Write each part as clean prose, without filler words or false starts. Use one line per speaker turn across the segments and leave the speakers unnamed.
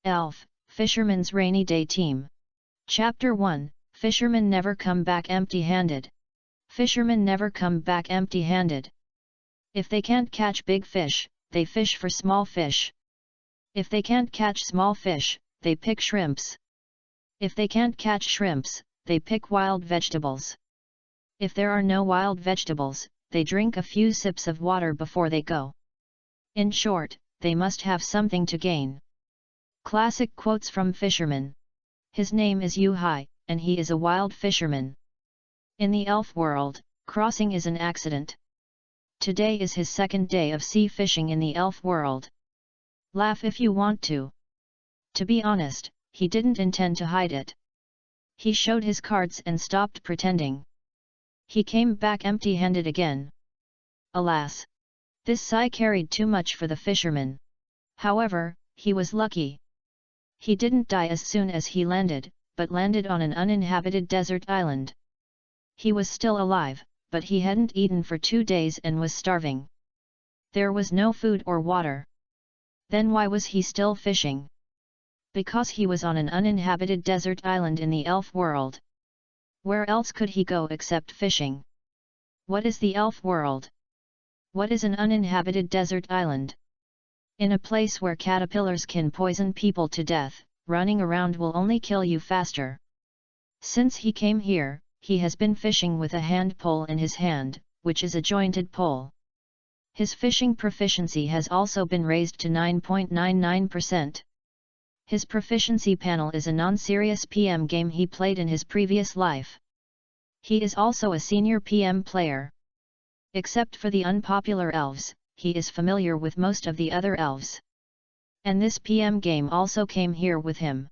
Elf, Fisherman's Rainy Day Team. Chapter 1, Fishermen never come back empty-handed. Fishermen never come back empty-handed. If they can't catch big fish, they fish for small fish. If they can't catch small fish, they pick shrimps. If they can't catch shrimps, they pick wild vegetables. If there are no wild vegetables, they drink a few sips of water before they go. In short, they must have something to gain. Classic quotes from Fisherman. His name is Yu-Hai, and he is a wild fisherman. In the elf world, crossing is an accident. Today is his second day of sea fishing in the elf world. Laugh if you want to. To be honest, he didn't intend to hide it. He showed his cards and stopped pretending. He came back empty-handed again. Alas! This sigh carried too much for the fisherman. However, he was lucky. He didn't die as soon as he landed, but landed on an uninhabited desert island. He was still alive, but he hadn't eaten for 2 days and was starving. There was no food or water. Then why was he still fishing? Because he was on an uninhabited desert island in the elf world. Where else could he go except fishing? What is the elf world? What is an uninhabited desert island? In a place where caterpillars can poison people to death, running around will only kill you faster. Since he came here, he has been fishing with a hand pole in his hand, which is a jointed pole. His fishing proficiency has also been raised to 9.99%. His proficiency panel is a non-serious PM game he played in his previous life. He is also a senior PM player. Except for the unpopular elves, he is familiar with most of the other elves. And this PM game also came here with him.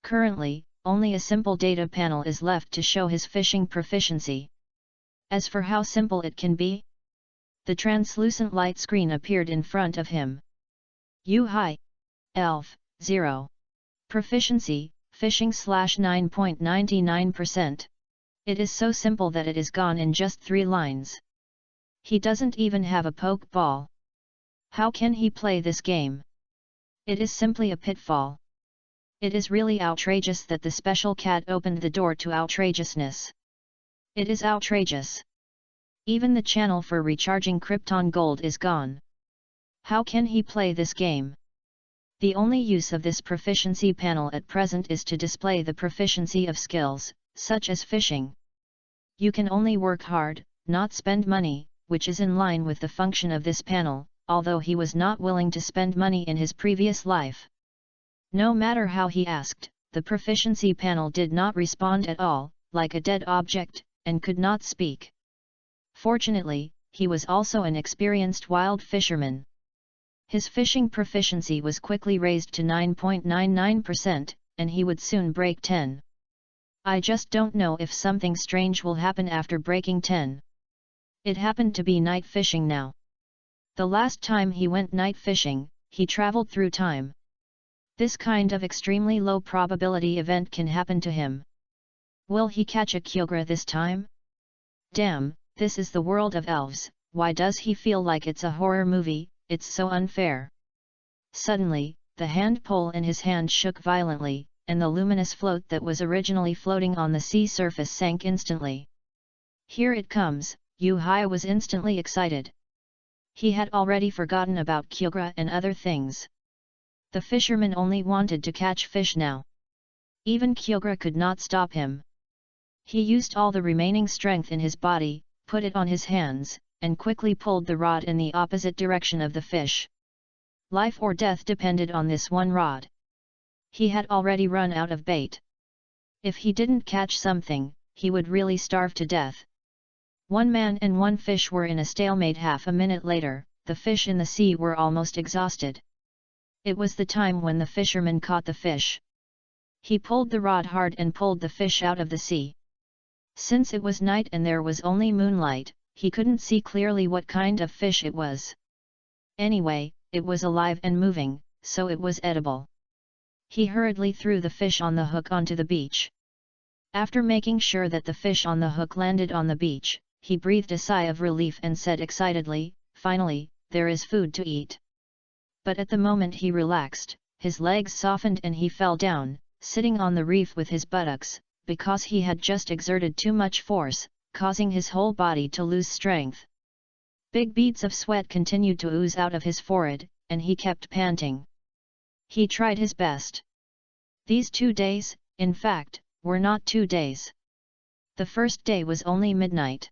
Currently, only a simple data panel is left to show his fishing proficiency. As for how simple it can be, the translucent light screen appeared in front of him. Yu-Hai. Elf, 0. Proficiency, fishing /9.99%. It is so simple that it is gone in just 3 lines. He doesn't even have a poke ball. How can he play this game? It is simply a pitfall. It is really outrageous that the special cat opened the door to outrageousness. It is outrageous. Even the channel for recharging Krypton Gold is gone. How can he play this game? The only use of this proficiency panel at present is to display the proficiency of skills, such as fishing. You can only work hard, not spend money, which is in line with the function of this panel, although he was not willing to spend money in his previous life. No matter how he asked, the proficiency panel did not respond at all, like a dead object, and could not speak. Fortunately, he was also an experienced wild fisherman. His fishing proficiency was quickly raised to 9.99%, and he would soon break 10. I just don't know if something strange will happen after breaking 10. It happened to be night fishing now. The last time he went night fishing, he traveled through time. This kind of extremely low probability event can happen to him. Will he catch a Kyogre this time? Damn, this is the world of elves, why does he feel like it's a horror movie? It's so unfair. Suddenly, the hand pole in his hand shook violently, and the luminous float that was originally floating on the sea surface sank instantly. Here it comes, Yu-Hai was instantly excited. He had already forgotten about Kyogre and other things. The fisherman only wanted to catch fish now. Even Kyogre could not stop him. He used all the remaining strength in his body, put it on his hands, and quickly pulled the rod in the opposite direction of the fish. Life or death depended on this one rod. He had already run out of bait. If he didn't catch something, he would really starve to death. One man and one fish were in a stalemate. Half a minute later, the fish in the sea were almost exhausted. It was the time when the fisherman caught the fish. He pulled the rod hard and pulled the fish out of the sea. Since it was night and there was only moonlight, he couldn't see clearly what kind of fish it was. Anyway, it was alive and moving, so it was edible. He hurriedly threw the fish on the hook onto the beach. After making sure that the fish on the hook landed on the beach, he breathed a sigh of relief and said excitedly, "Finally, there is food to eat." But at the moment he relaxed, his legs softened and he fell down, sitting on the reef with his buttocks, because he had just exerted too much force, causing his whole body to lose strength. Big beads of sweat continued to ooze out of his forehead, and he kept panting. He tried his best. These 2 days, in fact, were not 2 days. The first day was only midnight.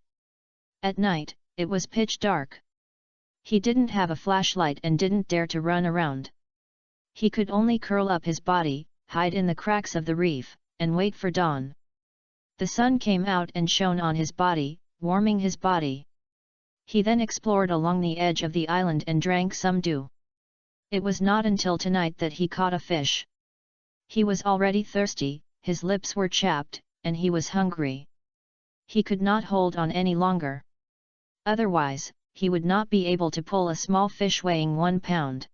At night, it was pitch dark. He didn't have a flashlight and didn't dare to run around. He could only curl up his body, hide in the cracks of the reef, and wait for dawn. The sun came out and shone on his body, warming his body. He then explored along the edge of the island and drank some dew. It was not until tonight that he caught a fish. He was already thirsty, his lips were chapped, and he was hungry. He could not hold on any longer. Otherwise, he would not be able to pull a small fish weighing 1 pound.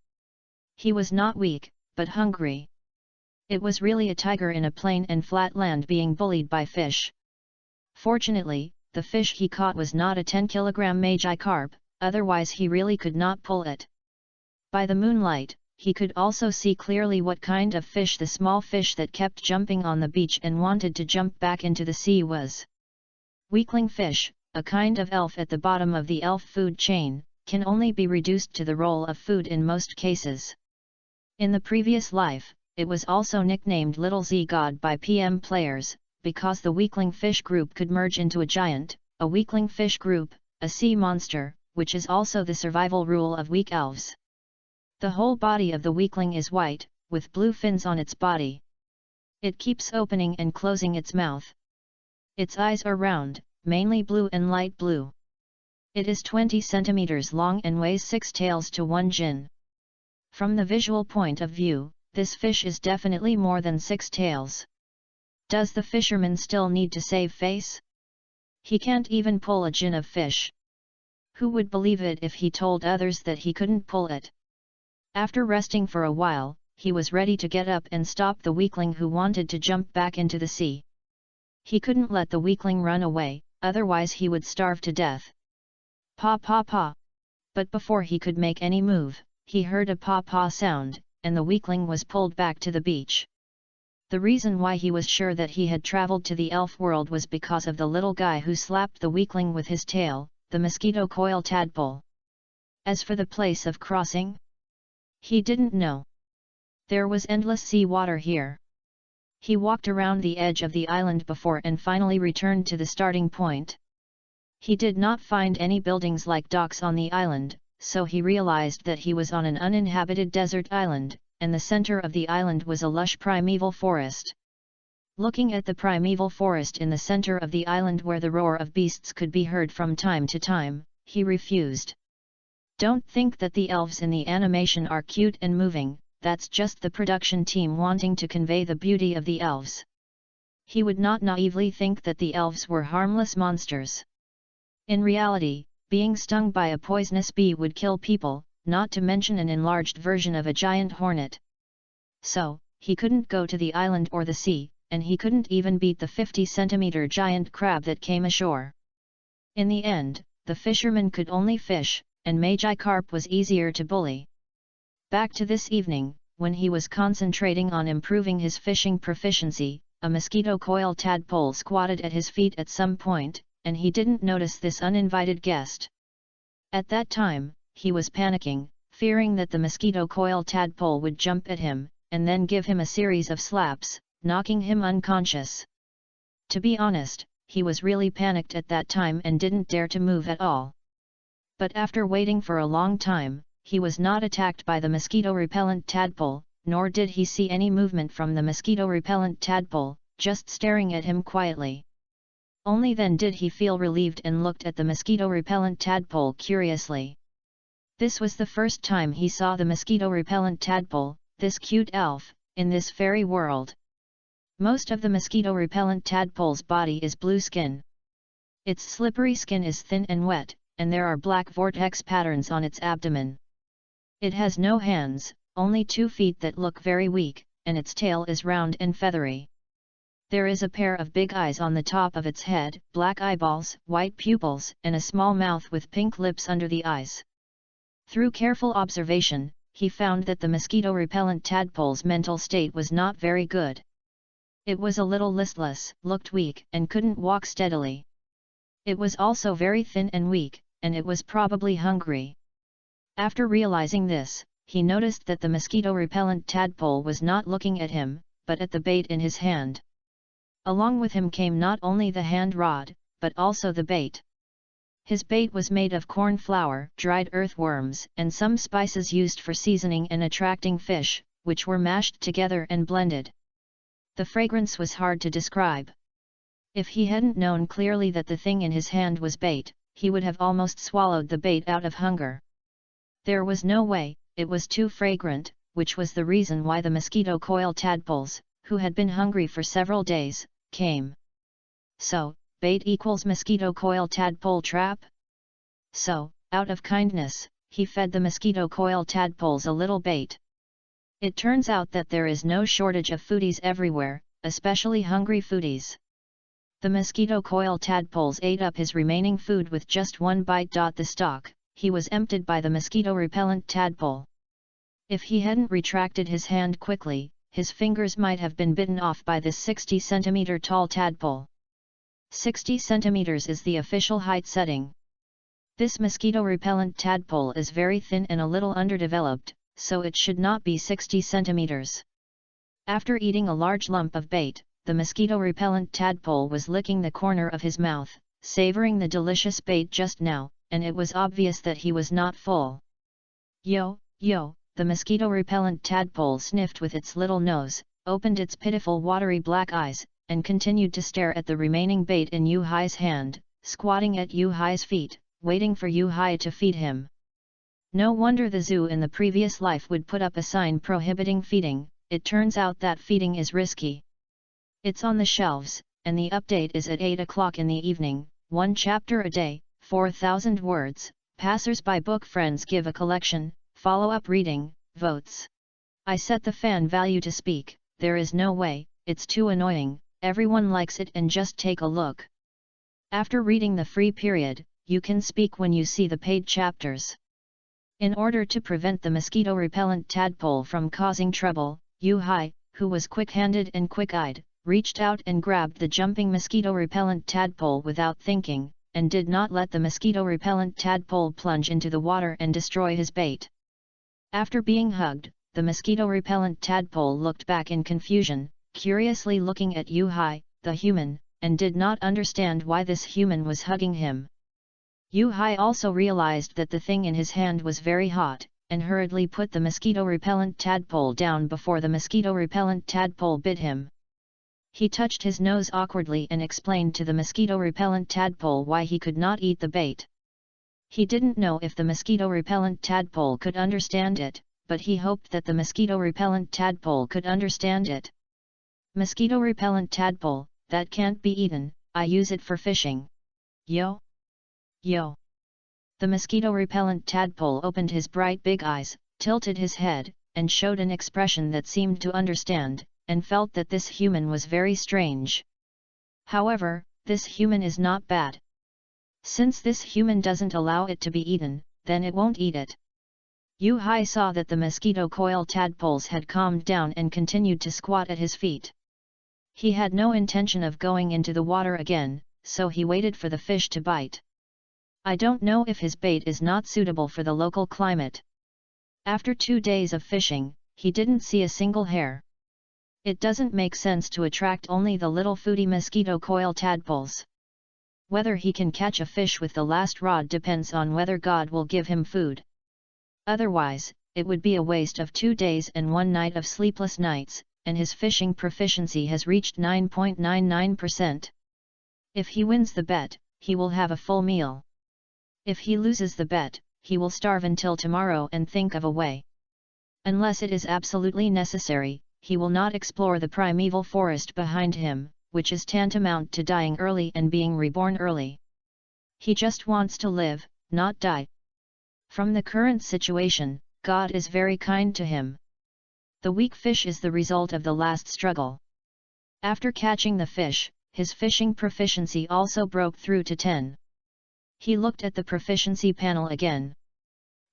He was not weak, but hungry. It was really a tiger in a plain and flat land being bullied by fish. Fortunately, the fish he caught was not a 10-kilogram Magikarp, otherwise he really could not pull it. By the moonlight, he could also see clearly what kind of fish the small fish that kept jumping on the beach and wanted to jump back into the sea was. Weakling fish, a kind of elf at the bottom of the elf food chain, can only be reduced to the role of food in most cases. In the previous life, it was also nicknamed Little Z God by PM players, because the weakling fish group could merge into a giant, a weakling fish group, a sea monster, which is also the survival rule of weak elves. The whole body of the weakling is white, with blue fins on its body. It keeps opening and closing its mouth. Its eyes are round, mainly blue and light blue. It is 20 centimeters long and weighs 6 taels to 1 jin. From the visual point of view, this fish is definitely more than 6 taels. Does the fisherman still need to save face? He can't even pull a jin of fish. Who would believe it if he told others that he couldn't pull it? After resting for a while, he was ready to get up and stop the weakling who wanted to jump back into the sea. He couldn't let the weakling run away, otherwise he would starve to death. Pa pa pa! But before he could make any move, he heard a pa pa sound, and the weakling was pulled back to the beach. The reason why he was sure that he had traveled to the elf world was because of the little guy who slapped the weakling with his tail, the mosquito coil tadpole. As for the place of crossing, he didn't know. There was endless sea water here. He walked around the edge of the island before and finally returned to the starting point. He did not find any buildings like docks on the island, so he realized that he was on an uninhabited desert island, and the center of the island was a lush primeval forest. Looking at the primeval forest in the center of the island where the roar of beasts could be heard from time to time, he refused. Don't think that the elves in the animation are cute and moving, that's just the production team wanting to convey the beauty of the elves. He would not naively think that the elves were harmless monsters. In reality, being stung by a poisonous bee would kill people, not to mention an enlarged version of a giant hornet. So, he couldn't go to the island or the sea, and he couldn't even beat the 50-centimeter giant crab that came ashore. In the end, the fisherman could only fish, and Magikarp was easier to bully. Back to this evening, when he was concentrating on improving his fishing proficiency, a mosquito coil tadpole squatted at his feet at some point, and he didn't notice this uninvited guest. At that time, he was panicking, fearing that the mosquito coil tadpole would jump at him, and then give him a series of slaps, knocking him unconscious. To be honest, he was really panicked at that time and didn't dare to move at all. But after waiting for a long time, he was not attacked by the mosquito-repellent tadpole, nor did he see any movement from the mosquito-repellent tadpole, just staring at him quietly. Only then did he feel relieved and looked at the mosquito-repellent tadpole curiously. This was the first time he saw the mosquito-repellent tadpole, this cute elf, in this fairy world. Most of the mosquito-repellent tadpole's body is blue skin. Its slippery skin is thin and wet, and there are black vortex patterns on its abdomen. It has no hands, only 2 feet that look very weak, and its tail is round and feathery. There is a pair of big eyes on the top of its head, black eyeballs, white pupils, and a small mouth with pink lips under the eyes. Through careful observation, he found that the mosquito-repellent tadpole's mental state was not very good. It was a little listless, looked weak, and couldn't walk steadily. It was also very thin and weak, and it was probably hungry. After realizing this, he noticed that the mosquito-repellent tadpole was not looking at him, but at the bait in his hand. Along with him came not only the hand rod, but also the bait. His bait was made of corn flour, dried earthworms, and some spices used for seasoning and attracting fish, which were mashed together and blended. The fragrance was hard to describe. If he hadn't known clearly that the thing in his hand was bait, he would have almost swallowed the bait out of hunger. There was no way, it was too fragrant, which was the reason why the mosquito coil tadpoles, who had been hungry for several days, came. So, bait equals mosquito coil tadpole trap? So, out of kindness, he fed the mosquito coil tadpoles a little bait. It turns out that there is no shortage of foodies everywhere, especially hungry foodies. The mosquito coil tadpoles ate up his remaining food with just one bite. The stalk, he was emptied by the mosquito-repellent tadpole. If he hadn't retracted his hand quickly, his fingers might have been bitten off by this 60 cm tall tadpole. 60 cm is the official height setting. This mosquito-repellent tadpole is very thin and a little underdeveloped, so it should not be 60 cm. After eating a large lump of bait, the mosquito-repellent tadpole was licking the corner of his mouth, savoring the delicious bait just now, and it was obvious that he was not full. Yo, the mosquito-repellent tadpole sniffed with its little nose, opened its pitiful watery black eyes, and continued to stare at the remaining bait in Yu-Hai's hand, squatting at Yu-Hai's feet, waiting for Yu-Hai to feed him. No wonder the zoo in the previous life would put up a sign prohibiting feeding. It turns out that feeding is risky. It's on the shelves, and the update is at 8 o'clock in the evening, 1 chapter a day, 4,000 words, passers-by book friends give a collection, follow-up reading, votes. I set the fan value to speak, there is no way, it's too annoying, everyone likes it and just take a look. After reading the free period, you can speak when you see the paid chapters. In order to prevent the mosquito-repellent tadpole from causing trouble, Yu-Hai, who was quick-handed and quick-eyed, reached out and grabbed the jumping mosquito-repellent tadpole without thinking, and did not let the mosquito-repellent tadpole plunge into the water and destroy his bait. After being hugged, the mosquito-repellent tadpole looked back in confusion, curiously looking at Yu-Hai, the human, and did not understand why this human was hugging him. Yu-Hai also realized that the thing in his hand was very hot, and hurriedly put the mosquito-repellent tadpole down before the mosquito-repellent tadpole bit him. He touched his nose awkwardly and explained to the mosquito-repellent tadpole why he could not eat the bait. He didn't know if the mosquito-repellent tadpole could understand it, but he hoped that the mosquito-repellent tadpole could understand it. Mosquito-repellent tadpole, that can't be eaten, I use it for fishing. Yo! The mosquito-repellent tadpole opened his bright big eyes, tilted his head, and showed an expression that seemed to understand, and felt that this human was very strange. However, this human is not bad. Since this human doesn't allow it to be eaten, then it won't eat it. Yu-Hai saw that the mosquito coil tadpoles had calmed down and continued to squat at his feet. He had no intention of going into the water again, so he waited for the fish to bite. I don't know if his bait is not suitable for the local climate. After 2 days of fishing, he didn't see a single hair. It doesn't make sense to attract only the little foodie mosquito coil tadpoles. Whether he can catch a fish with the last rod depends on whether God will give him food. Otherwise, it would be a waste of 2 days and 1 night of sleepless nights, and his fishing proficiency has reached 9.99%. If he wins the bet, he will have a full meal. If he loses the bet, he will starve until tomorrow and think of a way. Unless it is absolutely necessary, he will not explore the primeval forest behind him, which is tantamount to dying early and being reborn early. He just wants to live, not die. From the current situation, God is very kind to him. The weak fish is the result of the last struggle. After catching the fish, his fishing proficiency also broke through to 10. He looked at the proficiency panel again.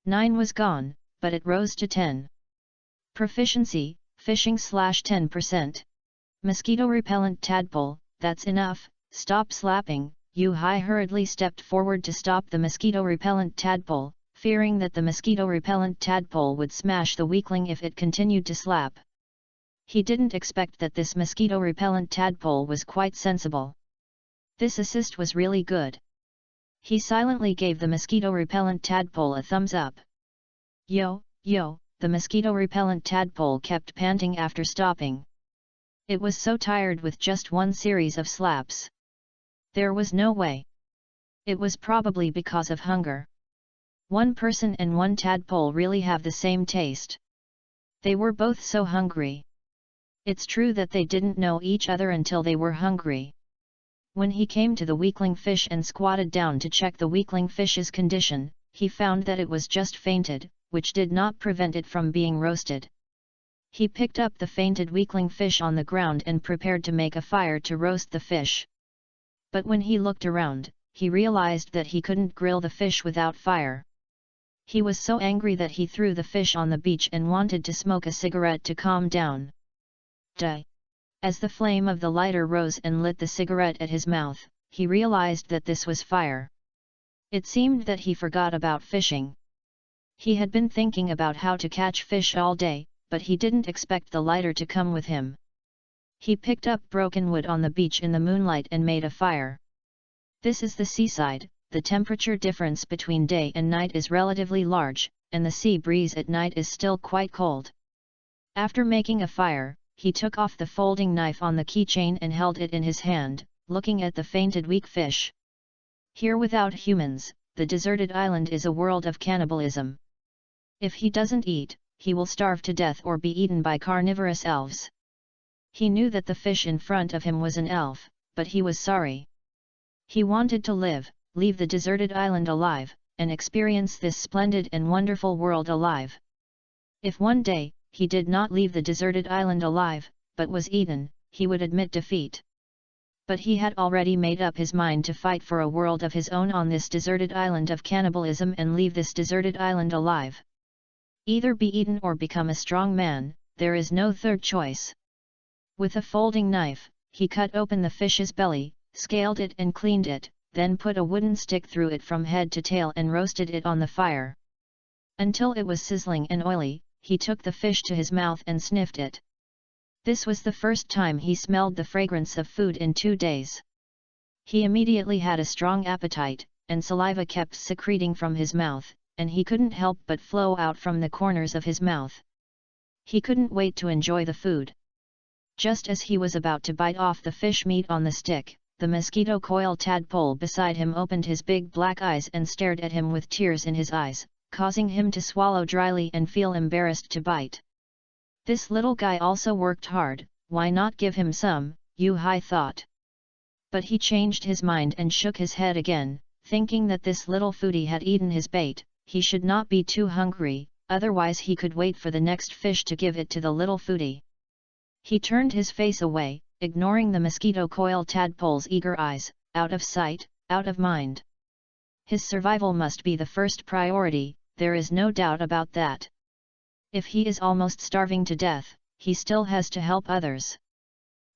9 was gone, but it rose to 10. Proficiency, fishing /10%. Mosquito repellent tadpole, that's enough, stop slapping. Yu-Hai hurriedly stepped forward to stop the mosquito repellent tadpole, fearing that the mosquito repellent tadpole would smash the weakling if it continued to slap. He didn't expect that this mosquito repellent tadpole was quite sensible. This assist was really good. He silently gave the mosquito repellent tadpole a thumbs up. Yo, the mosquito repellent tadpole kept panting after stopping. It was so tired with just one series of slaps. There was no way. It was probably because of hunger. One person and one tadpole really have the same taste. They were both so hungry. It's true that they didn't know each other until they were hungry. When he came to the weakling fish and squatted down to check the weakling fish's condition, he found that it was just fainted, which did not prevent it from being roasted. He picked up the fainted weakling fish on the ground and prepared to make a fire to roast the fish. But when he looked around, he realized that he couldn't grill the fish without fire. He was so angry that he threw the fish on the beach and wanted to smoke a cigarette to calm down. Duh! As the flame of the lighter rose and lit the cigarette at his mouth, he realized that this was fire. It seemed that he forgot about fishing. He had been thinking about how to catch fish all day, but he didn't expect the lighter to come with him. He picked up broken wood on the beach in the moonlight and made a fire. This is the seaside, the temperature difference between day and night is relatively large, and the sea breeze at night is still quite cold. After making a fire, he took off the folding knife on the keychain and held it in his hand, looking at the fainted weak fish. Here without humans, the deserted island is a world of cannibalism. If he doesn't eat, he will starve to death or be eaten by carnivorous elves. He knew that the fish in front of him was an elf, but he was sorry. He wanted to live, leave the deserted island alive, and experience this splendid and wonderful world alive. If one day, he did not leave the deserted island alive, but was eaten, he would admit defeat. But he had already made up his mind to fight for a world of his own on this deserted island of cannibalism and leave this deserted island alive. Either be eaten or become a strong man, there is no third choice. With a folding knife, he cut open the fish's belly, scaled it and cleaned it, then put a wooden stick through it from head to tail and roasted it on the fire. Until it was sizzling and oily, he took the fish to his mouth and sniffed it. This was the first time he smelled the fragrance of food in 2 days. He immediately had a strong appetite, and saliva kept secreting from his mouth, and he couldn't help but flow out from the corners of his mouth. He couldn't wait to enjoy the food. Just as he was about to bite off the fish meat on the stick, the mosquito coil tadpole beside him opened his big black eyes and stared at him with tears in his eyes, causing him to swallow dryly and feel embarrassed to bite. This little guy also worked hard, why not give him some, Yu-Hai thought. But he changed his mind and shook his head again, thinking that this little foodie had eaten his bait. He should not be too hungry, otherwise he could wait for the next fish to give it to the little foodie. He turned his face away, ignoring the mosquito coil tadpole's eager eyes, out of sight, out of mind. His survival must be the first priority, there is no doubt about that. If he is almost starving to death, he still has to help others.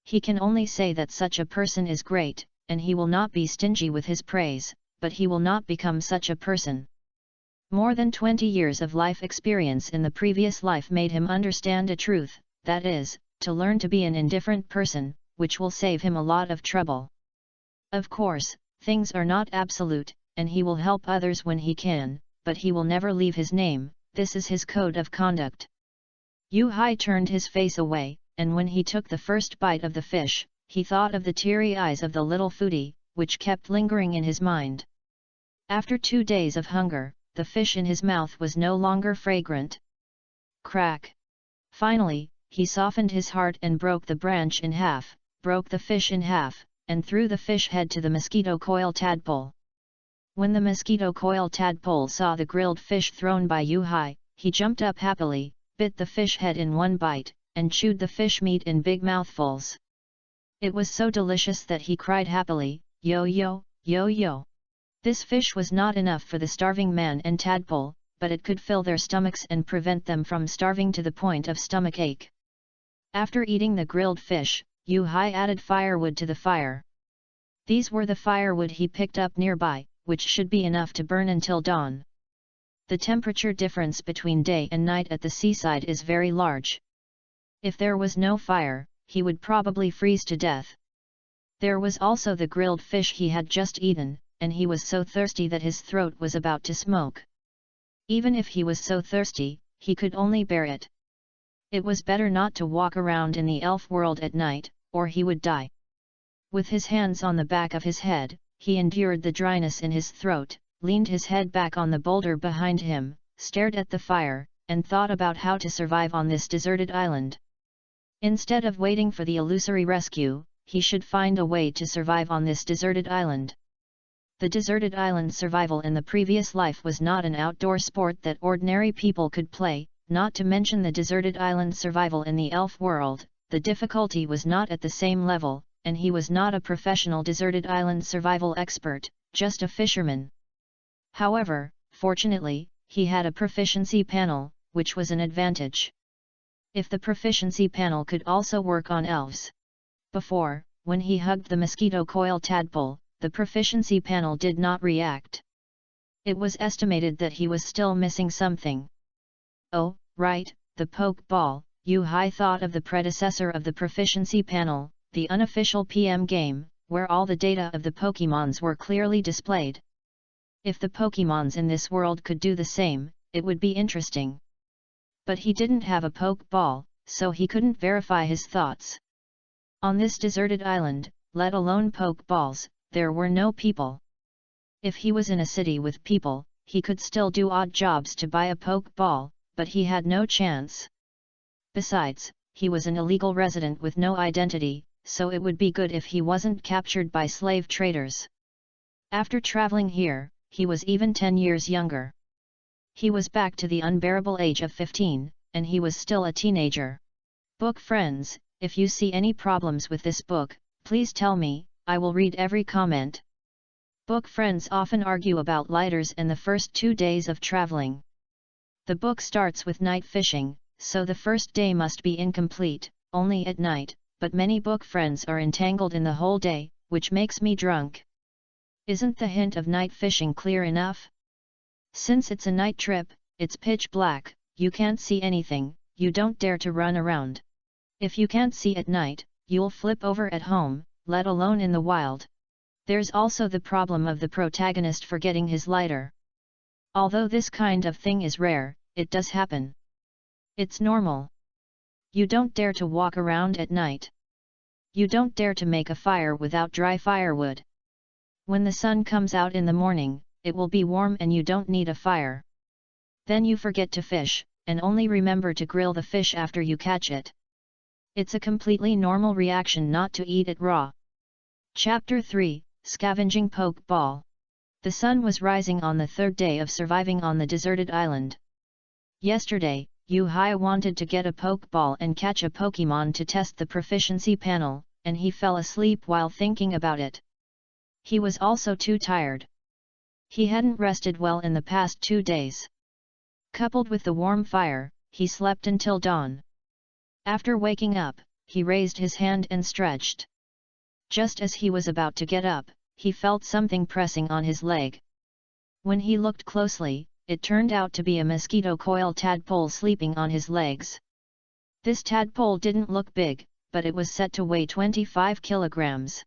He can only say that such a person is great, and he will not be stingy with his praise, but he will not become such a person. More than 20 years of life experience in the previous life made him understand a truth, that is, to learn to be an indifferent person, which will save him a lot of trouble. Of course, things are not absolute, and he will help others when he can, but he will never leave his name, this is his code of conduct. Yu-Hai turned his face away, and when he took the first bite of the fish, he thought of the teary eyes of the little foodie, which kept lingering in his mind. After 2 days of hunger, the fish in his mouth was no longer fragrant. Crack! Finally, he softened his heart and broke the branch in half, broke the fish in half, and threw the fish head to the mosquito coil tadpole. When the mosquito coil tadpole saw the grilled fish thrown by Yu-Hai, he jumped up happily, bit the fish head in one bite, and chewed the fish meat in big mouthfuls. It was so delicious that he cried happily, "Yo yo, yo yo!" This fish was not enough for the starving man and tadpole, but it could fill their stomachs and prevent them from starving to the point of stomachache. After eating the grilled fish, Yu Hai added firewood to the fire. These were the firewood he picked up nearby, which should be enough to burn until dawn. The temperature difference between day and night at the seaside is very large. If there was no fire, he would probably freeze to death. There was also the grilled fish he had just eaten, and he was so thirsty that his throat was about to smoke. Even if he was so thirsty, he could only bear it. It was better not to walk around in the elf world at night, or he would die. With his hands on the back of his head, he endured the dryness in his throat, leaned his head back on the boulder behind him, stared at the fire, and thought about how to survive on this deserted island. Instead of waiting for the illusory rescue, he should find a way to survive on this deserted island. The deserted island survival in the previous life was not an outdoor sport that ordinary people could play, not to mention the deserted island survival in the elf world. The difficulty was not at the same level, and he was not a professional deserted island survival expert, just a fisherman. However, fortunately, he had a proficiency panel, which was an advantage. If the proficiency panel could also work on elves. Before, when he hugged the mosquito coil tadpole, the proficiency panel did not react. It was estimated that he was still missing something. Oh, right, the poke ball. Yu Hai thought of the predecessor of the proficiency panel, the unofficial PM game, where all the data of the Pokémons were clearly displayed. If the Pokémons in this world could do the same, it would be interesting. But he didn't have a poke ball, so he couldn't verify his thoughts. On this deserted island, let alone poke balls, there were no people. If he was in a city with people, he could still do odd jobs to buy a poke ball, but he had no chance. Besides, he was an illegal resident with no identity, so it would be good if he wasn't captured by slave traders. After traveling here, he was even 10 years younger. He was back to the unbearable age of 15, and he was still a teenager. Book friends, if you see any problems with this book, please tell me, I will read every comment. Book friends often argue about lighters and the first 2 days of traveling. The book starts with night fishing, so the first day must be incomplete, only at night, but many book friends are entangled in the whole day, which makes me drunk. Isn't the hint of night fishing clear enough? Since it's a night trip, it's pitch black, you can't see anything, you don't dare to run around. If you can't see at night, you'll flip over at home, let alone in the wild. There's also the problem of the protagonist forgetting his lighter. Although this kind of thing is rare, it does happen. It's normal. You don't dare to walk around at night. You don't dare to make a fire without dry firewood. When the sun comes out in the morning, it will be warm and you don't need a fire. Then you forget to fish, and only remember to grill the fish after you catch it. It's a completely normal reaction not to eat it raw. Chapter 3, Scavenging Poke Ball. The sun was rising on the third day of surviving on the deserted island. Yesterday, Yu Hai wanted to get a poke ball and catch a Pokémon to test the proficiency panel, and he fell asleep while thinking about it. He was also too tired. He hadn't rested well in the past 2 days. Coupled with the warm fire, he slept until dawn. After waking up, he raised his hand and stretched. Just as he was about to get up, he felt something pressing on his leg. When he looked closely, it turned out to be a mosquito coil tadpole sleeping on his legs. This tadpole didn't look big, but it was set to weigh 25 kilograms.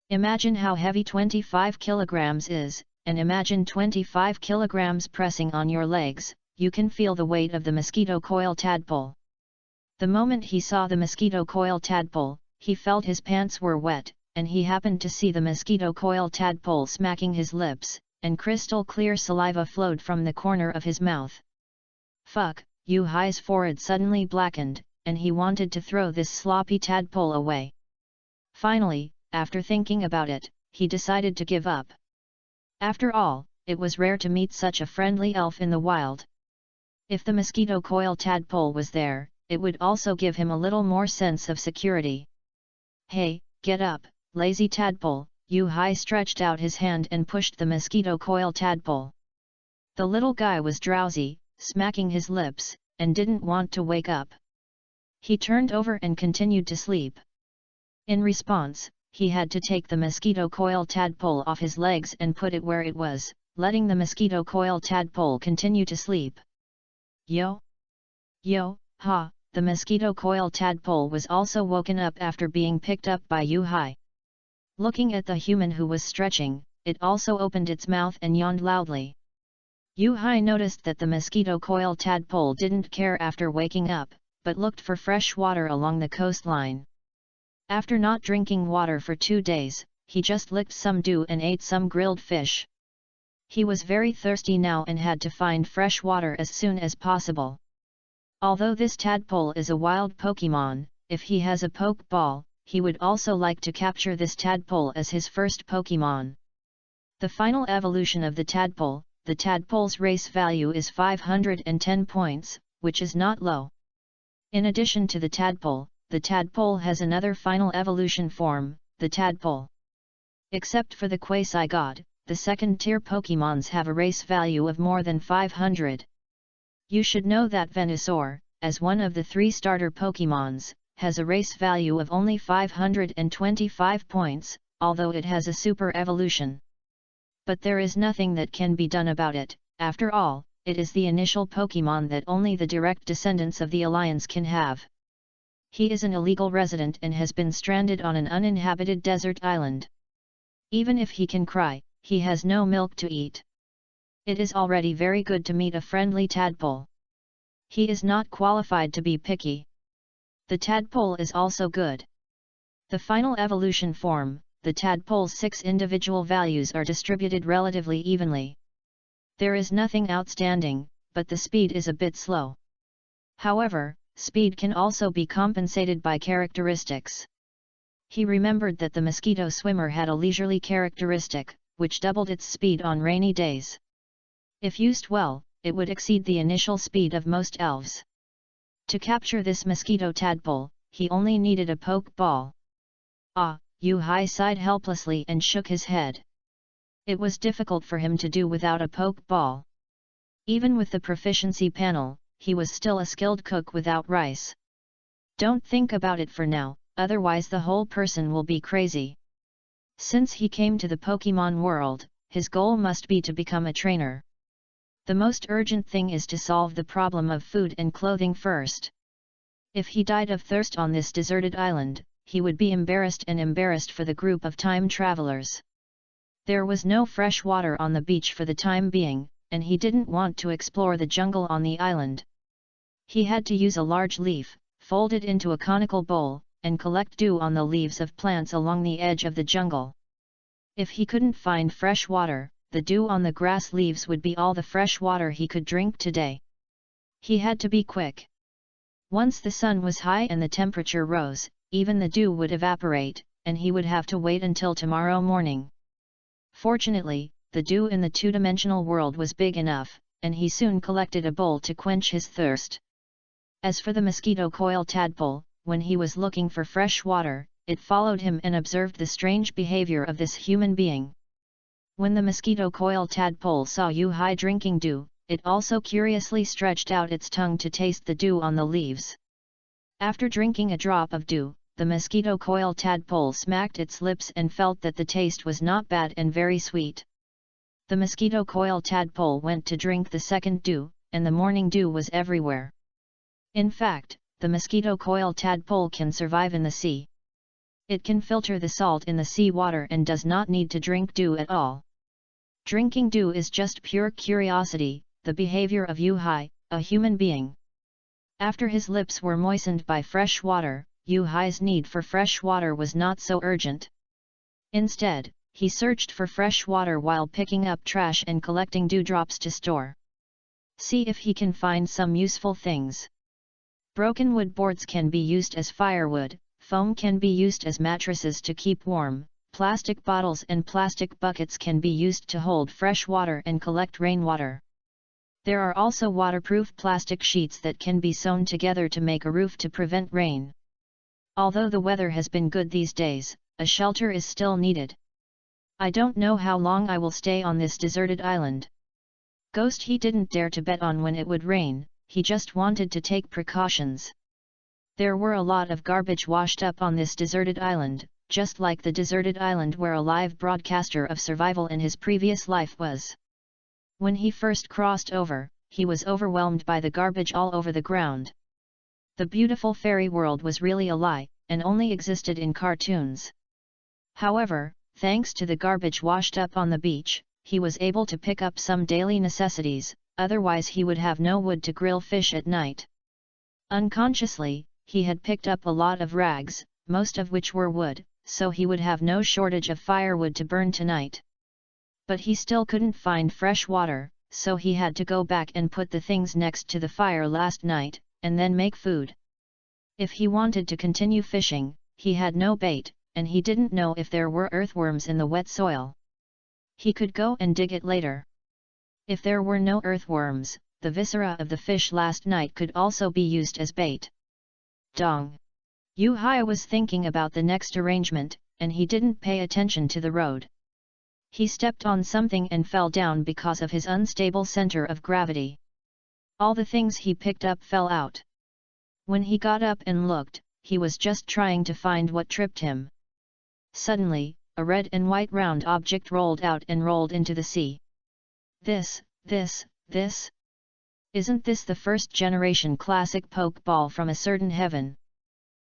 Imagine how heavy 25 kilograms is, and imagine 25 kilograms pressing on your legs. You can feel the weight of the mosquito coil tadpole. The moment he saw the mosquito coil tadpole, he felt his pants were wet, and he happened to see the mosquito coil tadpole smacking his lips, and crystal clear saliva flowed from the corner of his mouth. Fuck, Yu Hai's forehead suddenly blackened, and he wanted to throw this sloppy tadpole away. Finally, after thinking about it, he decided to give up. After all, it was rare to meet such a friendly elf in the wild. If the mosquito coil tadpole was there, it would also give him a little more sense of security. Hey, get up, lazy tadpole! Yu Hai stretched out his hand and pushed the mosquito coil tadpole. The little guy was drowsy, smacking his lips, and didn't want to wake up. He turned over and continued to sleep. In response, he had to take the mosquito coil tadpole off his legs and put it where it was, letting the mosquito coil tadpole continue to sleep. Yo! Yo, ha! The mosquito coil tadpole was also woken up after being picked up by Yu-Hai. Looking at the human who was stretching, it also opened its mouth and yawned loudly. Yu-Hai noticed that the mosquito coil tadpole didn't care after waking up, but looked for fresh water along the coastline. After not drinking water for 2 days, he just licked some dew and ate some grilled fish. He was very thirsty now and had to find fresh water as soon as possible. Although this tadpole is a wild Pokémon, if he has a Pokeball, he would also like to capture this tadpole as his first Pokémon. The final evolution of the tadpole's race value is 510 points, which is not low. In addition to the tadpole has another final evolution form, the tadpole. Except for the Quasi-God, the second-tier Pokémons have a race value of more than 500. You should know that Venusaur, as one of the 3 starter Pokémons, has a race value of only 525 points, although it has a super evolution. But there is nothing that can be done about it. After all, it is the initial Pokémon that only the direct descendants of the Alliance can have. He is an illegal resident and has been stranded on an uninhabited desert island. Even if he can cry, he has no milk to eat. It is already very good to meet a friendly tadpole. He is not qualified to be picky. The tadpole is also good. The final evolution form, the tadpole's 6 individual values are distributed relatively evenly. There is nothing outstanding, but the speed is a bit slow. However, speed can also be compensated by characteristics. He remembered that the mosquito swimmer had a leisurely characteristic, which doubled its speed on rainy days. If used well, it would exceed the initial speed of most elves. To capture this mosquito tadpole, he only needed a Pokeball. Ah, Yu-Hai sighed helplessly and shook his head. It was difficult for him to do without a Pokeball. Even with the proficiency panel, he was still a skilled cook without rice. Don't think about it for now, otherwise the whole person will be crazy. Since he came to the Pokémon world, his goal must be to become a trainer. The most urgent thing is to solve the problem of food and clothing first. If he died of thirst on this deserted island, he would be embarrassed for the group of time travelers. There was no fresh water on the beach for the time being, and he didn't want to explore the jungle on the island. He had to use a large leaf, fold it into a conical bowl, and collect dew on the leaves of plants along the edge of the jungle. If he couldn't find fresh water, the dew on the grass leaves would be all the fresh water he could drink today. He had to be quick. Once the sun was high and the temperature rose, even the dew would evaporate, and he would have to wait until tomorrow morning. Fortunately, the dew in the two-dimensional world was big enough, and he soon collected a bowl to quench his thirst. As for the mosquito coil tadpole, when he was looking for fresh water, it followed him and observed the strange behavior of this human being. When the mosquito coil tadpole saw Yu-Hai drinking dew, it also curiously stretched out its tongue to taste the dew on the leaves. After drinking a drop of dew, the mosquito coil tadpole smacked its lips and felt that the taste was not bad and very sweet. The mosquito coil tadpole went to drink the second dew, and the morning dew was everywhere. In fact, the mosquito coil tadpole can survive in the sea. It can filter the salt in the sea water and does not need to drink dew at all. Drinking dew is just pure curiosity, the behavior of Yu-Hai, a human being. After his lips were moistened by fresh water, Yu-Hai's need for fresh water was not so urgent. Instead, he searched for fresh water while picking up trash and collecting dewdrops to store. See if he can find some useful things. Broken wood boards can be used as firewood, foam can be used as mattresses to keep warm, plastic bottles and plastic buckets can be used to hold fresh water and collect rainwater. There are also waterproof plastic sheets that can be sewn together to make a roof to prevent rain. Although the weather has been good these days, a shelter is still needed. I don't know how long I will stay on this deserted island. Ghost he didn't dare to bet on when it would rain, he just wanted to take precautions. There were a lot of garbage washed up on this deserted island, just like the deserted island where a live broadcaster of survival in his previous life was. When he first crossed over, he was overwhelmed by the garbage all over the ground. The beautiful fairy world was really a lie, and only existed in cartoons. However, thanks to the garbage washed up on the beach, he was able to pick up some daily necessities, otherwise he would have no wood to grill fish at night. Unconsciously, he had picked up a lot of rags, most of which were wood, so he would have no shortage of firewood to burn tonight. But he still couldn't find fresh water, so he had to go back and put the things next to the fire last night, and then make food. If he wanted to continue fishing, he had no bait, and he didn't know if there were earthworms in the wet soil. He could go and dig it later. If there were no earthworms, the viscera of the fish last night could also be used as bait. Dong! Yu-Hai was thinking about the next arrangement, and he didn't pay attention to the road. He stepped on something and fell down because of his unstable center of gravity. All the things he picked up fell out. When he got up and looked, he was just trying to find what tripped him. Suddenly, a red and white round object rolled out and rolled into the sea. This. Isn't this the first generation classic poke ball from a certain heaven?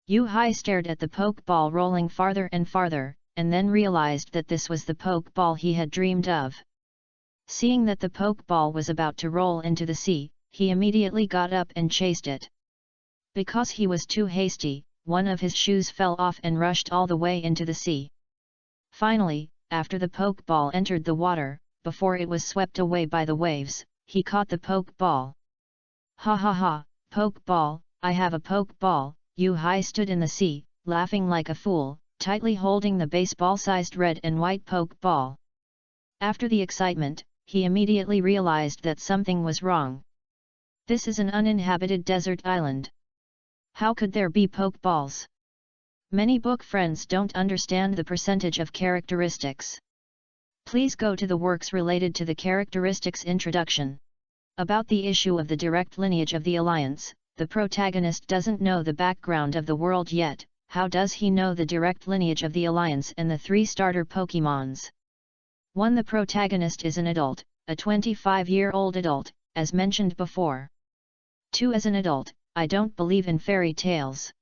Yu-Hai stared at the poke ball rolling farther and farther, and then realized that this was the poke ball he had dreamed of. Seeing that the poke ball was about to roll into the sea, he immediately got up and chased it. Because he was too hasty, one of his shoes fell off and rushed all the way into the sea. Finally, after the poke ball entered the water, before it was swept away by the waves, he caught the poke ball. Ha ha ha, poke ball, I have a poke ball. Yu-Hai stood in the sea, laughing like a fool, tightly holding the baseball-sized red and white poke ball. After the excitement, he immediately realized that something was wrong. This is an uninhabited desert island. How could there be poke balls? Many book friends don't understand the percentage of characteristics. Please go to the works related to the characteristics introduction. About the issue of the direct lineage of the alliance, the protagonist doesn't know the background of the world yet. How does he know the direct lineage of the alliance and the 3 starter Pokémons? 1. The protagonist is an adult, a 25-year-old adult, as mentioned before. 2. As an adult, I don't believe in fairy tales.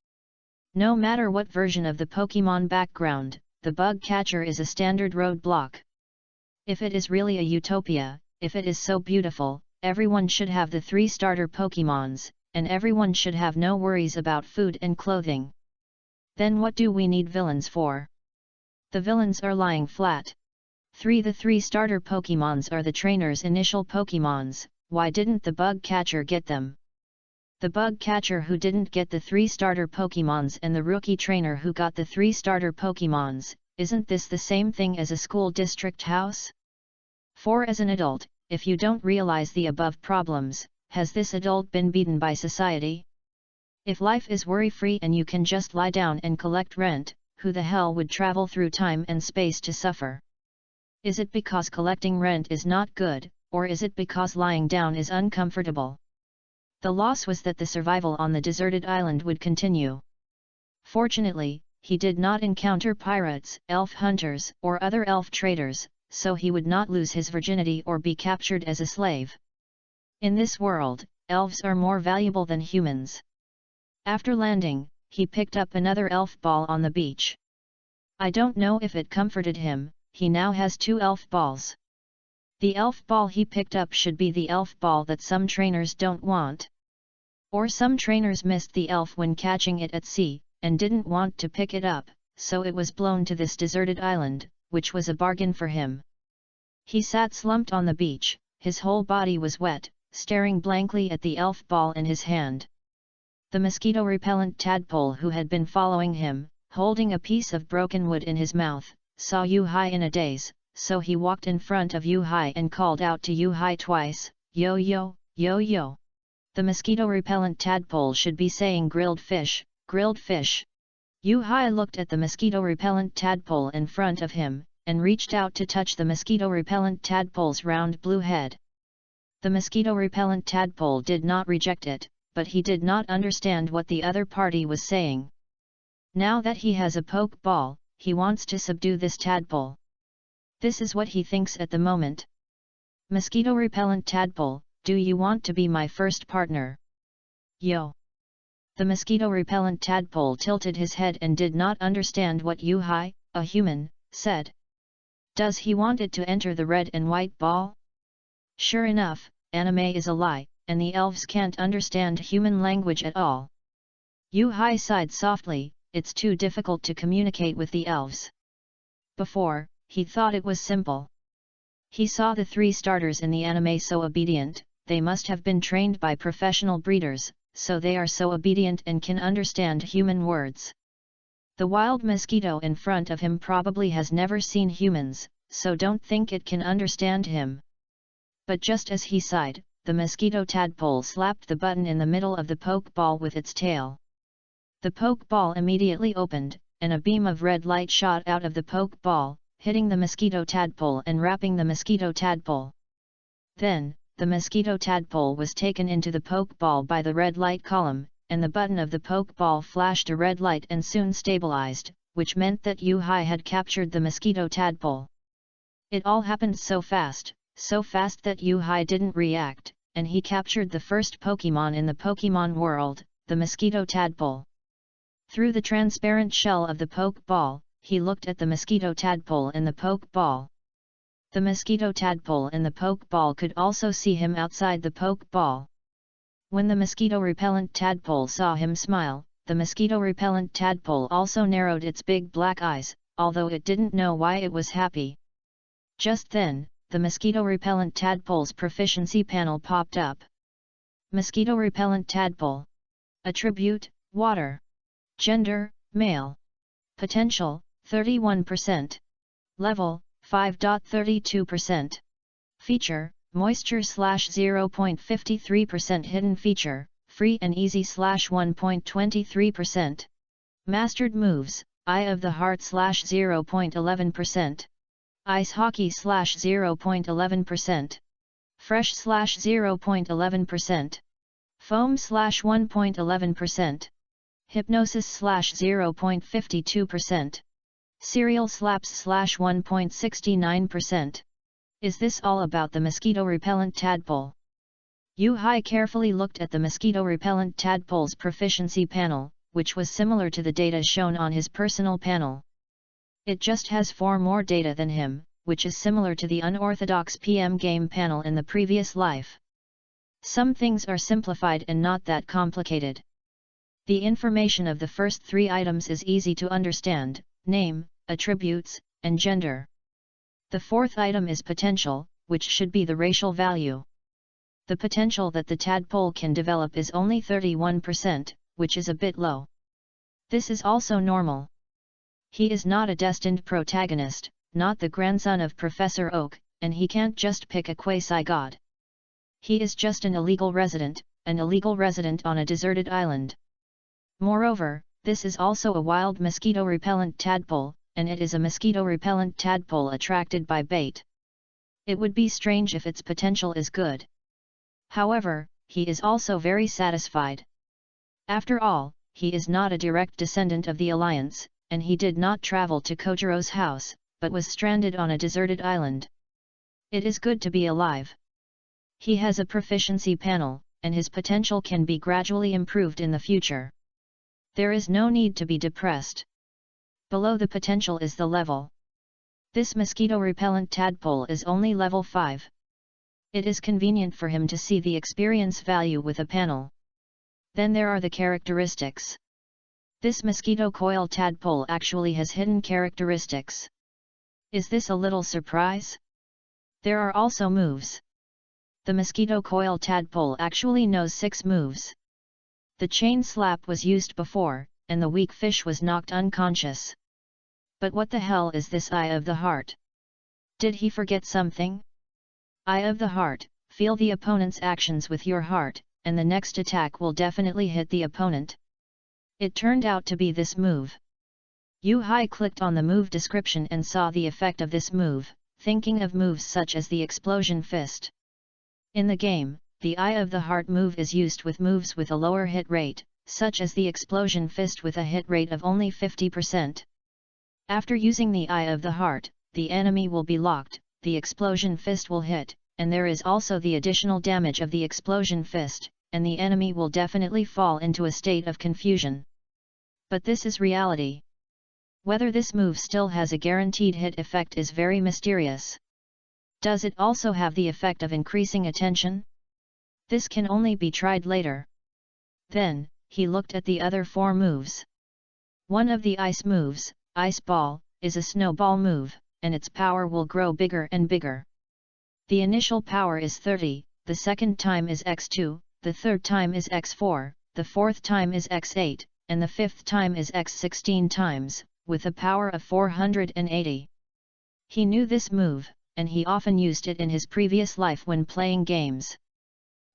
No matter what version of the Pokémon background, the bug catcher is a standard roadblock. If it is really a utopia, if it is so beautiful, everyone should have the 3 starter Pokémons, and everyone should have no worries about food and clothing. Then what do we need villains for? The villains are lying flat. 3. The 3 starter Pokémons are the trainer's initial Pokémons. Why didn't the bug catcher get them? The bug catcher who didn't get the 3 starter Pokémons and the rookie trainer who got the 3 starter Pokémons, isn't this the same thing as a school district house? 4. As an adult, if you don't realize the above problems, has this adult been beaten by society? If life is worry-free and you can just lie down and collect rent, who the hell would travel through time and space to suffer? Is it because collecting rent is not good, or is it because lying down is uncomfortable? The loss was that the survival on the deserted island would continue. Fortunately, he did not encounter pirates, elf hunters, or other elf traders, so he would not lose his virginity or be captured as a slave. In this world, elves are more valuable than humans. After landing, he picked up another elf ball on the beach. I don't know if it comforted him, he now has 2 elf balls. The elf ball he picked up should be the elf ball that some trainers don't want. Or some trainers missed the elf when catching it at sea, and didn't want to pick it up, so it was blown to this deserted island, which was a bargain for him. He sat slumped on the beach, his whole body was wet, staring blankly at the elf ball in his hand. The mosquito-repellent tadpole who had been following him, holding a piece of broken wood in his mouth, saw Yu-Hai in a daze, so he walked in front of Yu-Hai and called out to Yu-Hai twice, "Yo yo, yo yo." The mosquito-repellent tadpole should be saying grilled fish, grilled fish. Yu-Hai looked at the mosquito-repellent tadpole in front of him, and reached out to touch the mosquito-repellent tadpole's round blue head. The mosquito-repellent tadpole did not reject it, but he did not understand what the other party was saying. Now that he has a poke ball, he wants to subdue this tadpole. This is what he thinks at the moment. Mosquito-repellent tadpole, do you want to be my first partner? Yo! The mosquito-repellent tadpole tilted his head and did not understand what Yuhai, a human, said. Does he want it to enter the red and white ball? Sure enough, anime is a lie, and the elves can't understand human language at all. Yuhai sighed softly, it's too difficult to communicate with the elves. Before, he thought it was simple. He saw the 3 starters in the anime so obedient, they must have been trained by professional breeders, so they are so obedient and can understand human words. The wild mosquito in front of him probably has never seen humans, so don't think it can understand him. But just as he sighed, the mosquito tadpole slapped the button in the middle of the poke ball with its tail. The poke ball immediately opened, and a beam of red light shot out of the poke ball, hitting the mosquito tadpole and wrapping the mosquito tadpole. Then, the mosquito tadpole was taken into the poke ball by the red light column, and the button of the poke ball flashed a red light and soon stabilized, which meant that Yuhai had captured the mosquito tadpole. It all happened so fast that Yuhai didn't react, and he captured the first Pokemon in the Pokemon world, the mosquito tadpole. Through the transparent shell of the poke ball, he looked at the mosquito tadpole in the poke ball. The mosquito tadpole in the poke ball could also see him outside the poke ball. When the mosquito-repellent tadpole saw him smile, the mosquito-repellent tadpole also narrowed its big black eyes, although it didn't know why it was happy. Just then, the mosquito-repellent tadpole's proficiency panel popped up. Mosquito-repellent tadpole. Attribute, water. Gender, male. Potential, 31%. Level, 5.32%. Feature, moisture /0.53%. Hidden feature, free and easy /1.23%. Mastered moves, Eye of the Heart /0.11%. Ice Hockey /0.11%. Fresh /0.11%. Foam /1.11%. Hypnosis /0.52%. Serial slaps /1.69%. Is this all about the mosquito-repellent tadpole? Yuhai carefully looked at the mosquito-repellent tadpole's proficiency panel, which was similar to the data shown on his personal panel. It just has 4 more data than him, which is similar to the unorthodox PM game panel in the previous life. Some things are simplified and not that complicated. The information of the first 3 items is easy to understand: name, attributes, and gender. The 4th item is potential, which should be the racial value. The potential that the tadpole can develop is only 31%, which is a bit low. This is also normal. He is not a destined protagonist, not the grandson of Professor Oak, and he can't just pick a quasi-god. He is just an illegal resident on a deserted island. Moreover, this is also a wild mosquito-repellent tadpole, and it is a mosquito-repellent tadpole attracted by bait. It would be strange if its potential is good. However, he is also very satisfied. After all, he is not a direct descendant of the Alliance, and he did not travel to Kojiro's house, but was stranded on a deserted island. It is good to be alive. He has a proficiency panel, and his potential can be gradually improved in the future. There is no need to be depressed. Below the potential is the level. This mosquito-repellent tadpole is only level 5. It is convenient for him to see the experience value with a panel. Then there are the characteristics. This mosquito coil tadpole actually has hidden characteristics. Is this a little surprise? There are also moves. The mosquito coil tadpole actually knows 6 moves. The chain slap was used before, and the weak fish was knocked unconscious. But what the hell is this Eye of the Heart? Did he forget something? Eye of the Heart, feel the opponent's actions with your heart, and the next attack will definitely hit the opponent. It turned out to be this move. Yuhai clicked on the move description and saw the effect of this move, thinking of moves such as the explosion fist. In the game, the Eye of the Heart move is used with moves with a lower hit rate, such as the Explosion Fist with a hit rate of only 50%. After using the Eye of the Heart, the enemy will be locked, the Explosion Fist will hit, and there is also the additional damage of the Explosion Fist, and the enemy will definitely fall into a state of confusion. But this is reality. Whether this move still has a guaranteed hit effect is very mysterious. Does it also have the effect of increasing attention? This can only be tried later. Then, he looked at the other 4 moves. One of the ice moves, Ice Ball, is a snowball move, and its power will grow bigger and bigger. The initial power is 30, the second time is x2, the third time is x4, the fourth time is x8, and the fifth time is x16 times, with a power of 480. He knew this move, and he often used it in his previous life when playing games.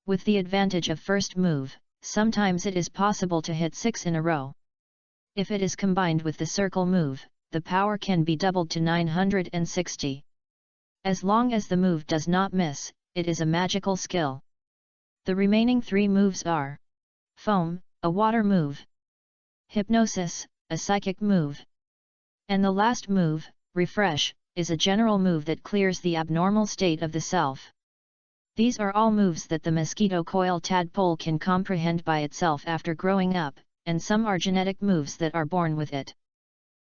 With the advantage of first move, sometimes it is possible to hit 6 in a row. If it is combined with the circle move, the power can be doubled to 960. As long as the move does not miss, it is a magical skill. The remaining 3 moves are Foam, a water move; Hypnosis, a psychic move; and the last move, Refresh, is a general move that clears the abnormal state of the self. These are all moves that the mosquito coil tadpole can comprehend by itself after growing up, and some are genetic moves that are born with it.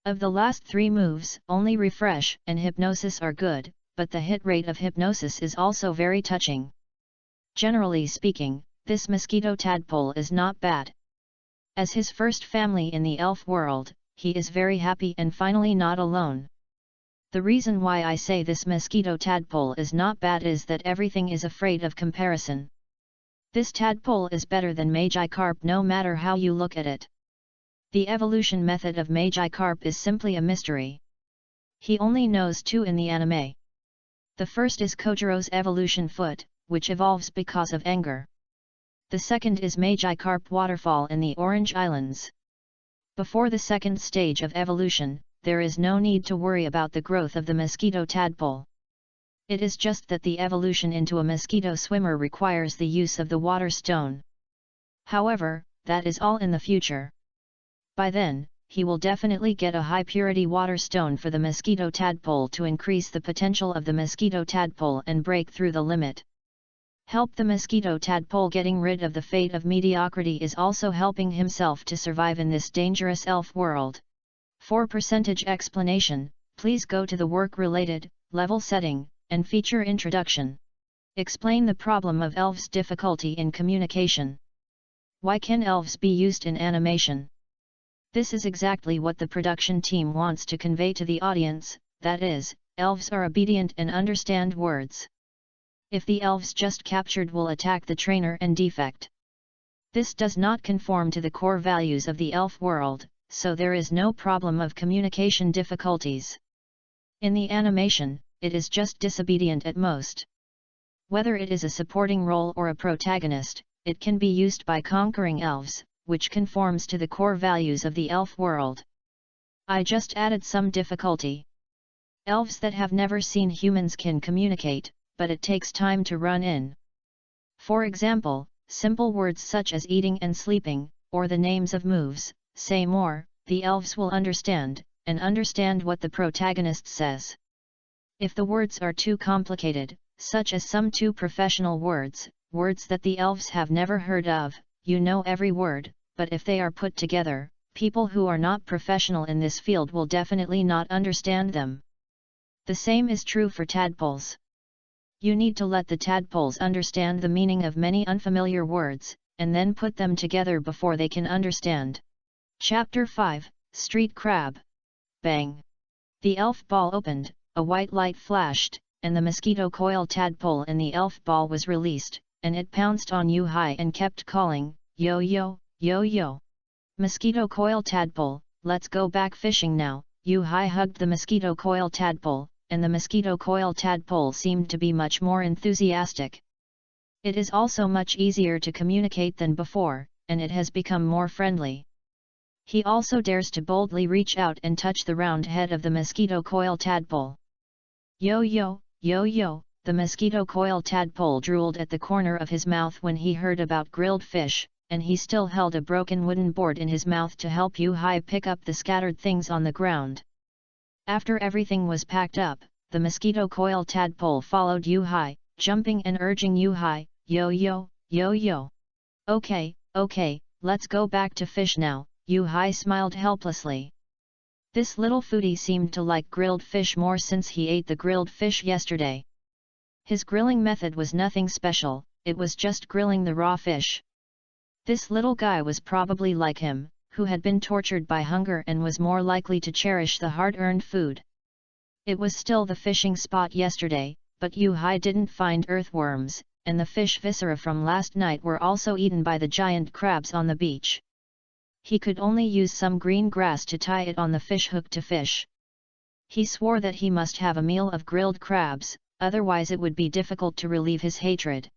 Of the last 3 moves, only Refresh and Hypnosis are good, but the hit rate of Hypnosis is also very touching. Generally speaking, this mosquito tadpole is not bad. As his first family in the elf world, he is very happy and finally not alone. The reason why I say this mosquito tadpole is not bad is that everything is afraid of comparison. This tadpole is better than Magikarp no matter how you look at it. The evolution method of Magikarp is simply a mystery. He only knows 2 in the anime. The first is Kojiro's evolution foot, which evolves because of anger. The second is Magikarp Waterfall in the Orange Islands. Before the second stage of evolution, there is no need to worry about the growth of the mosquito tadpole. It is just that the evolution into a mosquito swimmer requires the use of the water stone. However, that is all in the future. By then, he will definitely get a high-purity water stone for the mosquito tadpole to increase the potential of the mosquito tadpole and break through the limit. Help the mosquito tadpole getting rid of the fate of mediocrity is also helping himself to survive in this dangerous elf world. For percentage explanation, please go to the work-related, level setting, and feature introduction. Explain the problem of elves' difficulty in communication. Why can elves be used in animation? This is exactly what the production team wants to convey to the audience, that is, elves are obedient and understand words. If the elves just captured will attack the trainer and defect. This does not conform to the core values of the elf world, so there is no problem of communication difficulties. In the animation, it is just disobedient at most. Whether it is a supporting role or a protagonist, it can be used by conquering elves, which conforms to the core values of the elf world. I just added some difficulty. Elves that have never seen humans can communicate, but it takes time to run in. For example, simple words such as eating and sleeping, or the names of moves, say more, the elves will understand, and understand what the protagonist says. If the words are too complicated, such as some too professional words, words that the elves have never heard of, you know every word, but if they are put together, people who are not professional in this field will definitely not understand them. The same is true for tadpoles. You need to let the tadpoles understand the meaning of many unfamiliar words, and then put them together before they can understand. Chapter 5, Street Crab. Bang! The elf ball opened, a white light flashed, and the mosquito coil tadpole in the elf ball was released, and it pounced on Yu-Hai and kept calling, "Yo-yo, yo-yo! Mosquito coil tadpole, let's go back fishing now." Yu-Hai hugged the mosquito coil tadpole, and the mosquito coil tadpole seemed to be much more enthusiastic. It is also much easier to communicate than before, and it has become more friendly. He also dares to boldly reach out and touch the round head of the mosquito coil tadpole. "Yo-yo, yo-yo, the mosquito coil tadpole drooled at the corner of his mouth when he heard about grilled fish, and he still held a broken wooden board in his mouth to help Yu-Hai pick up the scattered things on the ground. After everything was packed up, the mosquito coil tadpole followed Yu-Hai, jumping and urging Yu-Hai, yo-yo, yo-yo. Okay, let's go back to fish now, Yu-Hai smiled helplessly. This little foodie seemed to like grilled fish more since he ate the grilled fish yesterday. His grilling method was nothing special, it was just grilling the raw fish. This little guy was probably like him, who had been tortured by hunger and was more likely to cherish the hard-earned food. It was still the fishing spot yesterday, but Yu-Hai didn't find earthworms, and the fish viscera from last night were also eaten by the giant crabs on the beach. He could only use some green grass to tie it on the fish hook to fish. He swore that he must have a meal of grilled crabs, otherwise it would be difficult to relieve his hatred.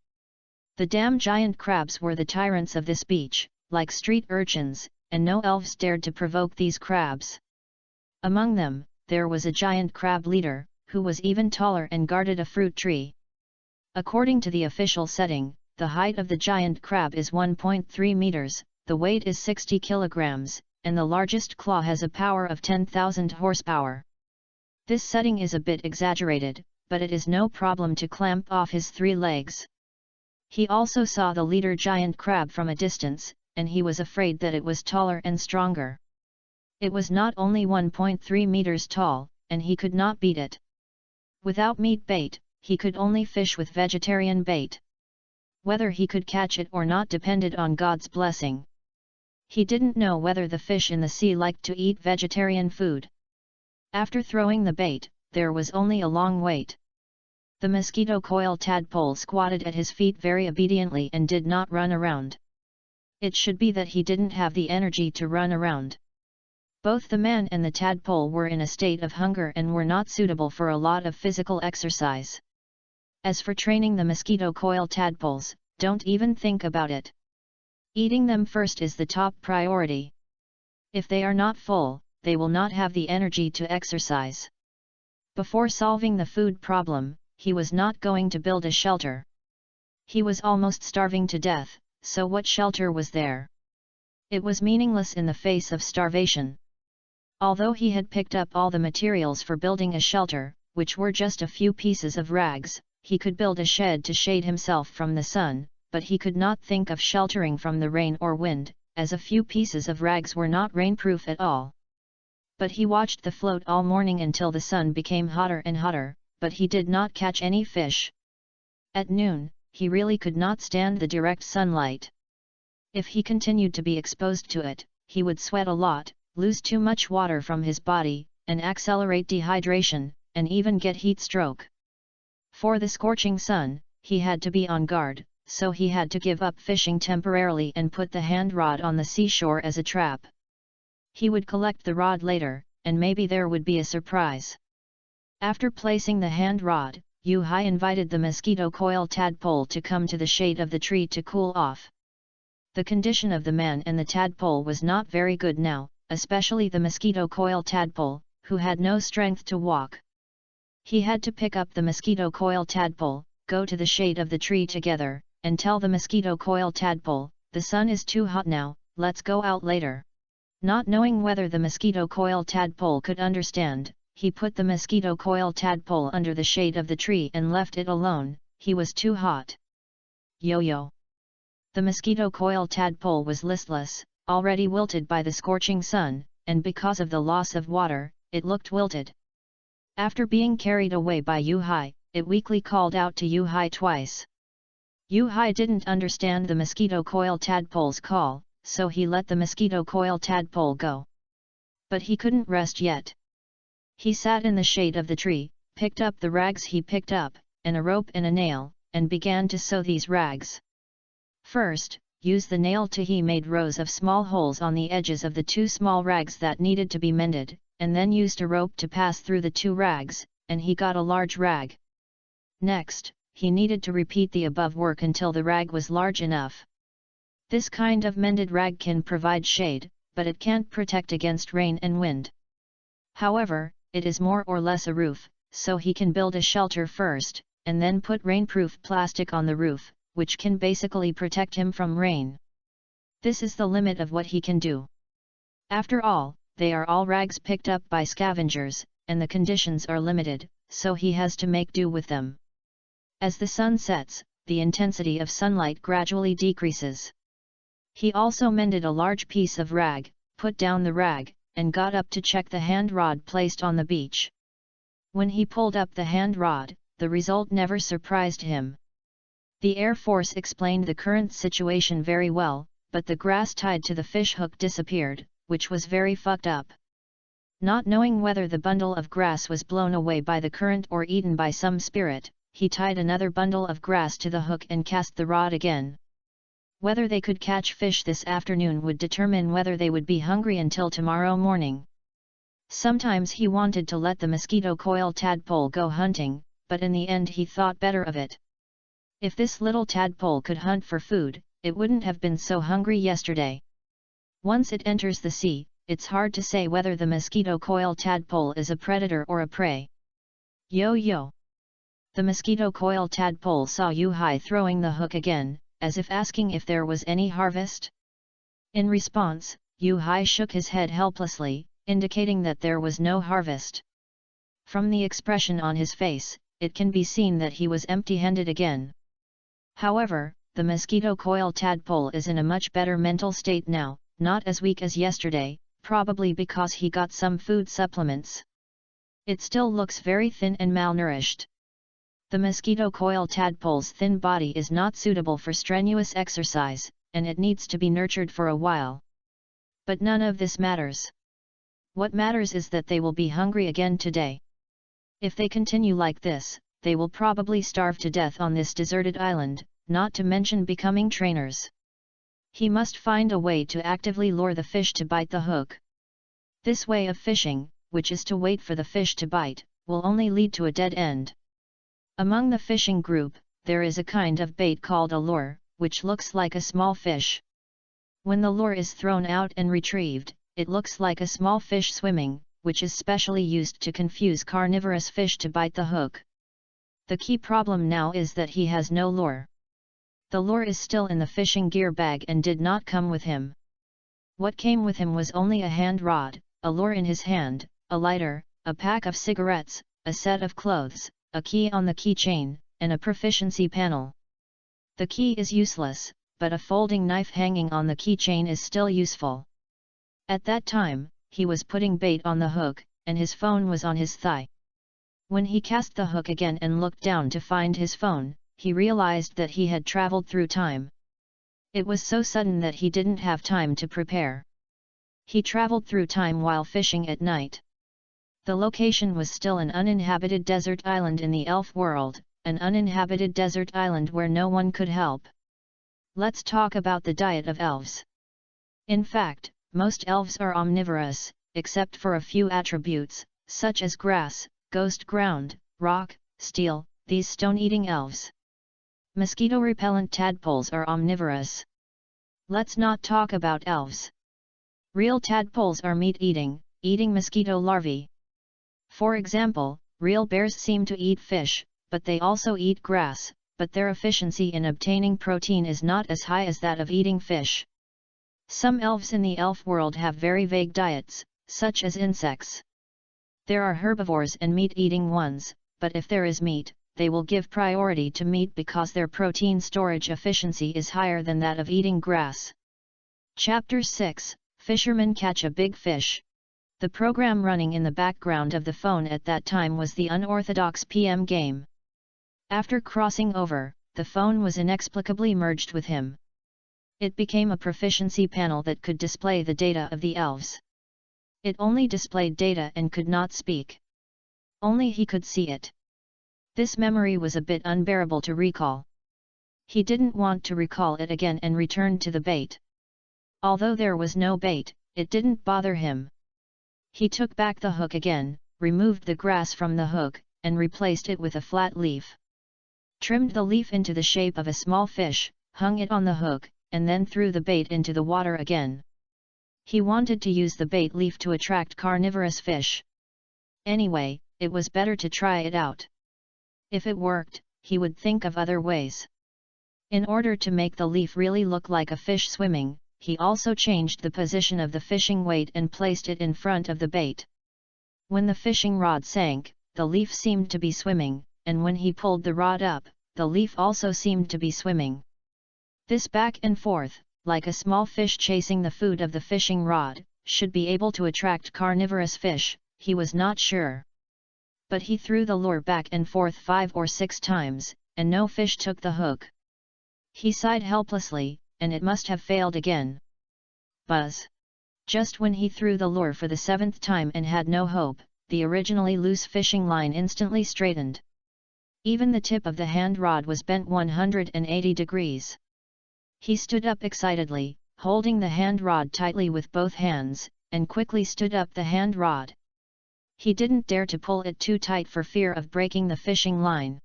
The damn giant crabs were the tyrants of this beach, like street urchins, and no elves dared to provoke these crabs. Among them, there was a giant crab leader, who was even taller and guarded a fruit tree. According to the official setting, the height of the giant crab is 1.3 meters, the weight is 60 kilograms, and the largest claw has a power of 10,000 horsepower. This setting is a bit exaggerated, but it is no problem to clamp off his 3 legs. He also saw the leader giant crab from a distance, and he was afraid that it was taller and stronger. It was not only 1.3 meters tall, and he could not beat it. Without meat bait, he could only fish with vegetarian bait. Whether he could catch it or not depended on God's blessing. He didn't know whether the fish in the sea liked to eat vegetarian food. After throwing the bait, there was only a long wait. The mosquito coil tadpole squatted at his feet very obediently and did not run around. It should be that he didn't have the energy to run around. Both the man and the tadpole were in a state of hunger and were not suitable for a lot of physical exercise. As for training the mosquito coil tadpoles, don't even think about it. Eating them first is the top priority. If they are not full, they will not have the energy to exercise. Before solving the food problem, he was not going to build a shelter. He was almost starving to death, so what shelter was there? It was meaningless in the face of starvation. Although he had picked up all the materials for building a shelter, which were just a few pieces of rags, he could build a shed to shade himself from the sun, but he could not think of sheltering from the rain or wind, as a few pieces of rags were not rainproof at all. But he watched the float all morning until the sun became hotter and hotter, but he did not catch any fish. At noon, he really could not stand the direct sunlight. If he continued to be exposed to it, he would sweat a lot, lose too much water from his body, and accelerate dehydration, and even get heat stroke. For the scorching sun, he had to be on guard, so he had to give up fishing temporarily and put the hand rod on the seashore as a trap. He would collect the rod later, and maybe there would be a surprise. After placing the hand rod, Yu-Hai invited the mosquito coil tadpole to come to the shade of the tree to cool off. The condition of the man and the tadpole was not very good now, especially the mosquito coil tadpole, who had no strength to walk. He had to pick up the mosquito coil tadpole, go to the shade of the tree together, and tell the mosquito coil tadpole, "The sun is too hot now, let's go out later." Not knowing whether the mosquito coil tadpole could understand, he put the mosquito coil tadpole under the shade of the tree and left it alone. He was too hot. Yo-yo. The mosquito coil tadpole was listless, already wilted by the scorching sun, and because of the loss of water, it looked wilted. After being carried away by Yu-Hai, it weakly called out to Yu-Hai twice. Yu-Hai didn't understand the mosquito coil tadpole's call, so he let the mosquito coil tadpole go. But he couldn't rest yet. He sat in the shade of the tree, picked up the rags he picked up, and a rope and a nail, and began to sew these rags. First, use the nail to he made rows of small holes on the edges of the 2 small rags that needed to be mended, and then used a rope to pass through the 2 rags, and he got a large rag. Next, he needed to repeat the above work until the rag was large enough. This kind of mended rag can provide shade, but it can't protect against rain and wind. However, it is more or less a roof, so he can build a shelter first, and then put rainproof plastic on the roof, which can basically protect him from rain. This is the limit of what he can do. After all, they are all rags picked up by scavengers, and the conditions are limited, so he has to make do with them. As the sun sets, the intensity of sunlight gradually decreases. He also mended a large piece of rag, put down the rag, and got up to check the hand rod placed on the beach. When he pulled up the hand rod, the result never surprised him. The Air Force explained the current situation very well, but the grass tied to the fish hook disappeared, which was very fucked up. Not knowing whether the bundle of grass was blown away by the current or eaten by some spirit, he tied another bundle of grass to the hook and cast the rod again. Whether they could catch fish this afternoon would determine whether they would be hungry until tomorrow morning. Sometimes he wanted to let the mosquito coil tadpole go hunting, but in the end he thought better of it. If this little tadpole could hunt for food, it wouldn't have been so hungry yesterday. Once it enters the sea, it's hard to say whether the mosquito coil tadpole is a predator or a prey. Yo yo! The mosquito coil tadpole saw Yu-Hai throwing the hook again, as if asking if there was any harvest. In response, Yu-Hai shook his head helplessly, indicating that there was no harvest. From the expression on his face, it can be seen that he was empty-handed again. However, the mosquito coil tadpole is in a much better mental state now, not as weak as yesterday, probably because he got some food supplements. It still looks very thin and malnourished. The mosquito coil tadpole's thin body is not suitable for strenuous exercise, and it needs to be nurtured for a while. But none of this matters. What matters is that they will be hungry again today. If they continue like this, they will probably starve to death on this deserted island, not to mention becoming trainers. He must find a way to actively lure the fish to bite the hook. This way of fishing, which is to wait for the fish to bite, will only lead to a dead end. Among the fishing group, there is a kind of bait called a lure, which looks like a small fish. When the lure is thrown out and retrieved, it looks like a small fish swimming, which is specially used to confuse carnivorous fish to bite the hook. The key problem now is that he has no lure. The lure is still in the fishing gear bag and did not come with him. What came with him was only a hand rod, a lure in his hand, a lighter, a pack of cigarettes, a set of clothes, a key on the keychain, and a proficiency panel. The key is useless, but a folding knife hanging on the keychain is still useful. At that time, he was putting bait on the hook, and his phone was on his thigh. When he cast the hook again and looked down to find his phone, he realized that he had traveled through time. It was so sudden that he didn't have time to prepare. He traveled through time while fishing at night. The location was still an uninhabited desert island in the elf world, an uninhabited desert island where no one could help. Let's talk about the diet of elves. In fact, most elves are omnivorous, except for a few attributes, such as grass, ghost ground, rock, steel, these stone-eating elves. Mosquito-repellent tadpoles are omnivorous. Let's not talk about elves. Real tadpoles are meat-eating, eating mosquito larvae. For example, real bears seem to eat fish, but they also eat grass, but their efficiency in obtaining protein is not as high as that of eating fish. Some elves in the elf world have very vague diets, such as insects. There are herbivores and meat-eating ones, but if there is meat, they will give priority to meat because their protein storage efficiency is higher than that of eating grass. Chapter 6, Fishermen Catch a Big Fish. The program running in the background of the phone at that time was the unorthodox PM game. After crossing over, the phone was inexplicably merged with him. It became a proficiency panel that could display the data of the elves. It only displayed data and could not speak. Only he could see it. This memory was a bit unbearable to recall. He didn't want to recall it again and returned to the bait. Although there was no bait, it didn't bother him. He took back the hook again, removed the grass from the hook, and replaced it with a flat leaf. Trimmed the leaf into the shape of a small fish, hung it on the hook, and then threw the bait into the water again. He wanted to use the bait leaf to attract carnivorous fish. Anyway, it was better to try it out. If it worked, he would think of other ways. In order to make the leaf really look like a fish swimming, he also changed the position of the fishing weight and placed it in front of the bait. When the fishing rod sank, the leaf seemed to be swimming, and when he pulled the rod up, the leaf also seemed to be swimming. This back and forth, like a small fish chasing the food of the fishing rod, should be able to attract carnivorous fish, he was not sure. But he threw the lure back and forth 5 or 6 times, and no fish took the hook. He sighed helplessly, and it must have failed again. Buzz! Just when he threw the lure for the 7th time and had no hope, the originally loose fishing line instantly straightened. Even the tip of the hand rod was bent 180 degrees. He stood up excitedly, holding the hand rod tightly with both hands, and quickly stood up the hand rod. He didn't dare to pull it too tight for fear of breaking the fishing line.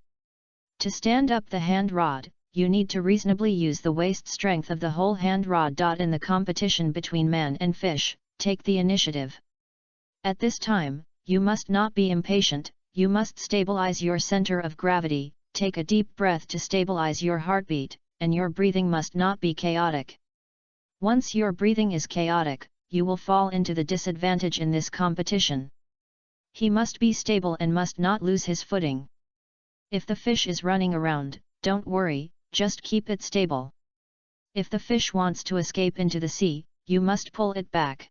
To stand up the hand rod, you need to reasonably use the waist strength of the whole hand rod. In the competition between man and fish, take the initiative. At this time, you must not be impatient, you must stabilize your center of gravity, take a deep breath to stabilize your heartbeat, and your breathing must not be chaotic. Once your breathing is chaotic, you will fall into the disadvantage in this competition. He must be stable and must not lose his footing. If the fish is running around, don't worry, just keep it stable. If the fish wants to escape into the sea, you must pull it back.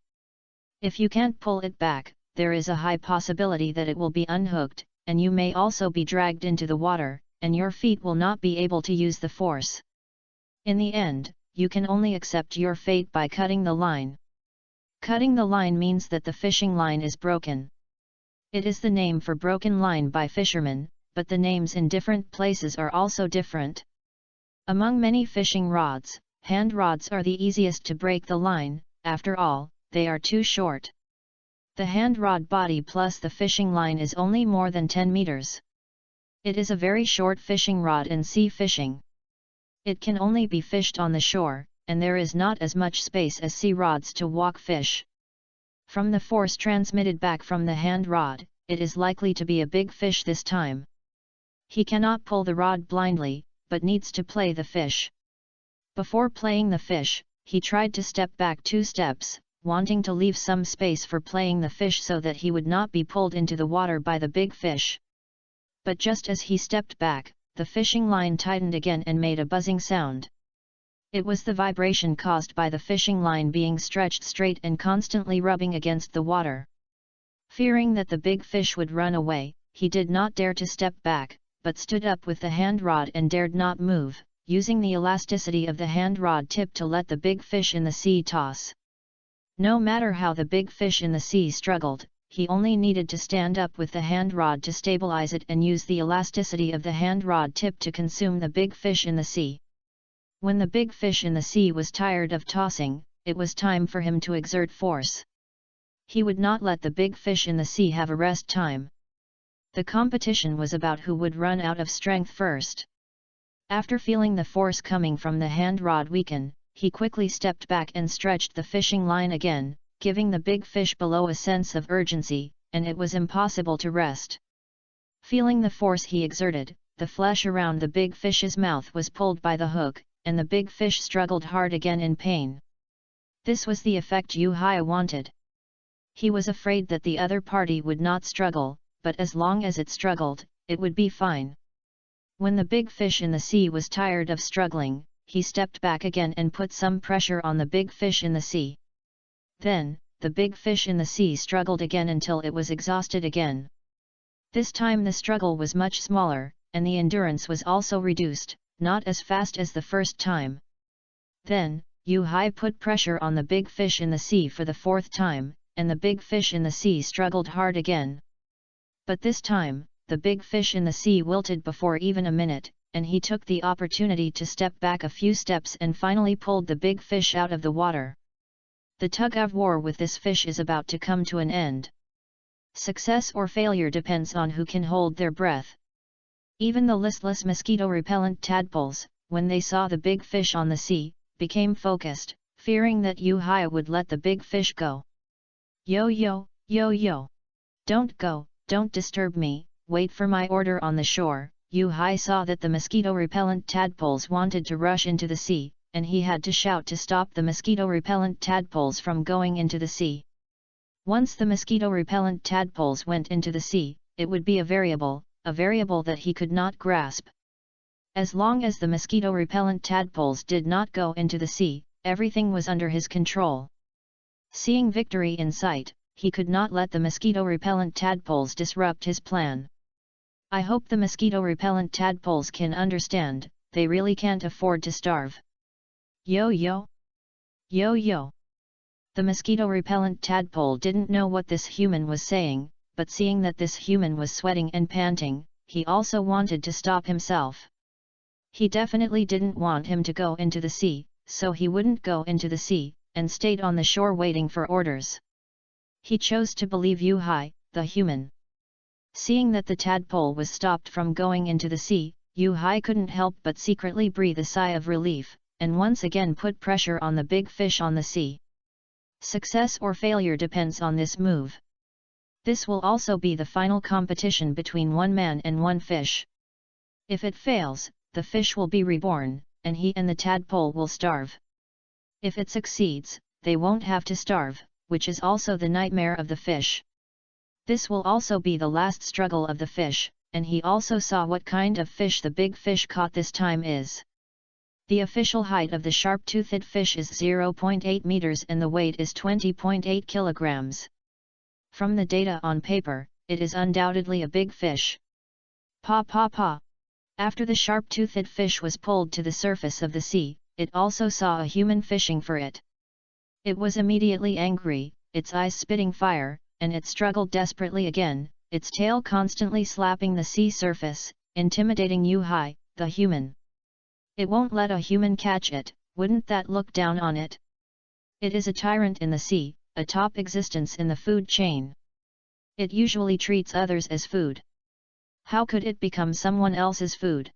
If you can't pull it back, there is a high possibility that it will be unhooked, and you may also be dragged into the water, and your feet will not be able to use the force. In the end, you can only accept your fate by cutting the line. Cutting the line means that the fishing line is broken. It is the name for broken line by fishermen, but the names in different places are also different. Among many fishing rods, hand rods are the easiest to break the line, after all, they are too short. The hand rod body plus the fishing line is only more than 10 meters. It is a very short fishing rod in sea fishing. It can only be fished on the shore, and there is not as much space as sea rods to walk fish. From the force transmitted back from the hand rod, it is likely to be a big fish this time. He cannot pull the rod blindly, but needs to play the fish. Before playing the fish, he tried to step back 2 steps, wanting to leave some space for playing the fish so that he would not be pulled into the water by the big fish. But just as he stepped back, the fishing line tightened again and made a buzzing sound. It was the vibration caused by the fishing line being stretched straight and constantly rubbing against the water. Fearing that the big fish would run away, he did not dare to step back, but stood up with the hand rod and dared not move, using the elasticity of the hand rod tip to let the big fish in the sea toss. No matter how the big fish in the sea struggled, he only needed to stand up with the hand rod to stabilize it and use the elasticity of the hand rod tip to consume the big fish in the sea. When the big fish in the sea was tired of tossing, it was time for him to exert force. He would not let the big fish in the sea have a rest time. The competition was about who would run out of strength first. After feeling the force coming from the hand rod weaken, he quickly stepped back and stretched the fishing line again, giving the big fish below a sense of urgency, and it was impossible to rest. Feeling the force he exerted, the flesh around the big fish's mouth was pulled by the hook, and the big fish struggled hard again in pain. This was the effect Yu-Hai wanted. He was afraid that the other party would not struggle, but as long as it struggled, it would be fine. When the big fish in the sea was tired of struggling, he stepped back again and put some pressure on the big fish in the sea. Then, the big fish in the sea struggled again until it was exhausted again. This time the struggle was much smaller, and the endurance was also reduced, not as fast as the first time. Then, Yu-Hai put pressure on the big fish in the sea for the 4th time, and the big fish in the sea struggled hard again. But this time, the big fish in the sea wilted before even a minute, and he took the opportunity to step back a few steps and finally pulled the big fish out of the water. The tug-of-war with this fish is about to come to an end. Success or failure depends on who can hold their breath. Even the listless mosquito-repellent tadpoles, when they saw the big fish on the sea, became focused, fearing that Yu-Hai would let the big fish go. Yo yo, don't go, don't disturb me, wait for my order on the shore, Yu-Hai saw that the mosquito-repellent tadpoles wanted to rush into the sea, and he had to shout to stop the mosquito-repellent tadpoles from going into the sea. Once the mosquito-repellent tadpoles went into the sea, it would be a variable that he could not grasp. As long as the mosquito-repellent tadpoles did not go into the sea, everything was under his control. Seeing victory in sight, he could not let the mosquito-repellent tadpoles disrupt his plan. I hope the mosquito-repellent tadpoles can understand, they really can't afford to starve. Yo-yo! Yo-yo! The mosquito-repellent tadpole didn't know what this human was saying, but seeing that this human was sweating and panting, he also wanted to stop himself. He definitely didn't want him to go into the sea, so he wouldn't go into the sea, and stayed on the shore waiting for orders. He chose to believe Yu-Hai, the human. Seeing that the tadpole was stopped from going into the sea, Yu-Hai couldn't help but secretly breathe a sigh of relief, and once again put pressure on the big fish on the sea. Success or failure depends on this move. This will also be the final competition between one man and one fish. If it fails, the fish will be reborn, and he and the tadpole will starve. If it succeeds, they won't have to starve, which is also the nightmare of the fish. This will also be the last struggle of the fish, and he also saw what kind of fish the big fish caught this time is. The official height of the sharp-toothed fish is 0.8 meters and the weight is 20.8 kilograms. From the data on paper, it is undoubtedly a big fish. Pa pa pa! After the sharp-toothed fish was pulled to the surface of the sea, it also saw a human fishing for it. It was immediately angry, its eyes spitting fire, and it struggled desperately again, its tail constantly slapping the sea surface, intimidating Yu-Hai, the human. It won't let a human catch it, wouldn't that look down on it? It is a tyrant in the sea, a top existence in the food chain. It usually treats others as food. How could it become someone else's food?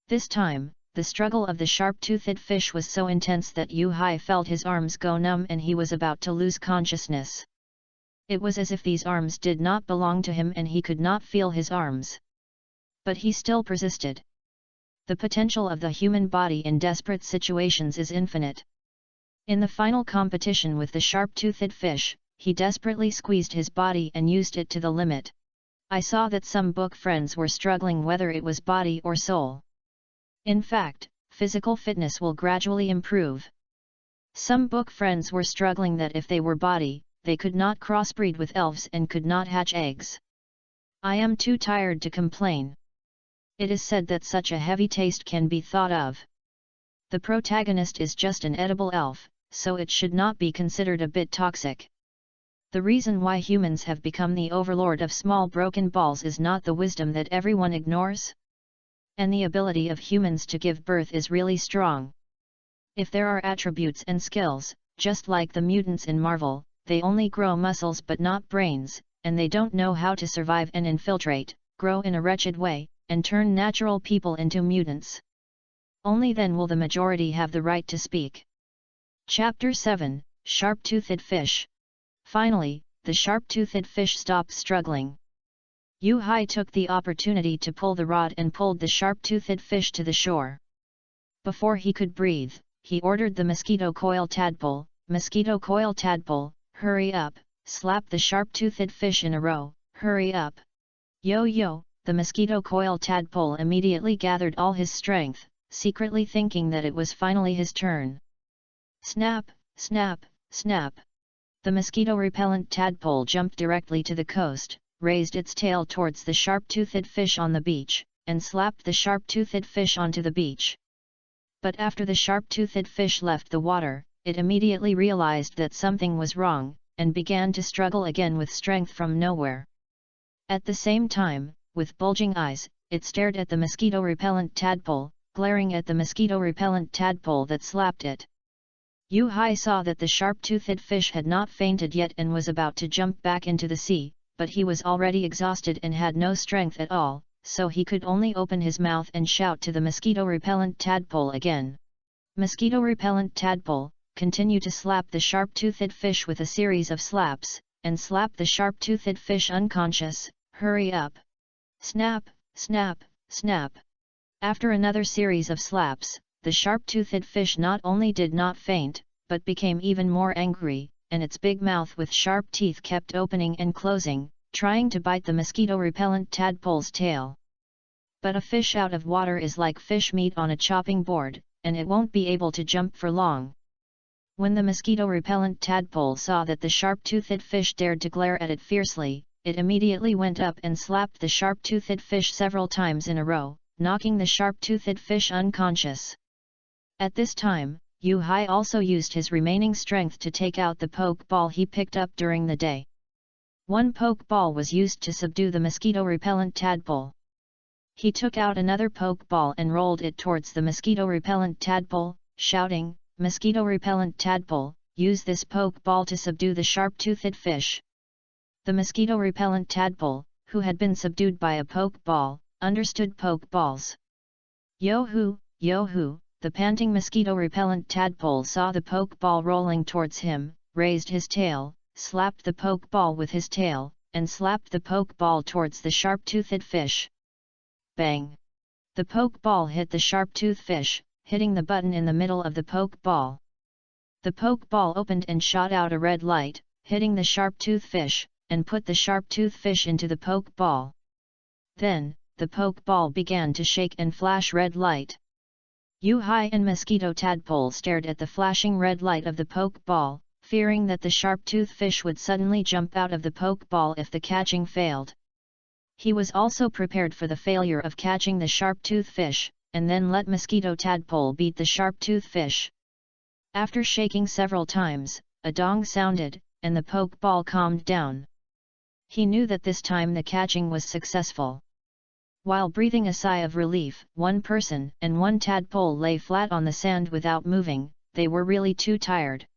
This time, the struggle of the sharp-toothed fish was so intense that Yu-Hai felt his arms go numb and he was about to lose consciousness. It was as if these arms did not belong to him and he could not feel his arms. But he still persisted. The potential of the human body in desperate situations is infinite. In the final competition with the sharp-toothed fish, he desperately squeezed his body and used it to the limit. I saw that some book friends were struggling whether it was body or soul. In fact, physical fitness will gradually improve. Some book friends were struggling that if they were body, they could not crossbreed with elves and could not hatch eggs. I am too tired to complain. It is said that such a heavy taste can be thought of. The protagonist is just an edible elf, so it should not be considered a bit toxic. The reason why humans have become the overlord of small broken balls is not the wisdom that everyone ignores. And the ability of humans to give birth is really strong. If there are attributes and skills, just like the mutants in Marvel, they only grow muscles but not brains, and they don't know how to survive and infiltrate, grow in a wretched way, and turn natural people into mutants. Only then will the majority have the right to speak. Chapter 7, Sharp-Toothed Fish. Finally, the sharp-toothed fish stopped struggling. Yu-Hai took the opportunity to pull the rod and pulled the sharp-toothed fish to the shore. Before he could breathe, he ordered the mosquito coil tadpole, hurry up, slap the sharp-toothed fish in a row, hurry up. Yo-yo! The mosquito coil tadpole immediately gathered all his strength, secretly thinking that it was finally his turn. Snap, snap, snap! The mosquito-repellent tadpole jumped directly to the coast, raised its tail towards the sharp-toothed fish on the beach, and slapped the sharp-toothed fish onto the beach. But after the sharp-toothed fish left the water, it immediately realized that something was wrong, and began to struggle again with strength from nowhere. At the same time, with bulging eyes, it stared at the mosquito-repellent tadpole, glaring at the mosquito-repellent tadpole that slapped it. Yu-Hai saw that the sharp-toothed fish had not fainted yet and was about to jump back into the sea, but he was already exhausted and had no strength at all, so he could only open his mouth and shout to the mosquito-repellent tadpole again. Mosquito-repellent tadpole, continue to slap the sharp-toothed fish with a series of slaps, and slap the sharp-toothed fish unconscious, hurry up. Snap, snap, Snap! After another series of slaps, the sharp-toothed fish not only did not faint, but became even more angry, and its big mouth with sharp teeth kept opening and closing, trying to bite the mosquito-repellent tadpole's tail. But a fish out of water is like fish meat on a chopping board, and it won't be able to jump for long. When the mosquito-repellent tadpole saw that the sharp-toothed fish dared to glare at it fiercely, it immediately went up and slapped the sharp-toothed fish several times in a row, knocking the sharp-toothed fish unconscious. At this time, Yu-Hai also used his remaining strength to take out the poke ball he picked up during the day. One poke ball was used to subdue the mosquito-repellent tadpole. He took out another poke ball and rolled it towards the mosquito-repellent tadpole, shouting, "Mosquito-repellent tadpole, use this poke ball to subdue the sharp-toothed fish." The mosquito-repellent tadpole, who had been subdued by a poke ball, understood poke balls. Yo-hoo, yo-hoo! The panting mosquito-repellent tadpole saw the poke ball rolling towards him, raised his tail, slapped the poke ball with his tail, and slapped the poke ball towards the sharp-toothed fish. Bang! The poke ball hit the sharp-toothed fish, hitting the button in the middle of the poke ball. The poke ball opened and shot out a red light, hitting the sharp-toothed fish, and put the sharp-toothed fish into the poke ball. Then, the poke ball began to shake and flash red light. Yu-Hai and Mosquito Tadpole stared at the flashing red light of the poke ball, fearing that the sharp-toothed fish would suddenly jump out of the poke ball if the catching failed. He was also prepared for the failure of catching the sharp-toothed fish, and then let Mosquito Tadpole beat the sharp-toothed fish. After shaking several times, a dong sounded, and the poke ball calmed down. He knew that this time the catching was successful. While breathing a sigh of relief, one person and one tadpole lay flat on the sand without moving. They were really too tired.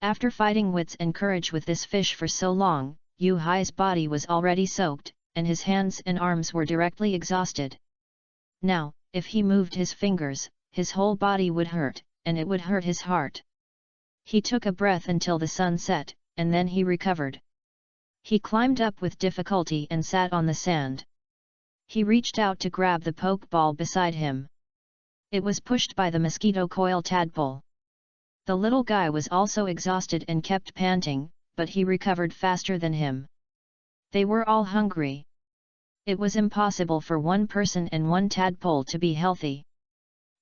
After fighting wits and courage with this fish for so long, Yu-Hai's body was already soaked, and his hands and arms were directly exhausted. Now, if he moved his fingers, his whole body would hurt, and it would hurt his heart. He took a breath until the sun set, and then he recovered. He climbed up with difficulty and sat on the sand. He reached out to grab the poke ball beside him. It was pushed by the mosquito coil tadpole. The little guy was also exhausted and kept panting, but he recovered faster than him. They were all hungry. It was impossible for one person and one tadpole to be healthy.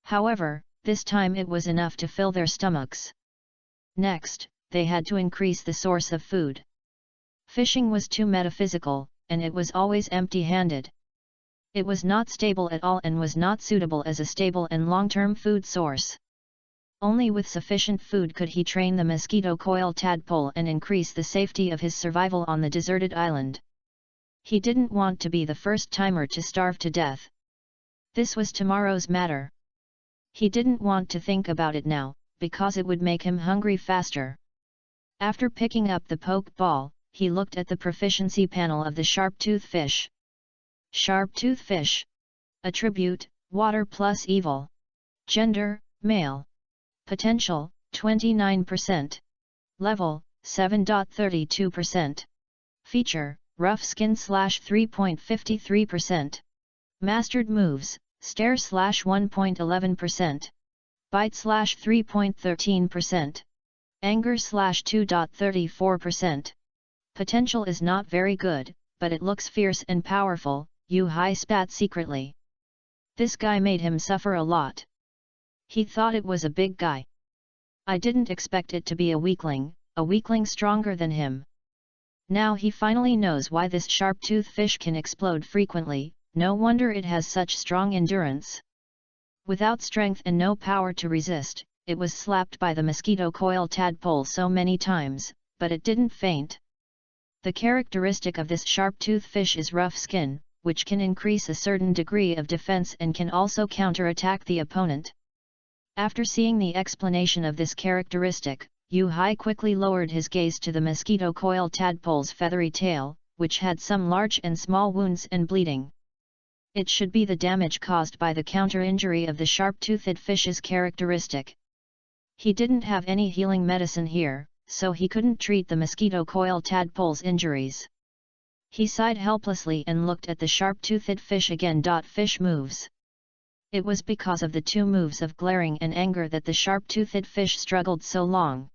However, this time it was enough to fill their stomachs. Next, they had to increase the source of food. Fishing was too metaphysical, and it was always empty-handed. It was not stable at all and was not suitable as a stable and long-term food source. Only with sufficient food could he train the mosquito coil tadpole and increase the safety of his survival on the deserted island. He didn't want to be the first timer to starve to death. This was tomorrow's matter. He didn't want to think about it now, because it would make him hungry faster. After picking up the poke ball, he looked at the proficiency panel of the sharp-toothed fish. Sharp-toothed fish. Attribute, water plus evil. Gender, male. Potential, 29%. Level, 7.32%. Feature, rough skin /3.53%. Mastered moves, stare /1.11%. Bite /3.13%. Anger /2.34%. Potential is not very good, but it looks fierce and powerful. Yu-Hai spat secretly. This guy made him suffer a lot. He thought it was a big guy. I didn't expect it to be a weakling stronger than him. Now he finally knows why this sharp-toothed fish can explode frequently. No wonder it has such strong endurance. Without strength and no power to resist, it was slapped by the mosquito coil tadpole so many times, but it didn't faint. The characteristic of this sharp-toothed fish is rough skin, which can increase a certain degree of defense and can also counterattack the opponent. After seeing the explanation of this characteristic, Yu-Hai quickly lowered his gaze to the mosquito coil tadpole's feathery tail, which had some large and small wounds and bleeding. It should be the damage caused by the counter-injury of the sharp-toothed fish's characteristic. He didn't have any healing medicine here, so he couldn't treat the mosquito coil tadpole's injuries. He sighed helplessly and looked at the sharp-toothed fish again. Fish moves. It was because of the two moves of glaring and anger that the sharp-toothed fish struggled so long.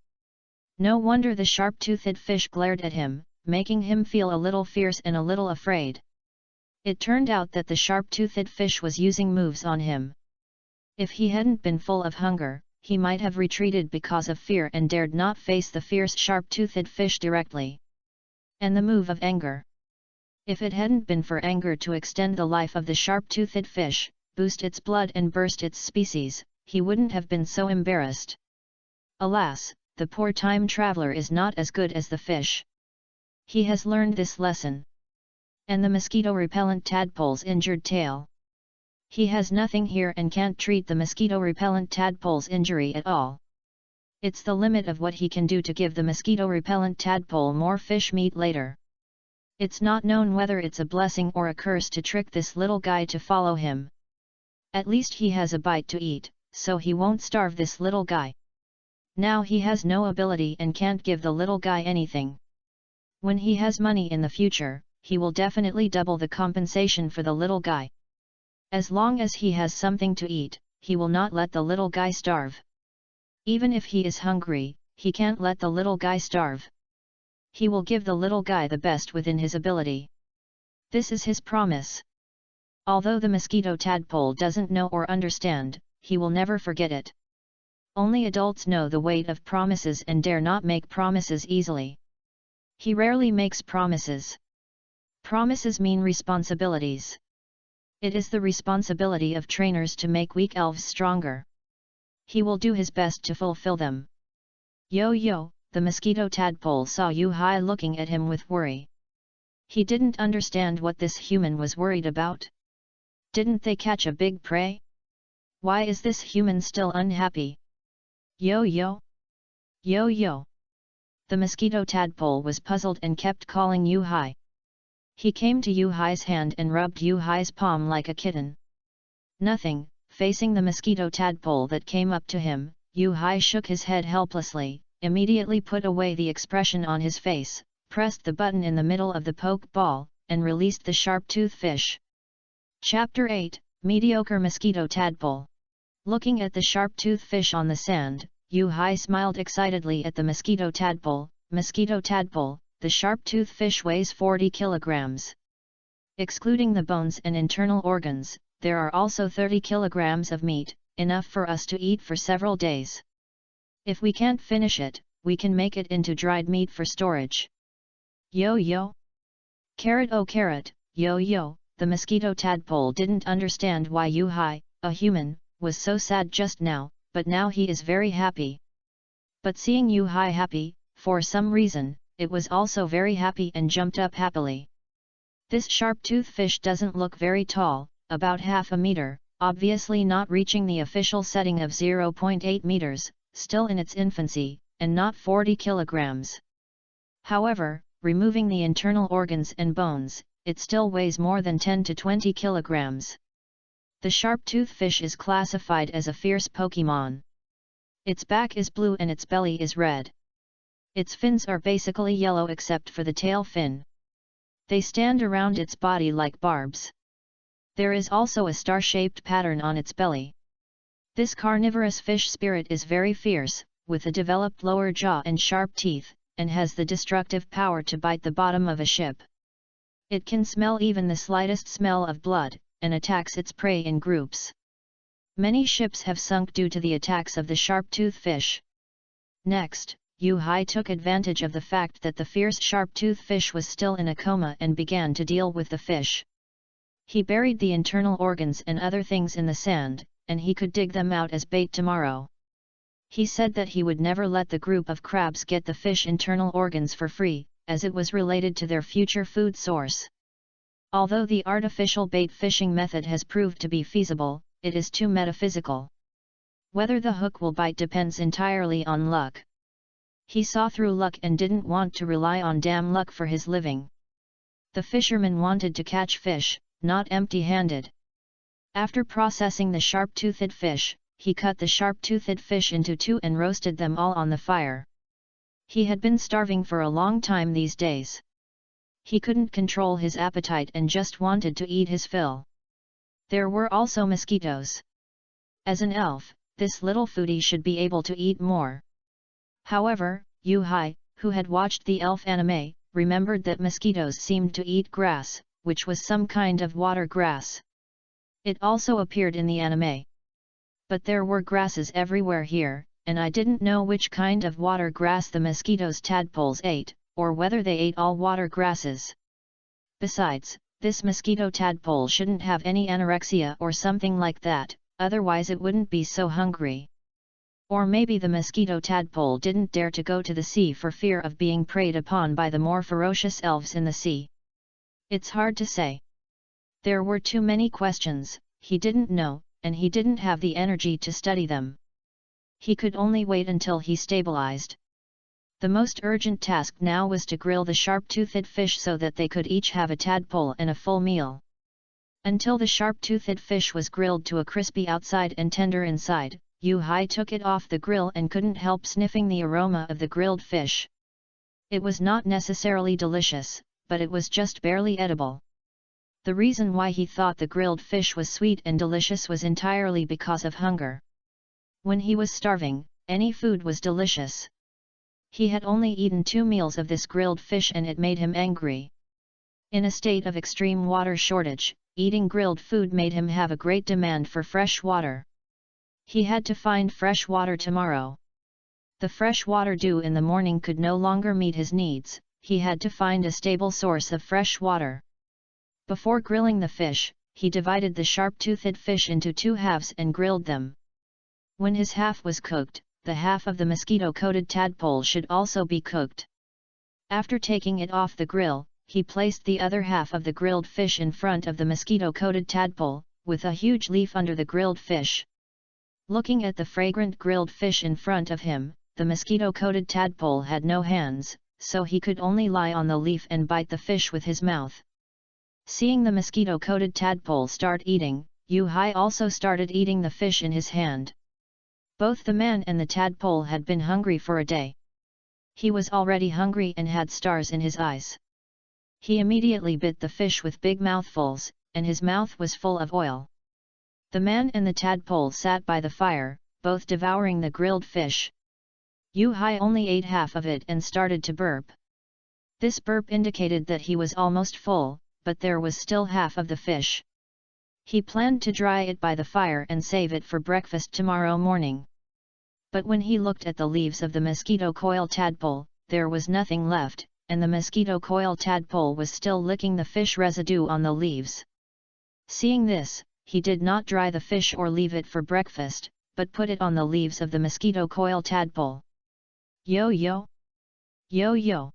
No wonder the sharp-toothed fish glared at him, making him feel a little fierce and a little afraid. It turned out that the sharp-toothed fish was using moves on him. If he hadn't been full of hunger, he might have retreated because of fear and dared not face the fierce sharp-toothed fish directly. And the move of anger. If it hadn't been for anger to extend the life of the sharp-toothed fish, boost its blood and burst its species, he wouldn't have been so embarrassed. Alas, the poor time traveler is not as good as the fish. He has learned this lesson. And the mosquito-repellent tadpole's injured tail. He has nothing here and can't treat the mosquito-repellent tadpole's injury at all. It's the limit of what he can do to give the mosquito-repellent tadpole more fish meat later. It's not known whether it's a blessing or a curse to trick this little guy to follow him. At least he has a bite to eat, so he won't starve this little guy. Now he has no ability and can't give the little guy anything. When he has money in the future, he will definitely double the compensation for the little guy. As long as he has something to eat, he will not let the little guy starve. Even if he is hungry, he can't let the little guy starve. He will give the little guy the best within his ability. This is his promise. Although the mosquito tadpole doesn't know or understand, he will never forget it. Only adults know the weight of promises and dare not make promises easily. He rarely makes promises. Promises mean responsibilities. It is the responsibility of trainers to make weak elves stronger. He will do his best to fulfill them. Yo, the mosquito tadpole saw Yu-Hai looking at him with worry. He didn't understand what this human was worried about. Didn't they catch a big prey? Why is this human still unhappy? Yo. The mosquito tadpole was puzzled and kept calling Yu-Hai. He came to Yu-Hai's hand and rubbed Yu-Hai's palm like a kitten. Nothing, facing the mosquito tadpole that came up to him, Yu-Hai shook his head helplessly, immediately put away the expression on his face, pressed the button in the middle of the poke ball, and released the sharp-toothed fish. Chapter 8, Mediocre Mosquito Tadpole. Looking at the sharp-toothed fish on the sand, Yu-Hai smiled excitedly at the mosquito tadpole. Mosquito tadpole, the sharp-toothed fish weighs 40 kilograms. Excluding the bones and internal organs, there are also 30 kilograms of meat, enough for us to eat for several days. If we can't finish it, we can make it into dried meat for storage. Yo. Carrot, oh carrot, yo. The mosquito tadpole didn't understand why Yu-Hai, a human, was so sad just now, but now he is very happy. But seeing Yu-Hai happy, for some reason, it was also very happy and jumped up happily. This sharp-toothed fish doesn't look very tall, about half a meter, obviously not reaching the official setting of 0.8 meters, still in its infancy, and not 40 kilograms. However, removing the internal organs and bones, it still weighs more than 10 to 20 kilograms. The sharp-toothed fish is classified as a fierce Pokémon. Its back is blue and its belly is red. Its fins are basically yellow except for the tail fin. They stand around its body like barbs. There is also a star-shaped pattern on its belly. This carnivorous fish spirit is very fierce, with a developed lower jaw and sharp teeth, and has the destructive power to bite the bottom of a ship. It can smell even the slightest smell of blood, and attacks its prey in groups. Many ships have sunk due to the attacks of the sharp-toothed fish. Next, Yu-Hai took advantage of the fact that the fierce sharp-toothed fish was still in a coma and began to deal with the fish. He buried the internal organs and other things in the sand, and he could dig them out as bait tomorrow. He said that he would never let the group of crabs get the fish internal organs for free, as it was related to their future food source. Although the artificial bait fishing method has proved to be feasible, it is too metaphysical. Whether the hook will bite depends entirely on luck. He saw through luck and didn't want to rely on damn luck for his living. The fisherman wanted to catch fish, not empty-handed. After processing the sharp-toothed fish, he cut the sharp-toothed fish into two and roasted them all on the fire. He had been starving for a long time these days. He couldn't control his appetite and just wanted to eat his fill. There were also mosquitoes. As an elf, this little foodie should be able to eat more. However, Yu-Hai, who had watched the elf anime, remembered that mosquitoes seemed to eat grass, which was some kind of water grass. It also appeared in the anime. But there were grasses everywhere here, and I didn't know which kind of water grass the mosquitoes' tadpoles ate, or whether they ate all water grasses. Besides, this mosquito tadpole shouldn't have any anorexia or something like that, otherwise it wouldn't be so hungry. Or maybe the mosquito tadpole didn't dare to go to the sea for fear of being preyed upon by the more ferocious elves in the sea. It's hard to say. There were too many questions, he didn't know, and he didn't have the energy to study them. He could only wait until he stabilized. The most urgent task now was to grill the sharp-toothed fish so that they could each have a tadpole and a full meal. Until the sharp-toothed fish was grilled to a crispy outside and tender inside, Yu-Hai took it off the grill and couldn't help sniffing the aroma of the grilled fish. It was not necessarily delicious, but it was just barely edible. The reason why he thought the grilled fish was sweet and delicious was entirely because of hunger. When he was starving, any food was delicious. He had only eaten 2 meals of this grilled fish and it made him angry. In a state of extreme water shortage, eating grilled food made him have a great demand for fresh water. He had to find fresh water tomorrow. The fresh water due in the morning could no longer meet his needs, he had to find a stable source of fresh water. Before grilling the fish, he divided the sharp-toothed fish into 2 halves and grilled them. When his half was cooked, the half of the mosquito-coated tadpole should also be cooked. After taking it off the grill, he placed the other half of the grilled fish in front of the mosquito-coated tadpole, with a huge leaf under the grilled fish. Looking at the fragrant grilled fish in front of him, the mosquito-coated tadpole had no hands, so he could only lie on the leaf and bite the fish with his mouth. Seeing the mosquito-coated tadpole start eating, Yu-Hai also started eating the fish in his hand. Both the man and the tadpole had been hungry for a day. He was already hungry and had stars in his eyes. He immediately bit the fish with big mouthfuls, and his mouth was full of oil. The man and the tadpole sat by the fire, both devouring the grilled fish. Yu-Hai only ate half of it and started to burp. This burp indicated that he was almost full, but there was still half of the fish. He planned to dry it by the fire and save it for breakfast tomorrow morning. But when he looked at the leaves of the mosquito coil tadpole, there was nothing left, and the mosquito coil tadpole was still licking the fish residue on the leaves. Seeing this, he did not dry the fish or leave it for breakfast, but put it on the leaves of the mosquito coil tadpole. Yo-yo! Yo-yo!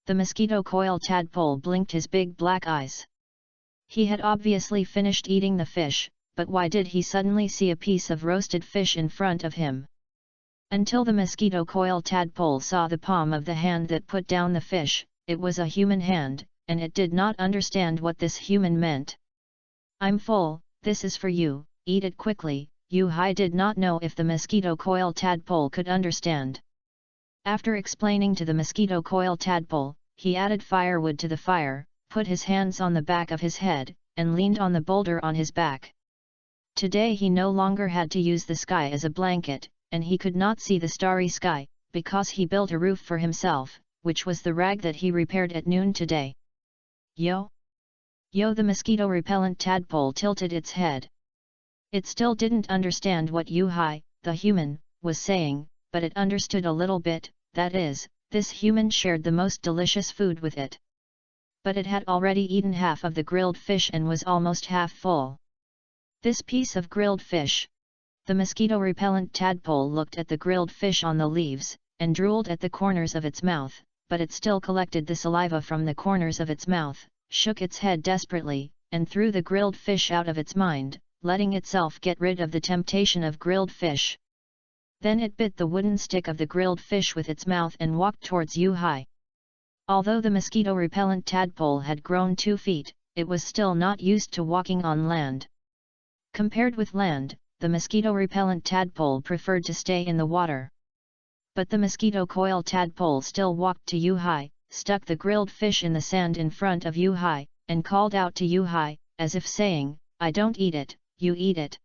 The mosquito coil tadpole blinked his big black eyes. He had obviously finished eating the fish, but why did he suddenly see a piece of roasted fish in front of him? Until the mosquito coil tadpole saw the palm of the hand that put down the fish, it was a human hand, and it did not understand what this human meant. "I'm full, this is for you, eat it quickly." Yu-Hai did not know if the mosquito coil tadpole could understand. After explaining to the mosquito coil tadpole, he added firewood to the fire, put his hands on the back of his head, and leaned on the boulder on his back. Today he no longer had to use the sky as a blanket, and he could not see the starry sky, because he built a roof for himself, which was the rag that he repaired at noon today. Yo! Yo! The mosquito-repellent tadpole tilted its head. It still didn't understand what Yu-Hai, the human, was saying, but it understood a little bit, that is, this human shared the most delicious food with it. But it had already eaten half of the grilled fish and was almost half full. This piece of grilled fish. The mosquito-repellent tadpole looked at the grilled fish on the leaves, and drooled at the corners of its mouth, but it still collected the saliva from the corners of its mouth, shook its head desperately, and threw the grilled fish out of its mind, letting itself get rid of the temptation of grilled fish. Then it bit the wooden stick of the grilled fish with its mouth and walked towards Yu-Hai. Although the mosquito-repellent tadpole had grown 2 feet, it was still not used to walking on land. Compared with land, the mosquito-repellent tadpole preferred to stay in the water. But the mosquito coil tadpole still walked to Yu-Hai, stuck the grilled fish in the sand in front of Yu-Hai, and called out to Yu-Hai, as if saying, "I don't eat it, you eat it."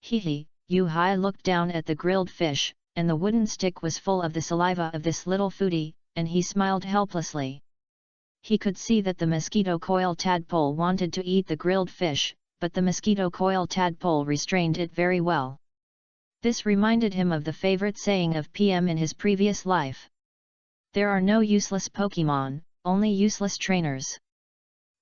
Hee. Yu-Hai looked down at the grilled fish, and the wooden stick was full of the saliva of this little foodie, and he smiled helplessly. He could see that the mosquito coil tadpole wanted to eat the grilled fish, but the mosquito coil tadpole restrained it very well. This reminded him of the favorite saying of PM in his previous life. There are no useless Pokémon, only useless trainers.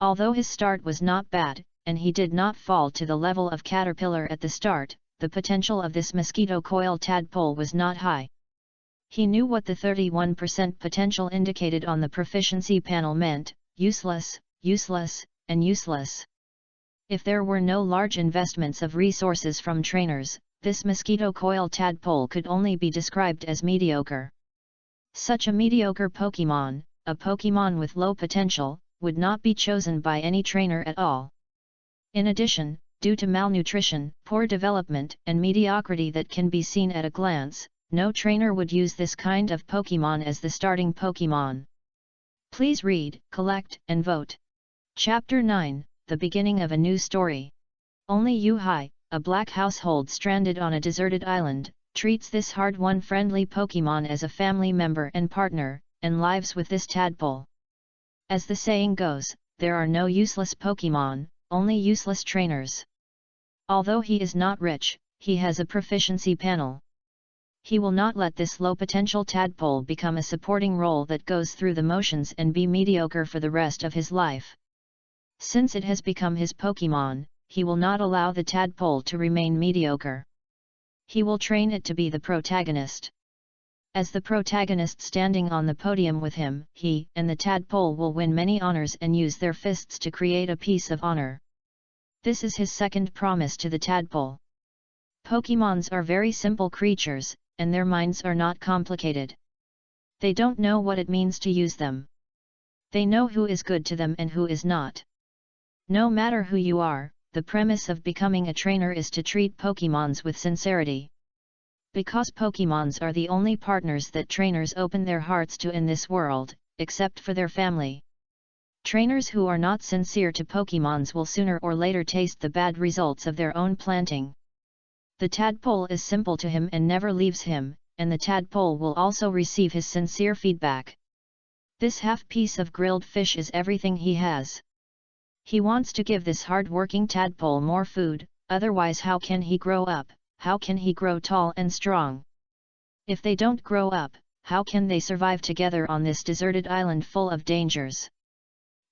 Although his start was not bad, and he did not fall to the level of Caterpillar at the start, the potential of this mosquito coil tadpole was not high. He knew what the 31% potential indicated on the proficiency panel meant: useless, useless, and useless. If there were no large investments of resources from trainers, this mosquito coil tadpole could only be described as mediocre. Such a mediocre Pokémon, a Pokémon with low potential, would not be chosen by any trainer at all. In addition, due to malnutrition, poor development, and mediocrity that can be seen at a glance, no trainer would use this kind of Pokémon as the starting Pokémon. Please read, collect, and vote. Chapter 9, The Beginning of a New Story. Only Yu-Hai, a black household stranded on a deserted island, treats this hard-won friendly Pokémon as a family member and partner, and lives with this tadpole. As the saying goes, there are no useless Pokémon, only useless trainers. Although he is not rich, he has a proficiency panel. He will not let this low-potential tadpole become a supporting role that goes through the motions and be mediocre for the rest of his life. Since it has become his Pokémon, he will not allow the tadpole to remain mediocre. He will train it to be the protagonist. As the protagonist standing on the podium with him, he and the tadpole will win many honors and use their fists to create a piece of honor. This is his second promise to the tadpole. Pokémons are very simple creatures, and their minds are not complicated. They don't know what it means to use them. They know who is good to them and who is not. No matter who you are, the premise of becoming a trainer is to treat Pokémons with sincerity. Because Pokémons are the only partners that trainers open their hearts to in this world, except for their family. Trainers who are not sincere to Pokémons will sooner or later taste the bad results of their own planting. The tadpole is simple to him and never leaves him, and the tadpole will also receive his sincere feedback. This half piece of grilled fish is everything he has. He wants to give this hard-working tadpole more food, otherwise how can he grow up, how can he grow tall and strong? If they don't grow up, how can they survive together on this deserted island full of dangers?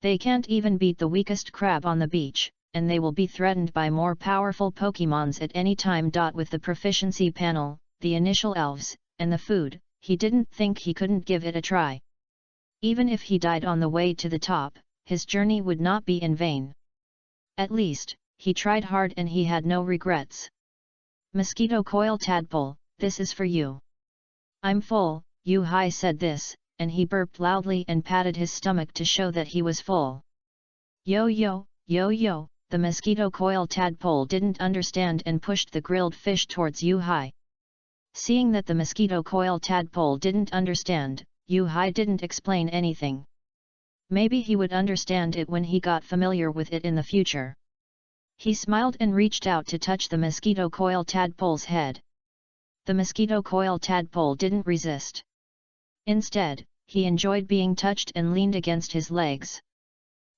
They can't even beat the weakest crab on the beach, and they will be threatened by more powerful Pokémons at any time. With the proficiency panel, the initial elves, and the food, he didn't think he couldn't give it a try. Even if he died on the way to the top, his journey would not be in vain. At least, he tried hard and he had no regrets. Mosquito coil tadpole, this is for you. I'm full, Yu-Hai said this, and he burped loudly and patted his stomach to show that he was full. Yo, the mosquito coil tadpole didn't understand and pushed the grilled fish towards Yu-Hai. Seeing that the mosquito coil tadpole didn't understand, Yu-Hai didn't explain anything. Maybe he would understand it when he got familiar with it in the future. He smiled and reached out to touch the mosquito coil tadpole's head. The mosquito coil tadpole didn't resist. Instead, he enjoyed being touched and leaned against his legs.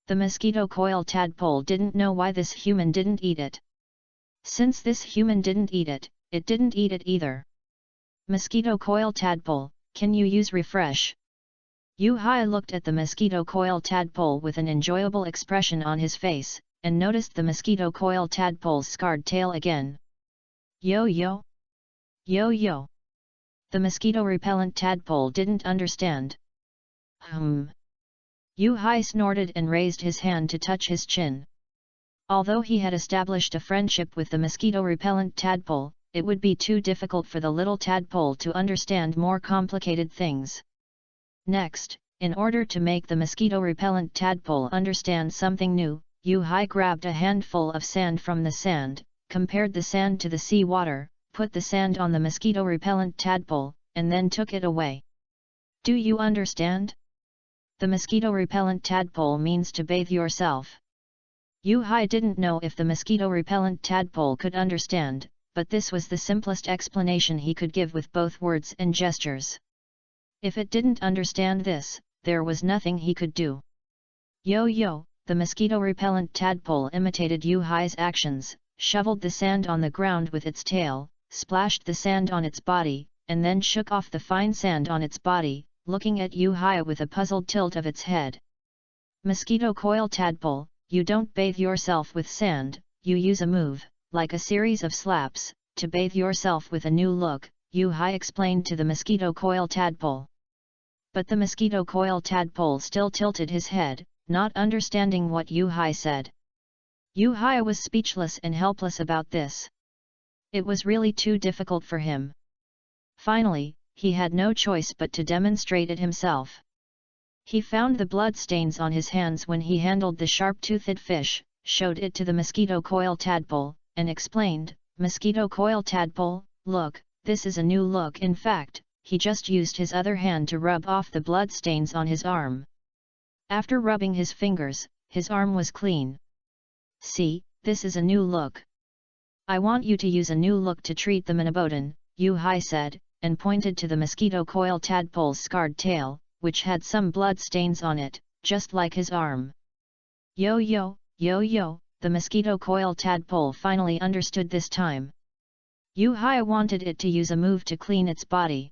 The mosquito coil tadpole didn't know why this human didn't eat it. Since this human didn't eat it, it didn't eat it either. Mosquito coil tadpole, can you use refresh? Yu-Hai looked at the mosquito coil tadpole with an enjoyable expression on his face, and noticed the mosquito coil tadpole's scarred tail again. Yo. The mosquito-repellent tadpole didn't understand. Yu-Hai snorted and raised his hand to touch his chin. Although he had established a friendship with the mosquito-repellent tadpole, it would be too difficult for the little tadpole to understand more complicated things. Next, in order to make the mosquito-repellent tadpole understand something new, Yu-Hai grabbed a handful of sand from the sand, compared the sand to the sea water, put the sand on the mosquito-repellent tadpole, and then took it away. Do you understand? The mosquito-repellent tadpole means to bathe yourself. Yu-Hai didn't know if the mosquito-repellent tadpole could understand, but this was the simplest explanation he could give with both words and gestures. If it didn't understand this, there was nothing he could do. Yo-yo, the mosquito-repellent tadpole imitated Yu-Hai's actions, shoveled the sand on the ground with its tail, splashed the sand on its body, and then shook off the fine sand on its body, looking at Yu-Hai with a puzzled tilt of its head. Mosquito coil tadpole, you don't bathe yourself with sand, you use a move, like a series of slaps, to bathe yourself with a new look, Yu-Hai explained to the mosquito coil tadpole. But the mosquito coil tadpole still tilted his head, not understanding what Yu-Hai said. Yu-Hai was speechless and helpless about this. It was really too difficult for him. Finally, he had no choice but to demonstrate it himself. He found the blood stains on his hands when he handled the sharp-toothed fish, showed it to the mosquito coil tadpole, and explained, "Mosquito coil tadpole, look, this is a new look." In fact, he just used his other hand to rub off the blood stains on his arm. After rubbing his fingers, his arm was clean. "See, this is a new look. I want you to use a new look to treat the Manabotan," Yu-Hai said, and pointed to the mosquito coil tadpole's scarred tail, which had some blood stains on it, just like his arm. Yo-yo, yo-yo, the mosquito coil tadpole finally understood this time. Yu-Hai wanted it to use a move to clean its body.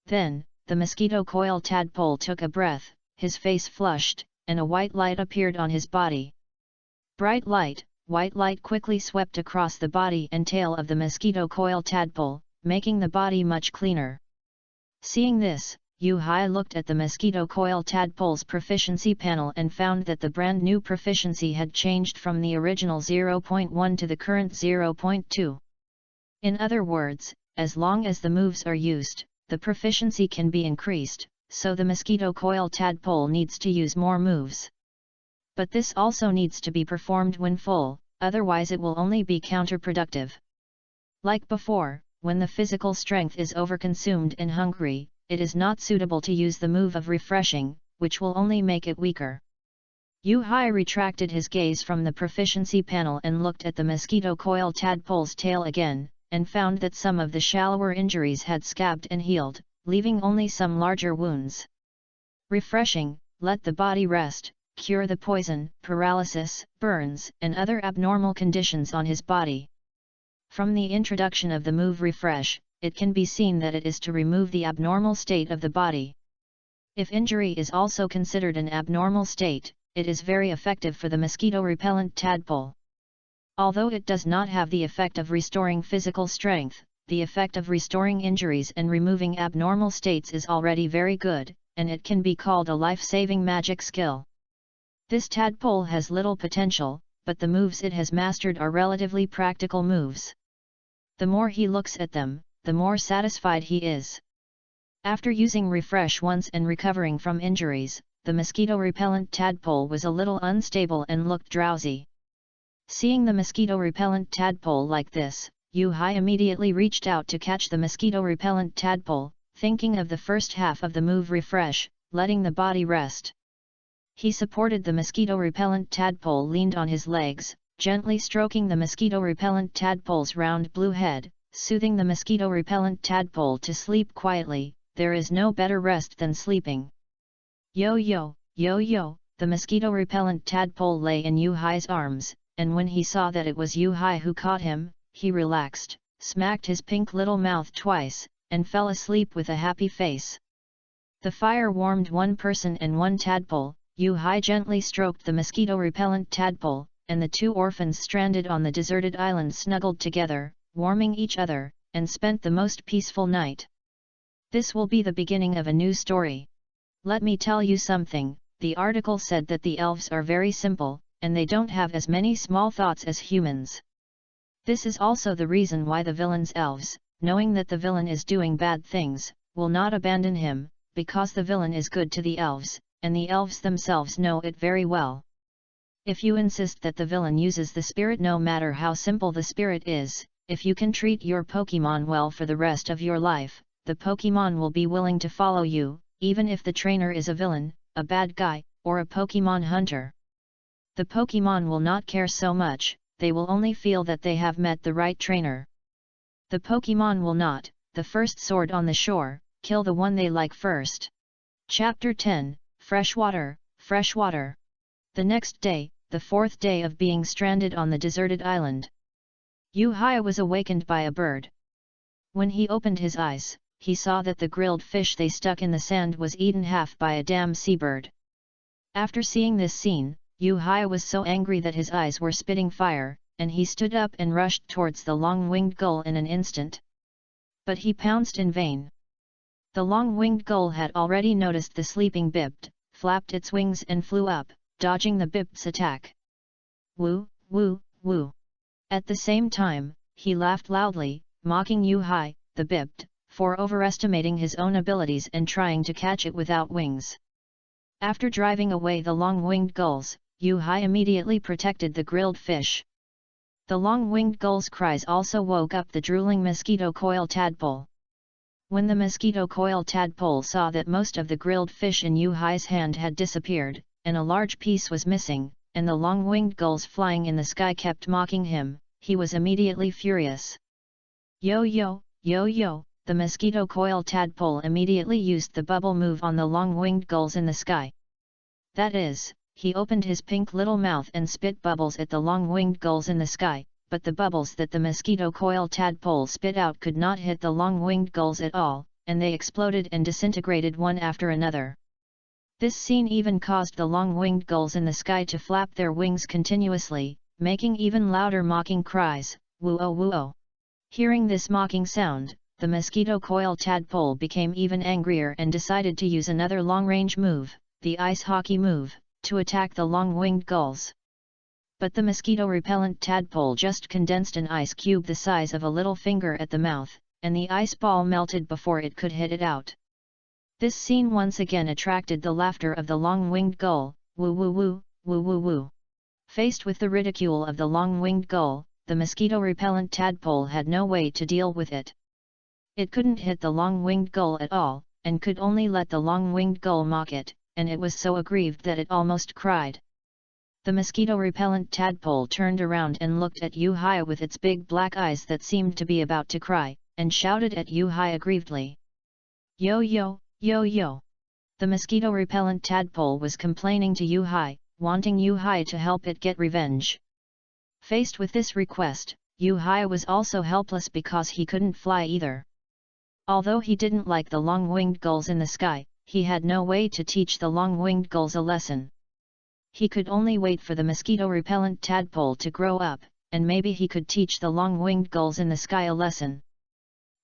Then, the mosquito coil tadpole took a breath, his face flushed, and a white light appeared on his body. Bright light, white light quickly swept across the body and tail of the mosquito coil tadpole, making the body much cleaner. Seeing this, Yu-Hai looked at the mosquito coil tadpole's proficiency panel and found that the brand new proficiency had changed from the original 0.1 to the current 0.2. In other words, as long as the moves are used, the proficiency can be increased, so the mosquito coil tadpole needs to use more moves. But this also needs to be performed when full, otherwise it will only be counterproductive. Like before, when the physical strength is overconsumed and hungry, it is not suitable to use the move of refreshing, which will only make it weaker. Yu-Hai retracted his gaze from the proficiency panel and looked at the mosquito coil tadpole's tail again, and found that some of the shallower injuries had scabbed and healed, leaving only some larger wounds. Refreshing, let the body rest, cure the poison, paralysis, burns, and other abnormal conditions on his body. From the introduction of the move refresh, it can be seen that it is to remove the abnormal state of the body. If injury is also considered an abnormal state, it is very effective for the mosquito-repellent tadpole. Although it does not have the effect of restoring physical strength, the effect of restoring injuries and removing abnormal states is already very good, and it can be called a life-saving magic skill. This tadpole has little potential, but the moves it has mastered are relatively practical moves. The more he looks at them, the more satisfied he is. After using refresh once and recovering from injuries, the mosquito-repellent tadpole was a little unstable and looked drowsy. Seeing the mosquito-repellent tadpole like this, Yu-Hai immediately reached out to catch the mosquito-repellent tadpole, thinking of the first half of the move refresh, letting the body rest. He supported the mosquito-repellent tadpole, leaned on his legs, gently stroking the mosquito-repellent tadpole's round blue head, soothing the mosquito-repellent tadpole to sleep quietly. There is no better rest than sleeping. Yo-yo, yo-yo, the mosquito-repellent tadpole lay in Yu-Hai's arms, and when he saw that it was Yu-Hai who caught him, he relaxed, smacked his pink little mouth twice, and fell asleep with a happy face. The fire warmed one person and one tadpole. Yu-Hai gently stroked the mosquito-repellent tadpole, and the two orphans stranded on the deserted island snuggled together, warming each other, and spent the most peaceful night. This will be the beginning of a new story. Let me tell you something, the article said that the elves are very simple, and they don't have as many small thoughts as humans. This is also the reason why the villain's elves, knowing that the villain is doing bad things, will not abandon him, because the villain is good to the elves, and the elves themselves know it very well. If you insist that the villain uses the spirit no matter how simple the spirit is, if you can treat your Pokémon well for the rest of your life, the Pokémon will be willing to follow you, even if the trainer is a villain, a bad guy, or a Pokemon hunter. The Pokemon will not care so much, they will only feel that they have met the right trainer. The Pokemon will not, the first sword on the shore, kill the one they like first. Chapter 10, Freshwater, Freshwater. The next day, the fourth day of being stranded on the deserted island. Yu-Hai was awakened by a bird. When he opened his eyes, he saw that the grilled fish they stuck in the sand was eaten half by a damn seabird. After seeing this scene, Yu-Hai was so angry that his eyes were spitting fire, and he stood up and rushed towards the long-winged gull in an instant. But he pounced in vain. The long-winged gull had already noticed the sleeping Bipt, flapped its wings and flew up, dodging the Bipt's attack. Woo, woo, woo. At the same time, he laughed loudly, mocking Yu-Hai, the Bipt, for overestimating his own abilities and trying to catch it without wings. After driving away the long-winged gulls, Yu-Hai immediately protected the grilled fish. The long-winged gull's cries also woke up the drooling mosquito coil tadpole. When the mosquito coil tadpole saw that most of the grilled fish in Yu-Hai's hand had disappeared, and a large piece was missing, and the long-winged gulls flying in the sky kept mocking him, he was immediately furious. Yo-yo, yo-yo, the mosquito coil tadpole immediately used the bubble move on the long-winged gulls in the sky. That is, he opened his pink little mouth and spit bubbles at the long-winged gulls in the sky, but the bubbles that the mosquito coil tadpole spit out could not hit the long-winged gulls at all, and they exploded and disintegrated one after another. This scene even caused the long-winged gulls in the sky to flap their wings continuously, making even louder mocking cries, woo-oh woo-oh. Hearing this mocking sound, the mosquito coil tadpole became even angrier and decided to use another long-range move, the ice hockey move, to attack the long-winged gulls. But the mosquito-repellent tadpole just condensed an ice cube the size of a little finger at the mouth, and the ice ball melted before it could hit it out. This scene once again attracted the laughter of the long-winged gull, woo woo woo, woo woo woo. Faced with the ridicule of the long-winged gull, the mosquito-repellent tadpole had no way to deal with it. It couldn't hit the long-winged gull at all, and could only let the long-winged gull mock it, and it was so aggrieved that it almost cried. The mosquito-repellent tadpole turned around and looked at Yu-Hai with its big black eyes that seemed to be about to cry, and shouted at Yu-Hai aggrievedly. Yo-yo, yo-yo! The mosquito-repellent tadpole was complaining to Yu-Hai, wanting Yu-Hai to help it get revenge. Faced with this request, Yu-Hai was also helpless because he couldn't fly either. Although he didn't like the long-winged gulls in the sky, he had no way to teach the long-winged gulls a lesson. He could only wait for the mosquito-repellent tadpole to grow up, and maybe he could teach the long-winged gulls in the sky a lesson.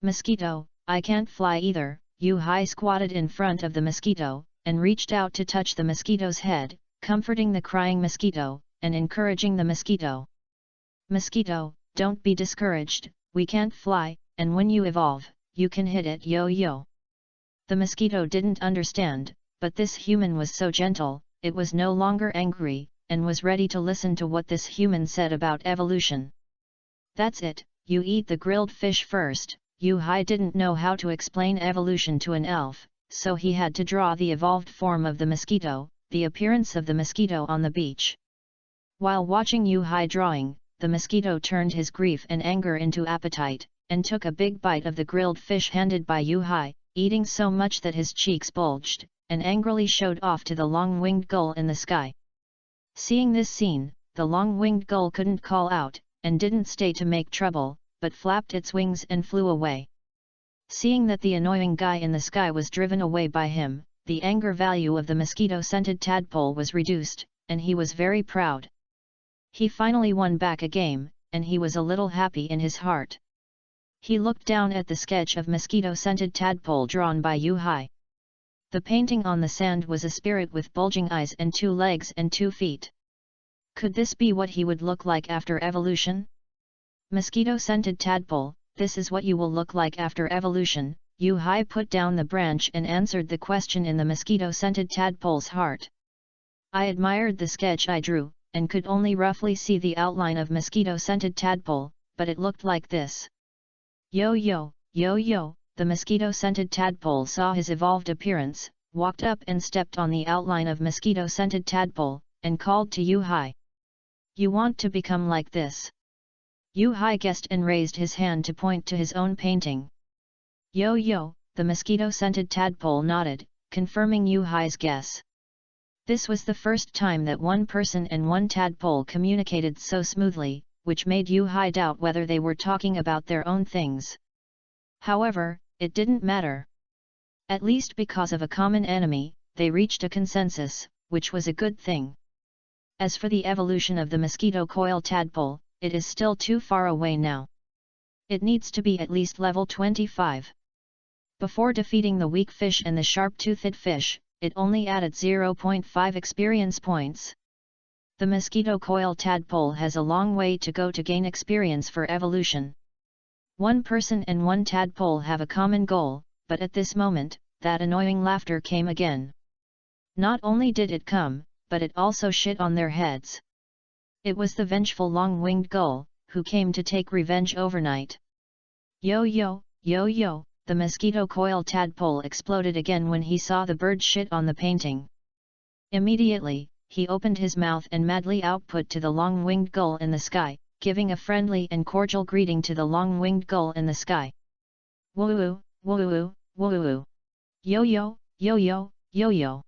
Mosquito, I can't fly either. Yu-Hai squatted in front of the mosquito, and reached out to touch the mosquito's head, comforting the crying mosquito, and encouraging the mosquito. Mosquito, don't be discouraged, we can't fly, and when you evolve, you can hit it yo-yo. The mosquito didn't understand, but this human was so gentle, it was no longer angry, and was ready to listen to what this human said about evolution. That's it, you eat the grilled fish first. Yu-Hai didn't know how to explain evolution to an elf, so he had to draw the evolved form of the mosquito, the appearance of the mosquito on the beach. While watching Yu-Hai drawing, the mosquito turned his grief and anger into appetite, and took a big bite of the grilled fish handed by Yu-Hai, eating so much that his cheeks bulged, and angrily showed off to the long-winged gull in the sky. Seeing this scene, the long-winged gull couldn't call out, and didn't stay to make trouble, but flapped its wings and flew away. Seeing that the annoying guy in the sky was driven away by him, the anger value of the mosquito-scented tadpole was reduced, and he was very proud. He finally won back a game, and he was a little happy in his heart. He looked down at the sketch of mosquito-scented tadpole drawn by Yu-Hai. The painting on the sand was a spirit with bulging eyes and 2 legs and 2 feet. Could this be what he would look like after evolution? Mosquito-scented tadpole, this is what you will look like after evolution. Yu-Hai put down the branch and answered the question in the mosquito-scented tadpole's heart. I admired the sketch I drew, and could only roughly see the outline of mosquito-scented tadpole, but it looked like this. Yo-yo, yo-yo! The mosquito-scented tadpole saw his evolved appearance, walked up and stepped on the outline of mosquito-scented tadpole, and called to Yu-Hai. "You want to become like this?" Yu-Hai guessed and raised his hand to point to his own painting. Yo, the mosquito-scented tadpole nodded, confirming Yu-Hai's guess. This was the first time that one person and one tadpole communicated so smoothly, which made Yu-Hai doubt whether they were talking about their own things. However, it didn't matter. At least because of a common enemy, they reached a consensus, which was a good thing. As for the evolution of the mosquito coil tadpole, it is still too far away now. It needs to be at least level 25. Before defeating the weak fish and the sharp-toothed fish, it only added 0.5 experience points. The mosquito coil tadpole has a long way to go to gain experience for evolution. One person and one tadpole have a common goal, but at this moment, that annoying laughter came again. Not only did it come, but it also shit on their heads. It was the vengeful long-winged gull, who came to take revenge overnight. Yo, the mosquito coil tadpole exploded again when he saw the bird shit on the painting. Immediately, he opened his mouth and madly output to the long-winged gull in the sky, giving a friendly and cordial greeting to the long-winged gull in the sky. Woo-oo, woo-oo, woo-oo. Yo-yo, yo-yo, yo-yo.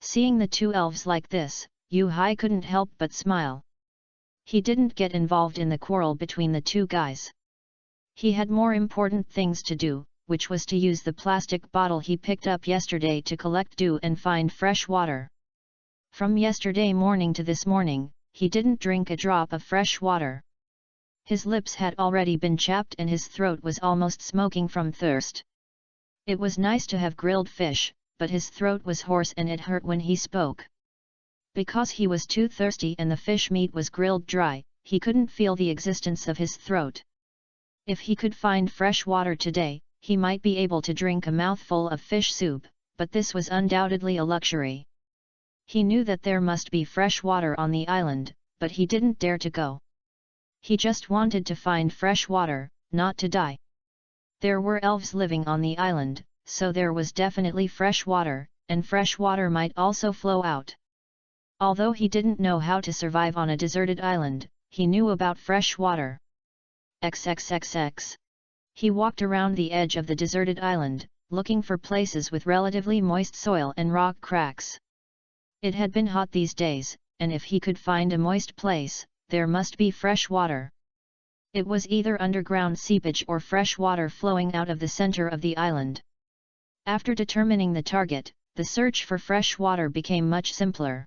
Seeing the two elves like this, Yu-Hai couldn't help but smile. He didn't get involved in the quarrel between the two guys. He had more important things to do, which was to use the plastic bottle he picked up yesterday to collect dew and find fresh water. From yesterday morning to this morning, he didn't drink a drop of fresh water. His lips had already been chapped and his throat was almost smoking from thirst. It was nice to have grilled fish, but his throat was hoarse and it hurt when he spoke. Because he was too thirsty and the fish meat was grilled dry, he couldn't feel the existence of his throat. If he could find fresh water today, he might be able to drink a mouthful of fish soup, but this was undoubtedly a luxury. He knew that there must be fresh water on the island, but he didn't dare to go. He just wanted to find fresh water, not to die. There were elves living on the island, so there was definitely fresh water, and fresh water might also flow out. Although he didn't know how to survive on a deserted island, he knew about fresh water. XXXX. He walked around the edge of the deserted island, looking for places with relatively moist soil and rock cracks. It had been hot these days, and if he could find a moist place, there must be fresh water. It was either underground seepage or fresh water flowing out of the center of the island. After determining the target, the search for fresh water became much simpler.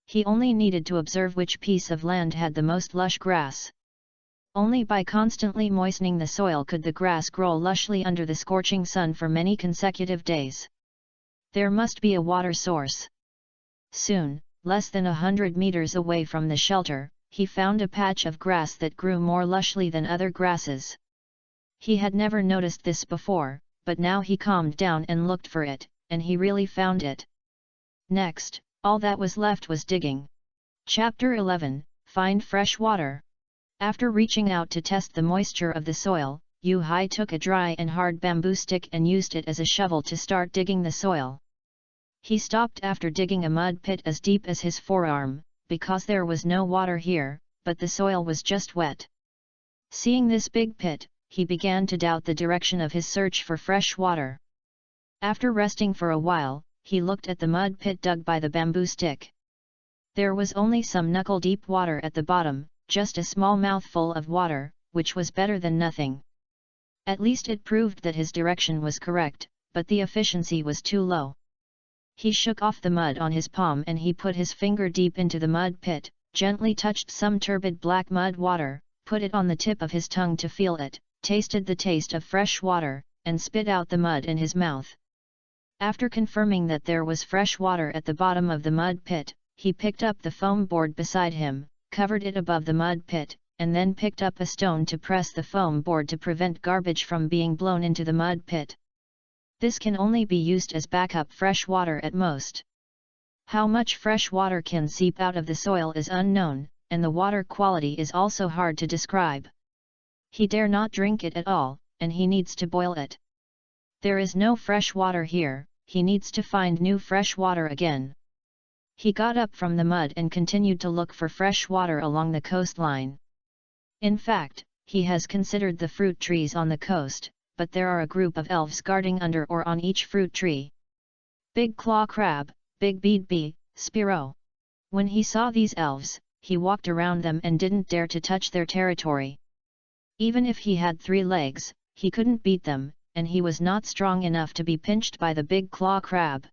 He only needed to observe which piece of land had the most lush grass. Only by constantly moistening the soil could the grass grow lushly under the scorching sun for many consecutive days. There must be a water source. Soon, less than 100 meters away from the shelter, he found a patch of grass that grew more lushly than other grasses. He had never noticed this before, but now he calmed down and looked for it, and he really found it. Next, all that was left was digging. Chapter 11, Find Fresh Water. After reaching out to test the moisture of the soil, Yu-Hai took a dry and hard bamboo stick and used it as a shovel to start digging the soil. He stopped after digging a mud pit as deep as his forearm, because there was no water here, but the soil was just wet. Seeing this big pit, he began to doubt the direction of his search for fresh water. After resting for a while, he looked at the mud pit dug by the bamboo stick. There was only some knuckle-deep water at the bottom, just a small mouthful of water, which was better than nothing. At least it proved that his direction was correct, but the efficiency was too low. He shook off the mud on his palm and he put his finger deep into the mud pit, gently touched some turbid black mud water, put it on the tip of his tongue to feel it, tasted the taste of fresh water, and spit out the mud in his mouth. After confirming that there was fresh water at the bottom of the mud pit, he picked up the foam board beside him, covered it above the mud pit, and then picked up a stone to press the foam board to prevent garbage from being blown into the mud pit. This can only be used as backup fresh water at most. How much fresh water can seep out of the soil is unknown, and the water quality is also hard to describe. He dare not drink it at all, and he needs to boil it. There is no fresh water here, he needs to find new fresh water again. He got up from the mud and continued to look for fresh water along the coastline. In fact, he has considered the fruit trees on the coast, but there are a group of elves guarding under or on each fruit tree. Big Claw Crab, Big Bead Bee, Spearow. When he saw these elves, he walked around them and didn't dare to touch their territory. Even if he had 3 legs, he couldn't beat them, and he was not strong enough to be pinched by the Big Claw Crab.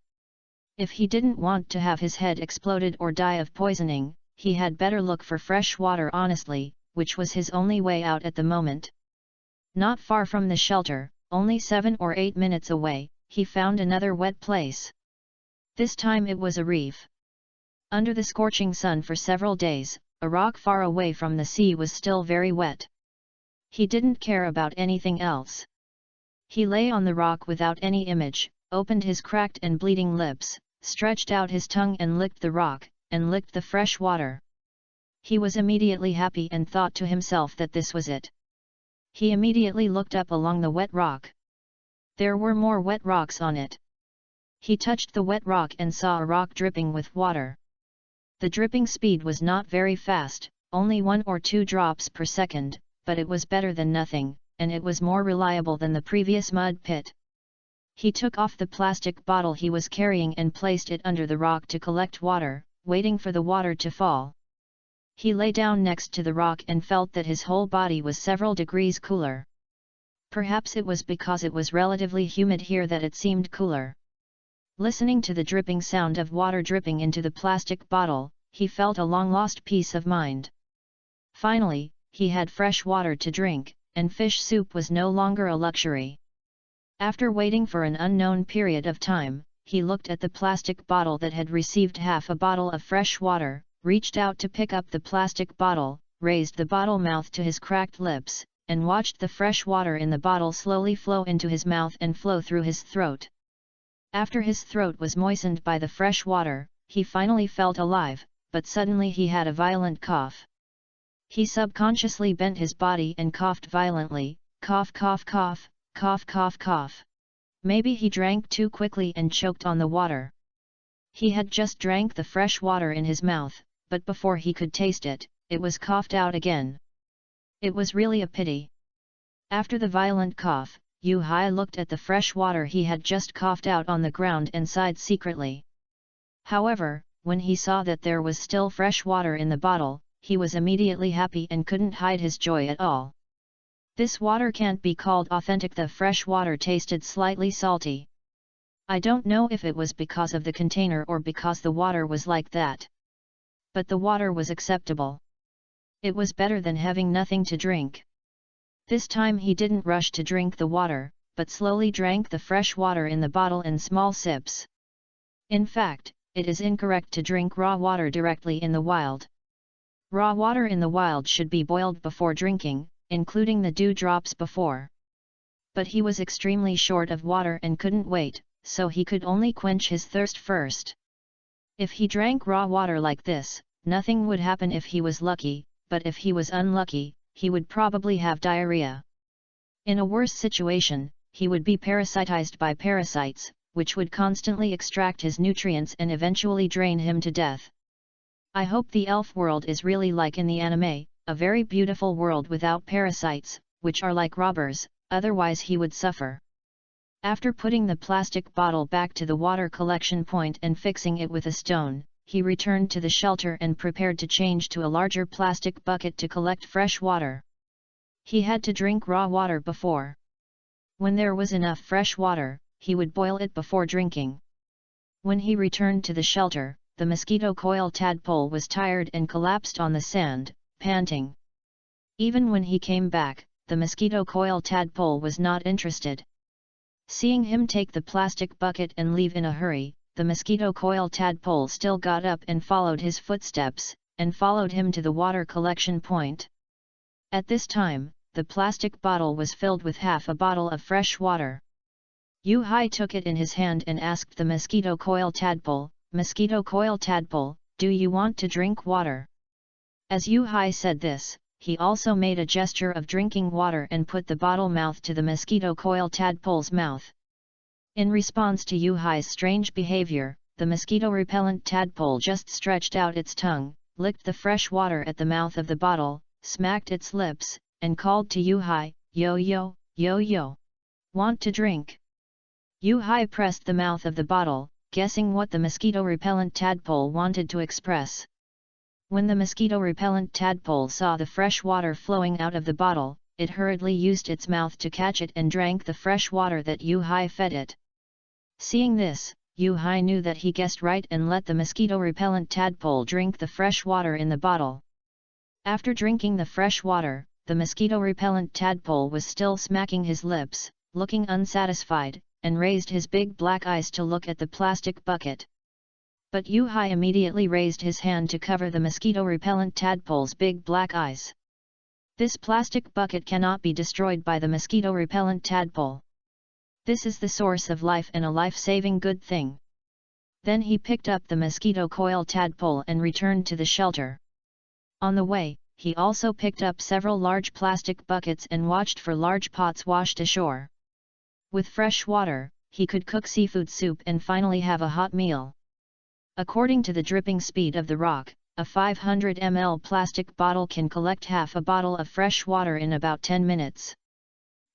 If he didn't want to have his head exploded or die of poisoning, he had better look for fresh water honestly, which was his only way out at the moment. Not far from the shelter, only 7 or 8 minutes away, he found another wet place. This time it was a reef. Under the scorching sun for several days, a rock far away from the sea was still very wet. He didn't care about anything else. He lay on the rock without any image, opened his cracked and bleeding lips, stretched out his tongue and licked the rock, and licked the fresh water. He was immediately happy and thought to himself that this was it. He immediately looked up along the wet rock. There were more wet rocks on it. He touched the wet rock and saw a rock dripping with water. The dripping speed was not very fast, only 1 or 2 drops per second, but it was better than nothing, and it was more reliable than the previous mud pit. He took off the plastic bottle he was carrying and placed it under the rock to collect water, waiting for the water to fall. He lay down next to the rock and felt that his whole body was several degrees cooler. Perhaps it was because it was relatively humid here that it seemed cooler. Listening to the dripping sound of water dripping into the plastic bottle, he felt a long-lost peace of mind. Finally, he had fresh water to drink, and fish soup was no longer a luxury. After waiting for an unknown period of time, he looked at the plastic bottle that had received half a bottle of fresh water, reached out to pick up the plastic bottle, raised the bottle mouth to his cracked lips, and watched the fresh water in the bottle slowly flow into his mouth and flow through his throat. After his throat was moistened by the fresh water, he finally felt alive, but suddenly he had a violent cough. He subconsciously bent his body and coughed violently, cough cough cough, cough cough cough. Maybe he drank too quickly and choked on the water. He had just drank the fresh water in his mouth, but before he could taste it, it was coughed out again. It was really a pity. After the violent cough, Yu Hai looked at the fresh water he had just coughed out on the ground and sighed secretly. However, when he saw that there was still fresh water in the bottle, he was immediately happy and couldn't hide his joy at all. This water can't be called authentic. The fresh water tasted slightly salty. I don't know if it was because of the container or because the water was like that. But the water was acceptable. It was better than having nothing to drink. This time he didn't rush to drink the water, but slowly drank the fresh water in the bottle in small sips. In fact, it is incorrect to drink raw water directly in the wild. Raw water in the wild should be boiled before drinking, including the dew drops before. But he was extremely short of water and couldn't wait, so he could only quench his thirst first. If he drank raw water like this, nothing would happen if he was lucky, but if he was unlucky, he would probably have diarrhea. In a worse situation, he would be parasitized by parasites, which would constantly extract his nutrients and eventually drain him to death. I hope the elf world is really like in the anime, a very beautiful world without parasites, which are like robbers, otherwise he would suffer. After putting the plastic bottle back to the water collection point and fixing it with a stone, he returned to the shelter and prepared to change to a larger plastic bucket to collect fresh water. He had to drink raw water before. When there was enough fresh water, he would boil it before drinking. When he returned to the shelter, the mosquito coil tadpole was tired and collapsed on the sand, panting. Even when he came back, the mosquito coil tadpole was not interested. Seeing him take the plastic bucket and leave in a hurry, the mosquito coil tadpole still got up and followed his footsteps, and followed him to the water collection point. At this time, the plastic bottle was filled with half a bottle of fresh water. Yu Hai took it in his hand and asked the mosquito coil tadpole, "Mosquito coil tadpole, do you want to drink water?" As Yu Hai said this, he also made a gesture of drinking water and put the bottle mouth to the mosquito coil tadpole's mouth. In response to Yuhai's strange behavior, the mosquito-repellent tadpole just stretched out its tongue, licked the fresh water at the mouth of the bottle, smacked its lips, and called to Yuhai, "Yo yo, yo yo. Want to drink?" Yuhai pressed the mouth of the bottle, guessing what the mosquito-repellent tadpole wanted to express. When the mosquito-repellent tadpole saw the fresh water flowing out of the bottle, it hurriedly used its mouth to catch it and drank the fresh water that Yuhai fed it. Seeing this, Yuhai knew that he guessed right and let the mosquito-repellent tadpole drink the fresh water in the bottle. After drinking the fresh water, the mosquito-repellent tadpole was still smacking his lips, looking unsatisfied, and raised his big black eyes to look at the plastic bucket. But Yuhai immediately raised his hand to cover the mosquito-repellent tadpole's big black eyes. This plastic bucket cannot be destroyed by the mosquito-repellent tadpole. This is the source of life and a life-saving good thing. Then he picked up the mosquito coil tadpole and returned to the shelter. On the way, he also picked up several large plastic buckets and watched for large pots washed ashore. With fresh water, he could cook seafood soup and finally have a hot meal. According to the dripping speed of the rock, a 500 ml plastic bottle can collect half a bottle of fresh water in about 10 minutes.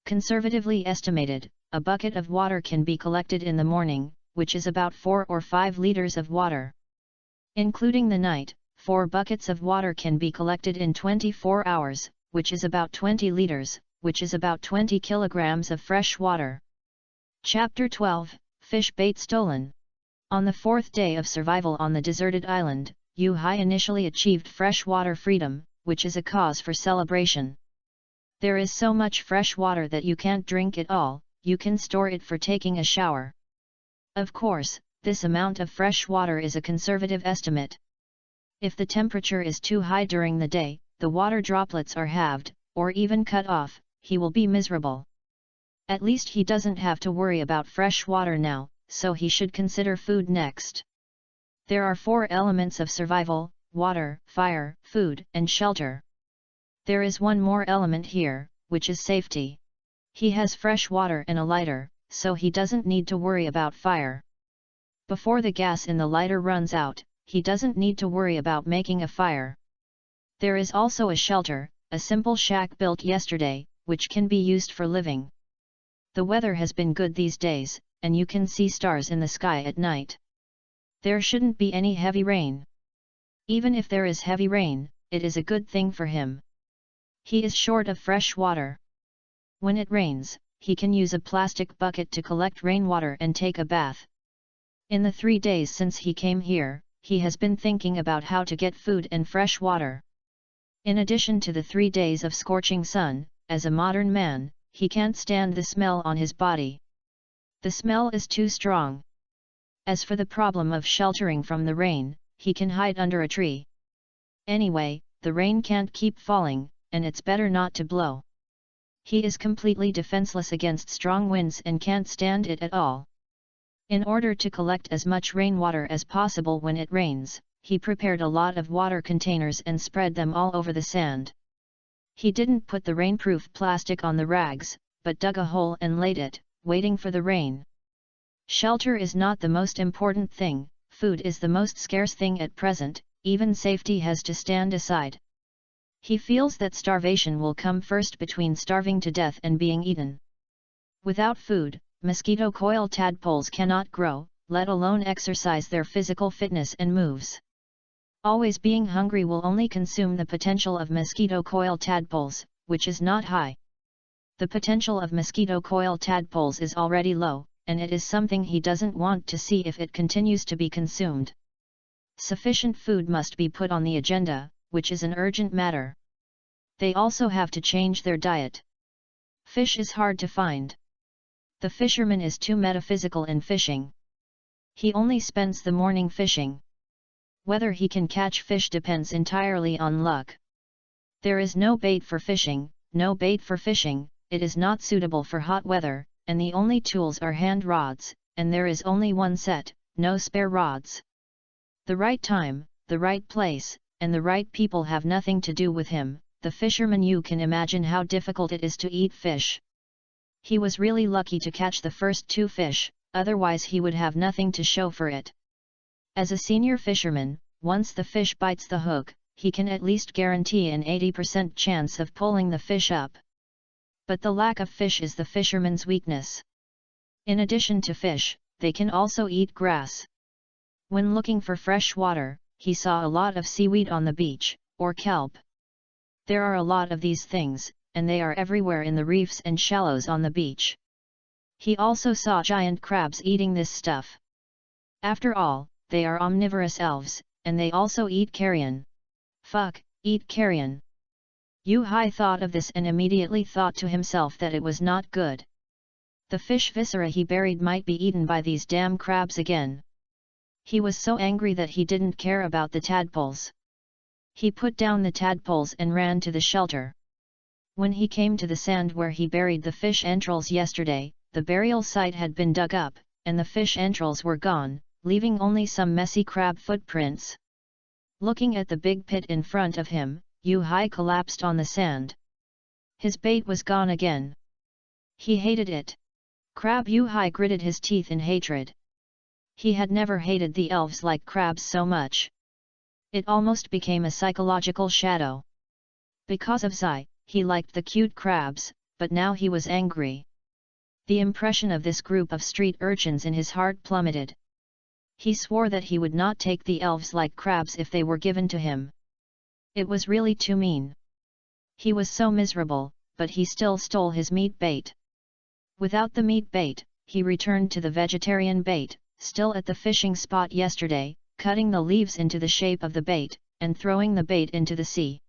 Conservatively estimated, a bucket of water can be collected in the morning, which is about 4 or 5 liters of water. Including the night, 4 buckets of water can be collected in 24 hours, which is about 20 liters, which is about 20 kilograms of fresh water. Chapter 12, Fish Bait Stolen. On the 4th day of survival on the deserted island, Yuhai initially achieved freshwater freedom, which is a cause for celebration. There is so much fresh water that you can't drink it all, you can store it for taking a shower. Of course, this amount of fresh water is a conservative estimate. If the temperature is too high during the day, the water droplets are halved, or even cut off, he will be miserable. At least he doesn't have to worry about fresh water now, so he should consider food next. There are 4 elements of survival: water, fire, food, and shelter. There is one more element here, which is safety. He has fresh water and a lighter, so he doesn't need to worry about fire. Before the gas in the lighter runs out, he doesn't need to worry about making a fire. There is also a shelter, a simple shack built yesterday, which can be used for living. The weather has been good these days, and you can see stars in the sky at night. There shouldn't be any heavy rain. Even if there is heavy rain, it is a good thing for him. He is short of fresh water. When it rains, he can use a plastic bucket to collect rainwater and take a bath. In the 3 days since he came here, he has been thinking about how to get food and fresh water. In addition to the 3 days of scorching sun, as a modern man, he can't stand the smell on his body. The smell is too strong. As for the problem of sheltering from the rain, he can hide under a tree. Anyway, the rain can't keep falling, and it's better not to blow. He is completely defenseless against strong winds and can't stand it at all. In order to collect as much rainwater as possible when it rains, he prepared a lot of water containers and spread them all over the sand. He didn't put the rainproof plastic on the rags, but dug a hole and laid it, waiting for the rain. Shelter is not the most important thing, food is the most scarce thing at present, even safety has to stand aside. He feels that starvation will come first between starving to death and being eaten. Without food, mosquito coil tadpoles cannot grow, let alone exercise their physical fitness and moves. Always being hungry will only consume the potential of mosquito coil tadpoles, which is not high. The potential of mosquito coil tadpoles is already low, and it is something he doesn't want to see if it continues to be consumed. Sufficient food must be put on the agenda, which is an urgent matter. They also have to change their diet. Fish is hard to find. The fisherman is too metaphysical in fishing. He only spends the morning fishing. Whether he can catch fish depends entirely on luck. There is no bait for fishing, no bait for fishing, it is not suitable for hot weather, and the only tools are hand rods, and there is only one set, no spare rods. The right time, the right place, and the right people have nothing to do with him. The fisherman. You can imagine how difficult it is to eat fish. He was really lucky to catch the first 2 fish, otherwise he would have nothing to show for it. As a senior fisherman, once the fish bites the hook, he can at least guarantee an 80% chance of pulling the fish up. But the lack of fish is the fisherman's weakness. In addition to fish, they can also eat grass. When looking for fresh water, he saw a lot of seaweed on the beach, or kelp. There are a lot of these things, and they are everywhere in the reefs and shallows on the beach. He also saw giant crabs eating this stuff. After all, they are omnivorous elves, and they also eat carrion. Fuck, eat carrion. Yu-Hai thought of this and immediately thought to himself that it was not good. The fish viscera he buried might be eaten by these damn crabs again. He was so angry that he didn't care about the tadpoles. He put down the tadpoles and ran to the shelter. When he came to the sand where he buried the fish entrails yesterday, the burial site had been dug up, and the fish entrails were gone, leaving only some messy crab footprints. Looking at the big pit in front of him, Yu-Hai collapsed on the sand. His bait was gone again. He hated it. Crab Yu-Hai gritted his teeth in hatred. He had never hated the elves like crabs so much. It almost became a psychological shadow. Because of Zai, he liked the cute crabs, but now he was angry. The impression of this group of street urchins in his heart plummeted. He swore that he would not take the elves like crabs if they were given to him. It was really too mean. He was so miserable, but he still stole his meat bait. Without the meat bait, he returned to the vegetarian bait, still at the fishing spot yesterday, cutting the leaves into the shape of the bait, and throwing the bait into the sea.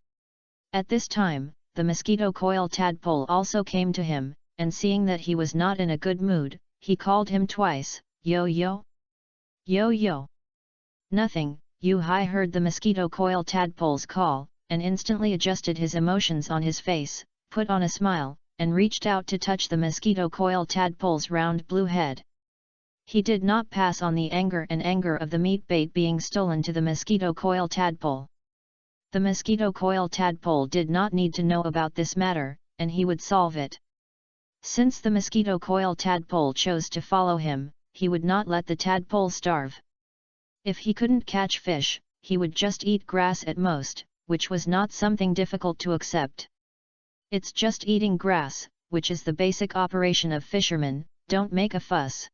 At this time, the mosquito coil tadpole also came to him, and seeing that he was not in a good mood, he called him twice, "Yo-yo? Yo-yo?" Nothing. Yu-Hai heard the mosquito coil tadpole's call, and instantly adjusted his emotions on his face, put on a smile, and reached out to touch the mosquito coil tadpole's round blue head. He did not pass on the anger of the meat bait being stolen to the mosquito coil tadpole. The mosquito coil tadpole did not need to know about this matter, and he would solve it. Since the mosquito coil tadpole chose to follow him, he would not let the tadpole starve. If he couldn't catch fish, he would just eat grass at most, which was not something difficult to accept. It's just eating grass, which is the basic operation of fishermen, don't make a fuss.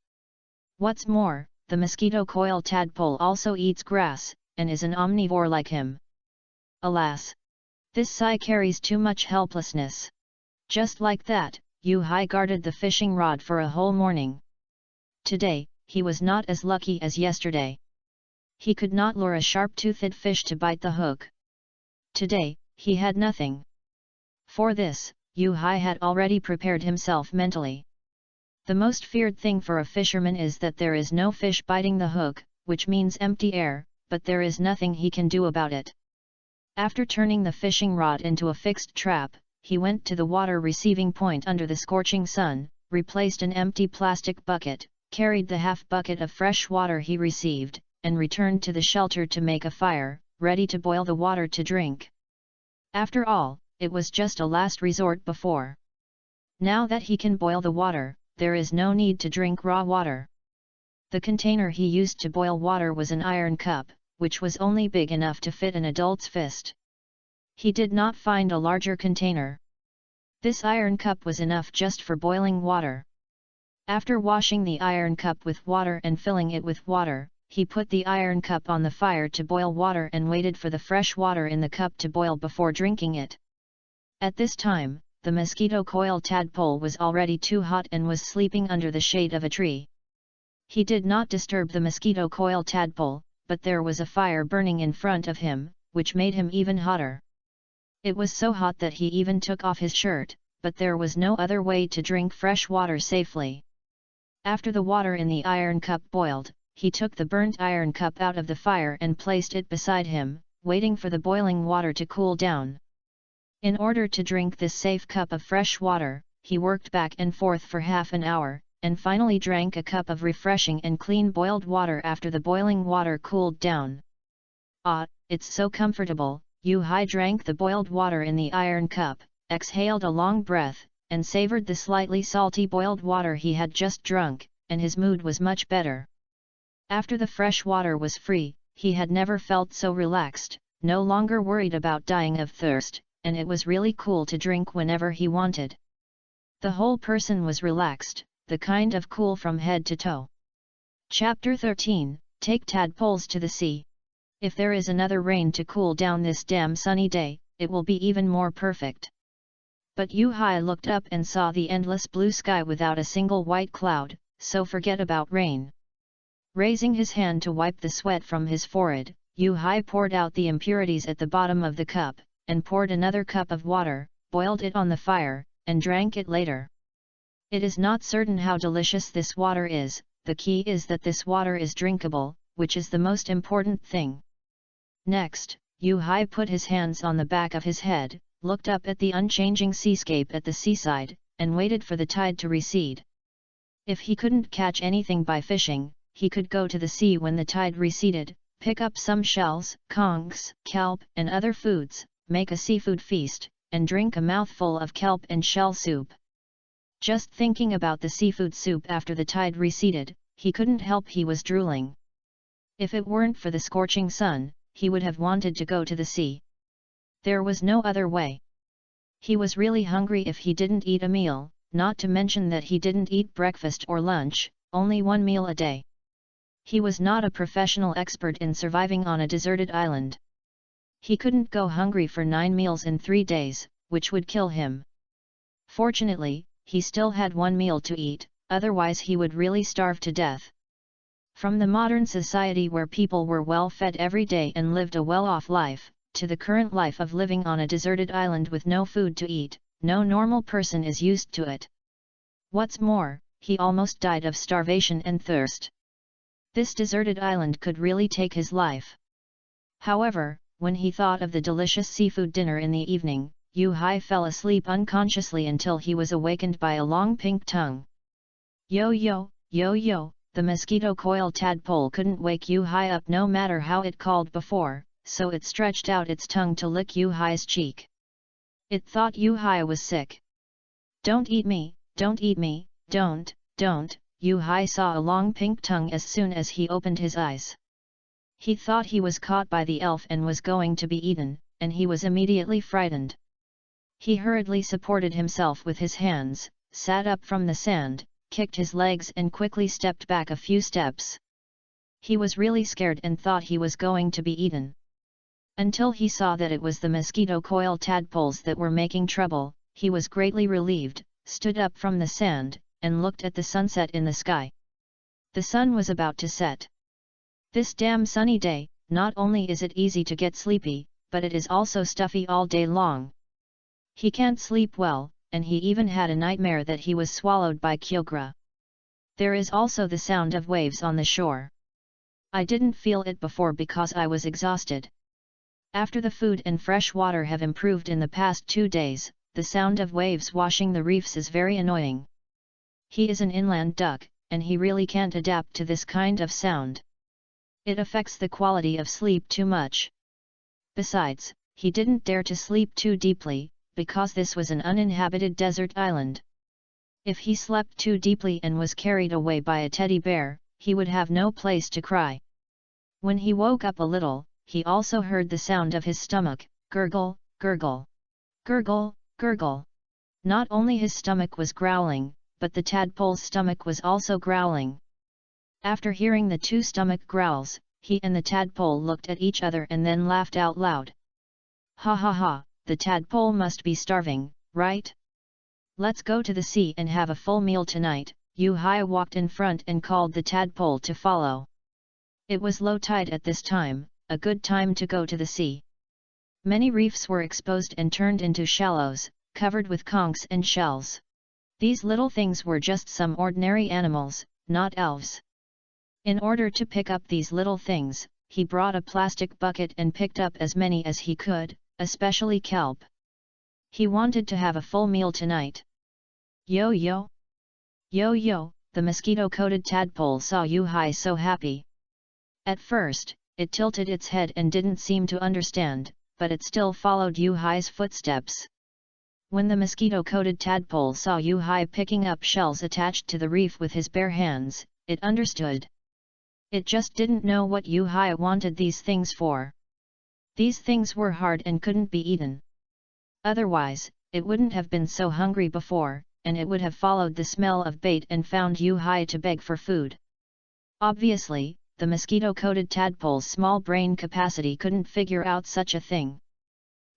What's more, the mosquito coil tadpole also eats grass, and is an omnivore like him. Alas! This Sai carries too much helplessness. Just like that, Yu-Hai guarded the fishing rod for a whole morning. Today, he was not as lucky as yesterday. He could not lure a sharp-toothed fish to bite the hook. Today, he had nothing. For this, Yu-Hai had already prepared himself mentally. The most feared thing for a fisherman is that there is no fish biting the hook, which means empty air, but there is nothing he can do about it. After turning the fishing rod into a fixed trap, he went to the water receiving point under the scorching sun, replaced an empty plastic bucket, carried the half bucket of fresh water he received, and returned to the shelter to make a fire, ready to boil the water to drink. After all, it was just a last resort before. Now that he can boil the water, there is no need to drink raw water. The container he used to boil water was an iron cup, which was only big enough to fit an adult's fist. He did not find a larger container. This iron cup was enough just for boiling water. After washing the iron cup with water and filling it with water, he put the iron cup on the fire to boil water and waited for the fresh water in the cup to boil before drinking it. At this time, the mosquito coil tadpole was already too hot and was sleeping under the shade of a tree. He did not disturb the mosquito coil tadpole, but there was a fire burning in front of him, which made him even hotter. It was so hot that he even took off his shirt, but there was no other way to drink fresh water safely. After the water in the iron cup boiled, he took the burnt iron cup out of the fire and placed it beside him, waiting for the boiling water to cool down. In order to drink this safe cup of fresh water, he worked back and forth for half an hour, and finally drank a cup of refreshing and clean boiled water after the boiling water cooled down. Ah, it's so comfortable. Yu-Hai drank the boiled water in the iron cup, exhaled a long breath, and savored the slightly salty boiled water he had just drunk, and his mood was much better. After the fresh water was free, he had never felt so relaxed, no longer worried about dying of thirst, and it was really cool to drink whenever he wanted. The whole person was relaxed, the kind of cool from head to toe. Chapter 13, Take Tadpoles to the Sea. If there is another rain to cool down this damn sunny day, it will be even more perfect. But Yu-Hai looked up and saw the endless blue sky without a single white cloud, so forget about rain. Raising his hand to wipe the sweat from his forehead, Yu-Hai poured out the impurities at the bottom of the cup, and poured another cup of water, boiled it on the fire, and drank it later. It is not certain how delicious this water is, the key is that this water is drinkable, which is the most important thing. Next, Yu-Hai put his hands on the back of his head, looked up at the unchanging seascape at the seaside, and waited for the tide to recede. If he couldn't catch anything by fishing, he could go to the sea when the tide receded, pick up some shells, conchs, kelp and other foods, make a seafood feast, and drink a mouthful of kelp and shell soup. Just thinking about the seafood soup after the tide receded, he couldn't help he was drooling. If it weren't for the scorching sun, he would have wanted to go to the sea. There was no other way. He was really hungry if he didn't eat a meal, not to mention that he didn't eat breakfast or lunch, only one meal a day. He was not a professional expert in surviving on a deserted island. He couldn't go hungry for 9 meals in 3 days, which would kill him. Fortunately, he still had one meal to eat, otherwise he would really starve to death. From the modern society where people were well fed every day and lived a well-off life, to the current life of living on a deserted island with no food to eat, no normal person is used to it. What's more, he almost died of starvation and thirst. This deserted island could really take his life. However, when he thought of the delicious seafood dinner in the evening, Yu-Hai fell asleep unconsciously until he was awakened by a long pink tongue. Yo yo, yo yo, the mosquito coil tadpole couldn't wake Yu-Hai up no matter how it called before, so it stretched out its tongue to lick Yu-Hai's cheek. It thought Yu-Hai was sick. Don't eat me, don't, Yu-Hai saw a long pink tongue as soon as he opened his eyes. He thought he was caught by the elf and was going to be eaten, and he was immediately frightened. He hurriedly supported himself with his hands, sat up from the sand, kicked his legs and quickly stepped back a few steps. He was really scared and thought he was going to be eaten. Until he saw that it was the mosquito coil tadpoles that were making trouble, he was greatly relieved, stood up from the sand, and looked at the sunset in the sky. The sun was about to set. This damn sunny day, not only is it easy to get sleepy, but it is also stuffy all day long. He can't sleep well, and he even had a nightmare that he was swallowed by Kyogre. There is also the sound of waves on the shore. I didn't feel it before because I was exhausted. After the food and fresh water have improved in the past 2 days, the sound of waves washing the reefs is very annoying. He is an inland duck, and he really can't adapt to this kind of sound. It affects the quality of sleep too much. Besides, he didn't dare to sleep too deeply, because this was an uninhabited desert island. If he slept too deeply and was carried away by a teddy bear, he would have no place to cry. When he woke up a little, he also heard the sound of his stomach, gurgle, gurgle, gurgle, gurgle. Not only his stomach was growling, but the tadpole's stomach was also growling. After hearing the 2 stomach growls, he and the tadpole looked at each other and then laughed out loud. Ha ha ha, the tadpole must be starving, right? Let's go to the sea and have a full meal tonight. Yu-Hai walked in front and called the tadpole to follow. It was low tide at this time, a good time to go to the sea. Many reefs were exposed and turned into shallows, covered with conchs and shells. These little things were just some ordinary animals, not elves. In order to pick up these little things, he brought a plastic bucket and picked up as many as he could, especially kelp. He wanted to have a full meal tonight. Yo yo! Yo yo! The mosquito-coated tadpole saw Yu-Hai so happy. At first, it tilted its head and didn't seem to understand, but it still followed Yu-Hai's footsteps. When the mosquito-coated tadpole saw Yu-Hai picking up shells attached to the reef with his bare hands, it understood. It just didn't know what Yu-Hai wanted these things for. These things were hard and couldn't be eaten. Otherwise, it wouldn't have been so hungry before, and it would have followed the smell of bait and found Yu-Hai to beg for food. Obviously, the mosquito-coated tadpole's small brain capacity couldn't figure out such a thing.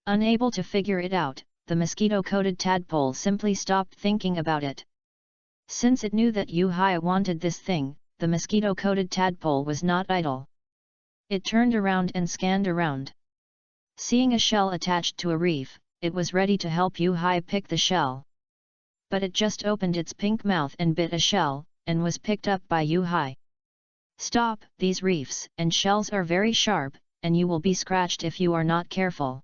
Unable to figure it out, the mosquito-coated tadpole simply stopped thinking about it. Since it knew that Yu-Hai wanted this thing, the mosquito-coated tadpole was not idle. It turned around and scanned around. Seeing a shell attached to a reef, it was ready to help Yu-Hai pick the shell. But it just opened its pink mouth and bit a shell, and was picked up by Yu-Hai. "Stop! These reefs and shells are very sharp, and you will be scratched if you are not careful.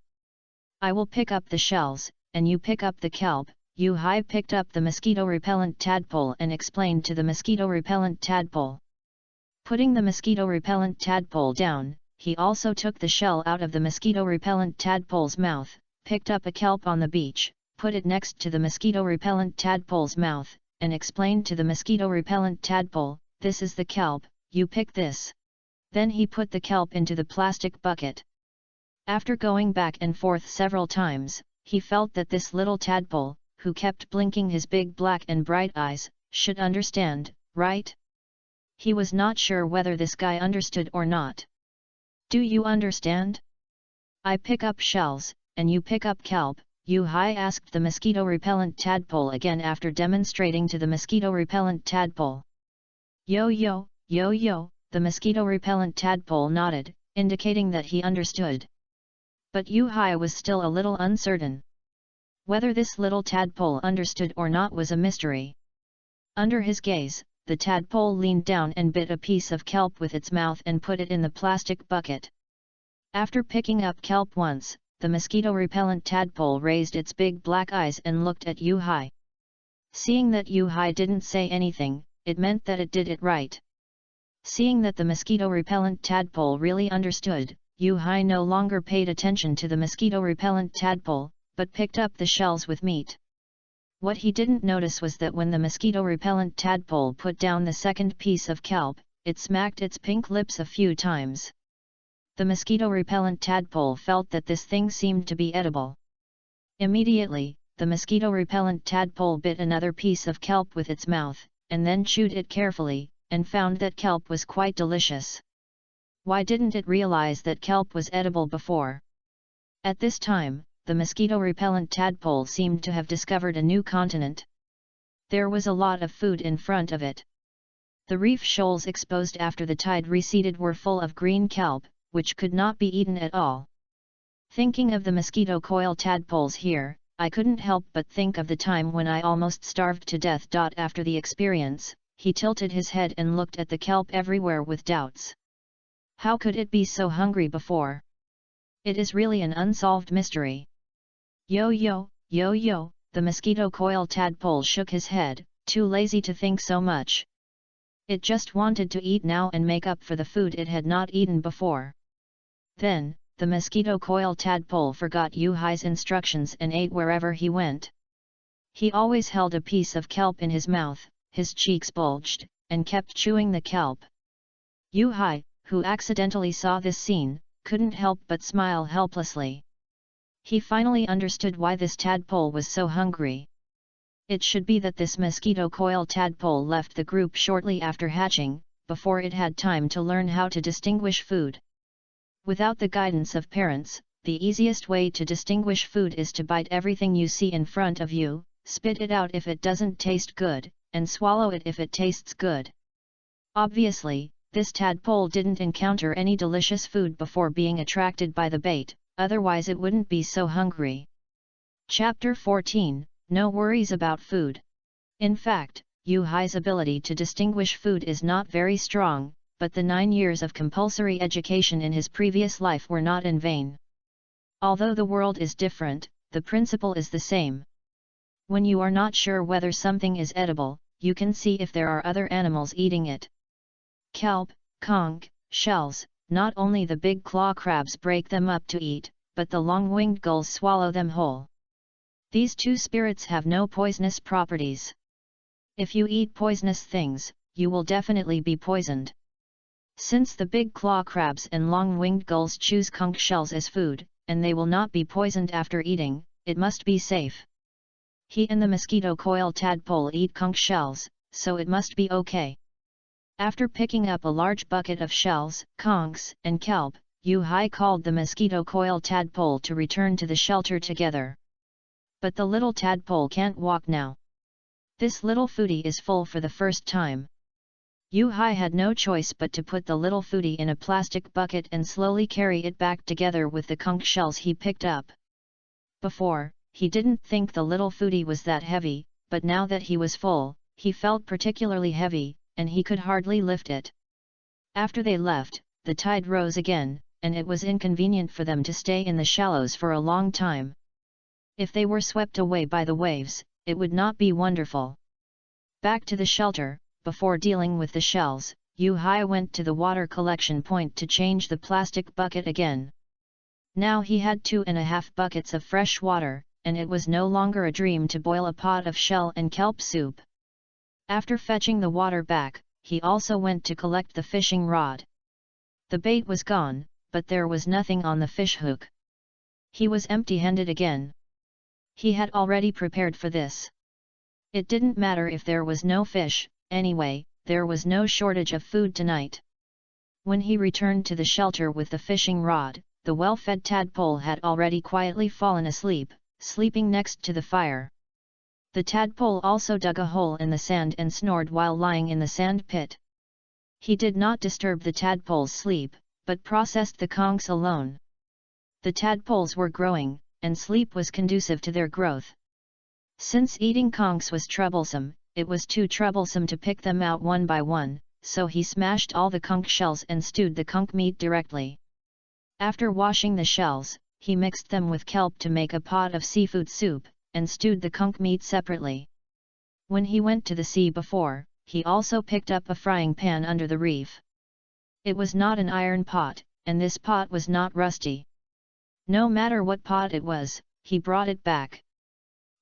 I will pick up the shells, and you pick up the kelp." Yu-Hai picked up the mosquito-repellent tadpole and explained to the mosquito-repellent tadpole. Putting the mosquito-repellent tadpole down, he also took the shell out of the mosquito-repellent tadpole's mouth, picked up a kelp on the beach, put it next to the mosquito-repellent tadpole's mouth, and explained to the mosquito-repellent tadpole, "This is the kelp, you pick this." Then he put the kelp into the plastic bucket. After going back and forth several times, he felt that this little tadpole, who kept blinking his big black and bright eyes, should understand, right? He was not sure whether this guy understood or not. "Do you understand? I pick up shells, and you pick up kelp," Yu-Hai asked the mosquito-repellent tadpole again after demonstrating to the mosquito-repellent tadpole. Yo, the mosquito-repellent tadpole nodded, indicating that he understood. But Yu-Hai was still a little uncertain. Whether this little tadpole understood or not was a mystery. Under his gaze, the tadpole leaned down and bit a piece of kelp with its mouth and put it in the plastic bucket. After picking up kelp once, the mosquito-repellent tadpole raised its big black eyes and looked at Yu-Hai. Seeing that Yu-Hai didn't say anything, it meant that it did it right. Seeing that the mosquito-repellent tadpole really understood, Yu-Hai no longer paid attention to the mosquito-repellent tadpole, but picked up the shells with meat. What he didn't notice was that when the mosquito-repellent tadpole put down the second piece of kelp, it smacked its pink lips a few times. The mosquito-repellent tadpole felt that this thing seemed to be edible. Immediately, the mosquito-repellent tadpole bit another piece of kelp with its mouth, and then chewed it carefully, and found that kelp was quite delicious. Why didn't it realize that kelp was edible before? At this time, the mosquito-repellent tadpole seemed to have discovered a new continent. There was a lot of food in front of it. The reef shoals exposed after the tide receded were full of green kelp, which could not be eaten at all. Thinking of the mosquito coil tadpoles here, I couldn't help but think of the time when I almost starved to death. After the experience, he tilted his head and looked at the kelp everywhere with doubts. How could it be so hungry before? It is really an unsolved mystery. Yo, the mosquito coil tadpole shook his head, too lazy to think so much. It just wanted to eat now and make up for the food it had not eaten before. Then, the mosquito coil tadpole forgot Yu-Hai's instructions and ate wherever he went. He always held a piece of kelp in his mouth, his cheeks bulged, and kept chewing the kelp. Yu-Hai, who accidentally saw this scene, couldn't help but smile helplessly. He finally understood why this tadpole was so hungry. It should be that this mosquito coil tadpole left the group shortly after hatching, before it had time to learn how to distinguish food. Without the guidance of parents, the easiest way to distinguish food is to bite everything you see in front of you, spit it out if it doesn't taste good, and swallow it if it tastes good. Obviously, this tadpole didn't encounter any delicious food before being attracted by the bait, otherwise it wouldn't be so hungry. Chapter 14, No Worries About Food. In fact, Yu-Hai's ability to distinguish food is not very strong, but the 9 years of compulsory education in his previous life were not in vain. Although the world is different, the principle is the same. When you are not sure whether something is edible, you can see if there are other animals eating it. Kelp, conch, shells, not only the big claw crabs break them up to eat, but the long-winged gulls swallow them whole. These two spirits have no poisonous properties. If you eat poisonous things, you will definitely be poisoned. Since the big claw crabs and long-winged gulls choose conch shells as food, and they will not be poisoned after eating, it must be safe. He and the mosquito coil tadpole eat conch shells, so it must be okay. After picking up a large bucket of shells, conchs, and kelp, Yu-Hai called the mosquito coil tadpole to return to the shelter together. But the little tadpole can't walk now. This little foodie is full for the first time. Yu-Hai had no choice but to put the little foodie in a plastic bucket and slowly carry it back together with the conch shells he picked up. Before, he didn't think the little foodie was that heavy, but now that he was full, he felt particularly heavy, and he could hardly lift it. After they left, the tide rose again, and it was inconvenient for them to stay in the shallows for a long time. If they were swept away by the waves, it would not be wonderful. Back to the shelter. Before dealing with the shells, Yu-Hai went to the water collection point to change the plastic bucket again. Now he had 2.5 buckets of fresh water, and it was no longer a dream to boil a pot of shell and kelp soup. After fetching the water back, he also went to collect the fishing rod. The bait was gone, but there was nothing on the fish hook. He was empty-handed again. He had already prepared for this. It didn't matter if there was no fish. Anyway, there was no shortage of food tonight. When he returned to the shelter with the fishing rod, the well-fed tadpole had already quietly fallen asleep, sleeping next to the fire. The tadpole also dug a hole in the sand and snored while lying in the sand pit. He did not disturb the tadpole's sleep, but processed the conchs alone. The tadpoles were growing, and sleep was conducive to their growth. Since eating conchs was troublesome, it was too troublesome to pick them out one by one, so he smashed all the conch shells and stewed the conch meat directly. After washing the shells, he mixed them with kelp to make a pot of seafood soup, and stewed the conch meat separately. When he went to the sea before, he also picked up a frying pan under the reef. It was not an iron pot, and this pot was not rusty. No matter what pot it was, he brought it back.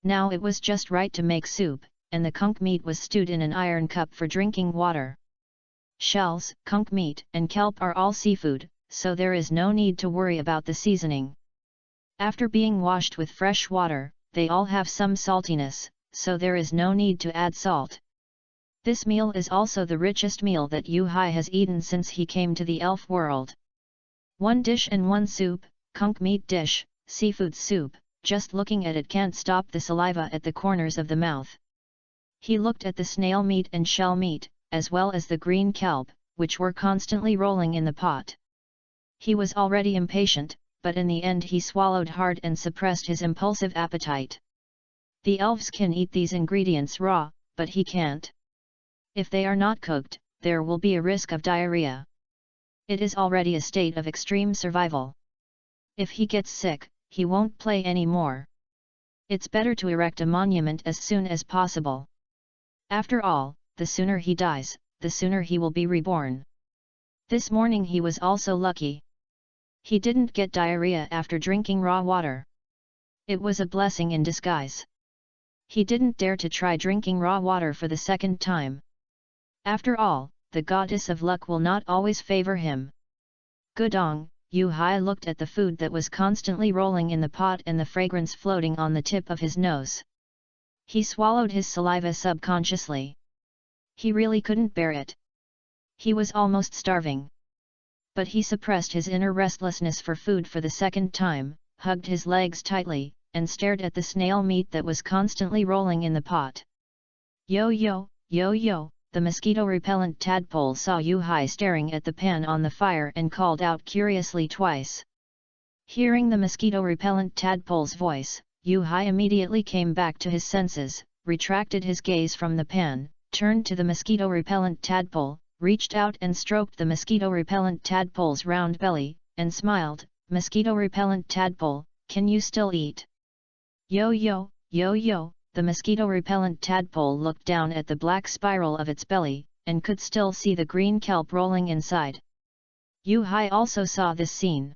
Now it was just right to make soup, and the conch meat was stewed in an iron cup for drinking water. Shells, conch meat, and kelp are all seafood, so there is no need to worry about the seasoning. After being washed with fresh water, they all have some saltiness, so there is no need to add salt. This meal is also the richest meal that Yu-Hai has eaten since he came to the elf world. One dish and one soup, conch meat dish, seafood soup, just looking at it can't stop the saliva at the corners of the mouth. He looked at the snail meat and shell meat, as well as the green kelp, which were constantly rolling in the pot. He was already impatient, but in the end he swallowed hard and suppressed his impulsive appetite. The elves can eat these ingredients raw, but he can't. If they are not cooked, there will be a risk of diarrhea. It is already a state of extreme survival. If he gets sick, he won't play anymore. It's better to erect a monument as soon as possible. After all, the sooner he dies, the sooner he will be reborn. This morning he was also lucky. He didn't get diarrhea after drinking raw water. It was a blessing in disguise. He didn't dare to try drinking raw water for the second time. After all, the goddess of luck will not always favor him. Gudong, Yu-Hai looked at the food that was constantly rolling in the pot and the fragrance floating on the tip of his nose. He swallowed his saliva subconsciously. He really couldn't bear it. He was almost starving. But he suppressed his inner restlessness for food for the second time, hugged his legs tightly, and stared at the snail meat that was constantly rolling in the pot. Yo-yo, yo-yo, the mosquito-repellent tadpole saw Yu-Hai staring at the pan on the fire and called out curiously twice. Hearing the mosquito-repellent tadpole's voice, Yu-Hai immediately came back to his senses, retracted his gaze from the pan, turned to the mosquito-repellent tadpole, reached out and stroked the mosquito-repellent tadpole's round belly, and smiled. Mosquito-repellent tadpole, can you still eat? Yo-yo, yo-yo, the mosquito-repellent tadpole looked down at the black spiral of its belly, and could still see the green kelp rolling inside. Yu-Hai also saw this scene.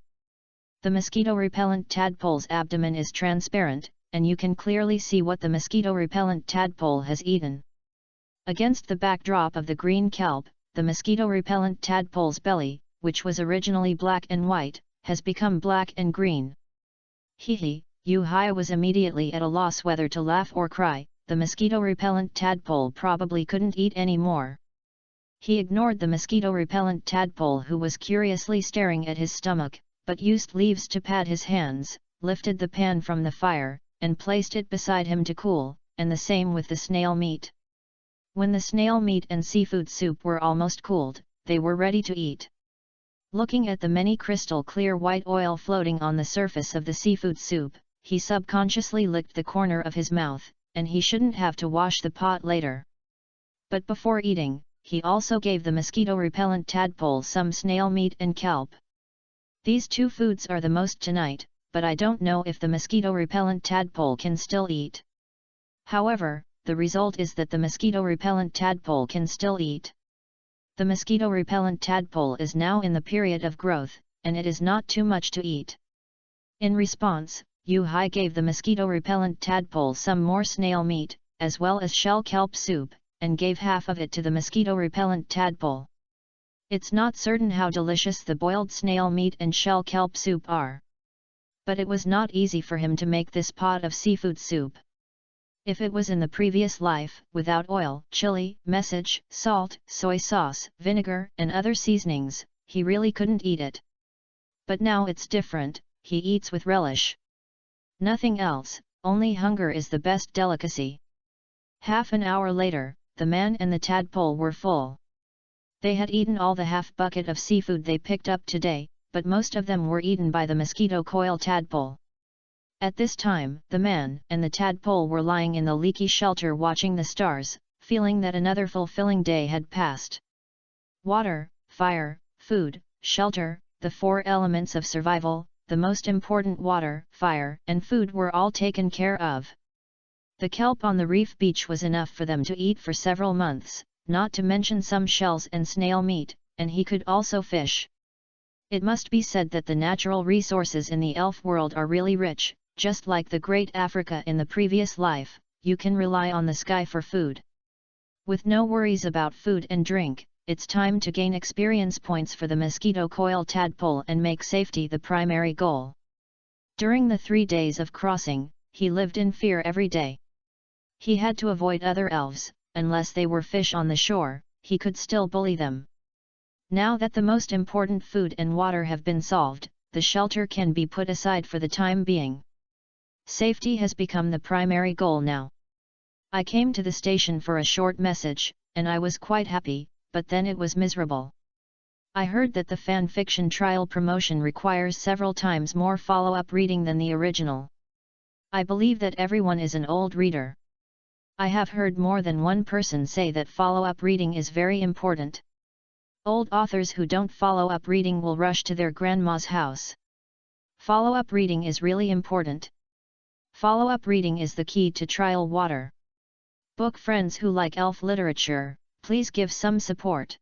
The mosquito-repellent tadpole's abdomen is transparent, and you can clearly see what the mosquito-repellent tadpole has eaten. Against the backdrop of the green kelp, the mosquito-repellent tadpole's belly, which was originally black and white, has become black and green. Hee, Yu-Hai was immediately at a loss whether to laugh or cry. The mosquito-repellent tadpole probably couldn't eat any more. He ignored the mosquito-repellent tadpole, who was curiously staring at his stomach, but used leaves to pad his hands, lifted the pan from the fire, and placed it beside him to cool, and the same with the snail meat. When the snail meat and seafood soup were almost cooled, they were ready to eat. Looking at the many crystal clear white oil floating on the surface of the seafood soup, he subconsciously licked the corner of his mouth, and he shouldn't have to wash the pot later. But before eating, he also gave the mosquito-repellent tadpole some snail meat and kelp. These two foods are the most tonight, but I don't know if the mosquito-repellent tadpole can still eat. However, the result is that the mosquito-repellent tadpole can still eat. The mosquito-repellent tadpole is now in the period of growth, and it is not too much to eat. In response, Yu-Hai gave the mosquito-repellent tadpole some more snail meat, as well as shell kelp soup, and gave half of it to the mosquito-repellent tadpole. It's not certain how delicious the boiled snail meat and shell kelp soup are. But it was not easy for him to make this pot of seafood soup. If it was in the previous life, without oil, chili, message, salt, soy sauce, vinegar, and other seasonings, he really couldn't eat it. But now it's different, he eats with relish. Nothing else, only hunger is the best delicacy. Half an hour later, the man and the tadpole were full. They had eaten all the half bucket of seafood they picked up today, but most of them were eaten by the mosquito coil tadpole. At this time, the man and the tadpole were lying in the leaky shelter watching the stars, feeling that another fulfilling day had passed. Water, fire, food, shelter, the four elements of survival, the most important water, fire, and food were all taken care of. The kelp on the reef beach was enough for them to eat for several months, not to mention some shells and snail meat, and he could also fish. It must be said that the natural resources in the elf world are really rich. Just like the Great Africa in the previous life, you can rely on the sky for food. With no worries about food and drink, it's time to gain experience points for the mosquito coil tadpole and make safety the primary goal. During the 3 days of crossing, he lived in fear every day. He had to avoid other elves, unless they were fish on the shore, he could still bully them. Now that the most important food and water have been solved, the shelter can be put aside for the time being. Safety has become the primary goal now. I came to the station for a short message, and I was quite happy, but then it was miserable. I heard that the fanfiction trial promotion requires several times more follow-up reading than the original. I believe that everyone is an old reader. I have heard more than one person say that follow-up reading is very important. Old authors who don't follow up reading will rush to their grandma's house. Follow-up reading is really important. Follow-up reading is the key to trial water. Book friends who like elf literature, please give some support.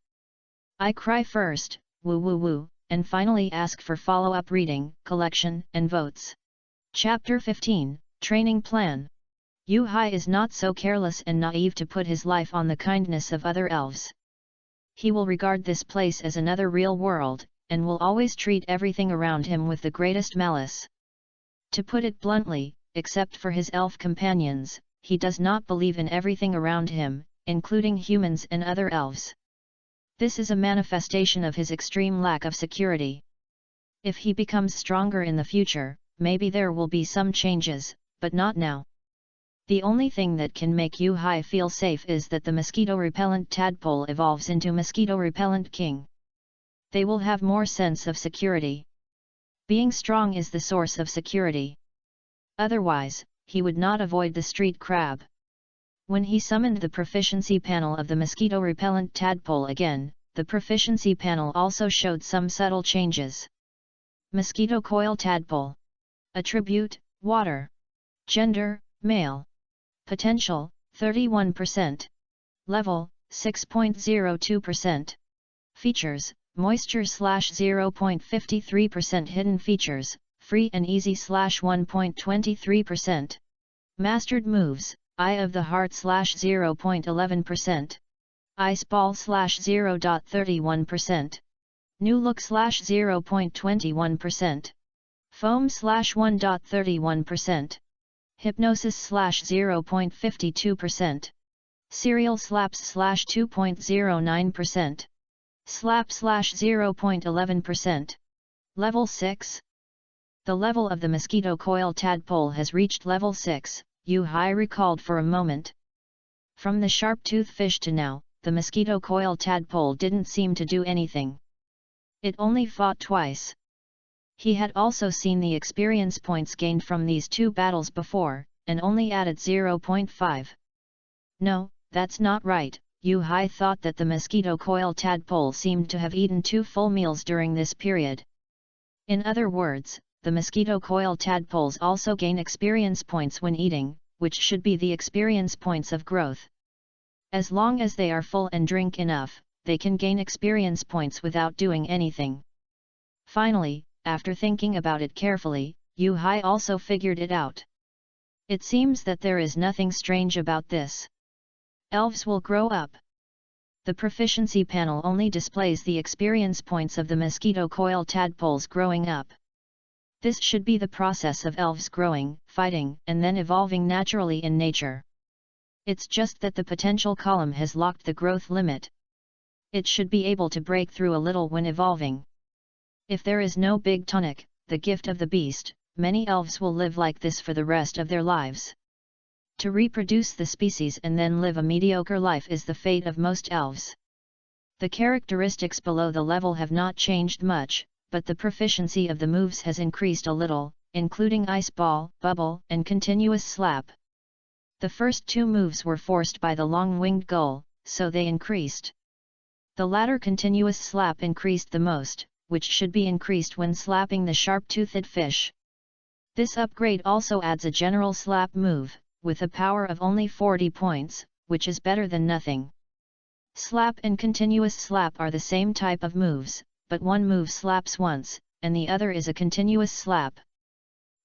I cry first, woo woo woo, and finally ask for follow-up reading, collection, and votes. Chapter 15, Training Plan. Yu-Hai is not so careless and naive to put his life on the kindness of other elves. He will regard this place as another real world, and will always treat everything around him with the greatest malice. To put it bluntly, except for his elf companions, he does not believe in everything around him, including humans and other elves. This is a manifestation of his extreme lack of security. If he becomes stronger in the future, maybe there will be some changes, but not now. The only thing that can make Yu-Hai feel safe is that the mosquito-repellent tadpole evolves into mosquito-repellent king. They will have more sense of security. Being strong is the source of security. Otherwise, he would not avoid the street crab. When he summoned the proficiency panel of the mosquito-repellent tadpole again, the proficiency panel also showed some subtle changes. Mosquito coil tadpole. Attribute, water. Gender, male. Potential, 31%. Level, 6.02%. Features, moisture /0.53%. Hidden features, free and easy /1.23%. Mastered moves: Eye of the Heart /0.11%. Ice Ball /0.31%. New Look /0.21%. Foam /1.31%. Hypnosis /0.52%. Serial Slaps /2.09%. Slap /0.11%. Level 6. The level of the mosquito coil tadpole has reached level 6, Yu-Hai recalled for a moment. From the sharp-toothed fish to now, the mosquito coil tadpole didn't seem to do anything. It only fought twice. He had also seen the experience points gained from these two battles before, and only added 0.5. No, that's not right. Yu-Hai thought that the mosquito coil tadpole seemed to have eaten 2 full meals during this period. In other words, the mosquito coil tadpoles also gain experience points when eating, which should be the experience points of growth. As long as they are full and drink enough, they can gain experience points without doing anything. Finally, after thinking about it carefully, Yu-Hai also figured it out. It seems that there is nothing strange about this. Elves will grow up. The proficiency panel only displays the experience points of the mosquito coil tadpoles growing up. This should be the process of elves growing, fighting, and then evolving naturally in nature. It's just that the potential column has locked the growth limit. It should be able to break through a little when evolving. If there is no big tonic, the gift of the beast, many elves will live like this for the rest of their lives. To reproduce the species and then live a mediocre life is the fate of most elves. The characteristics below the level have not changed much, but the proficiency of the moves has increased a little, including Ice Ball, Bubble, and Continuous Slap. The first 2 moves were forced by the long-winged gull, so they increased. The latter Continuous Slap increased the most, which should be increased when slapping the sharp-toothed fish. This upgrade also adds a general slap move, with a power of only 40 points, which is better than nothing. Slap and Continuous Slap are the same type of moves, but one move slaps once, and the other is a continuous slap.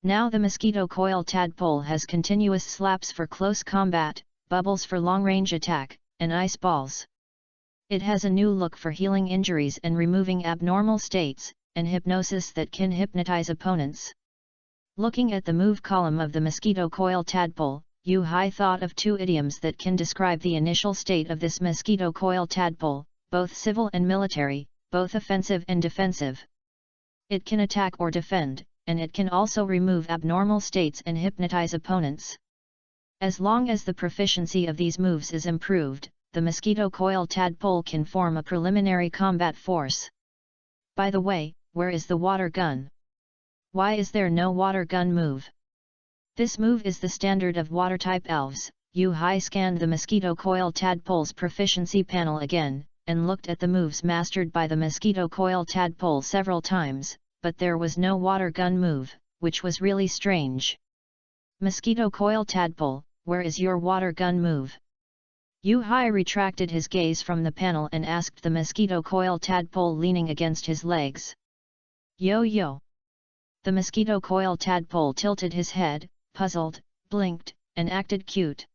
Now the mosquito coil tadpole has continuous slaps for close combat, bubbles for long-range attack, and ice balls. It has a new look for healing injuries and removing abnormal states, and hypnosis that can hypnotize opponents. Looking at the move column of the mosquito coil tadpole, Yu-Hai thought of 2 idioms that can describe the initial state of this mosquito coil tadpole, both civil and military, both offensive and defensive. It can attack or defend, and it can also remove abnormal states and hypnotize opponents. As long as the proficiency of these moves is improved, the mosquito coil tadpole can form a preliminary combat force. By the way, where is the water gun? Why is there no water gun move? This move is the standard of water-type elves. Yu-Hai scanned the mosquito coil tadpole's proficiency panel again, and looked at the moves mastered by the mosquito coil tadpole several times, but there was no water gun move, which was really strange. Mosquito coil tadpole, where is your water gun move? Yu-Hai retracted his gaze from the panel and asked the mosquito coil tadpole leaning against his legs. Yo-yo! The mosquito coil tadpole tilted his head, puzzled, blinked, and acted cute.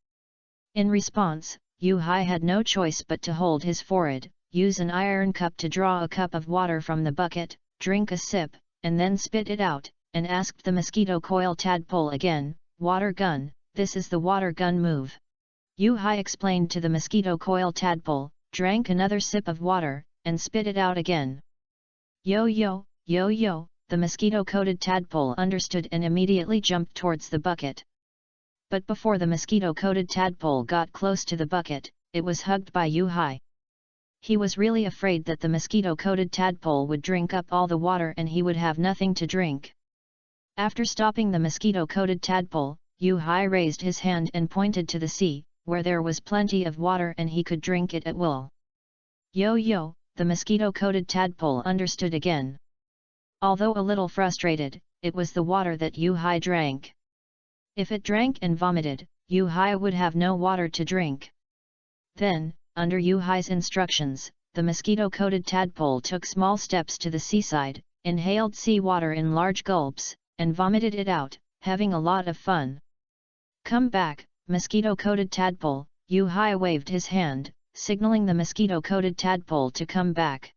In response, Yu-Hai had no choice but to hold his forehead, use an iron cup to draw a cup of water from the bucket, drink a sip, and then spit it out, and asked the mosquito coil tadpole again, water gun, this is the water gun move. Yu-Hai explained to the mosquito coil tadpole, drank another sip of water, and spit it out again. Yo-yo, yo-yo, the mosquito-coated tadpole understood and immediately jumped towards the bucket. But before the mosquito-coated tadpole got close to the bucket, it was hugged by Yu-Hai. He was really afraid that the mosquito-coated tadpole would drink up all the water and he would have nothing to drink. After stopping the mosquito-coated tadpole, Yu-Hai raised his hand and pointed to the sea, where there was plenty of water and he could drink it at will. Yo-yo, the mosquito-coated tadpole understood again. Although a little frustrated, it was the water that Yu-Hai drank. If it drank and vomited, Yu-Hai would have no water to drink. Then, under Yu-Hai's instructions, the mosquito-coated tadpole took small steps to the seaside, inhaled sea water in large gulps, and vomited it out, having a lot of fun. Come back, mosquito-coated tadpole. Yu-Hai waved his hand, signaling the mosquito-coated tadpole to come back.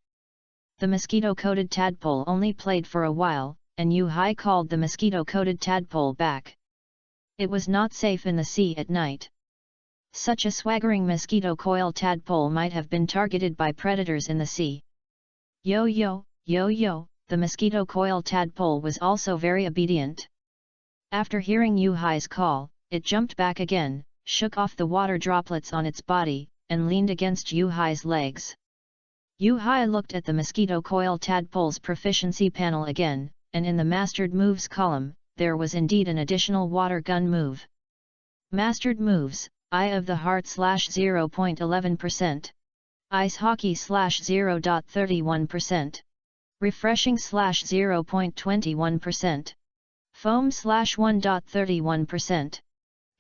The mosquito-coated tadpole only played for a while, and Yu-Hai called the mosquito-coated tadpole back. It was not safe in the sea at night. Such a swaggering mosquito coil tadpole might have been targeted by predators in the sea. Yo yo, yo yo, the mosquito coil tadpole was also very obedient. After hearing Yu-Hai's call, it jumped back again, shook off the water droplets on its body, and leaned against Yu-Hai's legs. Yu-Hai looked at the mosquito coil tadpole's proficiency panel again, and in the mastered moves column, there was indeed an additional water gun move. Mastered moves, Eye of the Heart /0.11%. Ice Hockey /0.31%. Refreshing /0.21%. Foam /1.31%.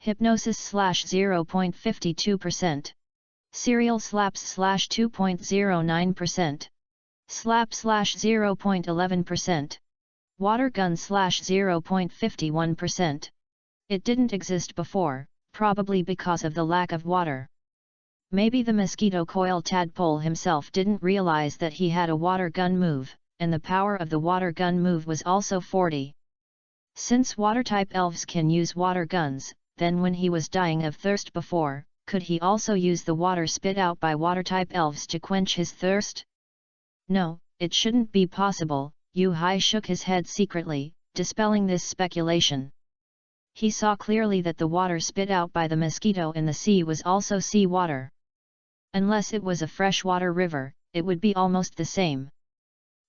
Hypnosis /0.52%. Serial Slaps /2.09%. Slap /0.11%. Water Gun /0.51%. It didn't exist before, probably because of the lack of water. Maybe the mosquito coil tadpole himself didn't realize that he had a water gun move, and the power of the water gun move was also 40. Since water-type elves can use water guns, then when he was dying of thirst before, could he also use the water spit out by water-type elves to quench his thirst? No, it shouldn't be possible. Yu-Hai shook his head secretly, dispelling this speculation. He saw clearly that the water spit out by the mosquito in the sea was also sea water. Unless it was a freshwater river, it would be almost the same.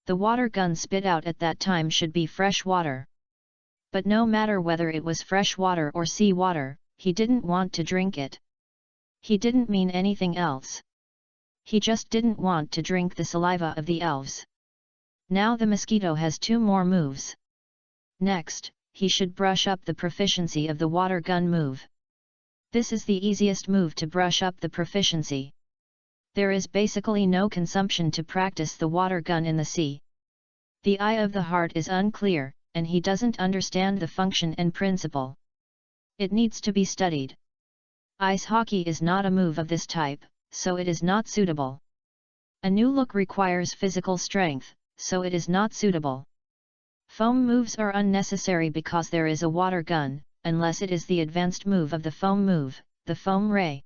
The water gun spit out at that time should be fresh water. But no matter whether it was fresh water or sea water, he didn't want to drink it. He didn't mean anything else. He just didn't want to drink the saliva of the elves. Now the mosquito has 2 more moves. Next, he should brush up the proficiency of the water gun move. This is the easiest move to brush up the proficiency. There is basically no consumption to practice the water gun in the sea. The Eye of the Heart is unclear, and he doesn't understand the function and principle. It needs to be studied. Ice hockey is not a move of this type, so it is not suitable. A new look requires physical strength, so it is not suitable. Foam moves are unnecessary because there is a water gun, unless it is the advanced move of the foam move, the foam ray.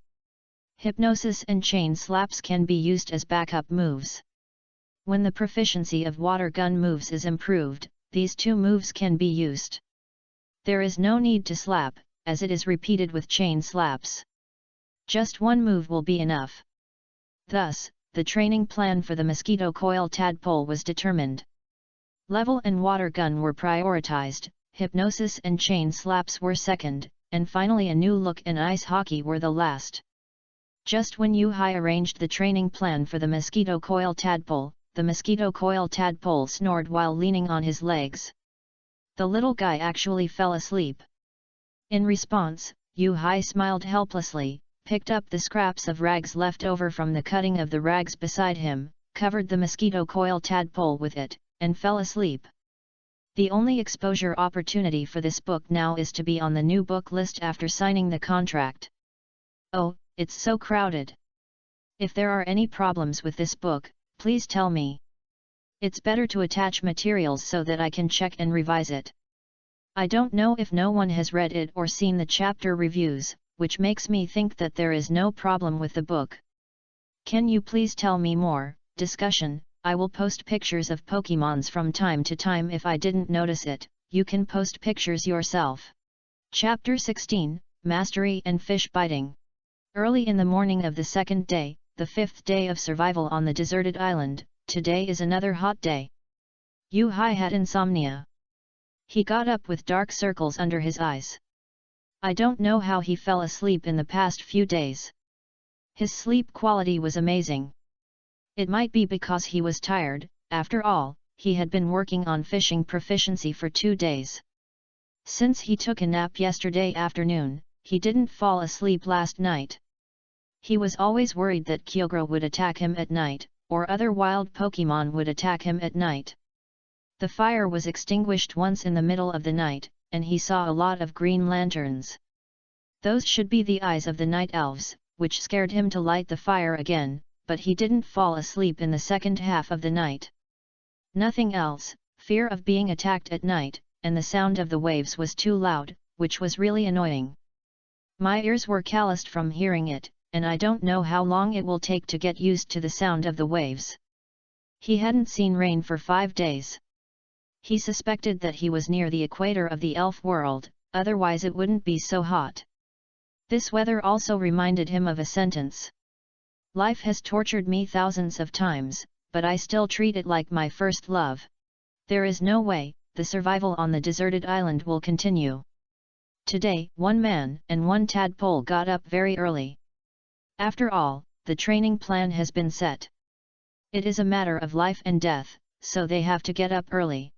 Hypnosis and chain slaps can be used as backup moves. When the proficiency of water gun moves is improved, these 2 moves can be used. There is no need to slap, as it is repeated with chain slaps. Just 1 move will be enough. Thus, the training plan for the mosquito coil tadpole was determined. Level and water gun were prioritized, hypnosis and chain slaps were second, and finally a new look and ice hockey were the last. Just when Yu-Hai arranged the training plan for the mosquito coil tadpole, the mosquito coil tadpole snored while leaning on his legs. The little guy actually fell asleep. In response, Yu-Hai smiled helplessly, picked up the scraps of rags left over from the cutting of the rags beside him, covered the mosquito coil tadpole with it, and fell asleep. The only exposure opportunity for this book now is to be on the new book list after signing the contract. Oh, it's so crowded. If there are any problems with this book, please tell me. It's better to attach materials so that I can check and revise it. I don't know if no one has read it or seen the chapter reviews, which makes me think that there is no problem with the book. Can you please tell me more? Discussion. I will post pictures of Pokémons from time to time if I didn't notice it. You can post pictures yourself. Chapter 16, Mastery and Fish Biting. Early in the morning of the 2nd day, the 5th day of survival on the deserted island, today is another hot day. Yu-Hai had insomnia. He got up with dark circles under his eyes. I don't know how he fell asleep in the past few days. His sleep quality was amazing. It might be because he was tired. After all, he had been working on fishing proficiency for 2 days. Since he took a nap yesterday afternoon, he didn't fall asleep last night. He was always worried that Kyogre would attack him at night, or other wild Pokémon would attack him at night. The fire was extinguished once in the middle of the night, and he saw a lot of green lanterns. Those should be the eyes of the night elves, which scared him to light the fire again, but he didn't fall asleep in the second half of the night. Nothing else, fear of being attacked at night, and the sound of the waves was too loud, which was really annoying. My ears were calloused from hearing it, and I don't know how long it will take to get used to the sound of the waves. He hadn't seen rain for 5 days. He suspected that he was near the equator of the elf world, otherwise it wouldn't be so hot. This weather also reminded him of a sentence. Life has tortured me thousands of times, but I still treat it like my first love. There is no way the survival on the deserted island will continue. Today, 1 man and 1 tadpole got up very early. After all, the training plan has been set. It is a matter of life and death, so they have to get up early.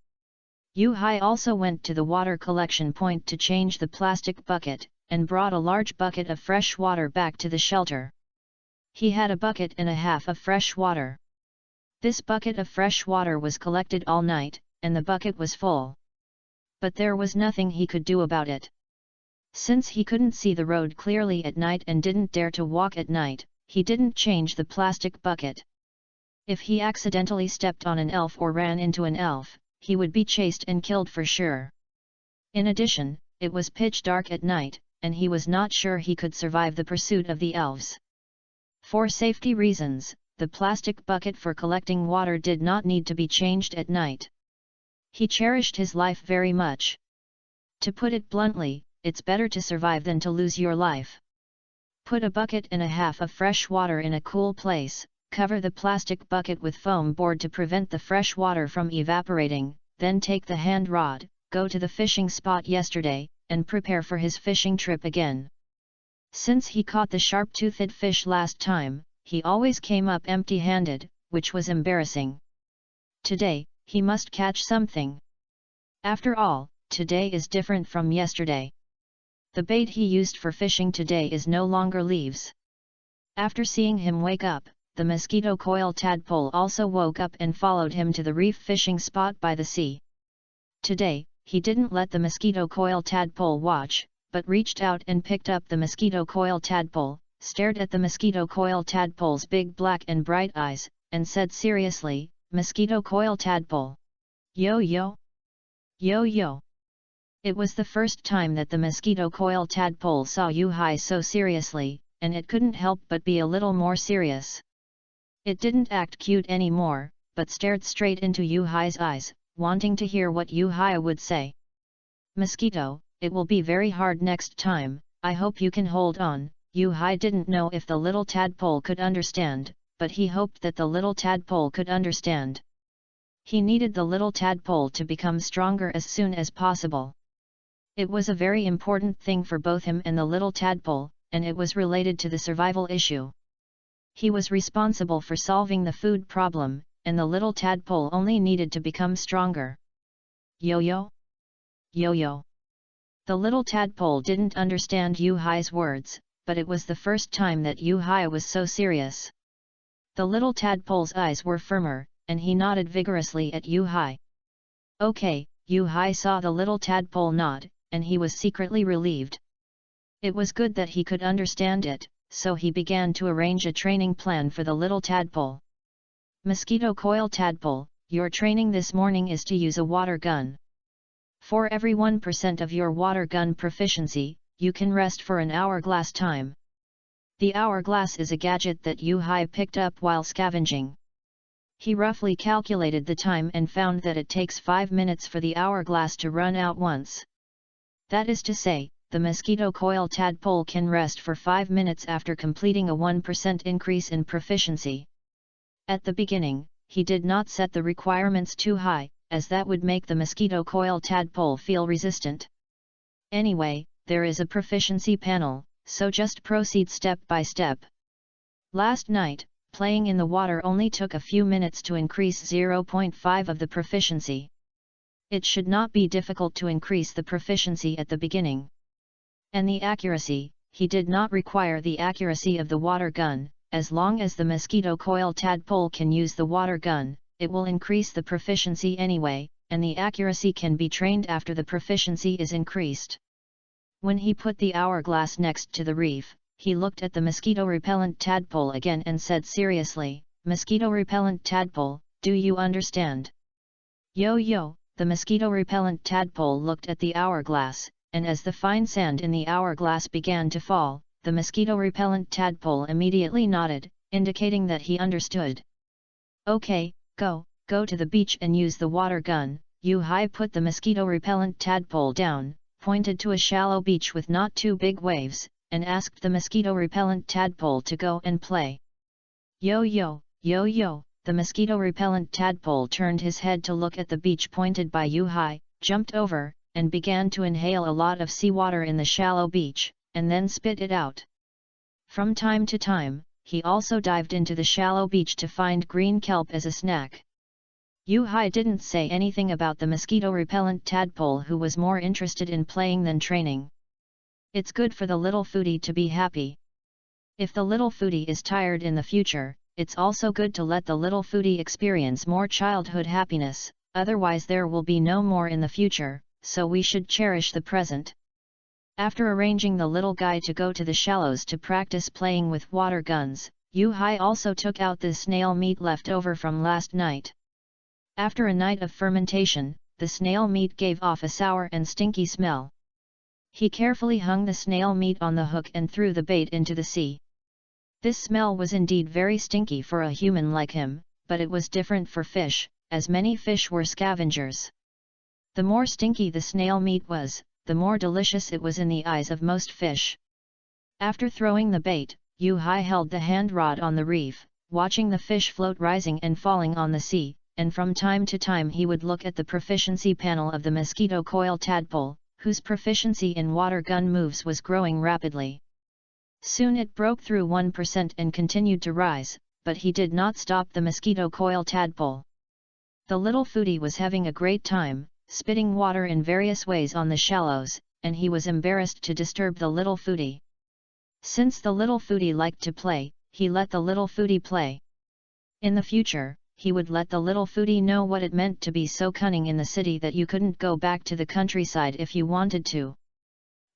Yu-Hai also went to the water collection point to change the plastic bucket, and brought a large bucket of fresh water back to the shelter. He had a bucket and a half of fresh water. This bucket of fresh water was collected all night, and the bucket was full. But there was nothing he could do about it. Since he couldn't see the road clearly at night and didn't dare to walk at night, he didn't change the plastic bucket. If he accidentally stepped on an elf or ran into an elf, he would be chased and killed for sure. In addition, it was pitch dark at night, and he was not sure he could survive the pursuit of the elves. For safety reasons, the plastic bucket for collecting water did not need to be changed at night. He cherished his life very much. To put it bluntly, it's better to survive than to lose your life. Put a bucket and a half of fresh water in a cool place, cover the plastic bucket with foam board to prevent the fresh water from evaporating, then take the hand rod, go to the fishing spot yesterday, and prepare for his fishing trip again. Since he caught the sharp-toothed fish last time, he always came up empty-handed, which was embarrassing. Today, he must catch something. After all, today is different from yesterday. The bait he used for fishing today is no longer leaves. After seeing him wake up, the mosquito coil tadpole also woke up and followed him to the reef fishing spot by the sea. Today, he didn't let the mosquito coil tadpole watch, but reached out and picked up the mosquito coil tadpole, stared at the mosquito coil tadpole's big black and bright eyes, and said seriously, "Mosquito coil tadpole. Yo-yo? Yo-yo." It was the first time that the mosquito coil tadpole saw Yu-Hai so seriously, and it couldn't help but be a little more serious. It didn't act cute anymore, but stared straight into Yu-Hai's eyes, wanting to hear what Yu-Hai would say. "Mosquito, it will be very hard next time, I hope you can hold on." Yu-Hai didn't know if the little tadpole could understand, but he hoped that the little tadpole could understand. He needed the little tadpole to become stronger as soon as possible. It was a very important thing for both him and the little tadpole, and it was related to the survival issue. He was responsible for solving the food problem, and the little tadpole only needed to become stronger. Yo-yo? Yo-yo. The little tadpole didn't understand Yu-Hai's words, but it was the first time that Yu-Hai was so serious. The little tadpole's eyes were firmer, and he nodded vigorously at Yu-Hai. Okay, Yu-Hai saw the little tadpole nod, and he was secretly relieved. It was good that he could understand it, so he began to arrange a training plan for the little tadpole. "Mosquito coil tadpole, your training this morning is to use a water gun. For every 1% of your water gun proficiency, you can rest for an hourglass time." The hourglass is a gadget that Yu-Hai picked up while scavenging. He roughly calculated the time and found that it takes 5 minutes for the hourglass to run out once. That is to say, the mosquito coil tadpole can rest for 5 minutes after completing a 1% increase in proficiency. At the beginning, he did not set the requirements too high, as that would make the mosquito coil tadpole feel resistant. Anyway, there is a proficiency panel, so just proceed step by step. Last night, playing in the water only took a few minutes to increase 0.5 of the proficiency. It should not be difficult to increase the proficiency at the beginning. And the accuracy, he did not require the accuracy of the water gun. As long as the mosquito coil tadpole can use the water gun, it will increase the proficiency anyway, and the accuracy can be trained after the proficiency is increased. When he put the hourglass next to the reef, he looked at the mosquito-repellent tadpole again and said seriously, "Mosquito-repellent tadpole, do you understand?" Yo, the mosquito-repellent tadpole looked at the hourglass, and as the fine sand in the hourglass began to fall, the mosquito-repellent tadpole immediately nodded, indicating that he understood. "Okay, go to the beach and use the water gun." Yu-Hai put the mosquito-repellent tadpole down, pointed to a shallow beach with not too big waves, and asked the mosquito-repellent tadpole to go and play. Yo, the mosquito-repellent tadpole turned his head to look at the beach pointed by Yu-Hai, jumped over, and began to inhale a lot of seawater in the shallow beach, and then spit it out. From time to time, he also dived into the shallow beach to find green kelp as a snack. Yu-Hai didn't say anything about the mosquito-repellent tadpole, who was more interested in playing than training. It's good for the little foodie to be happy. If the little foodie is tired in the future, it's also good to let the little foodie experience more childhood happiness, otherwise there will be no more in the future, so we should cherish the present. After arranging the little guy to go to the shallows to practice playing with water guns, Yu-Hai also took out the snail meat left over from last night. After a night of fermentation, the snail meat gave off a sour and stinky smell. He carefully hung the snail meat on the hook and threw the bait into the sea. This smell was indeed very stinky for a human like him, but it was different for fish, as many fish were scavengers. The more stinky the snail meat was, the more delicious it was in the eyes of most fish. After throwing the bait, Yu-Hai held the hand rod on the reef, watching the fish float rising and falling on the sea, and from time to time he would look at the proficiency panel of the mosquito coil tadpole, whose proficiency in water gun moves was growing rapidly. Soon it broke through 1% and continued to rise, but he did not stop the mosquito coil tadpole. The little foodie was having a great time, spitting water in various ways on the shallows, and he was embarrassed to disturb the little foodie. Since the little foodie liked to play, he let the little foodie play. In the future, he would let the little foodie know what it meant to be so cunning in the city that you couldn't go back to the countryside if you wanted to.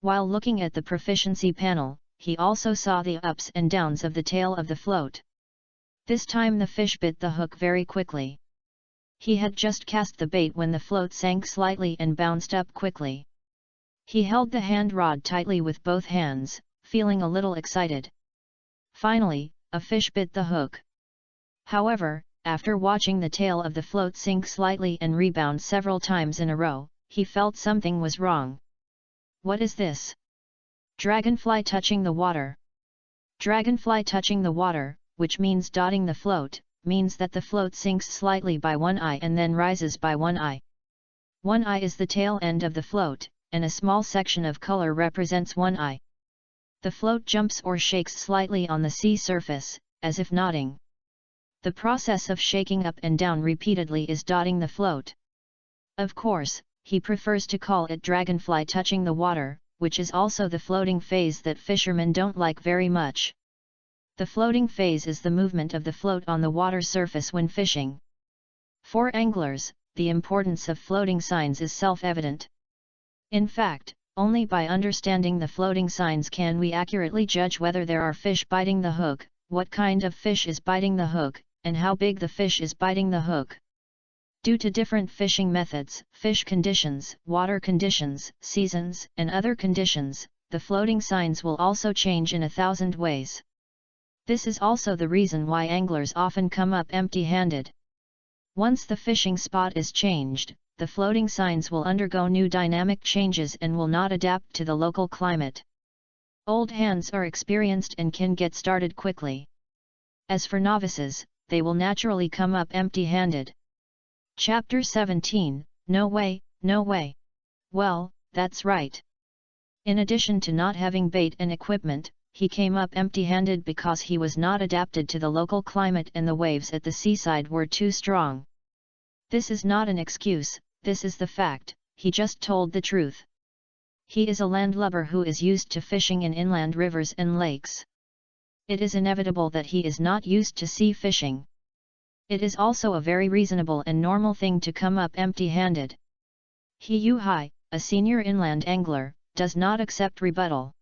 While looking at the proficiency panel, he also saw the ups and downs of the tail of the float. This time the fish bit the hook very quickly. He had just cast the bait when the float sank slightly and bounced up quickly. He held the hand rod tightly with both hands, feeling a little excited. Finally, a fish bit the hook. However, after watching the tail of the float sink slightly and rebound several times in a row, he felt something was wrong. What is this? Dragonfly touching the water. Dragonfly touching the water, which means dotting the float, means that the float sinks slightly by one eye and then rises by one eye. One eye is the tail end of the float, and a small section of color represents one eye. The float jumps or shakes slightly on the sea surface, as if nodding. The process of shaking up and down repeatedly is dotting the float. Of course, he prefers to call it dragonfly touching the water, which is also the floating phase that fishermen don't like very much. The floating phase is the movement of the float on the water surface when fishing. For anglers, the importance of floating signs is self-evident. In fact, only by understanding the floating signs can we accurately judge whether there are fish biting the hook, what kind of fish is biting the hook, and how big the fish is biting the hook. Due to different fishing methods, fish conditions, water conditions, seasons, and other conditions, the floating signs will also change in 1,000 ways. This is also the reason why anglers often come up empty-handed. Once the fishing spot is changed, the floating signs will undergo new dynamic changes and will not adapt to the local climate. Old hands are experienced and can get started quickly. As for novices, they will naturally come up empty-handed. Chapter 17, No way, no way. Well, that's right. In addition to not having bait and equipment, he came up empty-handed because he was not adapted to the local climate and the waves at the seaside were too strong. This is not an excuse, this is the fact, he just told the truth. He is a landlubber who is used to fishing in inland rivers and lakes. It is inevitable that he is not used to sea fishing. It is also a very reasonable and normal thing to come up empty-handed. He Yu-Hai, a senior inland angler, does not accept rebuttal.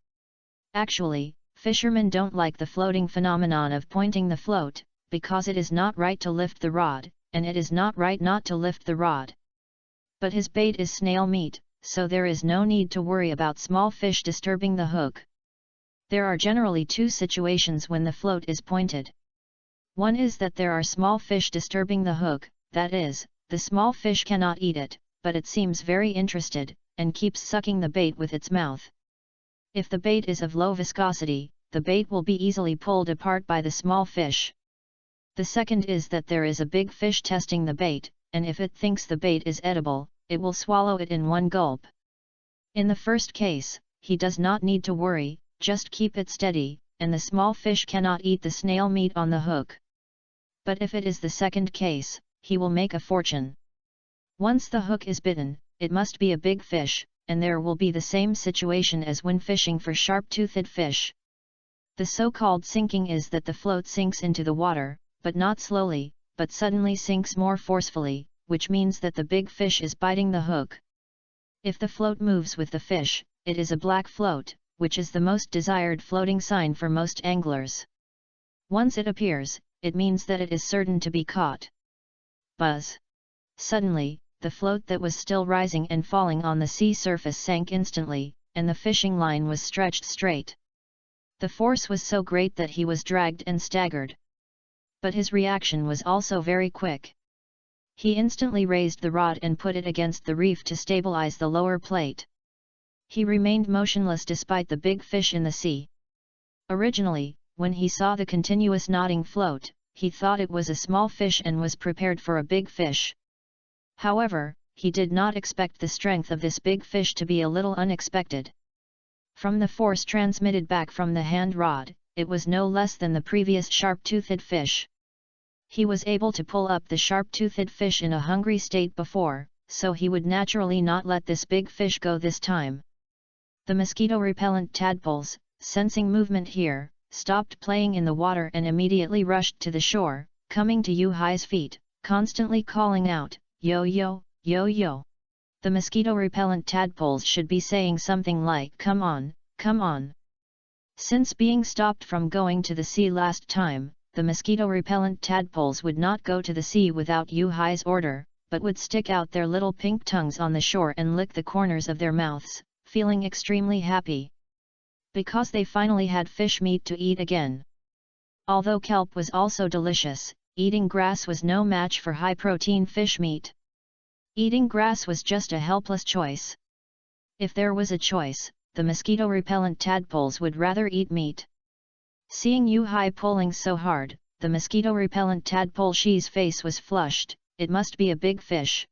Actually, fishermen don't like the floating phenomenon of pointing the float, because it is not right to lift the rod, and it is not right not to lift the rod. But his bait is snail meat, so there is no need to worry about small fish disturbing the hook. There are generally two situations when the float is pointed. One is that there are small fish disturbing the hook, that is, the small fish cannot eat it, but it seems very interested, and keeps sucking the bait with its mouth. If the bait is of low viscosity, the bait will be easily pulled apart by the small fish. The second is that there is a big fish testing the bait, and if it thinks the bait is edible, it will swallow it in one gulp. In the first case, he does not need to worry, just keep it steady, and the small fish cannot eat the snail meat on the hook. But if it is the second case, he will make a fortune. Once the hook is bitten, it must be a big fish, and there will be the same situation as when fishing for sharp-toothed fish. The so-called sinking is that the float sinks into the water, but not slowly, but suddenly sinks more forcefully, which means that the big fish is biting the hook. If the float moves with the fish, it is a black float, which is the most desired floating sign for most anglers. Once it appears, it means that it is certain to be caught. Buzz! Suddenly, the float that was still rising and falling on the sea surface sank instantly, and the fishing line was stretched straight. The force was so great that he was dragged and staggered. But his reaction was also very quick. He instantly raised the rod and put it against the reef to stabilize the lower plate. He remained motionless despite the big fish in the sea. Originally, when he saw the continuous nodding float, he thought it was a small fish and was prepared for a big fish. However, he did not expect the strength of this big fish to be a little unexpected. From the force transmitted back from the hand rod, it was no less than the previous sharp-toothed fish. He was able to pull up the sharp-toothed fish in a hungry state before, so he would naturally not let this big fish go this time. The mosquito-repellent tadpoles, sensing movement here, stopped playing in the water and immediately rushed to the shore, coming to Yu-Hai's feet, constantly calling out, "Yo yo, yo yo." The mosquito-repellent tadpoles should be saying something like "Come on, come on." Since being stopped from going to the sea last time, the mosquito-repellent tadpoles would not go to the sea without Yu-Hai's order, but would stick out their little pink tongues on the shore and lick the corners of their mouths, feeling extremely happy. Because they finally had fish meat to eat again. Although kelp was also delicious, eating grass was no match for high-protein fish meat. Eating grass was just a helpless choice. If there was a choice, the mosquito-repellent tadpoles would rather eat meat. Seeing Yu-Hai pulling so hard, the mosquito-repellent tadpole she's face was flushed. It must be a big fish.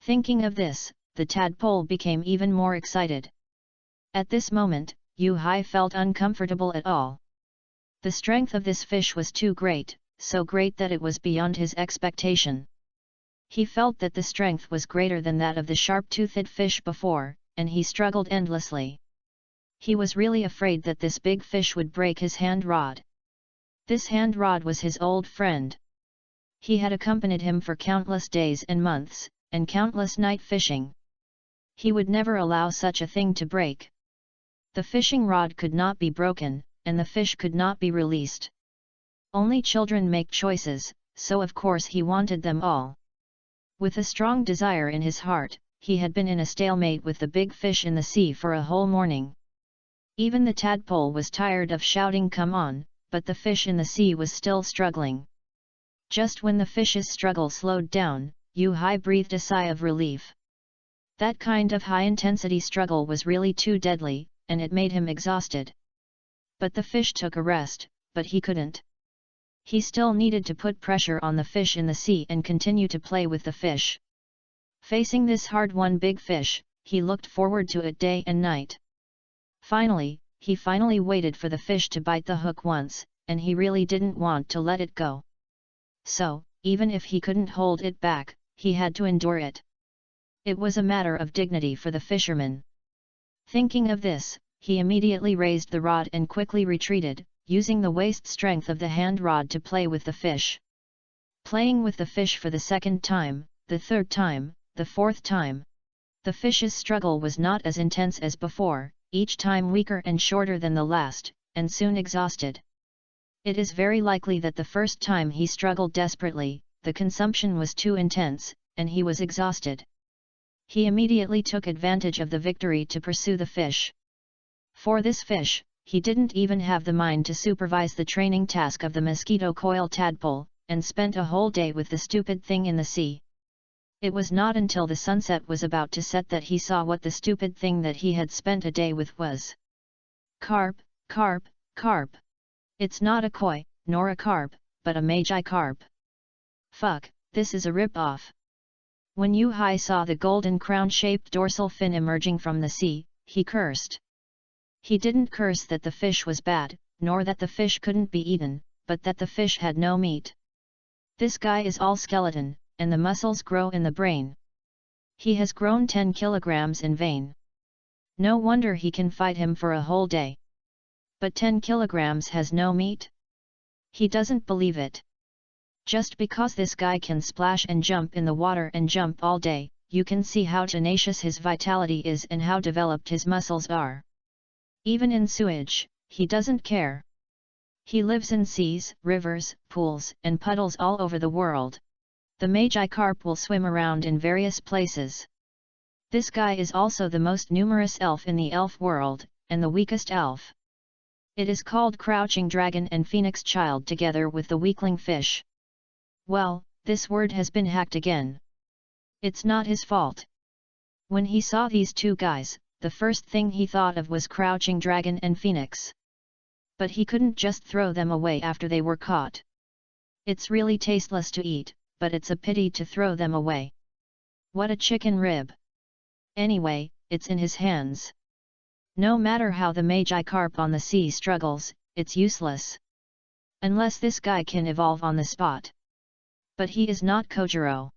Thinking of this, the tadpole became even more excited. At this moment, Yu-Hai felt uncomfortable at all. The strength of this fish was too great, so great that it was beyond his expectation. He felt that the strength was greater than that of the sharp-toothed fish before, and he struggled endlessly. He was really afraid that this big fish would break his hand rod. This hand rod was his old friend. He had accompanied him for countless days and months, and countless night fishing. He would never allow such a thing to break. The fishing rod could not be broken, and the fish could not be released. Only children make choices, so of course he wanted them all. With a strong desire in his heart, he had been in a stalemate with the big fish in the sea for a whole morning. Even the tadpole was tired of shouting "Come on," but the fish in the sea was still struggling. Just when the fish's struggle slowed down, Yu-Hai breathed a sigh of relief. That kind of high-intensity struggle was really too deadly, and it made him exhausted. But the fish took a rest, but he couldn't. He still needed to put pressure on the fish in the sea and continue to play with the fish. Facing this hard-won big fish, he looked forward to it day and night. He finally waited for the fish to bite the hook once, and he really didn't want to let it go. So, even if he couldn't hold it back, he had to endure it. It was a matter of dignity for the fisherman. Thinking of this, he immediately raised the rod and quickly retreated, using the waist strength of the hand rod to play with the fish. Playing with the fish for the second time, the third time, the fourth time. The fish's struggle was not as intense as before, each time weaker and shorter than the last, and soon exhausted. It is very likely that the first time he struggled desperately, the consumption was too intense, and he was exhausted. He immediately took advantage of the victory to pursue the fish. For this fish, he didn't even have the mind to supervise the training task of the mosquito coil tadpole, and spent a whole day with the stupid thing in the sea. It was not until the sunset was about to set that he saw what the stupid thing that he had spent a day with was. Carp, carp, carp. It's not a koi, nor a carp, but a magi carp. Fuck, this is a rip-off. When Yu-Hai saw the golden crown-shaped dorsal fin emerging from the sea, he cursed. He didn't curse that the fish was bad, nor that the fish couldn't be eaten, but that the fish had no meat. This guy is all skeleton, and the muscles grow in the brain. He has grown 10 kilograms in vain. No wonder he can fight him for a whole day. But 10 kilograms has no meat? He doesn't believe it. Just because this guy can splash and jump in the water and jump all day, you can see how tenacious his vitality is and how developed his muscles are. Even in sewage, he doesn't care. He lives in seas, rivers, pools, and puddles all over the world. The magi carp will swim around in various places. This guy is also the most numerous elf in the elf world, and the weakest elf. It is called Crouching Dragon and Phoenix Child together with the weakling fish. Well, this word has been hacked again. It's not his fault. When he saw these two guys, the first thing he thought of was Crouching Dragon and Phoenix. But he couldn't just throw them away after they were caught. It's really tasteless to eat, but it's a pity to throw them away. What a chicken rib! Anyway, it's in his hands. No matter how the magi carp on the sea struggles, it's useless. Unless this guy can evolve on the spot. But he is not Kojiro.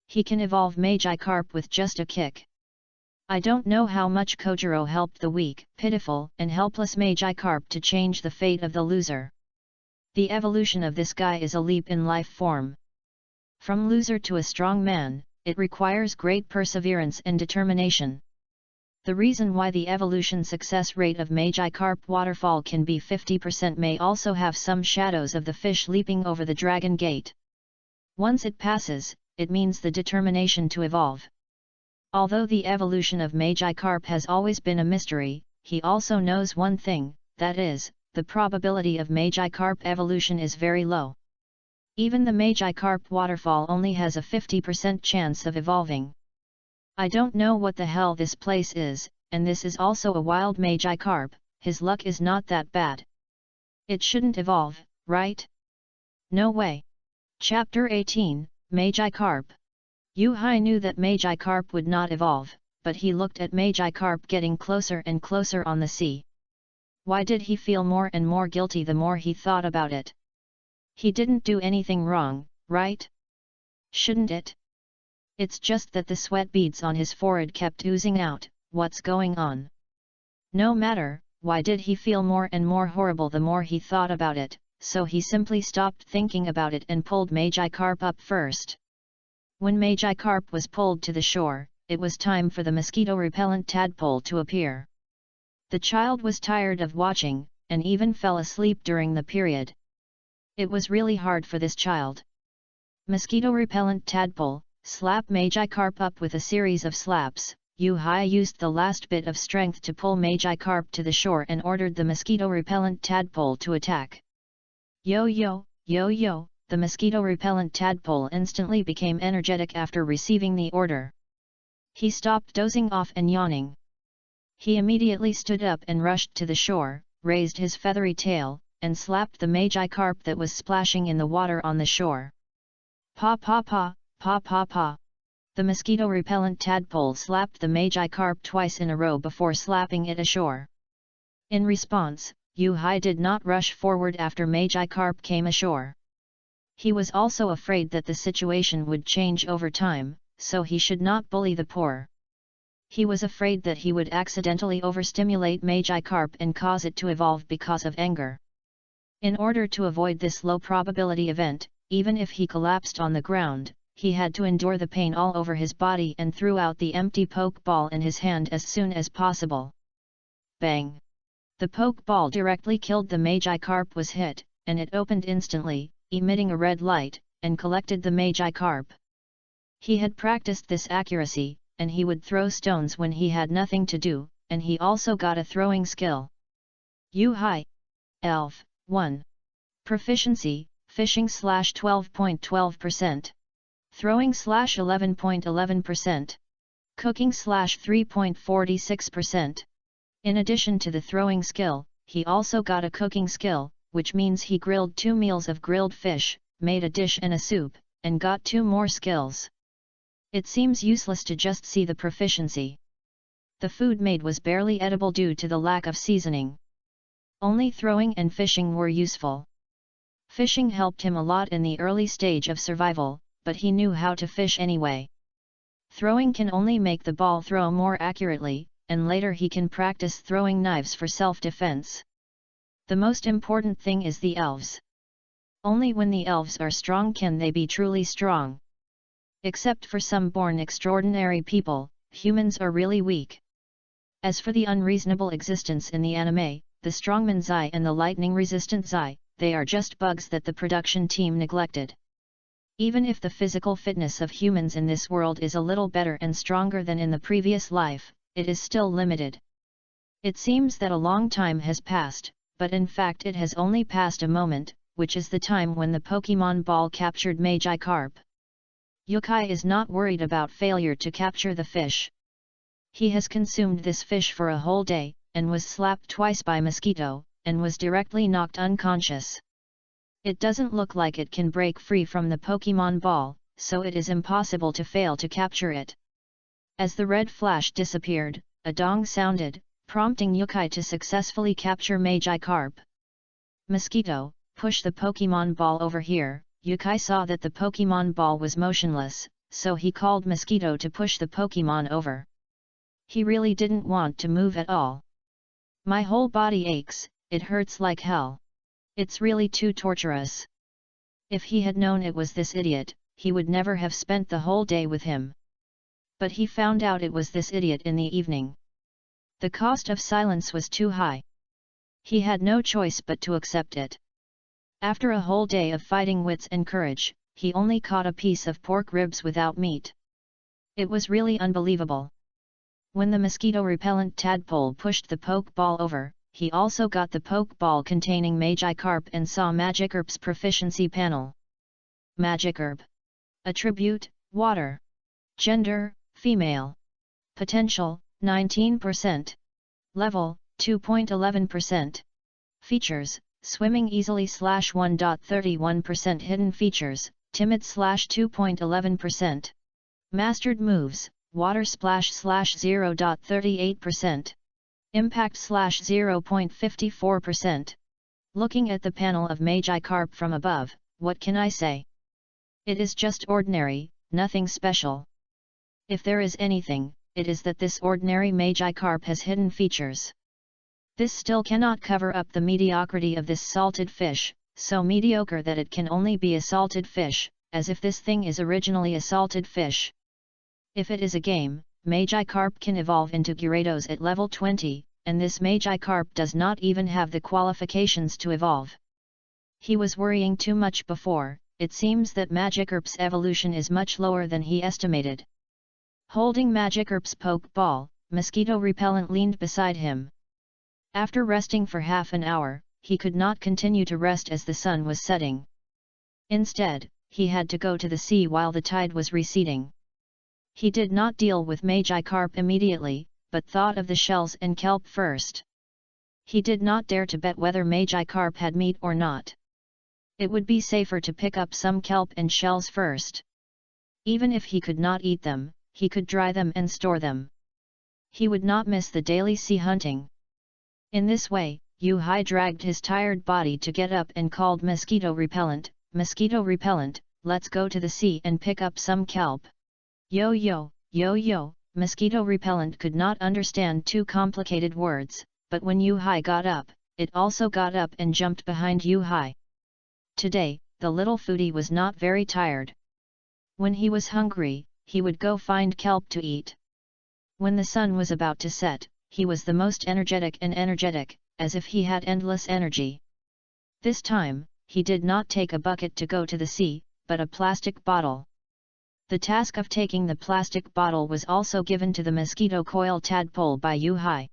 He can evolve magi carp with just a kick. I don't know how much Kojiro helped the weak, pitiful, and helpless magi carp to change the fate of the loser. The evolution of this guy is a leap in life form. From loser to a strong man, it requires great perseverance and determination. The reason why the evolution success rate of magi carp waterfall can be 50% may also have some shadows of the fish leaping over the dragon gate. Once it passes, it means the determination to evolve. Although the evolution of magi carp has always been a mystery, he also knows one thing, that is, the probability of magi carp evolution is very low. Even the magi carp waterfall only has a 50% chance of evolving. I don't know what the hell this place is, and this is also a wild magi carp, his luck is not that bad. It shouldn't evolve, right? No way. Chapter 18, Magi Carp. Yu-Hai knew that magi carp would not evolve, but he looked at magi carp getting closer and closer on the sea. Why did he feel more and more guilty the more he thought about it? He didn't do anything wrong, right? Shouldn't it? It's just that the sweat beads on his forehead kept oozing out. What's going on? No matter, why did he feel more and more horrible the more he thought about it, so he simply stopped thinking about it and pulled magi carp up first. When magi carp was pulled to the shore, it was time for the mosquito-repellent tadpole to appear. The child was tired of watching, and even fell asleep during the period. It was really hard for this child. Mosquito-repellent tadpole, slap magi carp up with a series of slaps. Yu-Hai used the last bit of strength to pull magi carp to the shore and ordered the mosquito-repellent tadpole to attack. Yo-yo, yo-yo, the mosquito-repellent tadpole instantly became energetic after receiving the order. He stopped dozing off and yawning. He immediately stood up and rushed to the shore, raised his feathery tail, and slapped the magi carp that was splashing in the water on the shore. Pa pa pa, pa pa pa. The mosquito-repellent tadpole slapped the magi carp twice in a row before slapping it ashore. In response, Yu-Hai did not rush forward after magi carp came ashore. He was also afraid that the situation would change over time, so he should not bully the poor. He was afraid that he would accidentally overstimulate magi carp and cause it to evolve because of anger. In order to avoid this low probability event, even if he collapsed on the ground, he had to endure the pain all over his body and threw out the empty poke ball in his hand as soon as possible. Bang! The poke ball directly killed the Magikarp was hit, and it opened instantly, emitting a red light, and collected the Magikarp. He had practiced this accuracy, and he would throw stones when he had nothing to do, and he also got a throwing skill. Hi! Elf, 1. Proficiency, fishing /12.12%. Throwing /11.11%. Cooking /3.46%. In addition to the throwing skill, he also got a cooking skill, which means he grilled 2 meals of grilled fish, made a dish and a soup, and got 2 more skills. It seems useless to just see the proficiency. The food made was barely edible due to the lack of seasoning. Only throwing and fishing were useful. Fishing helped him a lot in the early stage of survival, but he knew how to fish anyway. Throwing can only make the ball throw more accurately, and later he can practice throwing knives for self-defense. The most important thing is the elves. Only when the elves are strong can they be truly strong. Except for some born extraordinary people, humans are really weak. As for the unreasonable existence in the anime, the strongman's eye and the lightning-resistant eye, they are just bugs that the production team neglected. Even if the physical fitness of humans in this world is a little better and stronger than in the previous life, it is still limited. It seems that a long time has passed, but in fact it has only passed a moment, which is the time when the Pokemon Ball captured Magikarp. Yokai is not worried about failure to capture the fish. He has consumed this fish for a whole day, and was slapped twice by mosquito, and was directly knocked unconscious. It doesn't look like it can break free from the Pokemon Ball, so it is impossible to fail to capture it. As the red flash disappeared, a dong sounded, prompting Yokai to successfully capture Magikarp. Mosquito, push the Pokemon Ball over here. Yokai saw that the Pokemon Ball was motionless, so he called Mosquito to push the Pokemon over. He really didn't want to move at all. My whole body aches, it hurts like hell. It's really too torturous. If he had known it was this idiot, he would never have spent the whole day with him. But he found out it was this idiot in the evening. The cost of silence was too high. He had no choice but to accept it. After a whole day of fighting wits and courage, he only caught a piece of pork ribs without meat. It was really unbelievable. When the mosquito-repellent tadpole pushed the poke ball over, he also got the poke ball containing Magikarp and saw Magikarp's proficiency panel. Magikarp. Attribute, water. Gender, female. Potential, 19%. Level, 2.11%. Features, swimming easily /1.31%. Hidden features, timid /2.11%. Mastered moves, water splash /0.38%. Impact /0.54%. Looking at the panel of Magikarp from above, what can I say? It is just ordinary, nothing special. If there is anything, it is that this ordinary Magikarp has hidden features. This still cannot cover up the mediocrity of this salted fish, so mediocre that it can only be a salted fish, as if this thing is originally a salted fish. If it is a game, Magikarp can evolve into Gyarados at level 20, and this Magikarp does not even have the qualifications to evolve. He was worrying too much before. It seems that Magikarp's evolution is much lower than he estimated. Holding Magikarp's poke ball, Mosquito Repellent leaned beside him. After resting for half an hour, he could not continue to rest as the sun was setting. Instead, he had to go to the sea while the tide was receding. He did not deal with Magikarp immediately, but thought of the shells and kelp first. He did not dare to bet whether Magikarp had meat or not. It would be safer to pick up some kelp and shells first. Even if he could not eat them, he could dry them and store them. He would not miss the daily sea hunting. In this way, Yuhai dragged his tired body to get up and called Mosquito Repellent, "Mosquito Repellent, let's go to the sea and pick up some kelp." Yo yo, yo yo, Mosquito Repellent could not understand two complicated words, but when Yuhai got up, it also got up and jumped behind Yuhai. Today, the little foodie was not very tired. When he was hungry, he would go find kelp to eat. When the sun was about to set, he was the most energetic, as if he had endless energy. This time, he did not take a bucket to go to the sea, but a plastic bottle. The task of taking the plastic bottle was also given to the mosquito coil tadpole by Yu-Hai.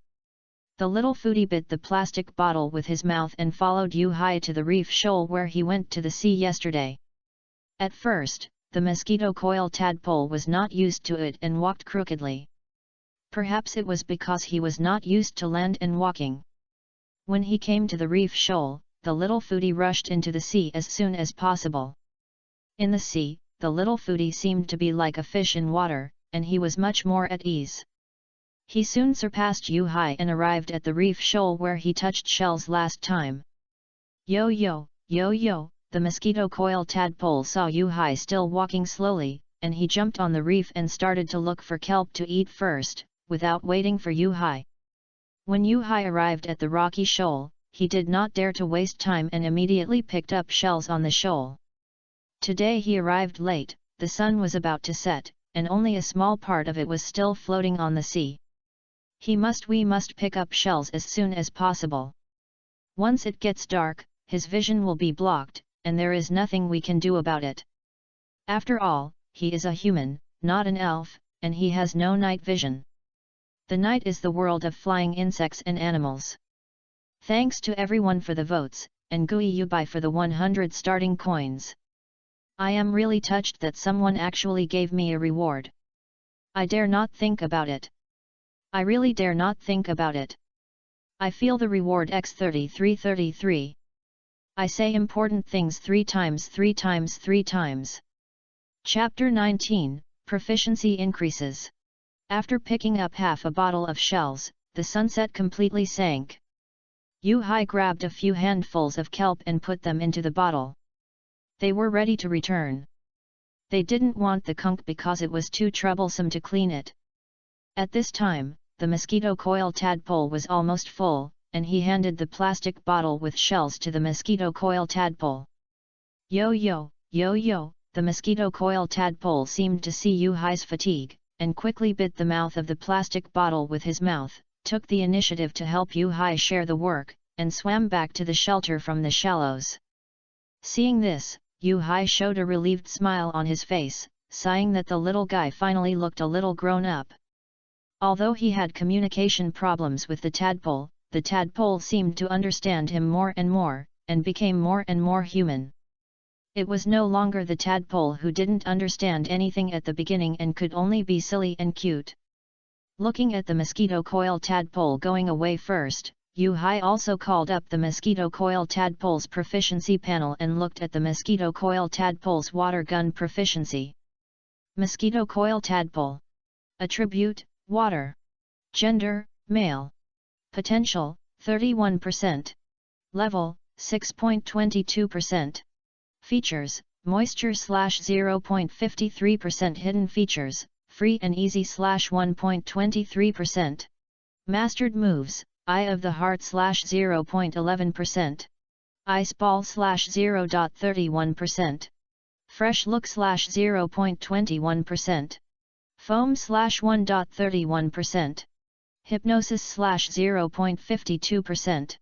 The little foodie bit the plastic bottle with his mouth and followed Yu-Hai to the reef shoal where he went to the sea yesterday. At first, the mosquito coil tadpole was not used to it and walked crookedly. Perhaps it was because he was not used to land and walking. When he came to the reef shoal, the little foodie rushed into the sea as soon as possible. In the sea, the little foodie seemed to be like a fish in water, and he was much more at ease. He soon surpassed Yu-Hai and arrived at the reef shoal where he touched shells last time. Yo yo, yo yo, the mosquito coil tadpole saw Yu-Hai still walking slowly, and he jumped on the reef and started to look for kelp to eat first, without waiting for Yu-Hai. When Yu-Hai arrived at the rocky shoal, he did not dare to waste time and immediately picked up shells on the shoal. Today he arrived late, the sun was about to set, and only a small part of it was still floating on the sea. We must pick up shells as soon as possible. Once it gets dark, his vision will be blocked, and there is nothing we can do about it. After all, he is a human, not an elf, and he has no night vision. The night is the world of flying insects and animals. Thanks to everyone for the votes, and Gui Yubai for the 100 starting coins. I am really touched that someone actually gave me a reward. I dare not think about it. I really dare not think about it. I feel the reward x3333. I say important things 3 times. Chapter 19, Proficiency Increases. After picking up half a bottle of shells, the sunset completely sank. Yu-Hai grabbed a few handfuls of kelp and put them into the bottle. They were ready to return. They didn't want the conch because it was too troublesome to clean it. At this time, the mosquito coil tadpole was almost full, and he handed the plastic bottle with shells to the mosquito coil tadpole. Yo yo, yo yo, the mosquito coil tadpole seemed to see Yu-Hai's fatigue, and quickly bit the mouth of the plastic bottle with his mouth, took the initiative to help Yu-Hai share the work, and swam back to the shelter from the shallows. Seeing this, Yu-Hai showed a relieved smile on his face, sighing that the little guy finally looked a little grown up. Although he had communication problems with the tadpole seemed to understand him more, and became more and more human. It was no longer the tadpole who didn't understand anything at the beginning and could only be silly and cute. Looking at the mosquito coil tadpole going away first, Yu-Hai also called up the mosquito coil tadpole's proficiency panel and looked at the mosquito coil tadpole's water gun proficiency. Mosquito coil tadpole. Attribute, water. Gender, male. Potential, 31%. Level, 6.22%. Features, moisture /0.53%. Hidden features, free and easy /1.23%. Mastered moves, Eye of the Heart /0.11%. Ice Ball /0.31%. Fresh Look /0.21%. Foam /1.31%. Hypnosis /0.52%.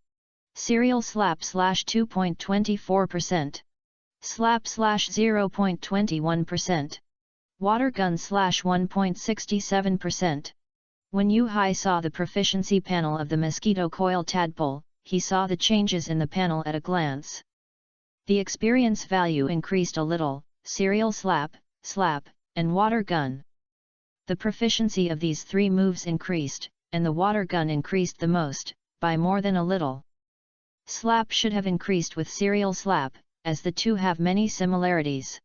Serial Slap /2.24%. Slap /0.21%. Water Gun /1.67%. When Yu-Hai saw the proficiency panel of the mosquito coil tadpole, he saw the changes in the panel at a glance. The experience value increased a little, serial slap, and water gun. The proficiency of these 3 moves increased, and the water gun increased the most, by more than a little. Slap should have increased with serial slap, as the two have many similarities.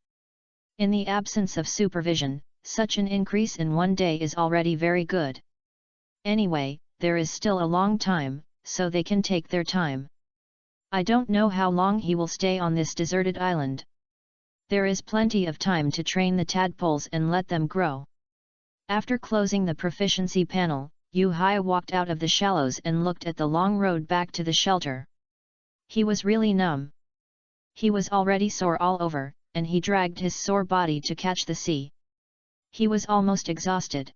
In the absence of supervision, such an increase in one day is already very good. Anyway, there is still a long time, so they can take their time. I don't know how long he will stay on this deserted island. There is plenty of time to train the tadpoles and let them grow. After closing the proficiency panel, Yu-Hai walked out of the shallows and looked at the long road back to the shelter. He was really numb. He was already sore all over, and he dragged his sore body to catch the sea. He was almost exhausted.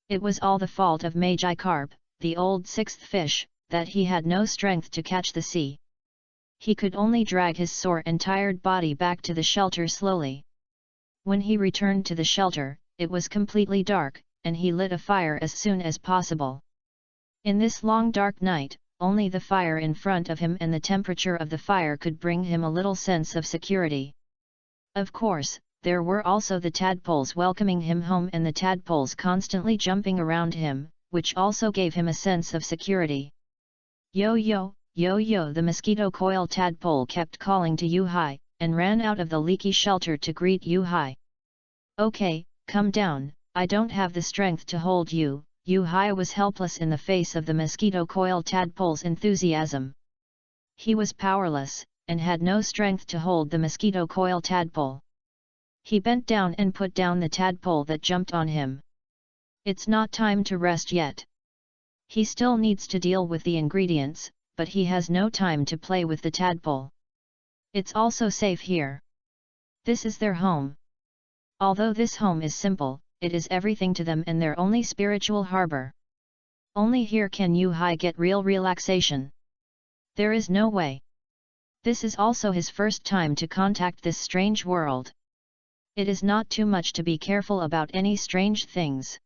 It was all the fault of Magikarp, the old sixth fish, that he had no strength to catch the sea. He could only drag his sore and tired body back to the shelter slowly. When he returned to the shelter, it was completely dark, and he lit a fire as soon as possible. In this long dark night, only the fire in front of him and the temperature of the fire could bring him a little sense of security. Of course, there were also the tadpoles welcoming him home and the tadpoles constantly jumping around him, which also gave him a sense of security. Yo yo, yo yo, the mosquito coil tadpole kept calling to Yuhai, and ran out of the leaky shelter to greet Yuhai. Okay, come down, I don't have the strength to hold you. Yuhai was helpless in the face of the mosquito coil tadpole's enthusiasm. He was powerless, and had no strength to hold the mosquito coil tadpole. He bent down and put down the tadpole that jumped on him. It's not time to rest yet. He still needs to deal with the ingredients, but he has no time to play with the tadpole. It's also safe here. This is their home. Although this home is simple, it is everything to them and their only spiritual harbor. Only here can Yuhai get real relaxation. There is no way. This is also his first time to contact this strange world. It is not too much to be careful about any strange things.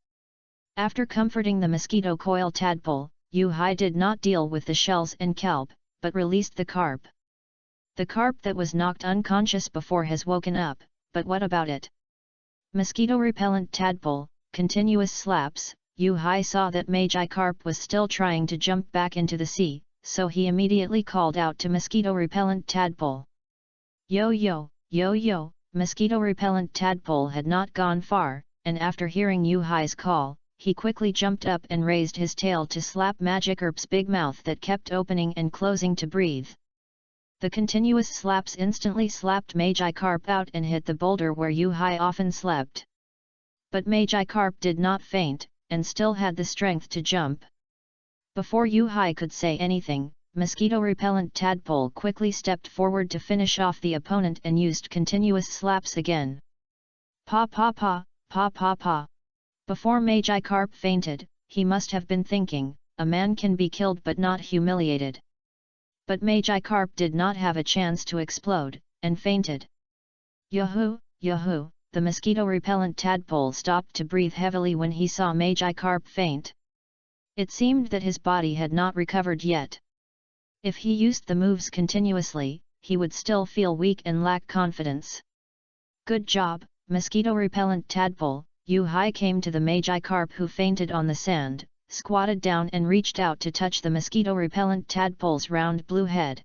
After comforting the mosquito coil tadpole, Yuhai did not deal with the shells and kelp, but released the carp. The carp that was knocked unconscious before has woken up, but what about it? Mosquito-repellent tadpole, continuous slaps. Yuhai saw that Magikarp was still trying to jump back into the sea, so he immediately called out to mosquito-repellent tadpole. Yo yo, yo yo, mosquito-repellent tadpole had not gone far, and after hearing Yuhai's call, he quickly jumped up and raised his tail to slap Magikarp's big mouth that kept opening and closing to breathe. The continuous slaps instantly slapped Magikarp out and hit the boulder where Yuhai often slept. But Magikarp did not faint, and still had the strength to jump. Before Yuhai could say anything, mosquito-repellent tadpole quickly stepped forward to finish off the opponent and used continuous slaps again. Pa pa pa, pa pa pa. Before Magikarp fainted, he must have been thinking, a man can be killed but not humiliated. But Magikarp did not have a chance to explode, and fainted. Yahoo, yahoo, the mosquito-repellent tadpole stopped to breathe heavily when he saw Magikarp faint. It seemed that his body had not recovered yet. If he used the moves continuously, he would still feel weak and lack confidence. Good job, mosquito-repellent tadpole. Yuhai came to the Magikarp who fainted on the sand, squatted down and reached out to touch the mosquito-repellent tadpole's round blue head.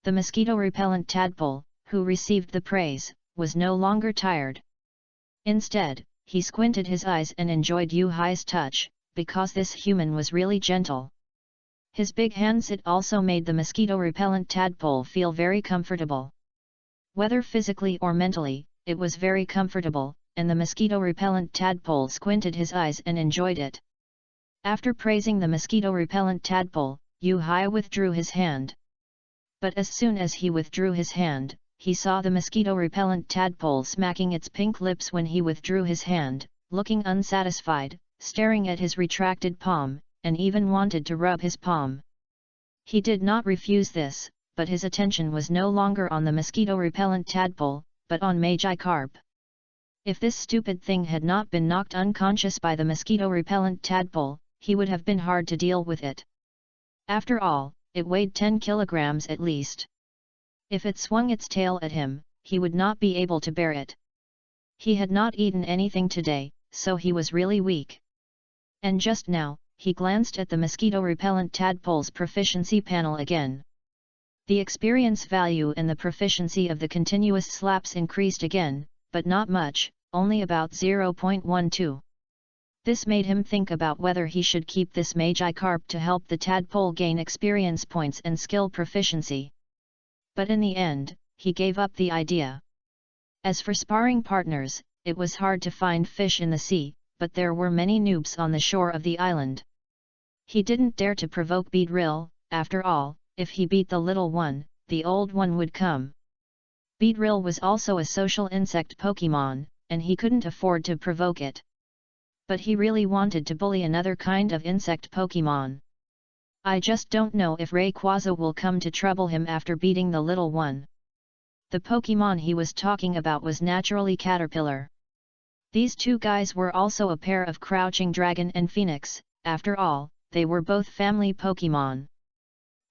The mosquito-repellent tadpole, who received the praise, was no longer tired. Instead, he squinted his eyes and enjoyed Yuhai's touch, because this human was really gentle. His big hands it also made the mosquito-repellent tadpole feel very comfortable. Whether physically or mentally, it was very comfortable, and the mosquito-repellent tadpole squinted his eyes and enjoyed it. After praising the mosquito-repellent tadpole, Yuhai withdrew his hand. But as soon as he withdrew his hand, he saw the mosquito-repellent tadpole smacking its pink lips when he withdrew his hand, looking unsatisfied, staring at his retracted palm, and even wanted to rub his palm. He did not refuse this, but his attention was no longer on the mosquito-repellent tadpole, but on Magikarp. If this stupid thing had not been knocked unconscious by the mosquito-repellent tadpole, he would have been hard to deal with it. After all, it weighed 10 kilograms at least. If it swung its tail at him, he would not be able to bear it. He had not eaten anything today, so he was really weak. And just now, he glanced at the mosquito-repellent tadpole's proficiency panel again. The experience value and the proficiency of the continuous slaps increased again, but not much, only about 0.12. This made him think about whether he should keep this Magikarp to help the tadpole gain experience points and skill proficiency. But in the end, he gave up the idea. As for sparring partners, it was hard to find fish in the sea, but there were many noobs on the shore of the island. He didn't dare to provoke Beedrill. After all, if he beat the little one, the old one would come. Beedrill was also a social insect Pokemon, and he couldn't afford to provoke it. But he really wanted to bully another kind of insect Pokemon. I just don't know if Rayquaza will come to trouble him after beating the little one. The Pokemon he was talking about was naturally Caterpillar. These two guys were also a pair of Crouching Dragon and Phoenix, after all, they were both family Pokemon.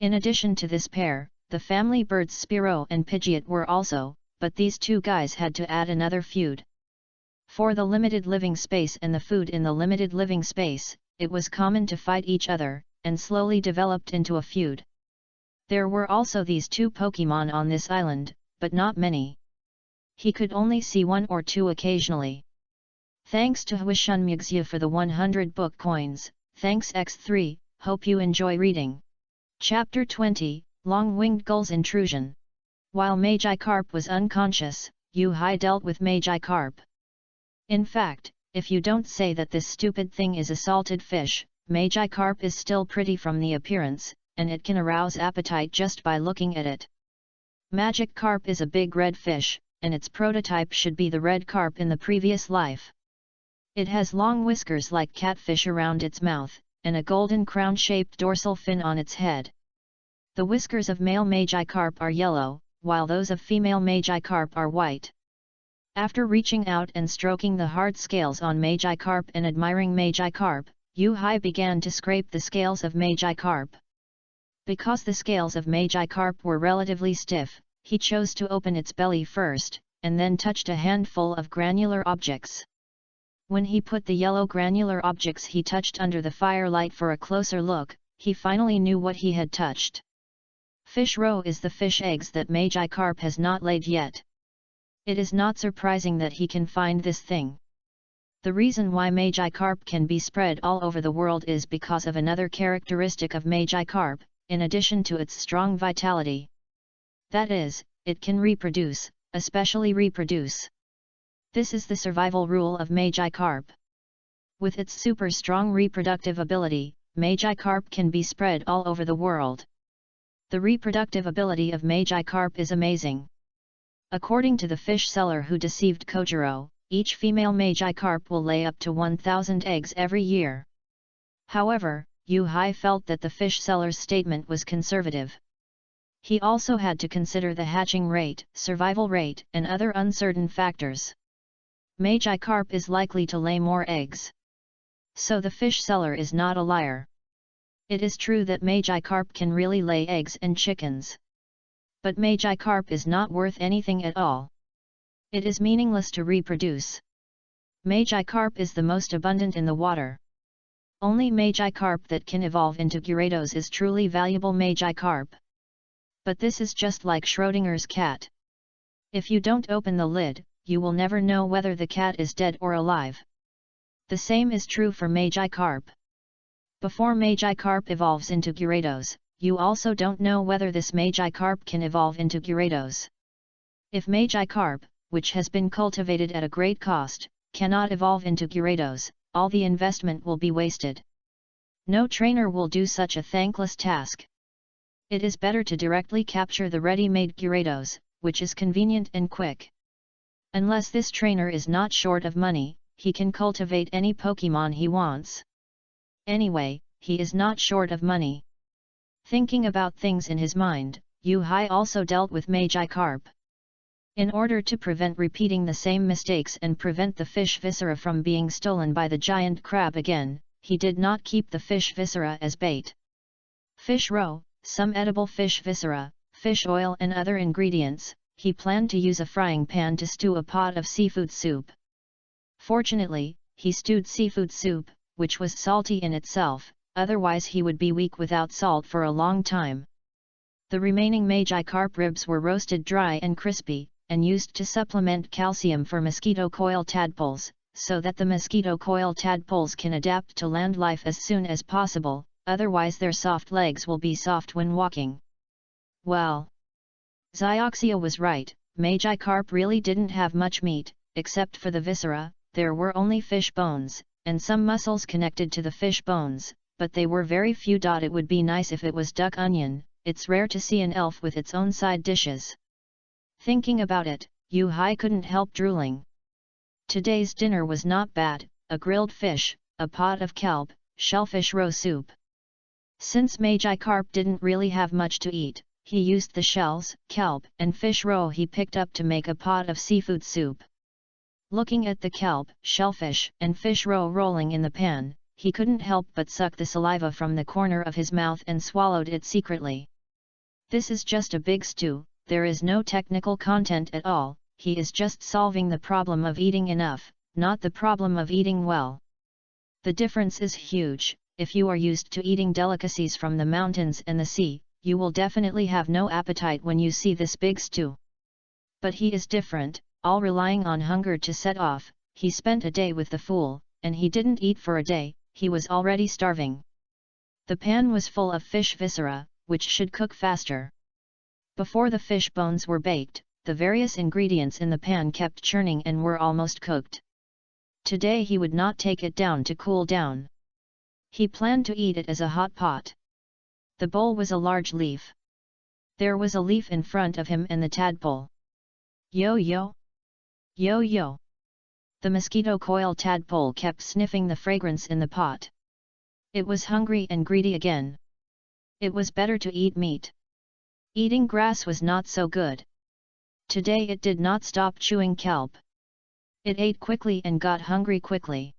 In addition to this pair, the family birds Spearow and Pidgeot were also, but these two guys had to add another feud. For the limited living space and the food in the limited living space, it was common to fight each other, and slowly developed into a feud. There were also these two Pokemon on this island, but not many. He could only see one or two occasionally. Thanks to Huishunmugzia for the 100 book coins, thanks X3, hope you enjoy reading. Chapter 20, Long-Winged Gull's Intrusion. While Magikarp was unconscious, Yu-Hai dealt with Magikarp. In fact, if you don't say that this stupid thing is a salted fish, Magikarp is still pretty from the appearance, and it can arouse appetite just by looking at it. Magikarp is a big red fish, and its prototype should be the red carp in the previous life. It has long whiskers like catfish around its mouth, and a golden crown-shaped dorsal fin on its head. The whiskers of male Magikarp are yellow, while those of female Magikarp are white. After reaching out and stroking the hard scales on Magikarp and admiring Magikarp, Yu-Hai began to scrape the scales of Magikarp. Because the scales of Magikarp were relatively stiff, he chose to open its belly first, and then touched a handful of granular objects. When he put the yellow granular objects he touched under the firelight for a closer look, he finally knew what he had touched. Fish roe is the fish eggs that Magikarp has not laid yet. It is not surprising that he can find this thing. The reason why Magikarp can be spread all over the world is because of another characteristic of Magikarp, in addition to its strong vitality. That is, it can reproduce, especially reproduce. This is the survival rule of Magikarp. With its super strong reproductive ability, Magikarp can be spread all over the world. The reproductive ability of Magikarp is amazing. According to the fish seller who deceived Kojiro, each female Magikarp will lay up to 1,000 eggs every year. However, Yu-Hai felt that the fish seller's statement was conservative. He also had to consider the hatching rate, survival rate, and other uncertain factors. Magikarp is likely to lay more eggs. So the fish seller is not a liar. It is true that Magikarp can really lay eggs and chickens. But Magikarp is not worth anything at all. It is meaningless to reproduce. Magikarp is the most abundant in the water. Only Magikarp that can evolve into Gyarados is truly valuable Magikarp. But this is just like Schrödinger's cat. If you don't open the lid, you will never know whether the cat is dead or alive. The same is true for Magikarp. Before Magikarp evolves into Gyarados, you also don't know whether this Magikarp can evolve into Gyarados. If Magikarp, which has been cultivated at a great cost, cannot evolve into Gyarados, all the investment will be wasted. No trainer will do such a thankless task. It is better to directly capture the ready-made Gyarados, which is convenient and quick. Unless this trainer is not short of money, he can cultivate any Pokemon he wants. Anyway, he is not short of money. Thinking about things in his mind, Yu-Hai also dealt with Magikarp. In order to prevent repeating the same mistakes and prevent the fish viscera from being stolen by the giant crab again, he did not keep the fish viscera as bait. Fish roe, some edible fish viscera, fish oil and other ingredients, he planned to use a frying pan to stew a pot of seafood soup. Fortunately, he stewed seafood soup, which was salty in itself, otherwise he would be weak without salt for a long time. The remaining Magikarp ribs were roasted dry and crispy, and used to supplement calcium for mosquito coil tadpoles, so that the mosquito coil tadpoles can adapt to land life as soon as possible, otherwise their soft legs will be soft when walking. Well, Zioxia was right, Magikarp really didn't have much meat, except for the viscera. There were only fish bones, and some muscles connected to the fish bones, but they were very few. It would be nice if it was duck onion, it's rare to see an elf with its own side dishes. Thinking about it, Yu Hai couldn't help drooling. Today's dinner was not bad, a grilled fish, a pot of kelp, shellfish roe soup. Since Magikarp didn't really have much to eat, he used the shells, kelp and fish roe he picked up to make a pot of seafood soup. Looking at the kelp, shellfish and fish roe rolling in the pan, he couldn't help but suck the saliva from the corner of his mouth and swallowed it secretly. This is just a big stew, there is no technical content at all, he is just solving the problem of eating enough, not the problem of eating well. The difference is huge. If you are used to eating delicacies from the mountains and the sea, you will definitely have no appetite when you see this big stew. But he is different, all relying on hunger to set off. He spent a day with the fool, and he didn't eat for a day, he was already starving. The pan was full of fish viscera, which should cook faster. Before the fish bones were baked, the various ingredients in the pan kept churning and were almost cooked. Today he would not take it down to cool down. He planned to eat it as a hot pot. The bowl was a large leaf. There was a leaf in front of him and the tadpole. Yo-yo! Yo-yo! The mosquito coil tadpole kept sniffing the fragrance in the pot. It was hungry and greedy again. It was better to eat meat. Eating grass was not so good. Today it did not stop chewing kelp. It ate quickly and got hungry quickly.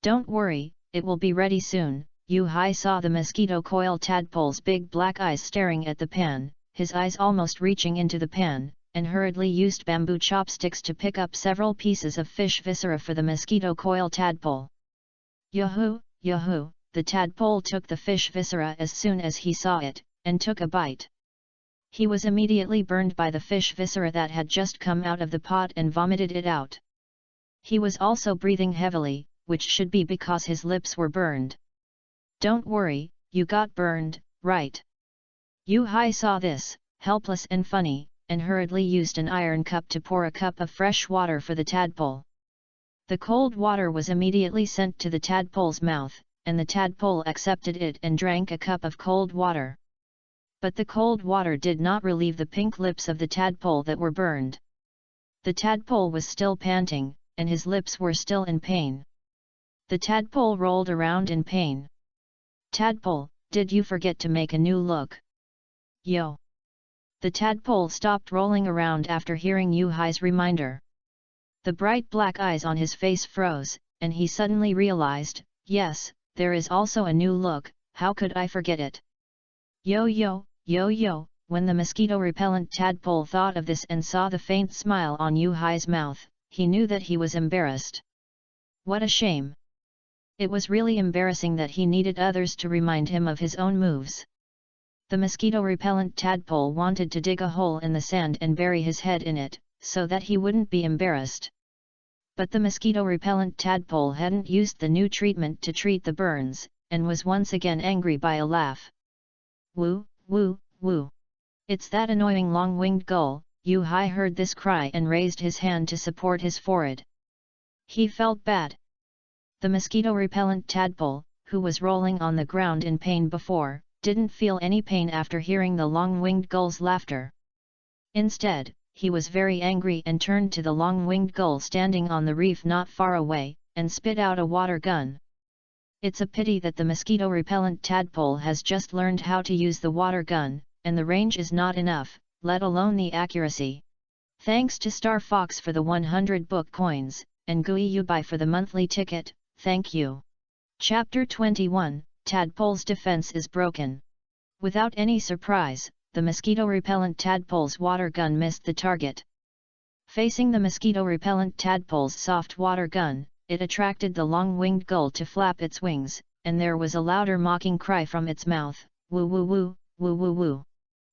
Don't worry, it will be ready soon. Yu Hai saw the mosquito coil tadpole's big black eyes staring at the pan, his eyes almost reaching into the pan, and hurriedly used bamboo chopsticks to pick up several pieces of fish viscera for the mosquito coil tadpole. Yahoo! Yahoo! The tadpole took the fish viscera as soon as he saw it, and took a bite. He was immediately burned by the fish viscera that had just come out of the pot and vomited it out. He was also breathing heavily, which should be because his lips were burned. Don't worry, you got burned, right? Yu Hai saw this, helpless and funny, and hurriedly used an iron cup to pour a cup of fresh water for the tadpole. The cold water was immediately sent to the tadpole's mouth, and the tadpole accepted it and drank a cup of cold water. But the cold water did not relieve the pink lips of the tadpole that were burned. The tadpole was still panting, and his lips were still in pain. The tadpole rolled around in pain. Tadpole, did you forget to make a new look? Yo! The tadpole stopped rolling around after hearing Yu Hai's reminder. The bright black eyes on his face froze, and he suddenly realized, yes, there is also a new look, how could I forget it? Yo-yo, yo-yo! When the mosquito-repellent tadpole thought of this and saw the faint smile on Yu Hai's mouth, he knew that he was embarrassed. What a shame! It was really embarrassing that he needed others to remind him of his own moves. The mosquito-repellent tadpole wanted to dig a hole in the sand and bury his head in it, so that he wouldn't be embarrassed. But the mosquito-repellent tadpole hadn't used the new treatment to treat the burns, and was once again angry by a laugh. Woo, woo, woo! It's that annoying long-winged gull. Yu Hai heard this cry and raised his hand to support his forehead. He felt bad. The mosquito-repellent tadpole, who was rolling on the ground in pain before, didn't feel any pain after hearing the long-winged gull's laughter. Instead, he was very angry and turned to the long-winged gull standing on the reef not far away, and spit out a water gun. It's a pity that the mosquito-repellent tadpole has just learned how to use the water gun, and the range is not enough, let alone the accuracy. Thanks to Star Fox for the 100 book coins, and Gui Yubai for the monthly ticket, thank you. Chapter 21, Tadpole's defense is broken. Without any surprise, the mosquito-repellent tadpole's water gun missed the target. Facing the mosquito-repellent tadpole's soft water gun, it attracted the long-winged gull to flap its wings, and there was a louder mocking cry from its mouth, woo woo woo, woo woo woo.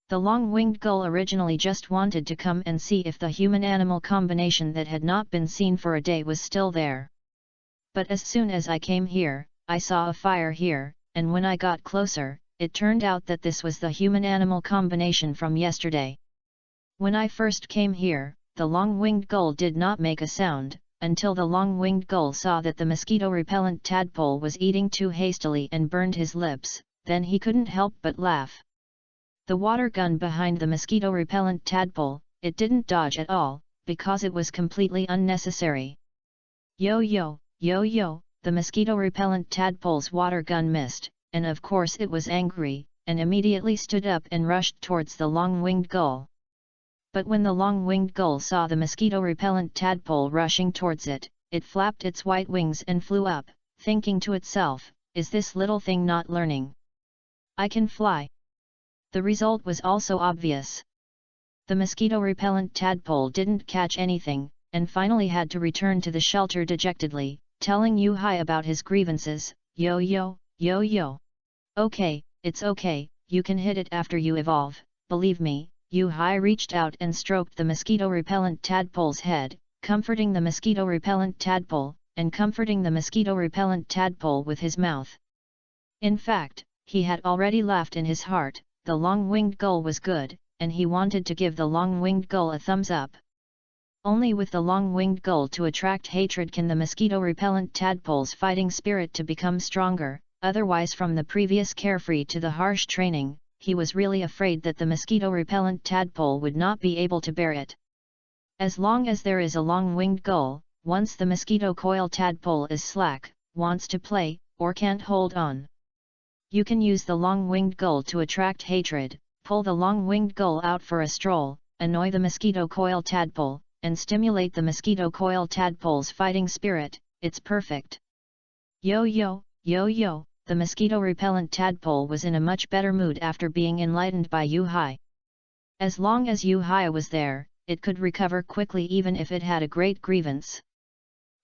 The long-winged gull originally just wanted to come and see if the human-animal combination that had not been seen for a day was still there. But as soon as I came here, I saw a fire here, and when I got closer, it turned out that this was the human-animal combination from yesterday. When I first came here, the long-winged gull did not make a sound, until the long-winged gull saw that the mosquito-repellent tadpole was eating too hastily and burned his lips, then he couldn't help but laugh. The water gun behind the mosquito-repellent tadpole, it didn't dodge at all, because it was completely unnecessary. Yo yo, yo yo, the mosquito-repellent tadpole's water gun missed, and of course it was angry, and immediately stood up and rushed towards the long-winged gull. But when the long-winged gull saw the mosquito-repellent tadpole rushing towards it, it flapped its white wings and flew up, thinking to itself, "Is this little thing not learning? I can fly." The result was also obvious. The mosquito-repellent tadpole didn't catch anything, and finally had to return to the shelter dejectedly, telling Yu-Hai about his grievances. Yo yo, yo yo. Okay, it's okay, you can hit it after you evolve, believe me. Yu-Hai reached out and stroked the mosquito-repellent tadpole's head, comforting the mosquito-repellent tadpole, and comforting the mosquito-repellent tadpole with his mouth. In fact, he had already laughed in his heart. The long-winged gull was good, and he wanted to give the long-winged gull a thumbs up. Only with the long-winged gull to attract hatred can the mosquito-repellent tadpole's fighting spirit to become stronger, otherwise from the previous carefree to the harsh training, he was really afraid that the mosquito-repellent tadpole would not be able to bear it. As long as there is a long-winged gull, once the mosquito coil tadpole is slack, wants to play, or can't hold on, you can use the long-winged gull to attract hatred, pull the long-winged gull out for a stroll, annoy the mosquito coil tadpole, and stimulate the mosquito coil tadpole's fighting spirit. It's perfect. Yo yo, yo yo, the mosquito-repellent tadpole was in a much better mood after being enlightened by Yu-Hai. As long as Yu-Hai was there, it could recover quickly even if it had a great grievance.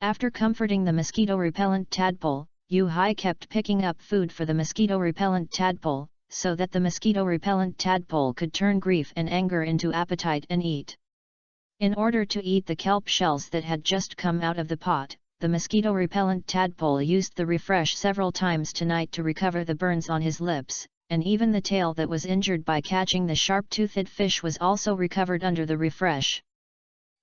After comforting the mosquito-repellent tadpole, Yu-Hai kept picking up food for the mosquito-repellent tadpole, so that the mosquito-repellent tadpole could turn grief and anger into appetite and eat. In order to eat the kelp shells that had just come out of the pot, the mosquito-repellent tadpole used the refresh several times tonight to recover the burns on his lips, and even the tail that was injured by catching the sharp-toothed fish was also recovered under the refresh.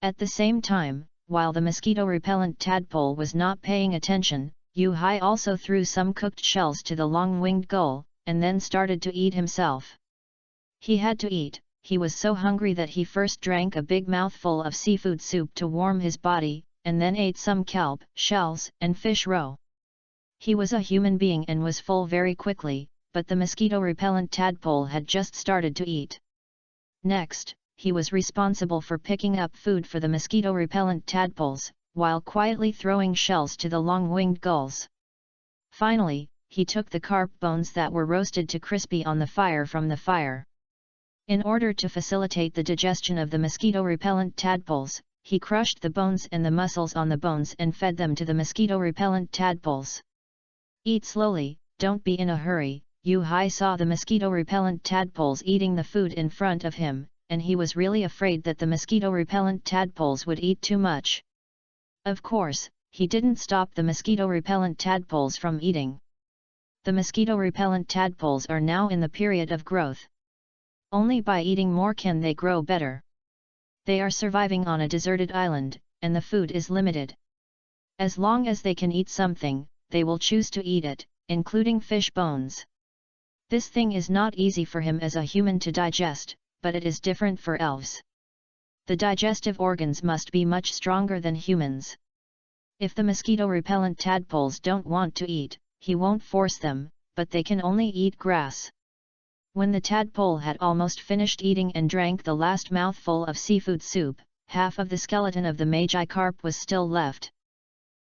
At the same time, while the mosquito-repellent tadpole was not paying attention, Yu-Hai also threw some cooked shells to the long-winged gull, and then started to eat himself. He had to eat. He was so hungry that he first drank a big mouthful of seafood soup to warm his body, and then ate some kelp, shells, and fish roe. He was a human being and was full very quickly, but the mosquito-repellent tadpole had just started to eat. Next, he was responsible for picking up food for the mosquito-repellent tadpoles, while quietly throwing shells to the long-winged gulls. Finally, he took the carp bones that were roasted to crispy on the fire from the fire. In order to facilitate the digestion of the mosquito-repellent tadpoles, he crushed the bones and the muscles on the bones and fed them to the mosquito-repellent tadpoles. Eat slowly, don't be in a hurry. Yu-Hai saw the mosquito-repellent tadpoles eating the food in front of him, and he was really afraid that the mosquito-repellent tadpoles would eat too much. Of course, he didn't stop the mosquito-repellent tadpoles from eating. The mosquito-repellent tadpoles are now in the period of growth. Only by eating more can they grow better. They are surviving on a deserted island, and the food is limited. As long as they can eat something, they will choose to eat it, including fish bones. This thing is not easy for him as a human to digest, but it is different for elves. The digestive organs must be much stronger than humans. If the mosquito-repellent tadpoles don't want to eat, he won't force them, but they can only eat grass. When the tadpole had almost finished eating and drank the last mouthful of seafood soup, half of the skeleton of the magi carp was still left.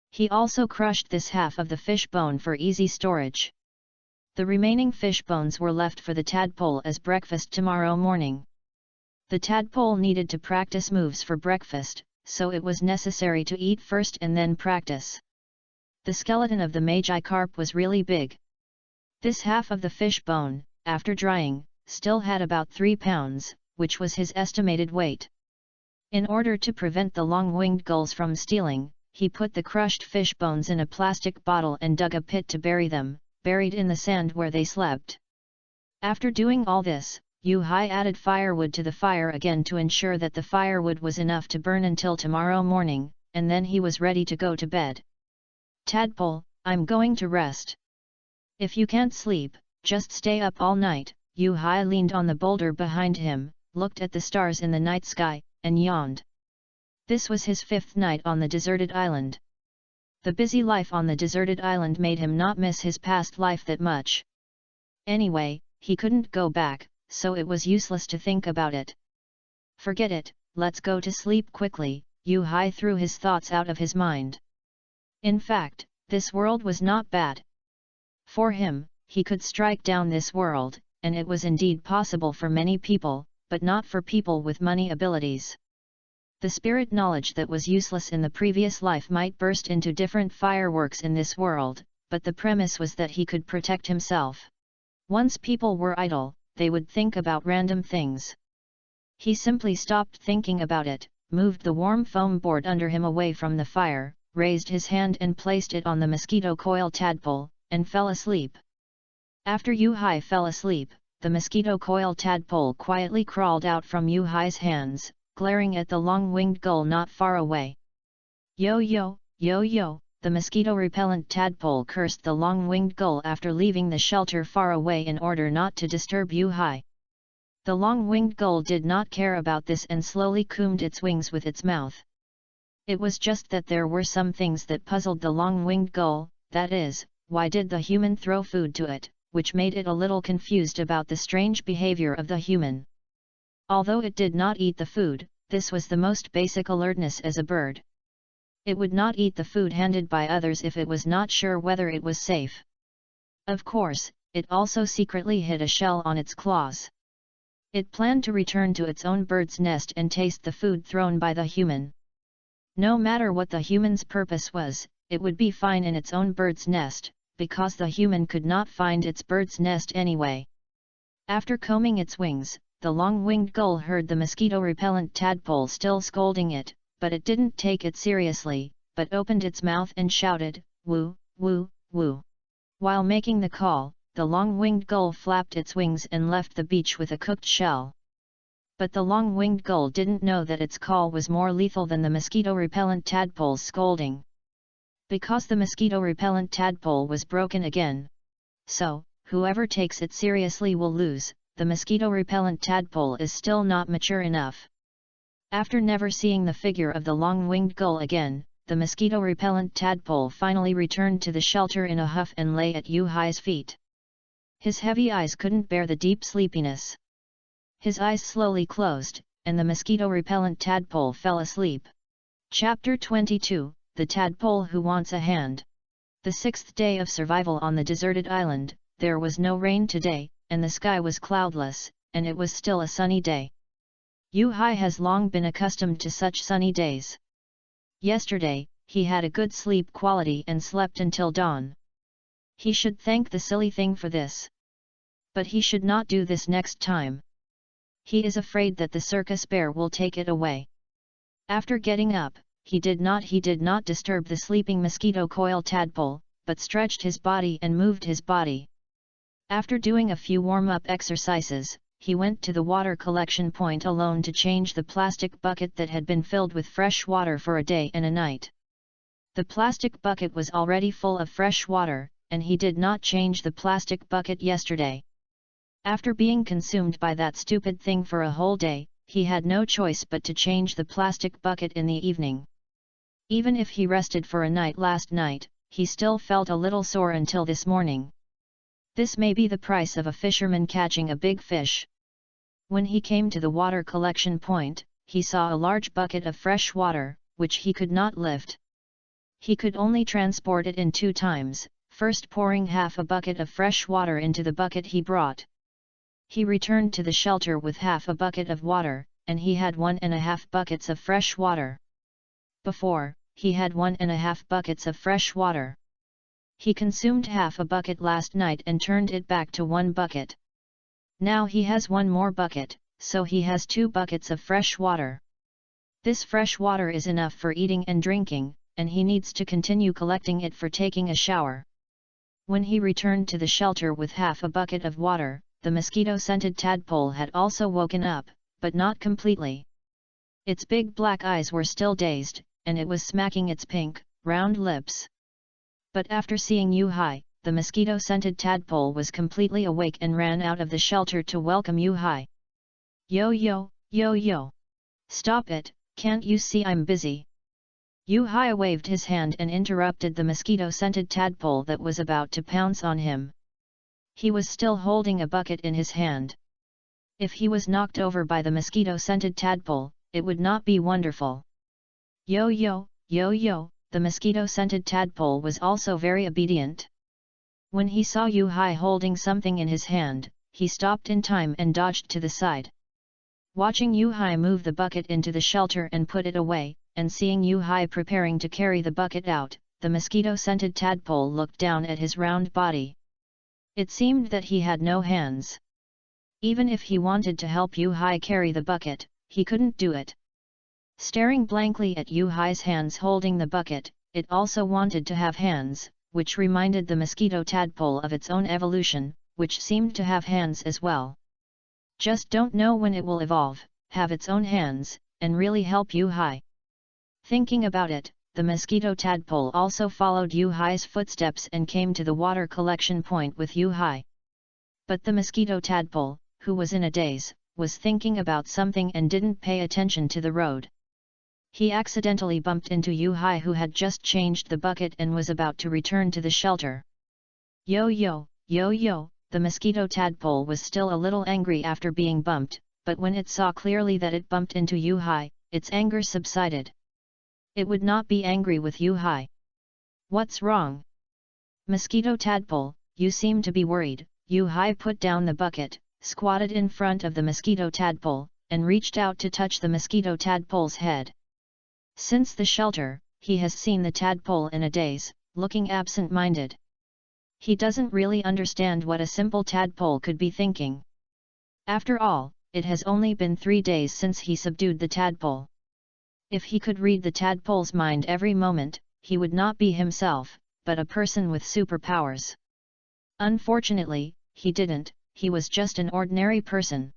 He also crushed this half of the fish bone for easy storage. The remaining fish bones were left for the tadpole as breakfast tomorrow morning. The tadpole needed to practice moves for breakfast, so it was necessary to eat first and then practice. The skeleton of the magi carp was really big. This half of the fish bone, after drying, still had about 3 pounds, which was his estimated weight. In order to prevent the long-winged gulls from stealing, he put the crushed fish bones in a plastic bottle and dug a pit to bury them, buried in the sand where they slept. After doing all this, Yu-Hai added firewood to the fire again to ensure that the firewood was enough to burn until tomorrow morning, and then he was ready to go to bed. Tadpole, I'm going to rest. If you can't sleep, just stay up all night. Yu-Hai leaned on the boulder behind him, looked at the stars in the night sky, and yawned. This was his 5th night on the deserted island. The busy life on the deserted island made him not miss his past life that much. Anyway, he couldn't go back, so it was useless to think about it. Forget it, let's go to sleep quickly, Yu-Hai threw his thoughts out of his mind. In fact, this world was not bad. For him, he could strike down this world, and it was indeed possible for many people, but not for people with money abilities. The spirit knowledge that was useless in the previous life might burst into different fireworks in this world, but the premise was that he could protect himself. Once people were idle, they would think about random things. He simply stopped thinking about it, moved the warm foam board under him away from the fire, raised his hand and placed it on the mosquito coil tadpole, and fell asleep. After Yu-Hai fell asleep, the mosquito coil tadpole quietly crawled out from Yu-Hai's hands, glaring at the long-winged gull not far away. Yo-yo, yo-yo, the mosquito-repellent tadpole cursed the long-winged gull after leaving the shelter far away in order not to disturb Yu-Hai. The long-winged gull did not care about this and slowly combed its wings with its mouth. It was just that there were some things that puzzled the long-winged gull, that is, why did the human throw food to it, which made it a little confused about the strange behavior of the human. Although it did not eat the food, this was the most basic alertness as a bird. It would not eat the food handed by others if it was not sure whether it was safe. Of course, it also secretly hid a shell on its claws. It planned to return to its own bird's nest and taste the food thrown by the human. No matter what the human's purpose was, it would be fine in its own bird's nest, because the human could not find its bird's nest anyway. After combing its wings, the long-winged gull heard the mosquito-repellent tadpole still scolding it, but it didn't take it seriously, but opened its mouth and shouted, "Woo, woo, woo." While making the call, the long-winged gull flapped its wings and left the beach with a cooked shell. But the long-winged gull didn't know that its call was more lethal than the mosquito-repellent tadpole's scolding. Because the mosquito-repellent tadpole was broken again. So, whoever takes it seriously will lose. The mosquito-repellent tadpole is still not mature enough. After never seeing the figure of the long-winged gull again, the mosquito-repellent tadpole finally returned to the shelter in a huff and lay at Yu-Hai's feet. His heavy eyes couldn't bear the deep sleepiness. His eyes slowly closed, and the mosquito-repellent tadpole fell asleep. Chapter 22, The Tadpole Who Wants a Hand. The 6th day of survival on the deserted island. There was no rain today, and the sky was cloudless, and it was still a sunny day. Yu-Hai has long been accustomed to such sunny days. Yesterday, he had a good sleep quality and slept until dawn. He should thank the silly thing for this. But he should not do this next time. He is afraid that the circus bear will take it away. After getting up, he did not disturb the sleeping mosquito coil tadpole, but stretched his body and moved his body. After doing a few warm-up exercises, he went to the water collection point alone to change the plastic bucket that had been filled with fresh water for a day and a night. The plastic bucket was already full of fresh water, and he did not change the plastic bucket yesterday. After being consumed by that stupid thing for a whole day, he had no choice but to change the plastic bucket in the evening. Even if he rested for a night last night, he still felt a little sore until this morning. This may be the price of a fisherman catching a big fish. When he came to the water collection point, he saw a large bucket of fresh water, which he could not lift. He could only transport it in 2 times, first pouring half a bucket of fresh water into the bucket he brought. He returned to the shelter with half a bucket of water, and he had 1.5 buckets of fresh water. Before, he had 1.5 buckets of fresh water. He consumed half a bucket last night and turned it back to 1 bucket. Now he has 1 more bucket, so he has 2 buckets of fresh water. This fresh water is enough for eating and drinking, and he needs to continue collecting it for taking a shower. When he returned to the shelter with half a bucket of water, the mosquito-scented tadpole had also woken up, but not completely. Its big black eyes were still dazed, and it was smacking its pink, round lips. But after seeing Yu-Hai, the mosquito-scented tadpole was completely awake and ran out of the shelter to welcome Yu-Hai. "Yo yo, yo yo! Stop it, can't you see I'm busy? Yu-Hai waved his hand and interrupted the mosquito-scented tadpole that was about to pounce on him. He was still holding a bucket in his hand. If he was knocked over by the mosquito-scented tadpole, it would not be wonderful. Yo-yo, yo-yo, the mosquito-scented tadpole was also very obedient. When he saw Yu-Hai holding something in his hand, he stopped in time and dodged to the side. Watching Yu-Hai move the bucket into the shelter and put it away, and seeing Yu-Hai preparing to carry the bucket out, the mosquito-scented tadpole looked down at his round body. It seemed that he had no hands. Even if he wanted to help Yu-Hai carry the bucket, he couldn't do it. Staring blankly at Yu-Hai's hands holding the bucket, it also wanted to have hands, which reminded the mosquito tadpole of its own evolution, which seemed to have hands as well. Just don't know when it will evolve, have its own hands, and really help Yu-Hai. Thinking about it, the mosquito tadpole also followed Yu-Hai's footsteps and came to the water collection point with Yu-Hai. But the mosquito tadpole, who was in a daze, was thinking about something and didn't pay attention to the road. He accidentally bumped into Yu-Hai, who had just changed the bucket and was about to return to the shelter. Yo-yo, yo-yo, the mosquito tadpole was still a little angry after being bumped, but when it saw clearly that it bumped into Yu-Hai, its anger subsided. It would not be angry with Yu-Hai. What's wrong? Mosquito tadpole, you seem to be worried. Yu-Hai put down the bucket, squatted in front of the mosquito tadpole, and reached out to touch the mosquito tadpole's head. Since the shelter, he has seen the tadpole in a daze, looking absent-minded. He doesn't really understand what a simple tadpole could be thinking. After all, it has only been 3 days since he subdued the tadpole. If he could read the tadpole's mind every moment, he would not be himself, but a person with superpowers. Unfortunately, he didn't, he was just an ordinary person.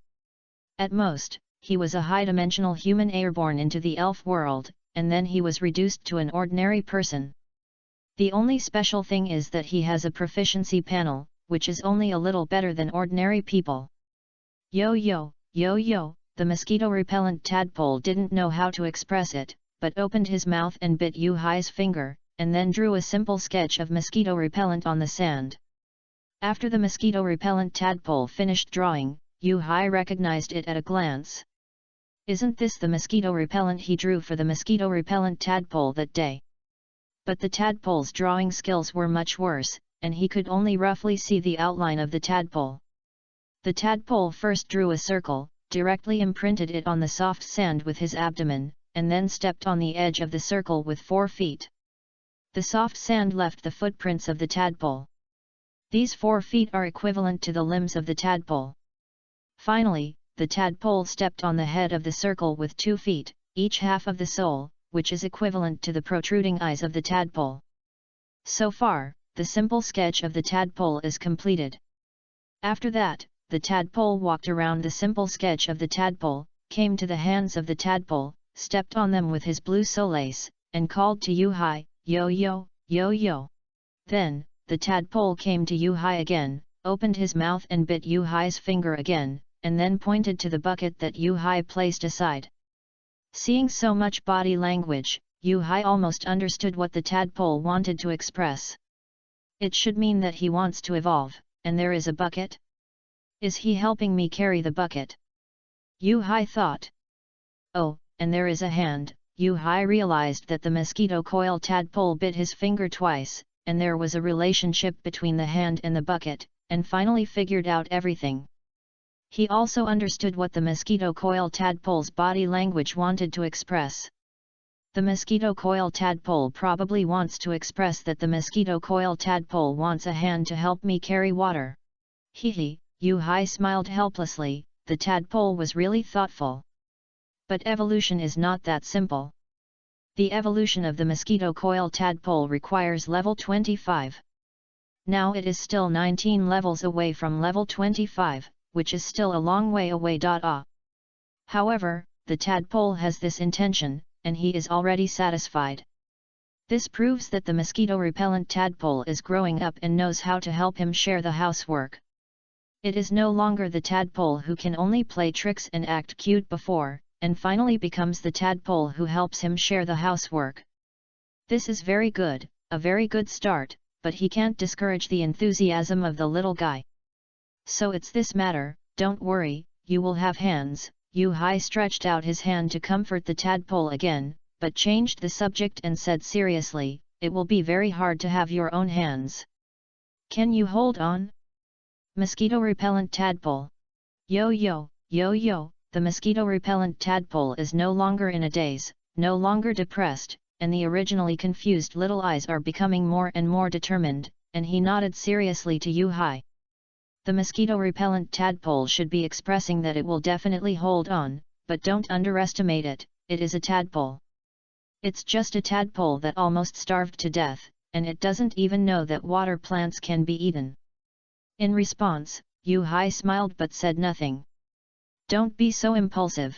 At most, he was a high-dimensional human airborne into the elf world, and then he was reduced to an ordinary person. The only special thing is that he has a proficiency panel, which is only a little better than ordinary people. Yo-yo, yo-yo, the mosquito-repellent tadpole didn't know how to express it, but opened his mouth and bit Yu-Hai's finger, and then drew a simple sketch of mosquito repellent on the sand. After the mosquito-repellent tadpole finished drawing, Yu-Hai recognized it at a glance. Isn't this the mosquito repellent he drew for the mosquito-repellent tadpole that day? But the tadpole's drawing skills were much worse, and he could only roughly see the outline of the tadpole. The tadpole first drew a circle, directly imprinted it on the soft sand with his abdomen, and then stepped on the edge of the circle with 4 feet. The soft sand left the footprints of the tadpole. These 4 feet are equivalent to the limbs of the tadpole. Finally, the tadpole stepped on the head of the circle with 2 feet, each half of the sole, which is equivalent to the protruding eyes of the tadpole. So far, the simple sketch of the tadpole is completed. After that, the tadpole walked around the simple sketch of the tadpole, came to the hands of the tadpole, stepped on them with his blue soles, and called to Yu-Hai, yo-yo, yo-yo. Then, the tadpole came to Yu-Hai again, opened his mouth and bit Yu-Hai's finger again, and then pointed to the bucket that Yu-Hai placed aside. Seeing so much body language, Yu-Hai almost understood what the tadpole wanted to express. It should mean that he wants to evolve, and there is a bucket? Is he helping me carry the bucket? Yu-Hai thought. Oh, and there is a hand. Yu-Hai realized that the mosquito coil tadpole bit his finger twice, and there was a relationship between the hand and the bucket, and finally figured out everything. He also understood what the mosquito coil tadpole's body language wanted to express. The mosquito coil tadpole probably wants to express that the mosquito coil tadpole wants a hand to help me carry water. Hee, Yu-Hai smiled helplessly, the tadpole was really thoughtful. But evolution is not that simple. The evolution of the mosquito coil tadpole requires level 25. Now it is still 19 levels away from level 25, which is still a long way away. However, the tadpole has this intention, and he is already satisfied. This proves that the mosquito-repellent tadpole is growing up and knows how to help him share the housework. It is no longer the tadpole who can only play tricks and act cute before, and finally becomes the tadpole who helps him share the housework. This is very good, a very good start, but he can't discourage the enthusiasm of the little guy. So it's this matter, don't worry, you will have hands. Yu-Hai stretched out his hand to comfort the tadpole again, but changed the subject and said seriously, it will be very hard to have your own hands. Can you hold on? Mosquito-repellent tadpole. Yo, the mosquito-repellent tadpole is no longer in a daze, no longer depressed, and the originally confused little eyes are becoming more and more determined, and he nodded seriously to Yu-Hai. The mosquito-repellent tadpole should be expressing that it will definitely hold on, but don't underestimate it, it is a tadpole. It's just a tadpole that almost starved to death, and it doesn't even know that water plants can be eaten. In response, Yu-Hai smiled but said nothing. Don't be so impulsive.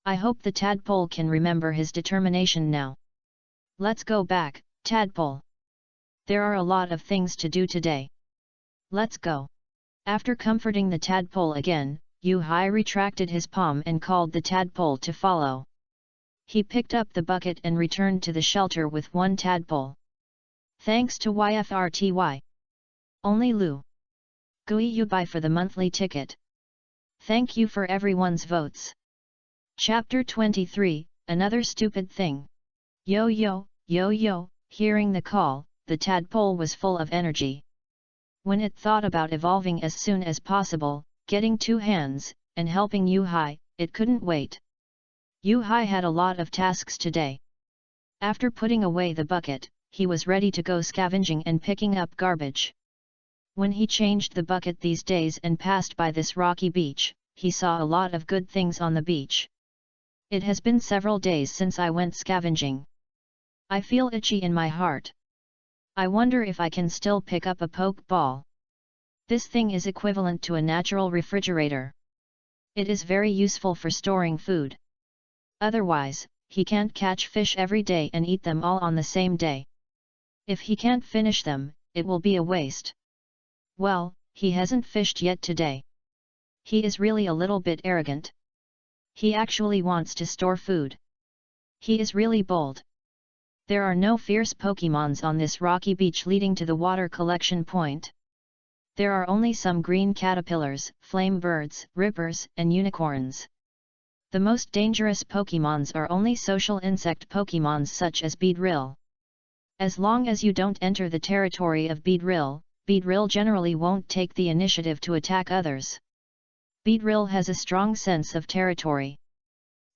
I hope the tadpole can remember his determination now. Let's go back, tadpole. There are a lot of things to do today. Let's go. After comforting the tadpole again, Yu-Hai retracted his palm and called the tadpole to follow. He picked up the bucket and returned to the shelter with one tadpole. Thanks to YFRTY. Only Lu. Gui Yu buy for the monthly ticket. Thank you for everyone's votes. Chapter 23, Another Stupid Thing. Yo, hearing the call, the tadpole was full of energy. When it thought about evolving as soon as possible, getting two hands, and helping Yu-Hai, it couldn't wait. Yu-Hai had a lot of tasks today. After putting away the bucket, he was ready to go scavenging and picking up garbage. When he changed the bucket these days and passed by this rocky beach, he saw a lot of good things on the beach. It has been several days since I went scavenging. I feel itchy in my heart. I wonder if I can still pick up a poke ball. This thing is equivalent to a natural refrigerator. It is very useful for storing food. Otherwise, he can't catch fish every day and eat them all on the same day. If he can't finish them, it will be a waste. Well, he hasn't fished yet today. He is really a little bit arrogant. He actually wants to store food. He is really bold. There are no fierce Pokemons on this rocky beach leading to the water collection point. There are only some green caterpillars, flame birds, rippers, and unicorns. The most dangerous Pokemons are only social insect Pokemons such as Beedrill. As long as you don't enter the territory of Beedrill, Beedrill generally won't take the initiative to attack others. Beedrill has a strong sense of territory.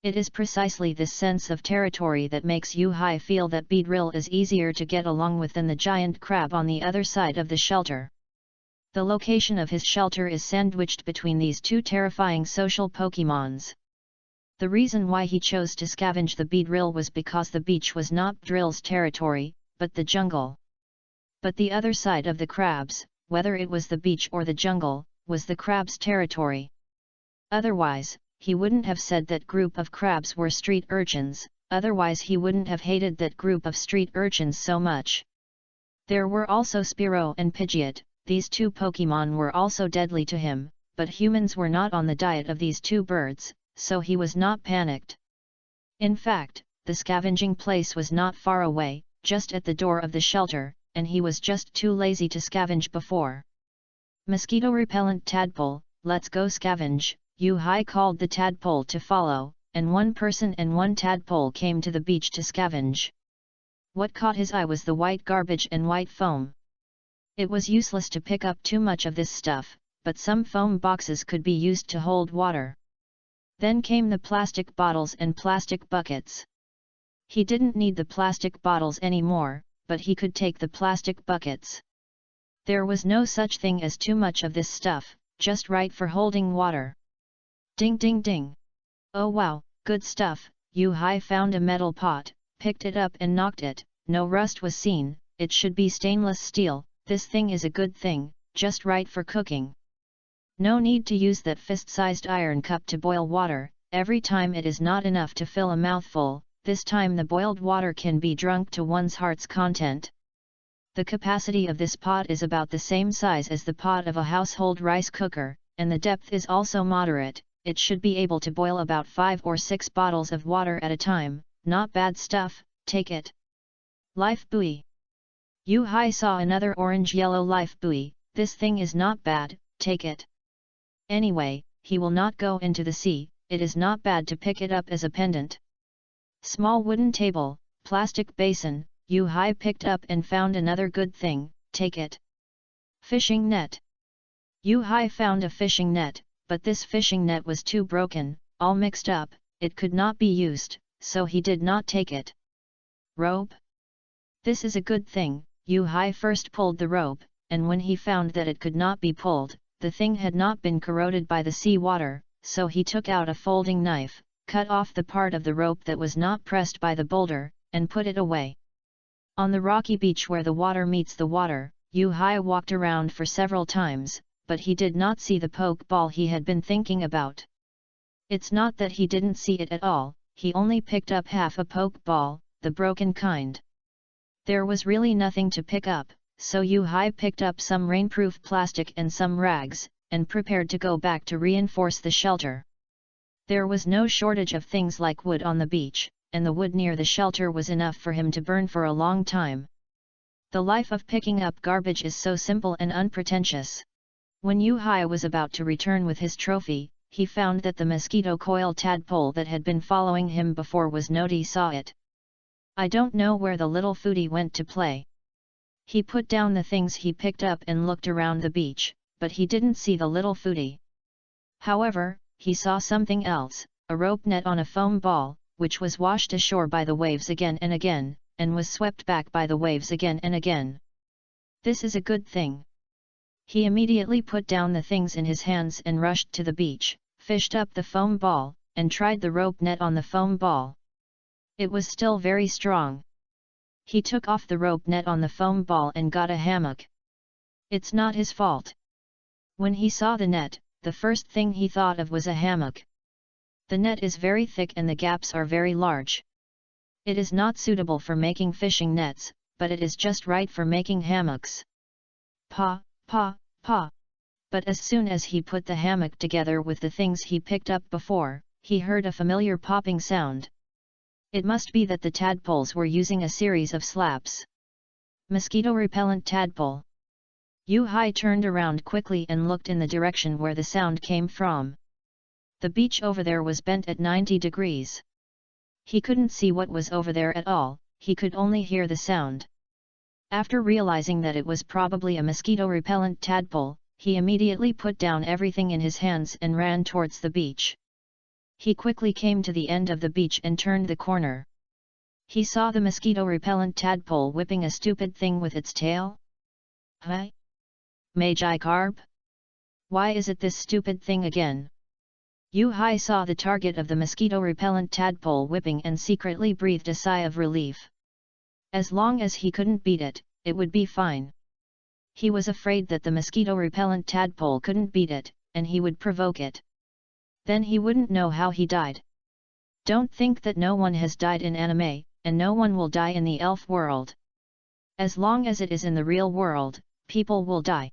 It is precisely this sense of territory that makes Yu-Hai feel that Beedrill is easier to get along with than the giant crab on the other side of the shelter. The location of his shelter is sandwiched between these two terrifying social Pokemons. The reason why he chose to scavenge the Beedrill was because the beach was not Beedrill's territory, but the jungle. But the other side of the crabs, whether it was the beach or the jungle, was the crab's territory. Otherwise, he wouldn't have said that group of crabs were street urchins, otherwise he wouldn't have hated that group of street urchins so much. There were also Spearow and Pidgeot, these two Pokemon were also deadly to him, but humans were not on the diet of these two birds, so he was not panicked. In fact, the scavenging place was not far away, just at the door of the shelter, and he was just too lazy to scavenge before. Mosquito-repellent tadpole, let's go scavenge. Yu-Hai called the tadpole to follow, and one person and one tadpole came to the beach to scavenge. What caught his eye was the white garbage and white foam. It was useless to pick up too much of this stuff, but some foam boxes could be used to hold water. Then came the plastic bottles and plastic buckets. He didn't need the plastic bottles anymore, but he could take the plastic buckets. There was no such thing as too much of this stuff, just right for holding water. Ding ding ding! Oh wow, good stuff. Yu-Hai found a metal pot, picked it up and knocked it, no rust was seen, it should be stainless steel, this thing is a good thing, just right for cooking. No need to use that fist-sized iron cup to boil water, every time it is not enough to fill a mouthful, this time the boiled water can be drunk to one's heart's content. The capacity of this pot is about the same size as the pot of a household rice cooker, and the depth is also moderate. it should be able to boil about 5 or 6 bottles of water at a time, not bad stuff, take it. Life buoy. Yu Hai saw another orange-yellow life buoy, this thing is not bad, take it. Anyway, he will not go into the sea, it is not bad to pick it up as a pendant. Small wooden table, plastic basin, Yu Hai picked up and found another good thing, take it. Fishing net. Yu Hai found a fishing net, but this fishing net was too broken, all mixed up, it could not be used, so he did not take it. Rope? This is a good thing, Yu Hai first pulled the rope, and when he found that it could not be pulled, the thing had not been corroded by the sea water, so he took out a folding knife, cut off the part of the rope that was not pressed by the boulder, and put it away. On the rocky beach where the water meets the water, Yu Hai walked around for several times, but he did not see the poke ball he had been thinking about. It's not that he didn't see it at all, he only picked up half a poke ball, the broken kind. There was really nothing to pick up, so Yu Hai picked up some rainproof plastic and some rags, and prepared to go back to reinforce the shelter. There was no shortage of things like wood on the beach, and the wood near the shelter was enough for him to burn for a long time. The life of picking up garbage is so simple and unpretentious. When Yu Hai was about to return with his trophy, he found that the mosquito coil tadpole that had been following him before was noti saw it. I don't know where the little foodie went to play. He put down the things he picked up and looked around the beach, but he didn't see the little foodie. However, he saw something else, a rope net on a foam ball, which was washed ashore by the waves again and again, and was swept back by the waves again and again. This is a good thing. He immediately put down the things in his hands and rushed to the beach, fished up the foam ball, and tried the rope net on the foam ball. It was still very strong. He took off the rope net on the foam ball and got a hammock. It's not his fault. When he saw the net, the first thing he thought of was a hammock. The net is very thick and the gaps are very large. It is not suitable for making fishing nets, but it is just right for making hammocks. Pa, pa, pa. But as soon as he put the hammock together with the things he picked up before, he heard a familiar popping sound. It must be that the tadpoles were using a series of slaps. Mosquito-repellent tadpole. Yu Hai turned around quickly and looked in the direction where the sound came from. The beach over there was bent at 90 degrees. He couldn't see what was over there at all, he could only hear the sound. After realizing that it was probably a mosquito-repellent tadpole, he immediately put down everything in his hands and ran towards the beach. He quickly came to the end of the beach and turned the corner. He saw the mosquito-repellent tadpole whipping a stupid thing with its tail. Huh? Magi-carp? Why is it this stupid thing again? Yu Hai saw the target of the mosquito-repellent tadpole whipping and secretly breathed a sigh of relief. As long as he couldn't beat it, it would be fine. He was afraid that the mosquito-repellent tadpole couldn't beat it, and he would provoke it. Then he wouldn't know how he died. Don't think that no one has died in anime, and no one will die in the elf world. As long as it is in the real world, people will die.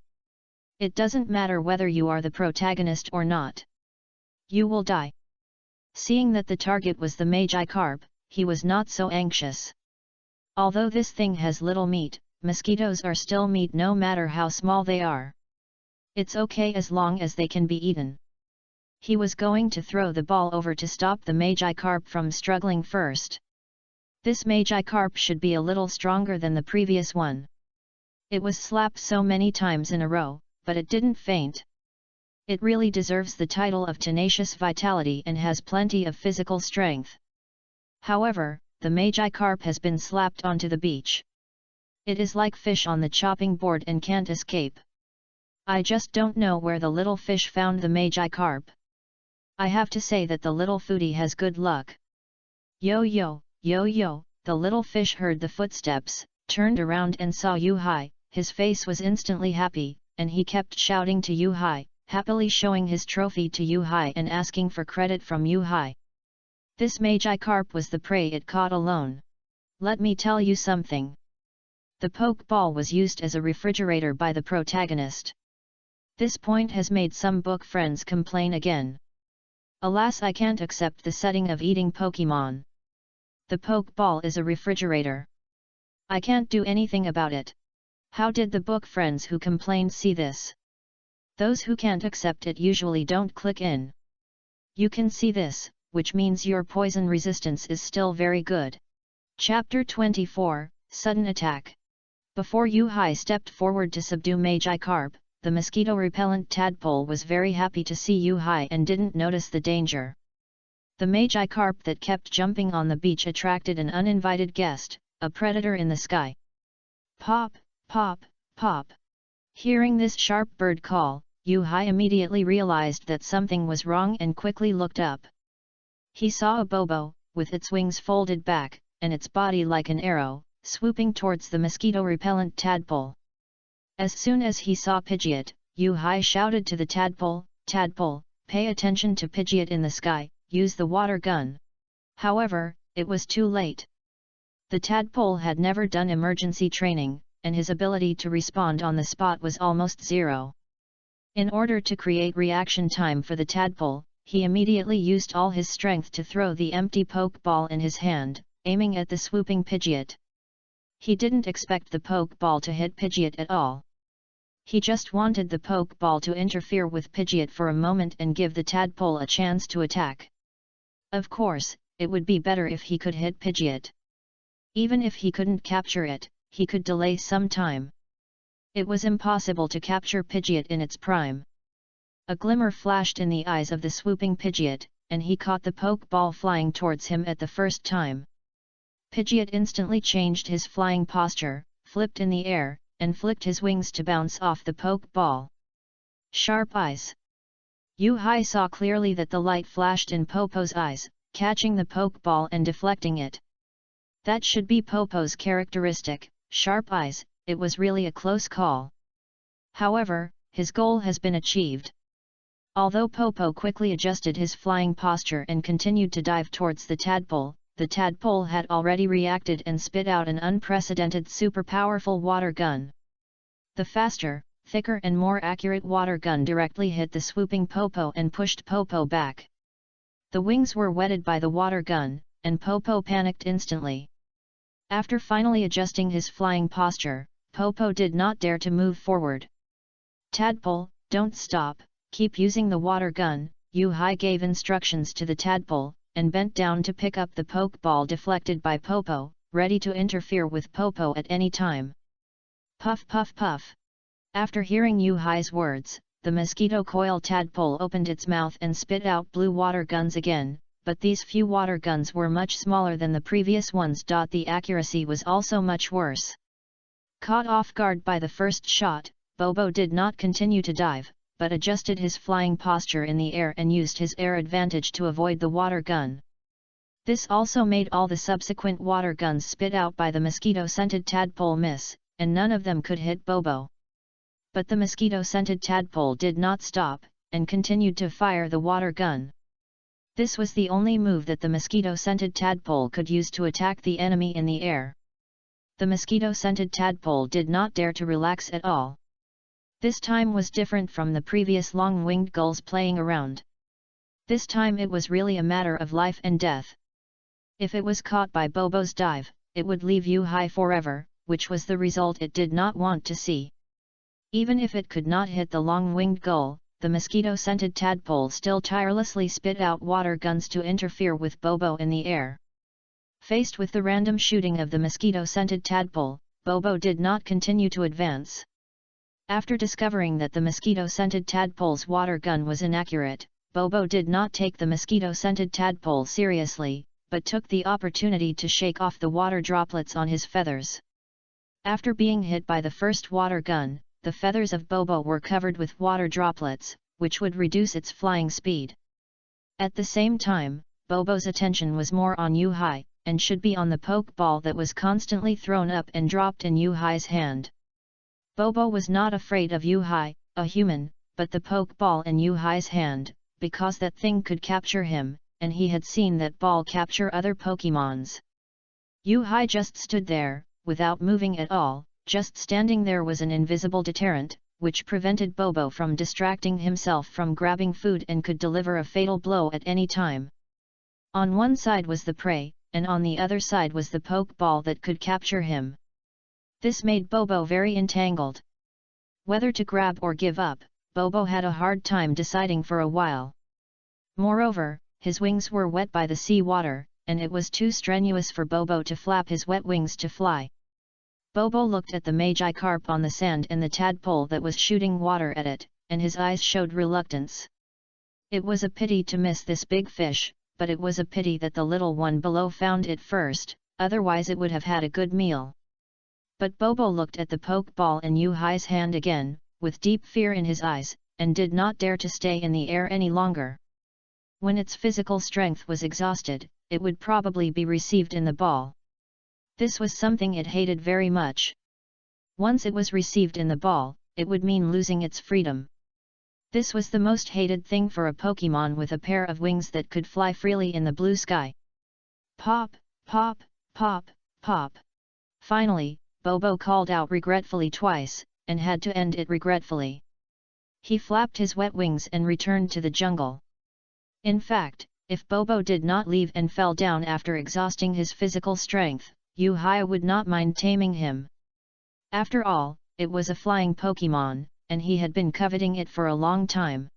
It doesn't matter whether you are the protagonist or not. You will die. Seeing that the target was the Magi-carp, he was not so anxious. Although this thing has little meat, mosquitoes are still meat no matter how small they are. It's okay as long as they can be eaten. He was going to throw the ball over to stop the Magi-carp from struggling first. This Magi-carp should be a little stronger than the previous one. It was slapped so many times in a row, but it didn't faint. It really deserves the title of tenacious vitality and has plenty of physical strength. However, the Magi-carp has been slapped onto the beach. It is like fish on the chopping board and can't escape. I just don't know where the little fish found the Magi-carp. I have to say that the little foodie has good luck. Yo yo, yo yo, the little fish heard the footsteps, turned around and saw Yu Hai, his face was instantly happy, and he kept shouting to Yu Hai, happily showing his trophy to Yu Hai and asking for credit from Yu Hai. This Magi-carp was the prey it caught alone. Let me tell you something. The poke ball was used as a refrigerator by the protagonist. This point has made some book friends complain again. Alas, I can't accept the setting of eating Pokemon. The Pokeball is a refrigerator. I can't do anything about it. How did the book friends who complained see this? Those who can't accept it usually don't click in. You can see this, which means your poison resistance is still very good. Chapter 24, Sudden Attack. Before Yu-Hai stepped forward to subdue Magikarp, the mosquito-repellent tadpole was very happy to see Yu-Hai and didn't notice the danger. The Magikarp that kept jumping on the beach attracted an uninvited guest, a predator in the sky. Pop, pop, pop. Hearing this sharp bird call, Yu-Hai immediately realized that something was wrong and quickly looked up. He saw a Bobo, with its wings folded back, and its body like an arrow, swooping towards the mosquito-repellent tadpole. As soon as he saw Pidgeot, Yu-Hai shouted to the tadpole, "Tadpole, pay attention to Pidgeot in the sky, use the water gun." However, it was too late. The tadpole had never done emergency training, and his ability to respond on the spot was almost zero. In order to create reaction time for the tadpole, he immediately used all his strength to throw the empty Pokeball in his hand, aiming at the swooping Pidgeot. He didn't expect the Pokeball to hit Pidgeot at all. He just wanted the Pokeball to interfere with Pidgeot for a moment and give the tadpole a chance to attack. Of course, it would be better if he could hit Pidgeot. Even if he couldn't capture it, he could delay some time. It was impossible to capture Pidgeot in its prime. A glimmer flashed in the eyes of the swooping Pidgeot, and he caught the Pokeball flying towards him at the first time. Pidgeot instantly changed his flying posture, flipped in the air, and flicked his wings to bounce off the Pokeball. Sharp eyes. Yu-Hai saw clearly that the light flashed in Popo's eyes, catching the Pokeball and deflecting it. That should be Popo's characteristic, sharp eyes. It was really a close call. However, his goal has been achieved. Although Popo quickly adjusted his flying posture and continued to dive towards the tadpole had already reacted and spit out an unprecedented super powerful water gun. The faster, thicker and more accurate water gun directly hit the swooping Popo and pushed Popo back. The wings were wetted by the water gun, and Popo panicked instantly. After finally adjusting his flying posture, Popo did not dare to move forward. "Tadpole, don't stop, keep using the water gun," Yu-Hai gave instructions to the tadpole, and bent down to pick up the Pokeball deflected by Popo, ready to interfere with Popo at any time. Puff puff puff. After hearing Yu-Hai's words, the mosquito coil tadpole opened its mouth and spit out blue water guns again, but these few water guns were much smaller than the previous ones. The accuracy was also much worse. Caught off guard by the first shot, Bobo did not continue to dive, but adjusted his flying posture in the air and used his air advantage to avoid the water gun. This also made all the subsequent water guns spit out by the mosquito-scented tadpole miss, and none of them could hit Bobo. But the mosquito-scented tadpole did not stop, and continued to fire the water gun. This was the only move that the mosquito-scented tadpole could use to attack the enemy in the air. The mosquito-scented tadpole did not dare to relax at all. This time was different from the previous long-winged gulls playing around. This time it was really a matter of life and death. If it was caught by Bobo's dive, it would leave Yu-Hai forever, which was the result it did not want to see. Even if it could not hit the long-winged gull, the mosquito-scented tadpole still tirelessly spit out water guns to interfere with Bobo in the air. Faced with the random shooting of the mosquito-scented tadpole, Bobo did not continue to advance. After discovering that the mosquito-scented tadpole's water gun was inaccurate, Bobo did not take the mosquito-scented tadpole seriously, but took the opportunity to shake off the water droplets on his feathers. After being hit by the first water gun, the feathers of Bobo were covered with water droplets, which would reduce its flying speed. At the same time, Bobo's attention was more on Yu-Hai, and should be on the Pokeball that was constantly thrown up and dropped in Yu-Hai's hand. Bobo was not afraid of Yu-Hai, a human, but the Pokeball in Yu-Hai's hand, because that thing could capture him, and he had seen that ball capture other Pokemons. Yu-Hai just stood there, without moving at all. Just standing there was an invisible deterrent, which prevented Bobo from distracting himself from grabbing food and could deliver a fatal blow at any time. On one side was the prey, and on the other side was the poke ball that could capture him. This made Bobo very entangled. Whether to grab or give up, Bobo had a hard time deciding for a while. Moreover, his wings were wet by the sea water, and it was too strenuous for Bobo to flap his wet wings to fly. Bobo looked at the Magikarp on the sand and the tadpole that was shooting water at it, and his eyes showed reluctance. It was a pity to miss this big fish, but it was a pity that the little one below found it first, otherwise it would have had a good meal. But Bobo looked at the poke ball in Yu-Hai's hand again, with deep fear in his eyes, and did not dare to stay in the air any longer. When its physical strength was exhausted, it would probably be received in the ball. This was something it hated very much. Once it was received in the ball, it would mean losing its freedom. This was the most hated thing for a Pokémon with a pair of wings that could fly freely in the blue sky. Pop, pop, pop, pop. Finally, Bobo called out regretfully twice, and had to end it regretfully. He flapped his wet wings and returned to the jungle. In fact, if Bobo did not leave and fell down after exhausting his physical strength, Yu-Hai would not mind taming him. After all, it was a flying Pokémon, and he had been coveting it for a long time.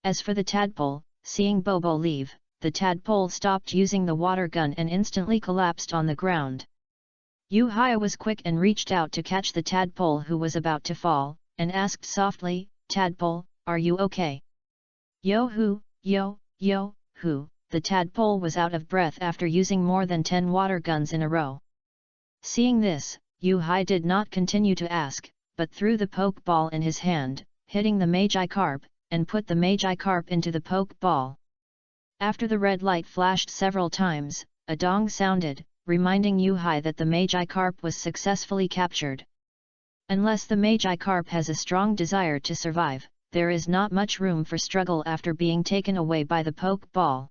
As for the tadpole, seeing Bobo leave, the tadpole stopped using the water gun and instantly collapsed on the ground. Yu-Hai was quick and reached out to catch the tadpole who was about to fall, and asked softly, "Tadpole, are you okay?" "Yo-hoo, yo-hoo." The tadpole was out of breath after using more than 10 water guns in a row. Seeing this, Yu-Hai did not continue to ask, but threw the poke ball in his hand, hitting the Magikarp, and put the Magikarp into the poke ball. After the red light flashed several times, a dong sounded, reminding Yu-Hai that the Magikarp was successfully captured. Unless the Magikarp has a strong desire to survive, there is not much room for struggle after being taken away by the poke ball.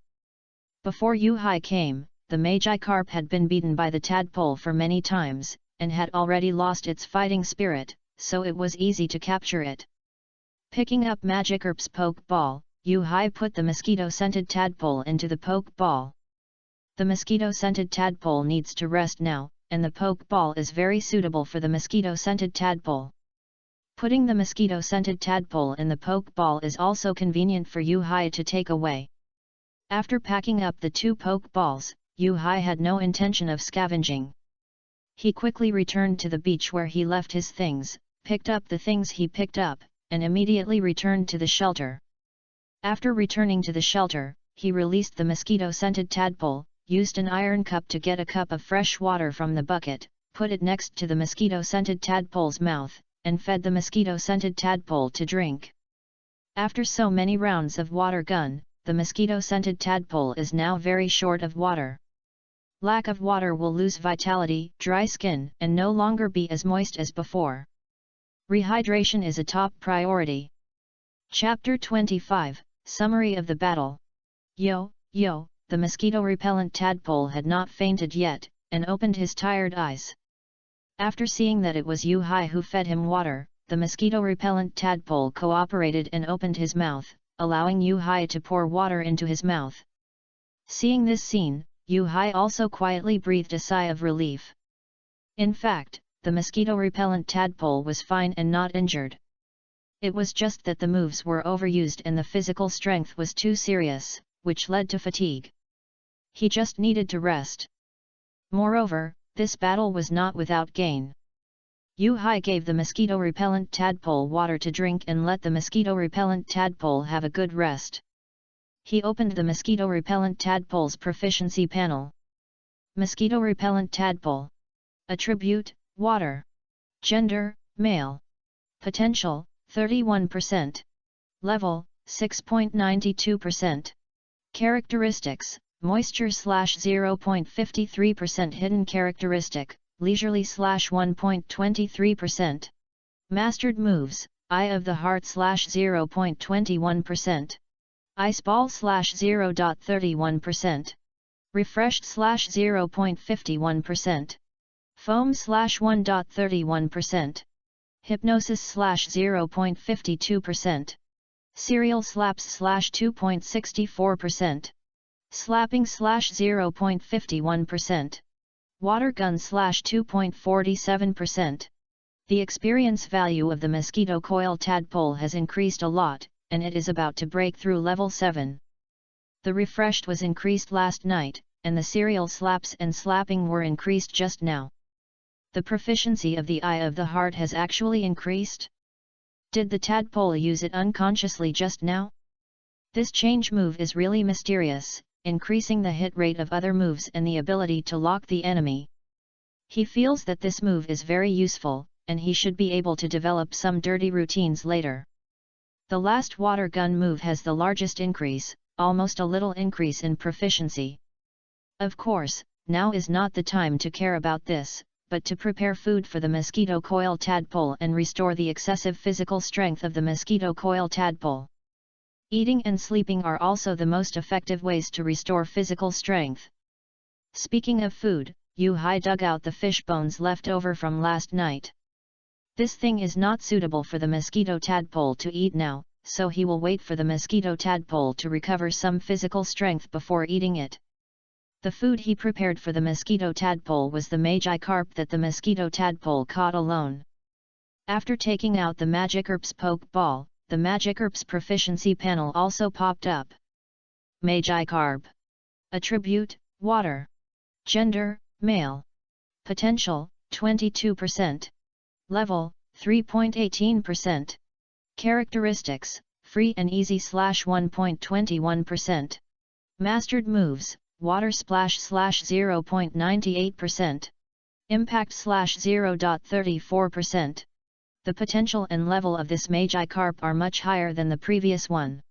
Before Yu-Hai came, the Magikarp had been beaten by the tadpole for many times, and had already lost its fighting spirit, so it was easy to capture it. Picking up Magikarp's poke ball, Yu-Hai put the mosquito-scented tadpole into the poke ball. The mosquito-scented tadpole needs to rest now, and the poke ball is very suitable for the mosquito-scented tadpole. Putting the mosquito-scented tadpole in the poke ball is also convenient for Yu-Hai to take away. After packing up the 2 poke balls, Yu-Hai had no intention of scavenging. He quickly returned to the beach where he left his things, picked up the things he picked up, and immediately returned to the shelter. After returning to the shelter, he released the mosquito-scented tadpole, used an iron cup to get a cup of fresh water from the bucket, put it next to the mosquito-scented tadpole's mouth, and fed the mosquito-scented tadpole to drink. After so many rounds of water gun, the mosquito-scented tadpole is now very short of water. Lack of water will lose vitality, dry skin, and no longer be as moist as before. Rehydration is a top priority. Chapter 25, Summary of the Battle. Yo, the mosquito-repellent tadpole had not fainted yet, and opened his tired eyes. After seeing that it was Yu-Hai who fed him water, the mosquito-repellent tadpole cooperated and opened his mouth, allowing Yu-Hai to pour water into his mouth. Seeing this scene, Yu-Hai also quietly breathed a sigh of relief. In fact, the mosquito-repellent tadpole was fine and not injured. It was just that the moves were overused and the physical strength was too serious, which led to fatigue. He just needed to rest. Moreover, this battle was not without gain. Yu-Hai gave the mosquito-repellent tadpole water to drink and let the mosquito-repellent tadpole have a good rest. He opened the mosquito-repellent tadpole's proficiency panel. Mosquito-repellent tadpole. Attribute, water. Gender, male. Potential, 31%. Level, 6.92%. Characteristics, moisture/0.53%. Hidden characteristic, leisurely/1.23%. Mastered moves, Eye of the Heart/0.21%. Ice Ball/0.31%. Refreshed/0.51%. Foam/1.31%. Hypnosis /0.52%. Serial slaps /2.64%. Slapping /0.51%. Water gun /2.47%. The experience value of the mosquito coil tadpole has increased a lot, and it is about to break through level 7. The refreshed was increased last night, and the serial slaps and slapping were increased just now. The proficiency of the Eye of the Heart has actually increased? Did the tadpole use it unconsciously just now? This change move is really mysterious, increasing the hit rate of other moves and the ability to lock the enemy. He feels that this move is very useful, and he should be able to develop some dirty routines later. The last water gun move has the largest increase, almost a little increase in proficiency. Of course, now is not the time to care about this, but to prepare food for the mosquito coil tadpole and restore the excessive physical strength of the mosquito coil tadpole. Eating and sleeping are also the most effective ways to restore physical strength. Speaking of food, Yu-Hai dug out the fish bones left over from last night. This thing is not suitable for the mosquito tadpole to eat now, so he will wait for the mosquito tadpole to recover some physical strength before eating it. The food he prepared for the mosquito tadpole was the magi carp that the mosquito tadpole caught alone. After taking out the Magikarp's poke ball, the Magikarp's proficiency panel also popped up. Magikarp. Attribute, water. Gender, male. Potential, 22%. Level, 3.18%. Characteristics, free and easy /1.21%. Mastered moves, water splash /0.98%. Impact /0.34%. The potential and level of this Magikarp are much higher than the previous one.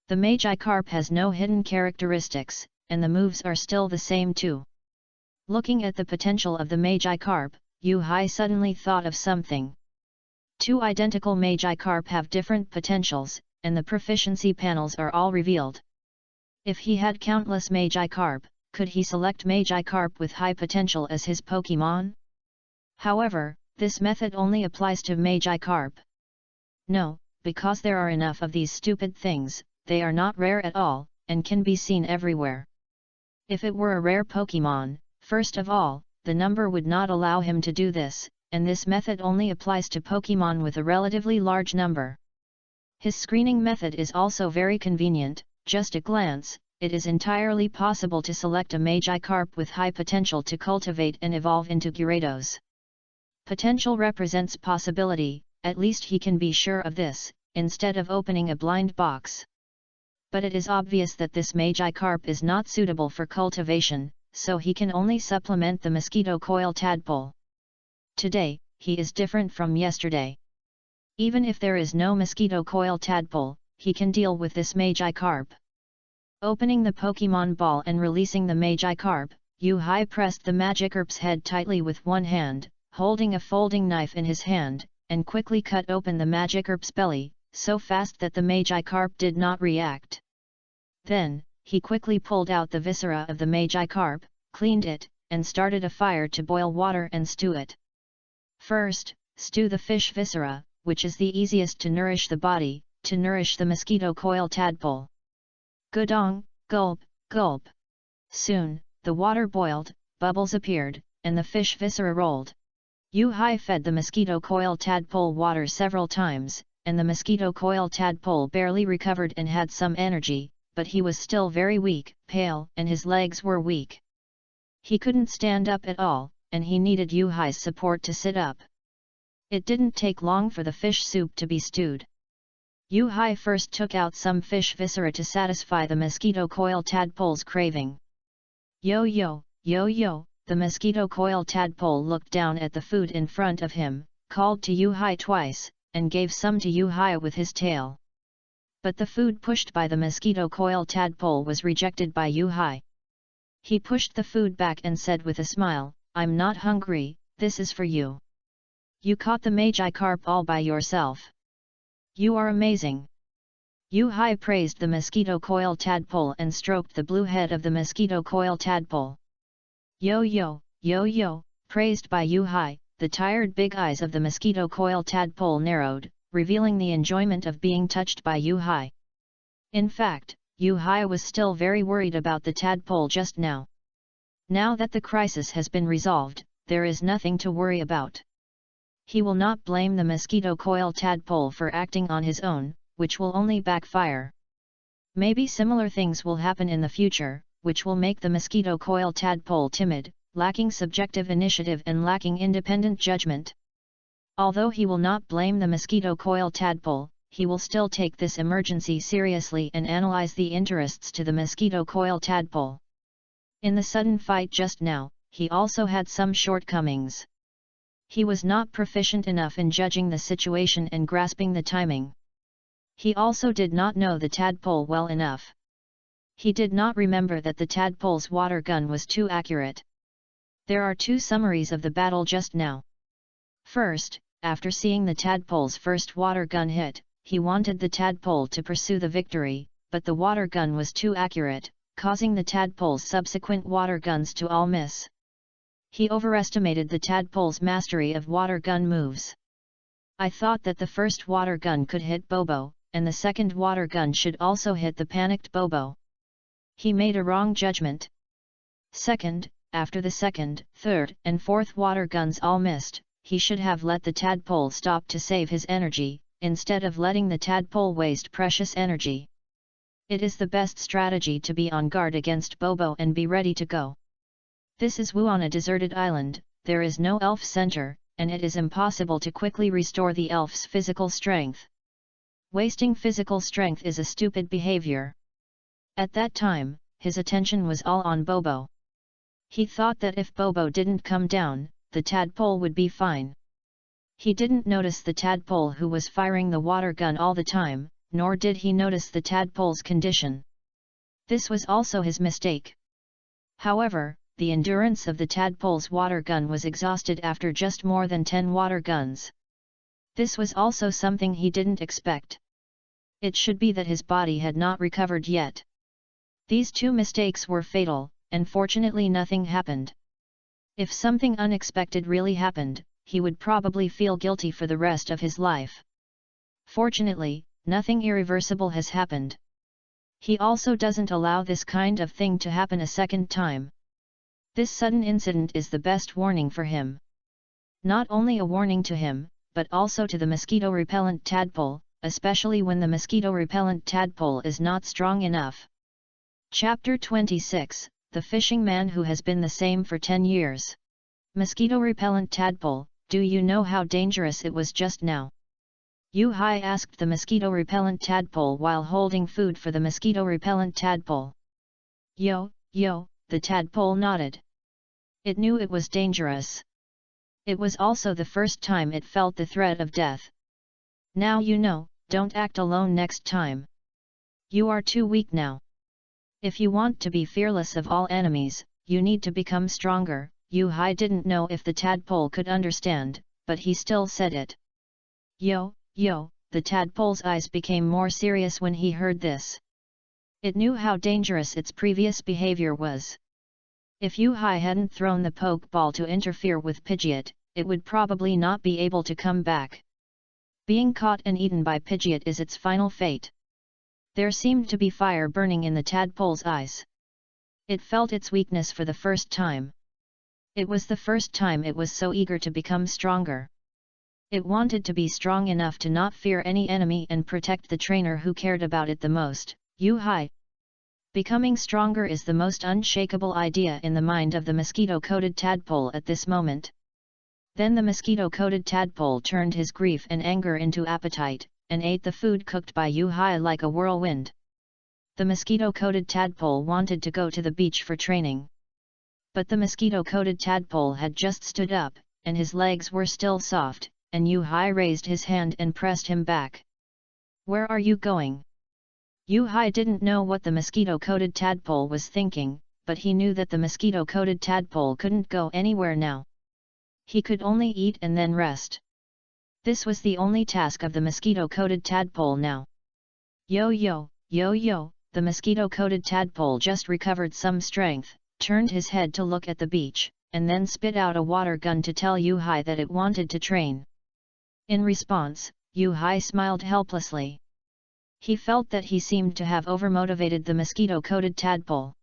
The Magikarp has no hidden characteristics, and the moves are still the same too. Looking at the potential of the Magikarp, Yu-Hai suddenly thought of something. Two identical Magikarp have different potentials, and the proficiency panels are all revealed. If he had countless Magikarp, could he select Magikarp with high potential as his Pokémon? However, this method only applies to Magikarp. No, because there are enough of these stupid things, they are not rare at all, and can be seen everywhere. If it were a rare Pokémon, first of all, the number would not allow him to do this, and this method only applies to Pokémon with a relatively large number. His screening method is also very convenient. Just a glance, it is entirely possible to select a Magikarp with high potential to cultivate and evolve into Gyarados. Potential represents possibility, at least he can be sure of this, instead of opening a blind box. But it is obvious that this Magikarp is not suitable for cultivation, so he can only supplement the mosquito coil tadpole. Today, he is different from yesterday. Even if there is no mosquito coil tadpole, he can deal with this Magikarp. Opening the Pokémon ball and releasing the Magikarp, Yu-Hai pressed the Magikarp's head tightly with one hand, holding a folding knife in his hand, and quickly cut open the Magikarp's belly, so fast that the Magikarp did not react. Then, he quickly pulled out the viscera of the Magikarp, cleaned it, and started a fire to boil water and stew it. First, stew the fish viscera, which is the easiest to nourish the body, to nourish the mosquito coil tadpole. Gudong, gulp, gulp. Soon, the water boiled, bubbles appeared, and the fish viscera rolled. Yu-Hai fed the mosquito coil tadpole water several times, and the mosquito coil tadpole barely recovered and had some energy, but he was still very weak, pale, and his legs were weak. He couldn't stand up at all, and he needed Yu-Hai's support to sit up. It didn't take long for the fish soup to be stewed. Yu-Hai first took out some fish viscera to satisfy the mosquito coil tadpole's craving. Yo-yo, yo-yo, the mosquito coil tadpole looked down at the food in front of him, called to Yu-Hai twice, and gave some to Yu-Hai with his tail. But the food pushed by the mosquito coil tadpole was rejected by Yu-Hai. He pushed the food back and said with a smile, "I'm not hungry, this is for you. You caught the Magikarp all by yourself. You are amazing." Yu-Hai praised the mosquito coil tadpole and stroked the blue head of the mosquito coil tadpole. Yo-yo, yo-yo, praised by Yu-Hai, the tired big eyes of the mosquito coil tadpole narrowed, revealing the enjoyment of being touched by Yu-Hai. In fact, Yu-Hai was still very worried about the tadpole just now. Now that the crisis has been resolved, there is nothing to worry about. He will not blame the mosquito coil tadpole for acting on his own, which will only backfire. Maybe similar things will happen in the future, which will make the mosquito coil tadpole timid, lacking subjective initiative and lacking independent judgment. Although he will not blame the mosquito coil tadpole, he will still take this emergency seriously and analyze the interests to the mosquito coil tadpole. In the sudden fight just now, he also had some shortcomings. He was not proficient enough in judging the situation and grasping the timing. He also did not know the tadpole well enough. He did not remember that the tadpole's water gun was too accurate. There are two summaries of the battle just now. First, after seeing the tadpole's first water gun hit, he wanted the tadpole to pursue the victory, but the water gun was too accurate, causing the tadpole's subsequent water guns to all miss. He overestimated the tadpole's mastery of water gun moves. I thought that the first water gun could hit Bobo, and the second water gun should also hit the panicked Bobo. He made a wrong judgment. Second, after the second, third, and fourth water guns all missed, he should have let the tadpole stop to save his energy, instead of letting the tadpole waste precious energy. It is the best strategy to be on guard against Bobo and be ready to go. This is Wu on a deserted island, there is no elf center, and it is impossible to quickly restore the elf's physical strength. Wasting physical strength is a stupid behavior. At that time, his attention was all on Bobo. He thought that if Bobo didn't come down, the tadpole would be fine. He didn't notice the tadpole who was firing the water gun all the time, nor did he notice the tadpole's condition. This was also his mistake. However, the endurance of the tadpole's water gun was exhausted after just more than 10 water guns. This was also something he didn't expect. It should be that his body had not recovered yet. These two mistakes were fatal, and fortunately nothing happened. If something unexpected really happened, he would probably feel guilty for the rest of his life. Fortunately, nothing irreversible has happened. He also doesn't allow this kind of thing to happen a second time. This sudden incident is the best warning for him. Not only a warning to him, but also to the mosquito-repellent tadpole, especially when the mosquito-repellent tadpole is not strong enough. Chapter 26, The Fishing Man Who Has Been the Same for 10 Years. Mosquito-repellent tadpole, do you know how dangerous it was just now? Yu-Hai asked the mosquito-repellent tadpole while holding food for the mosquito-repellent tadpole. Yo, the tadpole nodded. It knew it was dangerous. It was also the first time it felt the threat of death. Now you know, don't act alone next time. You are too weak now. If you want to be fearless of all enemies, you need to become stronger. Yu-Hai didn't know if the tadpole could understand, but he still said it. Yo, the tadpole's eyes became more serious when he heard this. It knew how dangerous its previous behavior was. If Yu-Hai hadn't thrown the poke ball to interfere with Pidgeot, it would probably not be able to come back. Being caught and eaten by Pidgeot is its final fate. There seemed to be fire burning in the tadpole's eyes. It felt its weakness for the first time. It was the first time it was so eager to become stronger. It wanted to be strong enough to not fear any enemy and protect the trainer who cared about it the most, Yu-Hai. Becoming stronger is the most unshakable idea in the mind of the mosquito-coated tadpole at this moment. Then the mosquito-coated tadpole turned his grief and anger into appetite, and ate the food cooked by Yu-Hai like a whirlwind. The mosquito-coated tadpole wanted to go to the beach for training. But the mosquito-coated tadpole had just stood up, and his legs were still soft, and Yu-Hai raised his hand and pressed him back. Where are you going? Yu-Hai didn't know what the mosquito-coated tadpole was thinking, but he knew that the mosquito-coated tadpole couldn't go anywhere now. He could only eat and then rest. This was the only task of the mosquito-coated tadpole now. Yo, the mosquito-coated tadpole just recovered some strength, turned his head to look at the beach, and then spit out a water gun to tell Yu-Hai that it wanted to train. In response, Yu-Hai smiled helplessly. He felt that he seemed to have overmotivated the mosquito-coated tadpole.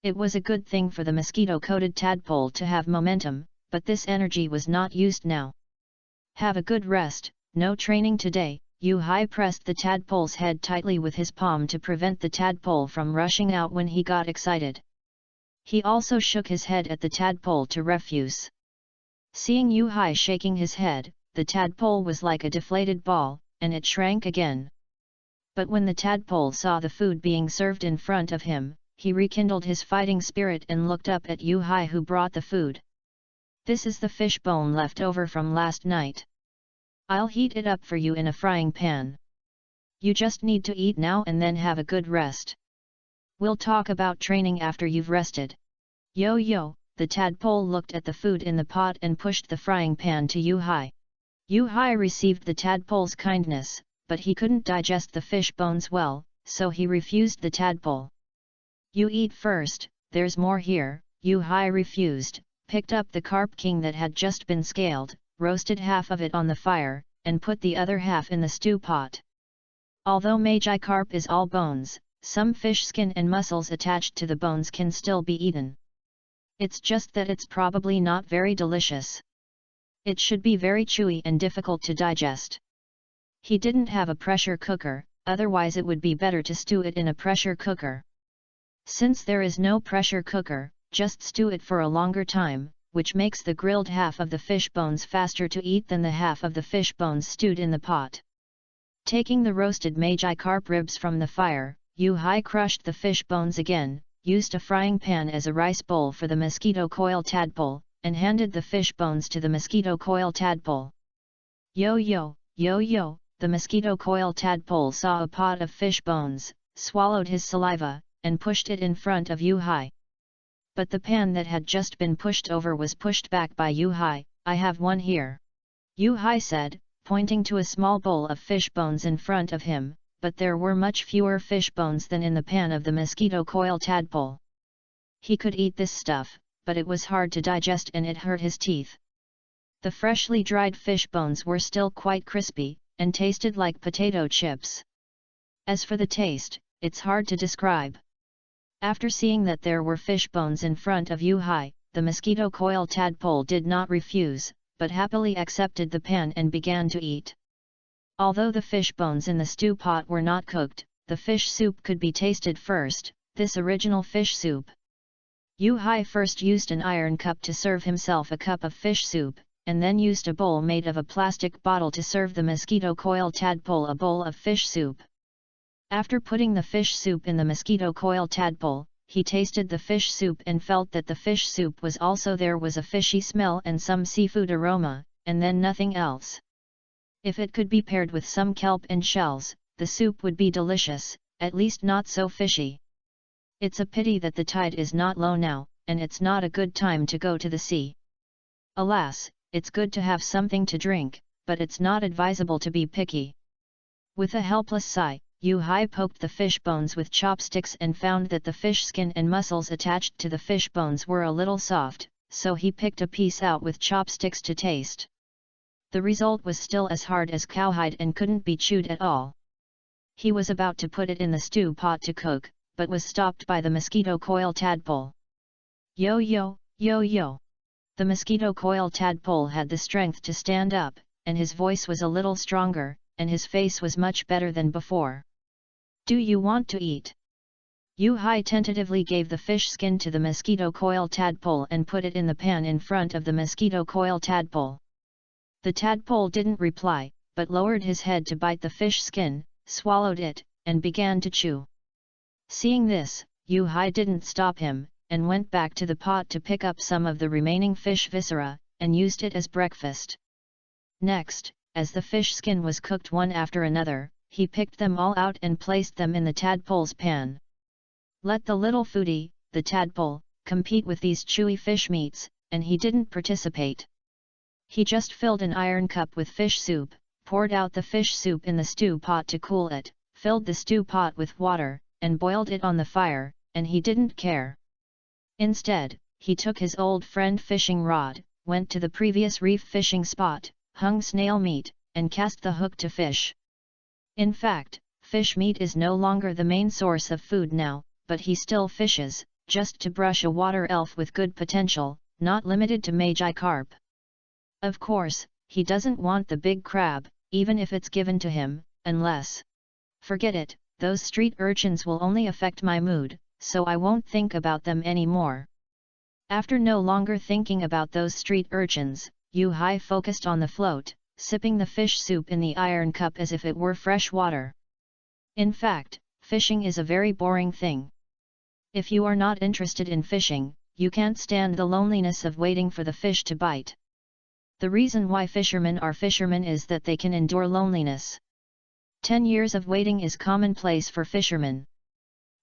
It was a good thing for the mosquito-coated tadpole to have momentum, but this energy was not used now. Have a good rest, no training today. Yu-Hai pressed the tadpole's head tightly with his palm to prevent the tadpole from rushing out when he got excited. He also shook his head at the tadpole to refuse. Seeing Yu-Hai shaking his head, the tadpole was like a deflated ball, and it shrank again. But when the tadpole saw the food being served in front of him, he rekindled his fighting spirit and looked up at Yu-Hai who brought the food. This is the fish bone left over from last night. I'll heat it up for you in a frying pan. You just need to eat now and then have a good rest. We'll talk about training after you've rested. Yo, the tadpole looked at the food in the pot and pushed the frying pan to Yu-Hai. Yu-Hai received the tadpole's kindness, but he couldn't digest the fish bones well, so he refused the tadpole. You eat first, there's more here. Yu-Hai refused, picked up the carp king that had just been scaled, roasted half of it on the fire, and put the other half in the stew pot. Although Magi carp is all bones, some fish skin and muscles attached to the bones can still be eaten. It's just that it's probably not very delicious. It should be very chewy and difficult to digest. He didn't have a pressure cooker, otherwise it would be better to stew it in a pressure cooker. Since there is no pressure cooker, just stew it for a longer time, which makes the grilled half of the fish bones faster to eat than the half of the fish bones stewed in the pot. Taking the roasted Magi carp ribs from the fire, Yu-Hai crushed the fish bones again, used a frying pan as a rice bowl for the mosquito coil tadpole, and handed the fish bones to the mosquito coil tadpole. Yo, the mosquito coil tadpole saw a pot of fish bones, swallowed his saliva, and pushed it in front of Yu-Hai. But the pan that had just been pushed over was pushed back by Yu-Hai. I have one here. Yu-Hai said, pointing to a small bowl of fish bones in front of him, but there were much fewer fish bones than in the pan of the mosquito coil tadpole. He could eat this stuff, but it was hard to digest and it hurt his teeth. The freshly dried fish bones were still quite crispy, and tasted like potato chips. As for the taste, it's hard to describe. After seeing that there were fish bones in front of Yu-Hai, the mosquito coil tadpole did not refuse, but happily accepted the pan and began to eat. Although the fish bones in the stew pot were not cooked, the fish soup could be tasted first, this original fish soup. Yu-Hai first used an iron cup to serve himself a cup of fish soup, and then used a bowl made of a plastic bottle to serve the mosquito coil tadpole a bowl of fish soup. After putting the fish soup in the mosquito coil tadpole, he tasted the fish soup and felt that the fish soup was also there was a fishy smell and some seafood aroma, and then nothing else. If it could be paired with some kelp and shells, the soup would be delicious, at least not so fishy. It's a pity that the tide is not low now, and it's not a good time to go to the sea. Alas, it's good to have something to drink, but it's not advisable to be picky. With a helpless sigh, Yu-Hai poked the fish bones with chopsticks and found that the fish skin and muscles attached to the fish bones were a little soft, so he picked a piece out with chopsticks to taste. The result was still as hard as cowhide and couldn't be chewed at all. He was about to put it in the stew pot to cook, but was stopped by the mosquito coil tadpole. Yo. The mosquito coil tadpole had the strength to stand up, and his voice was a little stronger, and his face was much better than before. Do you want to eat? Yu-Hai tentatively gave the fish skin to the mosquito coil tadpole and put it in the pan in front of the mosquito coil tadpole. The tadpole didn't reply, but lowered his head to bite the fish skin, swallowed it, and began to chew. Seeing this, Yu-Hai didn't stop him, and went back to the pot to pick up some of the remaining fish viscera, and used it as breakfast. Next, as the fish skin was cooked one after another, he picked them all out and placed them in the tadpole's pan. Let the little foodie, the tadpole, compete with these chewy fish meats, and he didn't participate. He just filled an iron cup with fish soup, poured out the fish soup in the stew pot to cool it, filled the stew pot with water, and boiled it on the fire, and he didn't care. Instead, he took his old friend fishing rod, went to the previous reef fishing spot, hung snail meat, and cast the hook to fish. In fact, fish meat is no longer the main source of food now, but he still fishes, just to brush a water elf with good potential, not limited to magi carp. Of course, he doesn't want the big crab, even if it's given to him, unless... Forget it, those street urchins will only affect my mood, so I won't think about them anymore. After no longer thinking about those street urchins, Yu-Hai focused on the float, sipping the fish soup in the iron cup as if it were fresh water. In fact, fishing is a very boring thing. If you are not interested in fishing, you can't stand the loneliness of waiting for the fish to bite. The reason why fishermen are fishermen is that they can endure loneliness. 10 years of waiting is commonplace for fishermen.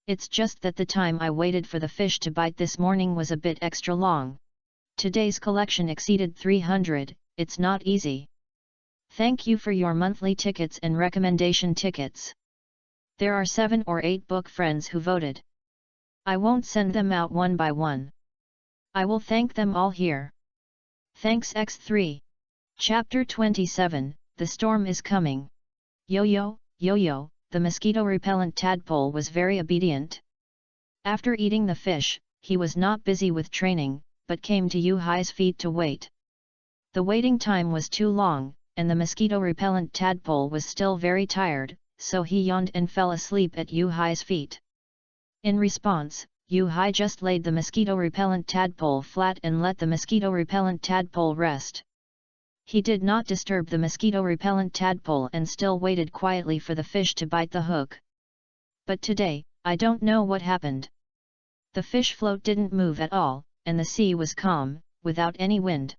It's just that the time I waited for the fish to bite this morning was a bit extra long. Today's collection exceeded 300, it's not easy. Thank you for your monthly tickets and recommendation tickets. There are 7 or 8 book friends who voted. I won't send them out one by one. I will thank them all here. Thanks X3. Chapter 27, The Storm is Coming. Yo-yo, yo-yo, the mosquito-repellent tadpole was very obedient. After eating the fish, he was not busy with training, but came to Yu-Hai's feet to wait. The waiting time was too long, and the mosquito-repellent tadpole was still very tired, so he yawned and fell asleep at Yu-Hai's feet. In response, Yu-Hai just laid the mosquito-repellent tadpole flat and let the mosquito-repellent tadpole rest. He did not disturb the mosquito-repellent tadpole and still waited quietly for the fish to bite the hook. But today, I don't know what happened. The fish float didn't move at all, and the sea was calm, without any wind.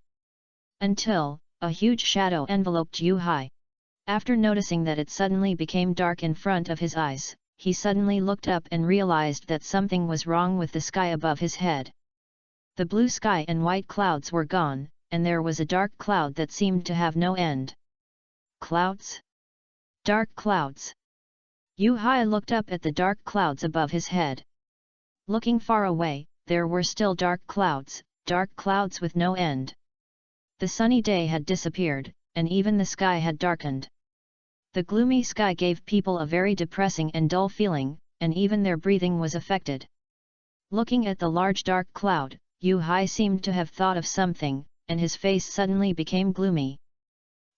Until, a huge shadow enveloped Yu-Hai. After noticing that it suddenly became dark in front of his eyes, he suddenly looked up and realized that something was wrong with the sky above his head. The blue sky and white clouds were gone, and there was a dark cloud that seemed to have no end. Clouds? Dark clouds. Yu-Hai looked up at the dark clouds above his head. Looking far away, there were still dark clouds with no end. The sunny day had disappeared, and even the sky had darkened. The gloomy sky gave people a very depressing and dull feeling, and even their breathing was affected. Looking at the large dark cloud, Yu-Hai seemed to have thought of something, and his face suddenly became gloomy.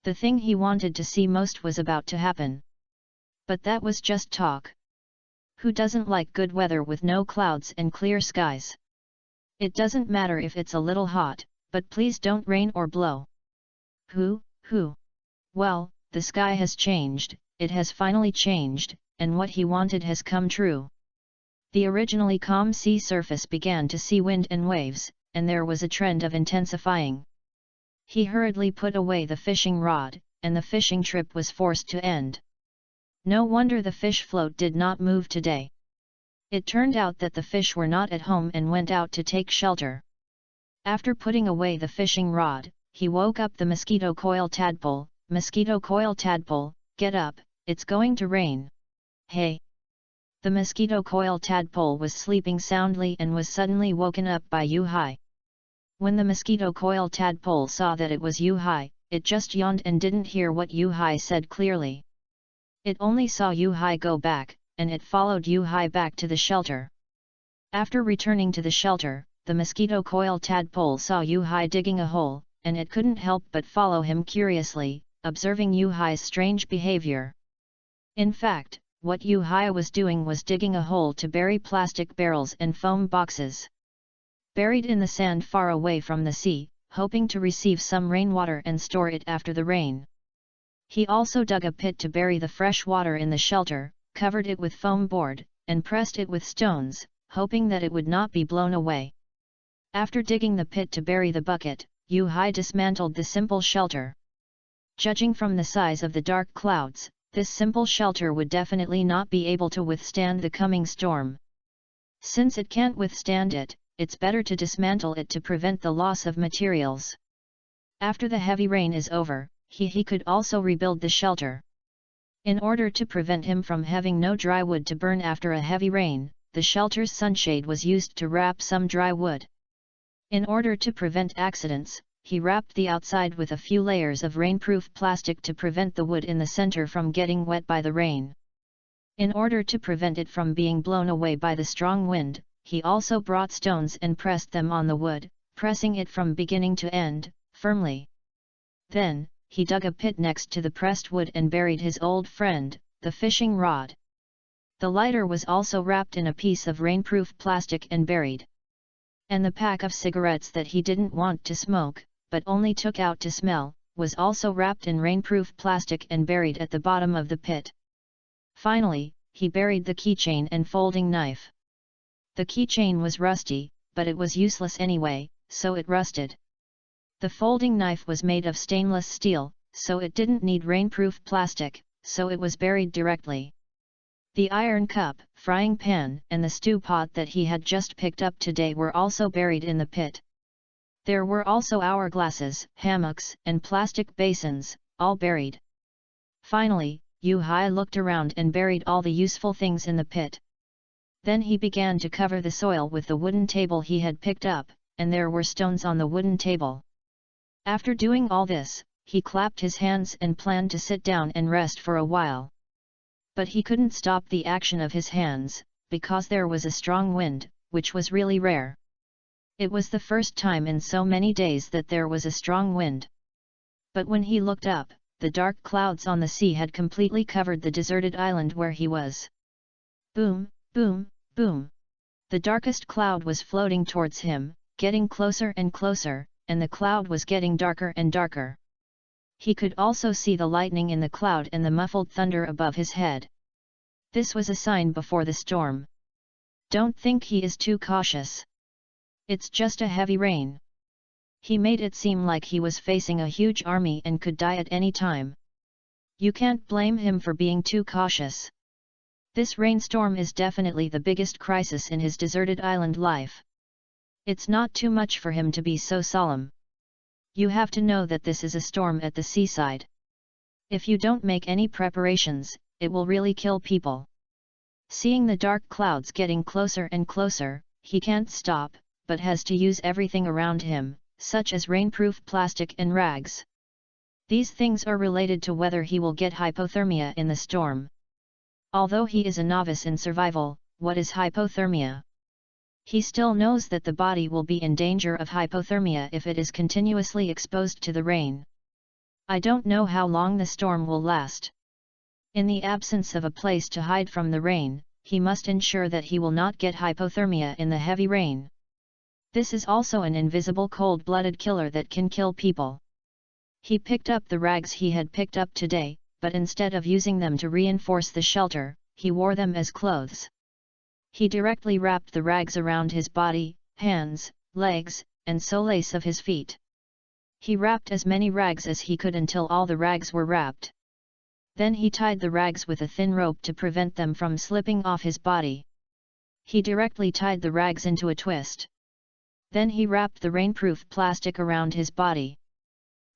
The thing he wanted to see most was about to happen. But that was just talk. Who doesn't like good weather with no clouds and clear skies? It doesn't matter if it's a little hot, but please don't rain or blow. Who? Well, the sky has changed, it has finally changed, and what he wanted has come true. The originally calm sea surface began to see wind and waves, and there was a trend of intensifying. He hurriedly put away the fishing rod, and the fishing trip was forced to end. No wonder the fish float did not move today. It turned out that the fish were not at home and went out to take shelter. After putting away the fishing rod, he woke up the mosquito coil tadpole. Mosquito coil tadpole, get up, it's going to rain. Hey! The mosquito coil tadpole was sleeping soundly and was suddenly woken up by Yu-Hai. When the mosquito coil tadpole saw that it was Yu-Hai, it just yawned and didn't hear what Yu-Hai said clearly. It only saw Yu-Hai go back, and it followed Yu-Hai back to the shelter. After returning to the shelter, the mosquito coil tadpole saw Yu-Hai digging a hole, and it couldn't help but follow him curiously, observing Yu-Hai's strange behavior. In fact, what Yu-Hai was doing was digging a hole to bury plastic barrels and foam boxes. Buried in the sand far away from the sea, hoping to receive some rainwater and store it after the rain. He also dug a pit to bury the fresh water in the shelter, covered it with foam board, and pressed it with stones, hoping that it would not be blown away. After digging the pit to bury the bucket, Yu-Hai dismantled the simple shelter. Judging from the size of the dark clouds, this simple shelter would definitely not be able to withstand the coming storm. Since it can't withstand it, it's better to dismantle it to prevent the loss of materials. After the heavy rain is over, he could also rebuild the shelter. In order to prevent him from having no dry wood to burn after a heavy rain, the shelter's sunshade was used to wrap some dry wood. In order to prevent accidents, he wrapped the outside with a few layers of rainproof plastic to prevent the wood in the center from getting wet by the rain. In order to prevent it from being blown away by the strong wind, he also brought stones and pressed them on the wood, pressing it from beginning to end, firmly. Then, he dug a pit next to the pressed wood and buried his old friend, the fishing rod. The lighter was also wrapped in a piece of rainproof plastic and buried. And the pack of cigarettes that he didn't want to smoke, but only took out to smell, was also wrapped in rainproof plastic and buried at the bottom of the pit. Finally, he buried the keychain and folding knife. The keychain was rusty, but it was useless anyway, so it rusted. The folding knife was made of stainless steel, so it didn't need rainproof plastic, so it was buried directly. The iron cup, frying pan, and the stew pot that he had just picked up today were also buried in the pit. There were also hourglasses, hammocks, and plastic basins, all buried. Finally, Yu-Hai looked around and buried all the useful things in the pit. Then he began to cover the soil with the wooden table he had picked up, and there were stones on the wooden table. After doing all this, he clapped his hands and planned to sit down and rest for a while. But he couldn't stop the action of his hands, because there was a strong wind, which was really rare. It was the first time in so many days that there was a strong wind. But when he looked up, the dark clouds on the sea had completely covered the deserted island where he was. Boom, boom, boom. The darkest cloud was floating towards him, getting closer and closer, and the cloud was getting darker and darker. He could also see the lightning in the cloud and the muffled thunder above his head. This was a sign before the storm. Don't think he is too cautious. It's just a heavy rain. He made it seem like he was facing a huge army and could die at any time. You can't blame him for being too cautious. This rainstorm is definitely the biggest crisis in his deserted island life. It's not too much for him to be so solemn. You have to know that this is a storm at the seaside. If you don't make any preparations, it will really kill people. Seeing the dark clouds getting closer and closer, he can't stop, but has to use everything around him, such as rainproof plastic and rags. These things are related to whether he will get hypothermia in the storm. Although he is a novice in survival, what is hypothermia? He still knows that the body will be in danger of hypothermia if it is continuously exposed to the rain. I don't know how long the storm will last. In the absence of a place to hide from the rain, he must ensure that he will not get hypothermia in the heavy rain. This is also an invisible cold-blooded killer that can kill people. He picked up the rags he had picked up today, but instead of using them to reinforce the shelter, he wore them as clothes. He directly wrapped the rags around his body, hands, legs, and soles of his feet. He wrapped as many rags as he could until all the rags were wrapped. Then he tied the rags with a thin rope to prevent them from slipping off his body. He directly tied the rags into a twist. Then he wrapped the rainproof plastic around his body.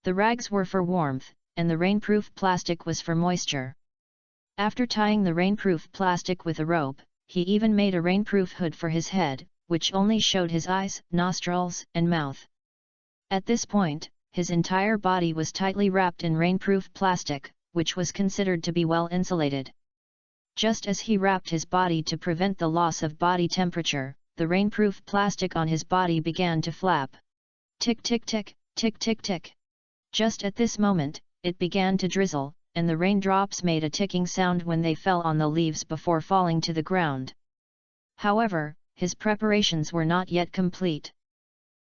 The rags were for warmth, and the rainproof plastic was for moisture. After tying the rainproof plastic with a rope, he even made a rainproof hood for his head, which only showed his eyes, nostrils, and mouth. At this point, his entire body was tightly wrapped in rainproof plastic, which was considered to be well insulated. Just as he wrapped his body to prevent the loss of body temperature, the rainproof plastic on his body began to flap. Tick tick tick, tick tick tick. Just at this moment, it began to drizzle, and the raindrops made a ticking sound when they fell on the leaves before falling to the ground. However, his preparations were not yet complete.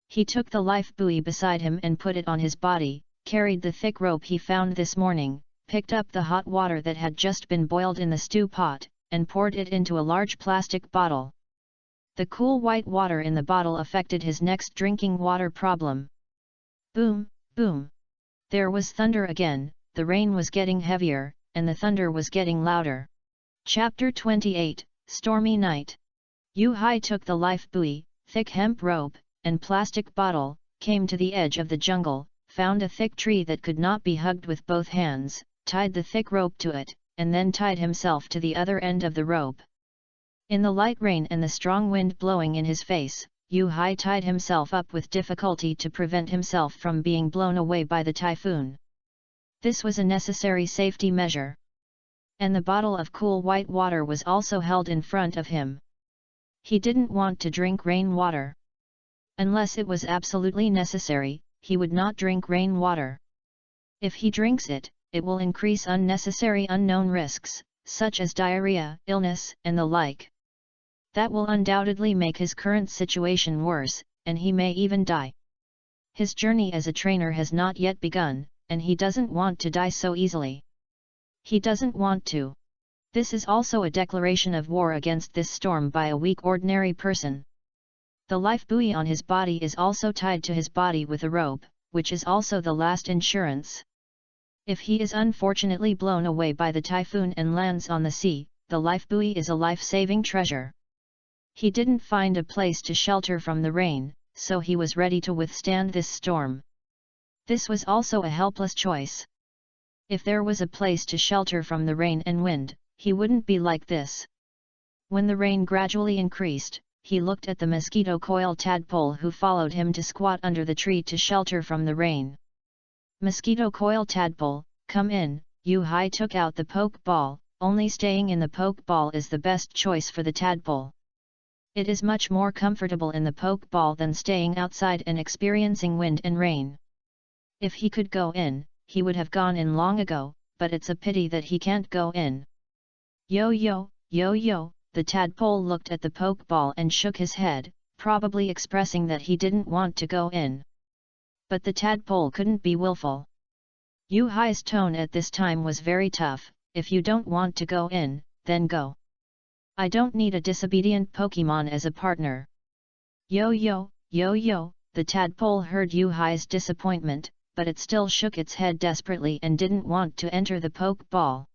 He took the life buoy beside him and put it on his body, carried the thick rope he found this morning, picked up the hot water that had just been boiled in the stew pot, and poured it into a large plastic bottle. The cool white water in the bottle affected his next drinking water problem. Boom, boom. There was thunder again, the rain was getting heavier, and the thunder was getting louder. Chapter 28, Stormy Night. Yu-Hai took the life buoy, thick hemp rope, and plastic bottle, came to the edge of the jungle, found a thick tree that could not be hugged with both hands, tied the thick rope to it, and then tied himself to the other end of the rope. In the light rain and the strong wind blowing in his face, Yu Hai tied himself up with difficulty to prevent himself from being blown away by the typhoon. This was a necessary safety measure. And the bottle of cool white water was also held in front of him. He didn't want to drink rain water. Unless it was absolutely necessary, he would not drink rain water. If he drinks it, it will increase unnecessary unknown risks, such as diarrhea, illness, and the like. That will undoubtedly make his current situation worse, and he may even die. His journey as a trainer has not yet begun, and he doesn't want to die so easily. He doesn't want to. This is also a declaration of war against this storm by a weak ordinary person. The life buoy on his body is also tied to his body with a rope, which is also the last insurance. If he is unfortunately blown away by the typhoon and lands on the sea, the life buoy is a life-saving treasure. He didn't find a place to shelter from the rain, so he was ready to withstand this storm. This was also a helpless choice. If there was a place to shelter from the rain and wind, he wouldn't be like this. When the rain gradually increased, he looked at the mosquito coil tadpole who followed him to squat under the tree to shelter from the rain. Mosquito coil tadpole, come in. Yu Hai took out the poke ball. Only staying in the poke ball is the best choice for the tadpole. It is much more comfortable in the poke ball than staying outside and experiencing wind and rain. If he could go in, he would have gone in long ago, but it's a pity that he can't go in. Yo yo, yo yo, the tadpole looked at the poke ball and shook his head, probably expressing that he didn't want to go in. But the tadpole couldn't be willful. Yu Hai's tone at this time was very tough. If you don't want to go in, then go. I don't need a disobedient Pokemon as a partner. Yo yo, yo yo, the tadpole heard Yu Hai's disappointment, but it still shook its head desperately and didn't want to enter the poke ball.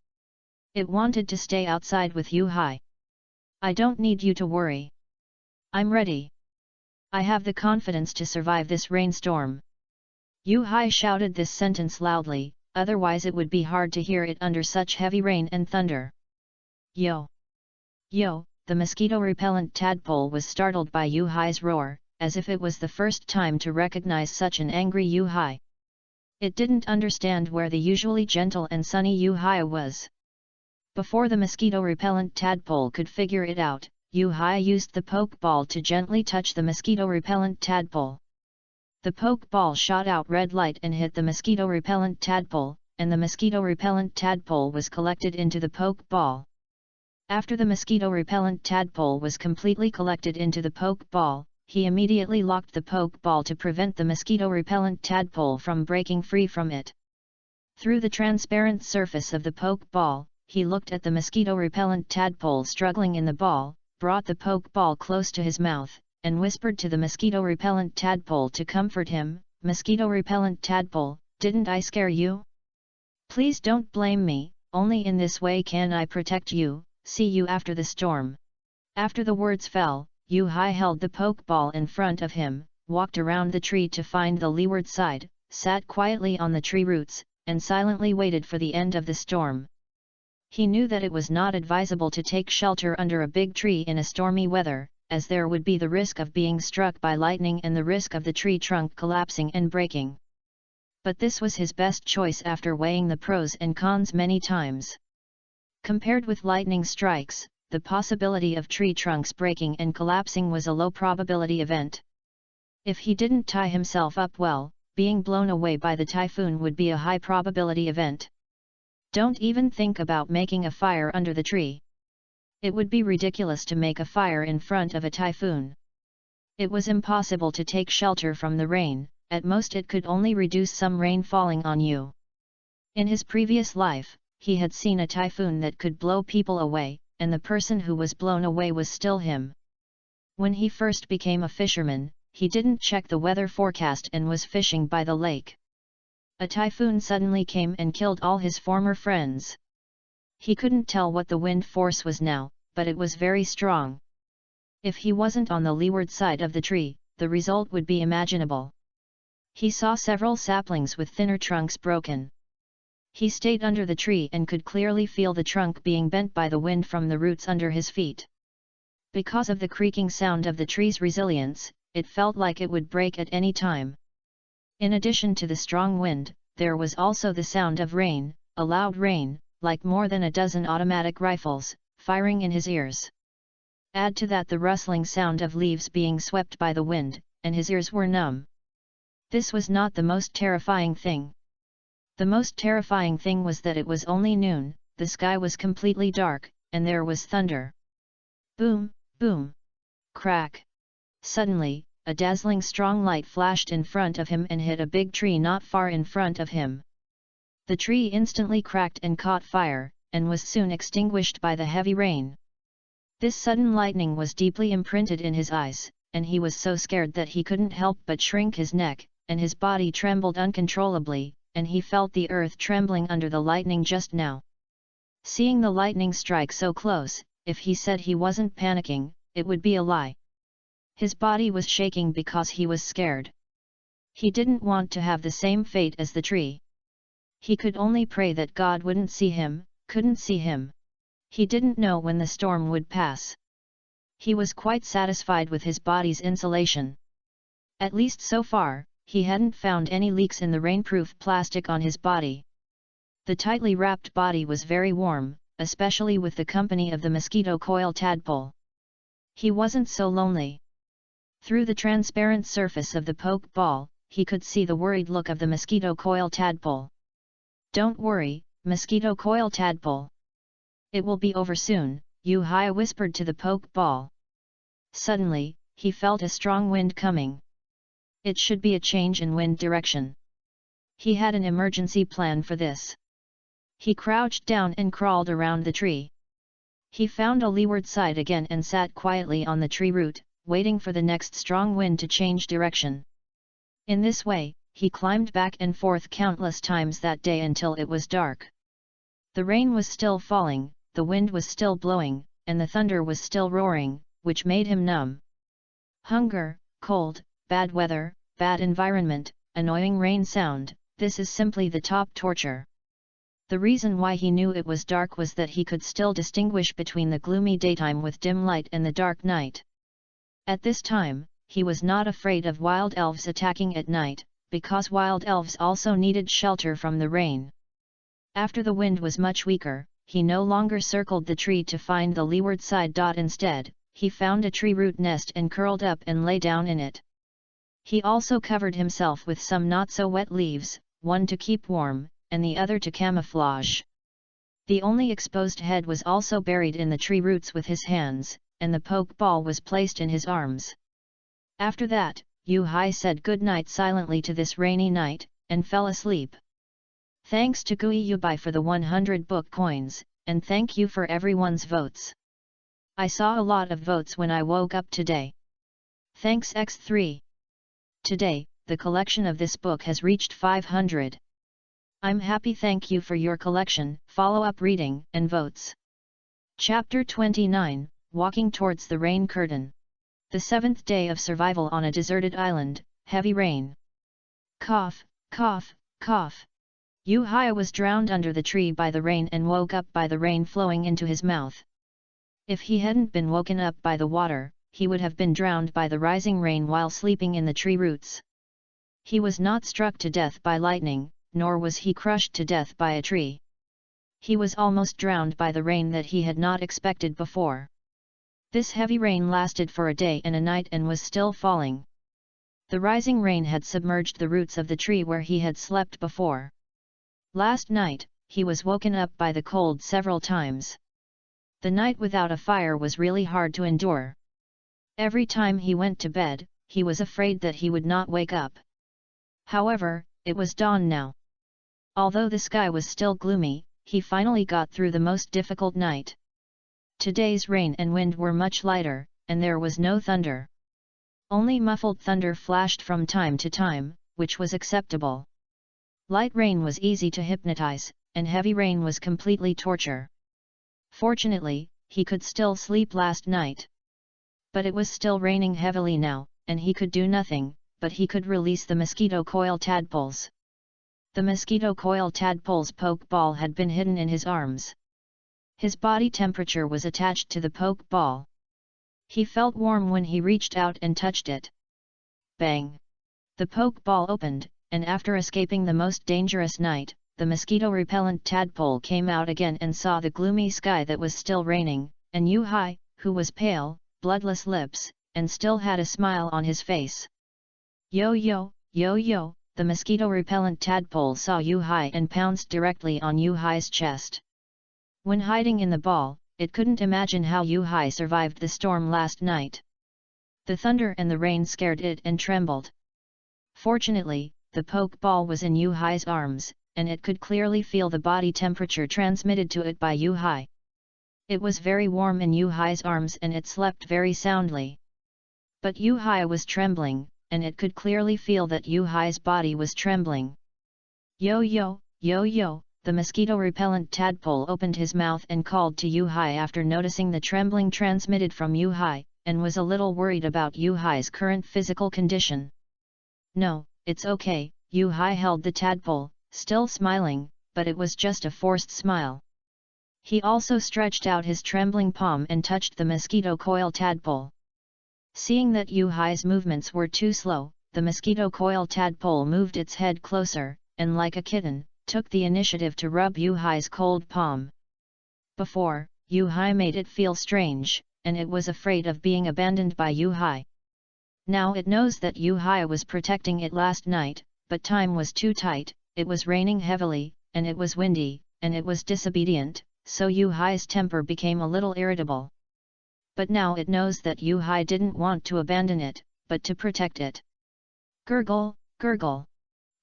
It wanted to stay outside with Yu Hai. I don't need you to worry. I'm ready. I have the confidence to survive this rainstorm. Yu Hai shouted this sentence loudly, otherwise it would be hard to hear it under such heavy rain and thunder. Yo! Yo! The mosquito-repellent tadpole was startled by Yu Hai's roar, as if it was the first time to recognize such an angry Yu Hai. It didn't understand where the usually gentle and sunny Yu Hai was. Before the mosquito-repellent tadpole could figure it out, Yu Hai used the poke ball to gently touch the mosquito-repellent tadpole. The poke ball shot out red light and hit the mosquito-repellent tadpole, and the mosquito-repellent tadpole was collected into the poke ball. After the mosquito-repellent tadpole was completely collected into the poke ball, he immediately locked the poke ball to prevent the mosquito-repellent tadpole from breaking free from it. Through the transparent surface of the poke ball, he looked at the mosquito-repellent tadpole struggling in the ball, brought the poke ball close to his mouth, and whispered to the mosquito-repellent tadpole to comfort him. Mosquito-repellent tadpole, didn't I scare you? Please don't blame me, only in this way can I protect you. See you after the storm. After the words fell, Yu Hai held the poke ball in front of him, walked around the tree to find the leeward side, sat quietly on the tree roots, and silently waited for the end of the storm. He knew that it was not advisable to take shelter under a big tree in a stormy weather, as there would be the risk of being struck by lightning and the risk of the tree trunk collapsing and breaking. But this was his best choice after weighing the pros and cons many times. Compared with lightning strikes, the possibility of tree trunks breaking and collapsing was a low probability event. If he didn't tie himself up well, being blown away by the typhoon would be a high probability event. Don't even think about making a fire under the tree. It would be ridiculous to make a fire in front of a typhoon. It was impossible to take shelter from the rain, at most it could only reduce some rain falling on you. In his previous life, he had seen a typhoon that could blow people away, and the person who was blown away was still him. When he first became a fisherman, he didn't check the weather forecast and was fishing by the lake. A typhoon suddenly came and killed all his former friends. He couldn't tell what the wind force was now, but it was very strong. If he wasn't on the leeward side of the tree, the result would be imaginable. He saw several saplings with thinner trunks broken. He stayed under the tree and could clearly feel the trunk being bent by the wind from the roots under his feet. Because of the creaking sound of the tree's resilience, it felt like it would break at any time. In addition to the strong wind, there was also the sound of rain, a loud rain, like more than a dozen automatic rifles, firing in his ears. Add to that the rustling sound of leaves being swept by the wind, and his ears were numb. This was not the most terrifying thing. The most terrifying thing was that it was only noon, the sky was completely dark, and there was thunder. Boom, boom. Crack. Suddenly, a dazzling strong light flashed in front of him and hit a big tree not far in front of him. The tree instantly cracked and caught fire, and was soon extinguished by the heavy rain. This sudden lightning was deeply imprinted in his eyes, and he was so scared that he couldn't help but shrink his neck, and his body trembled uncontrollably, and he felt the earth trembling under the lightning just now. Seeing the lightning strike so close, if he said he wasn't panicking, it would be a lie. His body was shaking because he was scared. He didn't want to have the same fate as the tree. He could only pray that God wouldn't see him, couldn't see him. He didn't know when the storm would pass. He was quite satisfied with his body's insulation. At least so far, he hadn't found any leaks in the rainproof plastic on his body. The tightly wrapped body was very warm, especially with the company of the mosquito coil tadpole. He wasn't so lonely. Through the transparent surface of the poke ball, he could see the worried look of the mosquito coil tadpole. "Don't worry, mosquito coil tadpole. It will be over soon," Yu-Hai whispered to the poke ball. Suddenly, he felt a strong wind coming. It should be a change in wind direction. He had an emergency plan for this. He crouched down and crawled around the tree. He found a leeward side again and sat quietly on the tree root, waiting for the next strong wind to change direction. In this way, he climbed back and forth countless times that day until it was dark. The rain was still falling, the wind was still blowing, and the thunder was still roaring, which made him numb. Hunger, cold, bad weather, bad environment, annoying rain sound, this is simply the top torture. The reason why he knew it was dark was that he could still distinguish between the gloomy daytime with dim light and the dark night. At this time, he was not afraid of wild elves attacking at night, because wild elves also needed shelter from the rain. After the wind was much weaker, he no longer circled the tree to find the leeward side. Instead, he found a tree root nest and curled up and lay down in it. He also covered himself with some not-so-wet leaves, one to keep warm, and the other to camouflage. The only exposed head was also buried in the tree roots with his hands, and the poke ball was placed in his arms. After that, Yu-Hai said good night silently to this rainy night, and fell asleep. Thanks to Gui Yubai for the 100 book coins, and thank you for everyone's votes. I saw a lot of votes when I woke up today. Thanks X3. Today, the collection of this book has reached 500. I'm happy. Thank you for your collection, follow-up reading, and votes. Chapter 29, Walking Towards the Rain Curtain. The seventh day of survival on a deserted island, heavy rain. Cough, cough, cough. Yu-Hai was drowned under the tree by the rain and woke up by the rain flowing into his mouth. If he hadn't been woken up by the water, he would have been drowned by the rising rain while sleeping in the tree roots. He was not struck to death by lightning, nor was he crushed to death by a tree. He was almost drowned by the rain that he had not expected before. This heavy rain lasted for a day and a night and was still falling. The rising rain had submerged the roots of the tree where he had slept before. Last night, he was woken up by the cold several times. The night without a fire was really hard to endure. Every time he went to bed, he was afraid that he would not wake up. However, it was dawn now. Although the sky was still gloomy, he finally got through the most difficult night. Today's rain and wind were much lighter, and there was no thunder. Only muffled thunder flashed from time to time, which was acceptable. Light rain was easy to hypnotize, and heavy rain was completely torture. Fortunately, he could still sleep last night. But it was still raining heavily now, and he could do nothing, but he could release the mosquito coil tadpoles. The mosquito coil tadpole's poke ball had been hidden in his arms. His body temperature was attached to the poke ball. He felt warm when he reached out and touched it. Bang! The poke ball opened, and after escaping the most dangerous night, the mosquito-repellent tadpole came out again and saw the gloomy sky that was still raining, and Yu-Hai, who was pale, bloodless lips, and still had a smile on his face. Yo yo, yo yo, the mosquito-repellent tadpole saw Yu-Hai and pounced directly on Yu-Hai's chest. When hiding in the ball, it couldn't imagine how Yu-Hai survived the storm last night. The thunder and the rain scared it and trembled. Fortunately, the poke ball was in Yu-Hai's arms, and it could clearly feel the body temperature transmitted to it by Yu-Hai. It was very warm in Yu-Hai's arms and it slept very soundly. But Yu-Hai was trembling, and it could clearly feel that Yu-Hai's body was trembling. Yo yo, yo yo, the mosquito-repellent tadpole opened his mouth and called to Yu-Hai after noticing the trembling transmitted from Yu-Hai, and was a little worried about Yu-Hai's current physical condition. No, it's okay, Yu-Hai held the tadpole, still smiling, but it was just a forced smile. He also stretched out his trembling palm and touched the mosquito coil tadpole. Seeing that Yu-Hai's movements were too slow, the mosquito coil tadpole moved its head closer, and like a kitten, took the initiative to rub Yu-Hai's cold palm. Before, Yu-Hai made it feel strange, and it was afraid of being abandoned by Yu-Hai. Now it knows that Yu-Hai was protecting it last night, but time was too tight, it was raining heavily, and it was windy, and it was disobedient, so Yu-Hai's temper became a little irritable. But now it knows that Yu-Hai didn't want to abandon it, but to protect it. Gurgle, gurgle,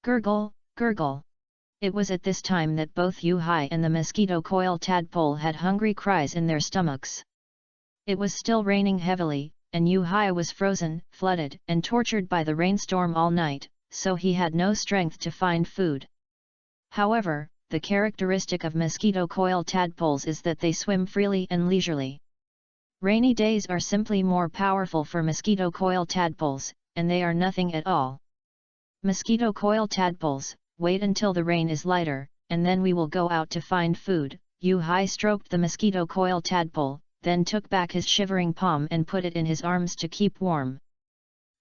gurgle, gurgle. It was at this time that both Yu-Hai and the mosquito coil tadpole had hungry cries in their stomachs. It was still raining heavily, and Yu-Hai was frozen, flooded, and tortured by the rainstorm all night, so he had no strength to find food. However, the characteristic of mosquito coil tadpoles is that they swim freely and leisurely. Rainy days are simply more powerful for mosquito coil tadpoles, and they are nothing at all. Mosquito coil tadpoles, wait until the rain is lighter, and then we will go out to find food. Yu-Hai stroked the mosquito coil tadpole, then took back his shivering palm and put it in his arms to keep warm.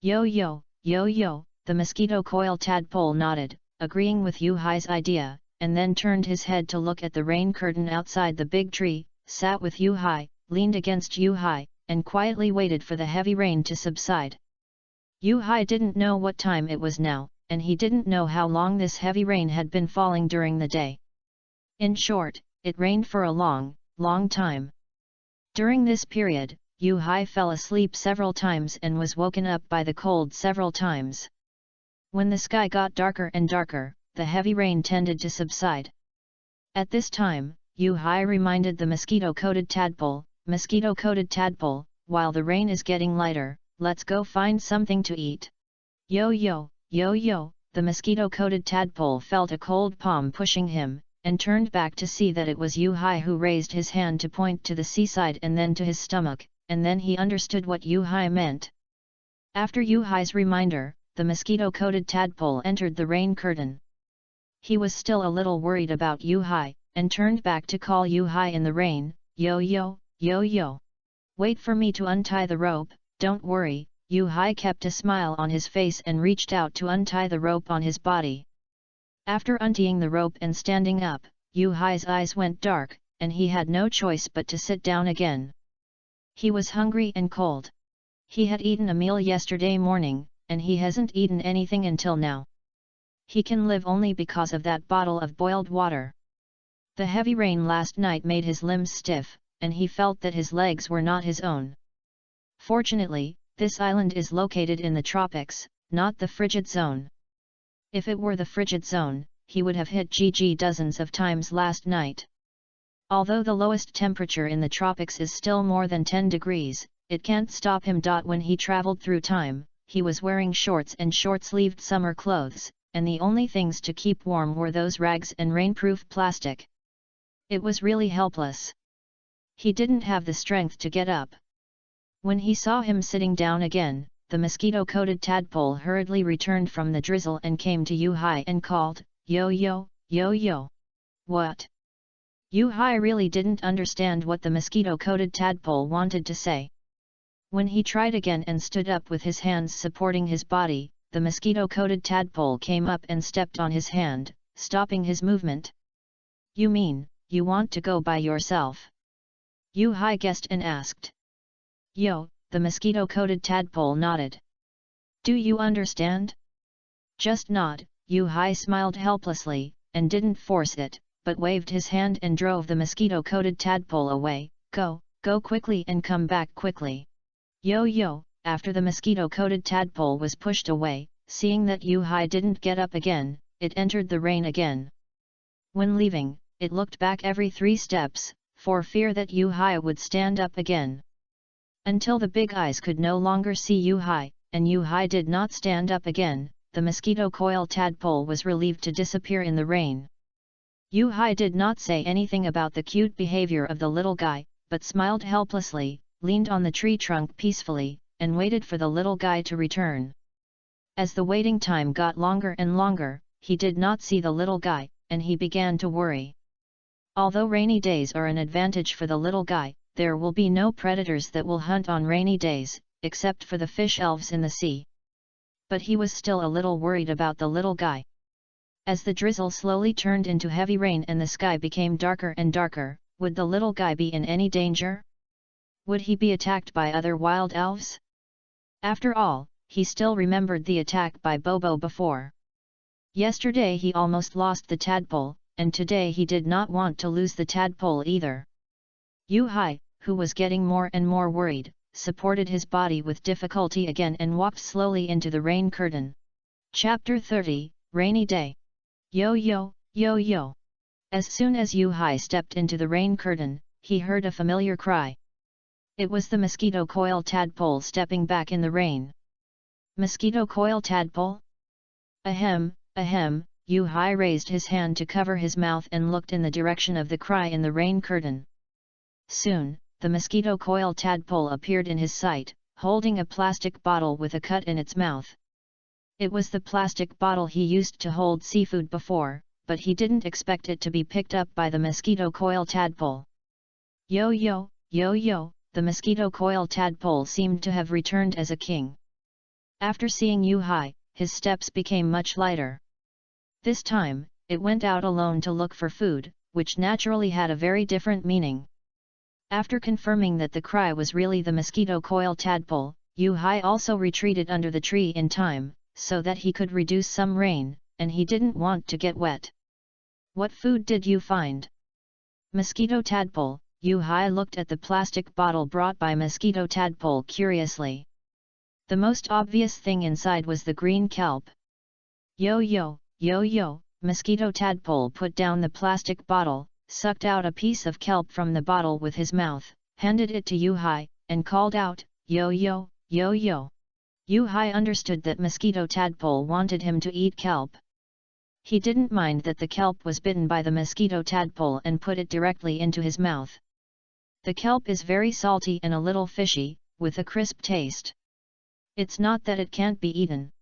Yo yo, yo yo, the mosquito coil tadpole nodded, agreeing with Yu-Hai's idea, and then turned his head to look at the rain curtain outside the big tree, sat with Yu-Hai, leaned against Yu-Hai, and quietly waited for the heavy rain to subside. Yu-Hai didn't know what time it was now, and he didn't know how long this heavy rain had been falling during the day. In short, it rained for a long, long time. During this period, Yu-Hai fell asleep several times and was woken up by the cold several times. When the sky got darker and darker, the heavy rain tended to subside. At this time, Yu-Hai reminded the mosquito-coated tadpole, "Mosquito-coated tadpole, while the rain is getting lighter, let's go find something to eat." Yo yo, yo yo, the mosquito-coated tadpole felt a cold palm pushing him, and turned back to see that it was Yu-Hai who raised his hand to point to the seaside and then to his stomach, and then he understood what Yu-Hai meant. After Yu-Hai's reminder, the mosquito-coated tadpole entered the rain curtain. He was still a little worried about Yu-Hai, and turned back to call Yu-Hai in the rain, "Yo yo, yo yo. Wait for me to untie the rope, don't worry." Yu-Hai kept a smile on his face and reached out to untie the rope on his body. After untying the rope and standing up, Yu-Hai's eyes went dark, and he had no choice but to sit down again. He was hungry and cold. He had eaten a meal yesterday morning, and he hasn't eaten anything until now. He can live only because of that bottle of boiled water. The heavy rain last night made his limbs stiff, and he felt that his legs were not his own. Fortunately, this island is located in the tropics, not the frigid zone. If it were the frigid zone, he would have hit GG dozens of times last night. Although the lowest temperature in the tropics is still more than 10 degrees, it can't stop him. When he traveled through time, he was wearing shorts and short-sleeved summer clothes, and the only things to keep warm were those rags and rainproof plastic. It was really helpless. He didn't have the strength to get up. When he saw him sitting down again, the mosquito-coated tadpole hurriedly returned from the drizzle and came to Yu-Hai and called, "Yo yo, yo yo." What? Yu-Hai really didn't understand what the mosquito-coated tadpole wanted to say. When he tried again and stood up with his hands supporting his body, the mosquito-coated tadpole came up and stepped on his hand, stopping his movement. "You mean, you want to go by yourself?" Yu Hai guessed and asked. "Yo," the mosquito-coated tadpole nodded. "Do you understand?" "Just nod," Yu Hai smiled helplessly, and didn't force it, but waved his hand and drove the mosquito-coated tadpole away. Go quickly and come back quickly." Yo, after the mosquito-coated tadpole was pushed away, seeing that Yu Hai didn't get up again, it entered the rain again. When leaving, it looked back every 3 steps, for fear that Yu Hai would stand up again. Until the big eyes could no longer see Yu Hai, and Yu Hai did not stand up again, the mosquito coil tadpole was relieved to disappear in the rain. Yu Hai did not say anything about the cute behavior of the little guy, but smiled helplessly, leaned on the tree trunk peacefully, and waited for the little guy to return. As the waiting time got longer and longer, he did not see the little guy, and he began to worry. Although rainy days are an advantage for the little guy, there will be no predators that will hunt on rainy days, except for the fish elves in the sea. But he was still a little worried about the little guy. As the drizzle slowly turned into heavy rain and the sky became darker and darker, would the little guy be in any danger? Would he be attacked by other wild elves? After all, he still remembered the attack by Bobo before. Yesterday he almost lost the tadpole, and today he did not want to lose the tadpole either. Yu Hai, who was getting more and more worried, supported his body with difficulty again and walked slowly into the rain curtain. Chapter 30, Rainy Day. Yo. As soon as Yu Hai stepped into the rain curtain, he heard a familiar cry. It was the mosquito coil tadpole stepping back in the rain. Mosquito coil tadpole? Ahem, Yu Hai raised his hand to cover his mouth and looked in the direction of the cry in the rain curtain. Soon, the mosquito coil tadpole appeared in his sight, holding a plastic bottle with a cut in its mouth. It was the plastic bottle he used to hold seafood before, but he didn't expect it to be picked up by the mosquito coil tadpole. Yo, the mosquito coil tadpole seemed to have returned as a king. After seeing Yu Hai, his steps became much lighter. This time, it went out alone to look for food, which naturally had a very different meaning. After confirming that the cry was really the mosquito coil tadpole, Yu Hai also retreated under the tree in time, so that he could reduce some rain, and he didn't want to get wet. "What food did you find?" "Mosquito tadpole." Yu Hai looked at the plastic bottle brought by mosquito tadpole curiously. The most obvious thing inside was the green kelp. Yo, mosquito tadpole put down the plastic bottle, sucked out a piece of kelp from the bottle with his mouth, handed it to Yu Hai, and called out, Yo. Yu Hai understood that mosquito tadpole wanted him to eat kelp. He didn't mind that the kelp was bitten by the mosquito tadpole and put it directly into his mouth. The kelp is very salty and a little fishy, with a crisp taste. It's not that it can't be eaten.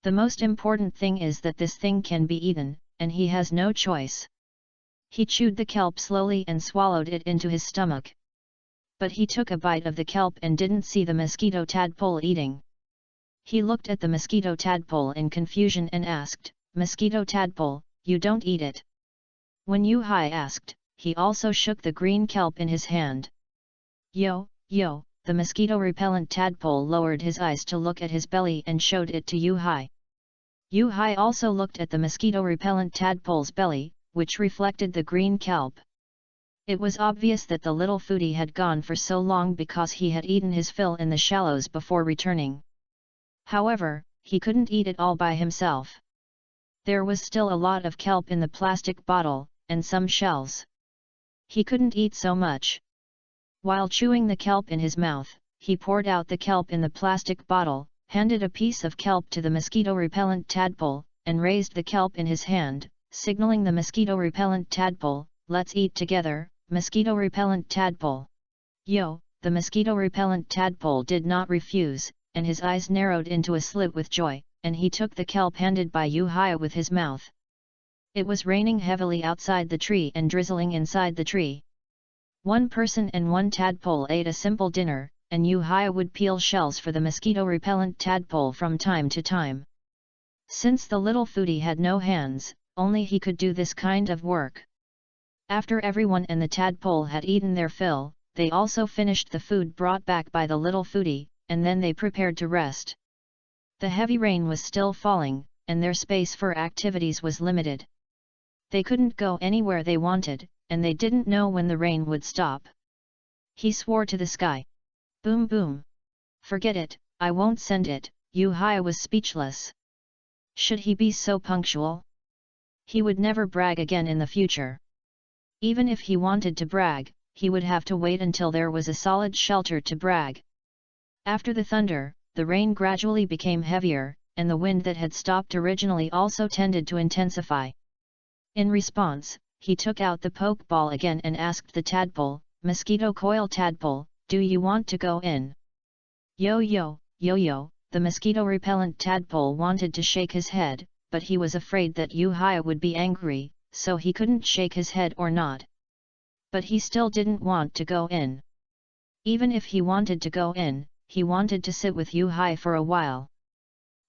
The most important thing is that this thing can be eaten, and he has no choice. He chewed the kelp slowly and swallowed it into his stomach. But he took a bite of the kelp and didn't see the mosquito tadpole eating. He looked at the mosquito tadpole in confusion and asked, "Mosquito tadpole, you don't eat it?" When Yu Hai asked, he also shook the green kelp in his hand. Yo, the mosquito-repellent tadpole lowered his eyes to look at his belly and showed it to Yu Hai. Yu Hai also looked at the mosquito-repellent tadpole's belly, which reflected the green kelp. It was obvious that the little foodie had gone for so long because he had eaten his fill in the shallows before returning. However, he couldn't eat it all by himself. There was still a lot of kelp in the plastic bottle, and some shells. He couldn't eat so much. While chewing the kelp in his mouth, he poured out the kelp in the plastic bottle, handed a piece of kelp to the mosquito-repellent tadpole, and raised the kelp in his hand, signaling the mosquito-repellent tadpole, "Let's eat together, mosquito-repellent tadpole." Yo, the mosquito-repellent tadpole did not refuse, and his eyes narrowed into a slit with joy, and he took the kelp handed by Yu Hai with his mouth. It was raining heavily outside the tree and drizzling inside the tree. One person and one tadpole ate a simple dinner, and Yuhai would peel shells for the mosquito-repellent tadpole from time to time. Since the little foodie had no hands, only he could do this kind of work. After everyone and the tadpole had eaten their fill, they also finished the food brought back by the little foodie, and then they prepared to rest. The heavy rain was still falling, and their space for activities was limited. They couldn't go anywhere they wanted, and they didn't know when the rain would stop. He swore to the sky. Boom boom! Forget it, I won't send it. Yuhai was speechless. Should he be so punctual? He would never brag again in the future. Even if he wanted to brag, he would have to wait until there was a solid shelter to brag. After the thunder, the rain gradually became heavier, and the wind that had stopped originally also tended to intensify. In response, he took out the poke ball again and asked the tadpole, "Mosquito coil tadpole, do you want to go in?" Yo, the mosquito-repellent tadpole wanted to shake his head, but he was afraid that Yuhai would be angry, so he couldn't shake his head or nod. But he still didn't want to go in. Even if he wanted to go in, he wanted to sit with Yuhai for a while.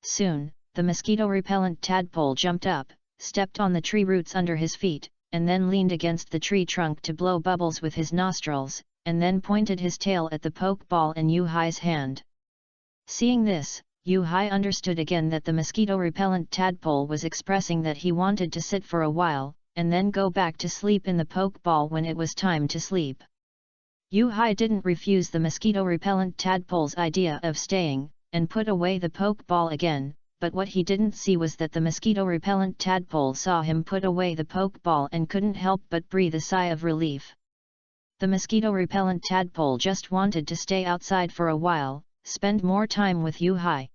Soon, the mosquito-repellent tadpole jumped up, stepped on the tree roots under his feet, and then leaned against the tree trunk to blow bubbles with his nostrils, and then pointed his tail at the poke ball in Yuhai's hand. Seeing this, Yuhai understood again that the mosquito-repellent tadpole was expressing that he wanted to sit for a while, and then go back to sleep in the poke ball when it was time to sleep. Yuhai didn't refuse the mosquito-repellent tadpole's idea of staying, and put away the poke ball again, but what he didn't see was that the mosquito-repellent tadpole saw him put away the poke ball and couldn't help but breathe a sigh of relief. The mosquito-repellent tadpole just wanted to stay outside for a while, spend more time with Yuhai.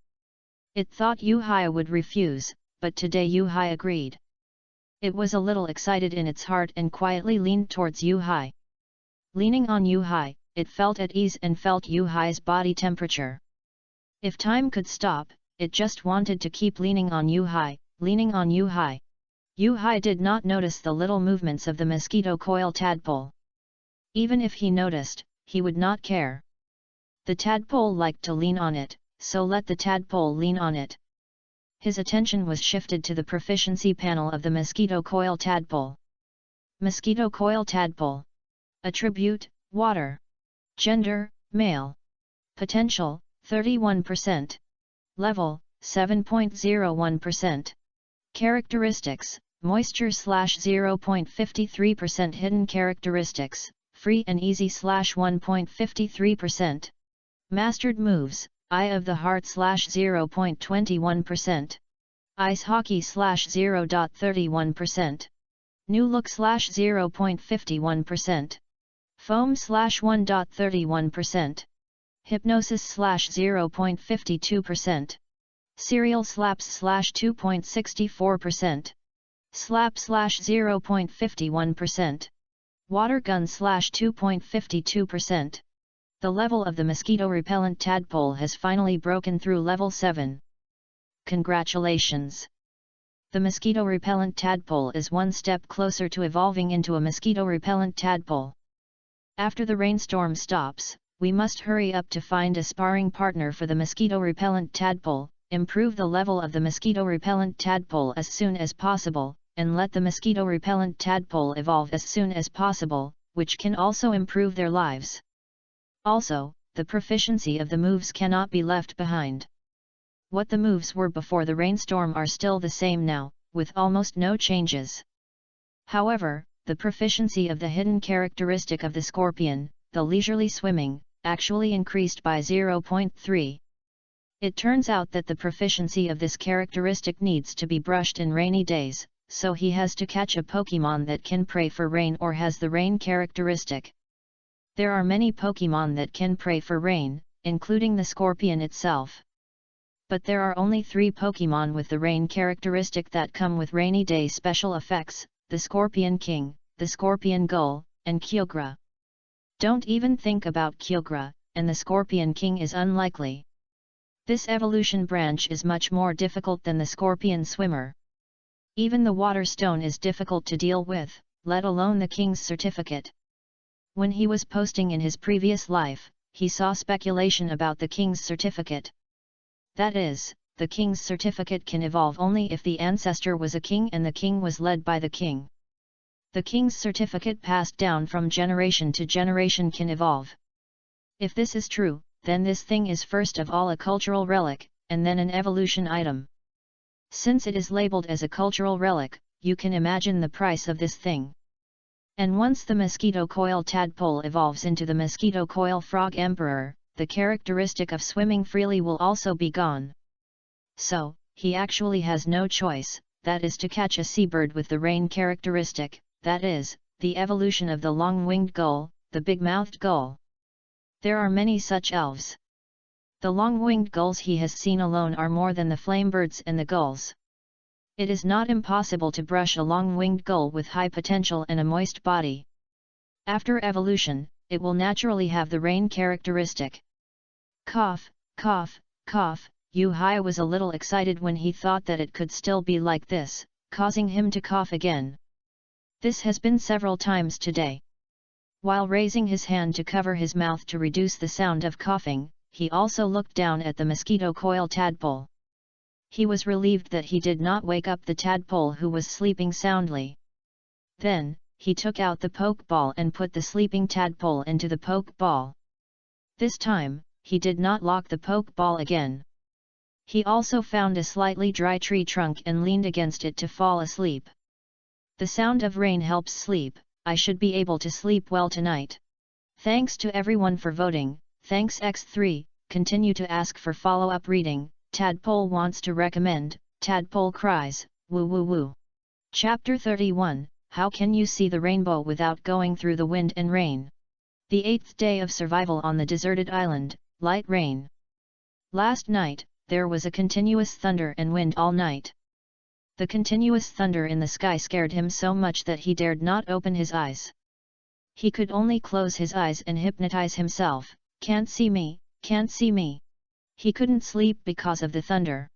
It thought Yuhai would refuse, but today Yuhai agreed. It was a little excited in its heart and quietly leaned towards Yuhai. Leaning on Yuhai, it felt at ease and felt Yuhai's body temperature. If time could stop, it just wanted to keep leaning on Yuhai, leaning on Yuhai. Yuhai did not notice the little movements of the mosquito coil tadpole. Even if he noticed, he would not care. The tadpole liked to lean on it, so let the tadpole lean on it. His attention was shifted to the proficiency panel of the mosquito coil tadpole. Mosquito coil tadpole. Attribute, water. Gender, male. Potential, 31%. Level, 7.01%. Characteristics, moisture/0.53%. Hidden characteristics, free and easy /1.53%. Mastered moves, Eye of the Heart /0.21%. Ice Hockey /0.31%. New Look /0.51%. Foam /1.31%. Hypnosis /0.52%. Serial Slaps /2.64%. Slap /0.51%. Water Gun /2.52%. The level of the mosquito-repellent tadpole has finally broken through level 7. Congratulations! The mosquito-repellent tadpole is one step closer to evolving into a mosquito-repellent tadpole. After the rainstorm stops, we must hurry up to find a sparring partner for the mosquito-repellent tadpole, improve the level of the mosquito-repellent tadpole as soon as possible, and let the mosquito-repellent tadpole evolve as soon as possible, which can also improve their lives. Also, the proficiency of the moves cannot be left behind. What the moves were before the rainstorm are still the same now, with almost no changes. However, the proficiency of the hidden characteristic of the scorpion, the leisurely swimming, actually increased by 0.3. It turns out that the proficiency of this characteristic needs to be brushed in rainy days, so he has to catch a Pokémon that can pray for rain or has the rain characteristic. There are many Pokémon that can pray for rain, including the scorpion itself. But there are only 3 Pokémon with the rain characteristic that come with rainy day special effects: the Scorpion King, the Scorpion Gull, and Kyogre. Don't even think about Kyogre, and the Scorpion King is unlikely. This evolution branch is much more difficult than the Scorpion Swimmer. Even the Water Stone is difficult to deal with, let alone the King's certificate. When he was posting in his previous life, he saw speculation about the king's certificate. That is, the king's certificate can evolve only if the ancestor was a king and the king was led by the king. The king's certificate passed down from generation to generation can evolve. If this is true, then this thing is first of all a cultural relic, and then an evolution item. Since it is labeled as a cultural relic, you can imagine the price of this thing. And once the mosquito coil tadpole evolves into the mosquito coil frog emperor, the characteristic of swimming freely will also be gone. So, he actually has no choice, that is to catch a seabird with the rain characteristic, that is, the evolution of the long-winged gull, the big-mouthed gull. There are many such elves. The long-winged gulls he has seen alone are more than the flamebirds and the gulls. It is not impossible to brush a long-winged gull with high potential and a moist body. After evolution, it will naturally have the rain characteristic. Cough, cough, cough. Yu-Hai was a little excited when he thought that it could still be like this, causing him to cough again. This has been several times today. While raising his hand to cover his mouth to reduce the sound of coughing, he also looked down at the mosquito coil tadpole. He was relieved that he did not wake up the tadpole who was sleeping soundly. Then, he took out the poke ball and put the sleeping tadpole into the poke ball. This time, he did not lock the poke ball again. He also found a slightly dry tree trunk and leaned against it to fall asleep. The sound of rain helps sleep. I should be able to sleep well tonight. Thanks to everyone for voting. Thanks X3, continue to ask for follow-up reading. Tadpole wants to recommend, Tadpole cries, woo woo woo. Chapter 31, How can you see the rainbow without going through the wind and rain? The 8th day of survival on the deserted island, light rain. Last night, there was a continuous thunder and wind all night. The continuous thunder in the sky scared him so much that he dared not open his eyes. He could only close his eyes and hypnotize himself, can't see me, can't see me. He couldn't sleep because of the thunder.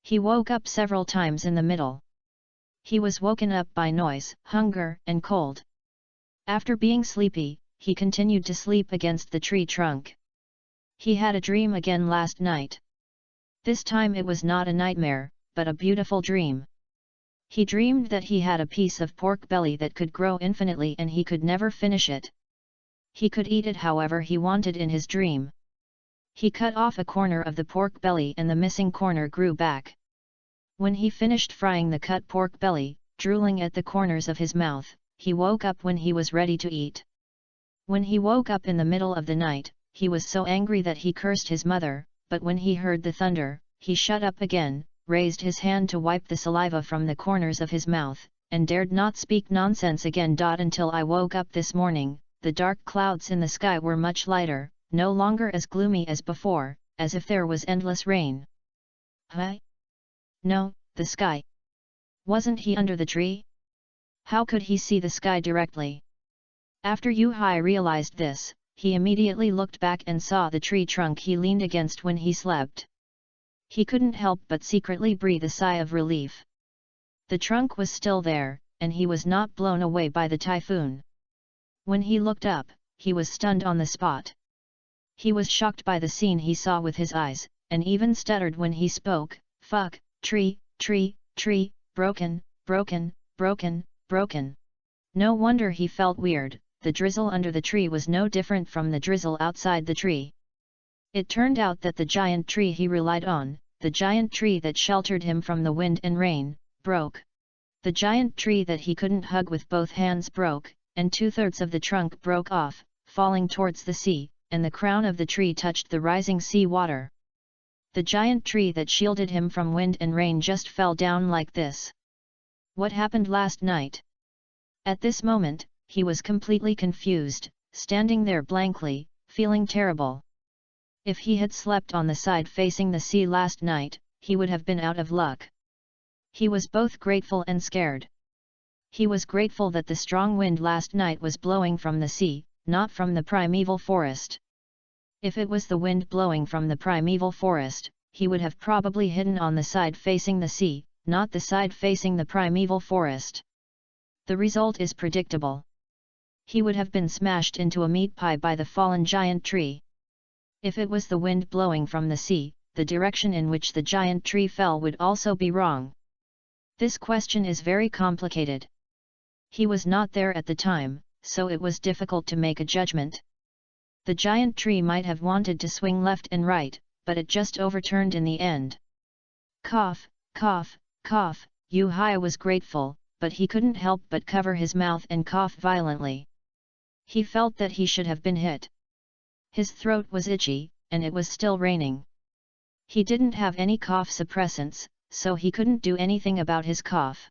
He woke up several times in the middle. He was woken up by noise, hunger, and cold. After being sleepy, he continued to sleep against the tree trunk. He had a dream again last night. This time it was not a nightmare, but a beautiful dream. He dreamed that he had a piece of pork belly that could grow infinitely and he could never finish it. He could eat it however he wanted in his dream. He cut off a corner of the pork belly and the missing corner grew back. When he finished frying the cut pork belly, drooling at the corners of his mouth, he woke up when he was ready to eat. When he woke up in the middle of the night, he was so angry that he cursed his mother, but when he heard the thunder, he shut up again, raised his hand to wipe the saliva from the corners of his mouth, and dared not speak nonsense again. Until I woke up this morning, the dark clouds in the sky were much lighter, no longer as gloomy as before, as if there was endless rain. Huh? No, the sky. Wasn't he under the tree? How could he see the sky directly? After Yu-Hai realized this, he immediately looked back and saw the tree trunk he leaned against when he slept. He couldn't help but secretly breathe a sigh of relief. The trunk was still there, and he was not blown away by the typhoon. When he looked up, he was stunned on the spot. He was shocked by the scene he saw with his eyes, and even stuttered when he spoke, "Fuck, tree, tree, tree, broken, broken, broken, broken." No wonder he felt weird, the drizzle under the tree was no different from the drizzle outside the tree. It turned out that the giant tree he relied on, the giant tree that sheltered him from the wind and rain, broke. The giant tree that he couldn't hug with both hands broke, and 2/3 of the trunk broke off, falling towards the sea, and the crown of the tree touched the rising sea water. The giant tree that shielded him from wind and rain just fell down like this. What happened last night? At this moment, he was completely confused, standing there blankly, feeling terrible. If he had slept on the side facing the sea last night, he would have been out of luck. He was both grateful and scared. He was grateful that the strong wind last night was blowing from the sea, not from the primeval forest. If it was the wind blowing from the primeval forest, he would have probably hidden on the side facing the sea, not the side facing the primeval forest. The result is predictable. He would have been smashed into a meat pie by the fallen giant tree. If it was the wind blowing from the sea, the direction in which the giant tree fell would also be wrong. This question is very complicated. He was not there at the time, so it was difficult to make a judgment. The giant tree might have wanted to swing left and right, but it just overturned in the end. Cough, cough, cough, Yu-Hai was grateful, but he couldn't help but cover his mouth and cough violently. He felt that he should have been hit. His throat was itchy, and it was still raining. He didn't have any cough suppressants, so he couldn't do anything about his cough.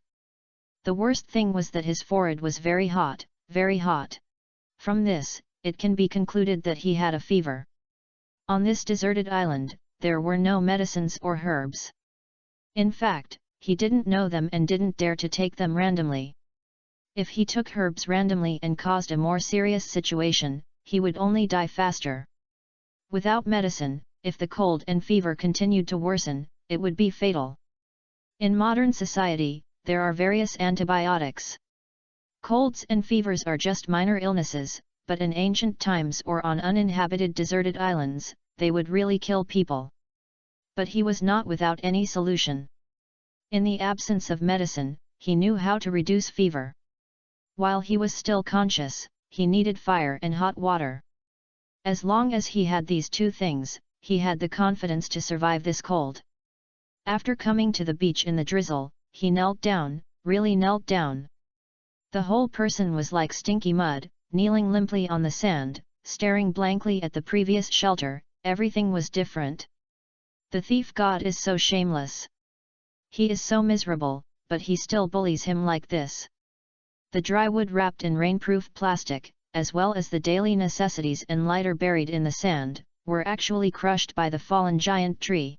The worst thing was that his forehead was very hot, very hot. From this, it can be concluded that he had a fever. On this deserted island, there were no medicines or herbs. In fact, he didn't know them and didn't dare to take them randomly. If he took herbs randomly and caused a more serious situation, he would only die faster. Without medicine, if the cold and fever continued to worsen, it would be fatal. In modern society, there are various antibiotics. Colds and fevers are just minor illnesses, but in ancient times or on uninhabited deserted islands, they would really kill people. But he was not without any solution. In the absence of medicine, he knew how to reduce fever. While he was still conscious, he needed fire and hot water. As long as he had these two things, he had the confidence to survive this cold. After coming to the beach in the drizzle, he knelt down, really knelt down. The whole person was like stinky mud, kneeling limply on the sand, staring blankly at the previous shelter. Everything was different. The thief god is so shameless. He is so miserable, but he still bullies him like this. The dry wood wrapped in rainproof plastic, as well as the daily necessities and lighter buried in the sand, were actually crushed by the fallen giant tree.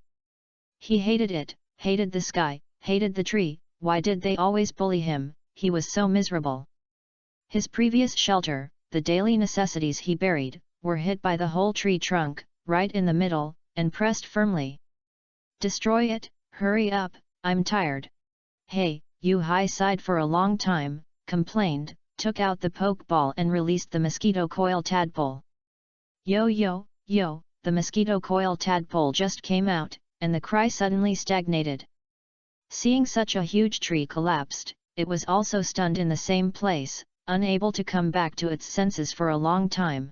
He hated it, hated the sky, hated the tree. Why did they always bully him? He was so miserable. His previous shelter, the daily necessities he buried, were hit by the whole tree trunk, right in the middle, and pressed firmly. Destroy it, hurry up, I'm tired. Hey, Yu-Hai sighed for a long time, complained, took out the pokeball and released the mosquito coil tadpole. Yo yo, yo, the mosquito coil tadpole just came out, and the cry suddenly stagnated. Seeing such a huge tree collapsed, it was also stunned in the same place, unable to come back to its senses for a long time.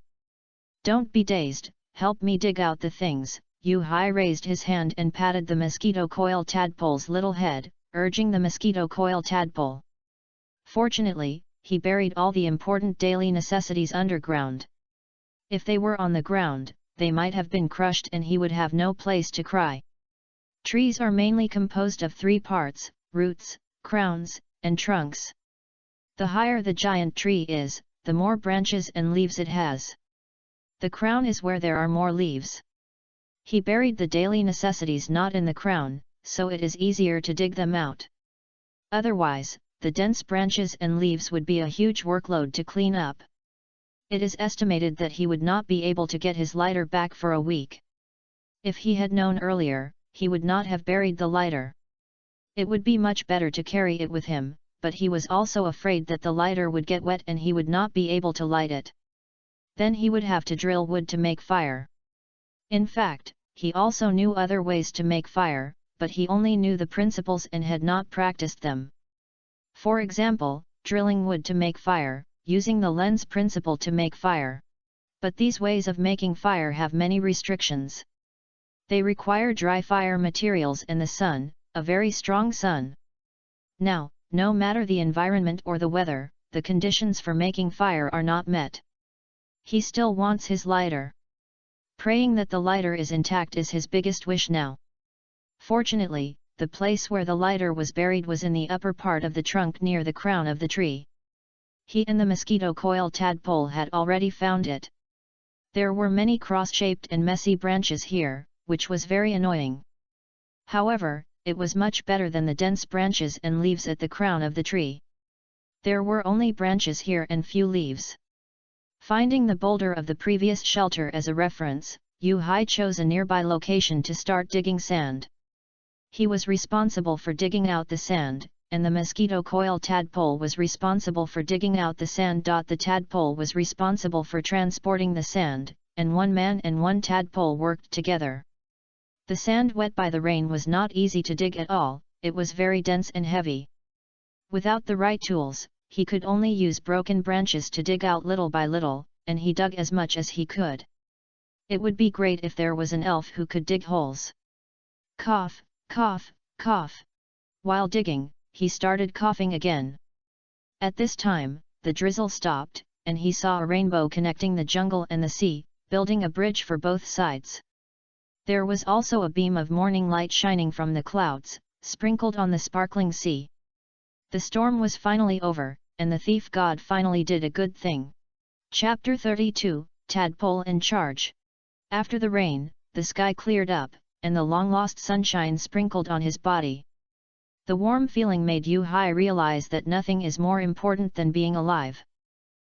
Don't be dazed, help me dig out the things. Yu-Hai raised his hand and patted the mosquito coil tadpole's little head, urging the mosquito coil tadpole. Fortunately, he buried all the important daily necessities underground. If they were on the ground, they might have been crushed and he would have no place to cry. Trees are mainly composed of three parts: roots, crowns, and trunks. The higher the giant tree is, the more branches and leaves it has. The crown is where there are more leaves. He buried the daily necessities not in the crown, so it is easier to dig them out. Otherwise, the dense branches and leaves would be a huge workload to clean up. It is estimated that he would not be able to get his lighter back for a week. If he had known earlier, he would not have buried the lighter. It would be much better to carry it with him, but he was also afraid that the lighter would get wet and he would not be able to light it. Then he would have to drill wood to make fire. In fact, he also knew other ways to make fire, but he only knew the principles and had not practiced them. For example, drilling wood to make fire, using the lens principle to make fire. But these ways of making fire have many restrictions. They require dry fire materials and the sun, a very strong sun. Now, no matter the environment or the weather, the conditions for making fire are not met. He still wants his lighter. Praying that the lighter is intact is his biggest wish now. Fortunately, the place where the lighter was buried was in the upper part of the trunk near the crown of the tree. He and the mosquito coil tadpole had already found it. There were many cross-shaped and messy branches here, which was very annoying. However, it was much better than the dense branches and leaves at the crown of the tree. There were only branches here and few leaves. Finding the boulder of the previous shelter as a reference, Yu-Hai chose a nearby location to start digging sand. He was responsible for digging out the sand, and the mosquito coil tadpole was responsible for digging out the sand. The tadpole was responsible for transporting the sand, and one man and one tadpole worked together. The sand wet by the rain was not easy to dig at all, it was very dense and heavy. Without the right tools, he could only use broken branches to dig out little by little, and he dug as much as he could. It would be great if there was an elf who could dig holes. Cough, cough, cough. While digging, he started coughing again. At this time, the drizzle stopped, and he saw a rainbow connecting the jungle and the sea, building a bridge for both sides. There was also a beam of morning light shining from the clouds, sprinkled on the sparkling sea. The storm was finally over, and the thief god finally did a good thing. Chapter 32, Tadpole in Charge. After the rain, the sky cleared up, and the long-lost sunshine sprinkled on his body. The warm feeling made Yu-Hai realize that nothing is more important than being alive.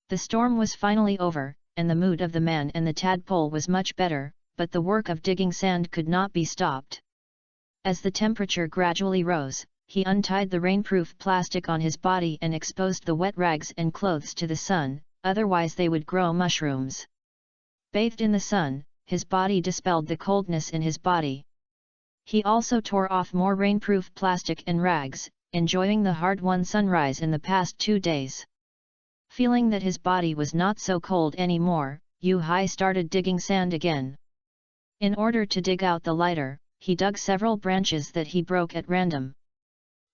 The storm was finally over, and the mood of the man and the tadpole was much better, but the work of digging sand could not be stopped. As the temperature gradually rose, he untied the rainproof plastic on his body and exposed the wet rags and clothes to the sun, otherwise they would grow mushrooms. Bathed in the sun, his body dispelled the coldness in his body. He also tore off more rainproof plastic and rags, enjoying the hard-won sunrise in the past 2 days. Feeling that his body was not so cold anymore, Yu-Hai started digging sand again. In order to dig out the lighter, he dug several branches that he broke at random.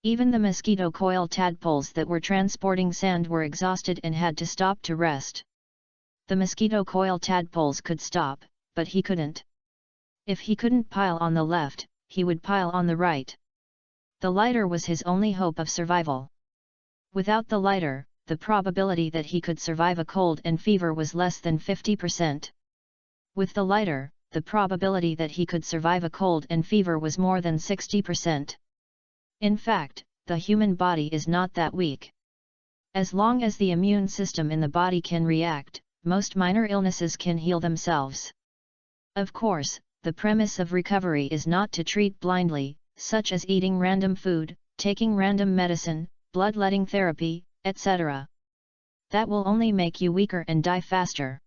Even the mosquito coil tadpoles that were transporting sand were exhausted and had to stop to rest. The mosquito coil tadpoles could stop, but he couldn't. If he couldn't pile on the left, he would pile on the right. The lighter was his only hope of survival. Without the lighter, the probability that he could survive a cold and fever was less than 50%. With the lighter, the probability that he could survive a cold and fever was more than 60%. In fact, the human body is not that weak. As long as the immune system in the body can react, most minor illnesses can heal themselves. Of course, the premise of recovery is not to treat blindly, such as eating random food, taking random medicine, bloodletting therapy, etc. That will only make you weaker and die faster.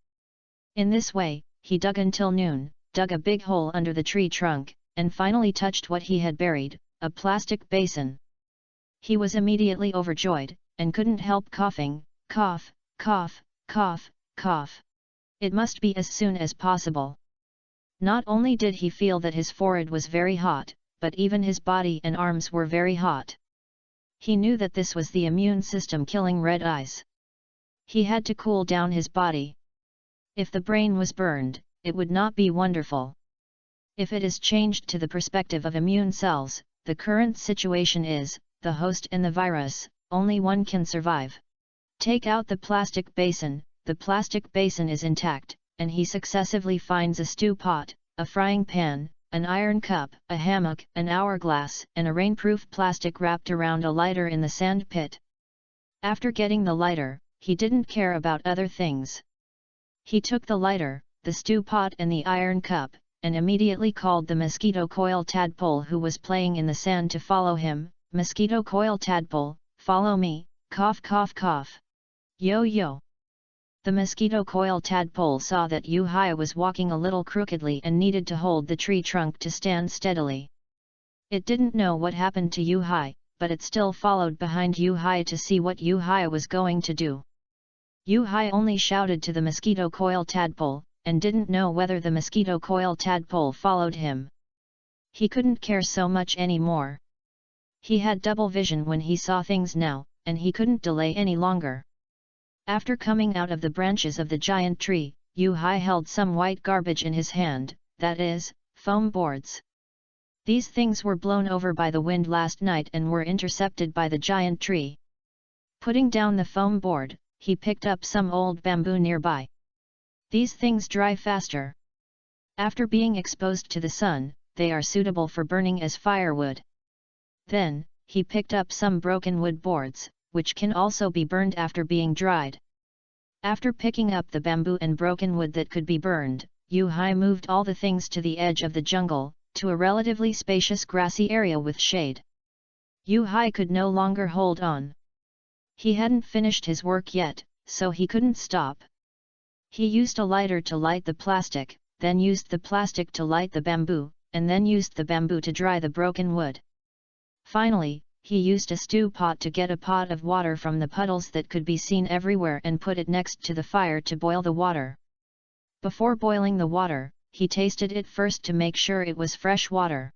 In this way, he dug until noon, dug a big hole under the tree trunk, and finally touched what he had buried, a plastic basin. He was immediately overjoyed, and couldn't help coughing, cough, cough, cough, cough. It must be as soon as possible. Not only did he feel that his forehead was very hot, but even his body and arms were very hot. He knew that this was the immune system killing red eyes. He had to cool down his body. If the brain was burned, it would not be wonderful. If it is changed to the perspective of immune cells, the current situation is, the host and the virus, only one can survive. Take out the plastic basin, the plastic basin is intact, and he successively finds a stew pot, a frying pan, an iron cup, a hammock, an hourglass, and a rainproof plastic wrapped around a lighter in the sand pit. After getting the lighter, he didn't care about other things. He took the lighter, the stew pot and the iron cup, and immediately called the mosquito coil tadpole who was playing in the sand to follow him. Mosquito coil tadpole, follow me, cough cough cough. Yo yo. The mosquito coil tadpole saw that Yu-Hai was walking a little crookedly and needed to hold the tree trunk to stand steadily. It didn't know what happened to Yu-Hai, but it still followed behind Yu-Hai to see what Yu-Hai was going to do. Yu-Hai only shouted to the mosquito coil tadpole, and didn't know whether the mosquito coil tadpole followed him. He couldn't care so much anymore. He had double vision when he saw things now, and he couldn't delay any longer. After coming out of the branches of the giant tree, Yu-Hai held some white garbage in his hand, that is, foam boards. These things were blown over by the wind last night and were intercepted by the giant tree. Putting down the foam board, he picked up some old bamboo nearby. These things dry faster. After being exposed to the sun, they are suitable for burning as firewood. Then, he picked up some broken wood boards, which can also be burned after being dried. After picking up the bamboo and broken wood that could be burned, Yu-Hai moved all the things to the edge of the jungle, to a relatively spacious grassy area with shade. Yu-Hai could no longer hold on. He hadn't finished his work yet, so he couldn't stop. He used a lighter to light the plastic, then used the plastic to light the bamboo, and then used the bamboo to dry the broken wood. Finally, he used a stew pot to get a pot of water from the puddles that could be seen everywhere and put it next to the fire to boil the water. Before boiling the water, he tasted it first to make sure it was fresh water.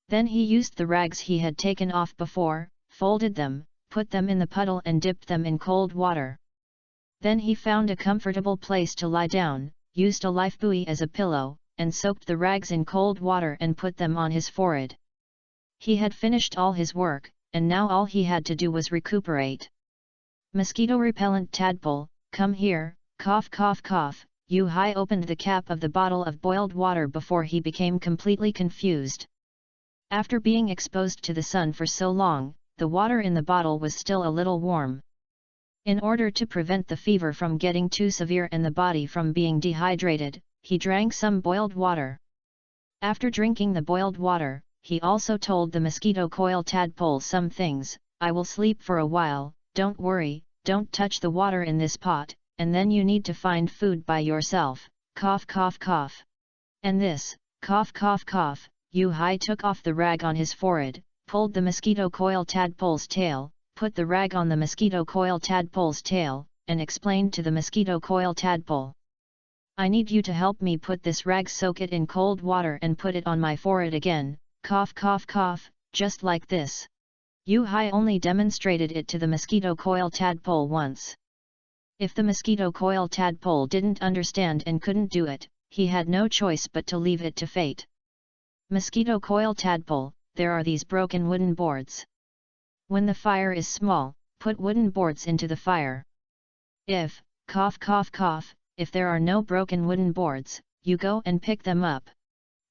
Then he used the rags he had taken off before, folded them, put them in the puddle and dipped them in cold water. Then he found a comfortable place to lie down, used a lifebuoy as a pillow, and soaked the rags in cold water and put them on his forehead. He had finished all his work, and now all he had to do was recuperate. Mosquito-repellent tadpole, come here, cough cough cough. Yu-Hai opened the cap of the bottle of boiled water before he became completely confused. After being exposed to the sun for so long, the water in the bottle was still a little warm. In order to prevent the fever from getting too severe and the body from being dehydrated, he drank some boiled water. After drinking the boiled water, he also told the mosquito coil tadpole some things. I will sleep for a while, don't worry, don't touch the water in this pot, and then you need to find food by yourself, cough cough cough. And this, cough cough cough. Yu-Hai took off the rag on his forehead, pulled the mosquito coil tadpole's tail, put the rag on the mosquito coil tadpole's tail, and explained to the mosquito coil tadpole. I need you to help me put this rag, soak it in cold water and put it on my forehead again, cough cough cough, just like this. Yu-Hai only demonstrated it to the mosquito coil tadpole once. If the mosquito coil tadpole didn't understand and couldn't do it, he had no choice but to leave it to fate. Mosquito coil tadpole, there are these broken wooden boards. When the fire is small, put wooden boards into the fire. If, cough cough cough, if there are no broken wooden boards, you go and pick them up.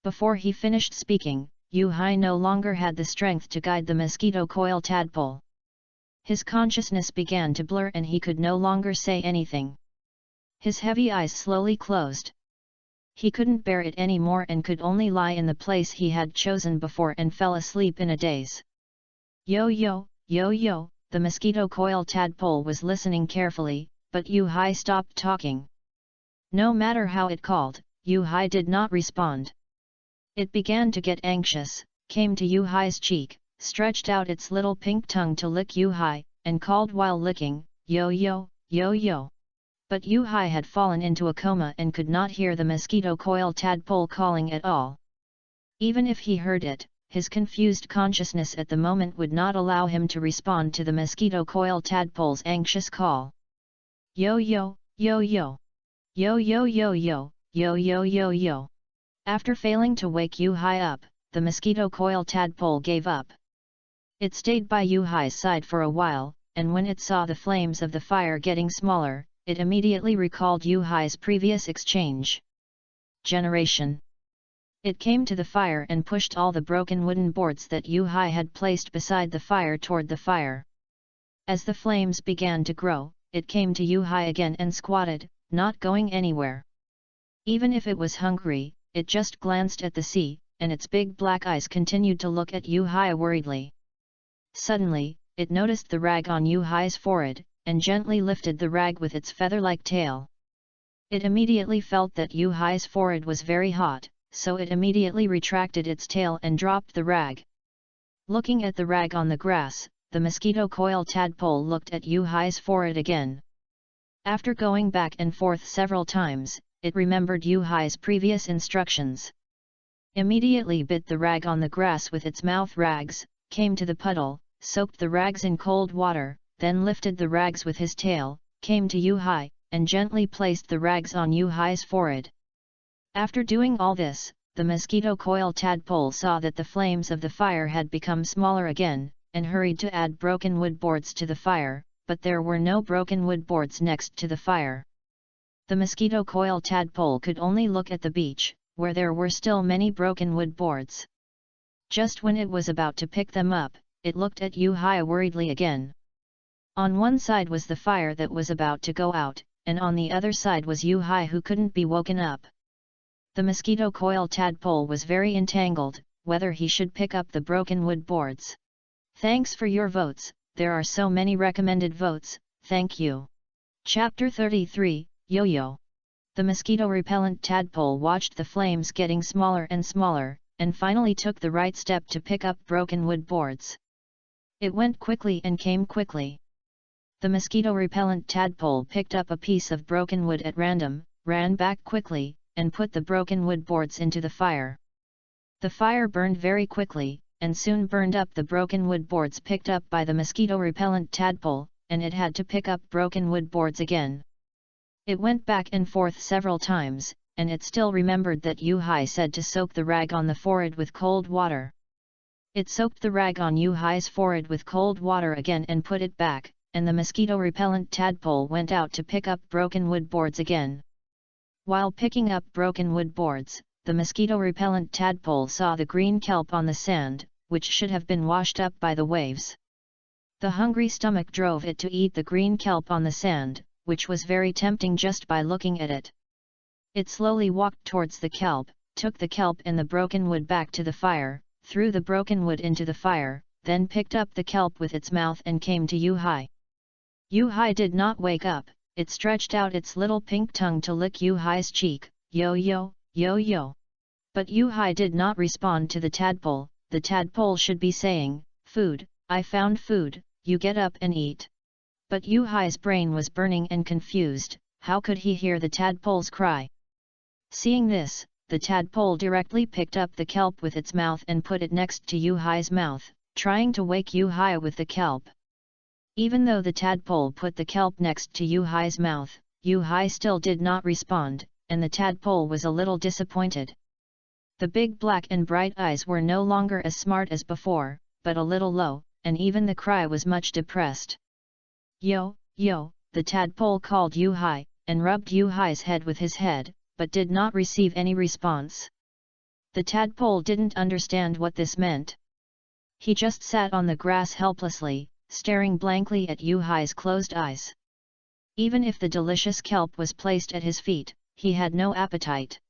Before he finished speaking, Yu-Hai no longer had the strength to guide the mosquito coil tadpole. His consciousness began to blur and he could no longer say anything. His heavy eyes slowly closed. He couldn't bear it anymore and could only lie in the place he had chosen before and fell asleep in a daze. Yo yo, yo yo, the mosquito coil tadpole was listening carefully, but Yu-Hai stopped talking. No matter how it called, Yu-Hai did not respond. It began to get anxious, came to Yu-Hai's cheek, stretched out its little pink tongue to lick Yu-Hai, and called while licking, yo yo, yo yo. But Yu-Hai had fallen into a coma and could not hear the mosquito coil tadpole calling at all. Even if he heard it, his confused consciousness at the moment would not allow him to respond to the mosquito coil tadpole's anxious call. Yo yo, yo yo. Yo yo yo yo, yo yo yo yo. After failing to wake Yu-Hai up, the mosquito coil tadpole gave up. It stayed by Yu-Hai's side for a while, and when it saw the flames of the fire getting smaller, it immediately recalled Yu-Hai's previous exchange. Generation. It came to the fire and pushed all the broken wooden boards that Yu-Hai had placed beside the fire toward the fire. As the flames began to grow, it came to Yu-Hai again and squatted, not going anywhere. Even if it was hungry, it just glanced at the sea, and its big black eyes continued to look at Yu-Hai worriedly. Suddenly, it noticed the rag on Yu-Hai's forehead, and gently lifted the rag with its feather-like tail. It immediately felt that Yu-Hai's forehead was very hot, so it immediately retracted its tail and dropped the rag. Looking at the rag on the grass, the mosquito coil tadpole looked at Yu-Hai's forehead again. After going back and forth several times, it remembered Yu-Hai's previous instructions. Immediately bit the rag on the grass with its mouth rags, came to the puddle, soaked the rags in cold water, then lifted the rags with his tail, came to Yu-Hai, and gently placed the rags on Yu-Hai's forehead. After doing all this, the mosquito coil tadpole saw that the flames of the fire had become smaller again, and hurried to add broken wood boards to the fire, but there were no broken wood boards next to the fire. The mosquito coil tadpole could only look at the beach, where there were still many broken wood boards. Just when it was about to pick them up, it looked at Yu-Hai worriedly again. On one side was the fire that was about to go out, and on the other side was Yu-Hai who couldn't be woken up. The mosquito coil tadpole was very entangled, whether he should pick up the broken wood boards. Thanks for your votes, there are so many recommended votes, thank you. Chapter 33, Yo-Yo. The mosquito-repellent tadpole watched the flames getting smaller and smaller, and finally took the right step to pick up broken wood boards. It went quickly and came quickly. The mosquito-repellent tadpole picked up a piece of broken wood at random, ran back quickly, and put the broken wood boards into the fire. The fire burned very quickly, and soon burned up the broken wood boards picked up by the mosquito-repellent tadpole, and it had to pick up broken wood boards again. It went back and forth several times, and it still remembered that Yuhai said to soak the rag on the forehead with cold water. It soaked the rag on Yuhai's forehead with cold water again and put it back, and the mosquito-repellent tadpole went out to pick up broken wood boards again. While picking up broken wood boards, the mosquito-repellent tadpole saw the green kelp on the sand, which should have been washed up by the waves. The hungry stomach drove it to eat the green kelp on the sand, which was very tempting just by looking at it. It slowly walked towards the kelp, took the kelp and the broken wood back to the fire, threw the broken wood into the fire, then picked up the kelp with its mouth and came to Yuhai. Yuhai did not wake up, it stretched out its little pink tongue to lick Yuhai's cheek, yo yo, yo yo. But Yuhai did not respond to the tadpole should be saying, food, I found food, you get up and eat. But Yuhai's brain was burning and confused, how could he hear the tadpole's cry? Seeing this, the tadpole directly picked up the kelp with its mouth and put it next to Yuhai's mouth, trying to wake Yuhai with the kelp. Even though the tadpole put the kelp next to Yuhai's mouth, Yuhai still did not respond, and the tadpole was a little disappointed. The big black and bright eyes were no longer as smart as before, but a little low, and even the cry was much depressed. Yo, yo, the tadpole called Yuhai, and rubbed Yuhai's head with his head, but did not receive any response. The tadpole didn't understand what this meant. He just sat on the grass helplessly, staring blankly at Yuhai's closed eyes. Even if the delicious kelp was placed at his feet, he had no appetite.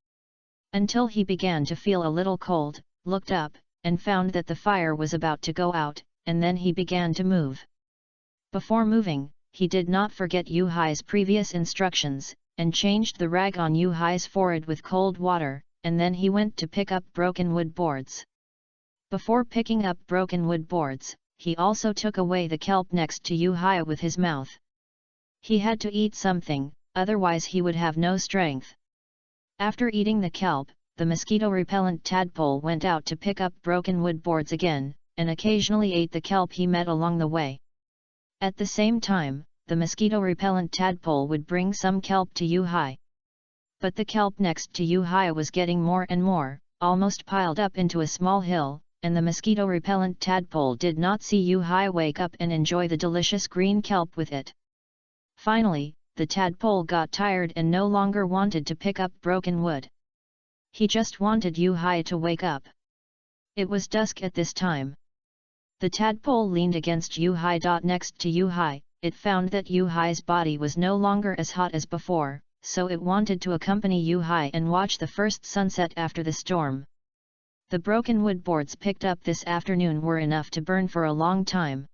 Until he began to feel a little cold, looked up, and found that the fire was about to go out, and then he began to move. Before moving, he did not forget Yuhai's previous instructions, and changed the rag on Yuhai's forehead with cold water, and then he went to pick up broken wood boards. Before picking up broken wood boards, he also took away the kelp next to Yuhai with his mouth. He had to eat something, otherwise he would have no strength. After eating the kelp, the mosquito-repellent tadpole went out to pick up broken wood boards again, and occasionally ate the kelp he met along the way. At the same time, the mosquito-repellent tadpole would bring some kelp to Yuhai. But the kelp next to Yuhai was getting more and more, almost piled up into a small hill, and the mosquito-repellent tadpole did not see Yuhai wake up and enjoy the delicious green kelp with it. Finally, the tadpole got tired and no longer wanted to pick up broken wood. He just wanted Yuhai to wake up. It was dusk at this time. The tadpole leaned against Yuhai. Next to Yuhai, it found that Yuhai's body was no longer as hot as before, so it wanted to accompany Yuhai and watch the first sunset after the storm. The broken wood boards picked up this afternoon were enough to burn for a long time.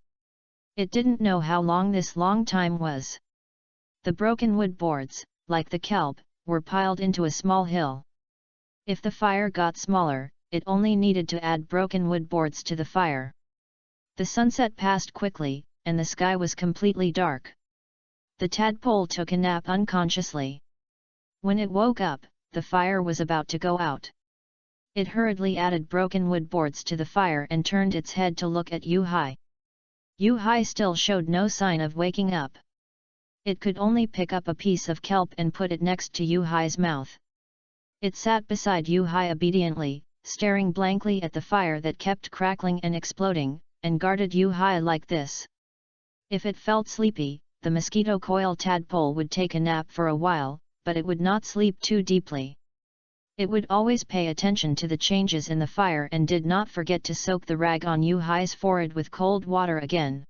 It didn't know how long this long time was. The broken wood boards, like the kelp, were piled into a small hill. If the fire got smaller, it only needed to add broken wood boards to the fire. The sunset passed quickly, and the sky was completely dark. The tadpole took a nap unconsciously. When it woke up, the fire was about to go out. It hurriedly added broken wood boards to the fire and turned its head to look at Yuhai. Yuhai still showed no sign of waking up. It could only pick up a piece of kelp and put it next to Yuhai's mouth. It sat beside Yuhai obediently, staring blankly at the fire that kept crackling and exploding, and guarded Yuhai like this. If it felt sleepy, the mosquito coil tadpole would take a nap for a while, but it would not sleep too deeply. It would always pay attention to the changes in the fire and did not forget to soak the rag on Yuhai's forehead with cold water again.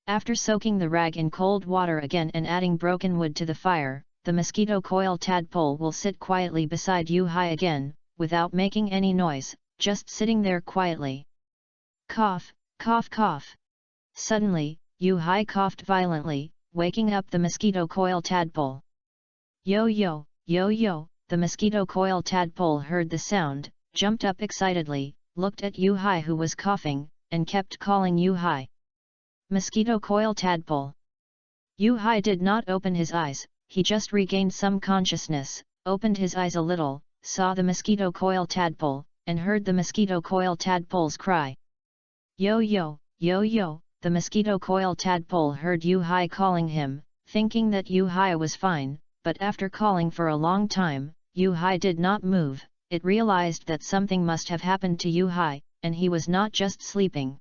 After soaking the rag in cold water again and adding broken wood to the fire, the mosquito coil tadpole will sit quietly beside Yuhai again, without making any noise, just sitting there quietly. Cough, cough, cough. Suddenly, Yuhai coughed violently, waking up the mosquito coil tadpole. Yo yo, yo yo, the mosquito coil tadpole heard the sound, jumped up excitedly, looked at Yu-Hai who was coughing, and kept calling Yu-Hai. Mosquito coil tadpole. Yu-Hai did not open his eyes, he just regained some consciousness, opened his eyes a little, saw the mosquito coil tadpole, and heard the mosquito coil tadpole's cry. Yo yo, yo yo, the mosquito coil tadpole heard Yu-Hai calling him, thinking that Yu-Hai was fine, but after calling for a long time, Yu-Hai did not move. It realized that something must have happened to Yu-Hai, and he was not just sleeping.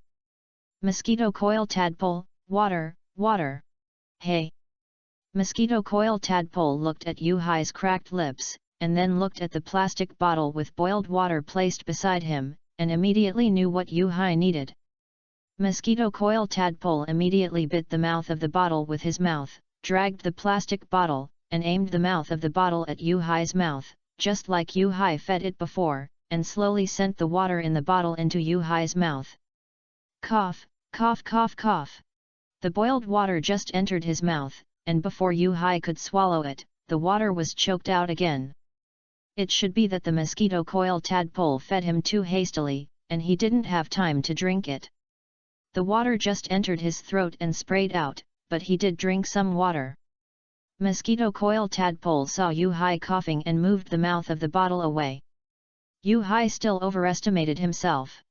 Mosquito coil tadpole, water, water. Hey! Mosquito coil tadpole looked at Yu-Hai's cracked lips, and then looked at the plastic bottle with boiled water placed beside him, and immediately knew what Yu-Hai needed. Mosquito coil tadpole immediately bit the mouth of the bottle with his mouth, dragged the plastic bottle, and aimed the mouth of the bottle at Yu-Hai's mouth, just like Yu-Hai fed it before, and slowly sent the water in the bottle into Yu-Hai's mouth. Cough, cough cough cough. The boiled water just entered his mouth, and before Yu-Hai could swallow it, the water was choked out again. It should be that the mosquito coil tadpole fed him too hastily, and he didn't have time to drink it. The water just entered his throat and sprayed out, but he did drink some water. Mosquito coil tadpole saw Yu-Hai coughing and moved the mouth of the bottle away. Yu-Hai still overestimated himself.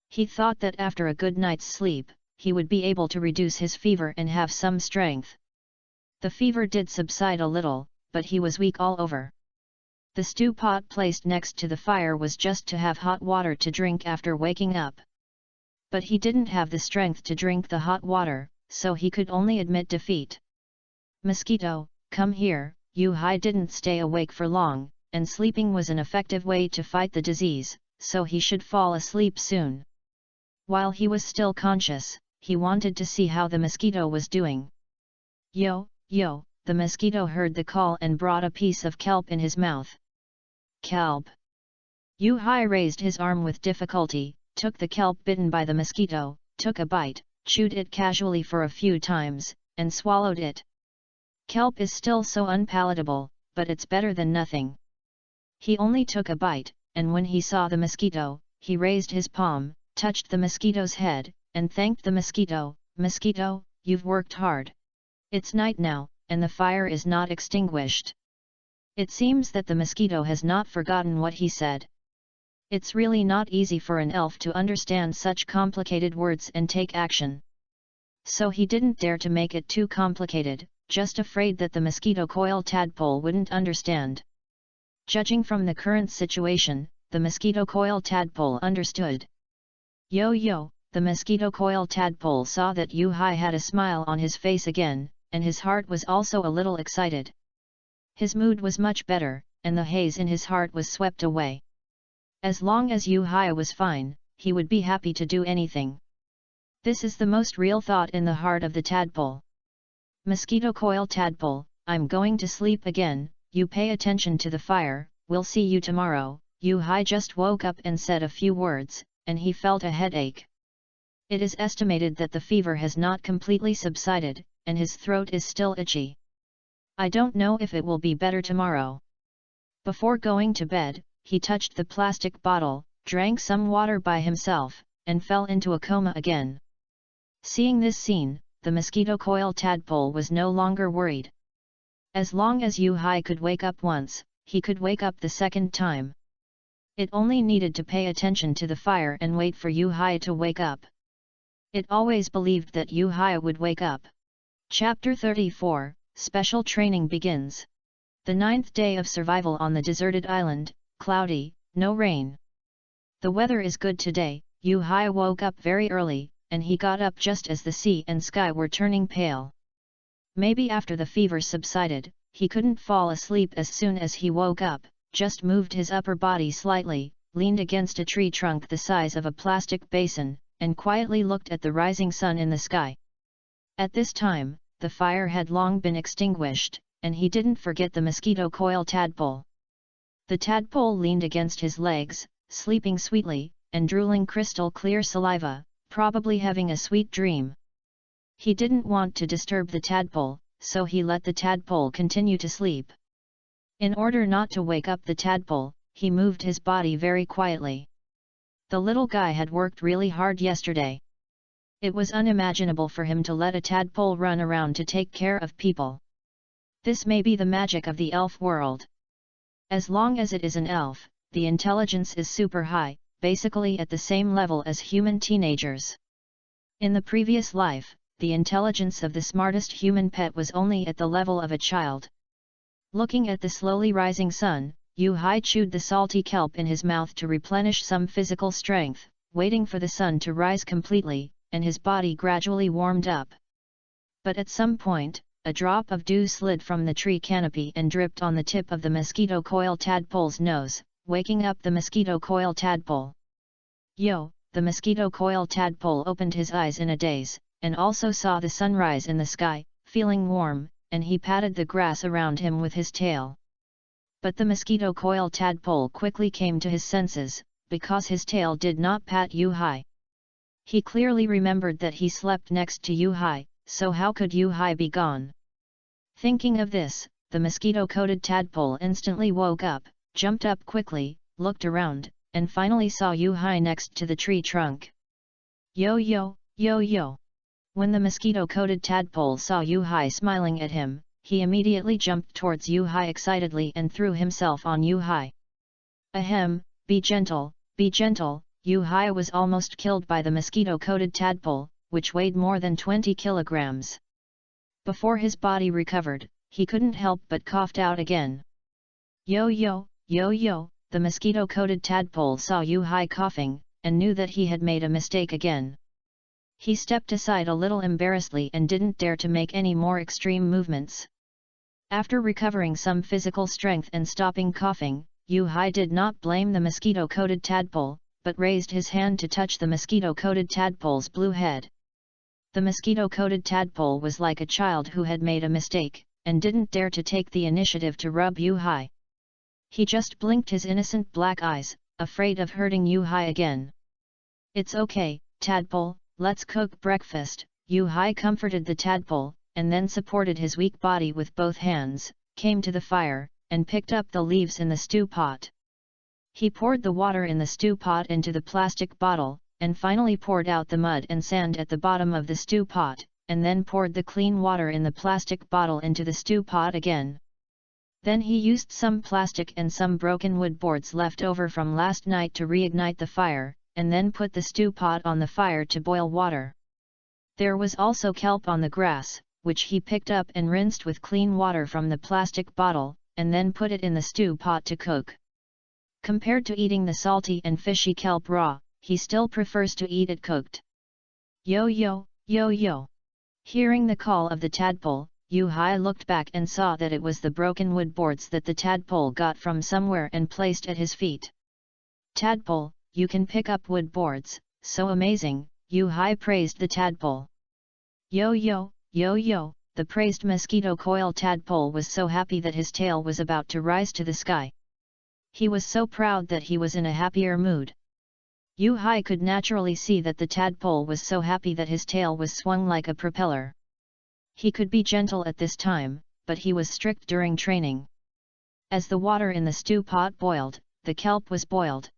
He thought that after a good night's sleep, he would be able to reduce his fever and have some strength. The fever did subside a little, but he was weak all over. The stew pot placed next to the fire was just to have hot water to drink after waking up. But he didn't have the strength to drink the hot water, so he could only admit defeat. Mosquito, come here. Yu-Hai didn't stay awake for long, and sleeping was an effective way to fight the disease, so he should fall asleep soon. While he was still conscious, he wanted to see how the mosquito was doing. Yo, yo, the mosquito heard the call and brought a piece of kelp in his mouth. Kelp. Yu-Hai raised his arm with difficulty, took the kelp bitten by the mosquito, took a bite, chewed it casually for a few times, and swallowed it. Kelp is still so unpalatable, but it's better than nothing. He only took a bite, and when he saw the mosquito, he raised his palm, touched the mosquito's head, and thanked the mosquito. Mosquito, you've worked hard. It's night now, and the fire is not extinguished. It seems that the mosquito has not forgotten what he said. It's really not easy for an elf to understand such complicated words and take action. So he didn't dare to make it too complicated, just afraid that the mosquito coil tadpole wouldn't understand. Judging from the current situation, the mosquito coil tadpole understood. Yo yo, the mosquito coil tadpole saw that Yu-Hai had a smile on his face again, and his heart was also a little excited. His mood was much better, and the haze in his heart was swept away. As long as Yu-Hai was fine, he would be happy to do anything. This is the most real thought in the heart of the tadpole. Mosquito coil tadpole, I'm going to sleep again. You pay attention to the fire, we'll see you tomorrow. Yu-Hai just woke up and said a few words, and he felt a headache. It is estimated that the fever has not completely subsided, and his throat is still itchy. I don't know if it will be better tomorrow. Before going to bed, he touched the plastic bottle, drank some water by himself, and fell into a coma again. Seeing this scene, the mosquito coil tadpole was no longer worried. As long as Yu-Hai could wake up once, he could wake up the second time. It only needed to pay attention to the fire and wait for Yu-Hai to wake up. It always believed that Yu-Hai would wake up. Chapter 34, Special Training begins. The 9th day of survival on the deserted island, cloudy, no rain. The weather is good today. Yu-Hai woke up very early, and he got up just as the sea and sky were turning pale. Maybe after the fever subsided, he couldn't fall asleep as soon as he woke up, just moved his upper body slightly, leaned against a tree trunk the size of a plastic basin, and quietly looked at the rising sun in the sky. At this time, the fire had long been extinguished, and he didn't forget the mosquito coil tadpole. The tadpole leaned against his legs, sleeping sweetly, and drooling crystal clear saliva, probably having a sweet dream. He didn't want to disturb the tadpole, so he let the tadpole continue to sleep. In order not to wake up the tadpole, he moved his body very quietly. The little guy had worked really hard yesterday. It was unimaginable for him to let a tadpole run around to take care of people. This may be the magic of the elf world. As long as it is an elf, the intelligence is super high, basically at the same level as human teenagers. In the previous life, the intelligence of the smartest human pet was only at the level of a child. Looking at the slowly rising sun, Yu-Hai chewed the salty kelp in his mouth to replenish some physical strength, waiting for the sun to rise completely, and his body gradually warmed up. But at some point, a drop of dew slid from the tree canopy and dripped on the tip of the mosquito coil tadpole's nose, waking up the mosquito coil tadpole. Yo! The mosquito coil tadpole opened his eyes in a daze, and also saw the sunrise in the sky, feeling warm, and he patted the grass around him with his tail. But the mosquito coil tadpole quickly came to his senses, because his tail did not pat Yu-Hai. He clearly remembered that he slept next to Yu-Hai, so how could Yu-Hai be gone? Thinking of this, the mosquito-coated tadpole instantly woke up, jumped up quickly, looked around, and finally saw Yu-Hai next to the tree trunk. Yo yo, yo yo! When the mosquito-coated tadpole saw Yu-Hai smiling at him, he immediately jumped towards Yu-Hai excitedly and threw himself on Yu-Hai. Ahem, be gentle, be gentle! Yu-Hai was almost killed by the mosquito-coated tadpole, which weighed more than 20 kilograms. Before his body recovered, he couldn't help but coughed out again. Yo yo, yo yo! The mosquito-coated tadpole saw Yu-Hai coughing, and knew that he had made a mistake again. He stepped aside a little embarrassedly and didn't dare to make any more extreme movements. After recovering some physical strength and stopping coughing, Yu-Hai did not blame the mosquito-coated tadpole, but raised his hand to touch the mosquito-coated tadpole's blue head. The mosquito-coated tadpole was like a child who had made a mistake, and didn't dare to take the initiative to rub Yu-Hai. He just blinked his innocent black eyes, afraid of hurting Yu-Hai again. It's okay, tadpole, let's cook breakfast. Yu-Hai comforted the tadpole, and then supported his weak body with both hands, came to the fire, and picked up the leaves in the stew pot. He poured the water in the stew pot into the plastic bottle, and finally poured out the mud and sand at the bottom of the stew pot, and then poured the clean water in the plastic bottle into the stew pot again. Then he used some plastic and some broken wood boards left over from last night to reignite the fire, and then put the stew pot on the fire to boil water. There was also kelp on the grass, which he picked up and rinsed with clean water from the plastic bottle, and then put it in the stew pot to cook. Compared to eating the salty and fishy kelp raw, he still prefers to eat it cooked. Yo yo, yo yo! Hearing the call of the tadpole, Yu-Hai looked back and saw that it was the broken wood boards that the tadpole got from somewhere and placed at his feet. Tadpole, you can pick up wood boards, so amazing, Yu-Hai praised the tadpole. Yo yo, yo yo! The praised mosquito coil tadpole was so happy that his tail was about to rise to the sky. He was so proud that he was in a happier mood. Yu-Hai could naturally see that the tadpole was so happy that his tail was swung like a propeller. He could be gentle at this time, but he was strict during training. As the water in the stew pot boiled, the kelp was boiled.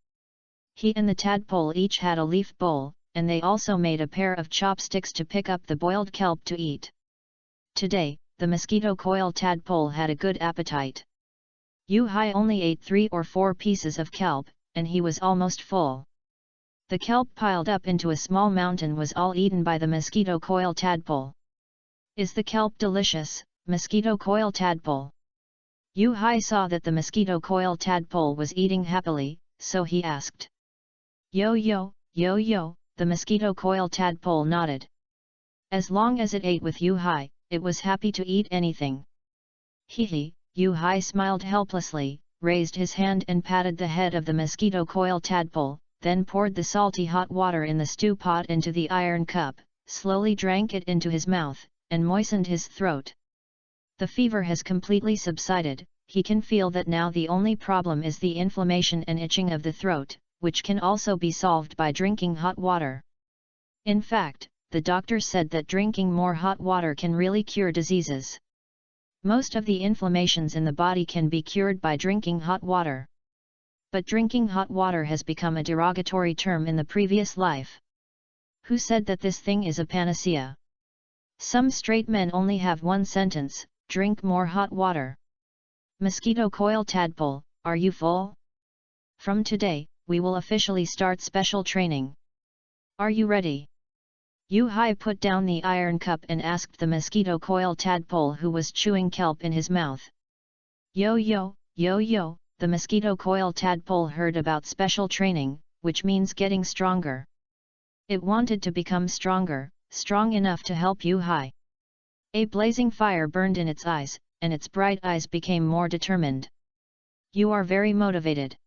He and the tadpole each had a leaf bowl, and they also made a pair of chopsticks to pick up the boiled kelp to eat. Today, the mosquito coil tadpole had a good appetite. Yu-Hai only ate 3 or 4 pieces of kelp, and he was almost full. The kelp piled up into a small mountain was all eaten by the mosquito coil tadpole. Is the kelp delicious, mosquito coil tadpole? Yu-Hai saw that the mosquito coil tadpole was eating happily, so he asked. Yo yo, yo yo! The mosquito coil tadpole nodded. As long as it ate with Yu-Hai, it was happy to eat anything. Hee! Yu-Hai smiled helplessly, raised his hand and patted the head of the mosquito coil tadpole, then poured the salty hot water in the stew pot into the iron cup, slowly drank it into his mouth, and moistened his throat. The fever has completely subsided, he can feel that now the only problem is the inflammation and itching of the throat, which can also be solved by drinking hot water. In fact, the doctor said that drinking more hot water can really cure diseases. Most of the inflammations in the body can be cured by drinking hot water. But drinking hot water has become a derogatory term in the previous life. Who said that this thing is a panacea? Some straight men only have one sentence: drink more hot water. Mosquito coil tadpole, are you full? From today, we will officially start special training. Are you ready? Yu Hai put down the iron cup and asked the mosquito coil tadpole, who was chewing kelp in his mouth. Yo yo, yo yo, the mosquito coil tadpole heard about special training, which means getting stronger. It wanted to become stronger, strong enough to help Yu Hai. A blazing fire burned in its eyes, and its bright eyes became more determined. You are very motivated.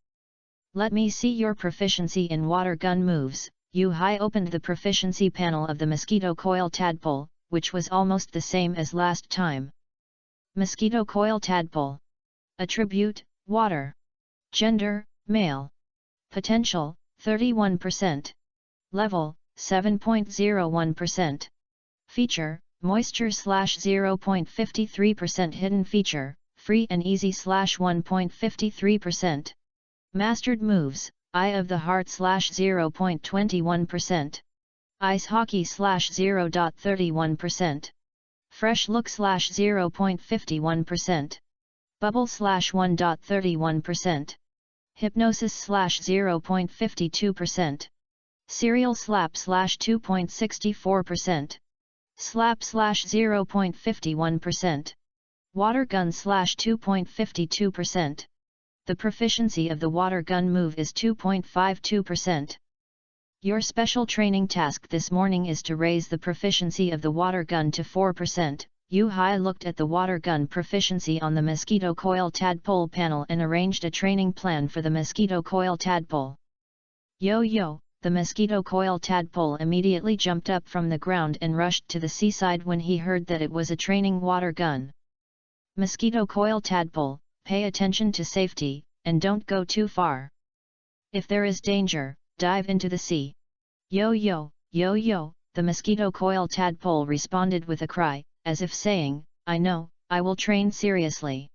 Let me see your proficiency in water gun moves. Yu Hai opened the proficiency panel of the mosquito coil tadpole, which was almost the same as last time. Mosquito coil tadpole. Attribute, water. Gender, male. Potential, 31%. Level, 7.01%. Feature, moisture/0.53%. Hidden feature, free and easy /1.53%. Mastered moves, Eye of the Heart /0.21%. Ice Hockey /0.31%. Fresh Look /0.51%. Bubble /1.31%. Hypnosis /0.52%. Serial Slap /2.64%. Slap /0.51%. Water Gun /2.52%. The proficiency of the water gun move is 2.52%. Your special training task this morning is to raise the proficiency of the water gun to 4%. Yu Hai looked at the water gun proficiency on the mosquito coil tadpole panel and arranged a training plan for the mosquito coil tadpole. Yo yo, the mosquito coil tadpole immediately jumped up from the ground and rushed to the seaside when he heard that it was a training water gun. Mosquito coil tadpole, pay attention to safety, and don't go too far. If there is danger, dive into the sea. Yo yo, yo yo, the mosquito coil tadpole responded with a cry, as if saying, I know, I will train seriously.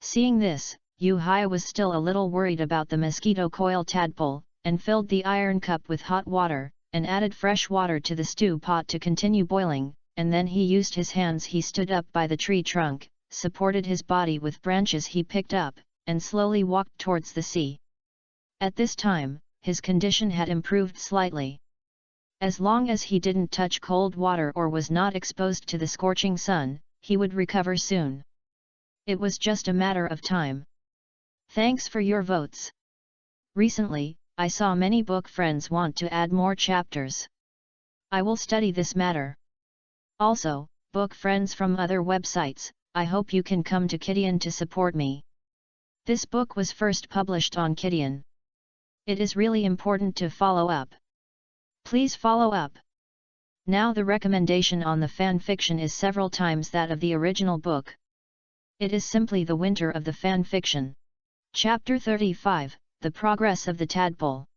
Seeing this, Yu Hai was still a little worried about the mosquito coil tadpole, and filled the iron cup with hot water, and added fresh water to the stew pot to continue boiling, and then he used his hands. He stood up by the tree trunk, supported his body with branches he picked up, and slowly walked towards the sea. At this time, his condition had improved slightly. As long as he didn't touch cold water or was not exposed to the scorching sun, he would recover soon. It was just a matter of time. Thanks for your votes. Recently, I saw many book friends want to add more chapters. I will study this matter. Also, book friends from other websites, I hope you can come to Kidian to support me. This book was first published on Kidian. It is really important to follow up. Please follow up. Now the recommendation on the fanfiction is several times that of the original book. It is simply the winter of the fanfiction. Chapter 35, The Progress of the Tadpole.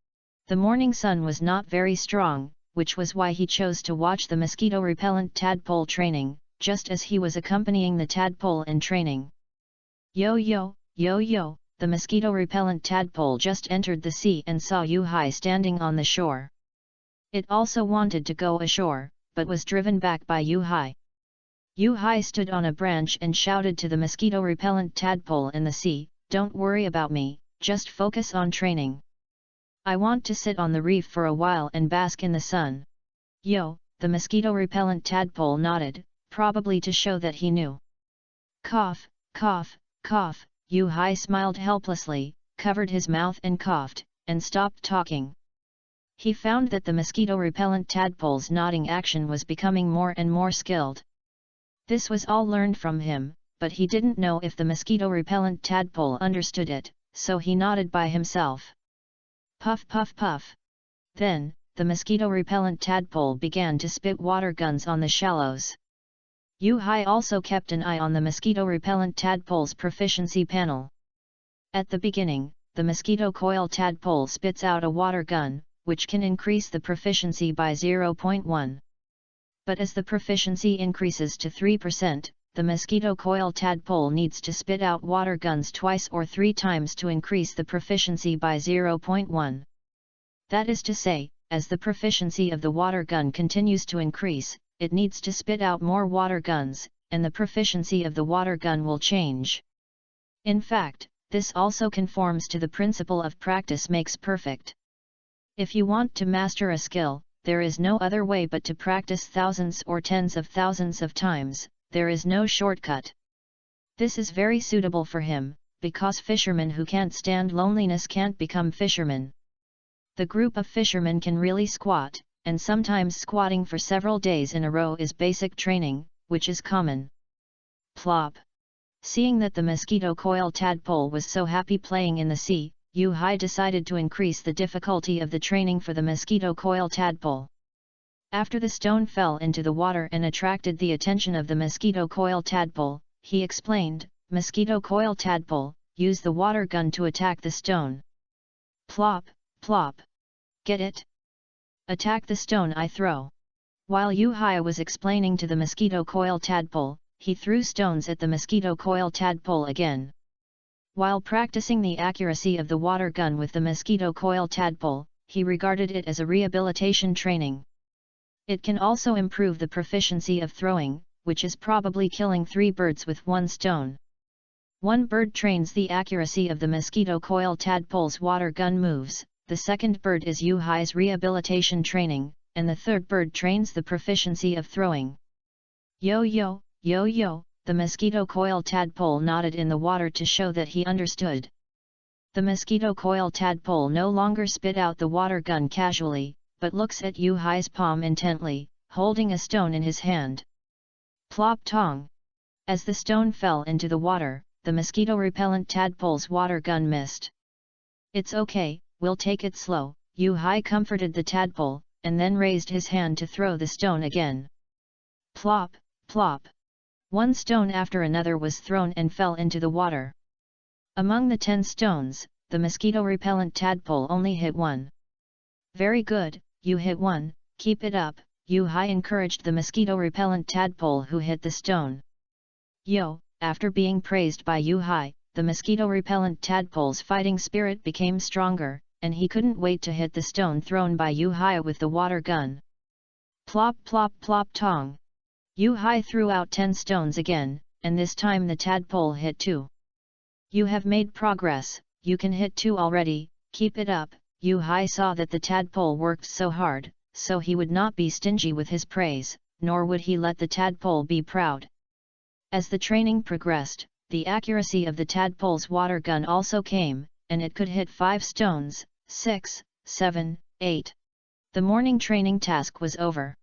The morning sun was not very strong, which was why he chose to watch the mosquito-repellent tadpole training, just as he was accompanying the tadpole in training. Yo yo, yo yo, the mosquito-repellent tadpole just entered the sea and saw Yu Hai standing on the shore. It also wanted to go ashore, but was driven back by Yu Hai. Yu Hai stood on a branch and shouted to the mosquito-repellent tadpole in the sea, "Don't worry about me, just focus on training. I want to sit on the reef for a while and bask in the sun." Yo, the mosquito-repellent tadpole nodded, probably to show that he knew. Cough, cough, cough, Yu Hai smiled helplessly, covered his mouth and coughed, and stopped talking. He found that the mosquito-repellent tadpole's nodding action was becoming more and more skilled. This was all learned from him, but he didn't know if the mosquito-repellent tadpole understood it, so he nodded by himself. Puff puff puff. Then, the mosquito-repellent tadpole began to spit water guns on the shallows. Yu Hai also kept an eye on the mosquito-repellent tadpole's proficiency panel. At the beginning, the mosquito coil tadpole spits out a water gun, which can increase the proficiency by 0.1. But as the proficiency increases to 3%, the mosquito coil tadpole needs to spit out water guns twice or 3 times to increase the proficiency by 0.1. That is to say, as the proficiency of the water gun continues to increase, it needs to spit out more water guns, and the proficiency of the water gun will change. In fact, this also conforms to the principle of practice makes perfect. If you want to master a skill, there is no other way but to practice thousands or tens of thousands of times. There is no shortcut. This is very suitable for him, because fishermen who can't stand loneliness can't become fishermen. The group of fishermen can really squat, and sometimes squatting for several days in a row is basic training, which is common. Plop. Seeing that the mosquito coil tadpole was so happy playing in the sea, Yu-Hai decided to increase the difficulty of the training for the mosquito coil tadpole. After the stone fell into the water and attracted the attention of the mosquito coil tadpole, he explained, "Mosquito coil tadpole, use the water gun to attack the stone." Plop, plop. Get it? Attack the stone I throw. While Yu-Hai was explaining to the mosquito coil tadpole, he threw stones at the mosquito coil tadpole again. While practicing the accuracy of the water gun with the mosquito coil tadpole, he regarded it as a rehabilitation training. It can also improve the proficiency of throwing, which is probably killing 3 birds with 1 stone. 1 bird trains the accuracy of the mosquito coil tadpole's water gun moves, the 2nd bird is Yu-Hai's rehabilitation training, and the 3rd bird trains the proficiency of throwing. Yo yo, yo yo, the mosquito coil tadpole nodded in the water to show that he understood. The mosquito coil tadpole no longer spit out the water gun casually, but looks at Yu-Hai's palm intently, holding a stone in his hand. Plop tong! As the stone fell into the water, the mosquito-repellent tadpole's water gun missed. "It's okay, we'll take it slow," Yu-Hai comforted the tadpole, and then raised his hand to throw the stone again. Plop, plop! 1 stone after another was thrown and fell into the water. Among the 10 stones, the mosquito-repellent tadpole only hit 1. "Very good, you hit 1, keep it up," Yu-Hai encouraged the mosquito-repellent tadpole who hit the stone. Yo, after being praised by Yu-Hai, the mosquito-repellent tadpole's fighting spirit became stronger, and he couldn't wait to hit the stone thrown by Yu-Hai with the water gun. Plop plop plop tong! Yu-Hai threw out 10 stones again, and this time the tadpole hit 2. "You have made progress, you can hit 2 already, keep it up." Yu-Hai saw that the tadpole worked so hard, so he would not be stingy with his praise, nor would he let the tadpole be proud. As the training progressed, the accuracy of the tadpole's water gun also came, and it could hit 5 stones, 6, 7, 8. The morning training task was over.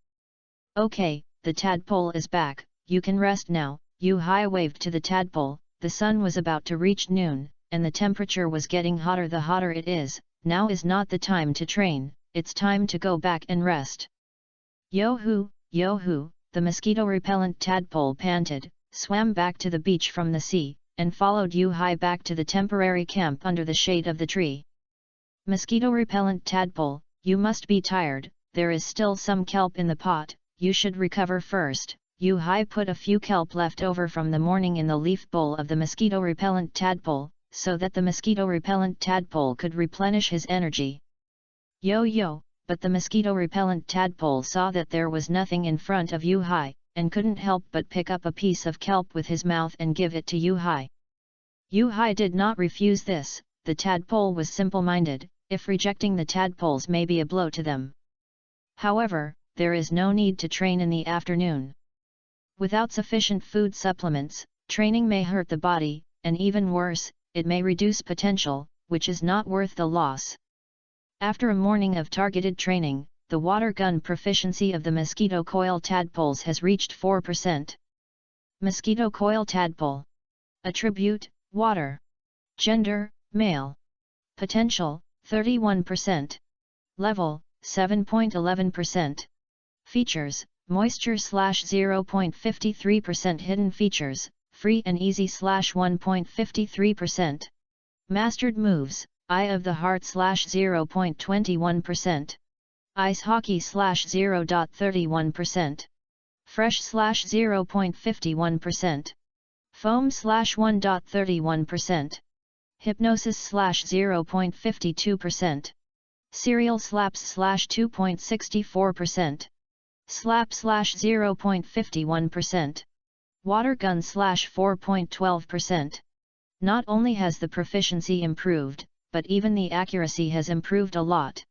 "Okay, the tadpole is back, you can rest now," Yu-Hai waved to the tadpole. The sun was about to reach noon, and the temperature was getting hotter. The hotter it is, now is not the time to train, it's time to go back and rest. Yo-hoo, yo-hoo, the mosquito-repellent tadpole panted, swam back to the beach from the sea, and followed Yu-Hai back to the temporary camp under the shade of the tree. "Mosquito-repellent tadpole, you must be tired, there is still some kelp in the pot, you should recover first." Yu-Hai put a few kelp left over from the morning in the leaf bowl of the mosquito-repellent tadpole, so that the mosquito-repellent tadpole could replenish his energy. Yo-yo, but the mosquito-repellent tadpole saw that there was nothing in front of Yu-Hai, and couldn't help but pick up a piece of kelp with his mouth and give it to Yu-Hai. Yu-Hai did not refuse this, the tadpole was simple-minded, if rejecting the tadpoles may be a blow to them. However, there is no need to train in the afternoon. Without sufficient food supplements, training may hurt the body, and even worse, it may reduce potential, which is not worth the loss. After a morning of targeted training, the water gun proficiency of the mosquito coil tadpoles has reached 4%. Mosquito coil tadpole. Attribute, water. Gender, male. Potential, 31%. Level, 7.11%. Features, moisture /0.53%. Hidden features, free and easy /1.53%. Mastered moves, Eye of the Heart /0.21%. Ice hockey /0.31%. fresh 0.51%, foam 1.31%, hypnosis 0.52%, serial slaps 2.64%, slap 0.51%, water gun 4.12%. Not only has the proficiency improved, but even the accuracy has improved a lot.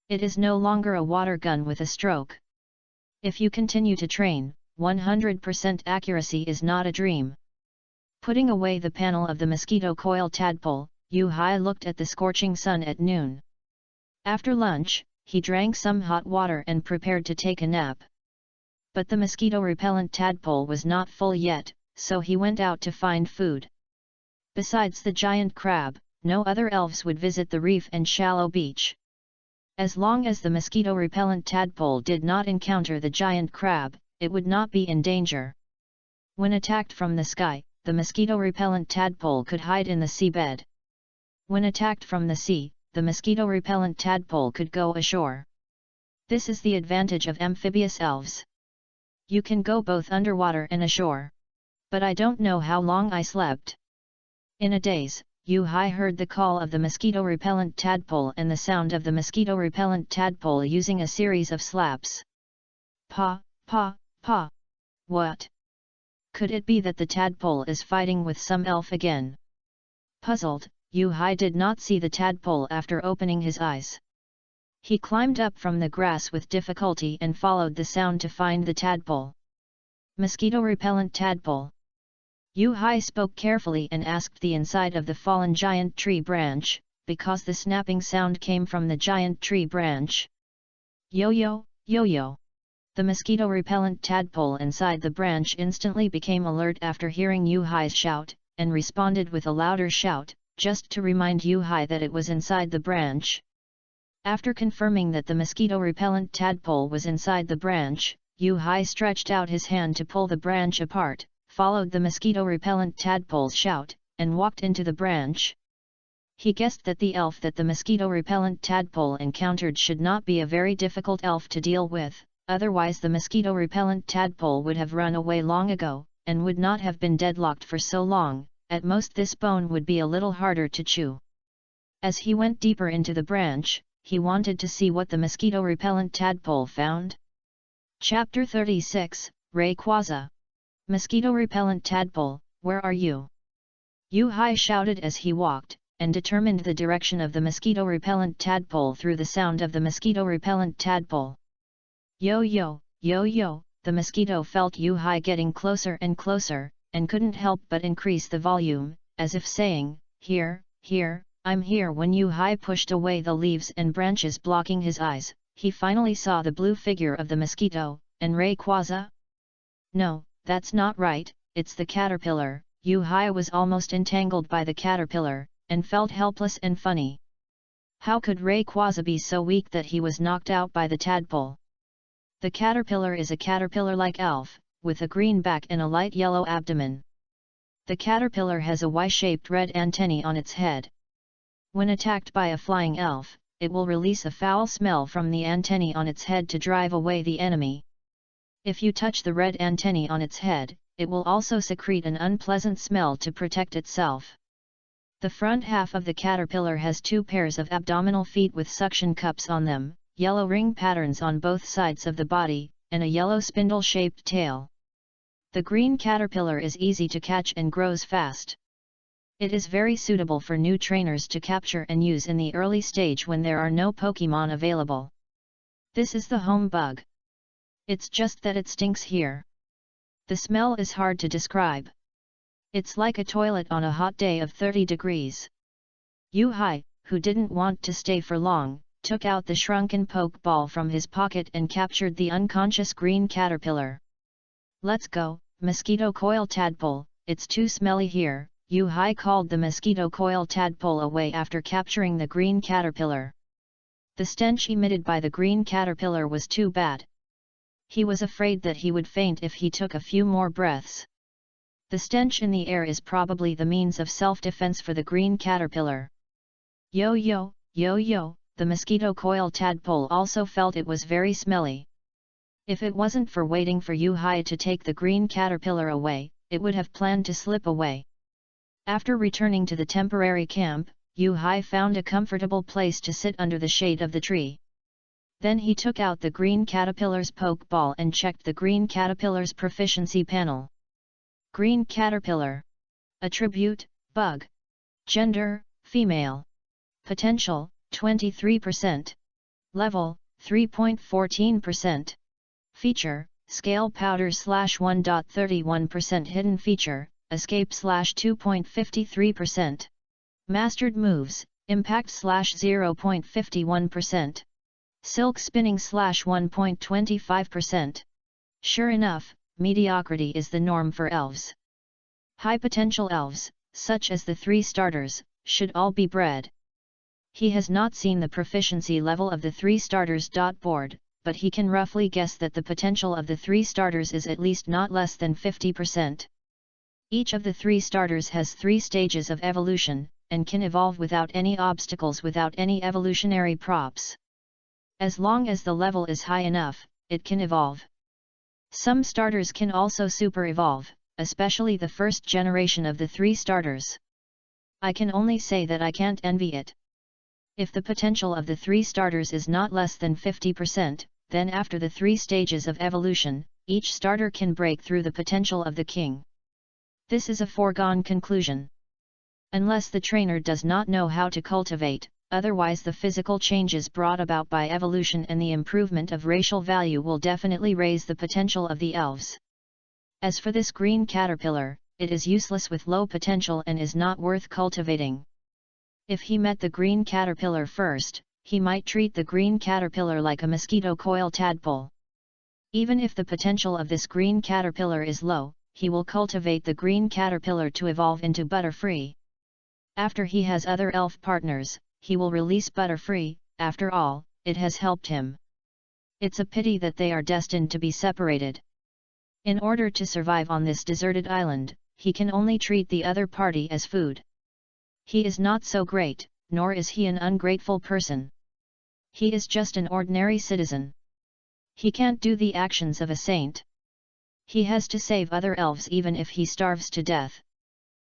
It is no longer a water gun with a stroke. If you continue to train, 100% accuracy is not a dream. Putting away the panel of the mosquito coil tadpole, Yu-Hai looked at the scorching sun at noon. After lunch, he drank some hot water and prepared to take a nap. But the mosquito-repellent tadpole was not full yet, so he went out to find food. Besides the giant crab, no other elves would visit the reef and shallow beach. As long as the mosquito-repellent tadpole did not encounter the giant crab, it would not be in danger. When attacked from the sky, the mosquito-repellent tadpole could hide in the seabed. When attacked from the sea, the mosquito-repellent tadpole could go ashore. This is the advantage of amphibious elves. You can go both underwater and ashore. But I don't know how long I slept. In a daze, Yu-Hai heard the call of the mosquito-repellent tadpole and the sound of the mosquito-repellent tadpole using a series of slaps. Pa, pa, pa. What? Could it be that the tadpole is fighting with some elf again? Puzzled, Yu-Hai did not see the tadpole after opening his eyes. He climbed up from the grass with difficulty and followed the sound to find the tadpole. Mosquito-repellent tadpole. Yu-Hai spoke carefully and asked the inside of the fallen giant tree branch, because the snapping sound came from the giant tree branch. Yo-yo, yo-yo. The mosquito-repellent tadpole inside the branch instantly became alert after hearing Yu-Hai's shout, and responded with a louder shout, just to remind Yu-Hai that it was inside the branch. After confirming that the mosquito-repellent tadpole was inside the branch, Yu-Hai stretched out his hand to pull the branch apart, followed the mosquito-repellent tadpole's shout, and walked into the branch. He guessed that the elf that the mosquito-repellent tadpole encountered should not be a very difficult elf to deal with, otherwise the mosquito-repellent tadpole would have run away long ago, and would not have been deadlocked for so long. At most this bone would be a little harder to chew. As he went deeper into the branch, he wanted to see what the mosquito-repellent tadpole found. Chapter 36, Rayquaza. Mosquito-repellent tadpole, where are you? Yu-Hai shouted as he walked, and determined the direction of the mosquito-repellent tadpole through the sound of the mosquito-repellent tadpole. Yo-yo, yo-yo, the mosquito felt Yu-Hai getting closer and closer, and couldn't help but increase the volume, as if saying, "Here, here, I'm here." When Yu-Hai pushed away the leaves and branches blocking his eyes, he finally saw the blue figure of the mosquito, and Rayquaza? No, that's not right, it's the caterpillar. Yu-Hai was almost entangled by the caterpillar, and felt helpless and funny. How could Rayquaza be so weak that he was knocked out by the tadpole? The caterpillar is a caterpillar-like elf, with a green back and a light yellow abdomen. The caterpillar has a Y-shaped red antennae on its head. When attacked by a flying elf, it will release a foul smell from the antennae on its head to drive away the enemy. If you touch the red antennae on its head, it will also secrete an unpleasant smell to protect itself. The front half of the caterpillar has two pairs of abdominal feet with suction cups on them, yellow ring patterns on both sides of the body, and a yellow spindle-shaped tail. The green caterpillar is easy to catch and grows fast. It is very suitable for new trainers to capture and use in the early stage when there are no Pokémon available. This is the home bug. It's just that it stinks here. The smell is hard to describe. It's like a toilet on a hot day of 30 degrees. Yu-Hai, who didn't want to stay for long, took out the shrunken Pokeball from his pocket and captured the unconscious green caterpillar. Let's go, mosquito coil tadpole, it's too smelly here. Yu-Hai called the mosquito coil tadpole away after capturing the green caterpillar. The stench emitted by the green caterpillar was too bad. He was afraid that he would faint if he took a few more breaths. The stench in the air is probably the means of self-defense for the green caterpillar. Yo-yo, yo-yo, the mosquito coil tadpole also felt it was very smelly. If it wasn't for waiting for Yu-Hai to take the green caterpillar away, it would have planned to slip away. After returning to the temporary camp, Yu-Hai found a comfortable place to sit under the shade of the tree. Then he took out the green caterpillar's poke ball and checked the green caterpillar's proficiency panel. Green caterpillar. Attribute, bug. Gender, female. Potential, 23%. Level, 3.14%. Feature, scale powder /1.31% hidden feature, escape /2.53%. Mastered moves, impact /0.51%. Silk spinning /1.25%. Sure enough, mediocrity is the norm for elves. High potential elves, such as the 3 starters, should all be bred. He has not seen the proficiency level of the 3 starters. Board, but he can roughly guess that the potential of the 3 starters is at least not less than 50%. Each of the 3 starters has 3 stages of evolution, and can evolve without any obstacles, without any evolutionary props. As long as the level is high enough, it can evolve. Some starters can also super evolve, especially the first generation of the 3 starters. I can only say that I can't envy it. If the potential of the 3 starters is not less than 50%, then after the 3 stages of evolution, each starter can break through the potential of the king. This is a foregone conclusion. Unless the trainer does not know how to cultivate, otherwise the physical changes brought about by evolution and the improvement of racial value will definitely raise the potential of the elves. As for this green caterpillar, it is useless with low potential and is not worth cultivating. If he met the green caterpillar first, he might treat the green caterpillar like a mosquito coil tadpole. Even if the potential of this green caterpillar is low, he will cultivate the green caterpillar to evolve into Butterfree. After he has other elf partners, he will release Butterfree. After all, it has helped him. It's a pity that they are destined to be separated. In order to survive on this deserted island, he can only treat the other party as food. He is not so great, nor is he an ungrateful person. He is just an ordinary citizen. He can't do the actions of a saint. He has to save other elves even if he starves to death.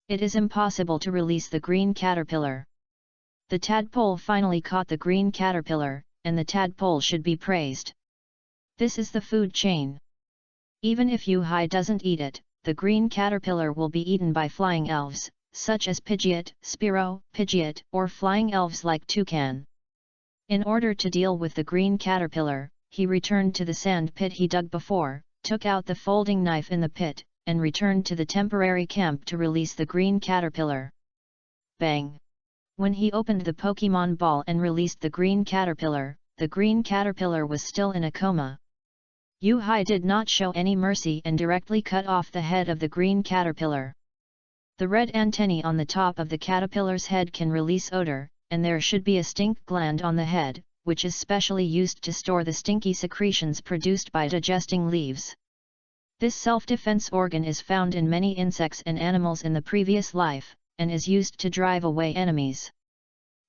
It is impossible to release the green caterpillar. The tadpole finally caught the green caterpillar, and the tadpole should be praised. This is the food chain. Even if Yu-Hai doesn't eat it, the green caterpillar will be eaten by flying elves, such as Pidgeot, Spearow, Pidgeot, or flying elves like Toucan. In order to deal with the green caterpillar, he returned to the sand pit he dug before, took out the folding knife in the pit, and returned to the temporary camp to release the green caterpillar. Bang! When he opened the Pokemon ball and released the green caterpillar was still in a coma. Yu-Hai did not show any mercy and directly cut off the head of the green caterpillar. The red antennae on the top of the caterpillar's head can release odor, and there should be a stink gland on the head, which is specially used to store the stinky secretions produced by digesting leaves. This self-defense organ is found in many insects and animals in the previous life, and is used to drive away enemies.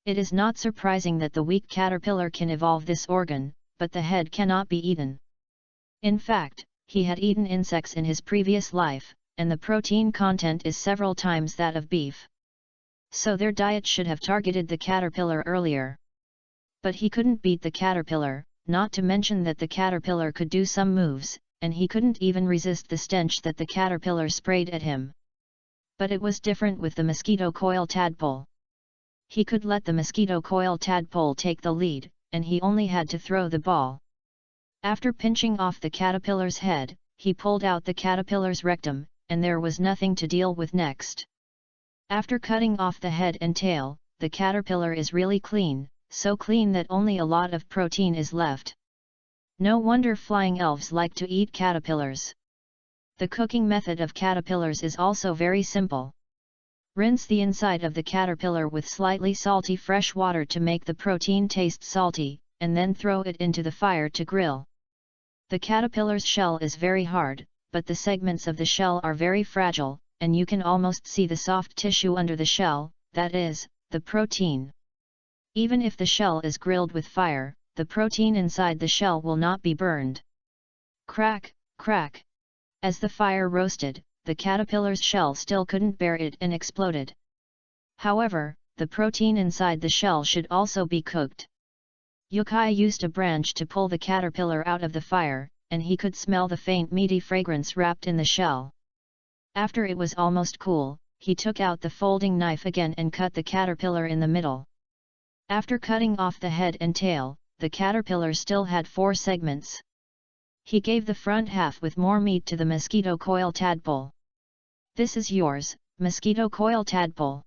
It is not surprising that the weak caterpillar can evolve this organ, but the head cannot be eaten. In fact, he had eaten insects in his previous life, and the protein content is several times that of beef. So their diet should have targeted the caterpillar earlier. But he couldn't beat the caterpillar, not to mention that the caterpillar could do some moves, and he couldn't even resist the stench that the caterpillar sprayed at him. But it was different with the mosquito coil tadpole. He could let the mosquito coil tadpole take the lead, and he only had to throw the ball. After pinching off the caterpillar's head, he pulled out the caterpillar's rectum, and there was nothing to deal with next. After cutting off the head and tail, the caterpillar is really clean, so clean that only a lot of protein is left. No wonder flying elves like to eat caterpillars. The cooking method of caterpillars is also very simple. Rinse the inside of the caterpillar with slightly salty fresh water to make the protein taste salty, and then throw it into the fire to grill. The caterpillar's shell is very hard, but the segments of the shell are very fragile, and you can almost see the soft tissue under the shell, that is, the protein. Even if the shell is grilled with fire, the protein inside the shell will not be burned. Crack, crack. As the fire roasted, the caterpillar's shell still couldn't bear it and exploded. However, the protein inside the shell should also be cooked. Yukai used a branch to pull the caterpillar out of the fire, and he could smell the faint meaty fragrance wrapped in the shell. After it was almost cool, he took out the folding knife again and cut the caterpillar in the middle. After cutting off the head and tail, the caterpillar still had 4 segments. He gave the front half with more meat to the mosquito coil tadpole. This is yours, mosquito coil tadpole.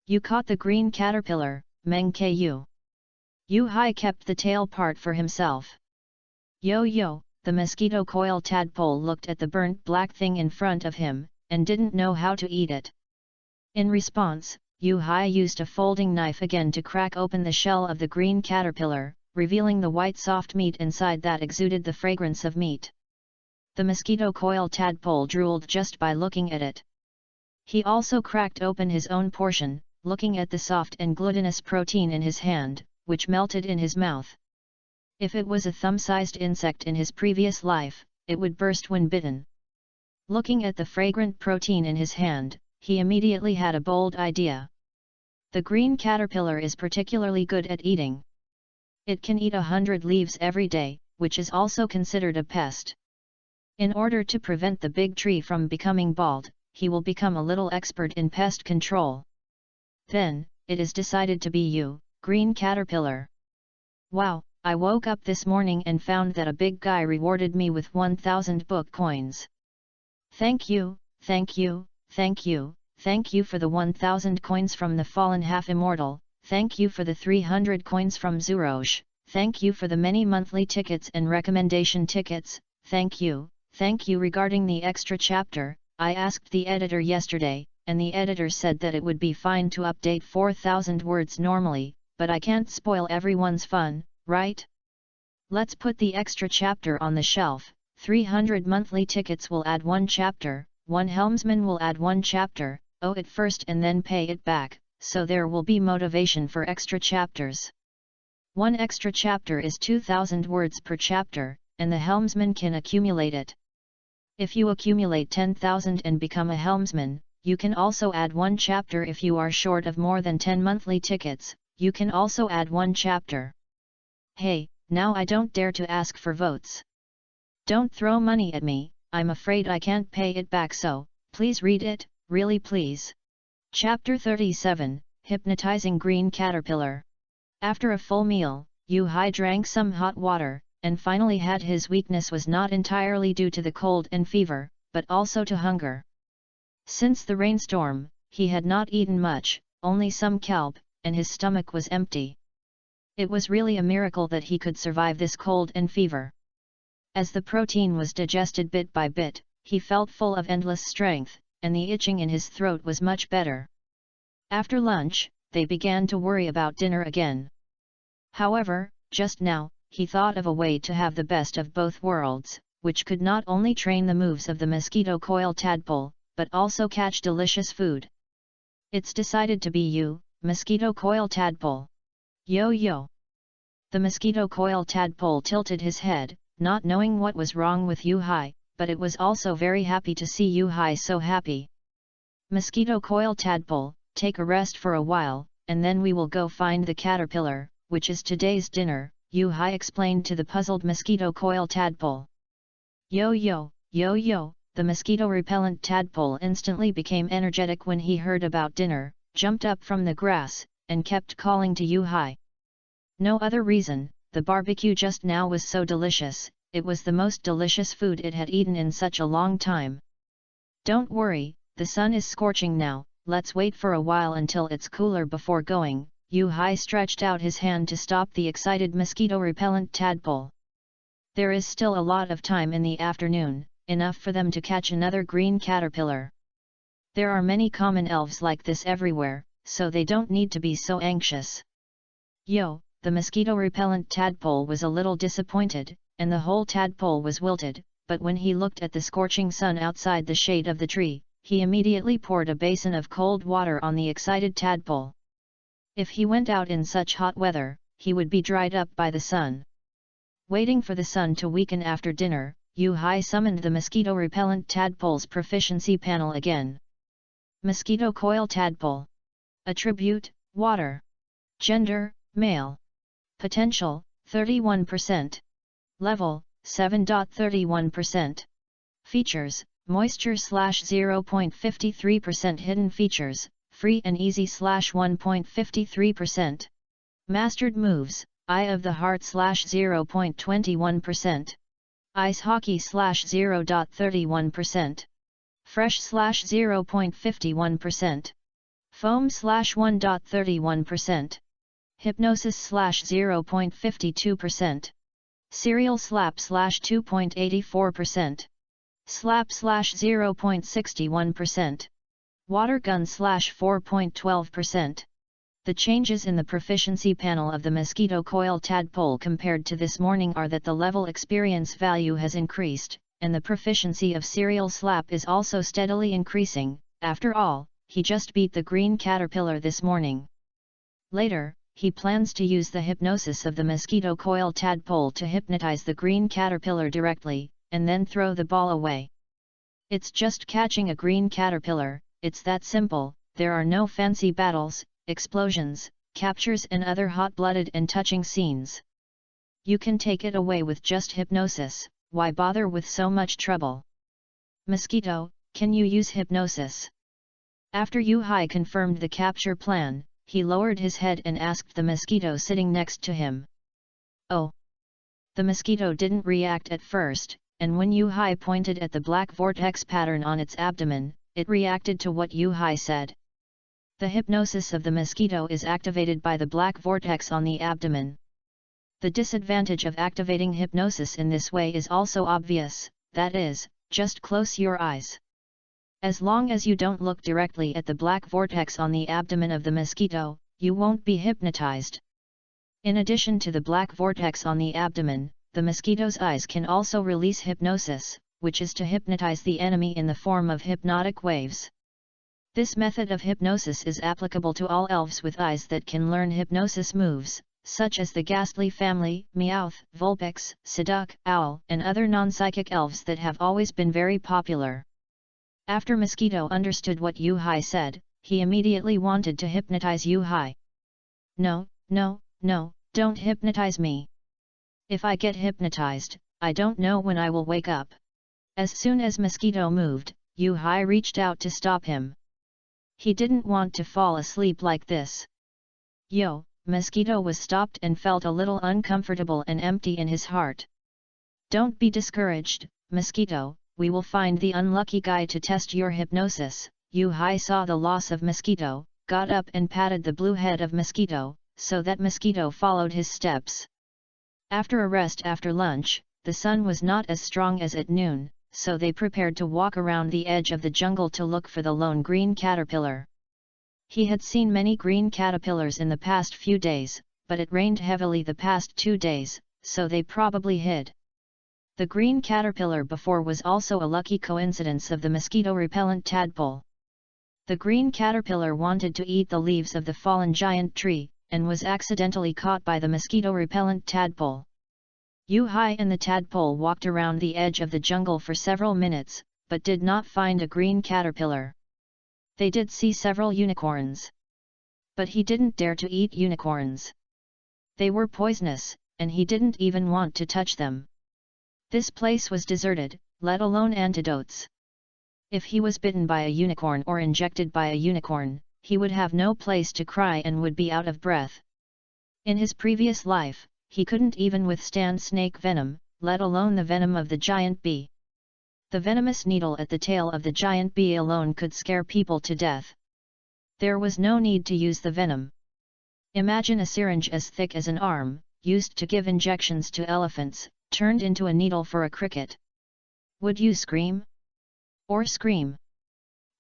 You caught the green caterpillar, Meng Ku. Yuhai kept the tail part for himself. Yo, the mosquito coil tadpole looked at the burnt black thing in front of him, and didn't know how to eat it. In response, Yuhai used a folding knife again to crack open the shell of the green caterpillar, revealing the white soft meat inside that exuded the fragrance of meat. The mosquito coil tadpole drooled just by looking at it. He also cracked open his own portion, looking at the soft and glutinous protein in his hand, which melted in his mouth. If it was a thumb-sized insect in his previous life, it would burst when bitten. Looking at the fragrant protein in his hand, he immediately had a bold idea. The green caterpillar is particularly good at eating. It can eat 100 leaves every day, which is also considered a pest. In order to prevent the big tree from becoming bald, he will become a little expert in pest control. Then, it is decided to be you, green caterpillar. Wow, I woke up this morning and found that a big guy rewarded me with 1000 book coins. Thank you, thank you, thank you, thank you for the 1000 coins from the fallen half-immortal. Thank you for the 300 coins from Zurosh, thank you for the many monthly tickets and recommendation tickets, thank you. Regarding the extra chapter, I asked the editor yesterday, and the editor said that it would be fine to update 4000 words normally, but I can't spoil everyone's fun, right? Let's put the extra chapter on the shelf. 300 monthly tickets will add 1 chapter, 1 helmsman will add 1 chapter, owe it first and then pay it back. So there will be motivation for extra chapters. 1 extra chapter is 2000 words per chapter, and the helmsman can accumulate it. If you accumulate 10,000 and become a helmsman, you can also add 1 chapter. If you are short of more than 10 monthly tickets, you can also add 1 chapter. Hey, now I don't dare to ask for votes. Don't throw money at me, I'm afraid I can't pay it back, so, please read it, really please. Chapter 37, Hypnotizing Green Caterpillar. After a full meal, Yuhai drank some hot water, and finally had his weakness was not entirely due to the cold and fever, but also to hunger. Since the rainstorm, he had not eaten much, only some kelp, and his stomach was empty. It was really a miracle that he could survive this cold and fever. As the protein was digested bit by bit, he felt full of endless strength, and the itching in his throat was much better. After lunch, they began to worry about dinner again. However, just now, he thought of a way to have the best of both worlds, which could not only train the moves of the mosquito coil tadpole, but also catch delicious food. It's decided to be you, mosquito coil tadpole. Yo. The mosquito coil tadpole tilted his head, not knowing what was wrong with Yuhai, but it was also very happy to see Yuhai so happy. Mosquito coil tadpole, take a rest for a while, and then we will go find the caterpillar, which is today's dinner, Yuhai explained to the puzzled mosquito coil tadpole. Yo, the mosquito-repellent tadpole instantly became energetic when he heard about dinner, jumped up from the grass, and kept calling to Yuhai. No other reason, the barbecue just now was so delicious. It was the most delicious food it had eaten in such a long time. Don't worry, the sun is scorching now, let's wait for a while until it's cooler before going. Yuhai stretched out his hand to stop the excited mosquito-repellent tadpole. There is still a lot of time in the afternoon, enough for them to catch another green caterpillar. There are many common elves like this everywhere, so they don't need to be so anxious. Yo, the mosquito-repellent tadpole was a little disappointed, and the whole tadpole was wilted, but when he looked at the scorching sun outside the shade of the tree, he immediately poured a basin of cold water on the excited tadpole. If he went out in such hot weather, he would be dried up by the sun. Waiting for the sun to weaken after dinner, Yu-Hai summoned the mosquito-repellent tadpole's proficiency panel again. Mosquito coil tadpole. Attribute, water. Gender, male. Potential, 31%. Level, 7.31%. Features, moisture /0.53%. Hidden features, free and easy /1.53%. Mastered moves, Eye of the Heart /0.21%. Ice Hockey /0.31%. Fresh /0.51%. Foam /1.31%. Hypnosis /0.52%. Serial Slap /2.84%. Slap /0.61%. Water Gun /4.12%. The changes in the proficiency panel of the mosquito coil tadpole compared to this morning are that the level experience value has increased, and the proficiency of Serial Slap is also steadily increasing. After all, he just beat the green caterpillar this morning. Later, he plans to use the hypnosis of the mosquito coil tadpole to hypnotize the green caterpillar directly, and then throw the ball away. It's just catching a green caterpillar, it's that simple. There are no fancy battles, explosions, captures and other hot-blooded and touching scenes. You can take it away with just hypnosis, why bother with so much trouble? Mosquito, can you use hypnosis? After Yu-Hai confirmed the capture plan, he lowered his head and asked the mosquito sitting next to him. Oh! The mosquito didn't react at first, and when Yu-Hai pointed at the black vortex pattern on its abdomen, it reacted to what Yu-Hai said. The hypnosis of the mosquito is activated by the black vortex on the abdomen. The disadvantage of activating hypnosis in this way is also obvious, that is, just close your eyes. As long as you don't look directly at the black vortex on the abdomen of the mosquito, you won't be hypnotized. In addition to the black vortex on the abdomen, the mosquito's eyes can also release hypnosis, which is to hypnotize the enemy in the form of hypnotic waves. This method of hypnosis is applicable to all elves with eyes that can learn hypnosis moves, such as the Ghastly family, Meowth, Vulpix, Seduck, Owl, and other non-psychic elves that have always been very popular. After Mosquito understood what Yu-Hai said, he immediately wanted to hypnotize Yu-Hai. No, no, no, don't hypnotize me. If I get hypnotized, I don't know when I will wake up. As soon as Mosquito moved, Yu-Hai reached out to stop him. He didn't want to fall asleep like this. Yo, Mosquito was stopped and felt a little uncomfortable and empty in his heart. Don't be discouraged, Mosquito, we will find the unlucky guy to test your hypnosis. Yu-Hai saw the loss of Mosquito, got up and patted the blue head of Mosquito, so that Mosquito followed his steps. After a rest after lunch, the sun was not as strong as at noon, so they prepared to walk around the edge of the jungle to look for the lone green caterpillar. He had seen many green caterpillars in the past few days, but it rained heavily the past 2 days, so they probably hid. The green caterpillar before was also a lucky coincidence of the mosquito-repellent tadpole. The green caterpillar wanted to eat the leaves of the fallen giant tree, and was accidentally caught by the mosquito-repellent tadpole. Yu-Hai and the tadpole walked around the edge of the jungle for several minutes, but did not find a green caterpillar. They did see several unicorns. But he didn't dare to eat unicorns. They were poisonous, and he didn't even want to touch them. This place was deserted, let alone antidotes. If he was bitten by a unicorn or injected by a unicorn, he would have no place to cry and would be out of breath. In his previous life, he couldn't even withstand snake venom, let alone the venom of the giant bee. The venomous needle at the tail of the giant bee alone could scare people to death. There was no need to use the venom. Imagine a syringe as thick as an arm, used to give injections to elephants, turned into a needle for a cricket. Would you scream? Or scream?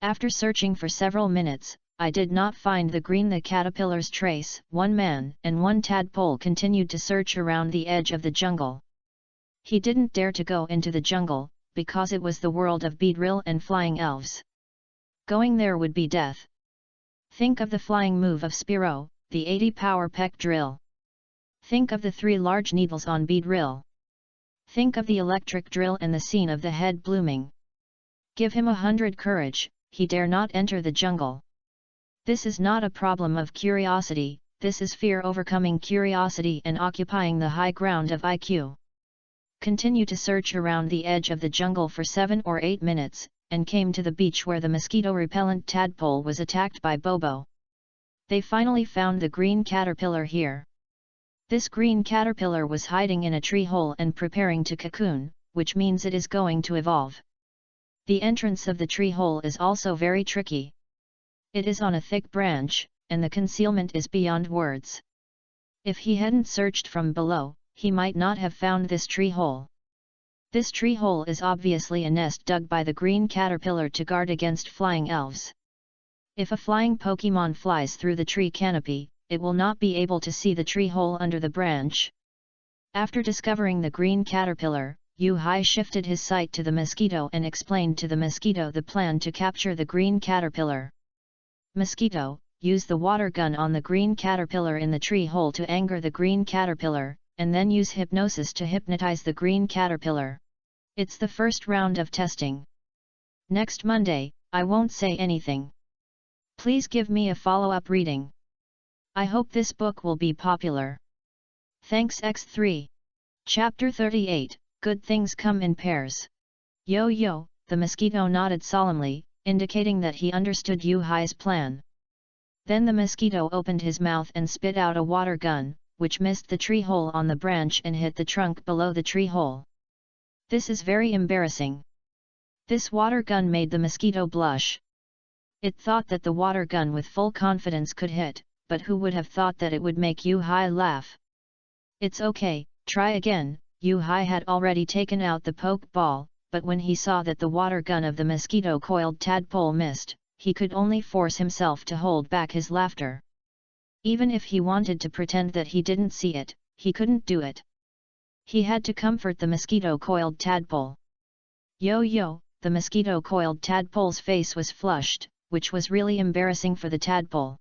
After searching for several minutes, I did not find the caterpillar's trace. One man and one tadpole continued to search around the edge of the jungle. He didn't dare to go into the jungle, because it was the world of Beedrill and flying elves. Going there would be death. Think of the flying move of Spearow, the 80 power peck drill. Think of the 3 large needles on Beedrill. Think of the electric drill and the scene of the head blooming. Give him 100 courage, he dare not enter the jungle. This is not a problem of curiosity, this is fear overcoming curiosity and occupying the high ground of IQ. Continue to search around the edge of the jungle for 7 or 8 minutes, and came to the beach where the mosquito-repellent tadpole was attacked by Bobo. They finally found the green caterpillar here. This green caterpillar was hiding in a tree hole and preparing to cocoon, which means it is going to evolve. The entrance of the tree hole is also very tricky. It is on a thick branch, and the concealment is beyond words. If he hadn't searched from below, he might not have found this tree hole. This tree hole is obviously a nest dug by the green caterpillar to guard against flying elves. If a flying Pokémon flies through the tree canopy, it will not be able to see the tree hole under the branch. After discovering the green caterpillar, Yu-Hai shifted his sight to the mosquito and explained to the mosquito the plan to capture the green caterpillar. Mosquito, use the water gun on the green caterpillar in the tree hole to anger the green caterpillar, and then use hypnosis to hypnotize the green caterpillar. It's the first round of testing. Next Monday, I won't say anything. Please give me a follow-up reading. I hope this book will be popular. Thanks X3. Chapter 38, Good Things Come in Pairs. Yo, the mosquito nodded solemnly, indicating that he understood Yu-Hai's plan. Then the mosquito opened his mouth and spit out a water gun, which missed the tree hole on the branch and hit the trunk below the tree hole. This is very embarrassing. This water gun made the mosquito blush. It thought that the water gun with full confidence could hit, but who would have thought that it would make Yu-Hai laugh? It's okay, try again. Yu-Hai had already taken out the poke ball, but when he saw that the water gun of the mosquito-coiled tadpole missed, he could only force himself to hold back his laughter. Even if he wanted to pretend that he didn't see it, he couldn't do it. He had to comfort the mosquito-coiled tadpole. Yo, the mosquito-coiled tadpole's face was flushed, which was really embarrassing for the tadpole.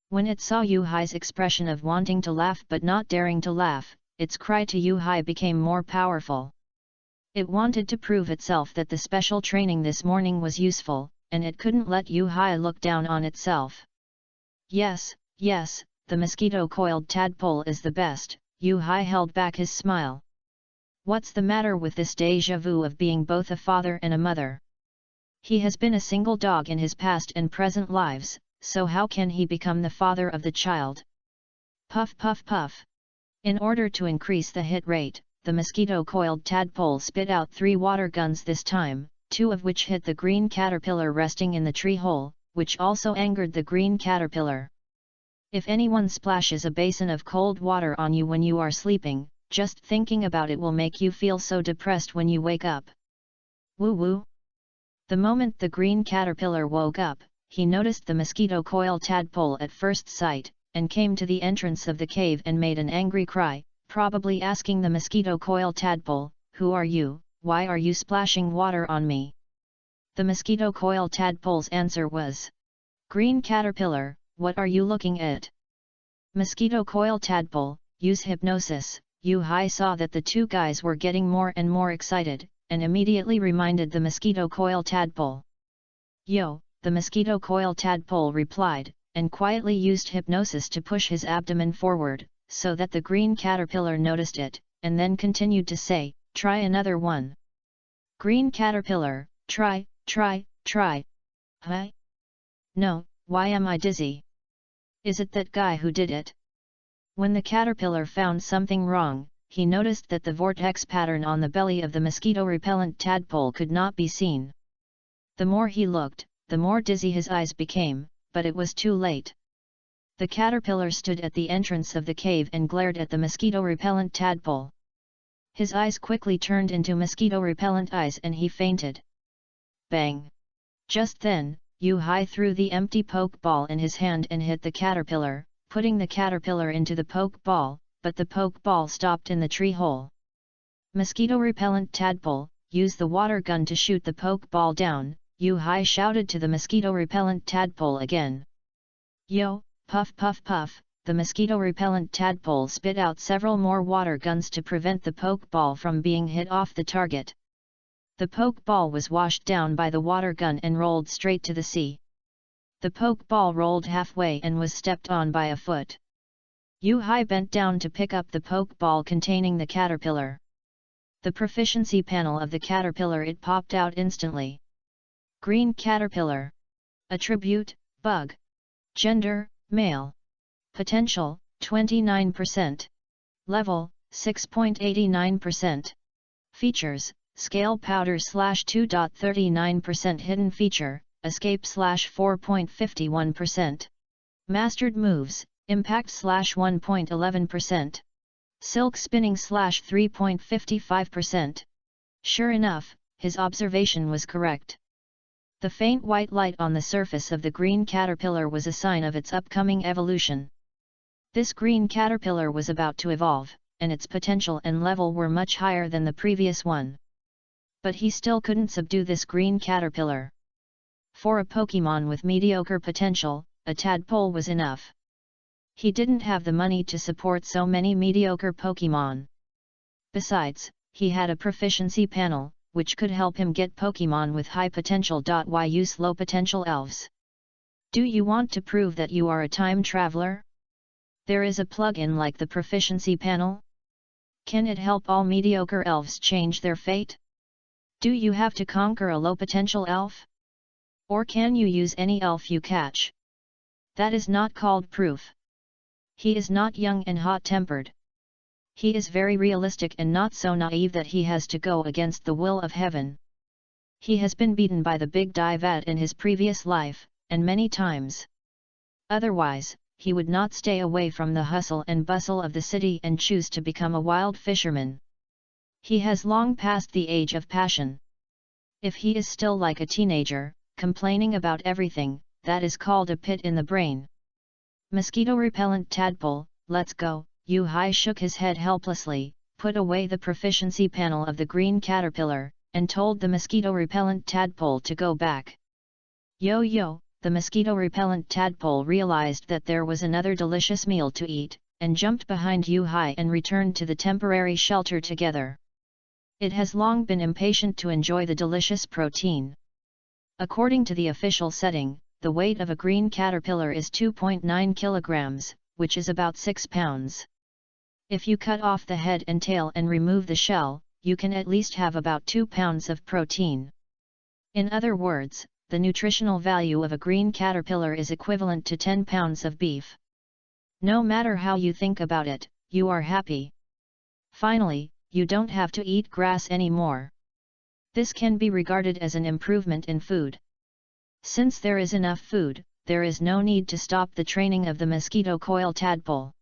When it saw Yu-Hai's expression of wanting to laugh but not daring to laugh, its cry to Yu-Hai became more powerful. It wanted to prove itself that the special training this morning was useful, and it couldn't let Yu-Hai look down on itself. Yes, the mosquito-coiled tadpole is the best. Yu-Hai held back his smile. What's the matter with this déjà vu of being both a father and a mother? He has been a single dog in his past and present lives, so how can he become the father of the child? Puff puff puff. In order to increase the hit rate, the mosquito-coiled tadpole spit out 3 water guns this time, 2 of which hit the green caterpillar resting in the tree hole, which also angered the green caterpillar. If anyone splashes a basin of cold water on you when you are sleeping, just thinking about it will make you feel so depressed when you wake up. Woo. The moment the green caterpillar woke up, he noticed the mosquito-coil tadpole at first sight, and came to the entrance of the cave and made an angry cry, probably asking the mosquito-coil tadpole, "Who are you? Why are you splashing water on me?" The mosquito-coil tadpole's answer was, "Green caterpillar, what are you looking at?" Mosquito-coil tadpole, use hypnosis. Yu-Hai saw that the 2 guys were getting more and more excited, and immediately reminded the mosquito-coil tadpole. Yo, the mosquito-coil tadpole replied, and quietly used hypnosis to push his abdomen forward, so that the green caterpillar noticed it, and then continued to say, "Try another one. Green caterpillar, try. Huh? No, why am I dizzy? Is it that guy who did it?" When the caterpillar found something wrong, he noticed that the vortex pattern on the belly of the mosquito-repellent tadpole could not be seen. The more he looked, the more dizzy his eyes became, but it was too late. The caterpillar stood at the entrance of the cave and glared at the mosquito-repellent tadpole. His eyes quickly turned into mosquito-repellent eyes and he fainted. Bang! Just then, Yu-Hai threw the empty poke ball in his hand and hit the caterpillar, putting the caterpillar into the poke ball, but the poke ball stopped in the tree hole. Mosquito-repellent tadpole, use the water gun to shoot the poke ball down, Yu-Hai shouted to the mosquito-repellent tadpole again. Yo, puff puff puff, the mosquito-repellent tadpole spit out several more water guns to prevent the poke ball from being hit off the target. The poke ball was washed down by the water gun and rolled straight to the sea. The poke ball rolled halfway and was stepped on by a foot. Yu-Hai bent down to pick up the poke ball containing the caterpillar. The proficiency panel of the caterpillar, it popped out instantly. Green caterpillar. Attribute, bug. Gender, male. Potential, 29%. Level, 6.89%. Features, scale powder /2.39%. Hidden feature, escape /4.51%. Mastered moves, impact /1.11%. Silk spinning /3.55%. Sure enough, his observation was correct. The faint white light on the surface of the green caterpillar was a sign of its upcoming evolution. This green caterpillar was about to evolve, and its potential and level were much higher than the previous one. But he still couldn't subdue this green caterpillar. For a Pokémon with mediocre potential, a tadpole was enough. He didn't have the money to support so many mediocre Pokémon. Besides, he had a proficiency panel, which could help him get Pokémon with high potential. Why use low potential elves? Do you want to prove that you are a time traveler? There is a plugin like the proficiency panel. Can it help all mediocre elves change their fate? Do you have to conquer a low potential elf? Or can you use any elf you catch? That is not called proof. He is not young and hot-tempered. He is very realistic and not so naive that he has to go against the will of heaven. He has been beaten by the big Divat in his previous life, and many times. Otherwise, he would not stay away from the hustle and bustle of the city and choose to become a wild fisherman. He has long passed the age of passion. If he is still like a teenager, complaining about everything, that is called a pit in the brain. Mosquito-repellent tadpole, let's go. Yu-Hai shook his head helplessly, put away the proficiency panel of the green caterpillar, and told the mosquito-repellent tadpole to go back. Yo-yo, the mosquito-repellent tadpole realized that there was another delicious meal to eat, and jumped behind Yu-Hai and returned to the temporary shelter together. It has long been impatient to enjoy the delicious protein. According to the official setting, the weight of a green caterpillar is 2.9 kilograms, which is about 6 pounds. If you cut off the head and tail and remove the shell, you can at least have about 2 pounds of protein. In other words, the nutritional value of a green caterpillar is equivalent to 10 pounds of beef. No matter how you think about it, you are happy. Finally, you don't have to eat grass anymore. This can be regarded as an improvement in food. Since there is enough food, there is no need to stop the training of the mosquito coil tadpole.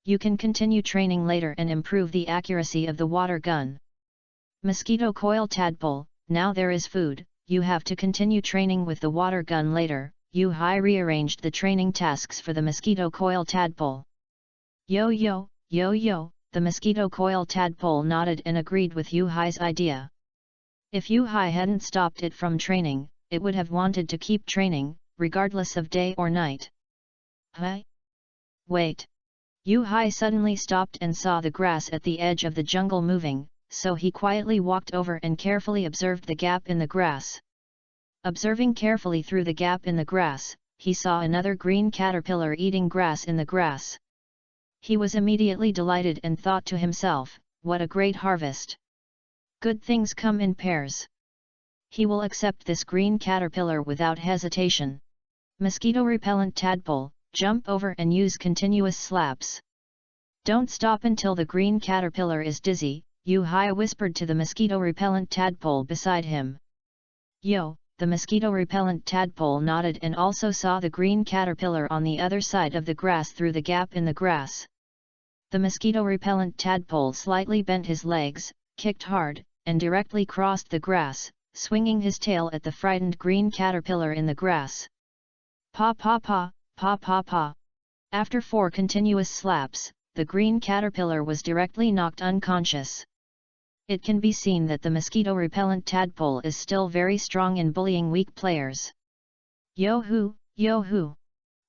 You can continue training later and improve the accuracy of the water gun. Mosquito coil tadpole, now there is food, you have to continue training with the water gun later. Yu-Hai rearranged the training tasks for the mosquito coil tadpole. Yo-yo, yo-yo, the mosquito coil tadpole nodded and agreed with Yu-Hai's idea. If Yu-Hai hadn't stopped it from training, it would have wanted to keep training, regardless of day or night. Huh? Wait! Yu-Hai suddenly stopped and saw the grass at the edge of the jungle moving, so he quietly walked over and carefully observed the gap in the grass. Observing carefully through the gap in the grass, he saw another green caterpillar eating grass in the grass. He was immediately delighted and thought to himself, what a great harvest! Good things come in pairs. He will accept this green caterpillar without hesitation. Mosquito-repellent tadpole, jump over and use continuous slaps. Don't stop until the green caterpillar is dizzy, Yu-Hai whispered to the mosquito-repellent tadpole beside him. Yo! The mosquito-repellent tadpole nodded and also saw the green caterpillar on the other side of the grass through the gap in the grass. The mosquito-repellent tadpole slightly bent his legs, kicked hard, and directly crossed the grass, swinging his tail at the frightened green caterpillar in the grass. Pa pa pa, pa pa pa. After 4 continuous slaps, the green caterpillar was directly knocked unconscious. It can be seen that the mosquito-repellent tadpole is still very strong in bullying weak players. Yo-hoo, yo-hoo!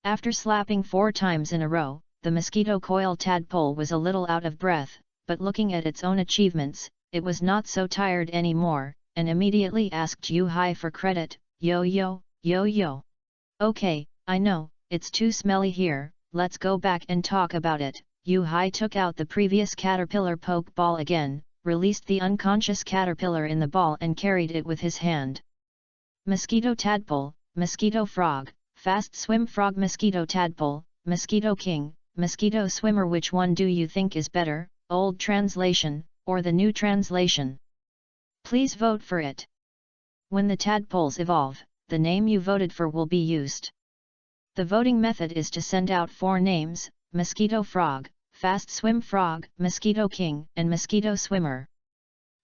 After slapping 4 times in a row, the mosquito coil tadpole was a little out of breath, but looking at its own achievements, it was not so tired anymore, and immediately asked Yu-Hai for credit. Yo. Okay, I know, it's too smelly here, let's go back and talk about it. Yu-Hai took out the previous caterpillar poke ball again, released the unconscious caterpillar in the ball and carried it with his hand. Mosquito tadpole, mosquito frog, fast swim frog, mosquito tadpole, mosquito king, mosquito swimmer. Which one do you think is better, old translation, or the new translation? Please vote for it. When the tadpoles evolve, the name you voted for will be used. The voting method is to send out 4 names: mosquito frog, fast swim frog, mosquito king, and mosquito swimmer.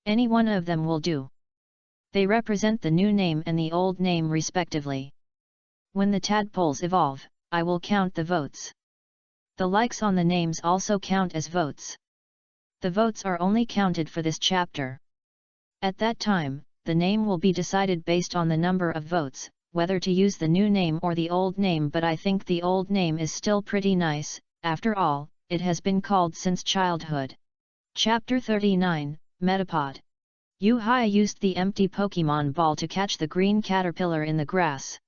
Any one of them will do. They represent the new name and the old name respectively. When the tadpoles evolve, I will count the votes. The likes on the names also count as votes. The votes are only counted for this chapter. At that time, the name will be decided based on the number of votes, whether to use the new name or the old name, but I think the old name is still pretty nice. After all, it has been called since childhood. Chapter 39, Metapod. Yu-Hai used the empty Pokemon ball to catch the green caterpillar in the grass.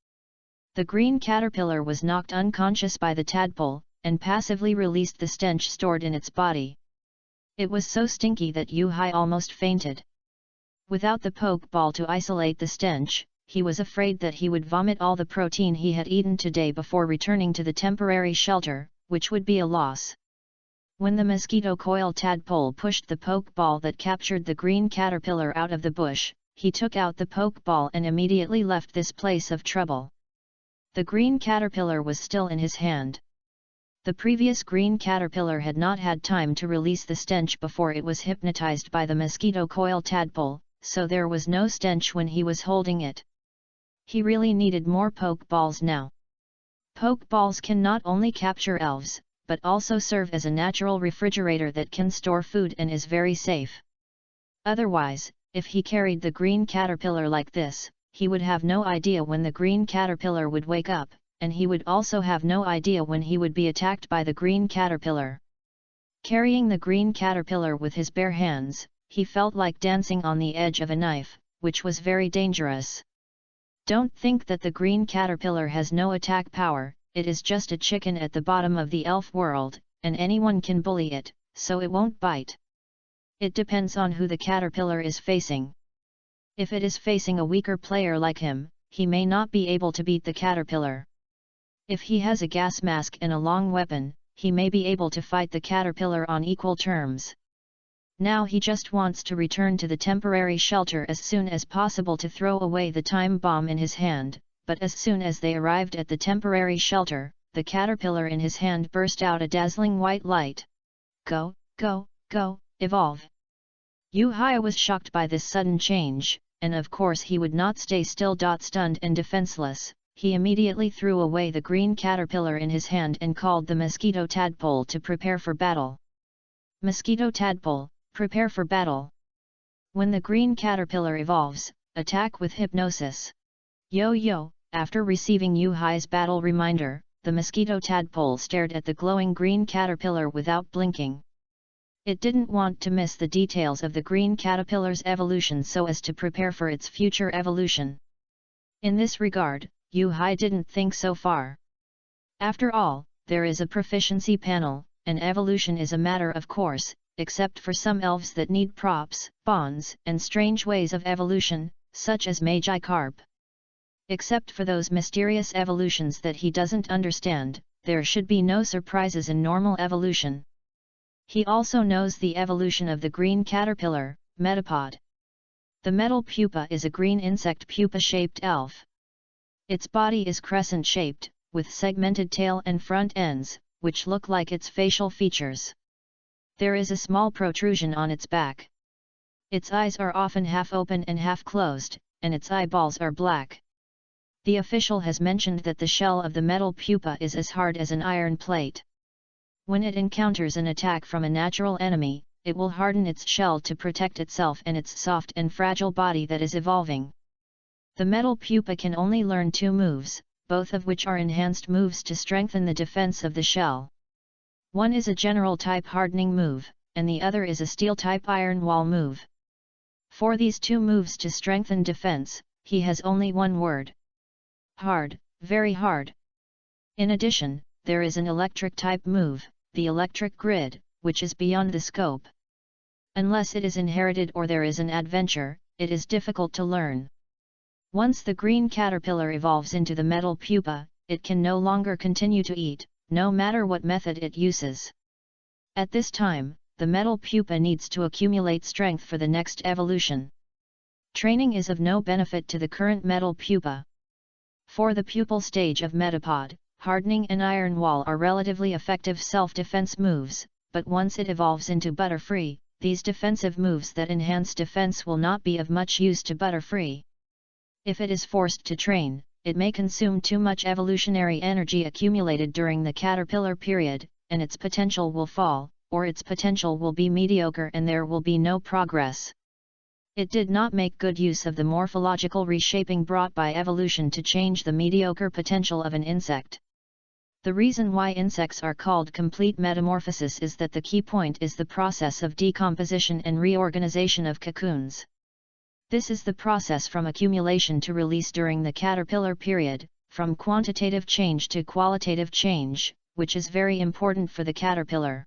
The green caterpillar was knocked unconscious by the tadpole, and passively released the stench stored in its body. It was so stinky that Yu-Hai almost fainted. Without the poke ball to isolate the stench, he was afraid that he would vomit all the protein he had eaten today before returning to the temporary shelter, which would be a loss. When the mosquito coil tadpole pushed the poke ball that captured the green caterpillar out of the bush, he took out the poke ball and immediately left this place of trouble. The green caterpillar was still in his hand. The previous green caterpillar had not had time to release the stench before it was hypnotized by the mosquito coil tadpole, so there was no stench when he was holding it. He really needed more poke balls now. Poke balls can not only capture elves, but also serve as a natural refrigerator that can store food and is very safe. Otherwise, if he carried the green caterpillar like this, he would have no idea when the green caterpillar would wake up, and he would also have no idea when he would be attacked by the green caterpillar. Carrying the green caterpillar with his bare hands, he felt like dancing on the edge of a knife, which was very dangerous. Don't think that the green caterpillar has no attack power, it is just a chicken at the bottom of the elf world, and anyone can bully it, so it won't bite. It depends on who the caterpillar is facing. If it is facing a weaker player like him, he may not be able to beat the caterpillar. If he has a gas mask and a long weapon, he may be able to fight the caterpillar on equal terms. Now he just wants to return to the temporary shelter as soon as possible to throw away the time bomb in his hand, but as soon as they arrived at the temporary shelter, the caterpillar in his hand burst out a dazzling white light. Go, evolve! Yu-Hai was shocked by this sudden change, and of course he would not stay still. Stunned and defenseless, he immediately threw away the green caterpillar in his hand and called the mosquito tadpole to prepare for battle. Mosquito tadpole, prepare for battle. When the green caterpillar evolves, attack with hypnosis. Yo, after receiving Yu-Hai's battle reminder, the mosquito tadpole stared at the glowing green caterpillar without blinking. It didn't want to miss the details of the green caterpillar's evolution so as to prepare for its future evolution. In this regard, Yu-Hai didn't think so far. After all, there is a proficiency panel, and evolution is a matter of course, except for some elves that need props, bonds, and strange ways of evolution, such as Magikarp. Except for those mysterious evolutions that he doesn't understand, there should be no surprises in normal evolution. He also knows the evolution of the green caterpillar, Metapod. The metal pupa is a green insect pupa-shaped elf. Its body is crescent-shaped, with segmented tail and front ends, which look like its facial features. There is a small protrusion on its back. Its eyes are often half open and half closed, and its eyeballs are black. The official has mentioned that the shell of the metal pupa is as hard as an iron plate. When it encounters an attack from a natural enemy, it will harden its shell to protect itself and its soft and fragile body that is evolving. The metal pupa can only learn 2 moves, both of which are enhanced moves to strengthen the defense of the shell. One is a general type hardening move, and the other is a steel type iron wall move. For these two moves to strengthen defense, he has only one word. Hard, very hard. In addition, there is an electric type move, the electric grid, which is beyond the scope. Unless it is inherited or there is an adventure, it is difficult to learn. Once the green caterpillar evolves into the metal pupa, it can no longer continue to eat, no matter what method it uses. At this time, the metal pupa needs to accumulate strength for the next evolution. Training is of no benefit to the current metal pupa. For the pupal stage of metapod, hardening and iron wall are relatively effective self-defense moves, but once it evolves into Butterfree, these defensive moves that enhance defense will not be of much use to Butterfree. If it is forced to train, it may consume too much evolutionary energy accumulated during the caterpillar period, and its potential will fall, or its potential will be mediocre and there will be no progress. It did not make good use of the morphological reshaping brought by evolution to change the mediocre potential of an insect. The reason why insects are called complete metamorphosis is that the key point is the process of decomposition and reorganization of cocoons. This is the process from accumulation to release during the caterpillar period, from quantitative change to qualitative change, which is very important for the caterpillar.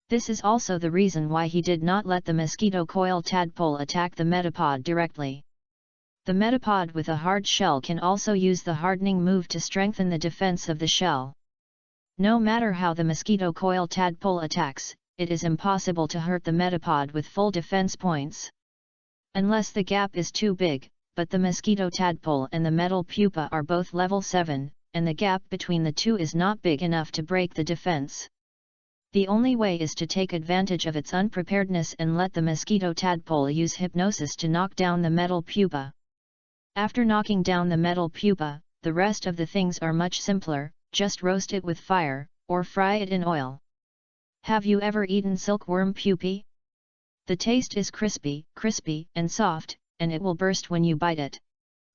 This is also the reason why he did not let the mosquito coil tadpole attack the metapod directly. The metapod with a hard shell can also use the hardening move to strengthen the defense of the shell. No matter how the mosquito coil tadpole attacks, it is impossible to hurt the metapod with full defense points. Unless the gap is too big, but the mosquito tadpole and the metal pupa are both level 7, and the gap between the two is not big enough to break the defense. The only way is to take advantage of its unpreparedness and let the mosquito tadpole use hypnosis to knock down the metal pupa. After knocking down the metal pupa, the rest of the things are much simpler, just roast it with fire, or fry it in oil. Have you ever eaten silkworm pupae? The taste is crispy, and soft, and it will burst when you bite it.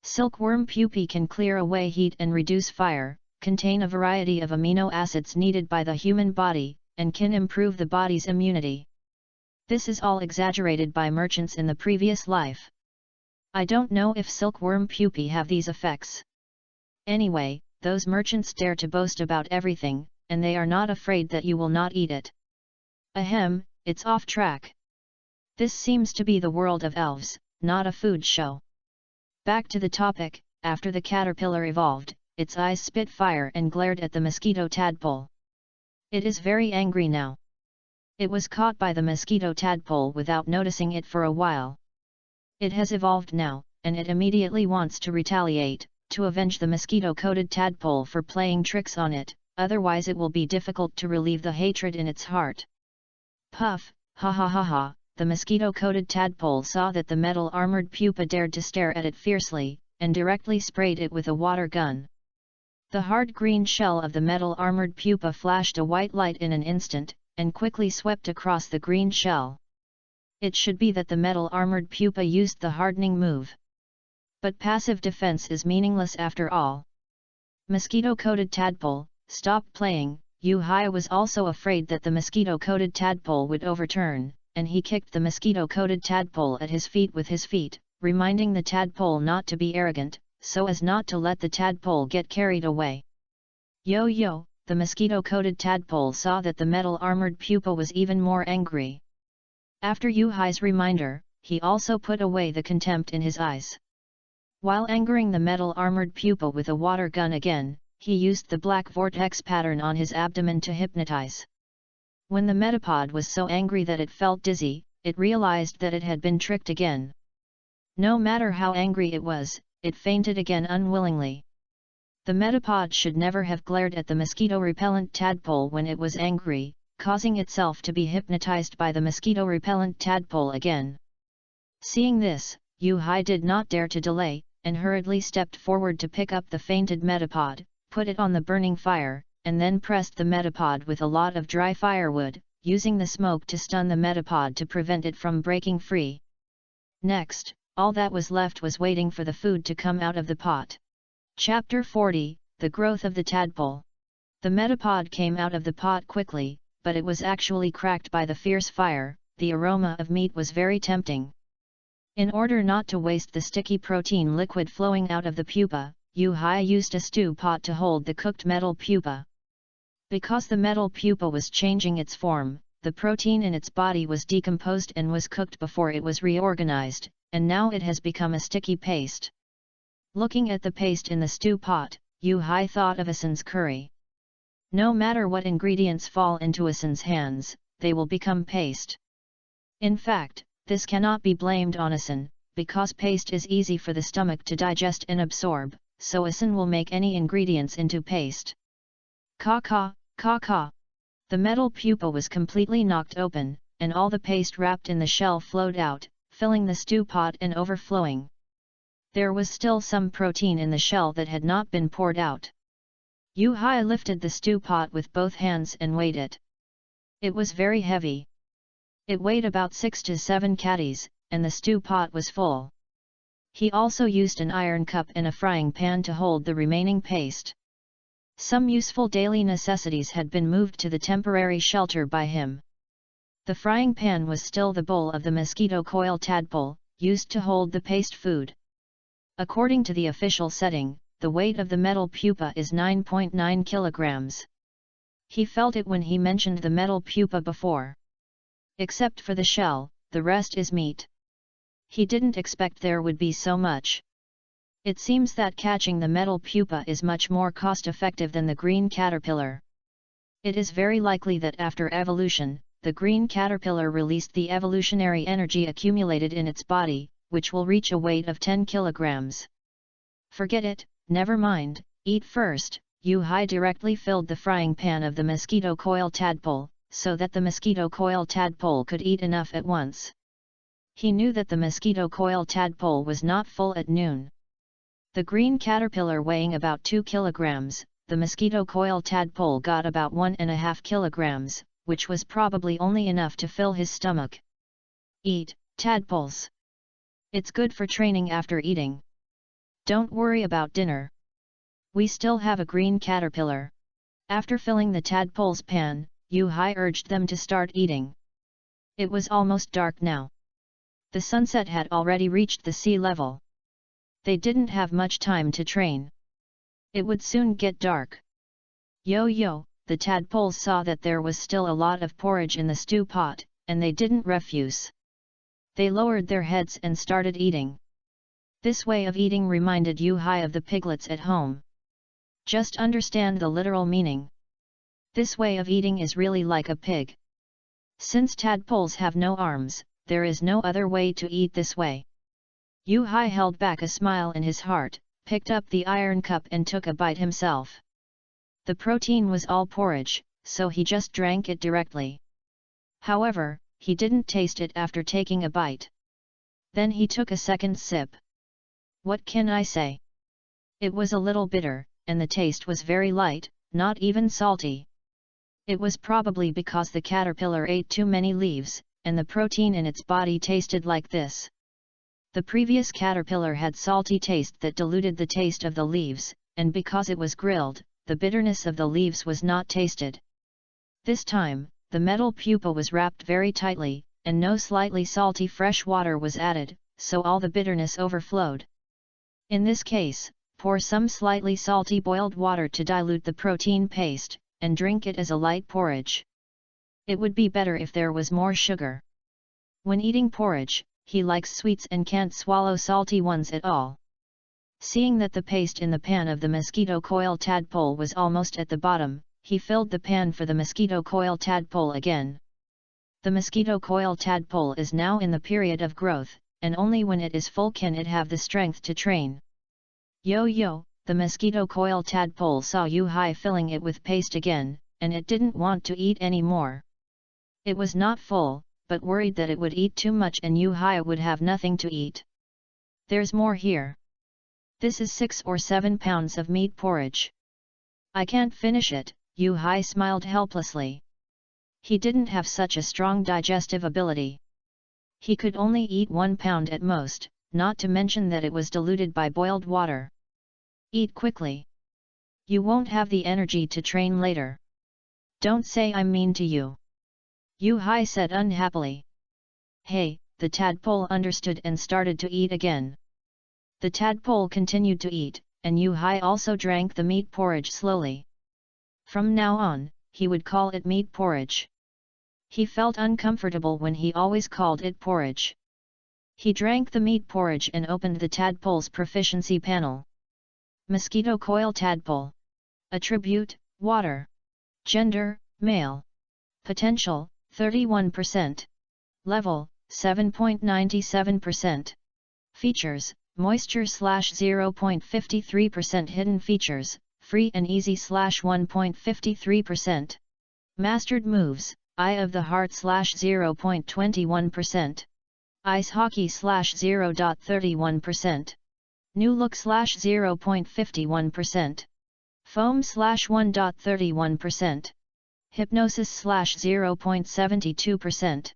Silkworm pupae can clear away heat and reduce fire, contain a variety of amino acids needed by the human body, and can improve the body's immunity. This is all exaggerated by merchants in the previous life. I don't know if silkworm pupae have these effects. Anyway, those merchants dare to boast about everything, and they are not afraid that you will not eat it. Ahem, it's off track. This seems to be the world of elves, not a food show. Back to the topic. After the caterpillar evolved, its eyes spit fire and glared at the mosquito tadpole. It is very angry now. It was caught by the mosquito tadpole without noticing it for a while. It has evolved now, and it immediately wants to retaliate, to avenge the mosquito-coated tadpole for playing tricks on it, otherwise it will be difficult to relieve the hatred in its heart. Puff, ha ha ha ha, the mosquito-coated tadpole saw that the metal-armored pupa dared to stare at it fiercely, and directly sprayed it with a water gun. The hard green shell of the metal-armored pupa flashed a white light in an instant, and quickly swept across the green shell. It should be that the metal-armored pupa used the hardening move. But passive defense is meaningless after all. Mosquito-coated tadpole, stop playing. Yu-Hai was also afraid that the mosquito-coated tadpole would overturn, and he kicked the mosquito-coated tadpole at his feet with his feet, reminding the tadpole not to be arrogant, so as not to let the tadpole get carried away. Yo, the mosquito-coated tadpole saw that the metal-armored pupa was even more angry. After Yu-Hai's reminder, he also put away the contempt in his eyes. While angering the metal-armored pupa with a water gun again, he used the black vortex pattern on his abdomen to hypnotize. When the metapod was so angry that it felt dizzy, it realized that it had been tricked again. No matter how angry it was, it fainted again unwillingly. The metapod should never have glared at the mosquito-repellent tadpole when it was angry, causing itself to be hypnotized by the mosquito-repellent tadpole again. Seeing this, Yu-Hai did not dare to delay, and hurriedly stepped forward to pick up the fainted metapod, put it on the burning fire, and then pressed the metapod with a lot of dry firewood, using the smoke to stun the metapod to prevent it from breaking free. Next, all that was left was waiting for the food to come out of the pot. Chapter 40, The Growth of the Tadpole. The metapod came out of the pot quickly, but it was actually cracked by the fierce fire. The aroma of meat was very tempting. In order not to waste the sticky protein liquid flowing out of the pupa, Yu-Hai used a stew pot to hold the cooked metal pupa. Because the metal pupa was changing its form, the protein in its body was decomposed and was cooked before it was reorganized, and now it has become a sticky paste. Looking at the paste in the stew pot, Yu-Hai thought of Asin's curry. No matter what ingredients fall into Asin's hands, they will become paste. In fact, this cannot be blamed on Asin, because paste is easy for the stomach to digest and absorb, so Asin will make any ingredients into paste. Ka. The metal pupa was completely knocked open, and all the paste wrapped in the shell flowed out, filling the stew pot and overflowing. There was still some protein in the shell that had not been poured out. Yu-Hai lifted the stew pot with both hands and weighed it. It was very heavy. It weighed about 6 to 7 kgs, and the stew pot was full. He also used an iron cup and a frying pan to hold the remaining paste. Some useful daily necessities had been moved to the temporary shelter by him. The frying pan was still the bowl of the mosquito coil tadpole, used to hold the paste food. According to the official setting, the weight of the metal pupa is 9.9 kilograms. He felt it when he mentioned the metal pupa before. Except for the shell, the rest is meat. He didn't expect there would be so much. It seems that catching the metal pupa is much more cost-effective than the green caterpillar. It is very likely that after evolution, the green caterpillar released the evolutionary energy accumulated in its body, which will reach a weight of 10 kilograms. Forget it, never mind, eat first. Yu-Hai directly filled the frying pan of the mosquito coil tadpole, so that the mosquito coil tadpole could eat enough at once. He knew that the mosquito coil tadpole was not full at noon. The green caterpillar weighing about 2 kilograms, the mosquito coil tadpole got about 1.5 kilograms, which was probably only enough to fill his stomach. Eat, tadpoles. It's good for training after eating. Don't worry about dinner. We still have a green caterpillar. After filling the tadpole's pan, Yu-Hai urged them to start eating. It was almost dark now. The sunset had already reached the sea level. They didn't have much time to train. It would soon get dark. Yo, the tadpoles saw that there was still a lot of porridge in the stew pot, and they didn't refuse. They lowered their heads and started eating. This way of eating reminded Yu-Hai of the piglets at home. Just understand the literal meaning. This way of eating is really like a pig. Since tadpoles have no arms, there is no other way to eat this way. Yu-Hai held back a smile in his heart, picked up the iron cup and took a bite himself. The protein was all porridge, so he just drank it directly. However, he didn't taste it after taking a bite. Then he took a second sip. What can I say? It was a little bitter, and the taste was very light, not even salty. It was probably because the caterpillar ate too many leaves, and the protein in its body tasted like this. The previous caterpillar had salty taste that diluted the taste of the leaves, and because it was grilled, the bitterness of the leaves was not tasted. This time, the metal pupa was wrapped very tightly, and no slightly salty fresh water was added, so all the bitterness overflowed. In this case, pour some slightly salty boiled water to dilute the protein paste, and drink it as a light porridge. It would be better if there was more sugar. When eating porridge, he likes sweets and can't swallow salty ones at all. Seeing that the paste in the pan of the mosquito coil tadpole was almost at the bottom, he filled the pan for the mosquito coil tadpole again. The mosquito coil tadpole is now in the period of growth, and only when it is full can it have the strength to train. Yo, the mosquito coil tadpole saw Yu-Hai filling it with paste again, and it didn't want to eat any more. It was not full, but worried that it would eat too much and Yu-Hai would have nothing to eat. There's more here. This is 6 or 7 pounds of meat porridge. I can't finish it, Yu-Hai smiled helplessly. He didn't have such a strong digestive ability. He could only eat 1 pound at most, not to mention that it was diluted by boiled water. Eat quickly. You won't have the energy to train later. Don't say I'm mean to you. Yu Hai said unhappily. Hey, the tadpole understood and started to eat again. The tadpole continued to eat, and Yu Hai also drank the meat porridge slowly. From now on, he would call it meat porridge. He felt uncomfortable when he always called it porridge. He drank the meat porridge and opened the tadpole's proficiency panel. Mosquito coil tadpole. Attribute, water. Gender, male. Potential, 31%. Level, 7.97%. Features, moisture/0.53%. Hidden features, free and easy /1.53%. Mastered moves, Eye of the Heart /0.21%. Ice Hockey /0.31%. New Look /0.51%. Foam /1.31%. Hypnosis /0.72%.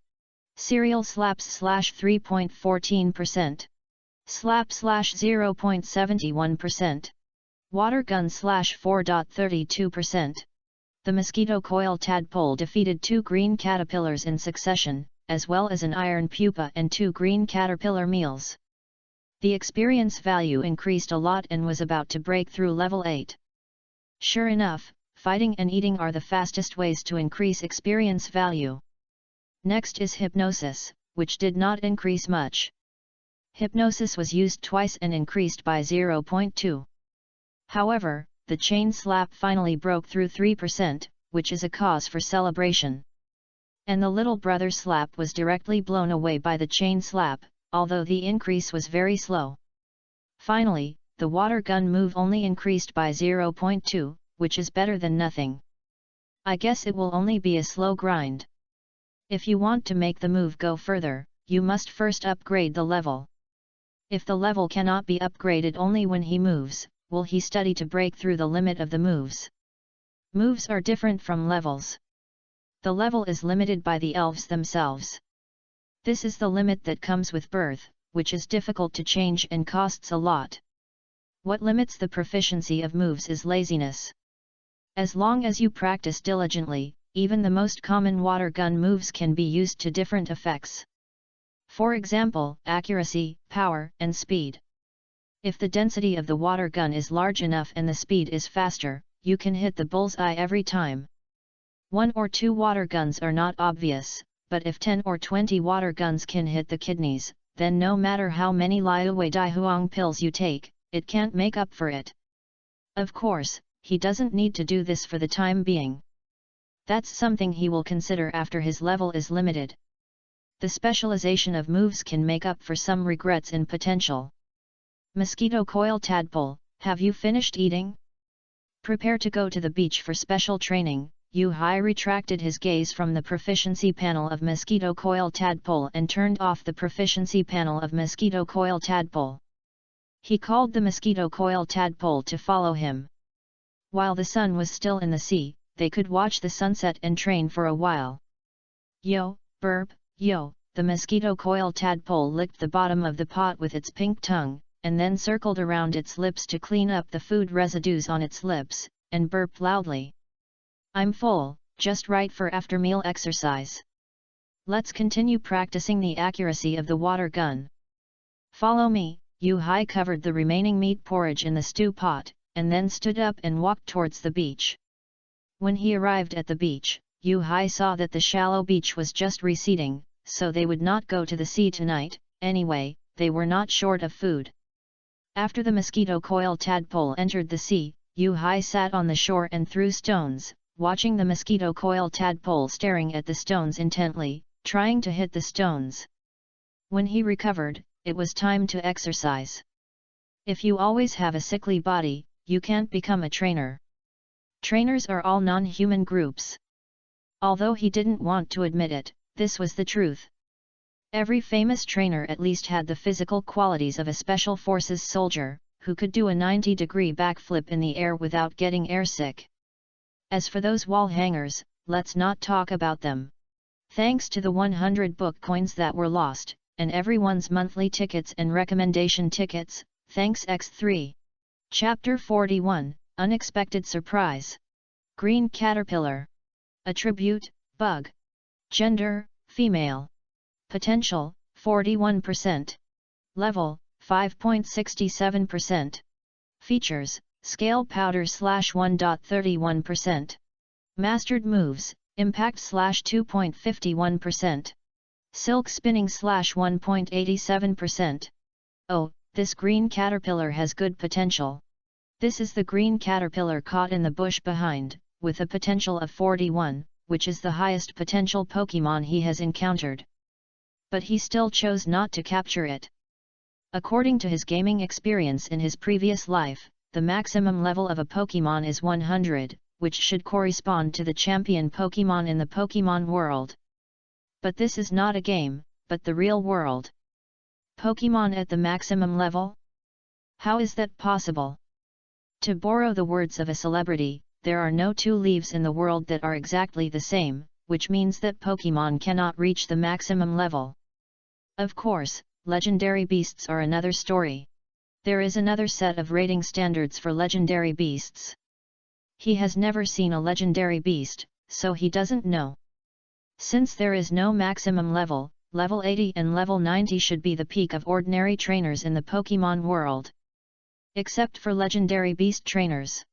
Serial Slaps /3.14%. Slap /0.71%. Water Gun /4.32%. The mosquito coil tadpole defeated 2 green caterpillars in succession, as well as an iron pupa and 2 green caterpillar meals. The experience value increased a lot and was about to break through level 8. Sure enough, fighting and eating are the fastest ways to increase experience value. Next is hypnosis, which did not increase much. Hypnosis was used twice and increased by 0.2. However, the chain slap finally broke through 3%, which is a cause for celebration. And the little brother slap was directly blown away by the chain slap, although the increase was very slow. Finally, the water gun move only increased by 0.2, which is better than nothing. I guess it will only be a slow grind. If you want to make the move go further, you must first upgrade the level. If the level cannot be upgraded only when he moves, will he study to break through the limit of the moves? Moves are different from levels. The level is limited by the elves themselves. This is the limit that comes with birth, which is difficult to change and costs a lot. What limits the proficiency of moves is laziness. As long as you practice diligently, even the most common water gun moves can be used to different effects. For example, accuracy, power, and speed. If the density of the water gun is large enough and the speed is faster, you can hit the bullseye every time. 1 or 2 water guns are not obvious, but if 10 or 20 water guns can hit the kidneys, then no matter how many Liuwei Dai Huang pills you take, it can't make up for it. Of course, he doesn't need to do this for the time being. That's something he will consider after his level is limited. The specialization of moves can make up for some regrets in potential. Mosquito coil tadpole, have you finished eating? Prepare to go to the beach for special training. Yu Hai retracted his gaze from the proficiency panel of mosquito coil tadpole and turned off the proficiency panel of mosquito coil tadpole. He called the mosquito coil tadpole to follow him. While the sun was still in the sea, they could watch the sunset and train for a while. Yo, burp, yo, the mosquito coil tadpole licked the bottom of the pot with its pink tongue, and then circled around its lips to clean up the food residues on its lips, and burped loudly. I'm full, just right for after-meal exercise. Let's continue practicing the accuracy of the water gun. Follow me. Yu Hai covered the remaining meat porridge in the stew pot, and then stood up and walked towards the beach. When he arrived at the beach, Yu Hai saw that the shallow beach was just receding, so they would not go to the sea tonight. Anyway, they were not short of food. After the mosquito coil tadpole entered the sea, Yu Hai sat on the shore and threw stones, watching the mosquito coil tadpole staring at the stones intently, trying to hit the stones. When he recovered, it was time to exercise. If you always have a sickly body, you can't become a trainer. Trainers are all non-human groups. Although he didn't want to admit it, this was the truth. Every famous trainer at least had the physical qualities of a special forces soldier, who could do a 90-degree backflip in the air without getting airsick. As for those wall hangers, let's not talk about them. Thanks to the 100 book coins that were lost, and everyone's monthly tickets and recommendation tickets, thanks X3. Chapter 41, Unexpected Surprise. Green Caterpillar. Attribute, bug. Gender, female. Potential, 41%. Level, 5.67%. Features, scale powder /1.31%. Mastered moves, impact /2.51%. Silk spinning /1.87%. Oh, this green caterpillar has good potential. This is the green caterpillar caught in the bush behind, with a potential of 41, which is the highest potential Pokemon he has encountered. But he still chose not to capture it. According to his gaming experience in his previous life, the maximum level of a Pokemon is 100, which should correspond to the champion Pokemon in the Pokemon world. But this is not a game, but the real world. Pokemon at the maximum level? How is that possible? To borrow the words of a celebrity, there are no two leaves in the world that are exactly the same, which means that Pokemon cannot reach the maximum level. Of course, legendary beasts are another story. There is another set of rating standards for legendary beasts. He has never seen a legendary beast, so he doesn't know. Since there is no maximum level, level 80 and level 90 should be the peak of ordinary trainers in the Pokemon world. Except for legendary beast trainers.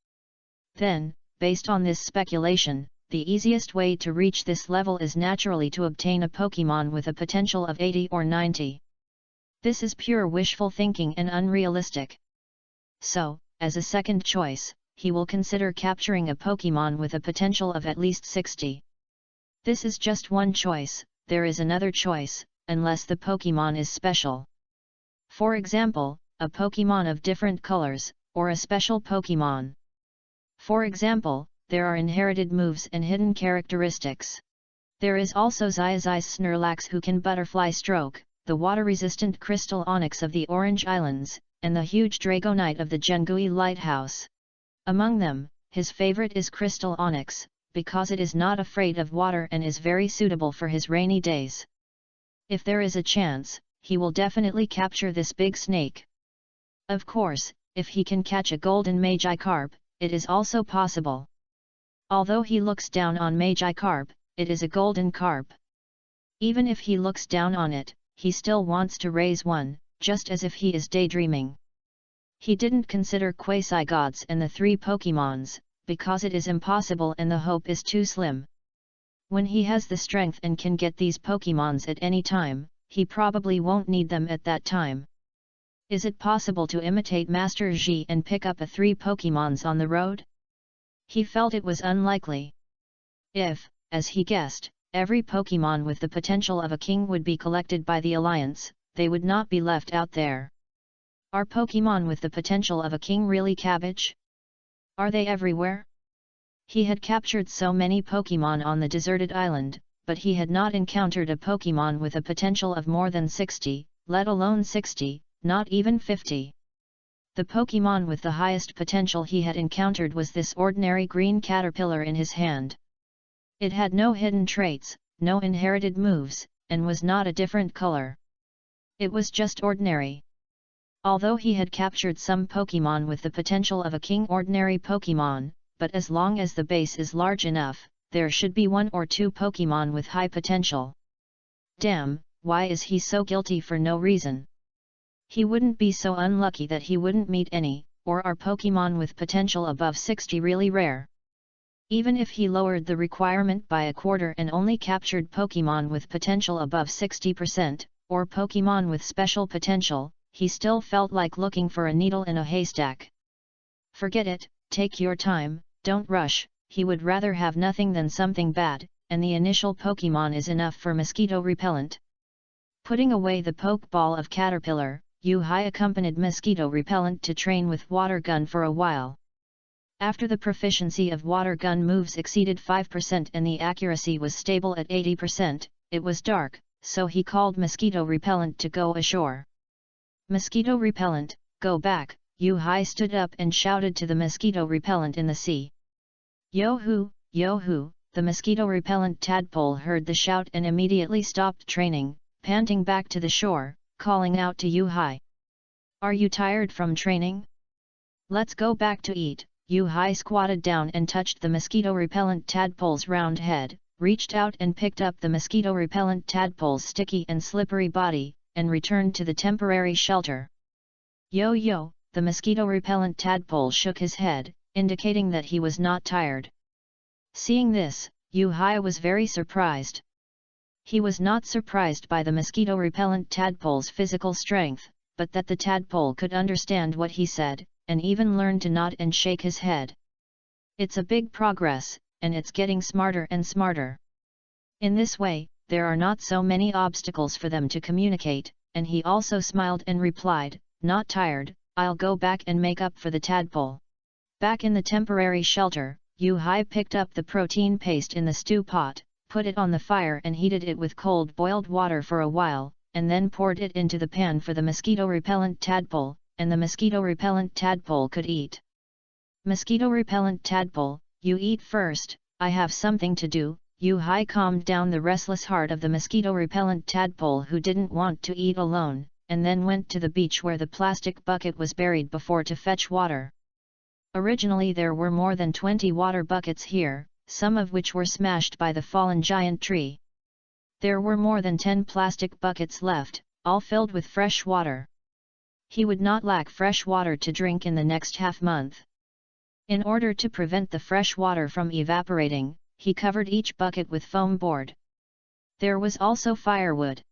Then, based on this speculation, the easiest way to reach this level is naturally to obtain a Pokemon with a potential of 80 or 90. This is pure wishful thinking and unrealistic. So, as a second choice, he will consider capturing a Pokemon with a potential of at least 60. This is just one choice, there is another choice, unless the Pokemon is special. For example, a Pokemon of different colors, or a special Pokemon. For example, there are inherited moves and hidden characteristics. There is also Zyazai's Snorlax who can butterfly stroke, the water-resistant Crystal Onyx of the Orange Islands, and the huge Dragonite of the Jengui Lighthouse. Among them, his favorite is Crystal Onyx, because it is not afraid of water and is very suitable for his rainy days. If there is a chance, he will definitely capture this big snake. Of course, if he can catch a golden Magikarp, it is also possible. Although he looks down on Magikarp, it is a golden carp. Even if he looks down on it, he still wants to raise one, just as if he is daydreaming. He didn't consider quasi-gods and the 3 Pokemons, because it is impossible and the hope is too slim. When he has the strength and can get these Pokemons at any time, he probably won't need them at that time. Is it possible to imitate Master Yi and pick up a 3 Pokemons on the road? He felt it was unlikely. If, as he guessed, every Pokemon with the potential of a king would be collected by the Alliance, they would not be left out there. Are Pokemon with the potential of a king really cabbage? Are they everywhere? He had captured so many Pokemon on the deserted island, but he had not encountered a Pokemon with a potential of more than 60, let alone 60, not even 50. The Pokemon with the highest potential he had encountered was this ordinary green caterpillar in his hand. It had no hidden traits, no inherited moves, and was not a different color. It was just ordinary. Although he had captured some Pokemon with the potential of a king ordinary Pokemon, but as long as the base is large enough, there should be 1 or 2 Pokemon with high potential. Damn, why is he so guilty for no reason? He wouldn't be so unlucky that he wouldn't meet any, or are Pokemon with potential above 60 really rare? Even if he lowered the requirement by a quarter and only captured Pokemon with potential above 60%, or Pokemon with special potential, he still felt like looking for a needle in a haystack. Forget it, take your time, don't rush, he would rather have nothing than something bad, and the initial Pokemon is enough for mosquito repellent. Putting away the Pokeball of Caterpillar, Yu-Hai accompanied mosquito repellent to train with water gun for a while. After the proficiency of water gun moves exceeded 5% and the accuracy was stable at 80%, it was dark, so he called mosquito repellent to go ashore. Mosquito repellent, go back, Yu-Hai stood up and shouted to the mosquito repellent in the sea. Yo-hoo, yo-hoo, the mosquito repellent tadpole heard the shout and immediately stopped training, panting back to the shore, calling out to Yu-Hai. Are you tired from training? Let's go back to eat, Yu-Hai squatted down and touched the mosquito-repellent tadpole's round head, reached out and picked up the mosquito-repellent tadpole's sticky and slippery body, and returned to the temporary shelter. Yo, the mosquito-repellent tadpole shook his head, indicating that he was not tired. Seeing this, Yu-Hai was very surprised. He was not surprised by the mosquito-repellent tadpole's physical strength, but that the tadpole could understand what he said, and even learned to nod and shake his head. It's a big progress, and it's getting smarter and smarter. In this way, there are not so many obstacles for them to communicate, and he also smiled and replied, "Not tired, I'll go back and make up for the tadpole." Back in the temporary shelter, Yu-Hai picked up the protein paste in the stew pot, put it on the fire and heated it with cold boiled water for a while, and then poured it into the pan for the mosquito-repellent tadpole, and the mosquito-repellent tadpole could eat. "Mosquito-repellent tadpole, you eat first, I have something to do." Yu-Hai calmed down the restless heart of the mosquito-repellent tadpole who didn't want to eat alone, and then went to the beach where the plastic bucket was buried before to fetch water. Originally there were more than 20 water buckets here, some of which were smashed by the fallen giant tree. There were more than 10 plastic buckets left, all filled with fresh water. He would not lack fresh water to drink in the next half-month. In order to prevent the fresh water from evaporating, he covered each bucket with foam board. There was also firewood.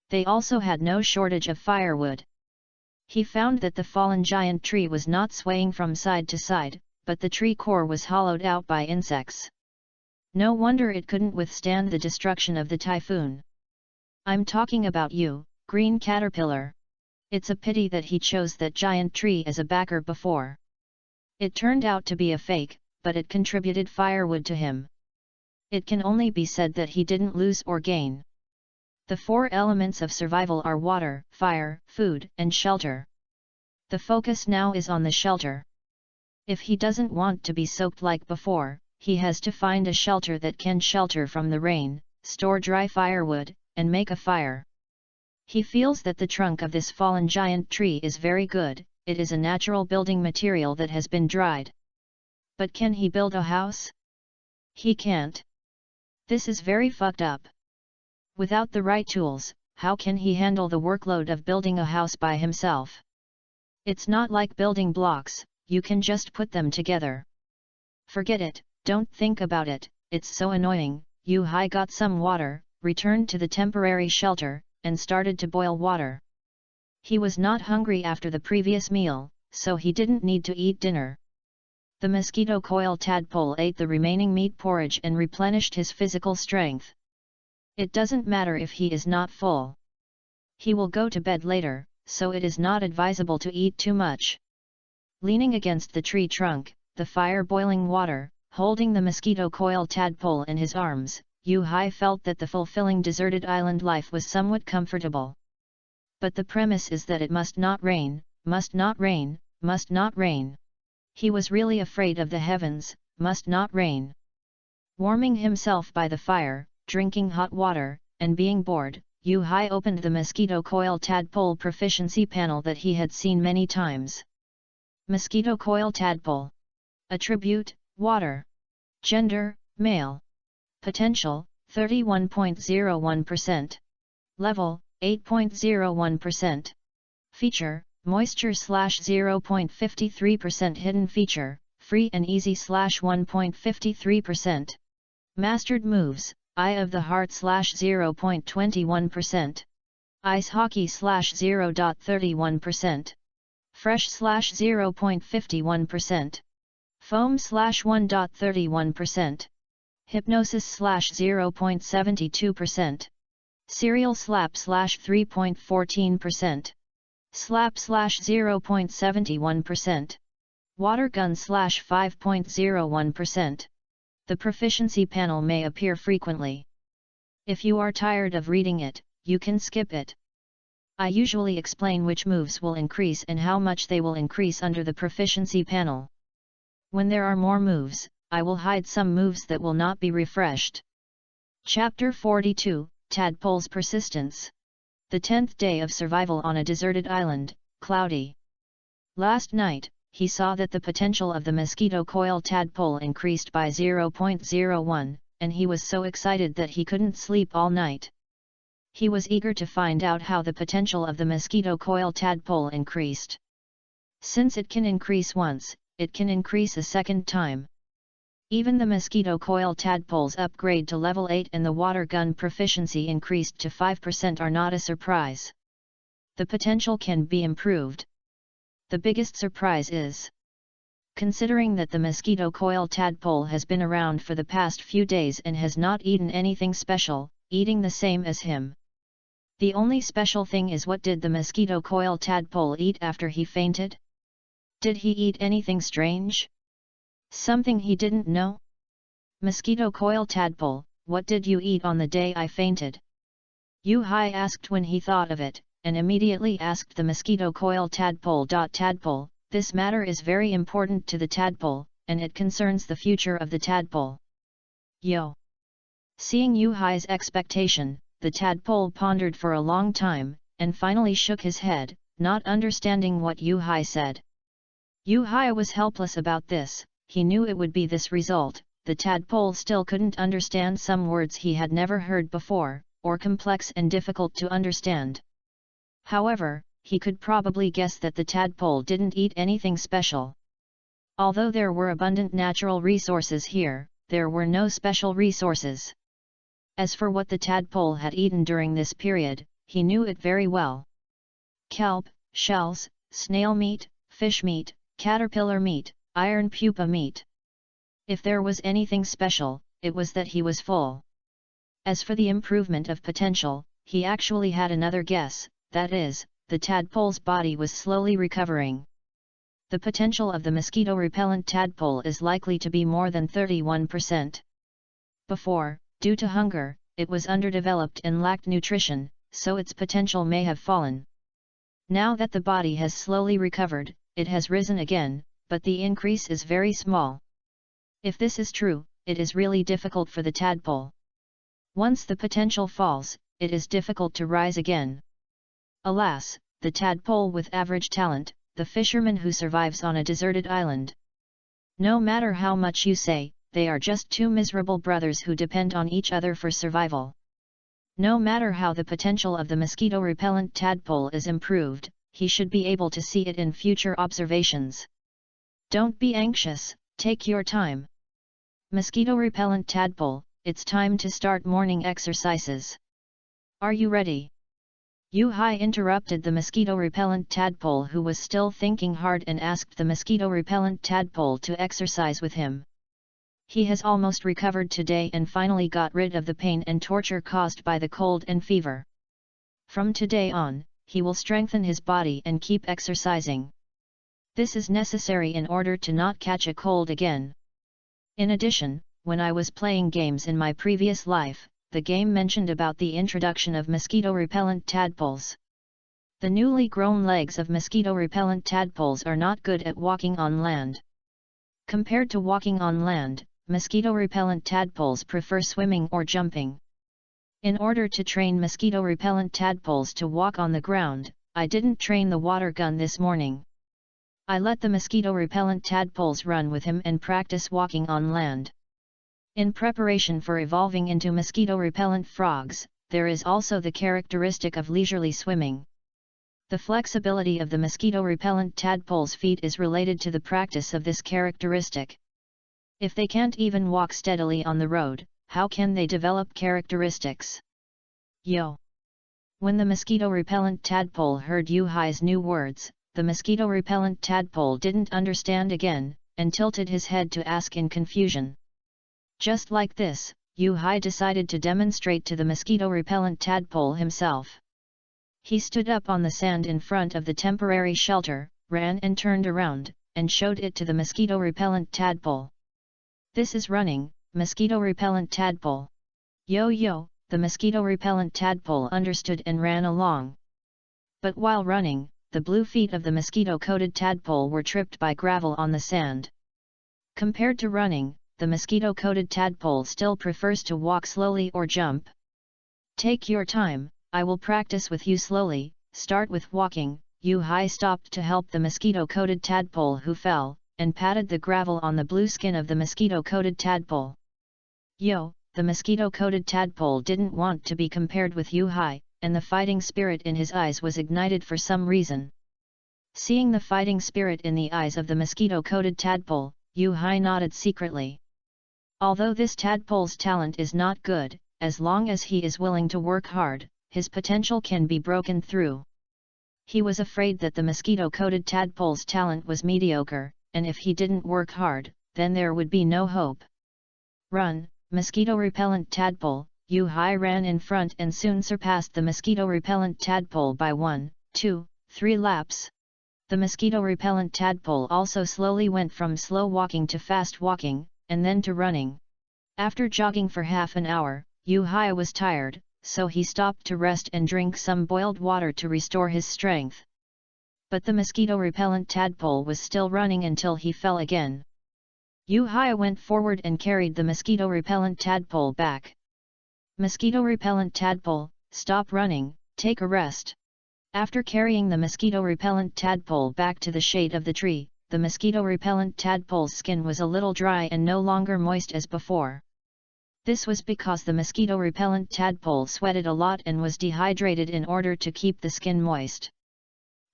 They also had no shortage of firewood. He found that the fallen giant tree was not swaying from side to side, but the tree core was hollowed out by insects. No wonder it couldn't withstand the destruction of the typhoon. "I'm talking about you, green caterpillar." It's a pity that he chose that giant tree as a backer before. It turned out to be a fake, but it contributed firewood to him. It can only be said that he didn't lose or gain. The 4 elements of survival are water, fire, food, and shelter. The focus now is on the shelter. If he doesn't want to be soaked like before, he has to find a shelter that can shelter from the rain, store dry firewood, and make a fire. He feels that the trunk of this fallen giant tree is very good, it is a natural building material that has been dried. But can he build a house? He can't. This is very fucked up. Without the right tools, how can he handle the workload of building a house by himself? It's not like building blocks, you can just put them together. Forget it, don't think about it, it's so annoying. Yu-Hai got some water, returned to the temporary shelter, and started to boil water. He was not hungry after the previous meal, so he didn't need to eat dinner. The mosquito coil tadpole ate the remaining meat porridge and replenished his physical strength. It doesn't matter if he is not full. He will go to bed later, so it is not advisable to eat too much. Leaning against the tree trunk, the fire boiling water, holding the mosquito coil tadpole in his arms, Yu-Hai felt that the fulfilling deserted island life was somewhat comfortable. But the premise is that it must not rain, must not rain, must not rain. He was really afraid of the heavens, must not rain. Warming himself by the fire, drinking hot water, and being bored, Yu-Hai opened the mosquito coil tadpole proficiency panel that he had seen many times. Mosquito coil tadpole. Attribute, water. Gender, male. Potential, 31.01%. Level, 8.01%. Feature, moisture /0.53%. Hidden feature, free and easy /1.53%. Mastered moves, Eye of the Heart /0.21%. Ice Hockey /0.31%. Fresh /0.51%. Foam /1.31%. Hypnosis /0.72%. Serial slap /3.14%. Slap /0.71%. Water gun /5.01%. The proficiency panel may appear frequently. If you are tired of reading it, you can skip it. I usually explain which moves will increase and how much they will increase under the proficiency panel. When there are more moves, I will hide some moves that will not be refreshed. Chapter 42, Tadpole's Persistence. The 10th day of survival on a deserted island, cloudy. Last night, he saw that the potential of the mosquito coil tadpole increased by 0.01, and he was so excited that he couldn't sleep all night. He was eager to find out how the potential of the mosquito coil tadpole increased. Since it can increase once, it can increase a second time. Even the mosquito coil tadpole's upgrade to level 8 and the water gun proficiency increased to 5% are not a surprise. The potential can be improved. The biggest surprise is, considering that the mosquito coil tadpole has been around for the past few days and has not eaten anything special, eating the same as him. The only special thing is, what did the mosquito coil tadpole eat after he fainted? Did he eat anything strange? Something he didn't know? Mosquito coil tadpole, what did you eat on the day I fainted? Yu-Hai asked when he thought of it, and immediately asked the mosquito coil tadpole. Tadpole, this matter is very important to the tadpole, and it concerns the future of the tadpole. Yo! Seeing Yu-Hai's expectation, the tadpole pondered for a long time, and finally shook his head, not understanding what Yu-Hai said. Yu-Hai was helpless about this. He knew it would be this result. The tadpole still couldn't understand some words he had never heard before, or complex and difficult to understand. However, he could probably guess that the tadpole didn't eat anything special. Although there were abundant natural resources here, there were no special resources. As for what the tadpole had eaten during this period, he knew it very well. Kelp, shells, snail meat, fish meat, caterpillar meat, iron pupa meat. If there was anything special, it was that he was full. As for the improvement of potential, he actually had another guess, that is, the tadpole's body was slowly recovering. The potential of the mosquito-repellent tadpole is likely to be more than 31%. Before, due to hunger, it was underdeveloped and lacked nutrition, so its potential may have fallen. Now that the body has slowly recovered, it has risen again, but the increase is very small. If this is true, it is really difficult for the tadpole. Once the potential falls, it is difficult to rise again. Alas, the tadpole with average talent, the fisherman who survives on a deserted island. No matter how much you say, they are just two miserable brothers who depend on each other for survival. No matter how the potential of the mosquito-repellent tadpole is improved, he should be able to see it in future observations. Don't be anxious, take your time. Mosquito-repellent tadpole, it's time to start morning exercises. Are you ready? Yu-Hai interrupted the mosquito-repellent tadpole, who was still thinking hard, and asked the mosquito-repellent tadpole to exercise with him. He has almost recovered today and finally got rid of the pain and torture caused by the cold and fever. From today on, he will strengthen his body and keep exercising. This is necessary in order to not catch a cold again. In addition, when I was playing games in my previous life, the game mentioned about the introduction of mosquito-repellent tadpoles. The newly grown legs of mosquito-repellent tadpoles are not good at walking on land. Compared to walking on land, mosquito-repellent tadpoles prefer swimming or jumping. In order to train mosquito-repellent tadpoles to walk on the ground, I didn't train the water gun this morning. I let the mosquito-repellent tadpoles run with him and practice walking on land. In preparation for evolving into mosquito-repellent frogs, there is also the characteristic of leisurely swimming. The flexibility of the mosquito-repellent tadpole's feet is related to the practice of this characteristic. If they can't even walk steadily on the road, how can they develop characteristics? Yo! When the mosquito-repellent tadpole heard Yu-Hai's new words, the mosquito-repellent tadpole didn't understand again, and tilted his head to ask in confusion. Just like this, Yu-Hai decided to demonstrate to the mosquito-repellent tadpole himself. He stood up on the sand in front of the temporary shelter, ran and turned around, and showed it to the mosquito-repellent tadpole. This is running, mosquito-repellent tadpole. Yo, the mosquito-repellent tadpole understood and ran along. But while running, the blue feet of the mosquito-coated tadpole were tripped by gravel on the sand. Compared to running, the mosquito-coated tadpole still prefers to walk slowly or jump. Take your time, I will practice with you slowly. Start with walking, Yu Hai stopped to help the mosquito-coated tadpole who fell, and patted the gravel on the blue skin of the mosquito-coated tadpole. Yo, the mosquito-coated tadpole didn't want to be compared with Yu Hai, and the fighting spirit in his eyes was ignited for some reason. Seeing the fighting spirit in the eyes of the mosquito-coated tadpole, Yu Hai nodded secretly. Although this tadpole's talent is not good, as long as he is willing to work hard, his potential can be broken through. He was afraid that the mosquito-coated tadpole's talent was mediocre, and if he didn't work hard, then there would be no hope. Run, mosquito-repellent tadpole! Yu Hai ran in front and soon surpassed the mosquito-repellent tadpole by 1, 2, 3 laps. The mosquito-repellent tadpole also slowly went from slow walking to fast walking, and then to running. After jogging for half an hour, Yu Hai was tired, so he stopped to rest and drink some boiled water to restore his strength. But the mosquito-repellent tadpole was still running until he fell again. Yu Hai went forward and carried the mosquito-repellent tadpole back. Mosquito-repellent tadpole, stop running, take a rest. After carrying the mosquito-repellent tadpole back to the shade of the tree, the mosquito-repellent tadpole's skin was a little dry and no longer moist as before. This was because the mosquito-repellent tadpole sweated a lot and was dehydrated in order to keep the skin moist.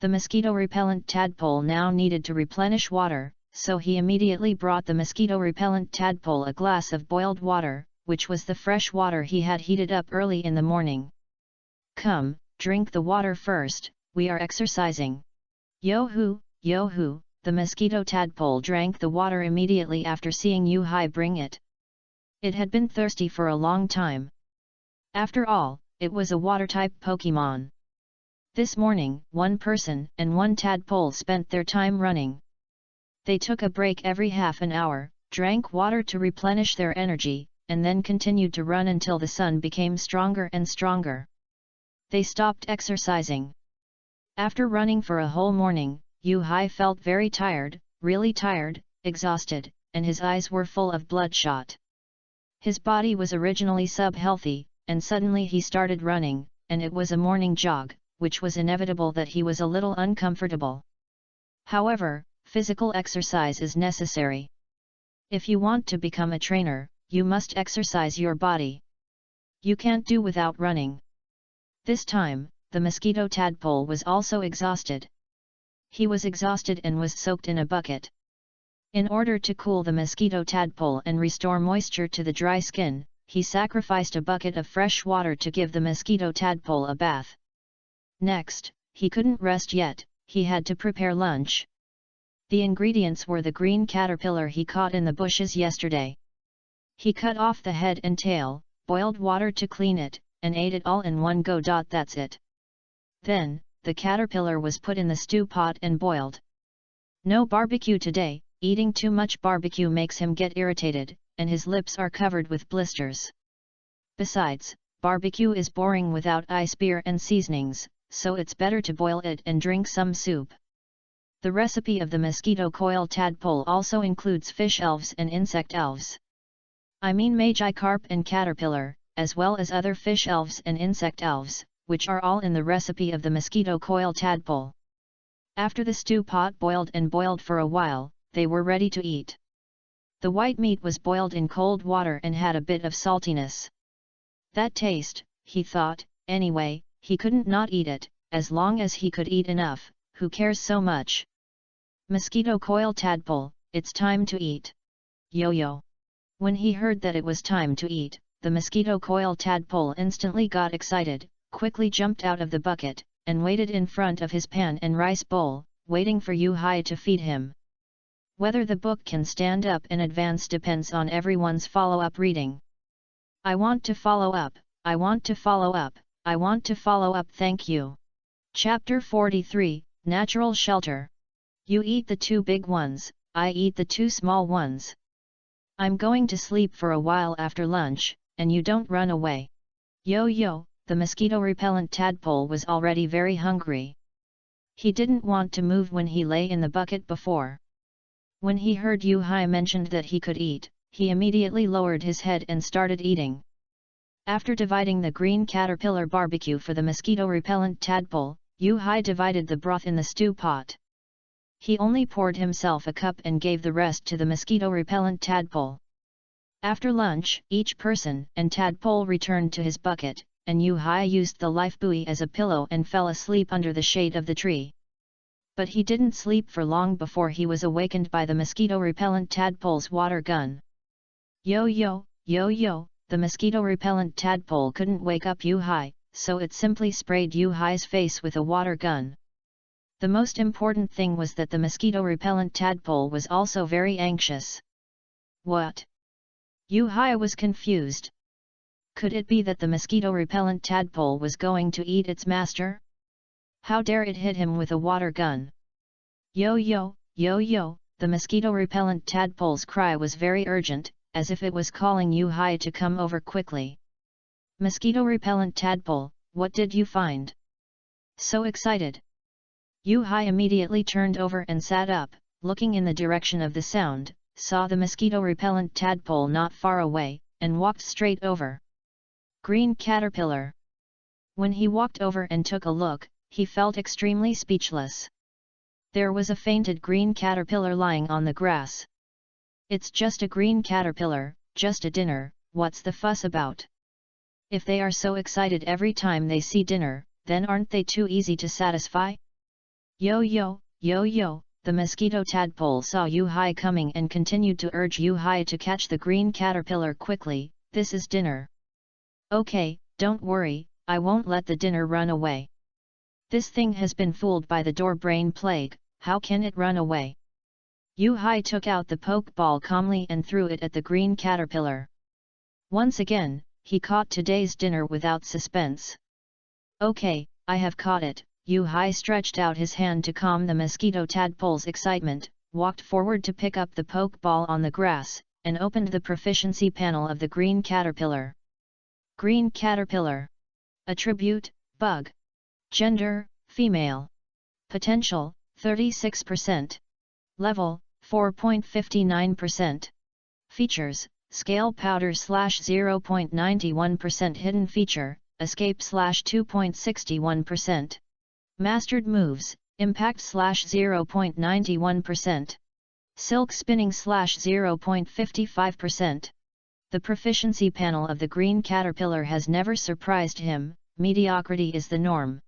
The mosquito-repellent tadpole now needed to replenish water, so he immediately brought the mosquito-repellent tadpole a glass of boiled water, which was the fresh water he had heated up early in the morning. Come, drink the water first, we are exercising. Yo-hoo, yo-hoo, the mosquito tadpole drank the water immediately after seeing Yu Hai bring it. It had been thirsty for a long time. After all, it was a water-type Pokémon. This morning, one person and one tadpole spent their time running. They took a break every half an hour, drank water to replenish their energy, and then continued to run until the sun became stronger and stronger. They stopped exercising. After running for a whole morning, Yu Hai felt very tired, really tired, exhausted, and his eyes were full of bloodshot. His body was originally sub-healthy, and suddenly he started running, and it was a morning jog, which was inevitable that he was a little uncomfortable. However, physical exercise is necessary. If you want to become a trainer, you must exercise your body. You can't do without running. This time, the mosquito tadpole was also exhausted. He was exhausted and was soaked in a bucket. In order to cool the mosquito tadpole and restore moisture to the dry skin, he sacrificed a bucket of fresh water to give the mosquito tadpole a bath. Next, he couldn't rest yet, he had to prepare lunch. The ingredients were the green caterpillar he caught in the bushes yesterday. He cut off the head and tail, boiled water to clean it, and ate it all in one go. That's it. Then, the caterpillar was put in the stew pot and boiled. No barbecue today. Eating too much barbecue makes him get irritated, and his lips are covered with blisters. Besides, barbecue is boring without ice beer and seasonings, so it's better to boil it and drink some soup. The recipe of the mosquito coil tadpole also includes fish elves and insect elves. I mean Magikarp and caterpillar, as well as other fish elves and insect elves, which are all in the recipe of the mosquito coil tadpole. After the stew pot boiled and boiled for a while, they were ready to eat. The white meat was boiled in cold water and had a bit of saltiness. That taste, he thought, anyway, he couldn't not eat it, as long as he could eat enough, who cares so much? Mosquito coil tadpole, it's time to eat. Yo-yo. When he heard that it was time to eat, the mosquito coil tadpole instantly got excited, quickly jumped out of the bucket, and waited in front of his pan and rice bowl, waiting for Yu Hai to feed him. Whether the book can stand up and advance depends on everyone's follow-up reading. I want to follow up, I want to follow up, I want to follow up, thank you. Chapter 43, Natural Shelter. You eat the 2 big ones, I eat the 2 small ones. I'm going to sleep for a while after lunch, and you don't run away. Yo-yo, the mosquito-repellent tadpole was already very hungry. He didn't want to move when he lay in the bucket before. When he heard Yu Hai mentioned that he could eat, he immediately lowered his head and started eating. After dividing the green caterpillar barbecue for the mosquito-repellent tadpole, Yu Hai divided the broth in the stew pot. He only poured himself a cup and gave the rest to the mosquito-repellent tadpole. After lunch, each person and tadpole returned to his bucket, and Yu Hai used the life buoy as a pillow and fell asleep under the shade of the tree. But he didn't sleep for long before he was awakened by the mosquito-repellent tadpole's water gun. Yo yo, yo yo, the mosquito-repellent tadpole couldn't wake up Yu Hai, so it simply sprayed Yu Hai's face with a water gun. The most important thing was that the mosquito-repellent tadpole was also very anxious. What? Yu Hai was confused. Could it be that the mosquito-repellent tadpole was going to eat its master? How dare it hit him with a water gun? Yo yo, yo yo, the mosquito-repellent tadpole's cry was very urgent, as if it was calling Yu Hai to come over quickly. Mosquito-repellent tadpole, what did you find? So excited. Yu Hai immediately turned over and sat up, looking in the direction of the sound, saw the mosquito-repellent tadpole not far away, and walked straight over. Green caterpillar. When he walked over and took a look, he felt extremely speechless. There was a fainted green caterpillar lying on the grass. It's just a green caterpillar, just a dinner, what's the fuss about? If they are so excited every time they see dinner, then aren't they too easy to satisfy? Yo yo, yo yo, the mosquito tadpole saw Yu Hai coming and continued to urge Yu Hai to catch the green caterpillar quickly, this is dinner. Okay, don't worry, I won't let the dinner run away. This thing has been fooled by the door brain plague, how can it run away? Yu Hai took out the poke ball calmly and threw it at the green caterpillar. Once again, he caught today's dinner without suspense. Okay, I have caught it. Yu Hai stretched out his hand to calm the mosquito tadpole's excitement, walked forward to pick up the poke ball on the grass, and opened the proficiency panel of the green caterpillar. Green caterpillar. Attribute, bug. Gender, female. Potential, 36%. Level, 4.59%. Features, scale powder /0.91% hidden feature, escape /2.61%. Mastered moves, impact /0.91%. Silk spinning /0.55%. The proficiency panel of the green caterpillar has never surprised him, mediocrity is the norm.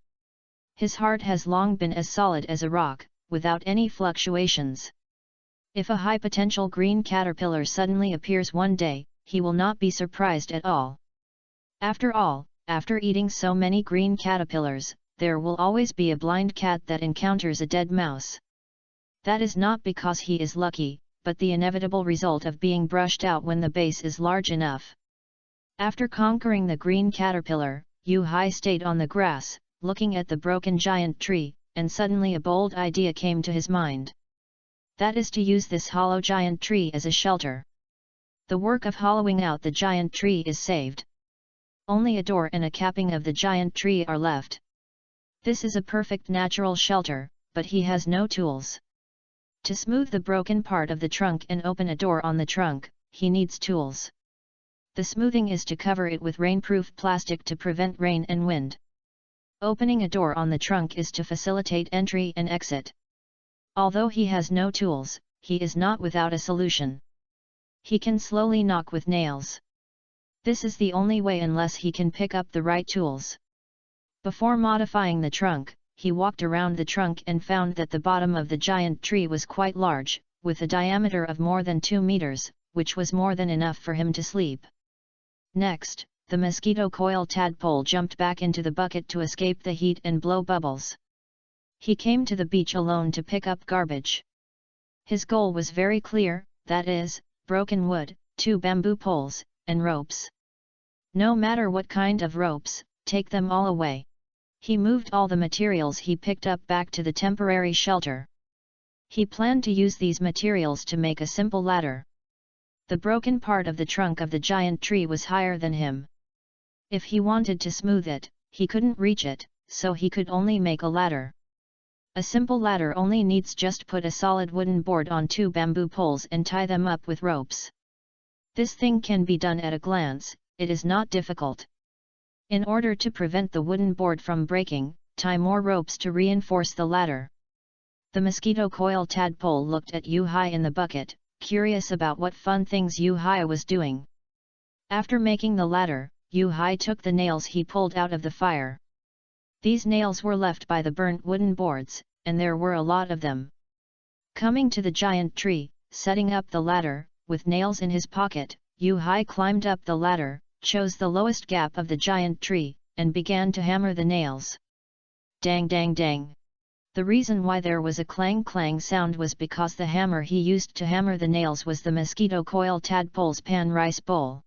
His heart has long been as solid as a rock, without any fluctuations. If a high-potential green caterpillar suddenly appears one day, he will not be surprised at all. After all, after eating so many green caterpillars, there will always be a blind cat that encounters a dead mouse. That is not because he is lucky, but the inevitable result of being brushed out when the base is large enough. After conquering the green caterpillar, Yu Hai stayed on the grass, looking at the broken giant tree, and suddenly a bold idea came to his mind. That is to use this hollow giant tree as a shelter. The work of hollowing out the giant tree is saved. Only a door and a capping of the giant tree are left. This is a perfect natural shelter, but he has no tools. To smooth the broken part of the trunk and open a door on the trunk, he needs tools. The smoothing is to cover it with rainproof plastic to prevent rain and wind. Opening a door on the trunk is to facilitate entry and exit. Although he has no tools, he is not without a solution. He can slowly knock with nails. This is the only way unless he can pick up the right tools. Before modifying the trunk, he walked around the trunk and found that the bottom of the giant tree was quite large, with a diameter of more than 2 meters, which was more than enough for him to sleep. Next, the mosquito coil tadpole jumped back into the bucket to escape the heat and blow bubbles. He came to the beach alone to pick up garbage. His goal was very clear, that is, broken wood, 2 bamboo poles, and ropes. No matter what kind of ropes, take them all away. He moved all the materials he picked up back to the temporary shelter. He planned to use these materials to make a simple ladder. The broken part of the trunk of the giant tree was higher than him. If he wanted to smooth it, he couldn't reach it, so he could only make a ladder. A simple ladder only needs just put a solid wooden board on 2 bamboo poles and tie them up with ropes. This thing can be done at a glance, it is not difficult. In order to prevent the wooden board from breaking, tie more ropes to reinforce the ladder. The mosquito coil tadpole looked at Yu-Hai in the bucket, curious about what fun things Yu-Hai was doing. After making the ladder, Yu-Hai took the nails he pulled out of the fire. These nails were left by the burnt wooden boards, and there were a lot of them. Coming to the giant tree, setting up the ladder, with nails in his pocket, Yu-Hai climbed up the ladder, chose the lowest gap of the giant tree, and began to hammer the nails. Dang dang dang! The reason why there was a clang-clang sound was because the hammer he used to hammer the nails was the mosquito coil tadpole's pan rice bowl.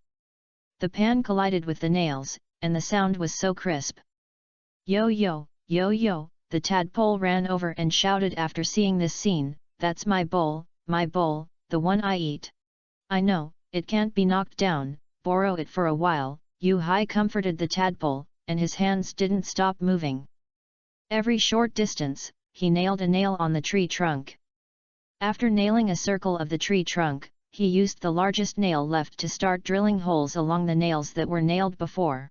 The pan collided with the nails, and the sound was so crisp. Yo yo, yo yo, the tadpole ran over and shouted after seeing this scene, "That's my bowl, the one I eat. I know, it can't be knocked down, borrow it for a while." Yu-Hai comforted the tadpole, and his hands didn't stop moving. Every short distance, he nailed a nail on the tree trunk. After nailing a circle of the tree trunk, he used the largest nail left to start drilling holes along the nails that were nailed before.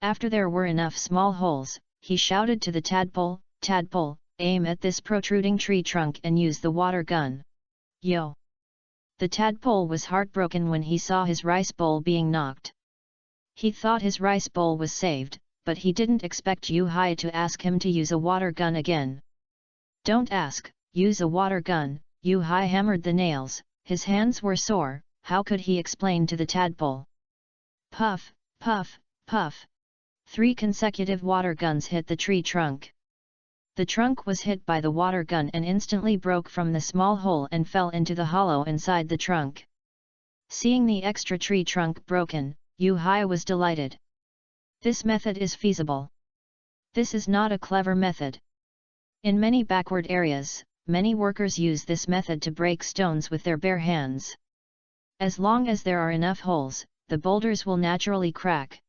After there were enough small holes, he shouted to the tadpole, "Tadpole, aim at this protruding tree trunk and use the water gun. Yo!" The tadpole was heartbroken when he saw his rice bowl being knocked. He thought his rice bowl was saved, but he didn't expect Yu-Hai to ask him to use a water gun again. "Don't ask, use a water gun." Yu-Hai hammered the nails, his hands were sore. How could he explain to the tadpole? Puff, puff, puff. 3 consecutive water guns hit the tree trunk. The trunk was hit by the water gun and instantly broke from the small hole and fell into the hollow inside the trunk. Seeing the extra tree trunk broken, Yu-Hai was delighted. This method is feasible. This is not a clever method. In many backward areas, many workers use this method to break stones with their bare hands. As long as there are enough holes, the boulders will naturally crack.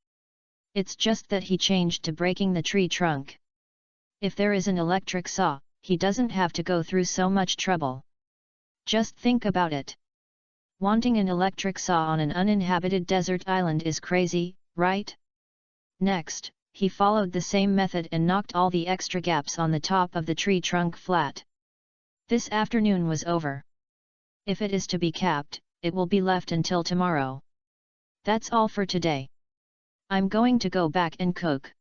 It's just that he changed to breaking the tree trunk. If there is an electric saw, he doesn't have to go through so much trouble. Just think about it. Wanting an electric saw on an uninhabited desert island is crazy, right? Next, he followed the same method and knocked all the extra gaps on the top of the tree trunk flat. This afternoon was over. If it is to be capped, it will be left until tomorrow. That's all for today. I'm going to go back and cook.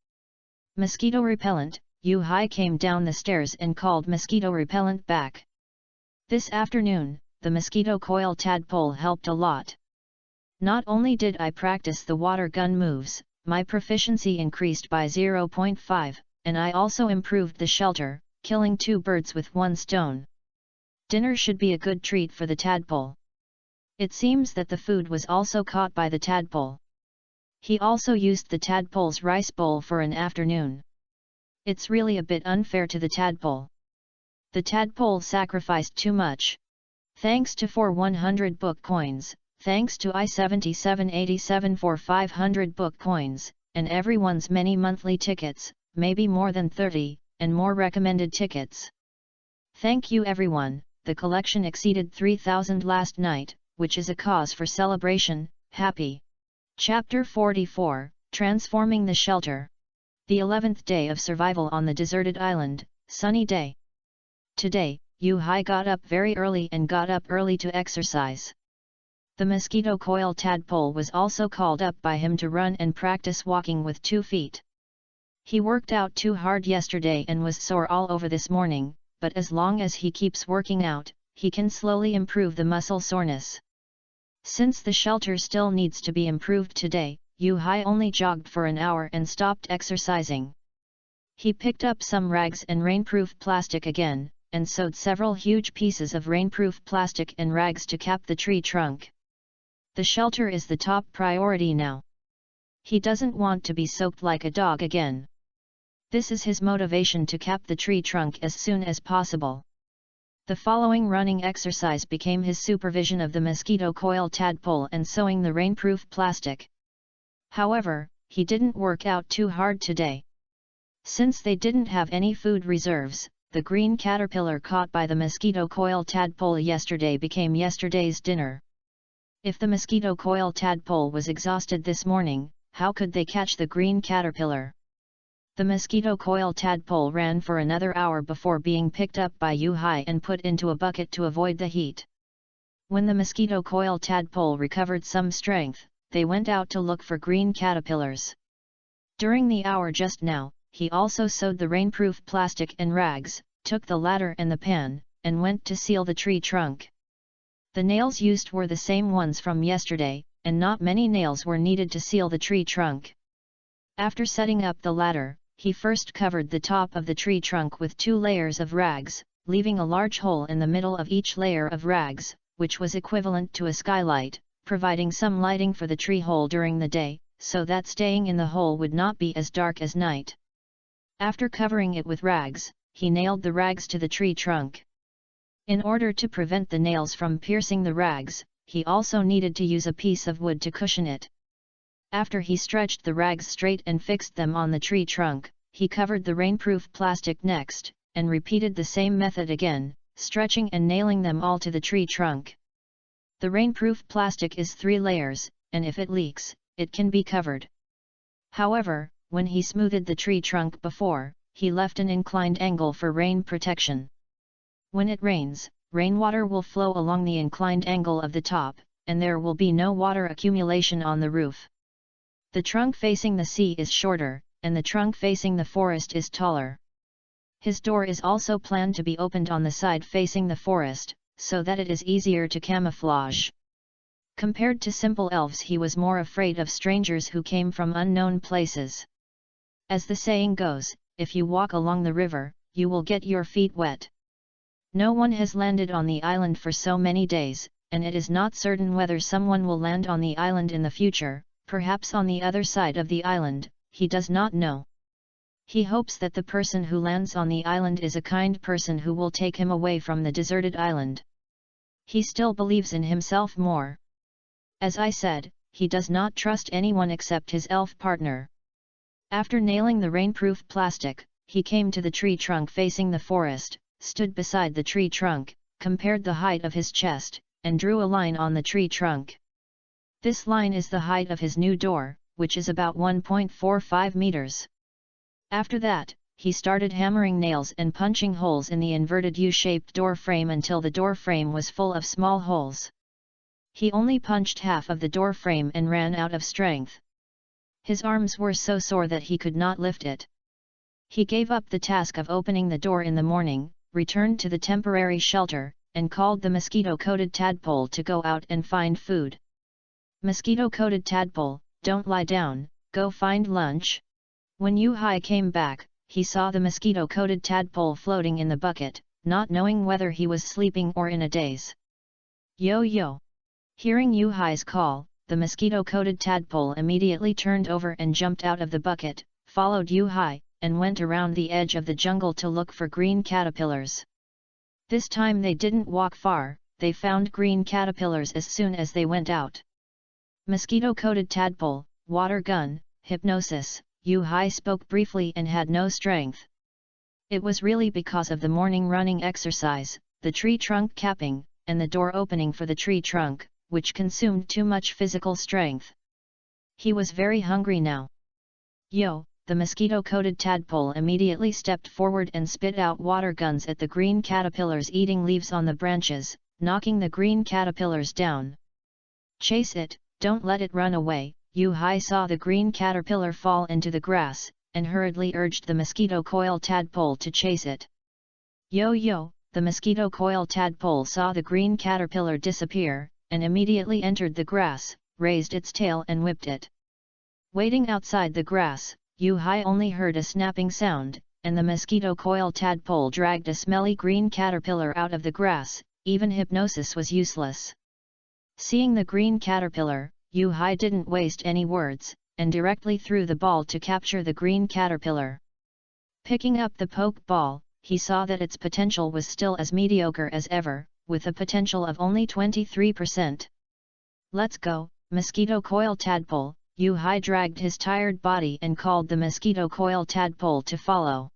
Mosquito repellent. Yu-Hai came down the stairs and called mosquito repellent back. This afternoon, the mosquito coil tadpole helped a lot. Not only did I practice the water gun moves, my proficiency increased by 0.5, and I also improved the shelter, killing 2 birds with 1 stone. Dinner should be a good treat for the tadpole. It seems that the food was also caught by the tadpole. He also used the tadpole's rice bowl for an afternoon. It's really a bit unfair to the tadpole. The tadpole sacrificed too much. Thanks to 4 100 book coins, thanks to I7787 for 500 book coins, and everyone's many monthly tickets, maybe more than 30, and more recommended tickets. Thank you everyone. The collection exceeded 3,000 last night, which is a cause for celebration. Happy. Chapter 44, Transforming the Shelter. The 11th day of survival on the deserted island, sunny day. Today, Yu-Hai got up very early and got up early to exercise. The mosquito coil tadpole was also called up by him to run and practice walking with 2 feet. He worked out too hard yesterday and was sore all over this morning, but as long as he keeps working out, he can slowly improve the muscle soreness. Since the shelter still needs to be improved today, Yu-Hai only jogged for an hour and stopped exercising. He picked up some rags and rainproof plastic again, and sewed several huge pieces of rainproof plastic and rags to cap the tree trunk. The shelter is the top priority now. He doesn't want to be soaked like a dog again. This is his motivation to cap the tree trunk as soon as possible. The following running exercise became his supervision of the mosquito coil tadpole and sewing the rainproof plastic. However, he didn't work out too hard today. Since they didn't have any food reserves, the green caterpillar caught by the mosquito coil tadpole yesterday became yesterday's dinner. If the mosquito coil tadpole was exhausted this morning, how could they catch the green caterpillar? The mosquito coil tadpole ran for another hour before being picked up by Yu-Hai and put into a bucket to avoid the heat. When the mosquito coil tadpole recovered some strength, they went out to look for green caterpillars. During the hour just now, he also sewed the rainproof plastic and rags, took the ladder and the pan, and went to seal the tree trunk. The nails used were the same ones from yesterday, and not many nails were needed to seal the tree trunk. After setting up the ladder, he first covered the top of the tree trunk with 2 layers of rags, leaving a large hole in the middle of each layer of rags, which was equivalent to a skylight, providing some lighting for the tree hole during the day, so that staying in the hole would not be as dark as night. After covering it with rags, he nailed the rags to the tree trunk. In order to prevent the nails from piercing the rags, he also needed to use a piece of wood to cushion it. After he stretched the rags straight and fixed them on the tree trunk, he covered the rainproof plastic next, and repeated the same method again, stretching and nailing them all to the tree trunk. The rainproof plastic is 3 layers, and if it leaks, it can be covered. However, when he smoothed the tree trunk before, he left an inclined angle for rain protection. When it rains, rainwater will flow along the inclined angle of the top, and there will be no water accumulation on the roof. The trunk facing the sea is shorter, and the trunk facing the forest is taller. His door is also planned to be opened on the side facing the forest, so that it is easier to camouflage. Compared to simple elves, he was more afraid of strangers who came from unknown places. As the saying goes, if you walk along the river, you will get your feet wet. No one has landed on the island for so many days, and it is not certain whether someone will land on the island in the future, perhaps on the other side of the island, he does not know. He hopes that the person who lands on the island is a kind person who will take him away from the deserted island. He still believes in himself more. As I said, he does not trust anyone except his elf partner. After nailing the rainproof plastic, he came to the tree trunk facing the forest, stood beside the tree trunk, compared the height of his chest, and drew a line on the tree trunk. This line is the height of his new door, which is about 1.45 meters. After that, he started hammering nails and punching holes in the inverted U-shaped door frame until the door frame was full of small holes. He only punched half of the door frame and ran out of strength. His arms were so sore that he could not lift it. He gave up the task of opening the door in the morning, returned to the temporary shelter, and called the mosquito-coated tadpole to go out and find food. "Mosquito-coated tadpole, don't lie down, go find lunch." When Yu-Hai came back, he saw the mosquito-coated tadpole floating in the bucket, not knowing whether he was sleeping or in a daze. "Yo yo!" Hearing Yu-Hai's call, the mosquito-coated tadpole immediately turned over and jumped out of the bucket, followed Yu-Hai, and went around the edge of the jungle to look for green caterpillars. This time they didn't walk far, they found green caterpillars as soon as they went out. "Mosquito-coated tadpole, water gun, hypnosis," Yu-Hai spoke briefly and had no strength. It was really because of the morning running exercise, the tree trunk capping, and the door opening for the tree trunk, which consumed too much physical strength. He was very hungry now. "Yo!" The mosquito-coated tadpole immediately stepped forward and spit out water guns at the green caterpillars eating leaves on the branches, knocking the green caterpillars down. "Chase it, don't let it run away." Yu-Hai saw the green caterpillar fall into the grass, and hurriedly urged the mosquito coil tadpole to chase it. "Yo yo!" The mosquito coil tadpole saw the green caterpillar disappear, and immediately entered the grass, raised its tail and whipped it. Waiting outside the grass, Yu-Hai only heard a snapping sound, and the mosquito coil tadpole dragged a smelly green caterpillar out of the grass. Even hypnosis was useless. Seeing the green caterpillar, Yu-Hai didn't waste any words, and directly threw the ball to capture the green caterpillar. Picking up the poke ball, he saw that its potential was still as mediocre as ever, with a potential of only 23%. "Let's go, mosquito coil tadpole." Yu-Hai dragged his tired body and called the mosquito coil tadpole to follow.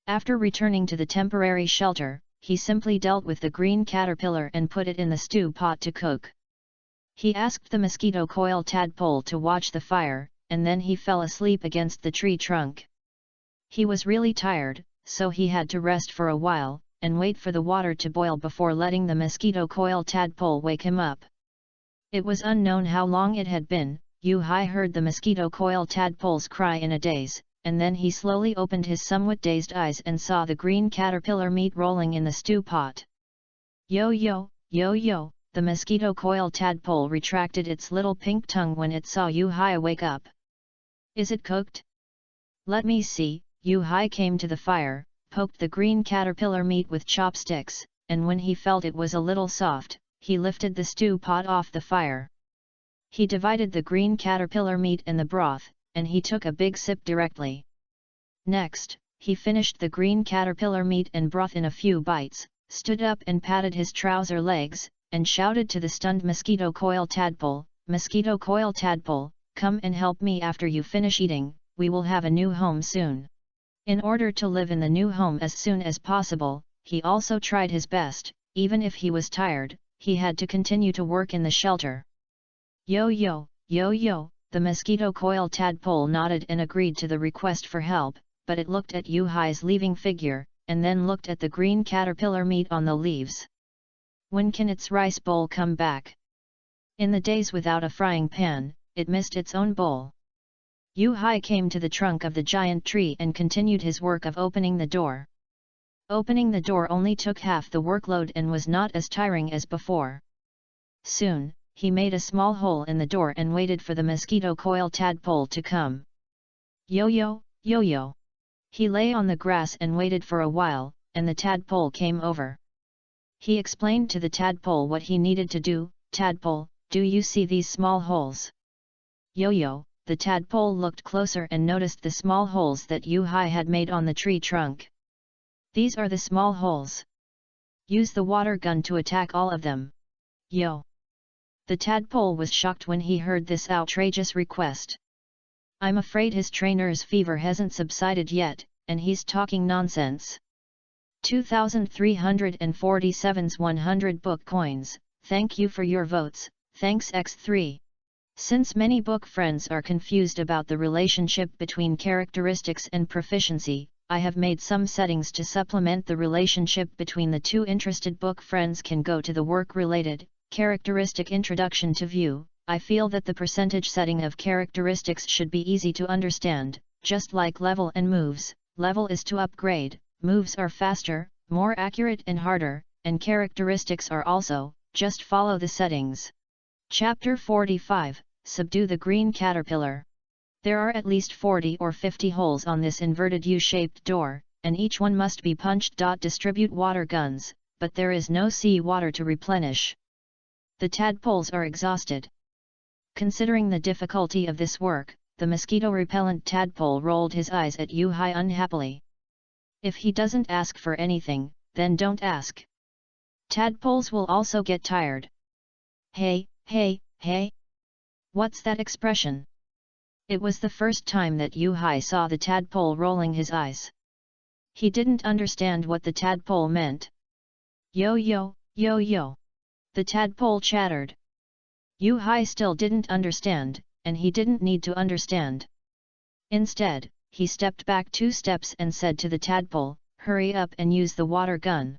After returning to the temporary shelter, he simply dealt with the green caterpillar and put it in the stew pot to cook. He asked the mosquito coil tadpole to watch the fire, and then he fell asleep against the tree trunk. He was really tired, so he had to rest for a while, and wait for the water to boil before letting the mosquito coil tadpole wake him up. It was unknown how long it had been. Yu-Hai heard the mosquito coil tadpole's cry in a daze, and then he slowly opened his somewhat dazed eyes and saw the green caterpillar meat rolling in the stew pot. Yo yo, yo yo, the mosquito coil tadpole retracted its little pink tongue when it saw Yu-Hai wake up. Is it cooked? Let me see. Yu-Hai came to the fire, poked the green caterpillar meat with chopsticks, and when he felt it was a little soft, he lifted the stew pot off the fire. He divided the green caterpillar meat and the broth, and he took a big sip directly. Next, he finished the green caterpillar meat and broth in a few bites, stood up and patted his trouser legs, and shouted to the stunned mosquito coil tadpole, "Mosquito coil tadpole, come and help me after you finish eating, we will have a new home soon." In order to live in the new home as soon as possible, he also tried his best. Even if he was tired, he had to continue to work in the shelter. Yo yo, yo yo, the mosquito coil tadpole nodded and agreed to the request for help, but it looked at Yu-Hai's leaving figure, and then looked at the green caterpillar meat on the leaves. When can its rice bowl come back? In the days without a frying pan, it missed its own bowl. Yu-Hai came to the trunk of the giant tree and continued his work of opening the door. Opening the door only took half the workload and was not as tiring as before. Soon, he made a small hole in the door and waited for the mosquito coil tadpole to come. Yo-yo, yo-yo. He lay on the grass and waited for a while, and the tadpole came over. He explained to the tadpole what he needed to do. "Tadpole, do you see these small holes?" Yo-yo, the tadpole looked closer and noticed the small holes that Yu-Hai had made on the tree trunk. "These are the small holes. Use the water gun to attack all of them." Yo! The tadpole was shocked when he heard this outrageous request. "I'm afraid his trainer's fever hasn't subsided yet, and he's talking nonsense." 2347's 100 book coins. Thank you for your votes, thanks X3. Since many book friends are confused about the relationship between characteristics and proficiency, I have made some settings to supplement the relationship between the two. Interested book friends can go to the work-related, characteristic introduction to view. I feel that the percentage setting of characteristics should be easy to understand, just like level and moves. Level is to upgrade, moves are faster, more accurate and harder, and characteristics are also, just follow the settings. Chapter 45, Subdue the Green Caterpillar. There are at least 40 or 50 holes on this inverted U-shaped door, and each one must be punched. Distribute water guns, but there is no sea water to replenish. The tadpoles are exhausted. Considering the difficulty of this work, the mosquito-repellent tadpole rolled his eyes at Yu-Hai unhappily. If he doesn't ask for anything, then don't ask. Tadpoles will also get tired. Hey, hey, hey! What's that expression? It was the first time that Yu-Hai saw the tadpole rolling his eyes. He didn't understand what the tadpole meant. Yo yo, yo yo! The tadpole chattered. Yu-Hai still didn't understand, and he didn't need to understand. Instead, he stepped back 2 steps and said to the tadpole, "Hurry up and use the water gun.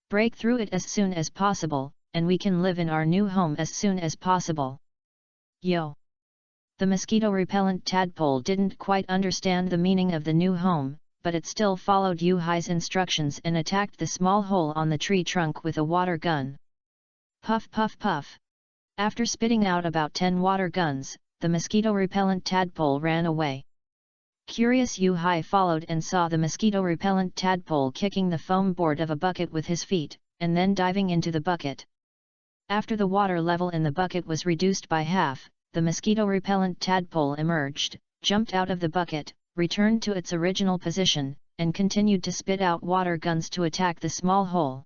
Break through it as soon as possible, and we can live in our new home as soon as possible." Yo! The mosquito-repellent tadpole didn't quite understand the meaning of the new home, but it still followed Yu-Hai's instructions and attacked the small hole on the tree trunk with a water gun. Puff puff puff! After spitting out about 10 water guns, the mosquito-repellent tadpole ran away. Curious Yu-Hai followed and saw the mosquito-repellent tadpole kicking the foam board of a bucket with his feet, and then diving into the bucket. After the water level in the bucket was reduced by half, the mosquito-repellent tadpole emerged, jumped out of the bucket, returned to its original position, and continued to spit out water guns to attack the small hole.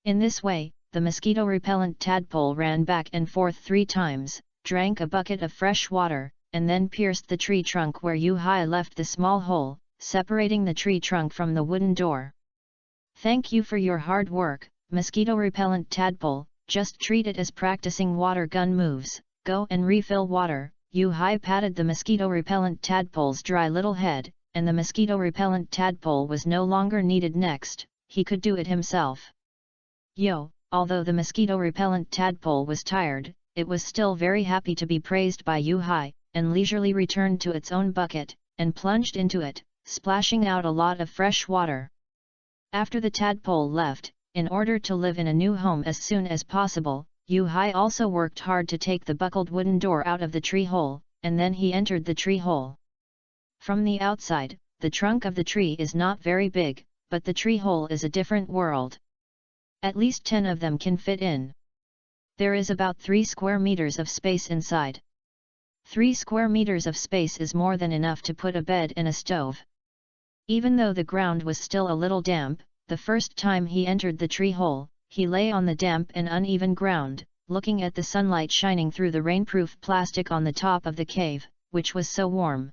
In this way, the mosquito-repellent tadpole ran back and forth 3 times, drank a bucket of fresh water, and then pierced the tree trunk where Yu-Hai left the small hole, separating the tree trunk from the wooden door. Thank you for your hard work, mosquito-repellent tadpole, just treat it as practicing water gun moves, go and refill water. Yu-Hai patted the mosquito-repellent tadpole's dry little head, and the mosquito-repellent tadpole was no longer needed next, he could do it himself. Although the mosquito-repellent tadpole was tired, it was still very happy to be praised by Yu-Hai, and leisurely returned to its own bucket, and plunged into it, splashing out a lot of fresh water. After the tadpole left, in order to live in a new home as soon as possible, Yu-Hai also worked hard to take the buckled wooden door out of the tree hole, and then he entered the tree hole. From the outside, the trunk of the tree is not very big, but the tree hole is a different world. At least 10 of them can fit in. There is about 3 square meters of space inside. 3 square meters of space is more than enough to put a bed and a stove. Even though the ground was still a little damp, the first time he entered the tree hole, he lay on the damp and uneven ground, looking at the sunlight shining through the rainproof plastic on the top of the cave, which was so warm.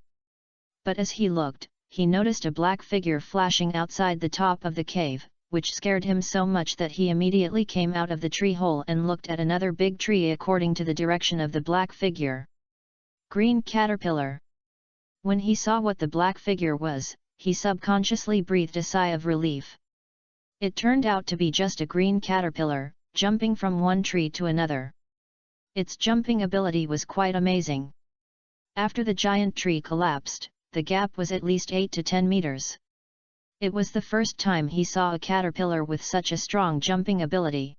But as he looked, he noticed a black figure flashing outside the top of the cave, which scared him so much that he immediately came out of the tree hole and looked at another big tree according to the direction of the black figure. Green caterpillar. When he saw what the black figure was, he subconsciously breathed a sigh of relief. It turned out to be just a green caterpillar, jumping from one tree to another. Its jumping ability was quite amazing. After the giant tree collapsed, the gap was at least 8 to 10 meters. It was the first time he saw a caterpillar with such a strong jumping ability.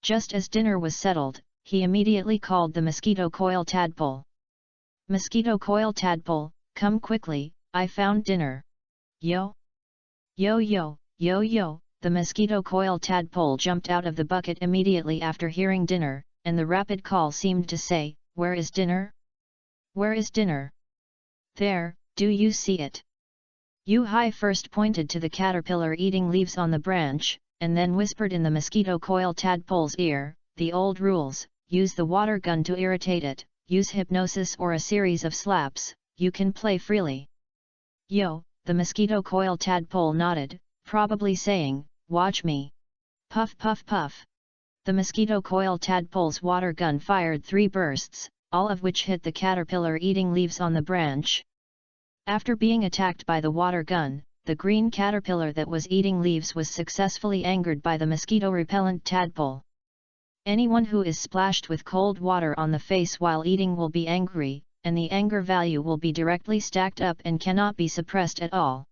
Just as dinner was settled, he immediately called the mosquito coil tadpole. "Mosquito coil tadpole, come quickly, I found dinner." Yo! Yo yo, yo yo! The mosquito coil tadpole jumped out of the bucket immediately after hearing dinner, and the rapid call seemed to say, "Where is dinner? Where is dinner? There, do you see it?" Yu-Hai first pointed to the caterpillar eating leaves on the branch, and then whispered in the mosquito coil tadpole's ear, "The old rules, use the water gun to irritate it, use hypnosis or a series of slaps, you can play freely." Yo! The mosquito coil tadpole nodded, probably saying, "Watch me." Puff puff puff. The mosquito coil tadpole's water gun fired 3 bursts, all of which hit the caterpillar eating leaves on the branch. After being attacked by the water gun, the green caterpillar that was eating leaves was successfully angered by the mosquito-repellent tadpole. Anyone who is splashed with cold water on the face while eating will be angry, and the anger value will be directly stacked up and cannot be suppressed at all.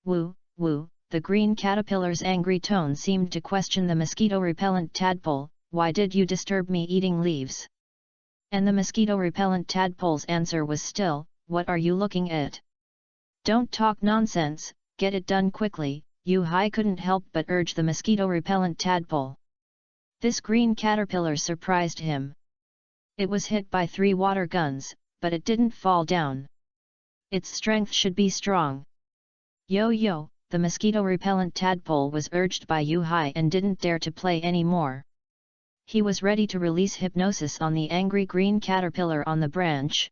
Woo, woo! The green caterpillar's angry tone seemed to question the mosquito-repellent tadpole, "Why did you disturb me eating leaves?" And the mosquito-repellent tadpole's answer was still, "What are you looking at? Don't talk nonsense, get it done quickly." Yu-Hai couldn't help but urge the mosquito-repellent tadpole. This green caterpillar surprised him. It was hit by 3 water guns, but it didn't fall down. Its strength should be strong. Yo yo! The mosquito-repellent tadpole was urged by Yu-Hai and didn't dare to play any more. He was ready to release hypnosis on the angry green caterpillar on the branch.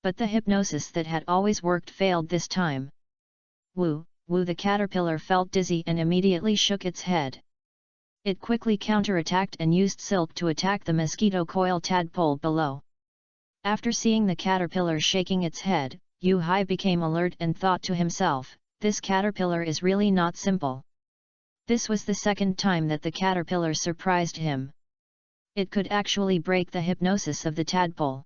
But the hypnosis that had always worked failed this time. Woo, woo! The caterpillar felt dizzy and immediately shook its head. It quickly counterattacked and used silk to attack the mosquito coil tadpole below. After seeing the caterpillar shaking its head, Yu-Hai became alert and thought to himself, "This caterpillar is really not simple." This was the second time that the caterpillar surprised him. It could actually break the hypnosis of the tadpole.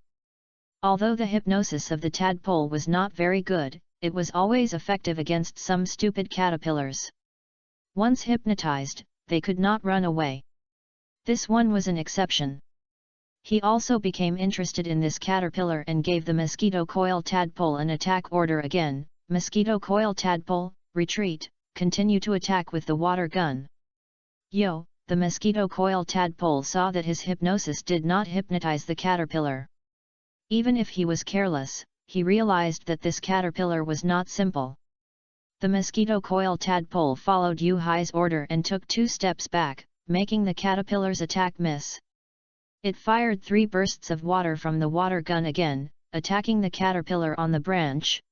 Although the hypnosis of the tadpole was not very good, it was always effective against some stupid caterpillars. Once hypnotized, they could not run away. This one was an exception. He also became interested in this caterpillar and gave the mosquito coil tadpole an attack order again. "Mosquito coil tadpole, retreat, continue to attack with the water gun." Yo! The mosquito coil tadpole saw that his hypnosis did not hypnotize the caterpillar. Even if he was careless, he realized that this caterpillar was not simple. The mosquito coil tadpole followed Yu-Hai's order and took 2 steps back, making the caterpillar's attack miss. It fired 3 bursts of water from the water gun again, attacking the caterpillar on the branch.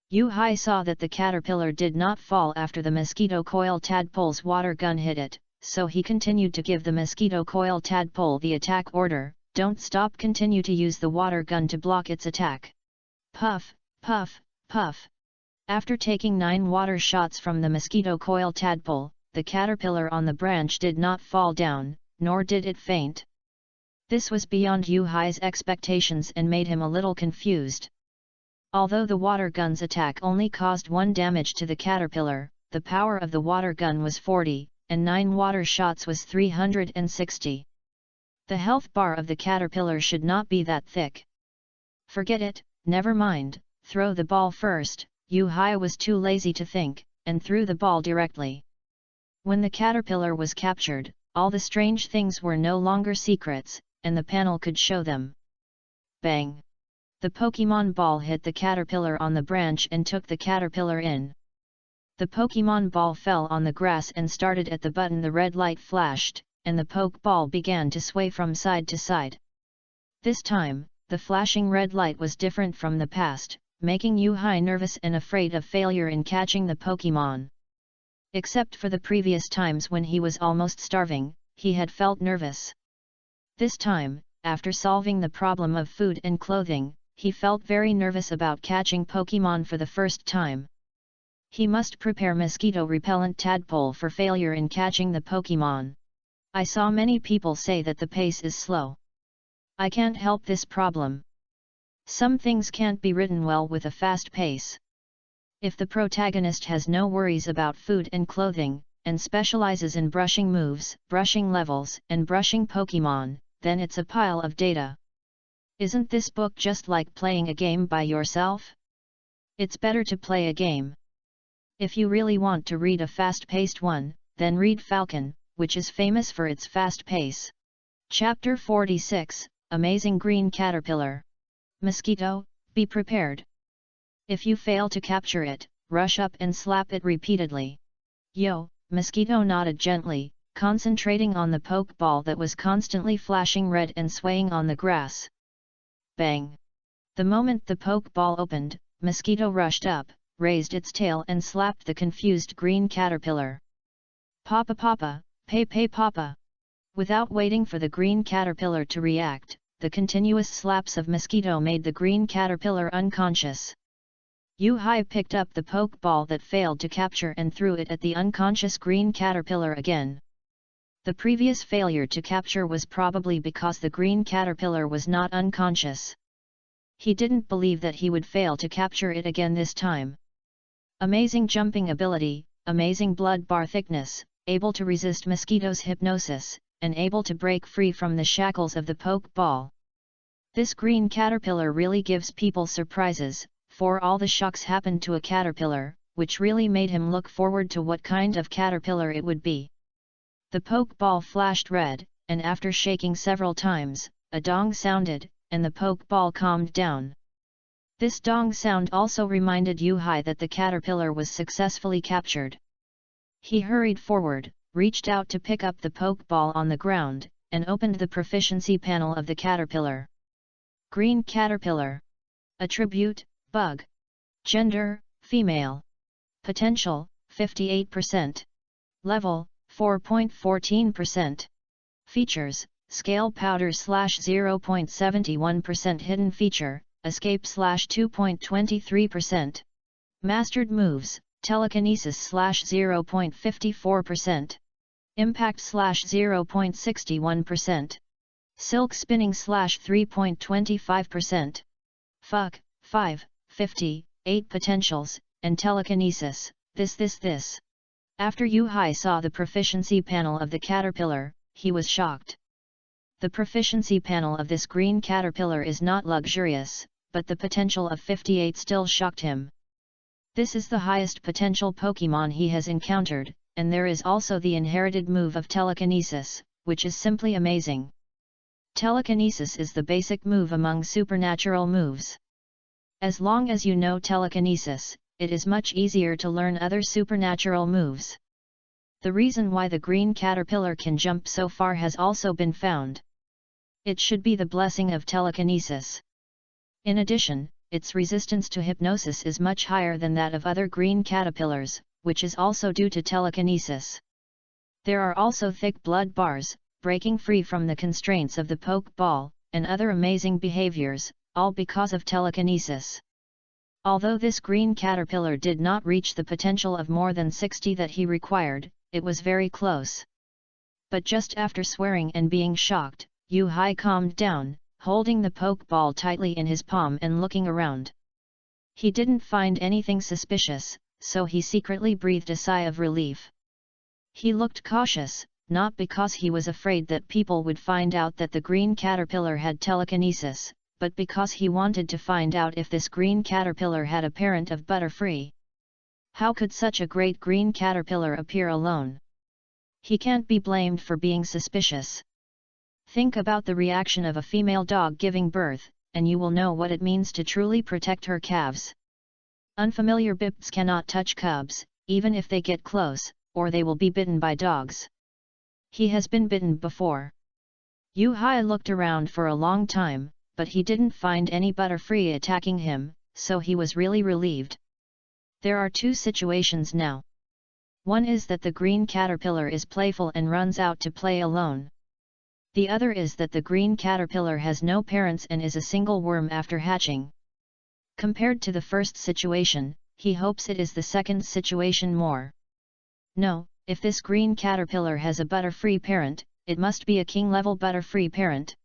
Yu-Hai saw that the caterpillar did not fall after the mosquito coil tadpole's water gun hit it, so he continued to give the mosquito coil tadpole the attack order, "Don't stop, continue to use the water gun to block its attack." Puff, puff, puff. After taking 9 water shots from the mosquito coil tadpole, the caterpillar on the branch did not fall down, nor did it faint. This was beyond Yu-Hai's expectations and made him a little confused. Although the water gun's attack only caused 1 damage to the caterpillar, the power of the water gun was 40, and 9 water shots was 360. The health bar of the caterpillar should not be that thick. Forget it, never mind, throw the ball first. Yu-Hai was too lazy to think, and threw the ball directly. When the caterpillar was captured, all the strange things were no longer secrets, and the panel could show them. Bang! The Pokemon ball hit the caterpillar on the branch and took the caterpillar in. The Pokemon ball fell on the grass and started at the button. The red light flashed, and the poke ball began to sway from side to side. This time, the flashing red light was different from the past, making Yu-Hai nervous and afraid of failure in catching the Pokemon. Except for the previous times when he was almost starving, he had felt nervous. This time, after solving the problem of food and clothing, he felt very nervous about catching Pokemon for the first time. He must prepare mosquito-repellent tadpole for failure in catching the Pokemon. I saw many people say that the pace is slow. I can't help this problem. Some things can't be written well with a fast pace. If the protagonist has no worries about food and clothing, and specializes in brushing moves, brushing levels, and brushing Pokemon, then it's a pile of data. Isn't this book just like playing a game by yourself? It's better to play a game. If you really want to read a fast-paced one, then read Falcon, which is famous for its fast pace. Chapter 46, Amazing Green Caterpillar. Mosquito, be prepared. If you fail to capture it, rush up and slap it repeatedly. Yo, Mosquito nodded gently, concentrating on the poke ball that was constantly flashing red and swaying on the grass. Bang! The moment the poke ball opened, Mosquito rushed up, raised its tail and slapped the confused green caterpillar. Papa papa, pay papa! Without waiting for the green caterpillar to react, the continuous slaps of Mosquito made the green caterpillar unconscious. Yu-Hai picked up the poke ball that failed to capture and threw it at the unconscious green caterpillar again. The previous failure to capture was probably because the green caterpillar was not unconscious. He didn't believe that he would fail to capture it again this time. Amazing jumping ability, amazing blood bar thickness, able to resist Mosquito's hypnosis, and able to break free from the shackles of the poke ball. This green caterpillar really gives people surprises, for all the shocks happened to a caterpillar, which really made him look forward to what kind of caterpillar it would be. The poke ball flashed red, and after shaking several times, a dong sounded, and the poke ball calmed down. This dong sound also reminded Yu-Hai that the caterpillar was successfully captured. He hurried forward, reached out to pick up the poke ball on the ground, and opened the proficiency panel of the caterpillar. Green caterpillar. Attribute, bug. Gender, female. Potential, 58%. Level, 4.14%. Features, scale powder /0.71% hidden feature, escape /2.23%. Mastered moves, telekinesis /0.54%. Impact /0.61%. Silk spinning /3.25%. FUC, 5, 50, 8 potentials, and telekinesis, this. After Yu-Hai saw the proficiency panel of the caterpillar, he was shocked. The proficiency panel of this green caterpillar is not luxurious, but the potential of 58 still shocked him. This is the highest potential Pokemon he has encountered, and there is also the inherited move of telekinesis, which is simply amazing. Telekinesis is the basic move among supernatural moves. As long as you know telekinesis, it is much easier to learn other supernatural moves. The reason why the green caterpillar can jump so far has also been found. It should be the blessing of telekinesis. In addition, its resistance to hypnosis is much higher than that of other green caterpillars, which is also due to telekinesis. There are also thick blood bars, breaking free from the constraints of the poke ball, and other amazing behaviors, all because of telekinesis. Although this green caterpillar did not reach the potential of more than 60 that he required, it was very close. But just after swearing and being shocked, Yu Hai calmed down, holding the pokeball tightly in his palm and looking around. He didn't find anything suspicious, so he secretly breathed a sigh of relief. He looked cautious, not because he was afraid that people would find out that the green caterpillar had telekinesis, but because he wanted to find out if this green caterpillar had a parent of Butterfree. How could such a great green caterpillar appear alone? He can't be blamed for being suspicious. Think about the reaction of a female dog giving birth, and you will know what it means to truly protect her calves. Unfamiliar bips cannot touch cubs, even if they get close, or they will be bitten by dogs. He has been bitten before. Yu Hai looked around for a long time, but he didn't find any Butterfree attacking him, so he was really relieved. There are two situations now. One is that the green caterpillar is playful and runs out to play alone. The other is that the green caterpillar has no parents and is a single worm after hatching. Compared to the first situation, he hopes it is the second situation more. No, if this green caterpillar has a Butterfree parent, it must be a king-level Butterfree parent.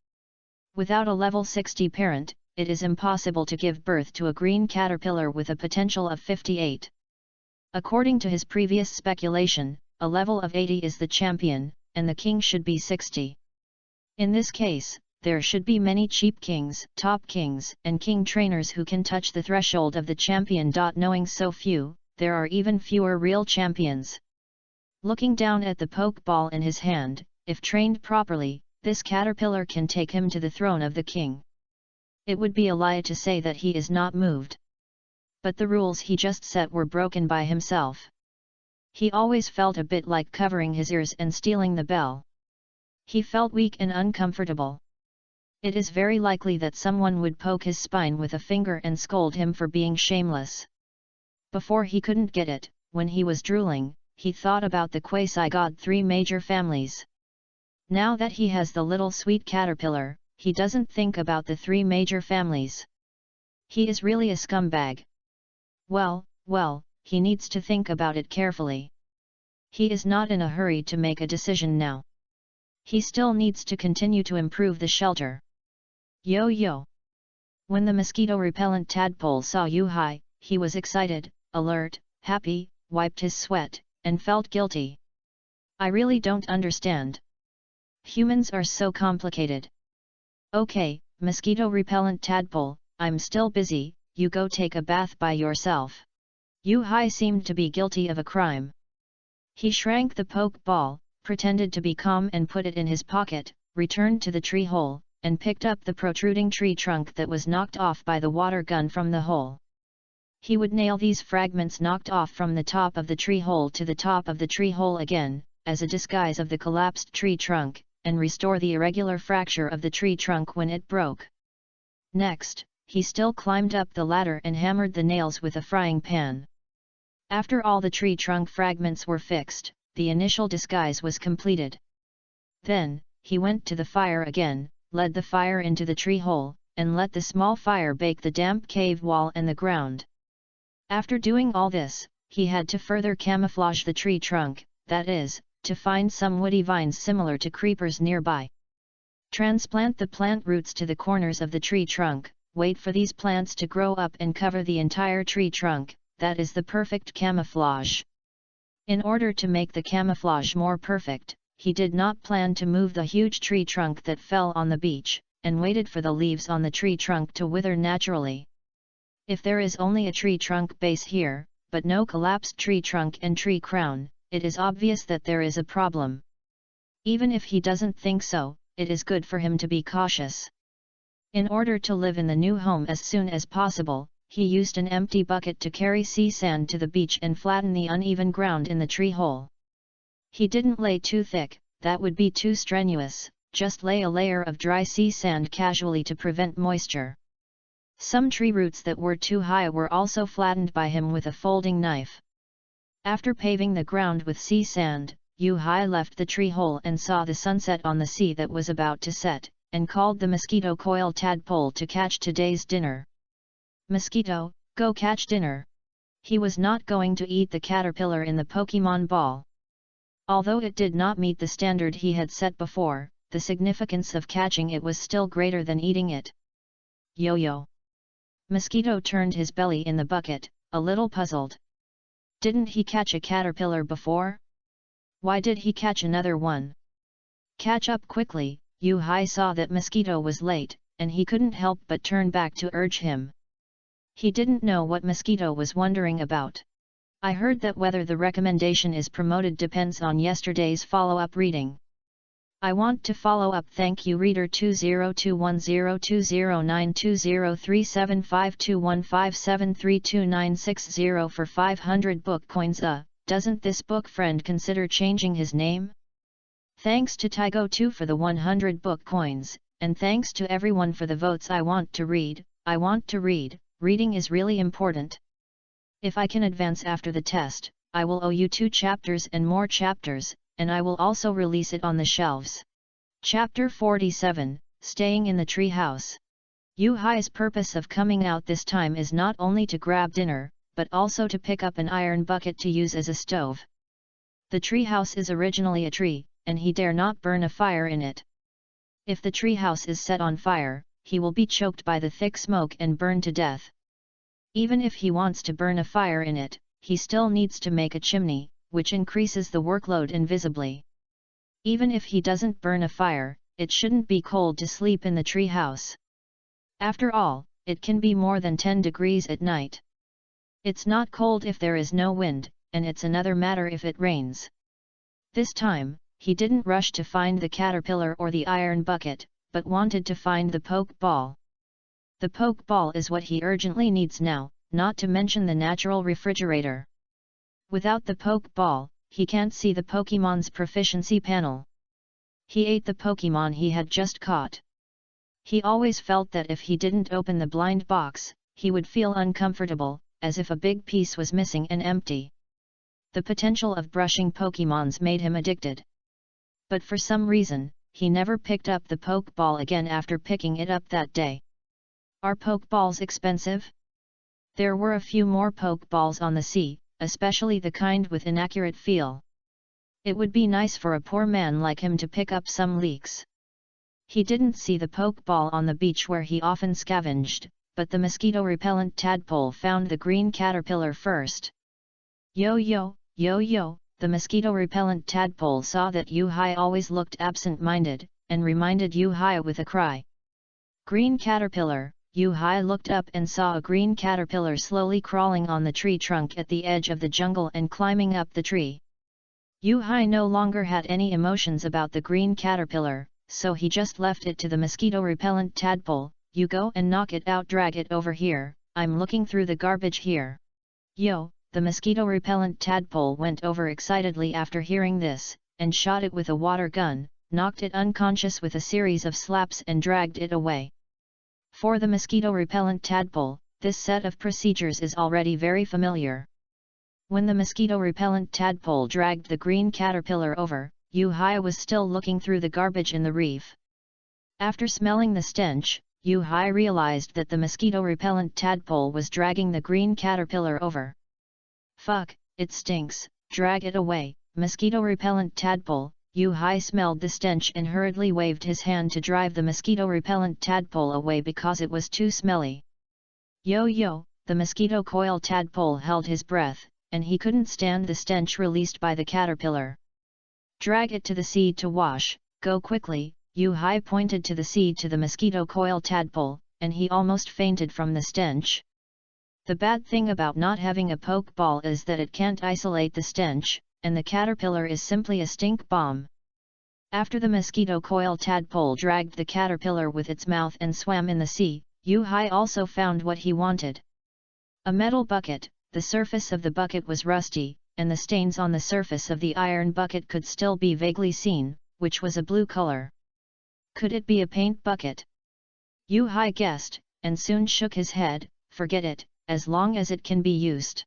Without a level 60 parent, it is impossible to give birth to a green caterpillar with a potential of 58. According to his previous speculation, a level of 80 is the champion, and the king should be 60. In this case, there should be many cheap kings, top kings, and king trainers who can touch the threshold of the champion. Knowing so few, there are even fewer real champions. Looking down at the pokeball in his hand, if trained properly, this caterpillar can take him to the throne of the king. It would be a lie to say that he is not moved. But the rules he just set were broken by himself. He always felt a bit like covering his ears and stealing the bell. He felt weak and uncomfortable. It is very likely that someone would poke his spine with a finger and scold him for being shameless. Before he couldn't get it, when he was drooling, he thought about the quasi-god 3 major families. Now that he has the little sweet caterpillar, he doesn't think about the 3 major families. He is really a scumbag. Well, he needs to think about it carefully. He is not in a hurry to make a decision now. He still needs to continue to improve the shelter. Yo! When the mosquito-repellent tadpole saw Yu Hai, he was excited, alert, happy, wiped his sweat, and felt guilty. I really don't understand. Humans are so complicated. Okay, mosquito-repellent tadpole, I'm still busy, you go take a bath by yourself. Yu Hai seemed to be guilty of a crime. He shrank the pokeball, pretended to be calm and put it in his pocket, returned to the tree hole, and picked up the protruding tree trunk that was knocked off by the water gun from the hole. He would nail these fragments knocked off from the top of the tree hole to the top of the tree hole again, as a disguise of the collapsed tree trunk, and restore the irregular fracture of the tree trunk when it broke. Next, he still climbed up the ladder and hammered the nails with a frying pan. After all the tree trunk fragments were fixed, the initial disguise was completed. Then, he went to the fire again, led the fire into the tree hole, and let the small fire bake the damp cave wall and the ground. After doing all this, he had to further camouflage the tree trunk, that is, to find some woody vines similar to creepers nearby. Transplant the plant roots to the corners of the tree trunk, wait for these plants to grow up and cover the entire tree trunk, that is the perfect camouflage. In order to make the camouflage more perfect, he did not plan to move the huge tree trunk that fell on the beach, and waited for the leaves on the tree trunk to wither naturally. If there is only a tree trunk base here, but no collapsed tree trunk and tree crown, it is obvious that there is a problem. Even if he doesn't think so, it is good for him to be cautious. In order to live in the new home as soon as possible, he used an empty bucket to carry sea sand to the beach and flatten the uneven ground in the tree hole. He didn't lay too thick, that would be too strenuous, just lay a layer of dry sea sand casually to prevent moisture. Some tree roots that were too high were also flattened by him with a folding knife. After paving the ground with sea sand, Yu Hai left the tree hole and saw the sunset on the sea that was about to set, and called the mosquito coil tadpole to catch today's dinner. Mosquito, Go catch dinner. He was not going to eat the caterpillar in the Pokemon ball. Although it did not meet the standard he had set before, the significance of catching it was still greater than eating it. Yo-yo. Mosquito turned his belly in the bucket, a little puzzled. Didn't he catch a caterpillar before? Why did he catch another one? Catch up quickly. Yu-Hai saw that Mosquito was late, and he couldn't help but turn back to urge him. He didn't know what Mosquito was wondering about. I heard that whether the recommendation is promoted depends on yesterday's follow-up reading. I want to follow up. Thank you reader 2021020375215732960 for 500 book coins. Doesn't this book friend consider changing his name? Thanks to Tygo2 for the 100 book coins, and thanks to everyone for the votes. I want to read, reading is really important. If I can advance after the test, I will owe you 2 chapters and more chapters, and I will also release it on the shelves. Chapter 47, Staying in the Tree House. Yu-Hai's purpose of coming out this time is not only to grab dinner, but also to pick up an iron bucket to use as a stove. The tree house is originally a tree, and he dare not burn a fire in it. If the tree house is set on fire, he will be choked by the thick smoke and burned to death. Even if he wants to burn a fire in it, he still needs to make a chimney, which increases the workload invisibly. Even if he doesn't burn a fire, it shouldn't be cold to sleep in the tree house. After all, it can be more than 10 degrees at night. It's not cold if there is no wind, and it's another matter if it rains. This time, he didn't rush to find the caterpillar or the iron bucket, but wanted to find the poke ball. The poke ball is what he urgently needs now, not to mention the natural refrigerator. Without the poke ball, he can't see the Pokemon's proficiency panel. He ate the Pokemon he had just caught. He always felt that if he didn't open the blind box, he would feel uncomfortable, as if a big piece was missing and empty. The potential of brushing Pokemons made him addicted. But for some reason, he never picked up the poke ball again after picking it up that day. Are poke balls expensive? There were a few more poke balls on the sea, especially the kind with inaccurate feel. It would be nice for a poor man like him to pick up some leaks. He didn't see the poke ball on the beach where he often scavenged, but the mosquito-repellent tadpole found the green caterpillar first. Yo-yo, yo-yo, the mosquito-repellent tadpole saw that Yu-Hai always looked absent-minded, and reminded Yu-Hai with a cry. Green caterpillar. Yu-Hai looked up and saw a green caterpillar slowly crawling on the tree trunk at the edge of the jungle and climbing up the tree. Yu-Hai no longer had any emotions about the green caterpillar, so he just left it to the mosquito-repellent tadpole. You go and knock it out, drag it over here, I'm looking through the garbage here. Yo, the mosquito-repellent tadpole went over excitedly after hearing this, and shot it with a water gun, knocked it unconscious with a series of slaps and dragged it away. For the mosquito-repellent tadpole, this set of procedures is already very familiar. When the mosquito-repellent tadpole dragged the green caterpillar over, Yu-Hai was still looking through the garbage in the reef. After smelling the stench, Yu-Hai realized that the mosquito-repellent tadpole was dragging the green caterpillar over. Fuck, it stinks, drag it away, mosquito-repellent tadpole. Yu-Hai smelled the stench and hurriedly waved his hand to drive the mosquito-repellent tadpole away because it was too smelly. Yo-yo, the mosquito coil tadpole held his breath, and he couldn't stand the stench released by the caterpillar. Drag it to the sea to wash, go quickly. Yu-Hai pointed to the sea to the mosquito coil tadpole, and he almost fainted from the stench. The bad thing about not having a poke ball is that it can't isolate the stench, and the caterpillar is simply a stink bomb. After the mosquito coil tadpole dragged the caterpillar with its mouth and swam in the sea, Yu-Hai also found what he wanted. A metal bucket. The surface of the bucket was rusty, and the stains on the surface of the iron bucket could still be vaguely seen, which was a blue color. Could it be a paint bucket? Yu-Hai guessed, and soon shook his head. Forget it, as long as it can be used.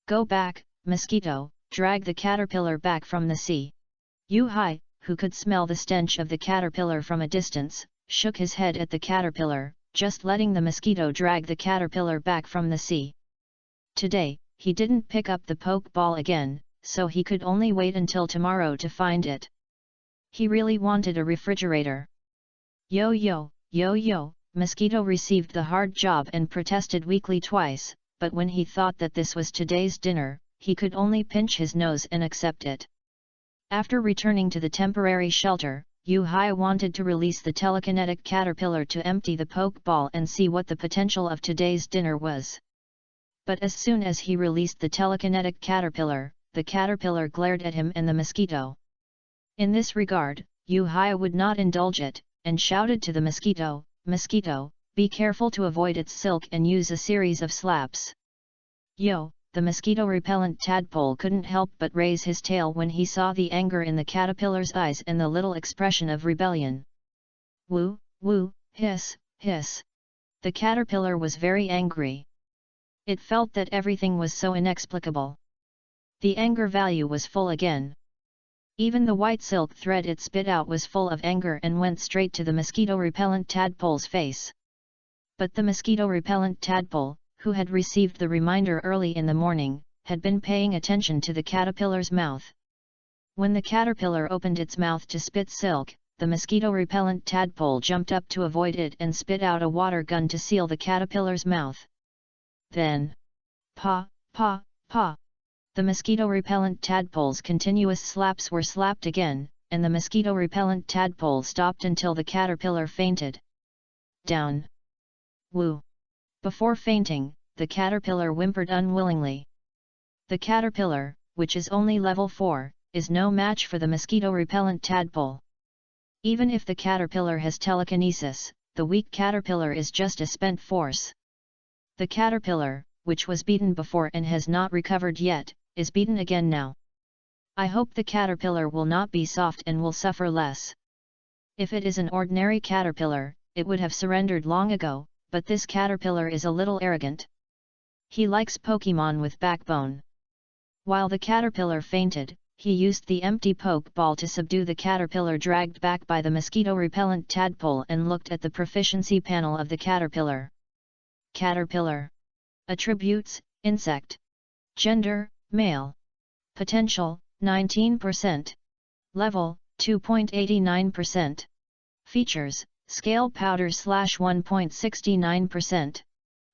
Go back, mosquito, drag the caterpillar back from the sea. Yu-Hai, who could smell the stench of the caterpillar from a distance, shook his head at the caterpillar, just letting the mosquito drag the caterpillar back from the sea. Today, he didn't pick up the poke ball again, so he could only wait until tomorrow to find it. He really wanted a refrigerator. Yo yo, yo yo, mosquito received the hard job and protested weakly twice, but when he thought that this was today's dinner, he could only pinch his nose and accept it. After returning to the temporary shelter, Yu-Hai wanted to release the telekinetic caterpillar to empty the poke ball and see what the potential of today's dinner was. But as soon as he released the telekinetic caterpillar, the caterpillar glared at him and the mosquito. In this regard, Yu-Hai would not indulge it, and shouted to the mosquito, "Mosquito, be careful to avoid its silk and use a series of slaps." Yo! The mosquito-repellent tadpole couldn't help but raise his tail when he saw the anger in the caterpillar's eyes and the little expression of rebellion. Woo, woo, hiss, hiss. The caterpillar was very angry. It felt that everything was so inexplicable. The anger value was full again. Even the white silk thread it spit out was full of anger and went straight to the mosquito-repellent tadpole's face. But the mosquito-repellent tadpole, who had received the reminder early in the morning, had been paying attention to the caterpillar's mouth. When the caterpillar opened its mouth to spit silk, the mosquito-repellent tadpole jumped up to avoid it and spit out a water gun to seal the caterpillar's mouth. Then, paw, paw, paw. The mosquito-repellent tadpole's continuous slaps were slapped again, and the mosquito-repellent tadpole stopped until the caterpillar fainted. Down. Woo! Before fainting, the caterpillar whimpered unwillingly. The caterpillar, which is only level 4, is no match for the mosquito-repellent tadpole. Even if the caterpillar has telekinesis, the weak caterpillar is just a spent force. The caterpillar, which was beaten before and has not recovered yet, is beaten again now. I hope the caterpillar will not be soft and will suffer less. If it is an ordinary caterpillar, it would have surrendered long ago, but this caterpillar is a little arrogant. He likes Pokémon with backbone. While the caterpillar fainted, he used the empty poke ball to subdue the caterpillar dragged back by the mosquito-repellent tadpole and looked at the proficiency panel of the caterpillar. Caterpillar. Attributes, insect. Gender, male. Potential, 19%. Level, 2.89%. Features, scale powder /1.69%.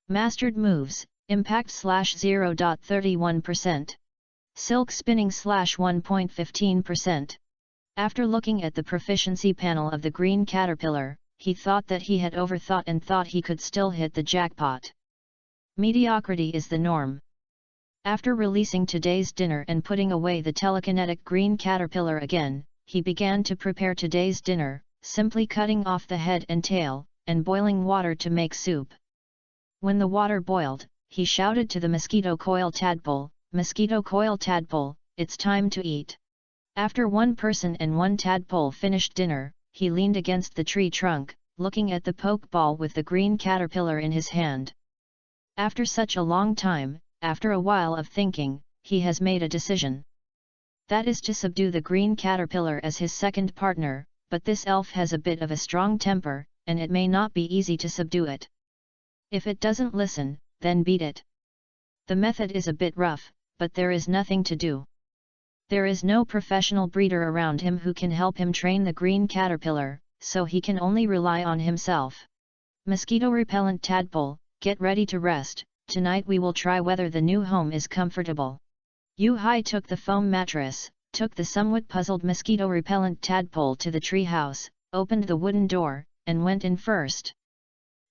Mastered moves, impact /0.31%. Silk spinning /1.15%. After looking at the proficiency panel of the green caterpillar, he thought that he had overthought and thought he could still hit the jackpot. Mediocrity is the norm. After releasing today's dinner and putting away the telekinetic green caterpillar again, he began to prepare today's dinner, simply cutting off the head and tail, and boiling water to make soup. When the water boiled, he shouted to the mosquito coil tadpole, "Mosquito coil tadpole, it's time to eat." After one person and one tadpole finished dinner, he leaned against the tree trunk, looking at the poke ball with the green caterpillar in his hand. After such a long time, after a while of thinking, he has made a decision. That is to subdue the green caterpillar as his second partner, but this elf has a bit of a strong temper, and it may not be easy to subdue it. If it doesn't listen, then beat it. The method is a bit rough, but there is nothing to do. There is no professional breeder around him who can help him train the green caterpillar, so he can only rely on himself. Mosquito-repellent tadpole, get ready to rest. Tonight we will try whether the new home is comfortable. Yu-Hai took the foam mattress, took the somewhat puzzled mosquito-repellent tadpole to the tree house, opened the wooden door, and went in first.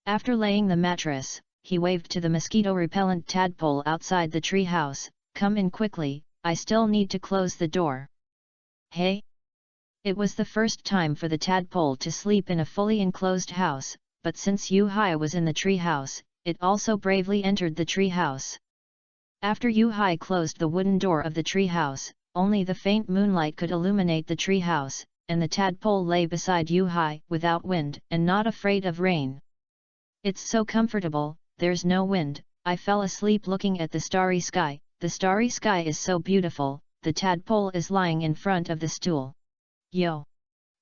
After laying the mattress, he waved to the mosquito-repellent tadpole outside the tree house, "Come in quickly, I still need to close the door." Hey! It was the first time for the tadpole to sleep in a fully enclosed house, but since Yu-Hai was in the tree house, it also bravely entered the tree house. After Yu-Hai closed the wooden door of the tree house, only the faint moonlight could illuminate the tree house, and the tadpole lay beside Yu-Hai without wind and not afraid of rain. "It's so comfortable, there's no wind, I fell asleep looking at the starry sky, the starry sky is so beautiful." The tadpole is lying in front of the stool. "Yo!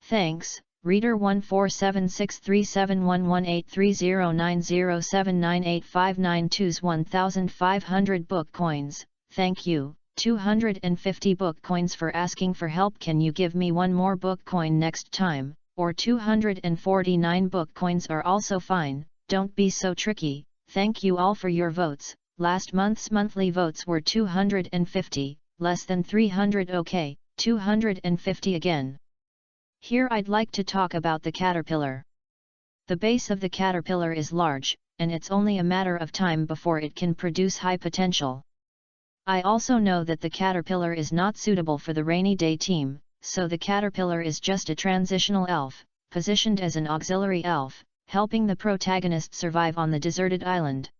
Thanks, Reader 14763711830907985992s 1500 book coins, thank you, 250 book coins for asking for help. Can you give me one more book coin next time, or 249 book coins are also fine, don't be so tricky. Thank you all for your votes. Last month's monthly votes were 250, less than 300. Okay, 250 again. Here I'd like to talk about the caterpillar. The base of the caterpillar is large, and it's only a matter of time before it can produce high potential. I also know that the caterpillar is not suitable for the rainy day team, so the caterpillar is just a transitional elf, positioned as an auxiliary elf, helping the protagonist survive on the deserted island.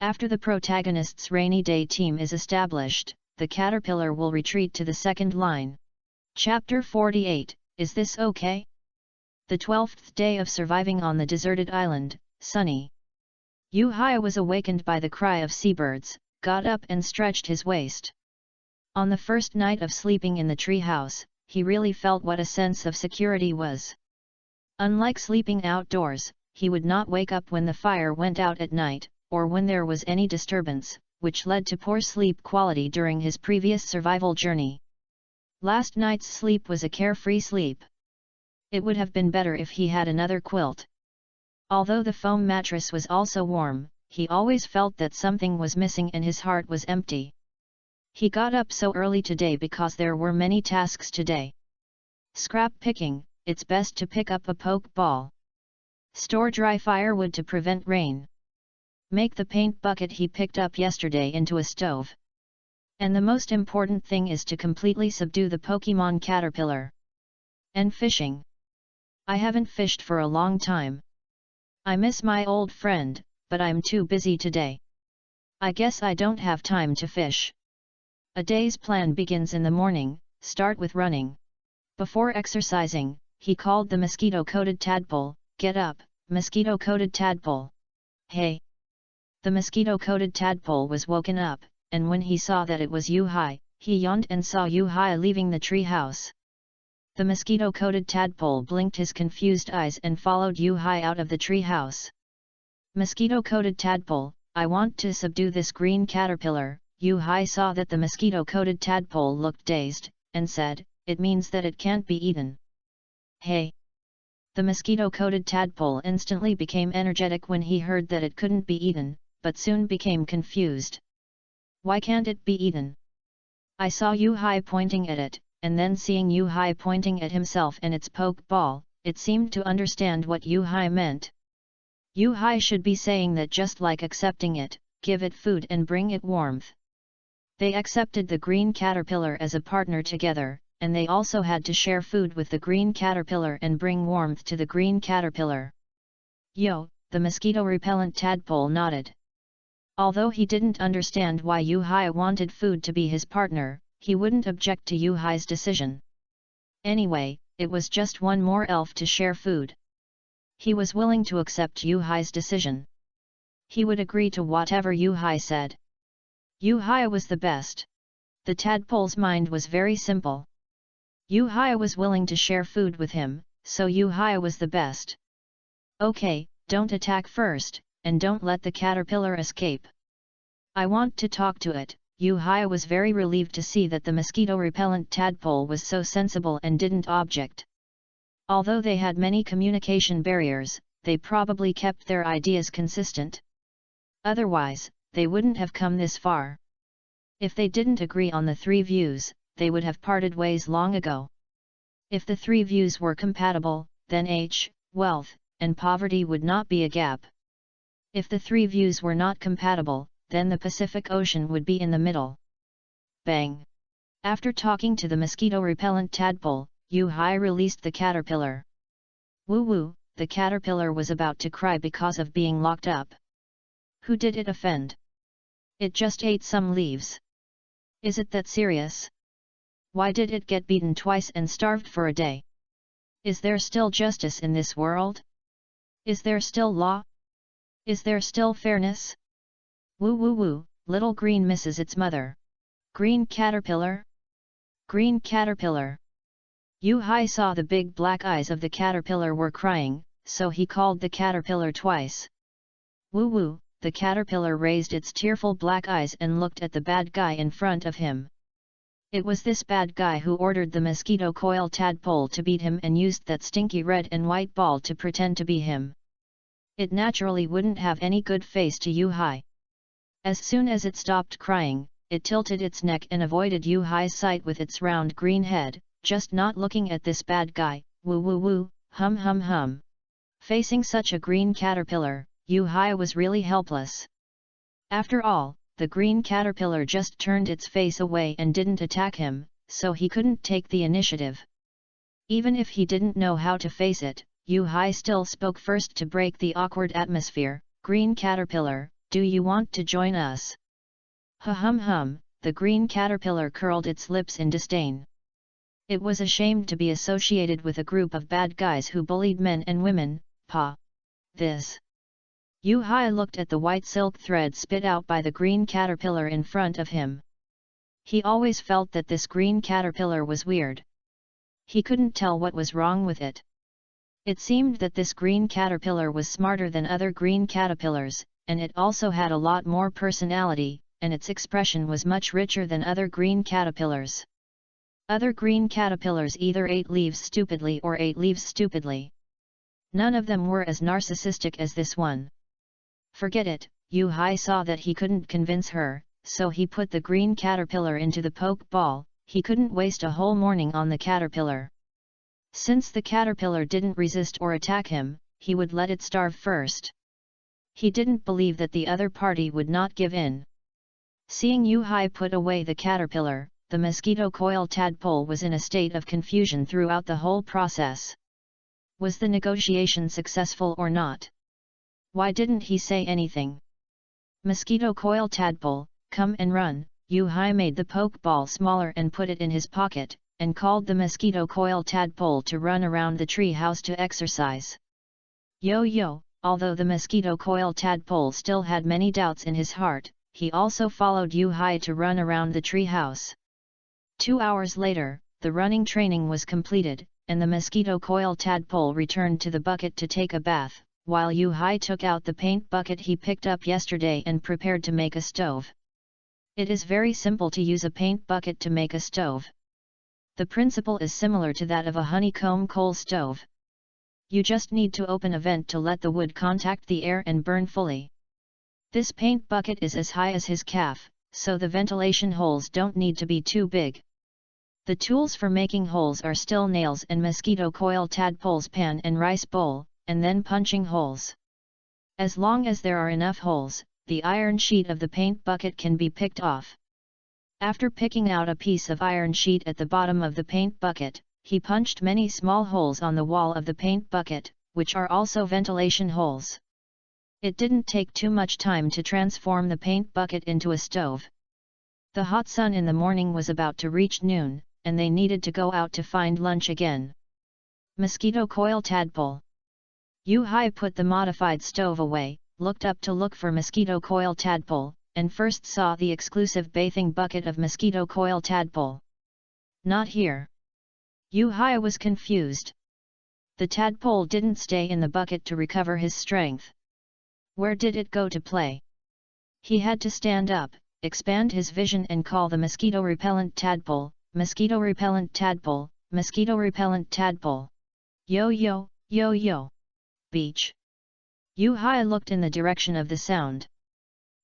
After the protagonist's rainy day team is established, the caterpillar will retreat to the second line. Chapter 48. Is this okay? The 12th day of surviving on the deserted island, Sunny. Yu-Hai was awakened by the cry of seabirds, got up and stretched his waist. On the first night of sleeping in the tree house, he really felt what a sense of security was. Unlike sleeping outdoors, he would not wake up when the fire went out at night, or when there was any disturbance, which led to poor sleep quality during his previous survival journey. Last night's sleep was a carefree sleep. It would have been better if he had another quilt. Although the foam mattress was also warm, he always felt that something was missing and his heart was empty. He got up so early today because there were many tasks today. Scrap picking, it's best to pick up a poke ball. Store dry firewood to prevent rain. Make the paint bucket he picked up yesterday into a stove. And the most important thing is to completely subdue the Pokemon caterpillar. And fishing. I haven't fished for a long time. I miss my old friend, but I'm too busy today. I guess I don't have time to fish. A day's plan begins in the morning. Start with running. Before exercising, he called the mosquito-coated tadpole. Get up, mosquito-coated tadpole. Hey! The mosquito-coated tadpole was woken up, and when he saw that it was Yu-Hai, he yawned and saw Yu-Hai leaving the tree house. The mosquito-coated tadpole blinked his confused eyes and followed Yu-Hai out of the tree house. Mosquito-coated tadpole, I want to subdue this green caterpillar. Yu-Hai saw that the mosquito-coated tadpole looked dazed, and said, it means that it can't be eaten. Hey! The mosquito-coated tadpole instantly became energetic when he heard that it couldn't be eaten, but soon became confused. Why can't it be eaten? I saw Yu-Hai pointing at it, and then seeing Yu-Hai pointing at himself and its poke ball, it seemed to understand what Yu-Hai meant. Yu-Hai should be saying that just like accepting it, give it food and bring it warmth. They accepted the green caterpillar as a partner together, and they also had to share food with the green caterpillar and bring warmth to the green caterpillar. Yo, the mosquito-repellent tadpole nodded. Although he didn't understand why Yu-Hai wanted food to be his partner, he wouldn't object to Yu-Hai's decision. Anyway, it was just one more elf to share food. He was willing to accept Yu-Hai's decision. He would agree to whatever Yu-Hai said. Yu-Hai was the best. The tadpole's mind was very simple. Yu-Hai was willing to share food with him, so Yu-Hai was the best. Okay, don't attack first, and don't let the caterpillar escape. I want to talk to it. Yu-Hai was very relieved to see that the mosquito-repellent tadpole was so sensible and didn't object. Although they had many communication barriers, they probably kept their ideas consistent. Otherwise, they wouldn't have come this far. If they didn't agree on the three views, they would have parted ways long ago. If the three views were compatible, then wealth, and poverty would not be a gap. If the three views were not compatible, then the Pacific Ocean would be in the middle. Bang! After talking to the mosquito-repellent tadpole, Yu-Hai released the caterpillar. Woo-woo, the caterpillar was about to cry because of being locked up. Who did it offend? It just ate some leaves. Is it that serious? Why did it get beaten twice and starved for a day? Is there still justice in this world? Is there still law? Is there still fairness? Woo woo woo, little green misses its mother. Green caterpillar? Green caterpillar. Yu Hai saw the big black eyes of the caterpillar were crying, so he called the caterpillar twice. Woo woo, the caterpillar raised its tearful black eyes and looked at the bad guy in front of him. It was this bad guy who ordered the mosquito coil tadpole to beat him and used that stinky red and white ball to pretend to be him. It naturally wouldn't have any good face to Yu Hai. As soon as it stopped crying, it tilted its neck and avoided Yu Hai's sight with its round green head, just not looking at this bad guy. Woo woo woo, hum hum hum. Facing such a green caterpillar, Yu Hai was really helpless. After all, the green caterpillar just turned its face away and didn't attack him, so he couldn't take the initiative. Even if he didn't know how to face it, Yu Hai still spoke first to break the awkward atmosphere. Green caterpillar, do you want to join us? Ha hum hum, the green caterpillar curled its lips in disdain. It was ashamed to be associated with a group of bad guys who bullied men and women. Pa! This! Yu Hai looked at the white silk thread spit out by the green caterpillar in front of him. He always felt that this green caterpillar was weird. He couldn't tell what was wrong with it. It seemed that this green caterpillar was smarter than other green caterpillars, and it also had a lot more personality, and its expression was much richer than other green caterpillars. Other green caterpillars either ate leaves stupidly or ate leaves stupidly. None of them were as narcissistic as this one. Forget it, Yu Hai saw that he couldn't convince her, so he put the green caterpillar into the poke ball. He couldn't waste a whole morning on the caterpillar. Since the caterpillar didn't resist or attack him, he would let it starve first. He didn't believe that the other party would not give in. Seeing Yu Hai put away the caterpillar, the mosquito coil tadpole was in a state of confusion throughout the whole process. Was the negotiation successful or not? Why didn't he say anything? Mosquito coil tadpole, come and run. Yu Hai made the poke ball smaller and put it in his pocket, and called the mosquito coil tadpole to run around the tree house to exercise. Yo yo, although the mosquito coil tadpole still had many doubts in his heart, he also followed Yu Hai to run around the tree house. 2 hours later, the running training was completed, and the mosquito coil tadpole returned to the bucket to take a bath, while Yu Hai took out the paint bucket he picked up yesterday and prepared to make a stove. It is very simple to use a paint bucket to make a stove. The principle is similar to that of a honeycomb coal stove. You just need to open a vent to let the wood contact the air and burn fully. This paint bucket is as high as his calf, so the ventilation holes don't need to be too big. The tools for making holes are still nails and mosquito coil tadpole's pan and rice bowl, and then punching holes. As long as there are enough holes, the iron sheet of the paint bucket can be picked off. After picking out a piece of iron sheet at the bottom of the paint bucket, he punched many small holes on the wall of the paint bucket, which are also ventilation holes. It didn't take too much time to transform the paint bucket into a stove. The hot sun in the morning was about to reach noon, and they needed to go out to find lunch again. Mosquito coil tadpole. Yu Hai put the modified stove away, looked up to look for mosquito coil tadpole, and first saw the exclusive bathing bucket of mosquito coil tadpole. Not here. Yu Hai was confused. The tadpole didn't stay in the bucket to recover his strength. Where did it go to play? He had to stand up, expand his vision and call the mosquito repellent tadpole, mosquito repellent tadpole, mosquito repellent tadpole. Yo yo, yo yo. Beach. Yu Hai looked in the direction of the sound.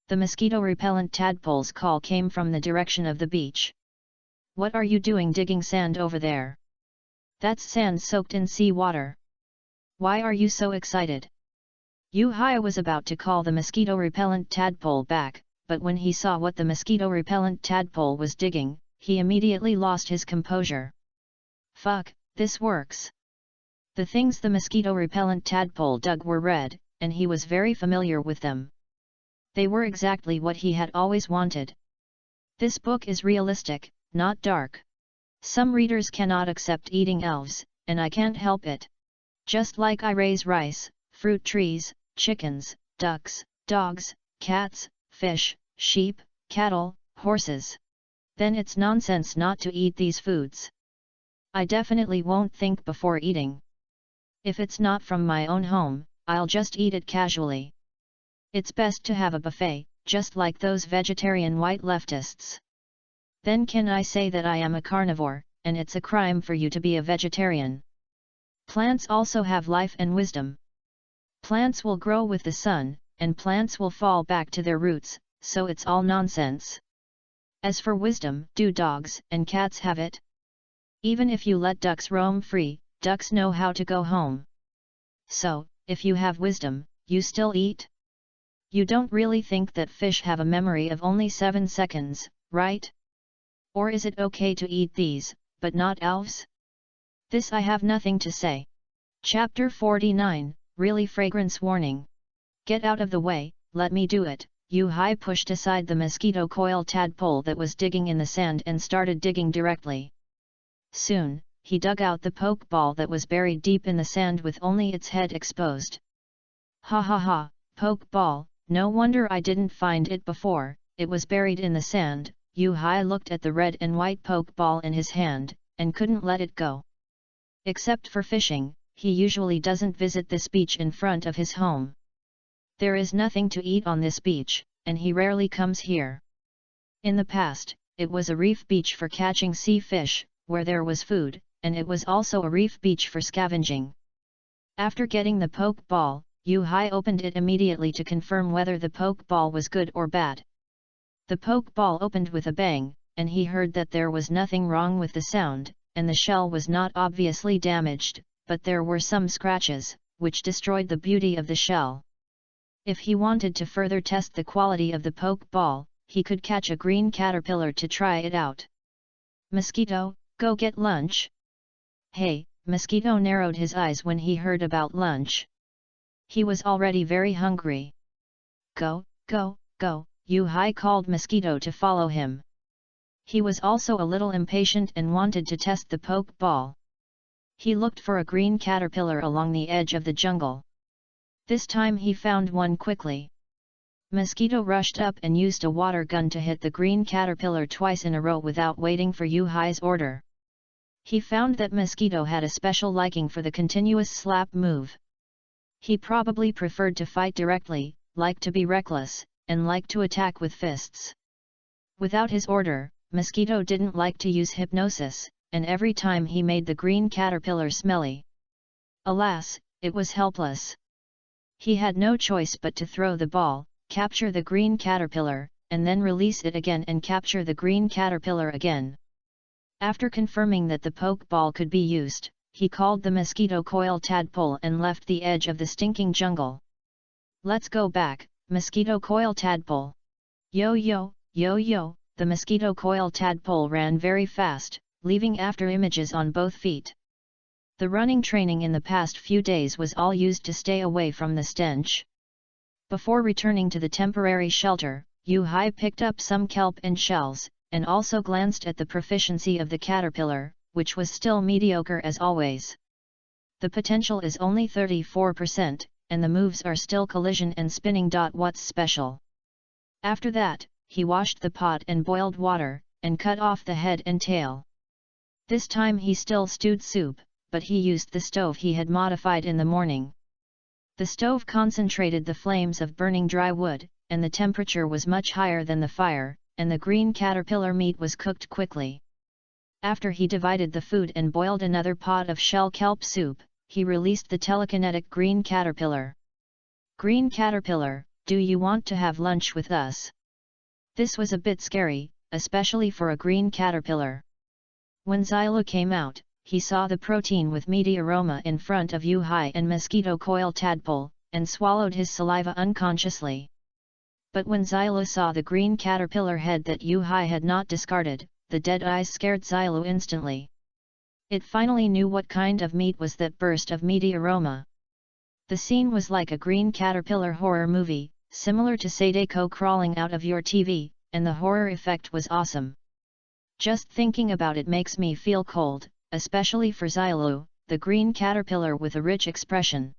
The mosquito repellent tadpole's call came from the direction of the beach. What are you doing digging sand over there? That's sand soaked in sea water. Why are you so excited? Yu Hai was about to call the mosquito repellent tadpole back, but when he saw what the mosquito repellent tadpole was digging, he immediately lost his composure. Fuck, this works. The things the mosquito repellent tadpole dug were red, and he was very familiar with them. They were exactly what he had always wanted. This book is realistic, not dark. Some readers cannot accept eating elves, and I can't help it. Just like I raise rice, fruit trees, chickens, ducks, dogs, cats, fish, sheep, cattle, horses. Then it's nonsense not to eat these foods. I definitely won't think before eating. If it's not from my own home, I'll just eat it casually. It's best to have a buffet, just like those vegetarian white leftists. Then can I say that I am a carnivore, and it's a crime for you to be a vegetarian? Plants also have life and wisdom. Plants will grow with the sun, and plants will fall back to their roots, so it's all nonsense. As for wisdom, do dogs and cats have it? Even if you let ducks roam free, ducks know how to go home. So, if you have wisdom, you still eat? You don't really think that fish have a memory of only 7 seconds, right? Or is it okay to eat these, but not elves? This I have nothing to say. Chapter 49, Really Fragrance Warning. Get out of the way, let me do it. Yu-Hai pushed aside the mosquito coil tadpole that was digging in the sand and started digging directly. Soon, he dug out the poke ball that was buried deep in the sand with only its head exposed. Ha ha ha, poke ball, no wonder I didn't find it before, it was buried in the sand. Yu-Hai looked at the red and white poke ball in his hand, and couldn't let it go. Except for fishing, he usually doesn't visit this beach in front of his home. There is nothing to eat on this beach, and he rarely comes here. In the past, it was a reef beach for catching sea fish, where there was food, and it was also a reef beach for scavenging. After getting the poke ball, Yu-Hai opened it immediately to confirm whether the poke ball was good or bad. The poke ball opened with a bang, and he heard that there was nothing wrong with the sound, and the shell was not obviously damaged, but there were some scratches, which destroyed the beauty of the shell. If he wanted to further test the quality of the poke ball, he could catch a green caterpillar to try it out. Mosquito, go get lunch. Hey, Mosquito narrowed his eyes when he heard about lunch. He was already very hungry. Go, go, go, Yu-Hai called Mosquito to follow him. He was also a little impatient and wanted to test the poke ball. He looked for a green caterpillar along the edge of the jungle. This time he found one quickly. Mosquito rushed up and used a water gun to hit the green caterpillar twice in a row without waiting for Yu-Hai's order. He found that Mosquito had a special liking for the continuous slap move. He probably preferred to fight directly, liked to be reckless, and liked to attack with fists. Without his order, Mosquito didn't like to use hypnosis, and every time he made the green caterpillar smelly. Alas, it was helpless. He had no choice but to throw the ball, capture the green caterpillar, and then release it again and capture the green caterpillar again. After confirming that the poke ball could be used, he called the mosquito coil tadpole and left the edge of the stinking jungle. Let's go back, mosquito coil tadpole. Yo yo, yo yo, the mosquito coil tadpole ran very fast, leaving after images on both feet. The running training in the past few days was all used to stay away from the stench. Before returning to the temporary shelter, Yu-Hai picked up some kelp and shells, and also glanced at the proficiency of the caterpillar, which was still mediocre as always. The potential is only 34%, and the moves are still collision and spinning. What's special? After that, he washed the pot and boiled water, and cut off the head and tail. This time he still stewed soup, but he used the stove he had modified in the morning. The stove concentrated the flames of burning dry wood, and the temperature was much higher than the fire, and the green caterpillar meat was cooked quickly. After he divided the food and boiled another pot of shell kelp soup, he released the telekinetic green caterpillar. Green caterpillar, do you want to have lunch with us? This was a bit scary, especially for a green caterpillar. When Zylu came out, he saw the protein with meaty aroma in front of Yu-Hai and mosquito coil tadpole, and swallowed his saliva unconsciously. But when Zylu saw the green caterpillar head that Yu-Hai had not discarded, the dead eyes scared Zylu instantly. It finally knew what kind of meat was that burst of meaty aroma. The scene was like a green caterpillar horror movie, similar to Sadako crawling out of your TV, and the horror effect was awesome. Just thinking about it makes me feel cold, especially for Zylu, the green caterpillar with a rich expression.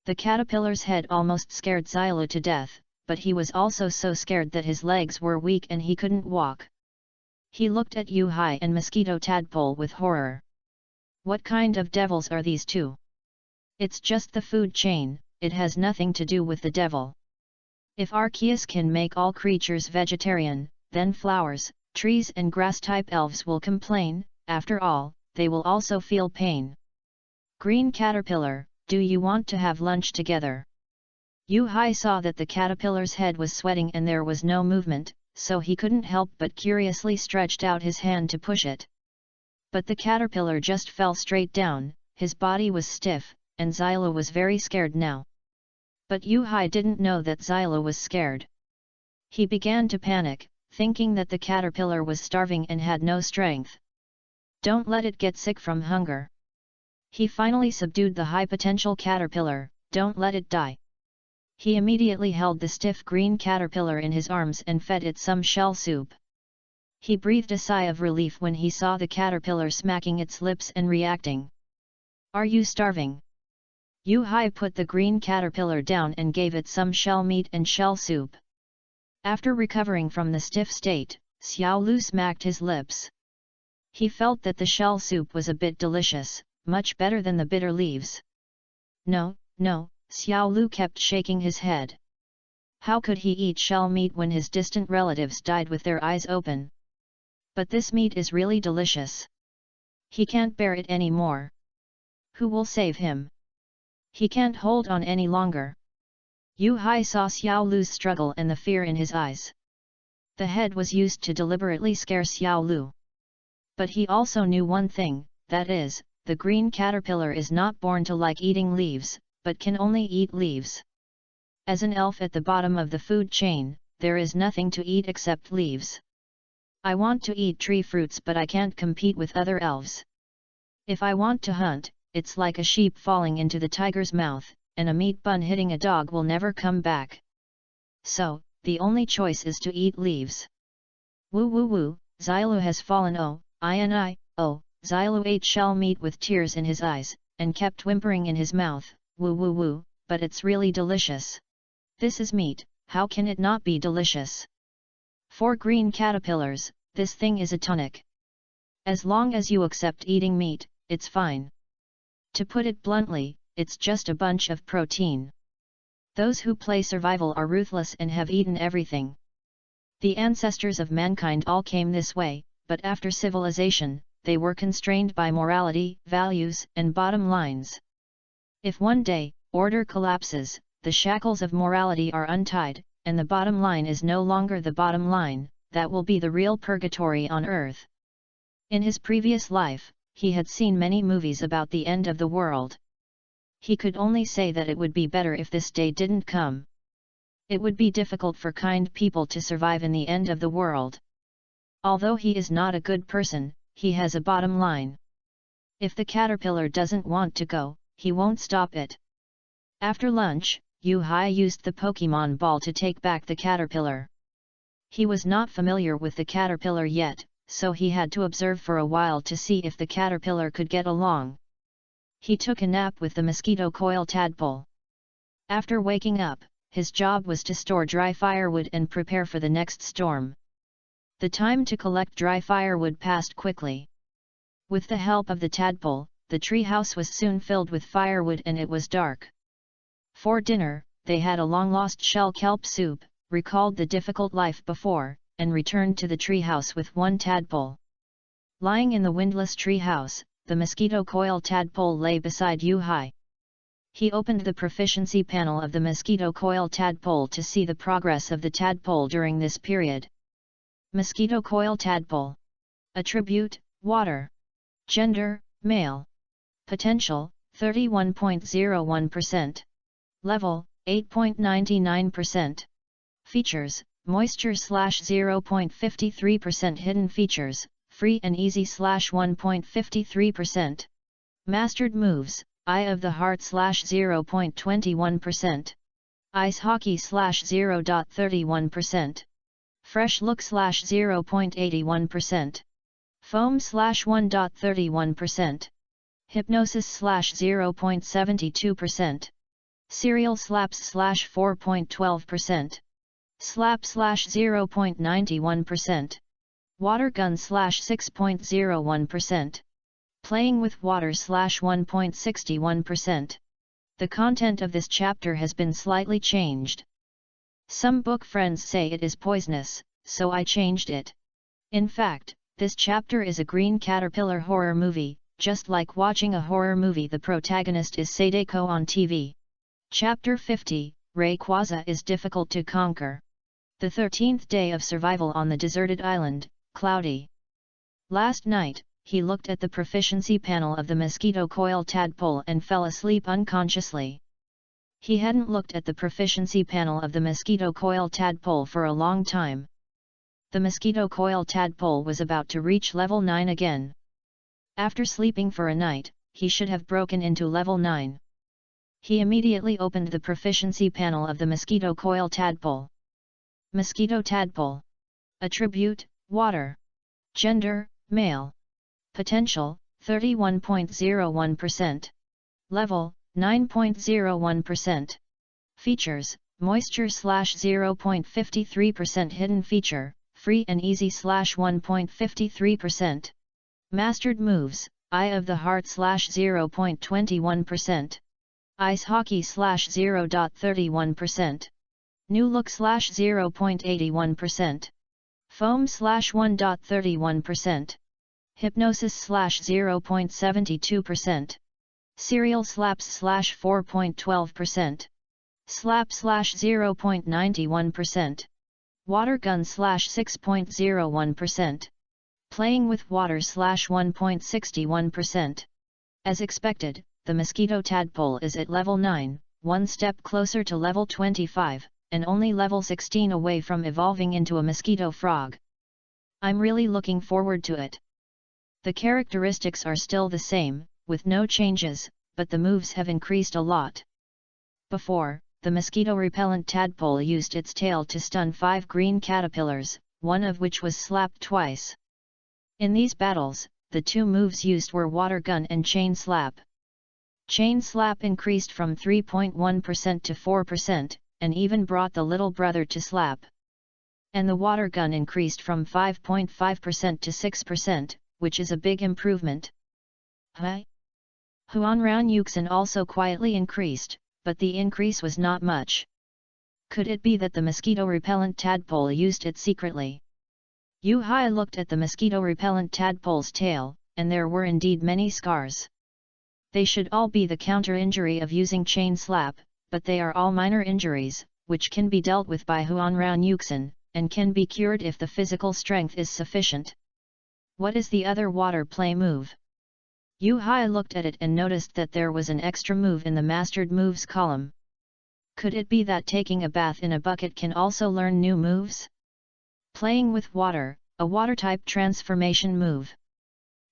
The caterpillar's head almost scared Zylu to death, but he was also so scared that his legs were weak and he couldn't walk. He looked at Yu-Hai and mosquito tadpole with horror. What kind of devils are these two? It's just the food chain, it has nothing to do with the devil. If Arceus can make all creatures vegetarian, then flowers, trees and grass-type elves will complain. After all, they will also feel pain. Green Caterpillar, do you want to have lunch together? Yu-Hai saw that the caterpillar's head was sweating and there was no movement, so he couldn't help but curiously stretched out his hand to push it. But the caterpillar just fell straight down, his body was stiff, and Xylo was very scared now. But Yu-Hai didn't know that Xylo was scared. He began to panic, thinking that the caterpillar was starving and had no strength. Don't let it get sick from hunger. He finally subdued the high-potential caterpillar, don't let it die. He immediately held the stiff green caterpillar in his arms and fed it some shell soup. He breathed a sigh of relief when he saw the caterpillar smacking its lips and reacting. Are you starving? Yu-Hai put the green caterpillar down and gave it some shell meat and shell soup. After recovering from the stiff state, Xiao Lu smacked his lips. He felt that the shell soup was a bit delicious, much better than the bitter leaves. No, no, Xiao Lu kept shaking his head. How could he eat shell meat when his distant relatives died with their eyes open? But this meat is really delicious. He can't bear it anymore. Who will save him? He can't hold on any longer. Yu-Hai saw Xiao Lu's struggle and the fear in his eyes. The head was used to deliberately scare Xiao Lu. But he also knew one thing, that is, the green caterpillar is not born to like eating leaves, but can only eat leaves. As an elf at the bottom of the food chain, there is nothing to eat except leaves. I want to eat tree fruits but I can't compete with other elves. If I want to hunt, it's like a sheep falling into the tiger's mouth, and a meat bun hitting a dog will never come back. So, the only choice is to eat leaves. Woo woo woo, Xylo has fallen Xylo ate shell meat with tears in his eyes, and kept whimpering in his mouth, woo woo woo, but it's really delicious. This is meat, how can it not be delicious? For green caterpillars, this thing is a tonic. As long as you accept eating meat, it's fine. To put it bluntly, it's just a bunch of protein. Those who play survival are ruthless and have eaten everything. The ancestors of mankind all came this way, but after civilization, they were constrained by morality, values, and bottom lines. If one day, order collapses, the shackles of morality are untied, and the bottom line is no longer the bottom line, that will be the real purgatory on earth. In his previous life, he had seen many movies about the end of the world. He could only say that it would be better if this day didn't come. It would be difficult for kind people to survive in the end of the world. Although he is not a good person, he has a bottom line. If the caterpillar doesn't want to go, he won't stop it. After lunch, Yu-Hai used the Pokemon ball to take back the caterpillar. He was not familiar with the caterpillar yet, so he had to observe for a while to see if the caterpillar could get along. He took a nap with the mosquito coil tadpole. After waking up, his job was to store dry firewood and prepare for the next storm. The time to collect dry firewood passed quickly. With the help of the tadpole, the treehouse was soon filled with firewood and it was dark. For dinner, they had a long-lost shell kelp soup, recalled the difficult life before, and returned to the treehouse with one tadpole. Lying in the windless treehouse, the mosquito coil tadpole lay beside Yu-Hai. He opened the proficiency panel of the mosquito coil tadpole to see the progress of the tadpole during this period. Mosquito coil tadpole. Attribute, water. Gender, male. Potential, 31.01%. Level, 8.99%. Features, moisture /0.53%. Hidden features, free and easy /1.53%. Mastered moves, Eye of the Heart /0.21%. Ice Hockey /0.31%. Fresh Look /0.81%. Foam /1.31%. Hypnosis /0.72%. Serial Slaps /4.12%. Slap /0.91%. Water Gun /6.01%. Playing with water /1.61%. The content of this chapter has been slightly changed. Some book friends say it is poisonous, so I changed it. In fact, this chapter is a green caterpillar horror movie, just like watching a horror movie. The protagonist is Sadako on TV. Chapter 50, Rayquaza is difficult to conquer. The 13th day of survival on the deserted island, cloudy. Last night, he looked at the proficiency panel of the mosquito coil tadpole and fell asleep unconsciously. He hadn't looked at the proficiency panel of the mosquito coil tadpole for a long time. The mosquito coil tadpole was about to reach level 9 again. After sleeping for a night, he should have broken into level 9. He immediately opened the proficiency panel of the mosquito coil tadpole. Mosquito tadpole. Attribute, water. Gender, male. Potential, 31.01%. Level, 9.01%. Features, moisture /0.53%. Hidden feature, free and easy /1.53%. Mastered moves, Eye of the Heart /0.21%. Ice Hockey /0.31%. New Look /0.81%. Foam /1.31%. Hypnosis /0.72%. Serial Slaps /4.12%. Slap /0.91%. Water Gun /6.01%. Playing with water /1.61%. As expected, the mosquito tadpole is at level 9, one step closer to level 25, and only level 16 away from evolving into a mosquito frog. I'm really looking forward to it. The characteristics are still the same, with no changes, but the moves have increased a lot. Before, the mosquito-repellent tadpole used its tail to stun 5 green caterpillars, one of which was slapped twice. In these battles, the 2 moves used were Water Gun and Chain Slap. Chain Slap increased from 3.1% to 4%, and even brought the little brother to slap. And the Water Gun increased from 5.5% to 6%, which is a big improvement. Huanran Yuxin also quietly increased, but the increase was not much. Could it be that the mosquito-repellent tadpole used it secretly? Yu Hai looked at the mosquito-repellent tadpole's tail, and there were indeed many scars. They should all be the counter-injury of using Chain Slap, but they are all minor injuries, which can be dealt with by Huanran Yuxin, and can be cured if the physical strength is sufficient. What is the other water play move? Yu Hai looked at it and noticed that there was an extra move in the Mastered Moves column. Could it be that taking a bath in a bucket can also learn new moves? Playing with water, a water-type transformation move.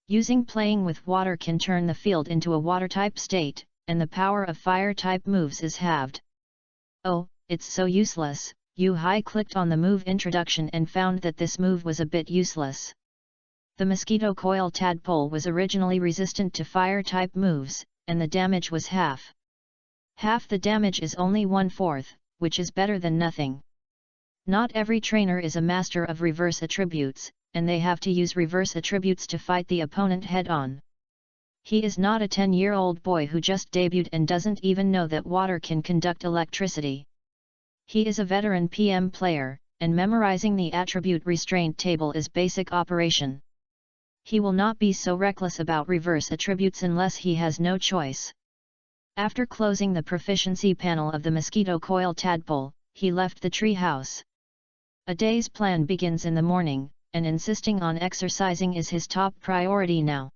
Using Playing with water can turn the field into a water-type state, and the power of fire-type moves is halved. Oh, it's so useless. Yu Hai clicked on the move introduction and found that this move was a bit useless. The mosquito coil tadpole was originally resistant to fire-type moves, and the damage was half. Half the damage is only 1/4, which is better than nothing. Not every trainer is a master of reverse attributes, and they have to use reverse attributes to fight the opponent head-on. He is not a 10-year-old boy who just debuted and doesn't even know that water can conduct electricity. He is a veteran PM player, and memorizing the attribute restraint table is basic operation. He will not be so reckless about reverse attributes unless he has no choice. After closing the proficiency panel of the mosquito coil tadpole, he left the tree house. A day's plan begins in the morning, and insisting on exercising is his top priority now.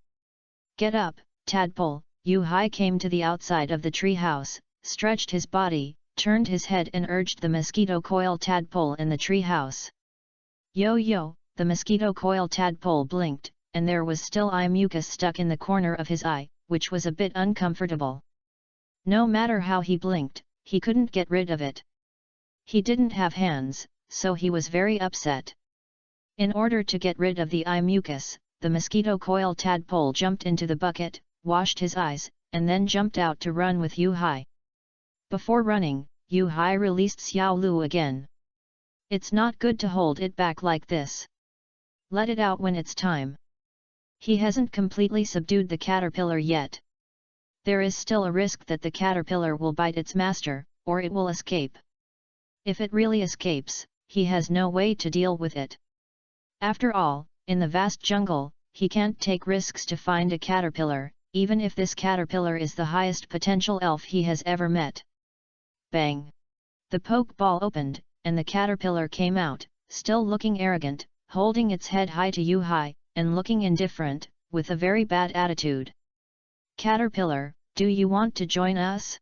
Get up, tadpole. Yu Hai came to the outside of the tree house, stretched his body, turned his head and urged the mosquito coil tadpole in the tree house. Yo yo, the mosquito coil tadpole blinked, and there was still eye mucus stuck in the corner of his eye, which was a bit uncomfortable. No matter how he blinked, he couldn't get rid of it. He didn't have hands, so he was very upset. In order to get rid of the eye mucus, the mosquito coil tadpole jumped into the bucket, washed his eyes, and then jumped out to run with Yu Hai. Before running, Yu Hai released Xiao Lu again. It's not good to hold it back like this. Let it out when it's time. He hasn't completely subdued the caterpillar yet. There is still a risk that the caterpillar will bite its master, or it will escape. If it really escapes, he has no way to deal with it. After all, in the vast jungle, he can't take risks to find a caterpillar, even if this caterpillar is the highest potential elf he has ever met. Bang! The poke ball opened, and the caterpillar came out, still looking arrogant, holding its head high to you-high, and looking indifferent, with a very bad attitude. Caterpillar, do you want to join us?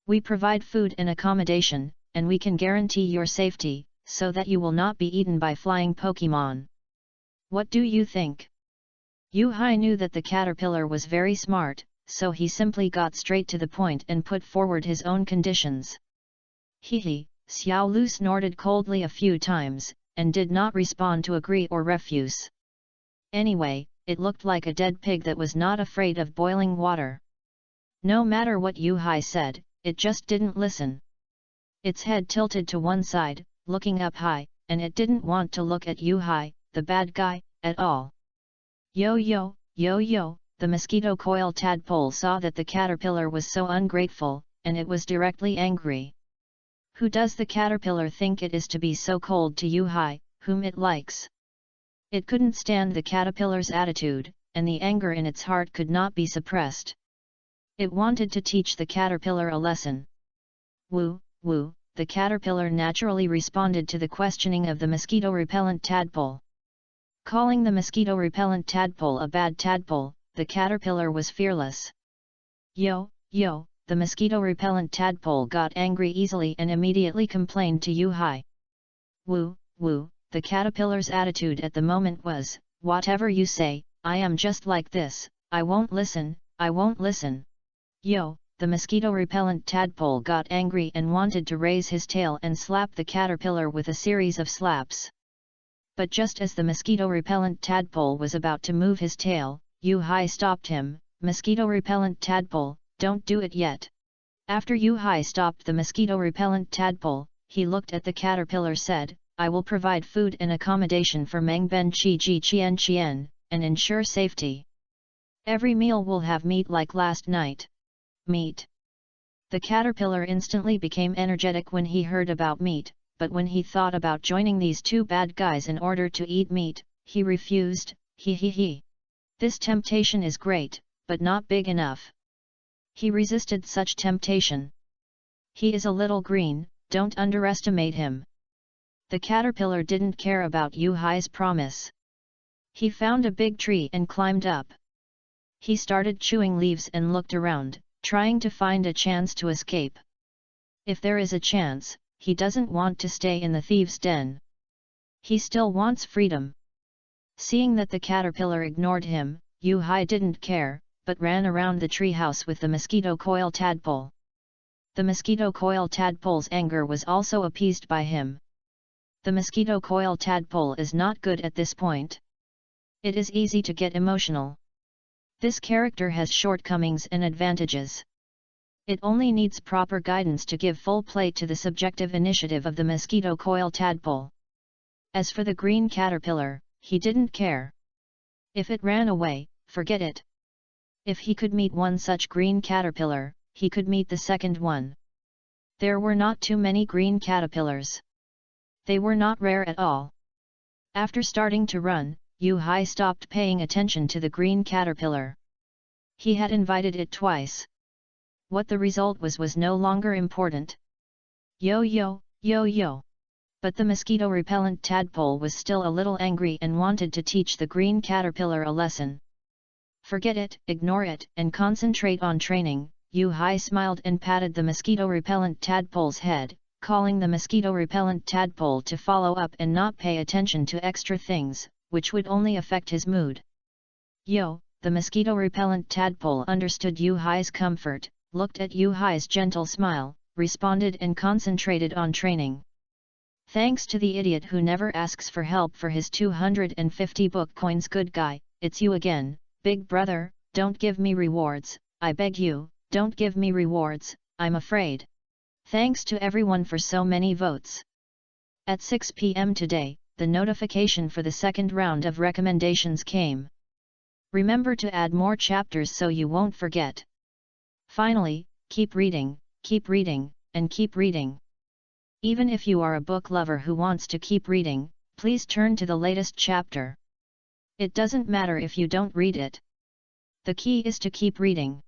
We provide food and accommodation, and we can guarantee your safety, so that you will not be eaten by flying Pokémon. What do you think? Yu-Hai knew that the caterpillar was very smart, so he simply got straight to the point and put forward his own conditions. Hehe, Xiao Lu snorted coldly a few times, and did not respond to agree or refuse. Anyway, it looked like a dead pig that was not afraid of boiling water. No matter what Yu-Hai said, it just didn't listen. Its head tilted to one side, looking up high, and it didn't want to look at Yu-Hai, the bad guy, at all. Yo, the mosquito coil tadpole saw that the caterpillar was so ungrateful, and it was directly angry. Who does the caterpillar think it is to be so cold to Yu-Hai, whom it likes? It couldn't stand the caterpillar's attitude, and the anger in its heart could not be suppressed. It wanted to teach the caterpillar a lesson. Woo, the caterpillar naturally responded to the questioning of the mosquito-repellent tadpole. Calling the mosquito-repellent tadpole a bad tadpole, the caterpillar was fearless. Yo, the mosquito-repellent tadpole got angry easily and immediately complained to Yu-Hai. Woo, the caterpillar's attitude at the moment was, whatever you say, I am just like this, I won't listen. Yo, the mosquito-repellent tadpole got angry and wanted to raise his tail and slap the caterpillar with a series of slaps. But just as the mosquito-repellent tadpole was about to move his tail, Yu-Hai stopped him. Mosquito-repellent tadpole, don't do it yet. After Yu-Hai stopped the mosquito-repellent tadpole, he looked at the caterpillar said, I will provide food and accommodation for Meng Ben Chi Ji Chien, and ensure safety. Every meal will have meat like last night. Meat. The caterpillar instantly became energetic when he heard about meat, but when he thought about joining these two bad guys in order to eat meat, he refused. This temptation is great, but not big enough. He resisted such temptation. He is a little green, don't underestimate him. The caterpillar didn't care about Yu-Hai's promise. He found a big tree and climbed up. He started chewing leaves and looked around, trying to find a chance to escape. If there is a chance, he doesn't want to stay in the thieves' den. He still wants freedom. Seeing that the caterpillar ignored him, Yu-Hai didn't care, but ran around the treehouse with the mosquito coil tadpole. The mosquito coil tadpole's anger was also appeased by him. The mosquito coil tadpole is not good at this point. It is easy to get emotional. This character has shortcomings and advantages. It only needs proper guidance to give full play to the subjective initiative of the mosquito coil tadpole. As for the green caterpillar, he didn't care. If it ran away, forget it. If he could meet one such green caterpillar, he could meet the second one. There were not too many green caterpillars. They were not rare at all. After starting to run, Yu-Hai stopped paying attention to the green caterpillar. He had invited it twice. What the result was no longer important. Yo. But the mosquito-repellent tadpole was still a little angry and wanted to teach the green caterpillar a lesson. Forget it, ignore it, and concentrate on training. Yu-Hai smiled and patted the mosquito-repellent tadpole's head, calling the mosquito-repellent tadpole to follow up and not pay attention to extra things, which would only affect his mood. Yo, the mosquito-repellent tadpole understood Yu-Hai's comfort, looked at Yu-Hai's gentle smile, responded and concentrated on training. Thanks to the idiot who never asks for help for his 250 book coins, good guy, it's you again, big brother, don't give me rewards, I beg you, don't give me rewards, I'm afraid. Thanks to everyone for so many votes. At 6 p.m. today, the notification for the second round of recommendations came. Remember to add more chapters so you won't forget. Finally, keep reading, and keep reading. Even if you are a book lover who wants to keep reading, please turn to the latest chapter. It doesn't matter if you don't read it. The key is to keep reading.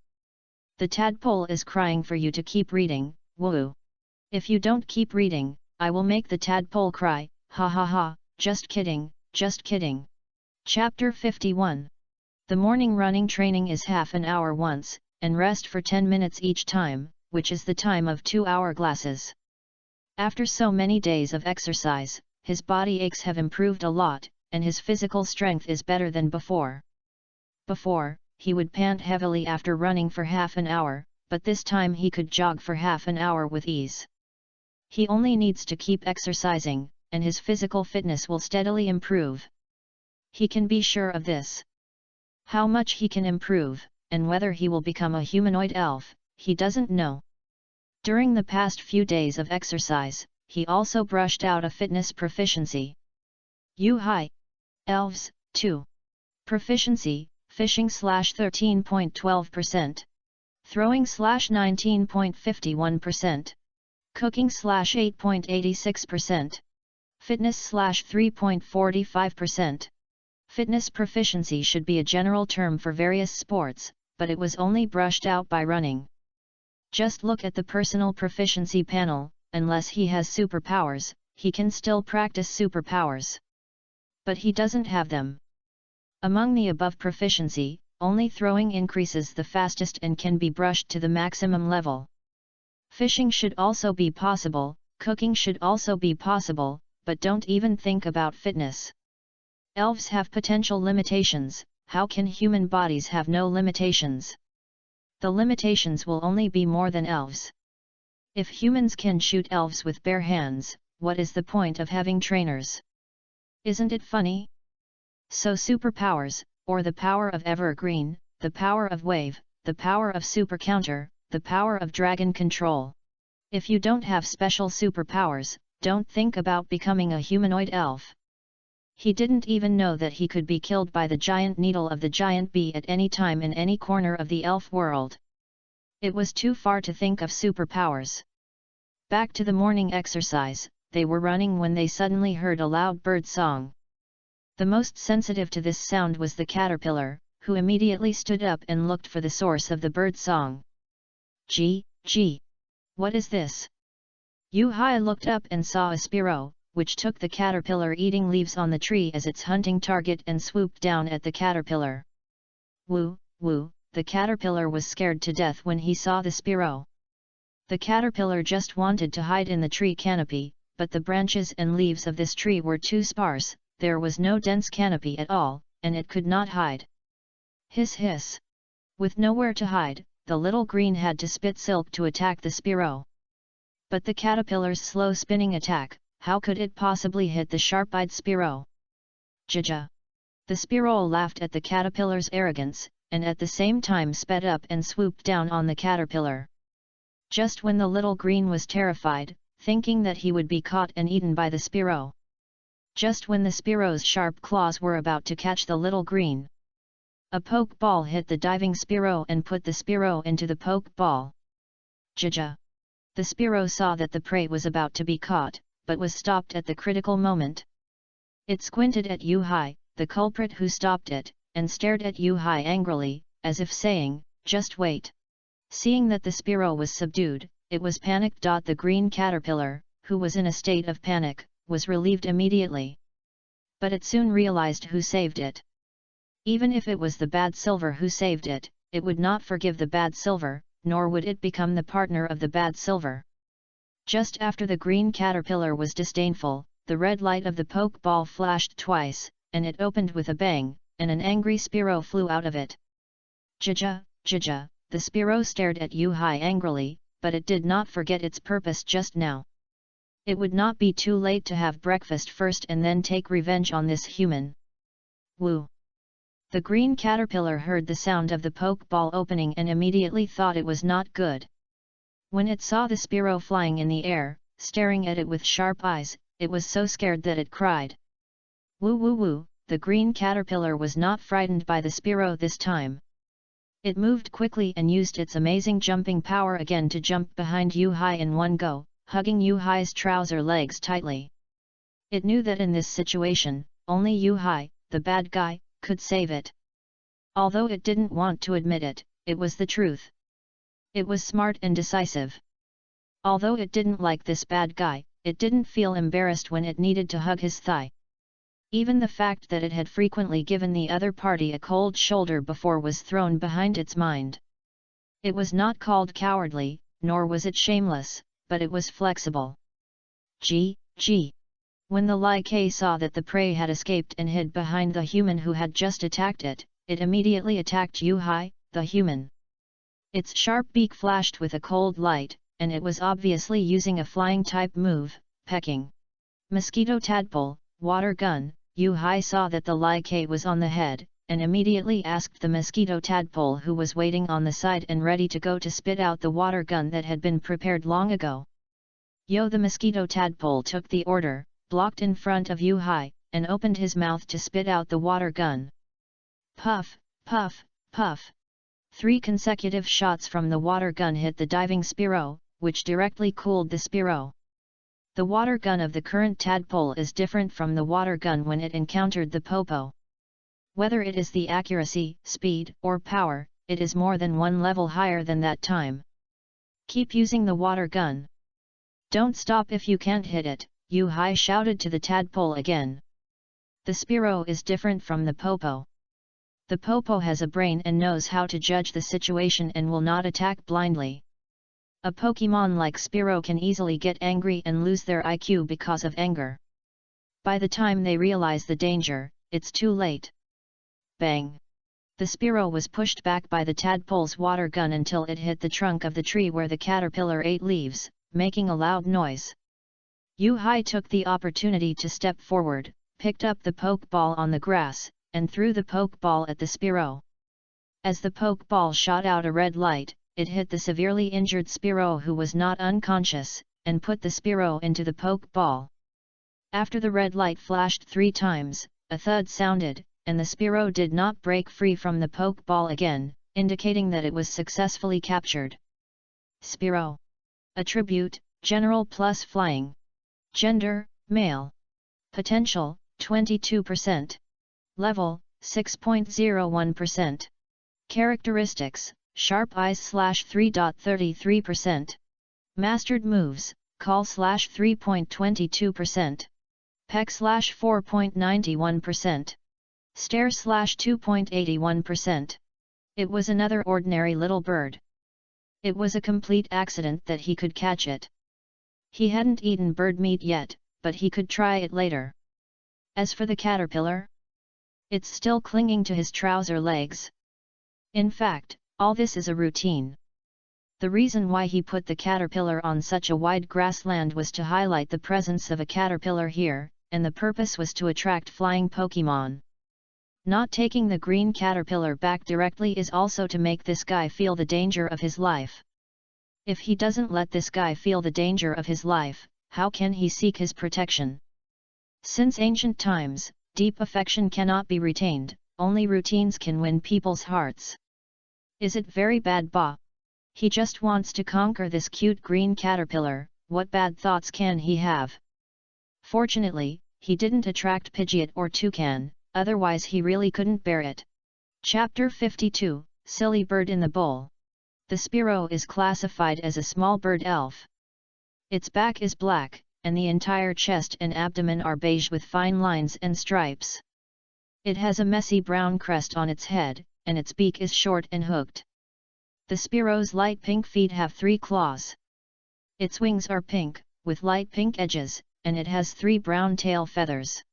The tadpole is crying for you to keep reading, woo. If you don't keep reading, I will make the tadpole cry, ha ha ha, just kidding, just kidding. Chapter 51. The morning running training is half an hour once, and rest for 10 minutes each time, which is the time of 2 hourglasses. After so many days of exercise, his body aches have improved a lot, and his physical strength is better than before. Before, he would pant heavily after running for half an hour, but this time he could jog for half an hour with ease. He only needs to keep exercising, and his physical fitness will steadily improve. He can be sure of this. How much he can improve, and whether he will become a humanoid elf, he doesn't know. During the past few days of exercise, he also brushed out a fitness proficiency. Hi! Elves, 2. Proficiency, fishing /13.12%. Throwing /19.51%. Cooking /8.86%. Fitness /3.45%. Fitness proficiency should be a general term for various sports, but it was only brushed out by running. Just look at the personal proficiency panel. Unless he has superpowers, he can still practice superpowers. But he doesn't have them. Among the above proficiency, only throwing increases the fastest and can be brushed to the maximum level. Fishing should also be possible, cooking should also be possible, but don't even think about fitness. Elves have potential limitations. How can human bodies have no limitations? The limitations will only be more than elves. If humans can shoot elves with bare hands, what is the point of having trainers? Isn't it funny? So superpowers, or the power of evergreen, the power of wave, the power of super counter, the power of dragon control. If you don't have special superpowers, don't think about becoming a humanoid elf. He didn't even know that he could be killed by the giant needle of the giant bee at any time in any corner of the elf world. It was too far to think of superpowers. Back to the morning exercise, they were running when they suddenly heard a loud bird song. The most sensitive to this sound was the caterpillar, who immediately stood up and looked for the source of the bird song. Gee, what is this? Hi looked up and saw a sparrow, which took the caterpillar eating leaves on the tree as its hunting target and swooped down at the caterpillar. Woo, the caterpillar was scared to death when he saw the sparrow. The caterpillar just wanted to hide in the tree canopy, but the branches and leaves of this tree were too sparse, there was no dense canopy at all, and it could not hide. Hiss. With nowhere to hide, the little green had to spit silk to attack the sparrow. But the caterpillar's slow spinning attack, how could it possibly hit the sharp-eyed sparrow? Jaja! The sparrow laughed at the caterpillar's arrogance, and at the same time sped up and swooped down on the caterpillar. Just when the little green was terrified, thinking that he would be caught and eaten by the sparrow. Just when the sparrow's sharp claws were about to catch the little green. A poke ball hit the diving sparrow and put the sparrow into the poke ball. Jaja! The sparrow saw that the prey was about to be caught, but was stopped at the critical moment. It squinted at Hi, the culprit who stopped it, and stared at Hi angrily, as if saying, just wait. Seeing that the sparrow was subdued, it was panicked. The green caterpillar, who was in a state of panic, was relieved immediately. But it soon realized who saved it. Even if it was the bad silver who saved it, it would not forgive the bad silver, nor would it become the partner of the bad silver. Just after the green caterpillar was disdainful, the red light of the poke ball flashed twice, and it opened with a bang, and an angry sparrow flew out of it. Jaja! The sparrow stared at Hi angrily, but it did not forget its purpose just now. It would not be too late to have breakfast first and then take revenge on this human. Woo! The green caterpillar heard the sound of the poke ball opening and immediately thought it was not good. When it saw the sparrow flying in the air, staring at it with sharp eyes, it was so scared that it cried. Woo! the green caterpillar was not frightened by the Spearow this time. It moved quickly and used its amazing jumping power again to jump behind Yu-Hai in one go, hugging Yu-Hai's trouser legs tightly. It knew that in this situation, only Yu-Hai, the bad guy, could save it. Although it didn't want to admit it, it was the truth. It was smart and decisive. Although it didn't like this bad guy, it didn't feel embarrassed when it needed to hug his thigh. Even the fact that it had frequently given the other party a cold shoulder before was thrown behind its mind. It was not called cowardly, nor was it shameless, but it was flexible. Gee. When the Like saw that the prey had escaped and hid behind the human who had just attacked it, it immediately attacked Yu-Hai, the human. Its sharp beak flashed with a cold light, and it was obviously using a flying-type move, pecking. Mosquito tadpole, water gun. Yu-Hai saw that the Like was on the head, and immediately asked the mosquito tadpole who was waiting on the side and ready to go to spit out the water gun that had been prepared long ago. The mosquito tadpole took the order, blocked in front of Yu-Hai, and opened his mouth to spit out the water gun. Puff, puff, puff. 3 consecutive shots from the water gun hit the diving Spearow, which directly cooled the Spearow. The water gun of the current tadpole is different from the water gun when it encountered the Popo. Whether it is the accuracy, speed, or power, it is more than one level higher than that time. Keep using the water gun. Don't stop if you can't hit it, Yu-Hai shouted to the tadpole again. The Spearow is different from the Popo. The Popo has a brain and knows how to judge the situation and will not attack blindly. A Pokemon like Spearow can easily get angry and lose their IQ because of anger. By the time they realize the danger, it's too late. Bang! The Spearow was pushed back by the tadpole's water gun until it hit the trunk of the tree where the caterpillar ate leaves, making a loud noise. Yu-Hai took the opportunity to step forward, picked up the Pokeball on the grass, and threw the Pokeball at the Spearow. As the Pokeball shot out a red light, it hit the severely injured Spearow who was not unconscious, and put the Spearow into the Pokeball. After the red light flashed 3 times, a thud sounded, and the Spearow did not break free from the Pokeball again, indicating that it was successfully captured. Spearow. Attribute, General plus Flying. Gender, Male. Potential, 22%. Level, 6.01%. Characteristics, Sharp Eyes /3.33%. Mastered Moves, Call /3.22%. Peck /4.91%. Stare /2.81%. It was another ordinary little bird. It was a complete accident that he could catch it. He hadn't eaten bird meat yet, but he could try it later. As for the caterpillar, it's still clinging to his trouser legs. In fact, all this is a routine. The reason why he put the caterpillar on such a wide grassland was to highlight the presence of a caterpillar here, and the purpose was to attract flying Pokemon. Not taking the green caterpillar back directly is also to make this guy feel the danger of his life. If he doesn't let this guy feel the danger of his life, how can he seek his protection? Since ancient times, deep affection cannot be retained, only routines can win people's hearts. Is it very bad, Ba? He just wants to conquer this cute green caterpillar, what bad thoughts can he have? Fortunately, he didn't attract Pidgeot or Toucan, otherwise he really couldn't bear it. Chapter 52, Silly Bird in the Bowl. The Spearow is classified as a small bird elf. Its back is black, and the entire chest and abdomen are beige with fine lines and stripes. It has a messy brown crest on its head, and its beak is short and hooked. The Spearow's light pink feet have 3 claws. Its wings are pink, with light pink edges, and it has 3 brown tail feathers.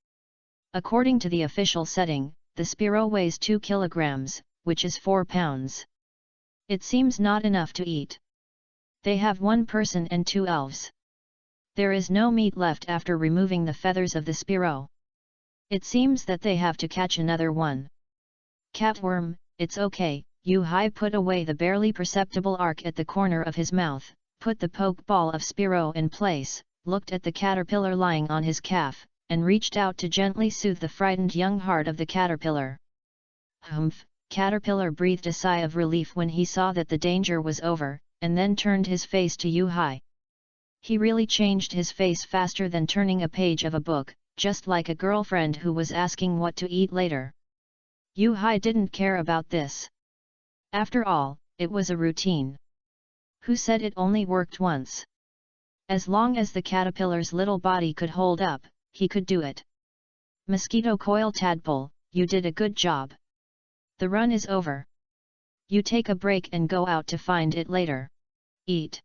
According to the official setting, the Spearow weighs 2 kilograms, which is 4 pounds. It seems not enough to eat. They have 1 person and 2 elves. There is no meat left after removing the feathers of the Spearow. It seems that they have to catch another one. Catworm, it's okay. Yu-Hai put away the barely perceptible arc at the corner of his mouth, put the Pokeball of Spearow in place, looked at the caterpillar lying on his calf, and reached out to gently soothe the frightened young heart of the caterpillar. Humph! Caterpillar breathed a sigh of relief when he saw that the danger was over, and then turned his face to Yu-Hai. He really changed his face faster than turning a page of a book, just like a girlfriend who was asking what to eat later. Yu-Hai didn't care about this. After all, it was a routine. Who said it only worked once? As long as the caterpillar's little body could hold up, he could do it. Mosquito coil tadpole, you did a good job. The run is over. You take a break and go out to find it later. Eat.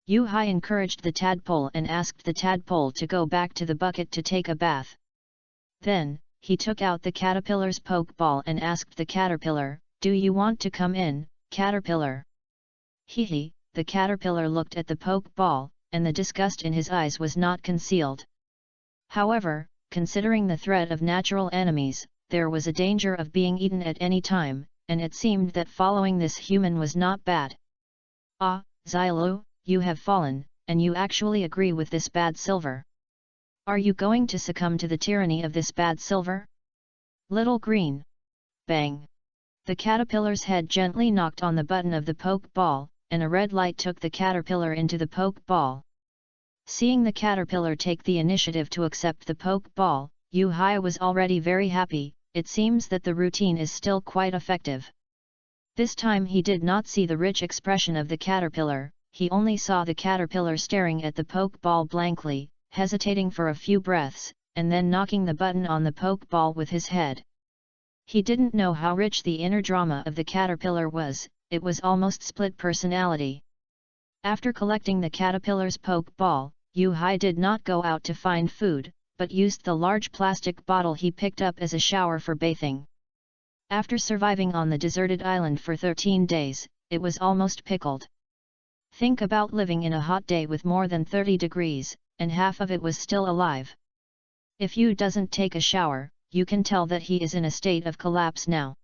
Yu-Hai encouraged the tadpole and asked the tadpole to go back to the bucket to take a bath. Then, he took out the caterpillar's poke ball and asked the caterpillar, "Do you want to come in, caterpillar?" Hee, the caterpillar looked at the poke ball, and the disgust in his eyes was not concealed. However, considering the threat of natural enemies, there was a danger of being eaten at any time, and it seemed that following this human was not bad. Ah, Xiaolu, you have fallen, and you actually agree with this bad silver. Are you going to succumb to the tyranny of this bad silver? Little green. Bang! The caterpillar's head gently knocked on the button of the poke ball, and a red light took the caterpillar into the poke ball. Seeing the caterpillar take the initiative to accept the poke ball, Yu-Hai was already very happy. It seems that the routine is still quite effective. This time he did not see the rich expression of the caterpillar, he only saw the caterpillar staring at the poke ball blankly, hesitating for a few breaths, and then knocking the button on the poke ball with his head. He didn't know how rich the inner drama of the caterpillar was, it was almost split personality. After collecting the caterpillar's poke ball, Yu-Hai did not go out to find food, but used the large plastic bottle he picked up as a shower for bathing. After surviving on the deserted island for 13 days, it was almost pickled. Think about living in a hot day with more than 30 degrees, and half of it was still alive. If you doesn't take a shower, you can tell that he is in a state of collapse now.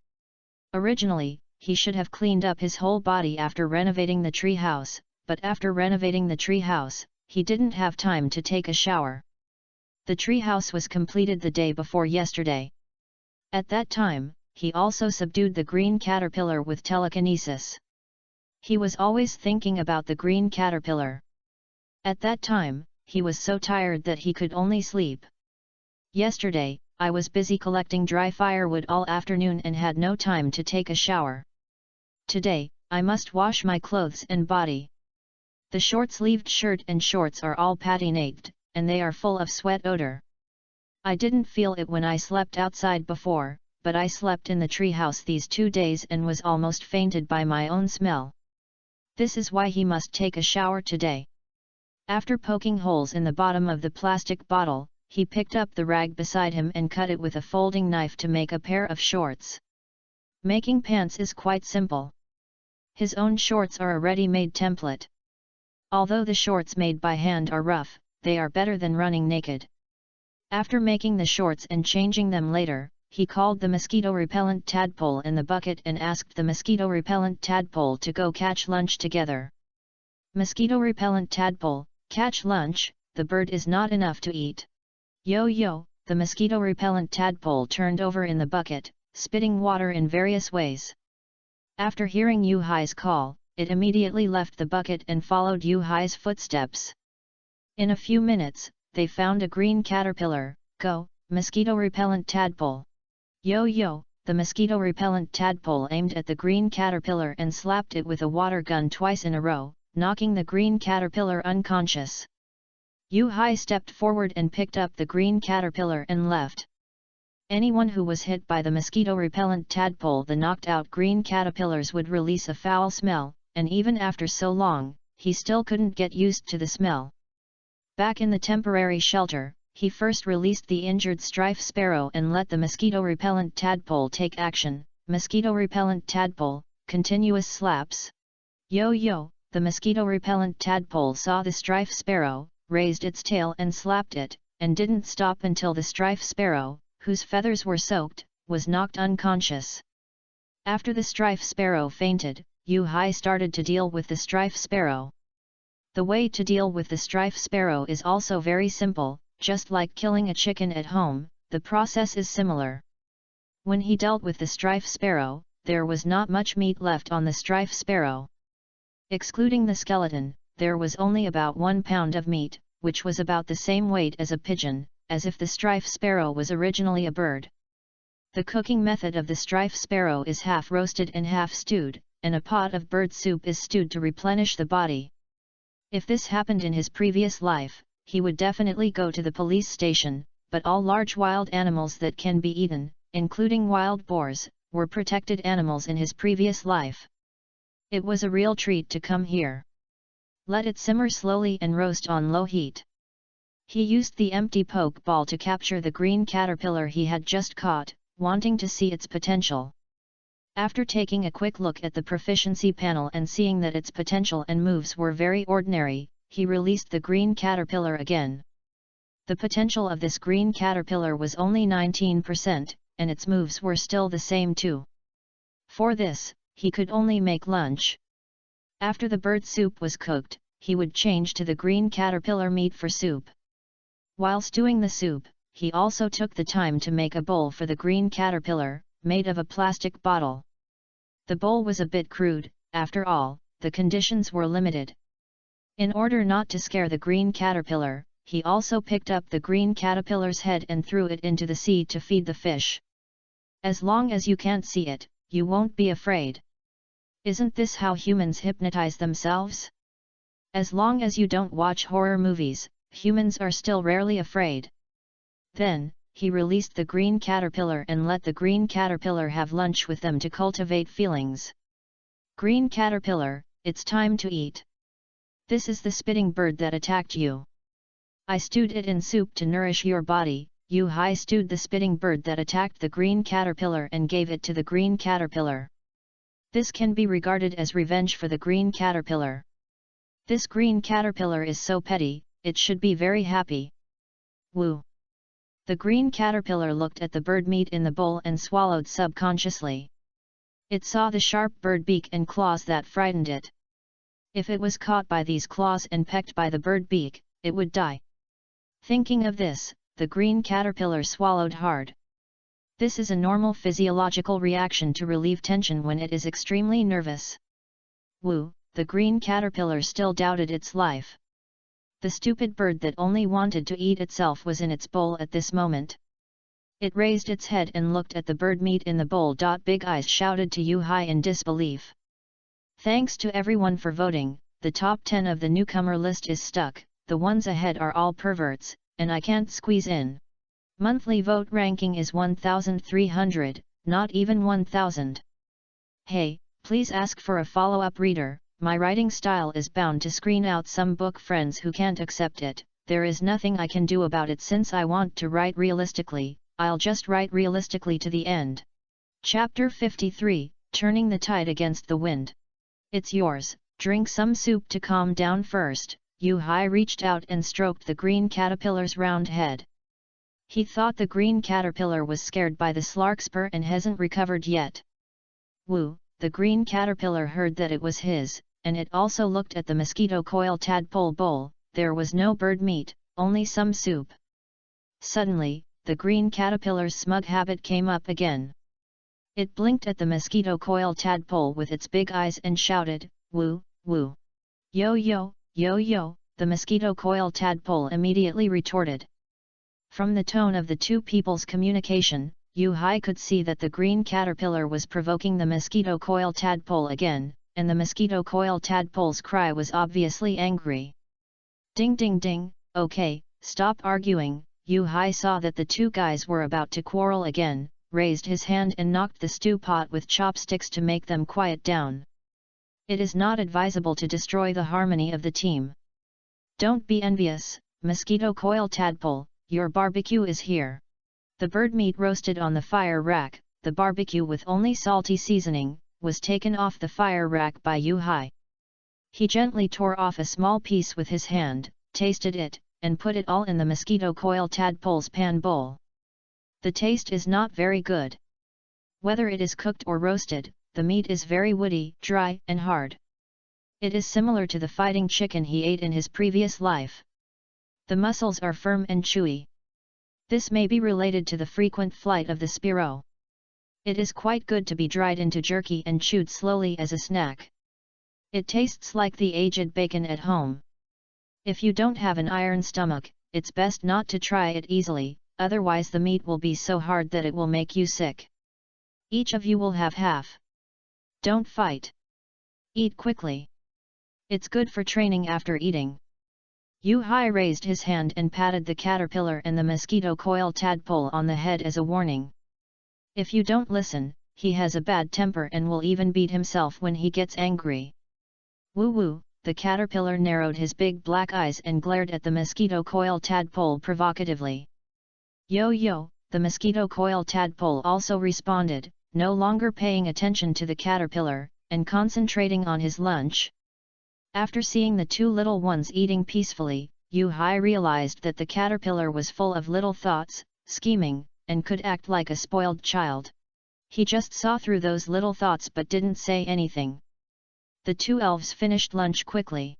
Originally, he should have cleaned up his whole body after renovating the tree house, but after renovating the tree house, he didn't have time to take a shower. The treehouse was completed the day before yesterday. At that time, he also subdued the green caterpillar with telekinesis. He was always thinking about the green caterpillar. At that time, he was so tired that he could only sleep. Yesterday, I was busy collecting dry firewood all afternoon and had no time to take a shower. Today, I must wash my clothes and body. The short-sleeved shirt and shorts are all patinated, and they are full of sweat odor. I didn't feel it when I slept outside before, but I slept in the treehouse these 2 days and was almost fainted by my own smell. This is why he must take a shower today. After poking holes in the bottom of the plastic bottle, he picked up the rag beside him and cut it with a folding knife to make a pair of shorts. Making pants is quite simple. His own shorts are a ready-made template. Although the shorts made by hand are rough, they are better than running naked. After making the shorts and changing them later, he called the mosquito-repellent tadpole in the bucket and asked the mosquito-repellent tadpole to go catch lunch together. Mosquito-repellent tadpole, catch lunch, the bird is not enough to eat. Yo, the mosquito-repellent tadpole turned over in the bucket, spitting water in various ways. After hearing Yu-Hai's call, it immediately left the bucket and followed Yu-Hai's footsteps. In a few minutes, they found a green caterpillar. Go, mosquito-repellent tadpole. Yo, the mosquito-repellent tadpole aimed at the green caterpillar and slapped it with a water gun twice in a row, knocking the green caterpillar unconscious. Yu-Hai stepped forward and picked up the green caterpillar and left. Anyone who was hit by the mosquito-repellent tadpole, the knocked-out green caterpillars would release a foul smell, and even after so long, he still couldn't get used to the smell. Back in the temporary shelter, he first released the injured strife sparrow and let the mosquito-repellent tadpole take action. Mosquito-repellent tadpole, continuous slaps. Yo, the mosquito-repellent tadpole saw the strife sparrow, raised its tail and slapped it, and didn't stop until the strife sparrow, whose feathers were soaked, was knocked unconscious. After the strife sparrow fainted, Yu-Hai started to deal with the strife sparrow. The way to deal with the strife sparrow is also very simple. just like killing a chicken at home, the process is similar. When he dealt with the strife sparrow, there was not much meat left on the strife sparrow. Excluding the skeleton, there was only about 1 pound of meat, which was about the same weight as a pigeon, as if the strife sparrow was originally a bird. The cooking method of the strife sparrow is half roasted and half stewed, and a pot of bird soup is stewed to replenish the body. If this happened in his previous life, he would definitely go to the police station, but all large wild animals that can be eaten, including wild boars, were protected animals in his previous life. It was a real treat to come here. Let it simmer slowly and roast on low heat. He used the empty poke ball to capture the green caterpillar he had just caught, wanting to see its potential. After taking a quick look at the proficiency panel and seeing that its potential and moves were very ordinary, he released the green caterpillar again. The potential of this green caterpillar was only 19%, and its moves were still the same too. For this, he could only make lunch. After the bird soup was cooked, he would change to the green caterpillar meat for soup. While stewing the soup, he also took the time to make a bowl for the green caterpillar, made of a plastic bottle. The bowl was a bit crude, after all, the conditions were limited. In order not to scare the green caterpillar, he also picked up the green caterpillar's head and threw it into the sea to feed the fish. As long as you can't see it, you won't be afraid. Isn't this how humans hypnotize themselves? As long as you don't watch horror movies, humans are still rarely afraid. Then, he released the green caterpillar and let the green caterpillar have lunch with them to cultivate feelings. Green caterpillar, it's time to eat. This is the spitting bird that attacked you. I stewed it in soup to nourish your body. Yu-Hai stewed the spitting bird that attacked the green caterpillar and gave it to the green caterpillar. This can be regarded as revenge for the green caterpillar. This green caterpillar is so petty, it should be very happy. Woo! The green caterpillar looked at the bird meat in the bowl and swallowed subconsciously. It saw the sharp bird beak and claws that frightened it. If it was caught by these claws and pecked by the bird beak, it would die. Thinking of this, the green caterpillar swallowed hard. This is a normal physiological reaction to relieve tension when it is extremely nervous. Woo! The green caterpillar still doubted its life. The stupid bird that only wanted to eat itself was in its bowl at this moment. It raised its head and looked at the bird meat in the bowl. Big Eyes shouted to Yu-Hai in disbelief. Thanks to everyone for voting, the top 10 of the newcomer list is stuck, the ones ahead are all perverts, and I can't squeeze in. Monthly vote ranking is 1,300, not even 1,000. Hey, please ask for a follow-up reader. My writing style is bound to screen out some book friends who can't accept it. There is nothing I can do about it since I want to write realistically. I'll just write realistically to the end. Chapter 53, Turning the Tide Against the Wind. It's yours, drink some soup to calm down first. Yu-Hai reached out and stroked the green caterpillar's round head. He thought the green caterpillar was scared by the larkspur and hasn't recovered yet. Woo! The green caterpillar heard that it was his, and it also looked at the mosquito coil tadpole bowl. There was no bird meat, only some soup. Suddenly, the green caterpillar's smug habit came up again. It blinked at the mosquito coil tadpole with its big eyes and shouted, "Woo, woo! Yo yo, yo yo!" The mosquito coil tadpole immediately retorted. From the tone of the two people's communication, Yu-Hai could see that the green caterpillar was provoking the mosquito coil tadpole again, and the mosquito coil tadpole's cry was obviously angry. Ding ding ding, okay, stop arguing. Yu-Hai saw that the two guys were about to quarrel again, raised his hand and knocked the stew pot with chopsticks to make them quiet down. It is not advisable to destroy the harmony of the team. Don't be envious, mosquito coil tadpole, your barbecue is here. The bird meat roasted on the fire rack, the barbecue with only salty seasoning, was taken off the fire rack by Yu-Hai. He gently tore off a small piece with his hand, tasted it, and put it all in the mosquito coil tadpole's pan bowl. The taste is not very good. Whether it is cooked or roasted, the meat is very woody, dry, and hard. It is similar to the fighting chicken he ate in his previous life. The muscles are firm and chewy. This may be related to the frequent flight of the sparrow. It is quite good to be dried into jerky and chewed slowly as a snack. It tastes like the aged bacon at home. If you don't have an iron stomach, it's best not to try it easily, otherwise the meat will be so hard that it will make you sick. Each of you will have half. Don't fight. Eat quickly. It's good for training after eating. Yu-Hai raised his hand and patted the caterpillar and the mosquito coil tadpole on the head as a warning. If you don't listen, he has a bad temper and will even beat himself when he gets angry. Woo-woo, the caterpillar narrowed his big black eyes and glared at the mosquito coil tadpole provocatively. Yo-yo, the mosquito coil tadpole also responded, no longer paying attention to the caterpillar, and concentrating on his lunch. After seeing the two little ones eating peacefully, Yu-Hai realized that the caterpillar was full of little thoughts, scheming, and could act like a spoiled child. He just saw through those little thoughts but didn't say anything. The two elves finished lunch quickly.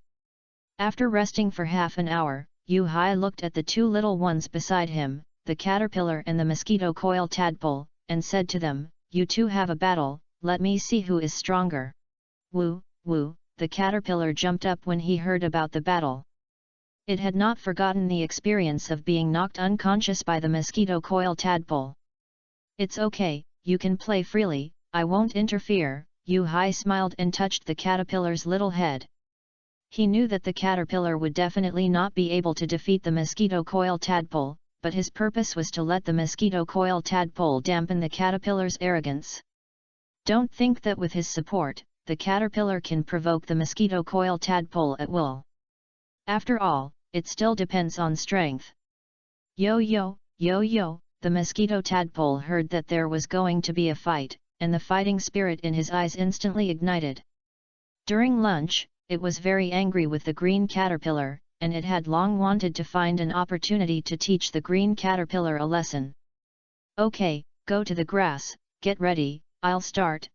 After resting for half an hour, Yu-Hai looked at the two little ones beside him, the caterpillar and the mosquito coil tadpole, and said to them, "You two have a battle, let me see who is stronger." Woo, woo, the caterpillar jumped up when he heard about the battle. It had not forgotten the experience of being knocked unconscious by the mosquito coil tadpole. "It's okay, you can play freely, I won't interfere," Yu-Hai smiled and touched the caterpillar's little head. He knew that the caterpillar would definitely not be able to defeat the mosquito coil tadpole, but his purpose was to let the mosquito coil tadpole dampen the caterpillar's arrogance. Don't think that with his support, the caterpillar can provoke the mosquito coil tadpole at will. After all, it still depends on strength. Yo-yo, yo-yo, the mosquito tadpole heard that there was going to be a fight, and the fighting spirit in his eyes instantly ignited. During lunch, it was very angry with the green caterpillar, and it had long wanted to find an opportunity to teach the green caterpillar a lesson. "Okay, go to the grass, get ready, I'll start."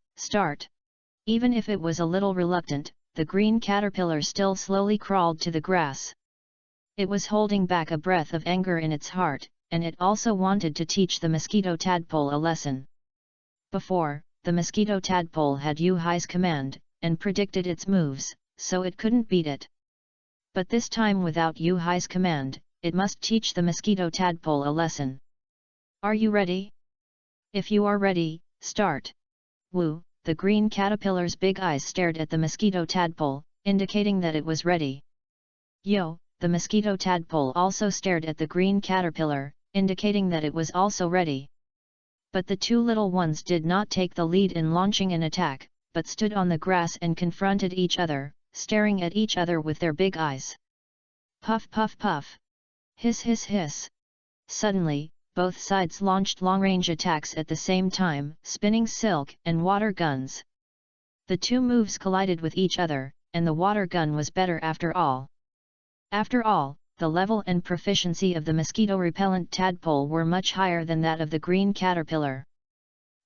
Even if it was a little reluctant, the green caterpillar still slowly crawled to the grass. It was holding back a breath of anger in its heart, and it also wanted to teach the mosquito tadpole a lesson. Before, the mosquito tadpole had Yu-Hai's command, and predicted its moves, so it couldn't beat it. But this time without Yu-Hai's command, it must teach the mosquito tadpole a lesson. "Are you ready? If you are ready, start." Woo! The green caterpillar's big eyes stared at the mosquito tadpole, indicating that it was ready. Yo! The mosquito tadpole also stared at the green caterpillar, indicating that it was also ready. But the two little ones did not take the lead in launching an attack, but stood on the grass and confronted each other, staring at each other with their big eyes. Puff puff puff! Hiss hiss hiss! Suddenly, both sides launched long-range attacks at the same time, spinning silk and water guns. The two moves collided with each other, and the water gun was better after all. After all, the level and proficiency of the mosquito-repellent tadpole were much higher than that of the green caterpillar.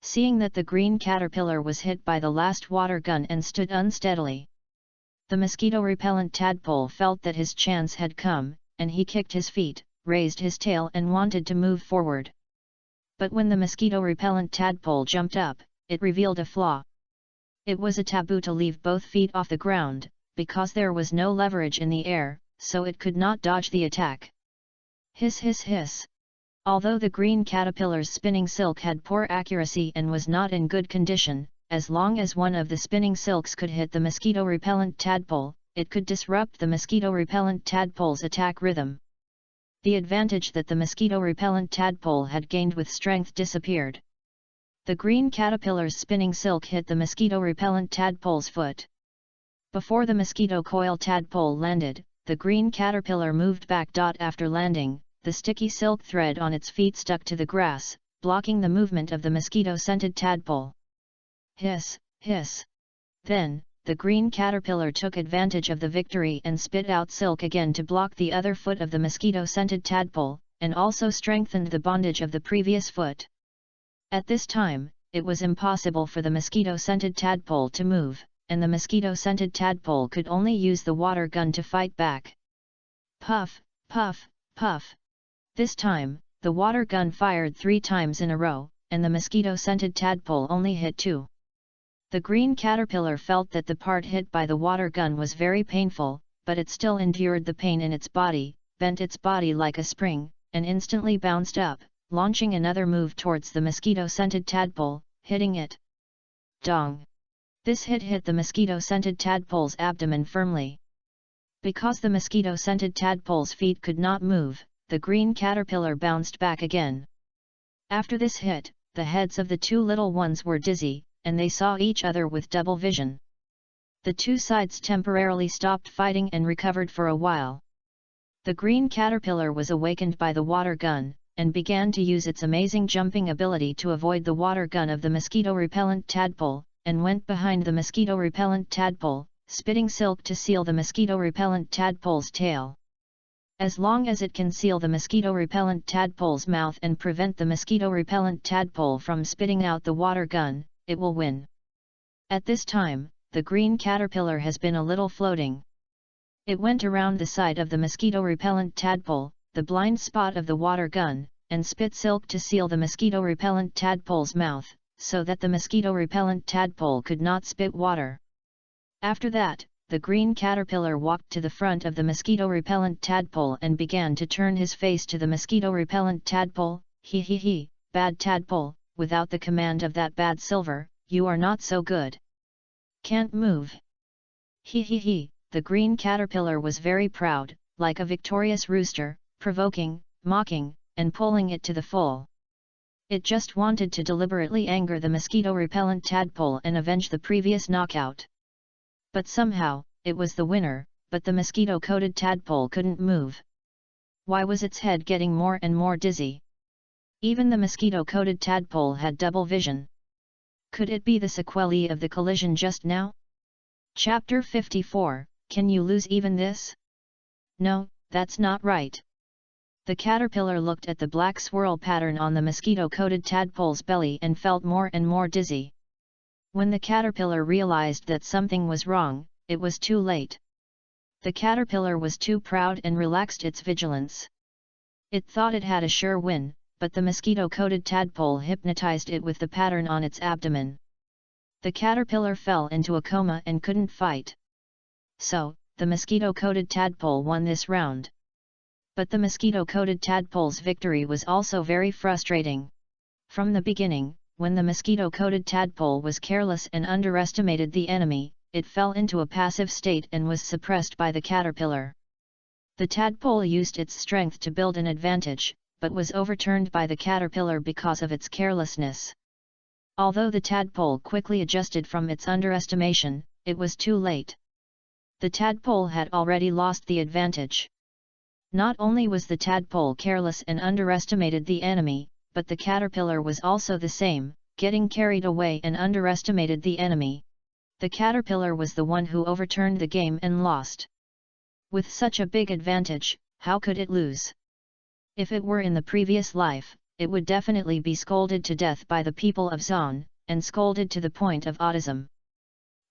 Seeing that the green caterpillar was hit by the last water gun and stood unsteadily, the mosquito-repellent tadpole felt that his chance had come, and he kicked his feet, raised his tail and wanted to move forward. But when the mosquito-repellent tadpole jumped up, it revealed a flaw. It was a taboo to leave both feet off the ground, because there was no leverage in the air, so it could not dodge the attack. Hiss hiss hiss! Although the green caterpillar's spinning silk had poor accuracy and was not in good condition, as long as one of the spinning silks could hit the mosquito-repellent tadpole, it could disrupt the mosquito-repellent tadpole's attack rhythm. The advantage that the mosquito-repellent tadpole had gained with strength disappeared. The green caterpillar's spinning silk hit the mosquito-repellent tadpole's foot. Before the mosquito coil tadpole landed, the green caterpillar moved back. After landing, the sticky silk thread on its feet stuck to the grass, blocking the movement of the mosquito-scented tadpole. Hiss, hiss! Then, the green caterpillar took advantage of the victory and spit out silk again to block the other foot of the mosquito-scented tadpole, and also strengthened the bondage of the previous foot. At this time, it was impossible for the mosquito-scented tadpole to move, and the mosquito-scented tadpole could only use the water gun to fight back. Puff, Puff, puff. This time, the water gun fired 3 times in a row, and the mosquito-scented tadpole only hit 2. The green caterpillar felt that the part hit by the water gun was very painful, but it still endured the pain in its body, bent its body like a spring, and instantly bounced up, launching another move towards the mosquito-scented tadpole, hitting it. Dong! This hit the mosquito-scented tadpole's abdomen firmly. Because the mosquito-scented tadpole's feet could not move, the green caterpillar bounced back again. After this hit, the heads of the 2 little ones were dizzy, and they saw each other with double vision. The 2 sides temporarily stopped fighting and recovered for a while. The green caterpillar was awakened by the water gun, and began to use its amazing jumping ability to avoid the water gun of the mosquito-repellent tadpole, and went behind the mosquito-repellent tadpole, spitting silk to seal the mosquito-repellent tadpole's tail. As long as it can seal the mosquito-repellent tadpole's mouth and prevent the mosquito-repellent tadpole from spitting out the water gun, it will win. At this time, the green caterpillar has been a little floating. It went around the side of the mosquito-repellent tadpole, the blind spot of the water gun, and spit silk to seal the mosquito-repellent tadpole's mouth, so that the mosquito-repellent tadpole could not spit water. After that, the green caterpillar walked to the front of the mosquito-repellent tadpole and began to turn his face to the mosquito-repellent tadpole. He, bad tadpole, without the command of that bad silver, you are not so good. Can't move. He, the green caterpillar was very proud, like a victorious rooster, provoking, mocking, and pulling it to the full. It just wanted to deliberately anger the mosquito-repellent tadpole and avenge the previous knockout. But somehow, it was the winner, but the mosquito-coated tadpole couldn't move. Why was its head getting more and more dizzy? Even the mosquito-coated tadpole had double vision. Could it be the sequelae of the collision just now? Chapter 54, Can you lose even this? No, that's not right. The caterpillar looked at the black swirl pattern on the mosquito-coated tadpole's belly and felt more and more dizzy. When the caterpillar realized that something was wrong, it was too late. The caterpillar was too proud and relaxed its vigilance. It thought it had a sure win, but the mosquito-coated tadpole hypnotized it with the pattern on its abdomen. The caterpillar fell into a coma and couldn't fight. So, the mosquito-coated tadpole won this round. But the mosquito-coated tadpole's victory was also very frustrating. From the beginning, when the mosquito-coated tadpole was careless and underestimated the enemy, it fell into a passive state and was suppressed by the caterpillar. The tadpole used its strength to build an advantage, but was overturned by the caterpillar because of its carelessness. Although the tadpole quickly adjusted from its underestimation, it was too late. The tadpole had already lost the advantage. Not only was the tadpole careless and underestimated the enemy, but the caterpillar was also the same, getting carried away and underestimated the enemy. The caterpillar was the one who overturned the game and lost. With such a big advantage, how could it lose? If it were in the previous life, it would definitely be scolded to death by the people of Zon, and scolded to the point of autism.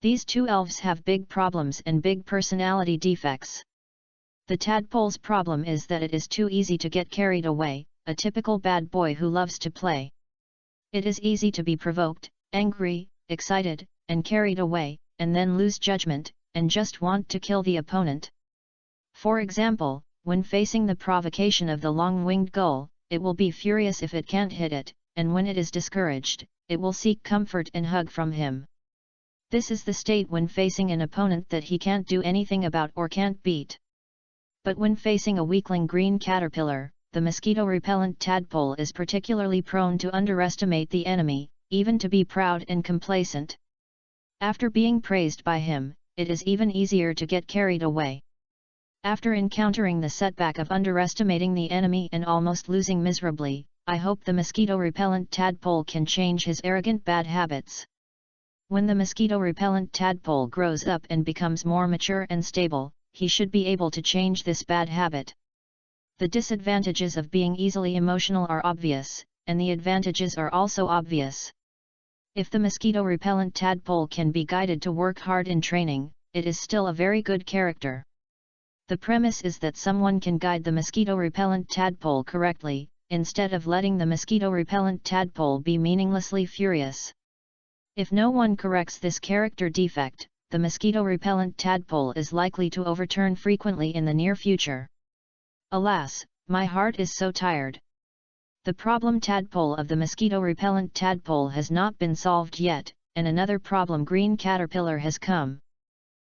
These 2 elves have big problems and big personality defects. The tadpole's problem is that it is too easy to get carried away, a typical bad boy who loves to play. It is easy to be provoked, angry, excited, and carried away, and then lose judgment, and just want to kill the opponent. For example, when facing the provocation of the long-winged gull, it will be furious if it can't hit it, and when it is discouraged, it will seek comfort and hug from him. This is the state when facing an opponent that he can't do anything about or can't beat. But when facing a weakling green caterpillar, the mosquito-repellent tadpole is particularly prone to underestimate the enemy, even to be proud and complacent. After being praised by him, it is even easier to get carried away. After encountering the setback of underestimating the enemy and almost losing miserably, I hope the mosquito-repellent tadpole can change his arrogant bad habits. When the mosquito-repellent tadpole grows up and becomes more mature and stable, he should be able to change this bad habit. The disadvantages of being easily emotional are obvious, and the advantages are also obvious. If the mosquito-repellent tadpole can be guided to work hard in training, it is still a very good character. The premise is that someone can guide the mosquito-repellent tadpole correctly, instead of letting the mosquito-repellent tadpole be meaninglessly furious. If no one corrects this character defect, the mosquito-repellent tadpole is likely to overturn frequently in the near future. Alas, my heart is so tired. The problem tadpole of the mosquito-repellent tadpole has not been solved yet, and another problem green caterpillar has come.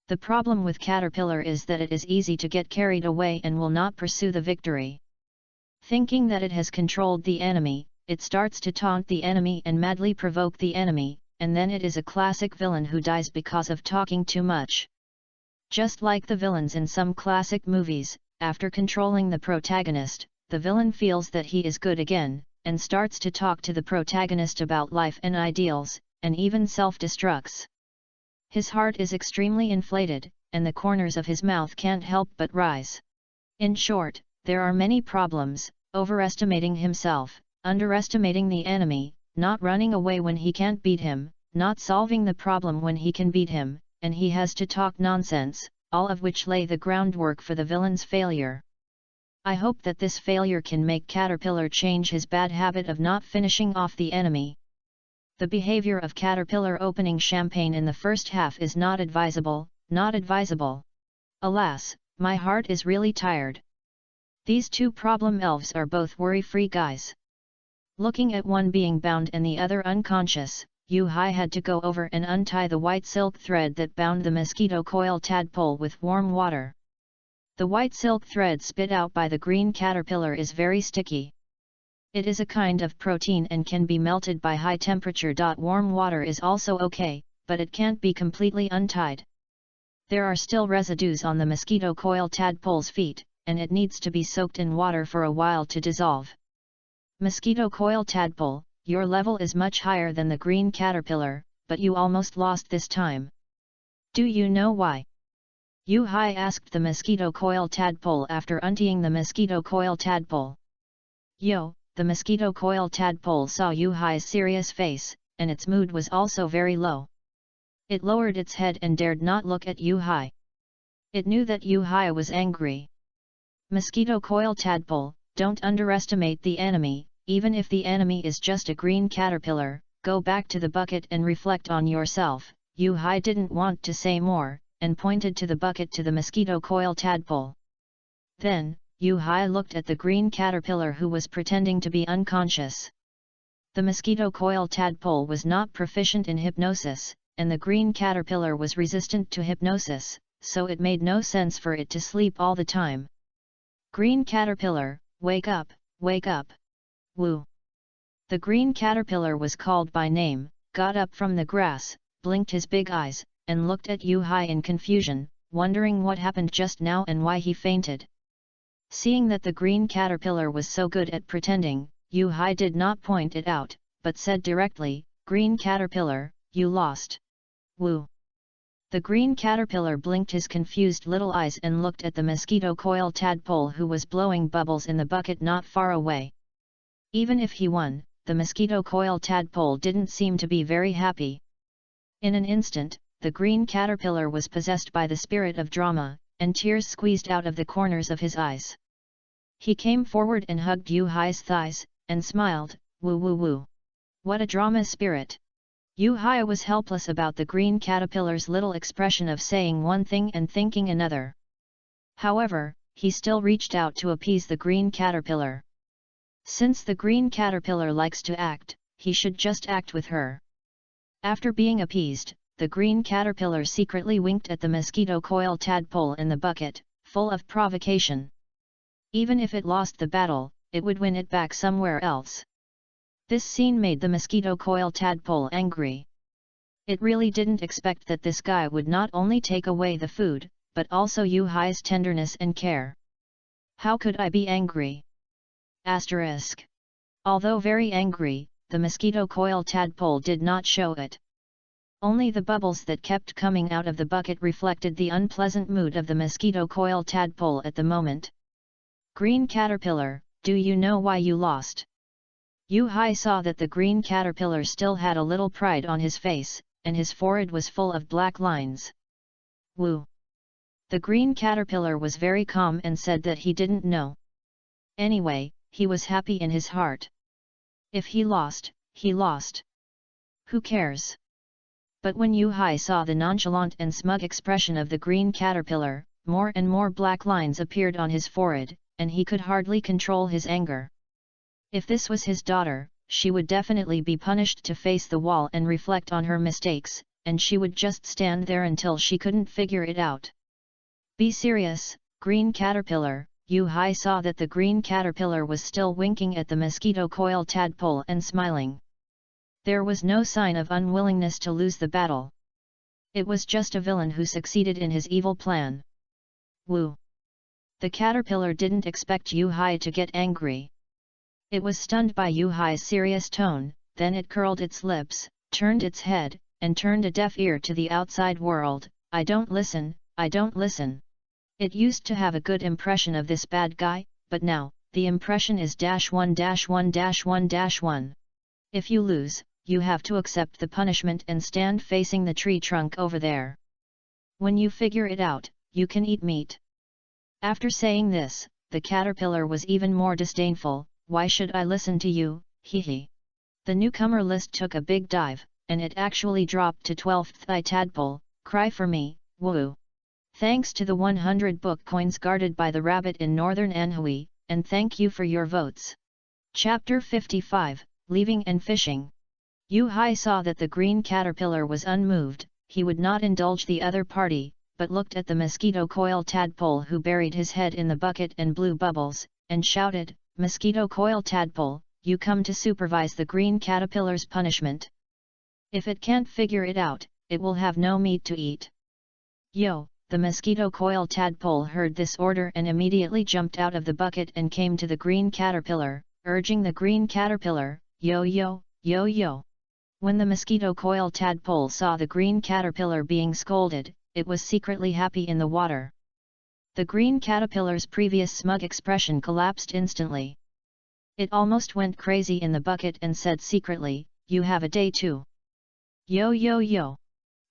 The problem with caterpillar is that it is easy to get carried away and will not pursue the victory. Thinking that it has controlled the enemy, it starts to taunt the enemy and madly provoke the enemy, and then it is a classic villain who dies because of talking too much. Just like the villains in some classic movies, after controlling the protagonist, the villain feels that he is good again, and starts to talk to the protagonist about life and ideals, and even self-destructs. His heart is extremely inflated, and the corners of his mouth can't help but rise. In short, there are many problems: overestimating himself, underestimating the enemy, not running away when he can't beat him, not solving the problem when he can beat him, and he has to talk nonsense, all of which lay the groundwork for the villain's failure. I hope that this failure can make Caterpillar change his bad habit of not finishing off the enemy. The behavior of Caterpillar opening champagne in the first half is not advisable, not advisable. Alas, my heart is really tired. These two problem elves are both worry-free guys. Looking at one being bound and the other unconscious, Yu-Hai had to go over and untie the white silk thread that bound the mosquito coil tadpole with warm water. The white silk thread spit out by the green caterpillar is very sticky. It is a kind of protein and can be melted by high temperature. Warm water is also okay, but it can't be completely untied. There are still residues on the mosquito coil tadpole's feet, and it needs to be soaked in water for a while to dissolve. Mosquito coil tadpole, your level is much higher than the green caterpillar, but you almost lost this time. Do you know why? Yu-Hai asked the mosquito coil tadpole after untying the mosquito coil tadpole. Yo, the mosquito coil tadpole saw Yu-Hai's serious face, and its mood was also very low. It lowered its head and dared not look at Yu-Hai. It knew that Yu-Hai was angry. Mosquito coil tadpole, don't underestimate the enemy, even if the enemy is just a green caterpillar. Go back to the bucket and reflect on yourself. Yu-Hai didn't want to say more, and pointed to the bucket to the mosquito coil tadpole. Then, Yu-Hai looked at the green caterpillar who was pretending to be unconscious. The mosquito coil tadpole was not proficient in hypnosis, and the green caterpillar was resistant to hypnosis, so it made no sense for it to sleep all the time. Green caterpillar, wake up, wake up. Woo! The green caterpillar was called by name, got up from the grass, blinked his big eyes, and looked at Yu-Hai in confusion, wondering what happened just now and why he fainted. Seeing that the green caterpillar was so good at pretending, Yu-Hai did not point it out, but said directly, "Green caterpillar, you lost." Woo! The green caterpillar blinked his confused little eyes and looked at the mosquito coil tadpole who was blowing bubbles in the bucket not far away. Even if he won, the mosquito coil tadpole didn't seem to be very happy. In an instant, the green caterpillar was possessed by the spirit of drama, and tears squeezed out of the corners of his eyes. He came forward and hugged Yu-Hai's thighs, and smiled, "Woo woo woo. What a drama spirit." Yu-Hai was helpless about the green caterpillar's little expression of saying one thing and thinking another. However, he still reached out to appease the green caterpillar. Since the green caterpillar likes to act, he should just act with her. After being appeased, the green caterpillar secretly winked at the mosquito coil tadpole in the bucket, full of provocation. Even if it lost the battle, it would win it back somewhere else. This scene made the mosquito coil tadpole angry. It really didn't expect that this guy would not only take away the food, but also Yu-Hai's tenderness and care. How could I be angry? Asterisk. Although very angry, the mosquito coil tadpole did not show it. Only the bubbles that kept coming out of the bucket reflected the unpleasant mood of the mosquito coil tadpole at the moment. Green caterpillar, do you know why you lost? Yu-Hai saw that the green caterpillar still had a little pride on his face, and his forehead was full of black lines. Woo! The green caterpillar was very calm and said that he didn't know. Anyway, he was happy in his heart. If he lost, he lost. Who cares? But when Yu-Hai saw the nonchalant and smug expression of the green caterpillar, more and more black lines appeared on his forehead, and he could hardly control his anger. If this was his daughter, she would definitely be punished to face the wall and reflect on her mistakes, and she would just stand there until she couldn't figure it out. Be serious, green caterpillar. Yu-Hai saw that the green caterpillar was still winking at the mosquito coil tadpole and smiling. There was no sign of unwillingness to lose the battle. It was just a villain who succeeded in his evil plan. Woo! The caterpillar didn't expect Yu-Hai to get angry. It was stunned by Yu-Hai's serious tone, then it curled its lips, turned its head, and turned a deaf ear to the outside world. I don't listen, I don't listen. It used to have a good impression of this bad guy, but now, the impression is -1-1-1-1. If you lose, you have to accept the punishment and stand facing the tree trunk over there. When you figure it out, you can eat meat. After saying this, the caterpillar was even more disdainful. Why should I listen to you, hee. The newcomer list took a big dive, and it actually dropped to 12th. I tadpole, cry for me, woo. Thanks to the 100 book coins guarded by the rabbit in northern Anhui, and thank you for your votes. Chapter 55, Leaving and Fishing. Yu-Hai saw that the green caterpillar was unmoved. He would not indulge the other party, but looked at the mosquito coil tadpole who buried his head in the bucket and blew bubbles, and shouted, Mosquito coil tadpole, you come to supervise the green caterpillar's punishment. If it can't figure it out, it will have no meat to eat. Yo! The mosquito coil tadpole heard this order and immediately jumped out of the bucket and came to the green caterpillar, urging the green caterpillar, yo yo, yo yo. When the mosquito coil tadpole saw the green caterpillar being scolded, it was secretly happy in the water. The green caterpillar's previous smug expression collapsed instantly. It almost went crazy in the bucket and said secretly, you have a day too. Yo yo yo.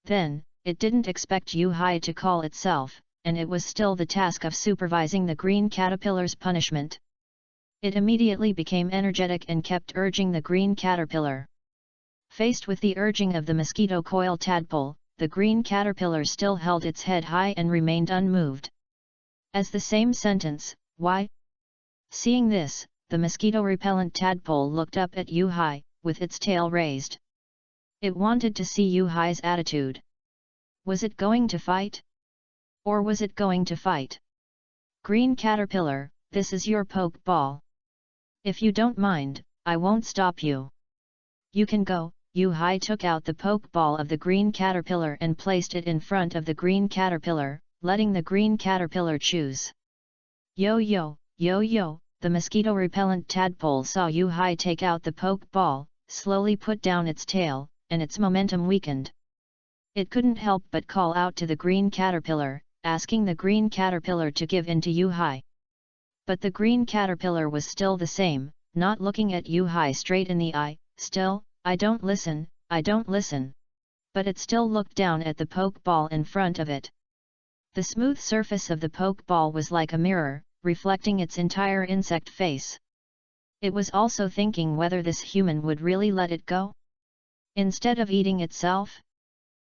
Then, it didn't expect Yu-Hai to call itself, and it was still the task of supervising the green caterpillar's punishment. It immediately became energetic and kept urging the green caterpillar. Faced with the urging of the mosquito coil tadpole, the green caterpillar still held its head high and remained unmoved. As the same sentence, why? Seeing this, the mosquito-repellent tadpole looked up at Yu-Hai, with its tail raised. It wanted to see Yu-Hai's attitude. Was it going to fight? Or was it going to fight? Green caterpillar, this is your poke ball. If you don't mind, I won't stop you. You can go. Yu-Hai took out the poke ball of the green caterpillar and placed it in front of the green caterpillar, letting the green caterpillar choose. Yo yo, yo yo, the mosquito-repellent tadpole saw Yu-Hai take out the poke ball, slowly put down its tail, and its momentum weakened. It couldn't help but call out to the green caterpillar, asking the green caterpillar to give in to Yu-Hai. But the green caterpillar was still the same, not looking at Yu-Hai straight in the eye. Still, I don't listen, I don't listen. But it still looked down at the poke ball in front of it. The smooth surface of the poke ball was like a mirror, reflecting its entire insect face. It was also thinking whether this human would really let it go, instead of eating itself.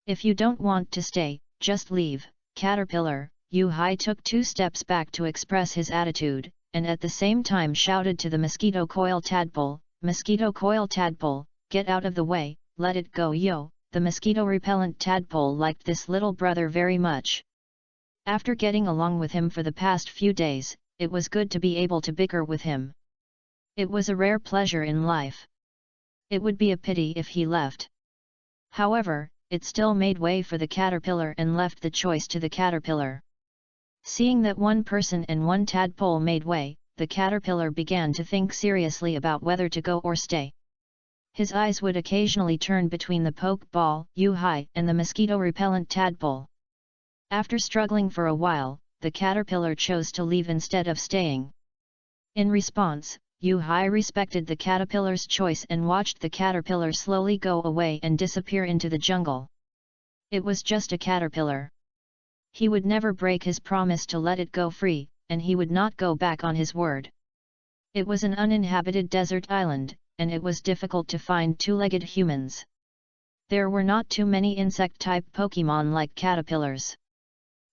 If you don't want to stay, just leave, caterpillar. Yu-Hai took 2 steps back to express his attitude, and at the same time shouted to the mosquito coil tadpole, Mosquito coil tadpole, get out of the way, let it go yo. The mosquito-repellent tadpole liked this little brother very much. After getting along with him for the past few days, it was good to be able to bicker with him. It was a rare pleasure in life. It would be a pity if he left. However, it still made way for the caterpillar and left the choice to the caterpillar. Seeing that one person and one tadpole made way, the caterpillar began to think seriously about whether to go or stay. His eyes would occasionally turn between the poke ball, Yu-Hai, and the mosquito-repellent tadpole. After struggling for a while, the caterpillar chose to leave instead of staying. In response, Yu-Hai respected the caterpillar's choice and watched the caterpillar slowly go away and disappear into the jungle. It was just a caterpillar. He would never break his promise to let it go free, and he would not go back on his word. It was an uninhabited desert island, and it was difficult to find two-legged humans. There were not too many insect-type Pokémon like caterpillars.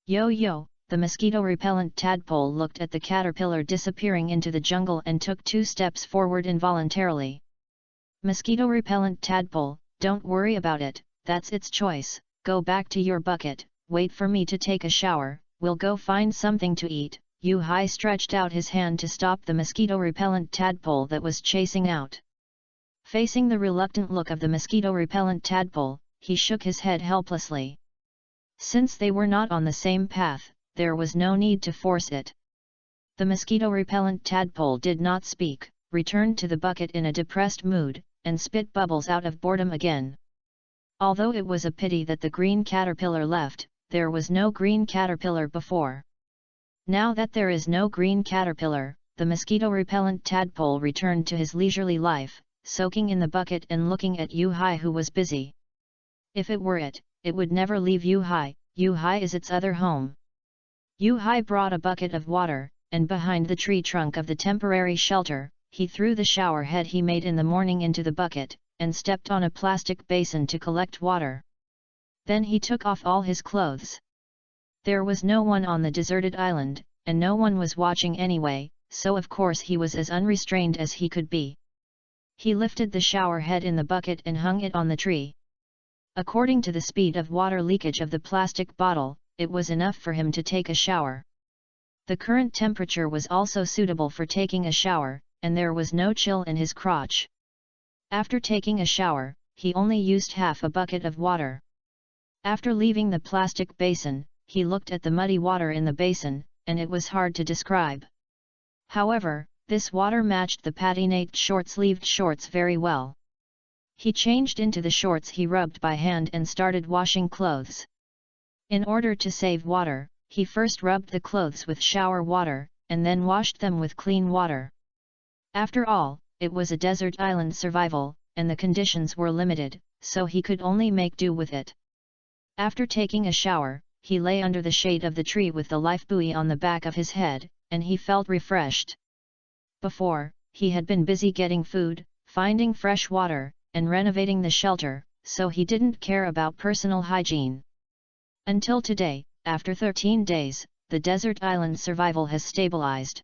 Yo-yo, the mosquito-repellent tadpole looked at the caterpillar disappearing into the jungle and took 2 steps forward involuntarily. Mosquito-repellent tadpole, don't worry about it, that's its choice, go back to your bucket, wait for me to take a shower, we'll go find something to eat. Yu-Hai stretched out his hand to stop the mosquito-repellent tadpole that was chasing out. Facing the reluctant look of the mosquito-repellent tadpole, he shook his head helplessly. Since they were not on the same path, there was no need to force it. The mosquito-repellent tadpole did not speak, returned to the bucket in a depressed mood, and spit bubbles out of boredom again. Although it was a pity that the green caterpillar left, there was no green caterpillar before. Now that there is no green caterpillar, the mosquito-repellent tadpole returned to his leisurely life, soaking in the bucket and looking at Yu-Hai, who was busy. If it were it would never leave Yu-Hai. Yu-Hai is its other home. Yu-Hai brought a bucket of water, and behind the tree trunk of the temporary shelter, he threw the shower head he made in the morning into the bucket, and stepped on a plastic basin to collect water. Then he took off all his clothes. There was no one on the deserted island, and no one was watching anyway, so of course he was as unrestrained as he could be. He lifted the shower head in the bucket and hung it on the tree. According to the speed of water leakage of the plastic bottle, it was enough for him to take a shower. The current temperature was also suitable for taking a shower, and there was no chill in his crotch. After taking a shower, he only used half a bucket of water. After leaving the plastic basin, he looked at the muddy water in the basin, and it was hard to describe. However, this water matched the patinate short-sleeved shorts very well. He changed into the shorts he rubbed by hand and started washing clothes. In order to save water, he first rubbed the clothes with shower water, and then washed them with clean water. After all, it was a desert island survival, and the conditions were limited, so he could only make do with it. After taking a shower, he lay under the shade of the tree with the life buoy on the back of his head, and he felt refreshed. Before, he had been busy getting food, finding fresh water, and renovating the shelter, so he didn't care about personal hygiene. Until today, after 13 days, the desert island survival has stabilized.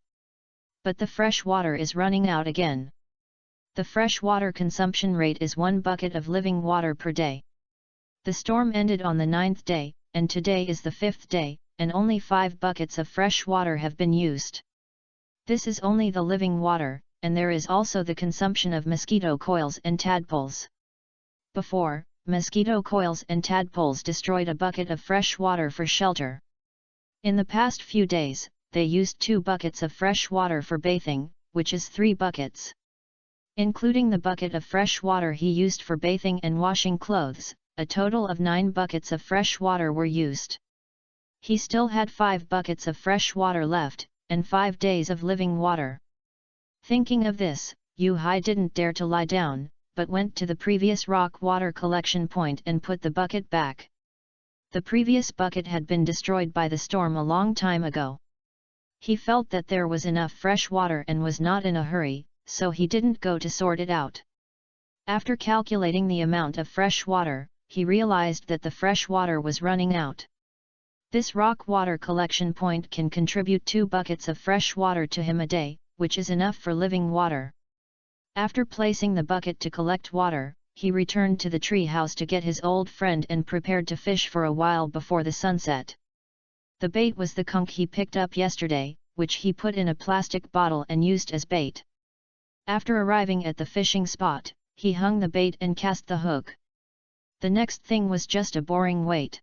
But the fresh water is running out again. The fresh water consumption rate is 1 bucket of living water per day. The storm ended on the 9th day, and today is the 5th day, and only 5 buckets of fresh water have been used. This is only the living water, and there is also the consumption of mosquito coils and tadpoles. Before, mosquito coils and tadpoles destroyed a bucket of fresh water for shelter. In the past few days, they used 2 buckets of fresh water for bathing, which is 3 buckets. Including the bucket of fresh water he used for bathing and washing clothes, a total of 9 buckets of fresh water were used. He still had 5 buckets of fresh water left, and 5 days of living water. Thinking of this, Yu-Hai didn't dare to lie down, but went to the previous rock water collection point and put the bucket back. The previous bucket had been destroyed by the storm a long time ago. He felt that there was enough fresh water and was not in a hurry, so he didn't go to sort it out. After calculating the amount of fresh water, he realized that the fresh water was running out. This rock water collection point can contribute 2 buckets of fresh water to him a day, which is enough for living water. After placing the bucket to collect water, he returned to the tree house to get his old friend and prepared to fish for a while before the sunset. The bait was the conch he picked up yesterday, which he put in a plastic bottle and used as bait. After arriving at the fishing spot, he hung the bait and cast the hook. The next thing was just a boring wait.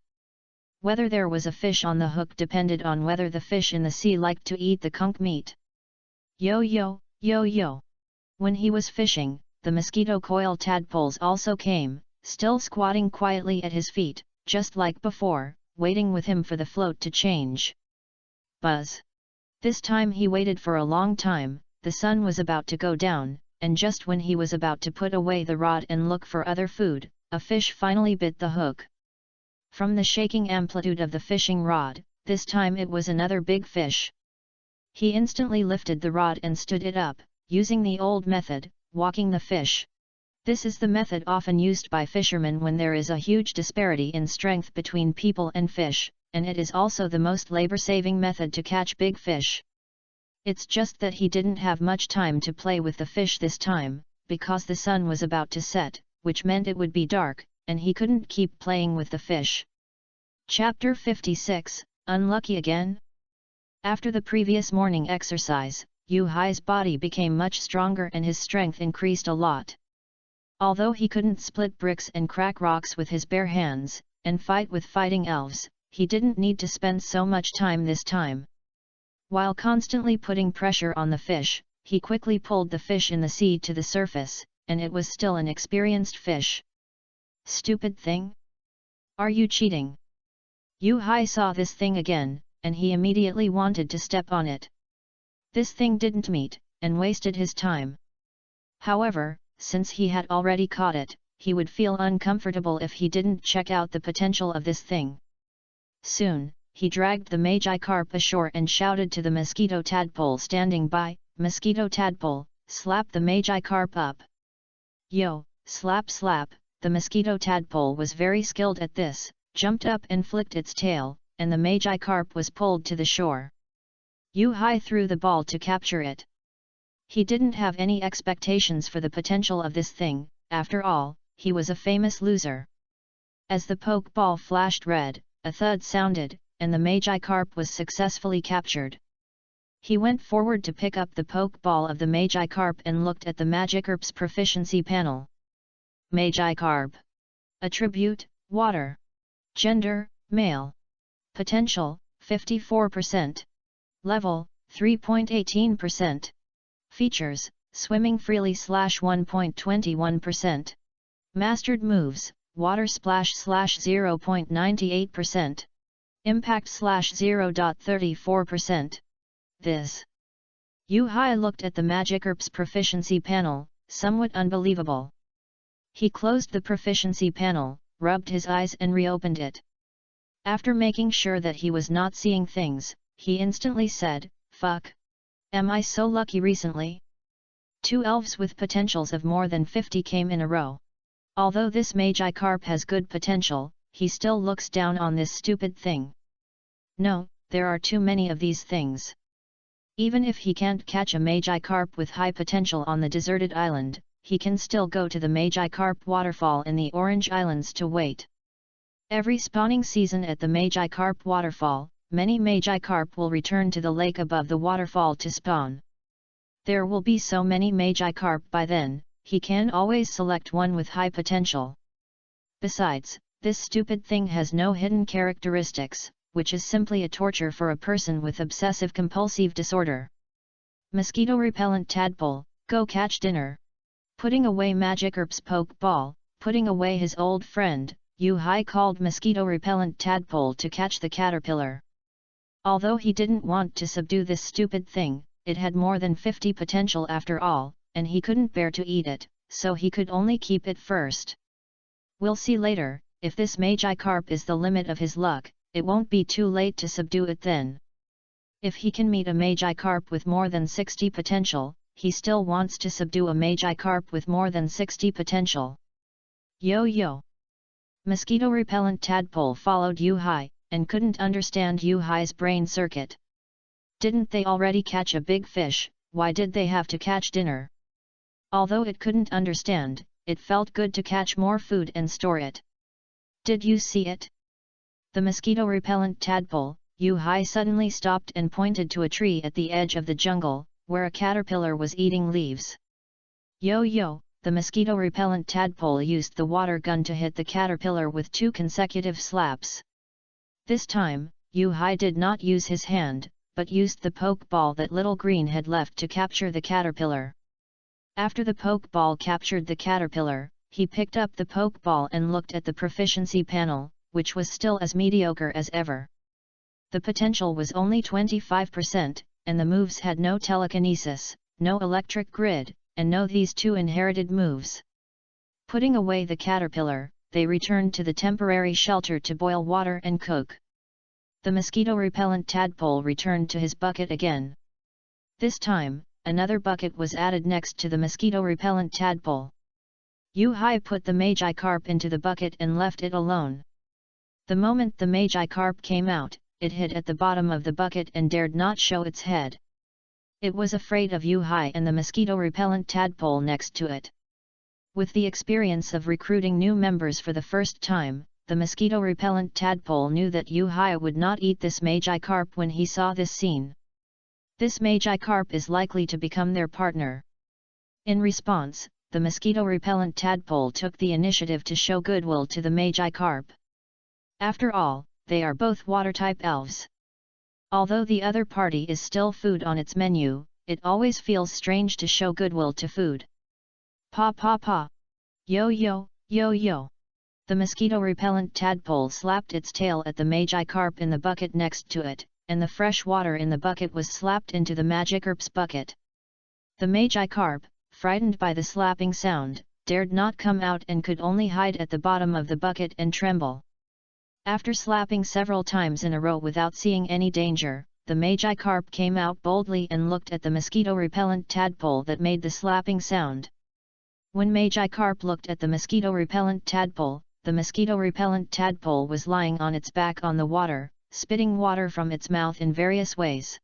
Whether there was a fish on the hook depended on whether the fish in the sea liked to eat the conch meat. Yo-yo, yo-yo. When he was fishing, the mosquito coil tadpoles also came, still squatting quietly at his feet, just like before, waiting with him for the float to change. Buzz. This time he waited for a long time. The sun was about to go down, and just when he was about to put away the rod and look for other food, a fish finally bit the hook. From the shaking amplitude of the fishing rod, this time it was another big fish. He instantly lifted the rod and stood it up, using the old method, walking the fish. This is the method often used by fishermen when there is a huge disparity in strength between people and fish, and it is also the most labor-saving method to catch big fish. It's just that he didn't have much time to play with the fish this time, because the sun was about to set, which meant it would be dark, and he couldn't keep playing with the fish. Chapter 56, Unlucky Again? After the previous morning exercise, Yu Hai's body became much stronger and his strength increased a lot. Although he couldn't split bricks and crack rocks with his bare hands, and fight with fighting elves, he didn't need to spend so much time this time. While constantly putting pressure on the fish, he quickly pulled the fish in the sea to the surface, and it was still an experienced fish. Stupid thing! Are you cheating? Yu Hai saw this thing again, and he immediately wanted to step on it. This thing didn't meet, and wasted his time. However, since he had already caught it, he would feel uncomfortable if he didn't check out the potential of this thing. Soon, he dragged the Magikarp ashore and shouted to the mosquito tadpole standing by, "Mosquito tadpole, slap the Magikarp up." Yo, slap slap, the mosquito tadpole was very skilled at this, jumped up and flicked its tail, and the Magikarp was pulled to the shore. Yu Hai threw the ball to capture it. He didn't have any expectations for the potential of this thing, after all, he was a famous loser. As the poke ball flashed red, a thud sounded, and the Magikarp was successfully captured. He went forward to pick up the poke ball of the Magikarp and looked at the Magikarp's proficiency panel. Magikarp. Attribute, water. Gender, male. Potential, 54%. Level, 3.18%. Features, swimming freely /1.21%. Mastered moves, water splash /0.98%. Impact /0.34%. This. Yu Hai looked at the Magikarp's proficiency panel, somewhat unbelievable. He closed the proficiency panel, rubbed his eyes and reopened it. After making sure that he was not seeing things, he instantly said, "Fuck! Am I so lucky recently?" 2 elves with potentials of more than 50 came in a row. Although this Magikarp has good potential, he still looks down on this stupid thing. No, there are too many of these things. Even if he can't catch a Magikarp with high potential on the deserted island, he can still go to the Magikarp waterfall in the Orange Islands to wait. Every spawning season at the Magikarp waterfall, many Magikarp will return to the lake above the waterfall to spawn. There will be so many Magikarp by then, he can always select one with high potential. Besides, this stupid thing has no hidden characteristics, which is simply a torture for a person with obsessive-compulsive disorder. Mosquito repellent tadpole, go catch dinner. Putting away Magikarp's poke ball, putting away his old friend, Yu Hai called mosquito repellent tadpole to catch the caterpillar. Although he didn't want to subdue this stupid thing, it had more than 50 potential after all, and he couldn't bear to eat it, so he could only keep it first. We'll see later, if this Magikarp is the limit of his luck, it won't be too late to subdue it then. If he can meet a Magikarp with more than 60 potential, he still wants to subdue a Magikarp with more than 60 potential. Yo yo! Mosquito repellent tadpole followed Yu Hai, and couldn't understand Yu Hai's brain circuit. Didn't they already catch a big fish, why did they have to catch dinner? Although it couldn't understand, it felt good to catch more food and store it. Did you see it? The mosquito repellent tadpole, Yu Hai suddenly stopped and pointed to a tree at the edge of the jungle, where a caterpillar was eating leaves. Yo yo! The mosquito repellent tadpole used the water gun to hit the caterpillar with 2 consecutive slaps. This time, Yu Hai did not use his hand, but used the poke ball that Little Green had left to capture the caterpillar. After the poke ball captured the caterpillar, he picked up the poke ball and looked at the proficiency panel, which was still as mediocre as ever. The potential was only 25%, and the moves had no telekinesis, no electric grid, and no these 2 inherited moves. Putting away the caterpillar, they returned to the temporary shelter to boil water and cook. The mosquito-repellent tadpole returned to his bucket again. This time, another bucket was added next to the mosquito-repellent tadpole. Yu-Hai put the Magi-carp into the bucket and left it alone. The moment the Magi-carp came out, it hid at the bottom of the bucket and dared not show its head. It was afraid of Yu-Hai and the mosquito-repellent tadpole next to it. With the experience of recruiting new members for the first time, the mosquito-repellent tadpole knew that Yu-Hai would not eat this Magi-carp when he saw this scene. This Magi-carp is likely to become their partner. In response, the mosquito-repellent tadpole took the initiative to show goodwill to the Magi-carp. After all, they are both water-type elves. Although the other party is still food on its menu, it always feels strange to show goodwill to food. Pa pa pa! Yo yo, yo yo! The mosquito-repellent tadpole slapped its tail at the Magi-carp in the bucket next to it, and the fresh water in the bucket was slapped into the Magikarp's bucket. The Magi-carp, frightened by the slapping sound, dared not come out and could only hide at the bottom of the bucket and tremble. After slapping several times in a row without seeing any danger, the Magi-carp came out boldly and looked at the mosquito-repellent tadpole that made the slapping sound. When Magi-carp looked at the mosquito-repellent tadpole, the mosquito-repellent tadpole was lying on its back on the water, spitting water from its mouth in various ways.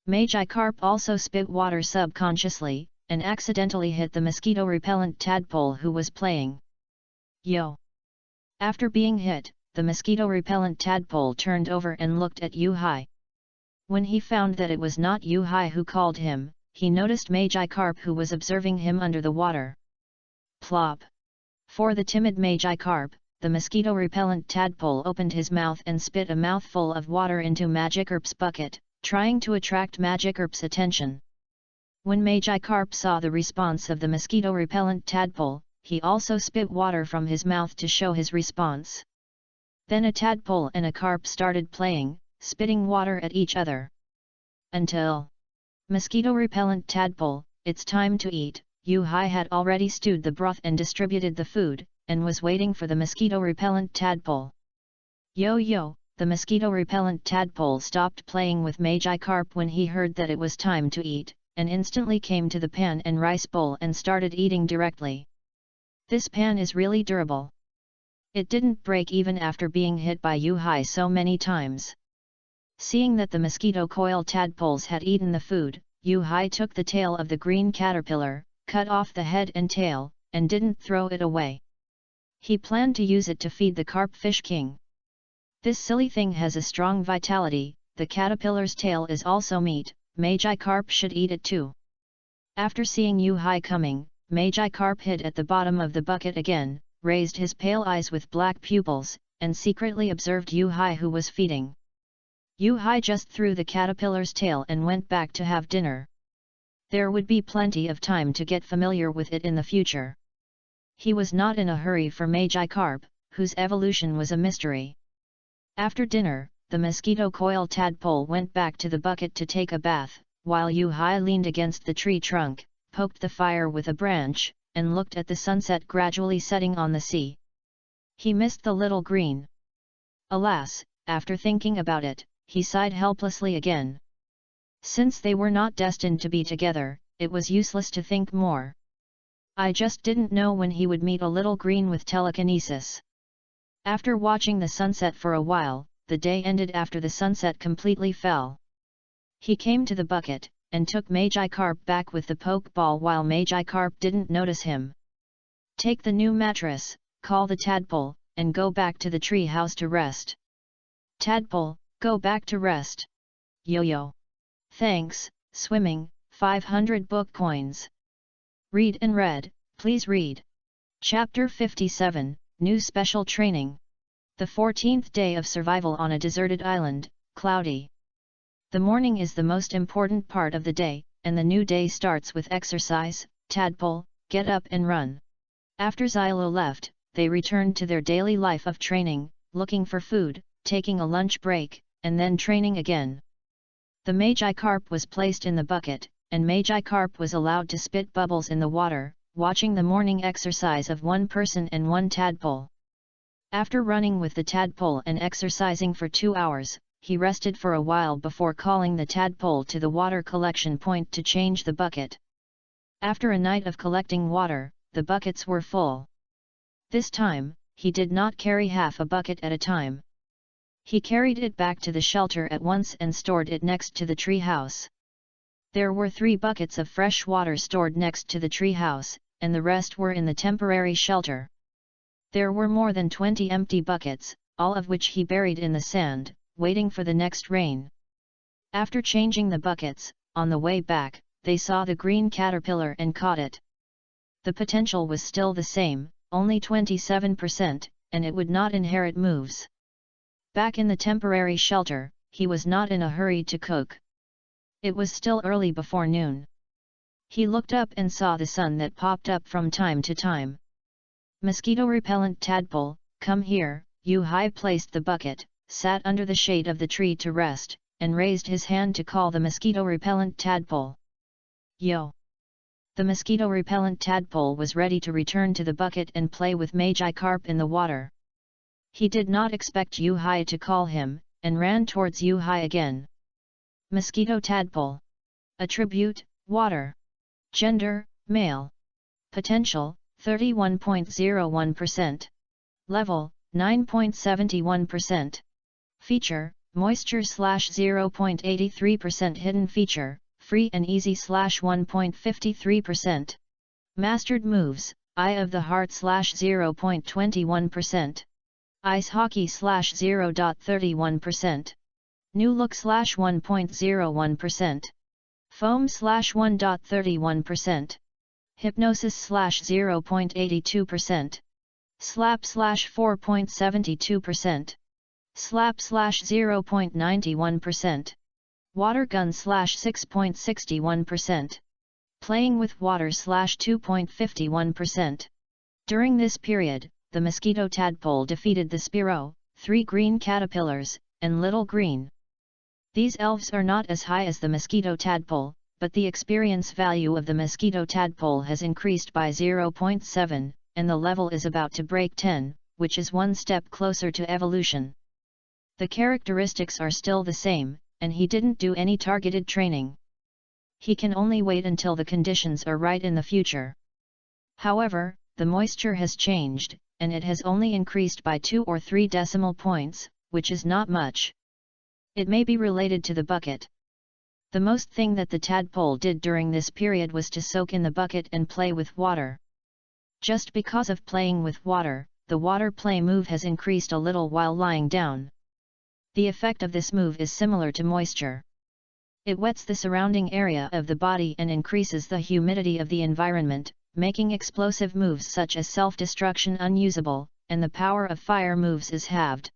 Magi-carp also spit water subconsciously, and accidentally hit the mosquito-repellent tadpole who was playing. Yo! After being hit, the mosquito-repellent tadpole turned over and looked at Yu-Hai. When he found that it was not Yu-Hai who called him, he noticed Magi-carp who was observing him under the water. Plop! For the timid Magi-carp, the mosquito-repellent tadpole opened his mouth and spit a mouthful of water into Magikarp's bucket, trying to attract Magikarp's attention. When Magi-carp saw the response of the mosquito-repellent tadpole, he also spit water from his mouth to show his response. Then a tadpole and a carp started playing, spitting water at each other. Until mosquito-repellent tadpole, it's time to eat. Yu-Hai had already stewed the broth and distributed the food, and was waiting for the mosquito-repellent tadpole. Yo yo! The mosquito-repellent tadpole stopped playing with Magi-carp when he heard that it was time to eat, and instantly came to the pan and rice bowl and started eating directly. This pan is really durable. It didn't break even after being hit by Yu-Hai so many times. Seeing that the mosquito coil tadpoles had eaten the food, Yu-Hai took the tail of the green caterpillar, cut off the head and tail, and didn't throw it away. He planned to use it to feed the carp fish king. This silly thing has a strong vitality, the caterpillar's tail is also meat, Magi-carp should eat it too. After seeing Yu-Hai coming, Magi-carp hid at the bottom of the bucket again, raised his pale eyes with black pupils, and secretly observed Yu-Hai who was feeding. Yu-Hai just threw the caterpillar's tail and went back to have dinner. There would be plenty of time to get familiar with it in the future. He was not in a hurry for Magi-carp, whose evolution was a mystery. After dinner, the mosquito coil tadpole went back to the bucket to take a bath, while Yu-Hai leaned against the tree trunk, poked the fire with a branch, and looked at the sunset gradually setting on the sea. He missed the little green. Alas, after thinking about it, he sighed helplessly again. Since they were not destined to be together, it was useless to think more. I just didn't know when he would meet a little green with telekinesis. After watching the sunset for a while, the day ended after the sunset completely fell. He came to the bucket, and took Magi-carp back with the poke ball while Magi-carp didn't notice him. Take the new mattress, call the tadpole, and go back to the tree house to rest. Tadpole, go back to rest. Yo-yo. Thanks, swimming, 500 book coins. Read and read, please read. Chapter 57, New Special Training. The 14th day of survival on a deserted island, cloudy. The morning is the most important part of the day, and the new day starts with exercise. Tadpole, get up and run. After Xylo left, they returned to their daily life of training, looking for food, taking a lunch break, and then training again. The Magi-carp was placed in the bucket, and Magi-carp was allowed to spit bubbles in the water, watching the morning exercise of one person and one tadpole. After running with the tadpole and exercising for 2 hours, he rested for a while before calling the tadpole to the water collection point to change the bucket. After a night of collecting water, the buckets were full. This time, he did not carry half a bucket at a time. He carried it back to the shelter at once and stored it next to the tree house. There were 3 buckets of fresh water stored next to the tree house, and the rest were in the temporary shelter. There were more than 20 empty buckets, all of which he buried in the sand, waiting for the next rain. After changing the buckets, on the way back, they saw the green caterpillar and caught it. The potential was still the same, only 27%, and it would not inherit moves. Back in the temporary shelter, he was not in a hurry to cook. It was still early before noon. He looked up and saw the sun that popped up from time to time. Mosquito-repellent tadpole, come here. Yu-Hai placed the bucket, sat under the shade of the tree to rest, and raised his hand to call the mosquito-repellent tadpole. Yo! The mosquito-repellent tadpole was ready to return to the bucket and play with Magikarp in the water. He did not expect Yu-Hai to call him, and ran towards Yu-Hai again. Mosquito tadpole. Attribute, water. Gender, male. Potential, 31.01%. Level, 9.71%. Feature, moisture /0.83%. Hidden feature, free and easy /1.53%. Mastered moves, Eye of the Heart /0.21%. Ice Hockey /0.31%. New Look /1.01%. Foam /1.31%. Hypnosis /0.82%. Slap /4.72%. Slap /0.91%. Water gun /6.61%. Playing with water /2.51%. During this period, the mosquito tadpole defeated the Spearow, 3 green caterpillars, and Little Green. These elves are not as high as the mosquito tadpole, but the experience value of the mosquito tadpole has increased by 0.7, and the level is about to break 10, which is one step closer to evolution. The characteristics are still the same, and he didn't do any targeted training. He can only wait until the conditions are right in the future. However, the moisture has changed, and it has only increased by 2 or 3 decimal points, which is not much. It may be related to the bucket. The most thing that the tadpole did during this period was to soak in the bucket and play with water. Just because of playing with water, the water play move has increased a little while lying down. The effect of this move is similar to moisture. It wets the surrounding area of the body and increases the humidity of the environment, making explosive moves such as self-destruction unusable, and the power of fire moves is halved.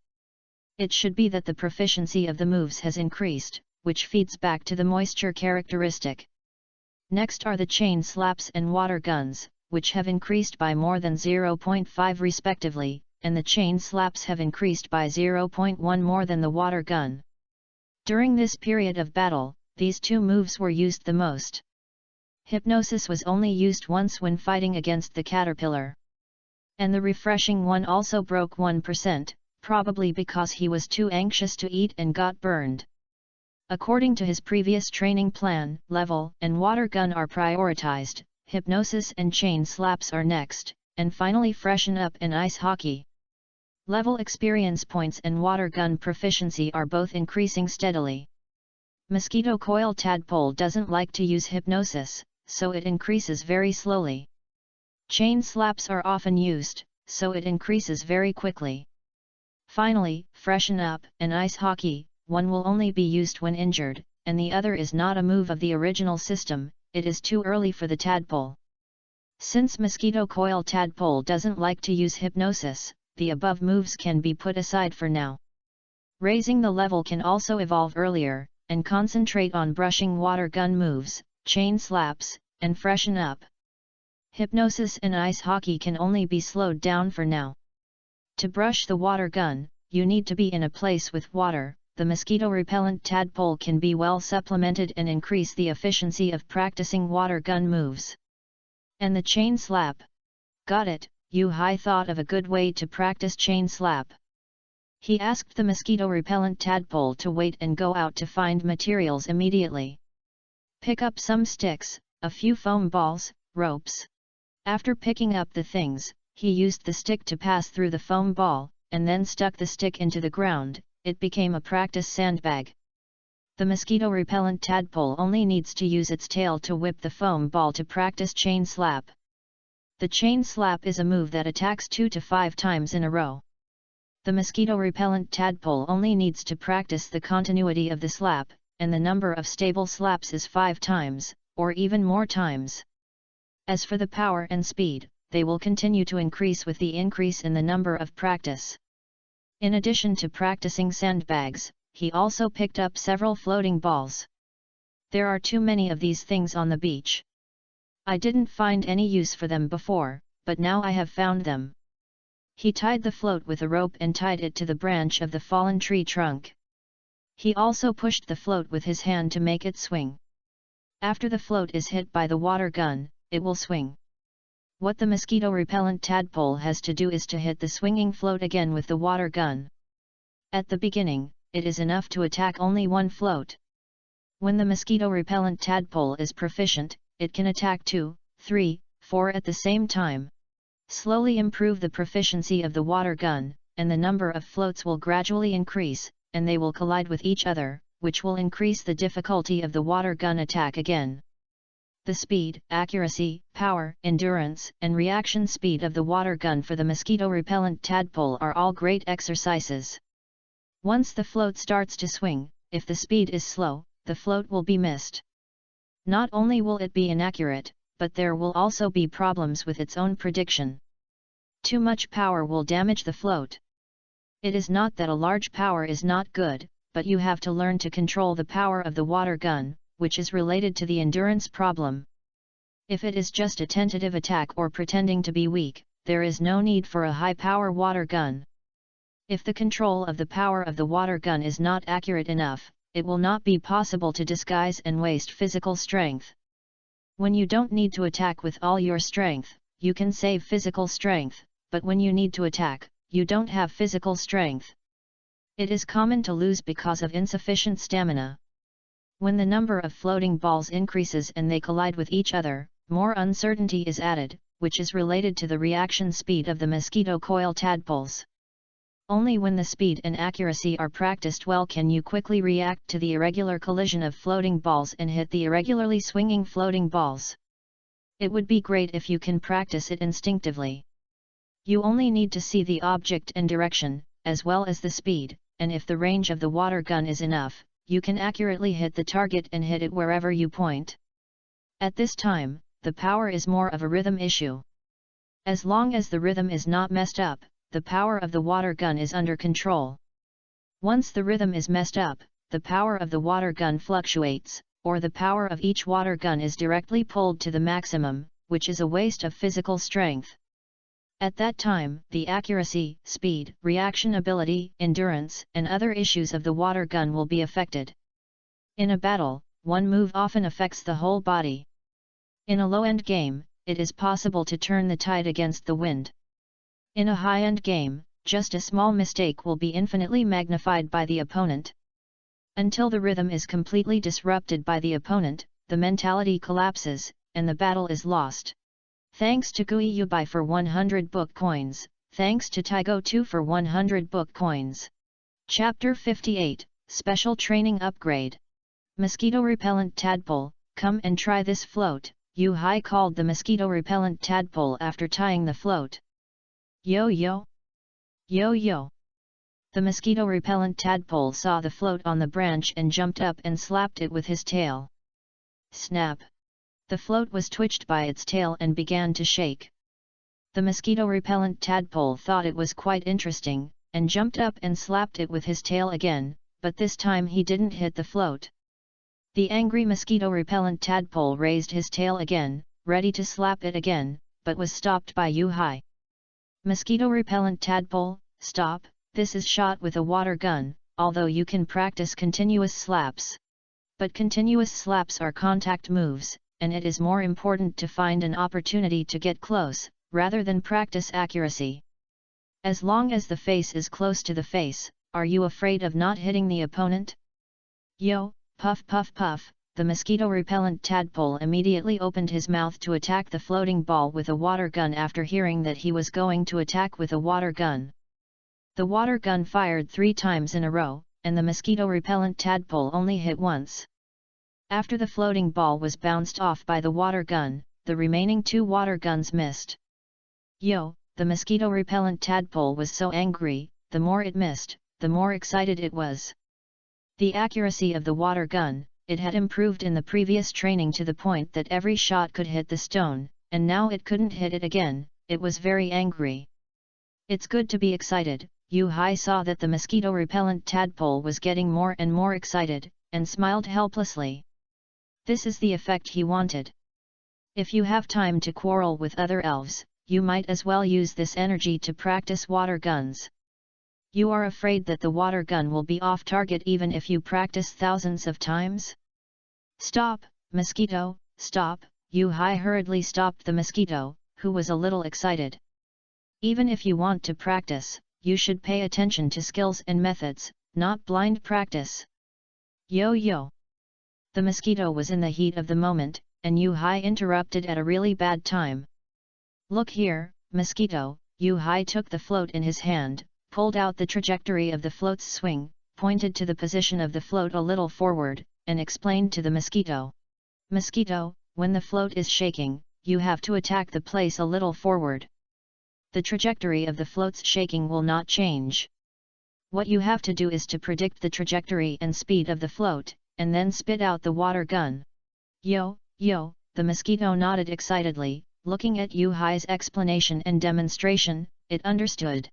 It should be that the proficiency of the moves has increased, which feeds back to the moisture characteristic. Next are the chain slaps and water guns, which have increased by more than 0.5 respectively, and the chain slaps have increased by 0.1 more than the water gun. During this period of battle, these 2 moves were used the most. Hypnosis was only used once when fighting against the caterpillar. And the refreshing one also broke 1%, probably because he was too anxious to eat and got burned. According to his previous training plan, level and water gun are prioritized, hypnosis and chain slaps are next, and finally freshen up and ice hockey. Level experience points and water gun proficiency are both increasing steadily. Mosquito coil tadpole doesn't like to use hypnosis, so it increases very slowly. Chain slaps are often used, so it increases very quickly. Finally, freshen up and ice hockey, one will only be used when injured, and the other is not a move of the original system, it is too early for the tadpole. Since mosquito coil tadpole doesn't like to use hypnosis, the above moves can be put aside for now. Raising the level can also evolve earlier, and concentrate on brushing water gun moves, chain slaps, and freshen up. Hypnosis and ice hockey can only be slowed down for now. To brush the water gun, you need to be in a place with water. The mosquito-repellent tadpole can be well supplemented and increase the efficiency of practicing water gun moves. And the chain slap. Got it, Yu Hai thought of a good way to practice chain slap. He asked the mosquito-repellent tadpole to wait and go out to find materials immediately. Pick up some sticks, a few foam balls, ropes. After picking up the things, he used the stick to pass through the foam ball, and then stuck the stick into the ground. It became a practice sandbag. The mosquito-repellent tadpole only needs to use its tail to whip the foam ball to practice chain slap. The chain slap is a move that attacks 2 to 5 times in a row. The mosquito-repellent tadpole only needs to practice the continuity of the slap, and the number of stable slaps is 5 times, or even more times. As for the power and speed, they will continue to increase with the increase in the number of practice. In addition to practicing sandbags, he also picked up several floating balls. There are too many of these things on the beach. I didn't find any use for them before, but now I have found them. He tied the float with a rope and tied it to the branch of the fallen tree trunk. He also pushed the float with his hand to make it swing. After the float is hit by the water gun, it will swing. What the mosquito-repellent tadpole has to do is to hit the swinging float again with the water gun. At the beginning, it is enough to attack only one float. When the mosquito-repellent tadpole is proficient, it can attack 2, 3, 4 at the same time. Slowly improve the proficiency of the water gun, and the number of floats will gradually increase, and they will collide with each other, which will increase the difficulty of the water gun attack again. The speed, accuracy, power, endurance, and reaction speed of the water gun for the mosquito-repellent tadpole are all great exercises. Once the float starts to swing, if the speed is slow, the float will be missed. Not only will it be inaccurate, but there will also be problems with its own prediction. Too much power will damage the float. It is not that a large power is not good, but you have to learn to control the power of the water gun, which is related to the endurance problem. If it is just a tentative attack or pretending to be weak, there is no need for a high-power water gun. If the control of the power of the water gun is not accurate enough, it will not be possible to disguise and waste physical strength. When you don't need to attack with all your strength, you can save physical strength, but when you need to attack, you don't have physical strength. It is common to lose because of insufficient stamina. When the number of floating balls increases and they collide with each other, more uncertainty is added, which is related to the reaction speed of the mosquito coil tadpoles. Only when the speed and accuracy are practiced well can you quickly react to the irregular collision of floating balls and hit the irregularly swinging floating balls. It would be great if you can practice it instinctively. You only need to see the object and direction, as well as the speed, and if the range of the water gun is enough, you can accurately hit the target and hit it wherever you point. At this time, the power is more of a rhythm issue. As long as the rhythm is not messed up, the power of the water gun is under control. Once the rhythm is messed up, the power of the water gun fluctuates, or the power of each water gun is directly pulled to the maximum, which is a waste of physical strength. At that time, the accuracy, speed, reaction ability, endurance, and other issues of the water gun will be affected. In a battle, one move often affects the whole body. In a low-end game, it is possible to turn the tide against the wind. In a high-end game, just a small mistake will be infinitely magnified by the opponent. Until the rhythm is completely disrupted by the opponent, the mentality collapses, and the battle is lost. Thanks to Gui Yubai for 100 book coins, thanks to Taigo 2 for 100 book coins. Chapter 58, Special Training Upgrade. Mosquito-repellent tadpole, come and try this float, Yu Hai called the mosquito-repellent tadpole after tying the float. Yo yo! Yo yo! The mosquito-repellent tadpole saw the float on the branch and jumped up and slapped it with his tail. Snap! The float was twitched by its tail and began to shake. The mosquito-repellent tadpole thought it was quite interesting, and jumped up and slapped it with his tail again, but this time he didn't hit the float. The angry mosquito-repellent tadpole raised his tail again, ready to slap it again, but was stopped by Yu Hai. Mosquito-repellent tadpole, stop, this is shot with a water gun, although you can practice continuous slaps. But continuous slaps are contact moves, and it is more important to find an opportunity to get close, rather than practice accuracy. As long as the face is close to the face, are you afraid of not hitting the opponent? Yo, puff puff puff, the mosquito-repellent tadpole immediately opened his mouth to attack the floating ball with a water gun after hearing that he was going to attack with a water gun. The water gun fired 3 times in a row, and the mosquito-repellent tadpole only hit once. After the floating ball was bounced off by the water gun, the remaining 2 water guns missed. Yo, the mosquito-repellent tadpole was so angry, the more it missed, the more excited it was. The accuracy of the water gun, it had improved in the previous training to the point that every shot could hit the stone, and now it couldn't hit it again. It was very angry. It's good to be excited. Yu-Hai saw that the mosquito-repellent tadpole was getting more and more excited, and smiled helplessly. This is the effect he wanted. If you have time to quarrel with other elves, you might as well use this energy to practice water guns. You are afraid that the water gun will be off target even if you practice thousands of times? Stop, mosquito, stop! Yu-Hai hurriedly stopped the mosquito, who was a little excited. Even if you want to practice, you should pay attention to skills and methods, not blind practice. Yo. The mosquito was in the heat of the moment, and Yu-Hai interrupted at a really bad time. Look here, mosquito. Yu-Hai took the float in his hand, pulled out the trajectory of the float's swing, pointed to the position of the float a little forward, and explained to the mosquito. Mosquito, when the float is shaking, you have to attack the place a little forward. The trajectory of the float's shaking will not change. What you have to do is to predict the trajectory and speed of the float, and then spit out the water gun. Yo, the mosquito nodded excitedly, looking at Yu-Hai's explanation and demonstration. It understood.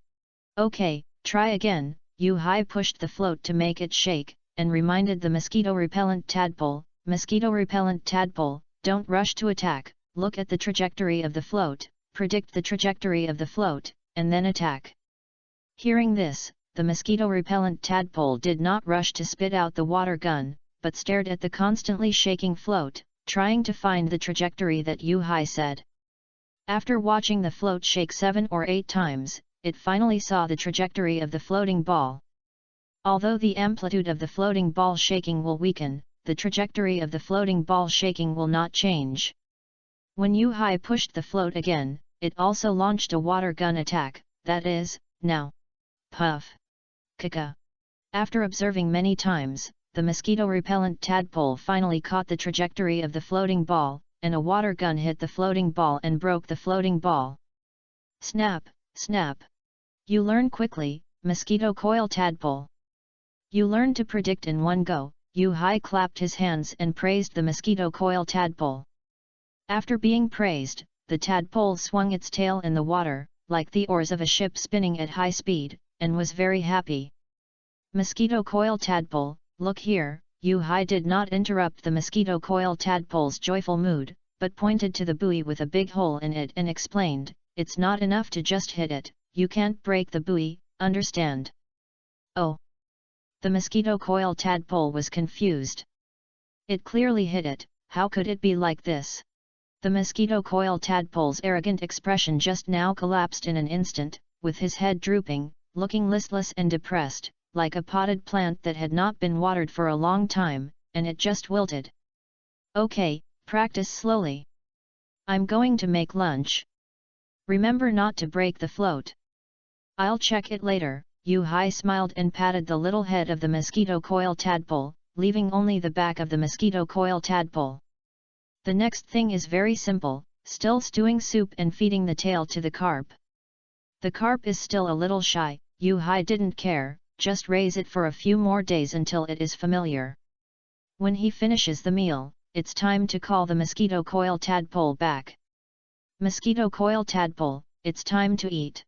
Okay, try again. Yu-Hai pushed the float to make it shake, and reminded the mosquito-repellent tadpole, Mosquito-repellent tadpole, don't rush to attack, look at the trajectory of the float, predict the trajectory of the float, and then attack. Hearing this, the mosquito-repellent tadpole did not rush to spit out the water gun, but stared at the constantly shaking float, trying to find the trajectory that Yu-Hai said. After watching the float shake 7 or 8 times, it finally saw the trajectory of the floating ball. Although the amplitude of the floating ball shaking will weaken, the trajectory of the floating ball shaking will not change. When Yu-Hai pushed the float again, it also launched a water gun attack, that is, now. Puff. Kaka. After observing many times, the mosquito-repellent tadpole finally caught the trajectory of the floating ball, and a water gun hit the floating ball and broke the floating ball. Snap, snap. You learn quickly, mosquito coil tadpole. You learn to predict in one go. Yu-Hai clapped his hands and praised the mosquito coil tadpole. After being praised, the tadpole swung its tail in the water, like the oars of a ship spinning at high speed, and was very happy. Mosquito coil tadpole, look here. Yu-Hai did not interrupt the mosquito coil tadpole's joyful mood, but pointed to the buoy with a big hole in it and explained, it's not enough to just hit it, you can't break the buoy, understand? Oh! The mosquito coil tadpole was confused. It clearly hit it, how could it be like this? The mosquito coil tadpole's arrogant expression just now collapsed in an instant, with his head drooping, looking listless and depressed, like a potted plant that had not been watered for a long time, and it just wilted. Okay, practice slowly. I'm going to make lunch. Remember not to break the float. I'll check it later. Yu-Hai smiled and patted the little head of the mosquito coil tadpole, leaving only the back of the mosquito coil tadpole. The next thing is very simple, still stewing soup and feeding the tail to the carp. The carp is still a little shy, Yu-Hai didn't care, just raise it for a few more days until it is familiar. When he finishes the meal, it's time to call the mosquito coil tadpole back. Mosquito coil tadpole, it's time to eat.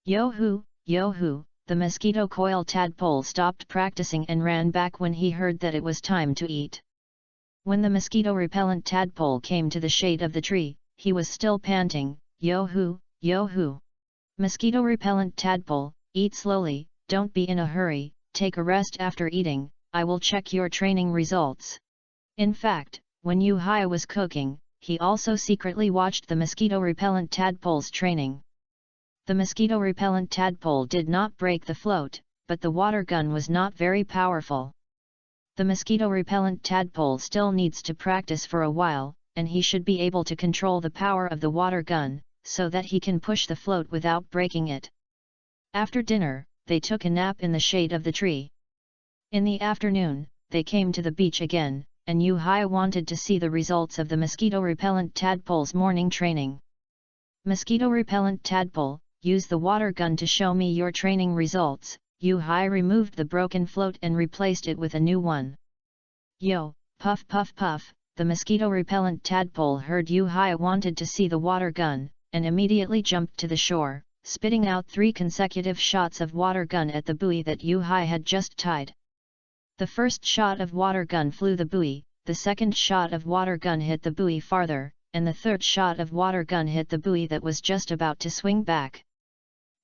Yo-hoo, yo-hoo. The mosquito coil tadpole stopped practicing and ran back when he heard that it was time to eat. When the mosquito-repellent tadpole came to the shade of the tree, he was still panting, yo-hoo, yo-hoo. Mosquito-repellent tadpole, eat slowly, don't be in a hurry, take a rest after eating, I will check your training results. In fact, when Yu-Hai was cooking, he also secretly watched the mosquito-repellent tadpole's training. The mosquito-repellent tadpole did not break the float, but the water gun was not very powerful. The mosquito-repellent tadpole still needs to practice for a while, and he should be able to control the power of the water gun, so that he can push the float without breaking it. After dinner, they took a nap in the shade of the tree. In the afternoon, they came to the beach again, and Yu-Hai wanted to see the results of the mosquito-repellent tadpole's morning training. Mosquito-repellent tadpole, use the water gun to show me your training results. Yu-Hai removed the broken float and replaced it with a new one. Yo, puff puff puff, the mosquito-repellent tadpole heard Yu-Hai wanted to see the water gun, and immediately jumped to the shore, spitting out 3 consecutive shots of water gun at the buoy that Yu-Hai had just tied. The first shot of water gun flew the buoy, the second shot of water gun hit the buoy farther, and the third shot of water gun hit the buoy that was just about to swing back.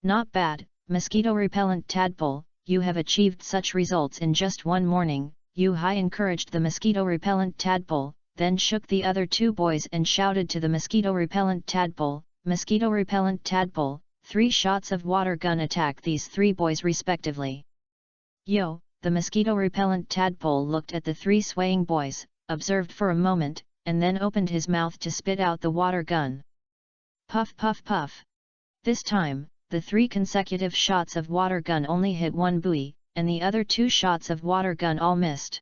Not bad, mosquito-repellent tadpole, you have achieved such results in just one morning, Yu-Hai encouraged the mosquito-repellent tadpole, then shook the other 2 boys and shouted to the mosquito-repellent tadpole, "Mosquito-repellent tadpole, 3 shots of water gun attack these 3 boys respectively." Yo, the mosquito-repellent tadpole looked at the 3 swaying boys, observed for a moment, and then opened his mouth to spit out the water gun. Puff puff puff. This time, the 3 consecutive shots of water gun only hit one buoy, and the other 2 shots of water gun all missed.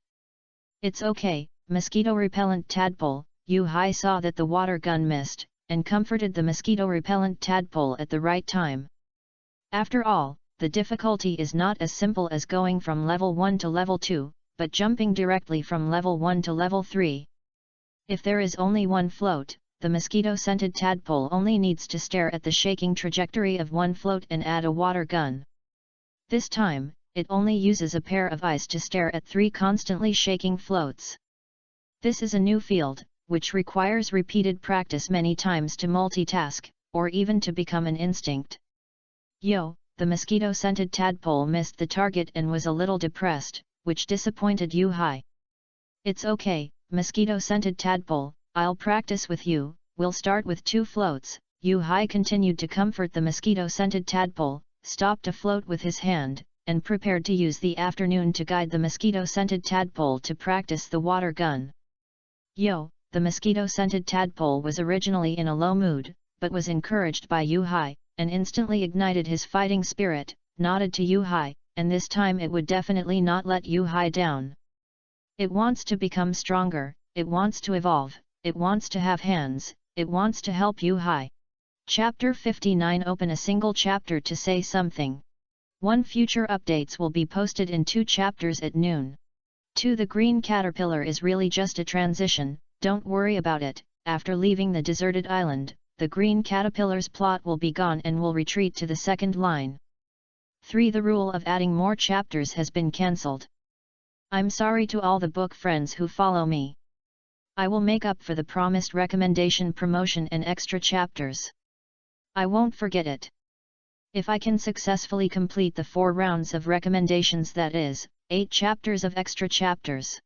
It's okay, mosquito-repellent tadpole, Yu-Hai saw that the water gun missed, and comforted the mosquito-repellent tadpole at the right time. After all, the difficulty is not as simple as going from level 1 to level 2, but jumping directly from level 1 to level 3. If there is only one float, the mosquito-scented tadpole only needs to stare at the shaking trajectory of one float and add a water gun. This time, it only uses a pair of eyes to stare at 3 constantly shaking floats. This is a new field, which requires repeated practice many times to multitask, or even to become an instinct. Yo, the mosquito-scented tadpole missed the target and was a little depressed, which disappointed Yu-Hai. It's okay, mosquito-scented tadpole, I'll practice with you, we'll start with 2 floats. Yu-Hai continued to comfort the mosquito-scented tadpole, stopped a float with his hand, and prepared to use the afternoon to guide the mosquito-scented tadpole to practice the water gun. Yo, the mosquito-scented tadpole was originally in a low mood, but was encouraged by Yu-Hai, and instantly ignited his fighting spirit, nodded to Yu-Hai, and this time it would definitely not let Yu-Hai down. It wants to become stronger, it wants to evolve, it wants to have hands, it wants to help Yu-Hai. Chapter 59. Open a single chapter to say something. 1 Future updates will be posted in 2 chapters at noon. 2 The green caterpillar is really just a transition, don't worry about it. After leaving the deserted island, the green caterpillar's plot will be gone and will retreat to the second line. 3 The rule of adding more chapters has been cancelled. I'm sorry to all the book friends who follow me. I will make up for the promised recommendation promotion and extra chapters. I won't forget it. If I can successfully complete the 4 rounds of recommendations, that is, 8 chapters of extra chapters.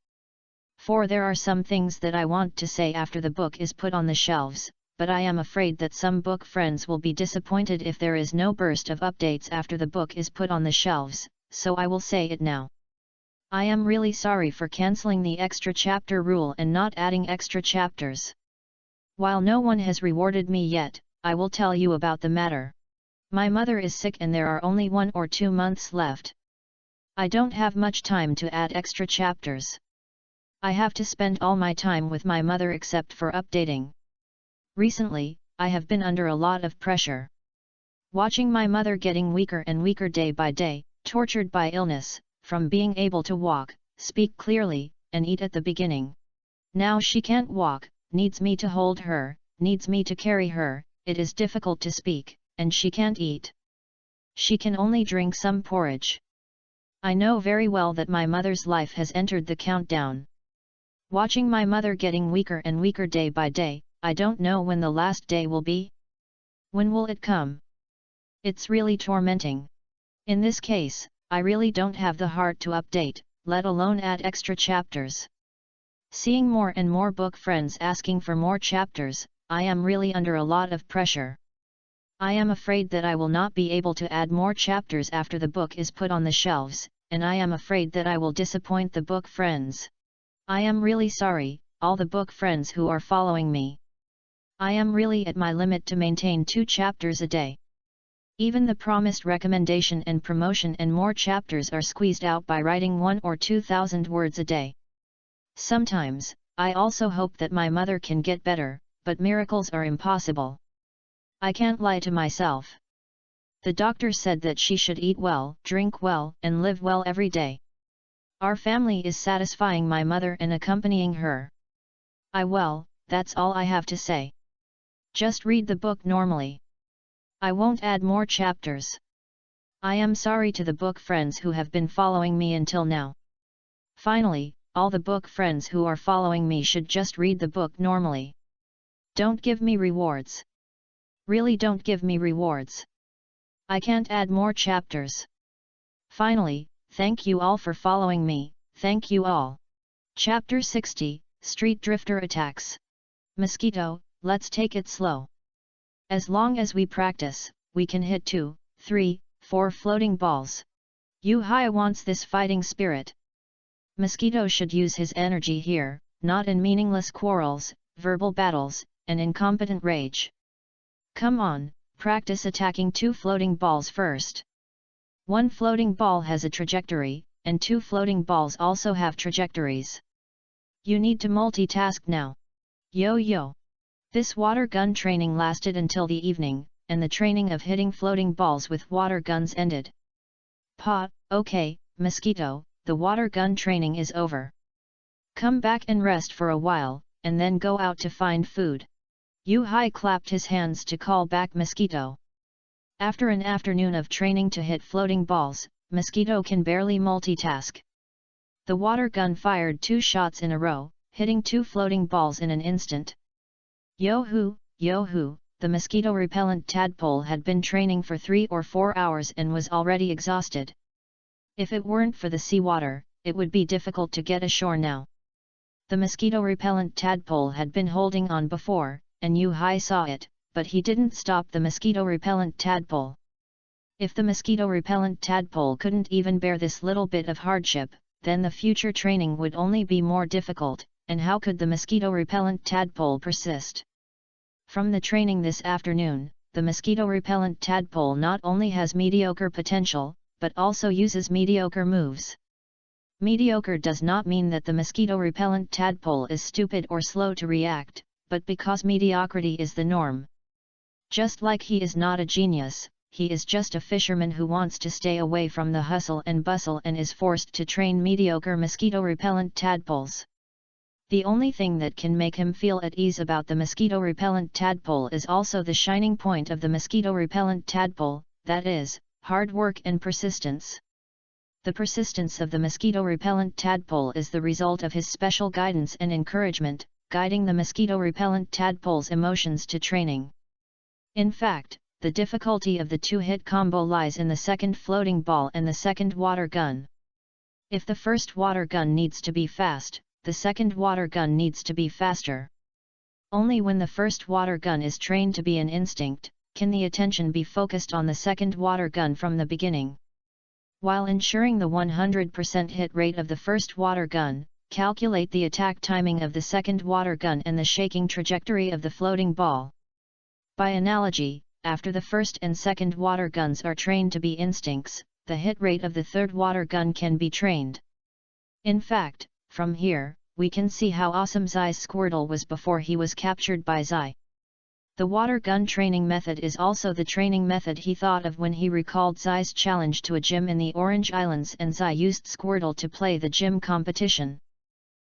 4 There are some things that I want to say after the book is put on the shelves, but I am afraid that some book friends will be disappointed if there is no burst of updates after the book is put on the shelves, so I will say it now. I am really sorry for cancelling the extra chapter rule and not adding extra chapters. While no one has rewarded me yet, I will tell you about the matter. My mother is sick and there are only 1 or 2 months left. I don't have much time to add extra chapters. I have to spend all my time with my mother except for updating. Recently, I have been under a lot of pressure. Watching my mother getting weaker and weaker day by day, tortured by illness, from being able to walk, speak clearly, and eat at the beginning. Now she can't walk, needs me to hold her, needs me to carry her, it is difficult to speak, and she can't eat. She can only drink some porridge. I know very well that my mother's life has entered the countdown. Watching my mother getting weaker and weaker day by day, I don't know when the last day will be. When will it come? It's really tormenting. In this case, I really don't have the heart to update, let alone add extra chapters. Seeing more and more book friends asking for more chapters, I am really under a lot of pressure. I am afraid that I will not be able to add more chapters after the book is put on the shelves, and I am afraid that I will disappoint the book friends. I am really sorry, all the book friends who are following me. I am really at my limit to maintain 2 chapters a day. Even the promised recommendation and promotion and more chapters are squeezed out by writing 1 or 2,000 words a day. Sometimes, I also hope that my mother can get better, but miracles are impossible. I can't lie to myself. The doctor said that she should eat well, drink well, and live well every day. Our family is satisfying my mother and accompanying her. That's all I have to say. Just read the book normally. I won't add more chapters. I am sorry to the book friends who have been following me until now. Finally, all the book friends who are following me should just read the book normally. Don't give me rewards. Really don't give me rewards. I can't add more chapters. Finally, thank you all for following me, thank you all. Chapter 60, Street Drifter Attacks. Mosquito, let's take it slow. As long as we practice, we can hit 2, 3, 4 floating balls. Yu-Hai wants this fighting spirit. Mosquito should use his energy here, not in meaningless quarrels, verbal battles, and incompetent rage. Come on, practice attacking 2 floating balls first. 1 floating ball has a trajectory, and 2 floating balls also have trajectories. You need to multitask now. Yo. This water gun training lasted until the evening, and the training of hitting floating balls with water guns ended. Okay, Mosquito, the water gun training is over. Come back and rest for a while, and then go out to find food. Yu-Hai clapped his hands to call back Mosquito. After an afternoon of training to hit floating balls, Mosquito can barely multitask. The water gun fired 2 shots in a row, hitting 2 floating balls in an instant. Yo-hoo, the mosquito-repellent tadpole had been training for 3 or 4 hours and was already exhausted. If it weren't for the seawater, it would be difficult to get ashore now. The mosquito-repellent tadpole had been holding on before, and Yu-Hai saw it, but he didn't stop the mosquito-repellent tadpole. If the mosquito-repellent tadpole couldn't even bear this little bit of hardship, then the future training would only be more difficult, and how could the mosquito-repellent tadpole persist? From the training this afternoon, the mosquito-repellent tadpole not only has mediocre potential, but also uses mediocre moves. Mediocre does not mean that the mosquito-repellent tadpole is stupid or slow to react, but because mediocrity is the norm. Just like he is not a genius, he is just a fisherman who wants to stay away from the hustle and bustle and is forced to train mediocre mosquito-repellent tadpoles. The only thing that can make him feel at ease about the mosquito-repellent tadpole is also the shining point of the mosquito-repellent tadpole, that is, hard work and persistence. The persistence of the mosquito-repellent tadpole is the result of his special guidance and encouragement, guiding the mosquito-repellent tadpole's emotions to training. In fact, the difficulty of the 2-hit combo lies in the second floating ball and the second water gun. If the first water gun needs to be fast, the second water gun needs to be faster. Only when the first water gun is trained to be an instinct, can the attention be focused on the second water gun from the beginning. While ensuring the 100% hit rate of the first water gun, calculate the attack timing of the second water gun and the shaking trajectory of the floating ball. By analogy, after the first and second water guns are trained to be instincts, the hit rate of the third water gun can be trained. In fact, from here, we can see how awesome Zai's Squirtle was before he was captured by Zai. The water gun training method is also the training method he thought of when he recalled Zai's challenge to a gym in the Orange Islands and Zai used Squirtle to play the gym competition.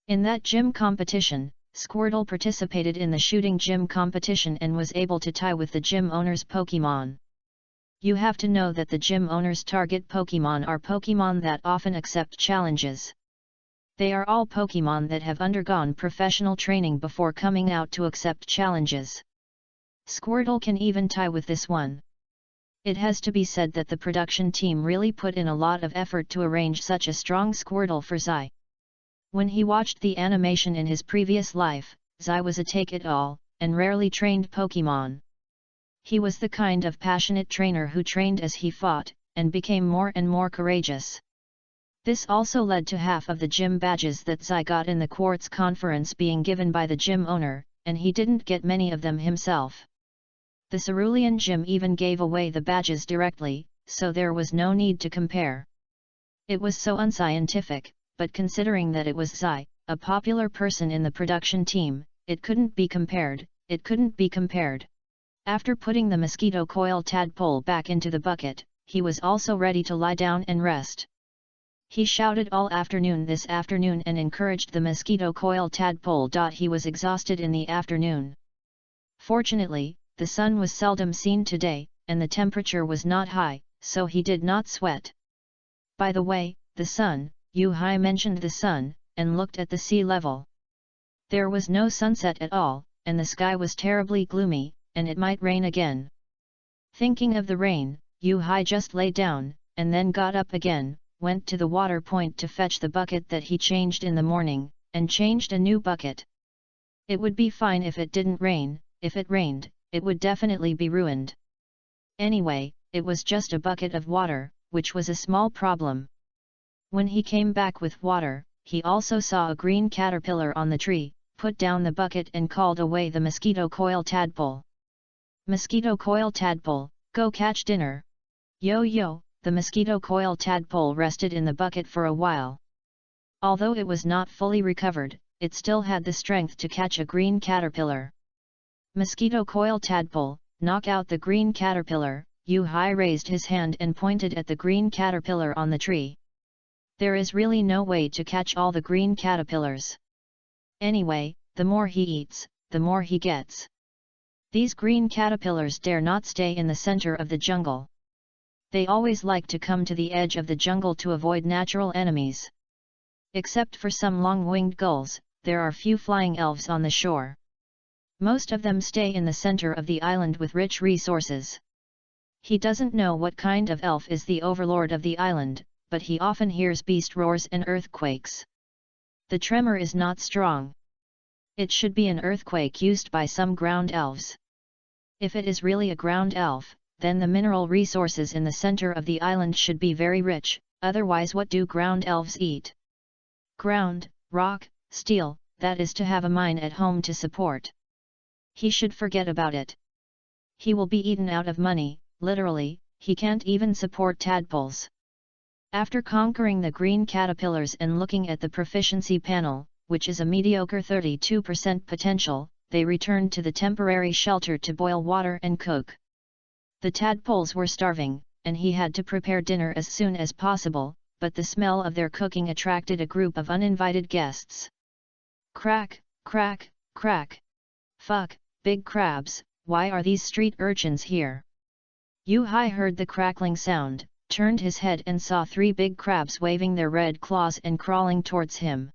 In that gym competition, Squirtle participated in the shooting gym competition and was able to tie with the gym owner's Pokémon. You have to know that the gym owner's target Pokémon are Pokémon that often accept challenges. They are all Pokémon that have undergone professional training before coming out to accept challenges. Squirtle can even tie with this one. It has to be said that the production team really put in a lot of effort to arrange such a strong Squirtle for Zai. When he watched the animation in his previous life, Zai was a take-it-all, and rarely trained Pokémon. He was the kind of passionate trainer who trained as he fought, and became more and more courageous. This also led to half of the gym badges that Zai got in the Quartz Conference being given by the gym owner, and he didn't get many of them himself. The Cerulean Gym even gave away the badges directly, so there was no need to compare. It was so unscientific, but considering that it was Zai, a popular person in the production team, it couldn't be compared. After putting the mosquito coil tadpole back into the bucket, he was also ready to lie down and rest. He shouted all afternoon this afternoon and encouraged the mosquito coil tadpole. He was exhausted in the afternoon. Fortunately, the sun was seldom seen today, and the temperature was not high, so he did not sweat. By the way, the sun, Yu-Hai mentioned the sun, and looked at the sea level. There was no sunset at all, and the sky was terribly gloomy, and it might rain again. Thinking of the rain, Yu-Hai just lay down, and then got up again, went to the water point to fetch the bucket that he changed in the morning, and changed a new bucket. It would be fine if it didn't rain. If it rained, it would definitely be ruined. Anyway, it was just a bucket of water, which was a small problem. When he came back with water, he also saw a green caterpillar on the tree, put down the bucket and called away the mosquito coil tadpole. Mosquito coil tadpole, go catch dinner. Yo, the mosquito coil tadpole rested in the bucket for a while. Although it was not fully recovered, it still had the strength to catch a green caterpillar. Mosquito coil tadpole, knock out the green caterpillar. Yu-Hai raised his hand and pointed at the green caterpillar on the tree. There is really no way to catch all the green caterpillars. Anyway, the more he eats, the more he gets. These green caterpillars dare not stay in the center of the jungle. They always like to come to the edge of the jungle to avoid natural enemies. Except for some long-winged gulls, there are few flying elves on the shore. Most of them stay in the center of the island with rich resources. He doesn't know what kind of elf is the overlord of the island, but he often hears beast roars and earthquakes. The tremor is not strong. It should be an earthquake used by some ground elves. If it is really a ground elf, then the mineral resources in the center of the island should be very rich, otherwise what do ground elves eat? Ground, rock, steel, that is to have a mine at home to support. He should forget about it. He will be eaten out of money, literally, he can't even support tadpoles. After conquering the green caterpillars and looking at the proficiency panel, which is a mediocre 32% potential, they returned to the temporary shelter to boil water and cook. The tadpoles were starving, and he had to prepare dinner as soon as possible, but the smell of their cooking attracted a group of uninvited guests. Crack, crack, crack. Fuck, big crabs, why are these street urchins here? Yu-Hai heard the crackling sound, turned his head and saw 3 big crabs waving their red claws and crawling towards him.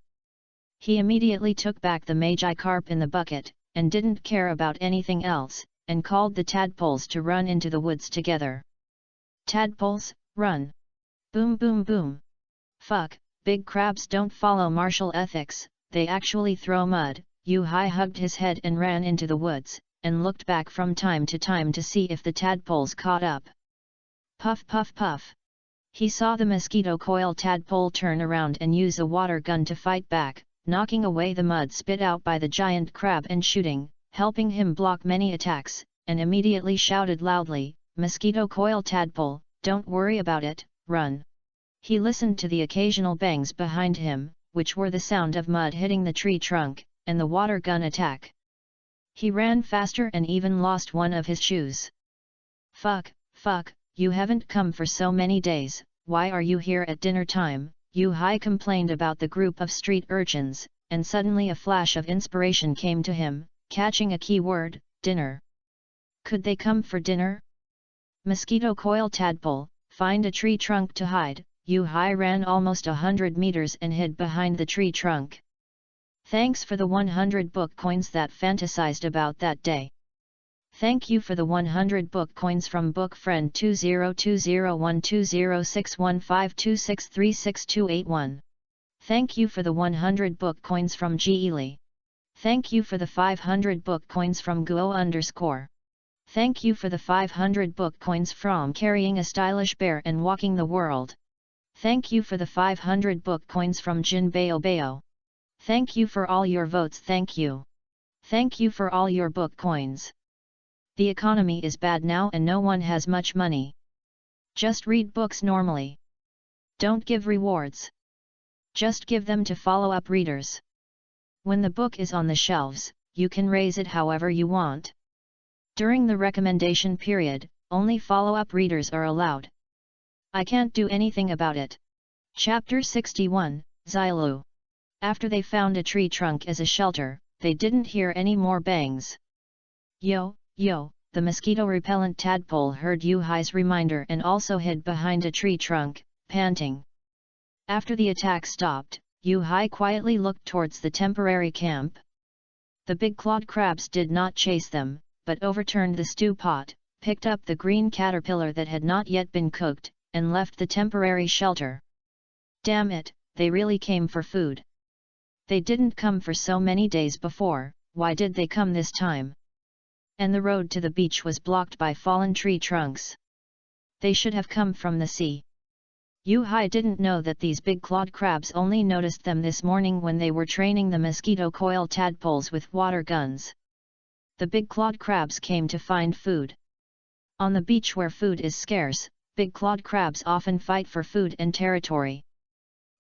He immediately took back the Magikarp in the bucket, and didn't care about anything else, and called the tadpoles to run into the woods together. Tadpoles, run! Boom boom boom! Fuck, big crabs don't follow martial ethics, they actually throw mud. Yu-Hai hugged his head and ran into the woods, and looked back from time to time to see if the tadpoles caught up. Puff puff puff! He saw the mosquito coil tadpole turn around and use a water gun to fight back, knocking away the mud spit out by the giant crab and shooting, helping him block many attacks, and immediately shouted loudly, "Mosquito coil tadpole, don't worry about it, run!" He listened to the occasional bangs behind him, which were the sound of mud hitting the tree trunk, and the water gun attack. He ran faster and even lost one of his shoes. Fuck, you haven't come for so many days, why are you here at dinner time? Yu-Hai complained about the group of street urchins, and suddenly a flash of inspiration came to him, catching a key word, dinner. Could they come for dinner? Mosquito coil tadpole, find a tree trunk to hide. Yu-Hai ran almost 100 meters and hid behind the tree trunk. Thanks for the 100 book coins that fantasized about that day. Thank you for the 100 book coins from book friend 202012061526368281. Thank you for the 100 book coins from Geely. Thank you for the 500 book coins from Guo_. Thank you for the 500 book coins from Carrying a Stylish Bear and Walking the World. Thank you for the 500 book coins from Jin Bao Bao. Thank you for all your votes. Thank you. Thank you for all your book coins. The economy is bad now and no one has much money. Just read books normally. Don't give rewards. Just give them to follow-up readers. When the book is on the shelves, you can raise it however you want. During the recommendation period, only follow-up readers are allowed. I can't do anything about it. Chapter 61, Xilu. After they found a tree trunk as a shelter, they didn't hear any more bangs. Yo, the mosquito-repellent tadpole heard Yu Hai's reminder and also hid behind a tree trunk, panting. After the attack stopped, Yu Hai quietly looked towards the temporary camp. The big clawed crabs did not chase them, but overturned the stew pot, picked up the green caterpillar that had not yet been cooked, and left the temporary shelter. Damn it, they really came for food. They didn't come for so many days before, why did they come this time? And the road to the beach was blocked by fallen tree trunks. They should have come from the sea. Yu Hai didn't know that these big clawed crabs only noticed them this morning when they were training the mosquito coil tadpoles with water guns. The big clawed crabs came to find food. On the beach where food is scarce, big clawed crabs often fight for food and territory.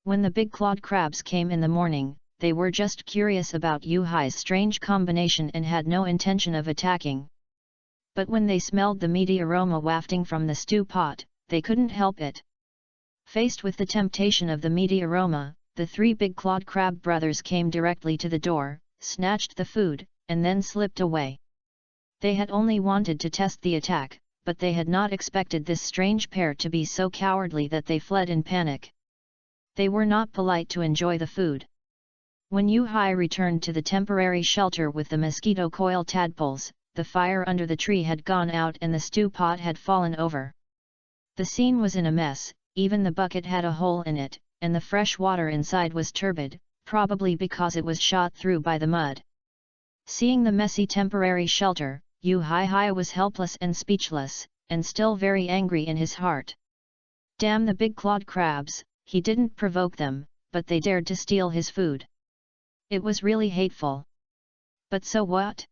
When the big clawed crabs came in the morning, they were just curious about Yu Hai's strange combination and had no intention of attacking. But when they smelled the meaty aroma wafting from the stew pot, they couldn't help it. Faced with the temptation of the meaty aroma, the three big clawed crab brothers came directly to the door, snatched the food, and then slipped away. They had only wanted to test the attack, but they had not expected this strange pair to be so cowardly that they fled in panic. They were not polite to enjoy the food. When Yu Hai returned to the temporary shelter with the mosquito coil tadpoles, the fire under the tree had gone out and the stew pot had fallen over. The scene was in a mess, even the bucket had a hole in it, and the fresh water inside was turbid, probably because it was shot through by the mud. Seeing the messy temporary shelter, Yu Hai was helpless and speechless, and still very angry in his heart. Damn the big clawed crabs, he didn't provoke them, but they dared to steal his food. It was really hateful. But so what?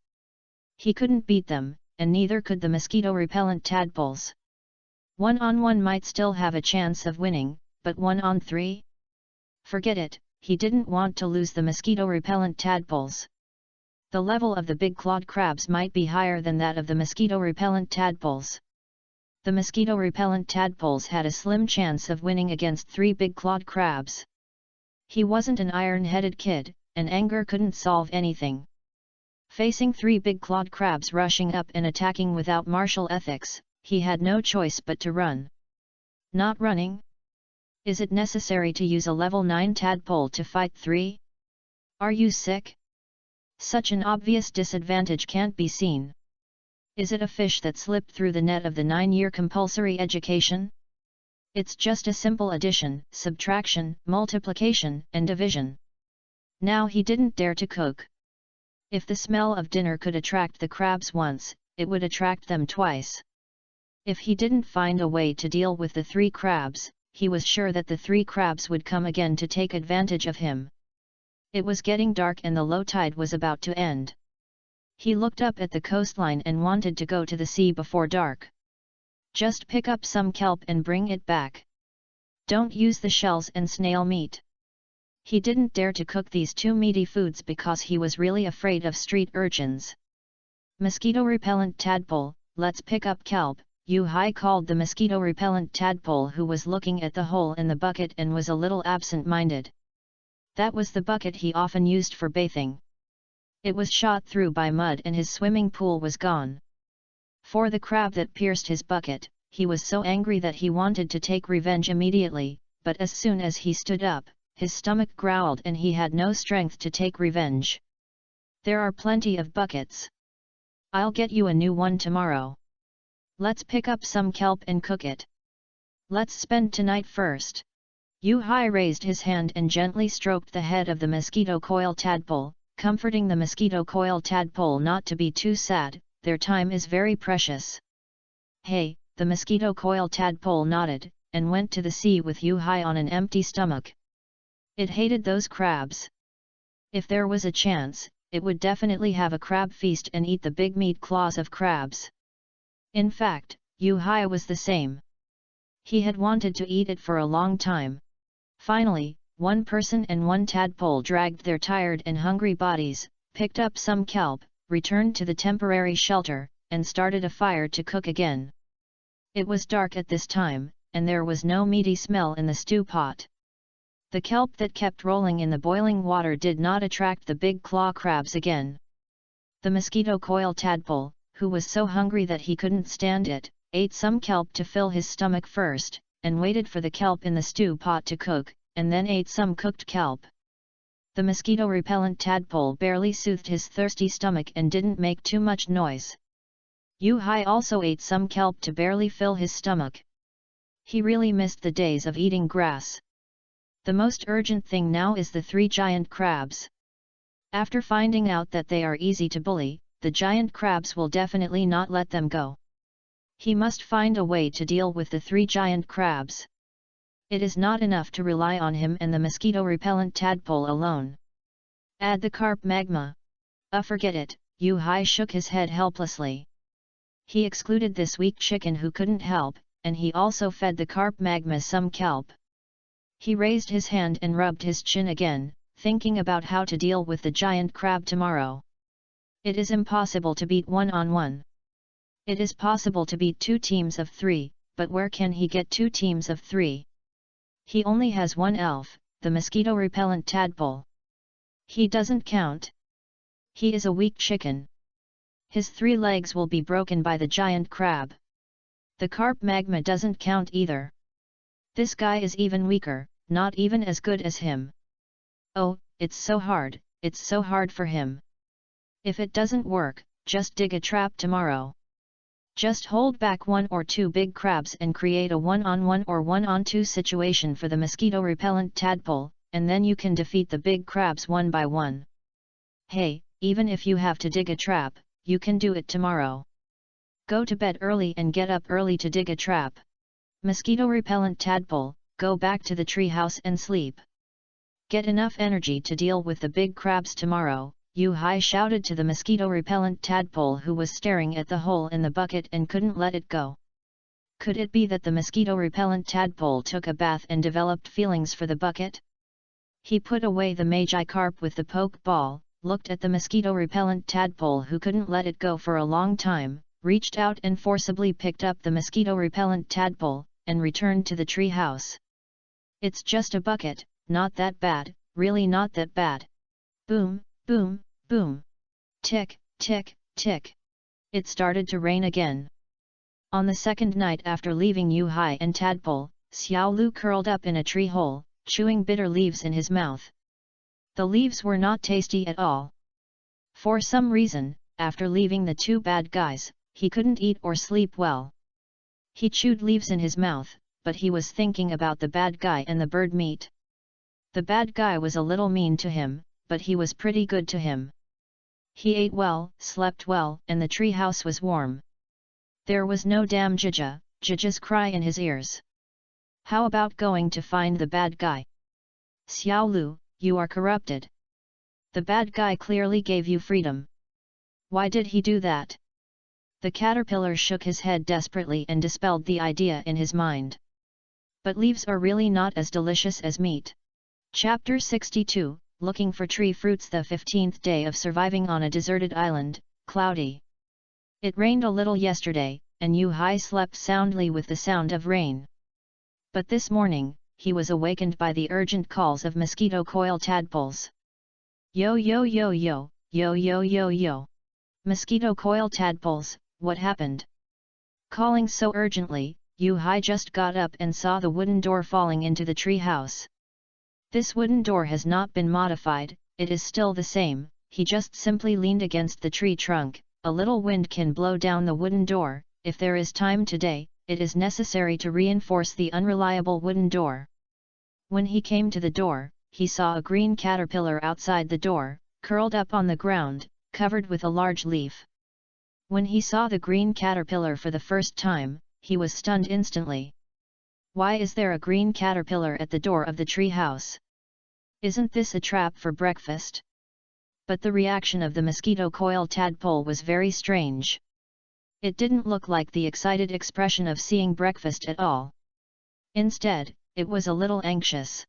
He couldn't beat them, and neither could the mosquito-repellent tadpoles. 1-on-1 might still have a chance of winning, but 1-on-3? Forget it, he didn't want to lose the mosquito-repellent tadpoles. The level of the big clawed crabs might be higher than that of the mosquito-repellent tadpoles. The mosquito-repellent tadpoles had a slim chance of winning against three big clawed crabs. He wasn't an iron-headed kid, and anger couldn't solve anything. Facing three big clawed crabs rushing up and attacking without martial ethics, he had no choice but to run. Not running? Is it necessary to use a level 9 tadpole to fight 3? Are you sick? Such an obvious disadvantage can't be seen. Is it a fish that slipped through the net of the 9-year compulsory education? It's just a simple addition, subtraction, multiplication, and division. Now he didn't dare to cook. If the smell of dinner could attract the crabs once, it would attract them twice. If he didn't find a way to deal with the 3 crabs, he was sure that the 3 crabs would come again to take advantage of him. It was getting dark and the low tide was about to end. He looked up at the coastline and wanted to go to the sea before dark. Just pick up some kelp and bring it back. Don't use the shells and snail meat. He didn't dare to cook these 2 meaty foods because he was really afraid of street urchins. Mosquito-repellent tadpole, let's pick up kelp, Yu Hai called the mosquito-repellent tadpole who was looking at the hole in the bucket and was a little absent-minded. That was the bucket he often used for bathing. It was shot through by mud and his swimming pool was gone. For the crab that pierced his bucket, he was so angry that he wanted to take revenge immediately, but as soon as he stood up, his stomach growled and he had no strength to take revenge. There are plenty of buckets. I'll get you a new one tomorrow. Let's pick up some kelp and cook it. Let's spend tonight first. Yu Hai raised his hand and gently stroked the head of the mosquito coil tadpole, comforting the mosquito coil tadpole not to be too sad, their time is very precious. Hey, the mosquito coil tadpole nodded, and went to the sea with Yu Hai on an empty stomach. It hated those crabs. If there was a chance, it would definitely have a crab feast and eat the big meat claws of crabs. In fact, Yu Hai was the same. He had wanted to eat it for a long time. Finally, one person and one tadpole dragged their tired and hungry bodies, picked up some kelp, returned to the temporary shelter, and started a fire to cook again. It was dark at this time, and there was no meaty smell in the stew pot. The kelp that kept rolling in the boiling water did not attract the big claw crabs again. The mosquito coil tadpole, who was so hungry that he couldn't stand it, ate some kelp to fill his stomach first, and waited for the kelp in the stew pot to cook, and then ate some cooked kelp. The mosquito-repellent tadpole barely soothed his thirsty stomach and didn't make too much noise. Yu Hai also ate some kelp to barely fill his stomach. He really missed the days of eating grass. The most urgent thing now is the 3 giant crabs. After finding out that they are easy to bully, the giant crabs will definitely not let them go. He must find a way to deal with the 3 giant crabs. It is not enough to rely on him and the mosquito-repellent tadpole alone. Add the carp magma. Forget it, Yu Hai shook his head helplessly. He excluded this weak chicken who couldn't help, and he also fed the carp magma some kelp. He raised his hand and rubbed his chin again, thinking about how to deal with the giant crab tomorrow. It is impossible to beat 1-on-1. It is possible to beat 2 teams of 3, but where can he get 2 teams of 3? He only has 1 elf, the mosquito-repellent tadpole. He doesn't count. He is a weak chicken. His 3 legs will be broken by the giant crab. The carp magma doesn't count either. This guy is even weaker, not even as good as him. Oh, it's so hard for him. If it doesn't work, just dig a trap tomorrow. Just hold back 1 or 2 big crabs and create a 1-on-1 or 1-on-2 situation for the mosquito-repellent tadpole, and then you can defeat the big crabs one by one. Hey, even if you have to dig a trap, you can do it tomorrow. Go to bed early and get up early to dig a trap. Mosquito-repellent tadpole, go back to the treehouse and sleep. Get enough energy to deal with the big crabs tomorrow, Yu Hai shouted to the mosquito-repellent tadpole who was staring at the hole in the bucket and couldn't let it go. Could it be that the mosquito-repellent tadpole took a bath and developed feelings for the bucket? He put away the magi carp with the poke ball, looked at the mosquito-repellent tadpole who couldn't let it go for a long time, reached out and forcibly picked up the mosquito-repellent tadpole, and returned to the tree house. It's just a bucket, not that bad, really not that bad. Boom, boom, boom. Tick, tick, tick. It started to rain again. On the second night after leaving Yu Hai and Tadpole, Xiao Lu curled up in a tree hole, chewing bitter leaves in his mouth. The leaves were not tasty at all. For some reason, after leaving the 2 bad guys, he couldn't eat or sleep well. He chewed leaves in his mouth, but he was thinking about the bad guy and the bird meat. The bad guy was a little mean to him, but he was pretty good to him. He ate well, slept well, and the tree house was warm. There was no damn Jija's cry in his ears. How about going to find the bad guy? Xiao Lu, you are corrupted. The bad guy clearly gave you freedom. Why did he do that? The caterpillar shook his head desperately and dispelled the idea in his mind. But leaves are really not as delicious as meat. Chapter 62, Looking for Tree Fruits. The 15th day of surviving on a deserted island, cloudy. It rained a little yesterday, and Yu Hai slept soundly with the sound of rain. But this morning, he was awakened by the urgent calls of mosquito coil tadpoles. Yo yo yo yo, yo yo yo yo. Mosquito coil tadpoles, what happened? Calling so urgently, Yu Hai just got up and saw the wooden door falling into the tree house. This wooden door has not been modified, it is still the same, he just simply leaned against the tree trunk. A little wind can blow down the wooden door. If there is time today, it is necessary to reinforce the unreliable wooden door. When he came to the door, he saw a green caterpillar outside the door, curled up on the ground, covered with a large leaf. When he saw the green caterpillar for the first time, he was stunned instantly. Why is there a green caterpillar at the door of the tree house? Isn't this a trap for breakfast? But the reaction of the mosquito coil tadpole was very strange. It didn't look like the excited expression of seeing breakfast at all. Instead, it was a little anxious.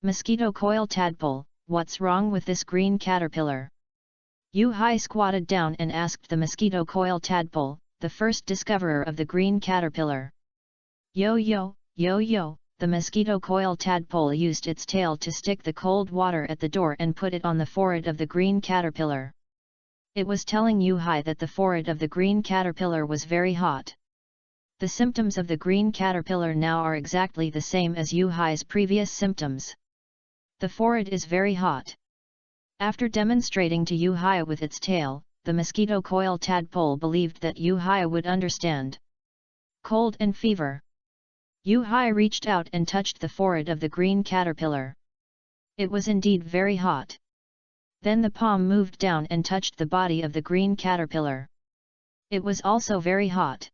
Mosquito coil tadpole, what's wrong with this green caterpillar? Yu-Hai squatted down and asked the mosquito coil tadpole, the first discoverer of the green caterpillar. Yo, the mosquito coil tadpole used its tail to stick the cold water at the door and put it on the forehead of the green caterpillar. It was telling Yu-Hai that the forehead of the green caterpillar was very hot. The symptoms of the green caterpillar now are exactly the same as Yu-Hai's previous symptoms. The forehead is very hot. After demonstrating to Yu-Hai with its tail, the mosquito coil tadpole believed that Yu-Hai would understand. Cold and fever. Yu-Hai reached out and touched the forehead of the green caterpillar. It was indeed very hot. Then the palm moved down and touched the body of the green caterpillar. It was also very hot.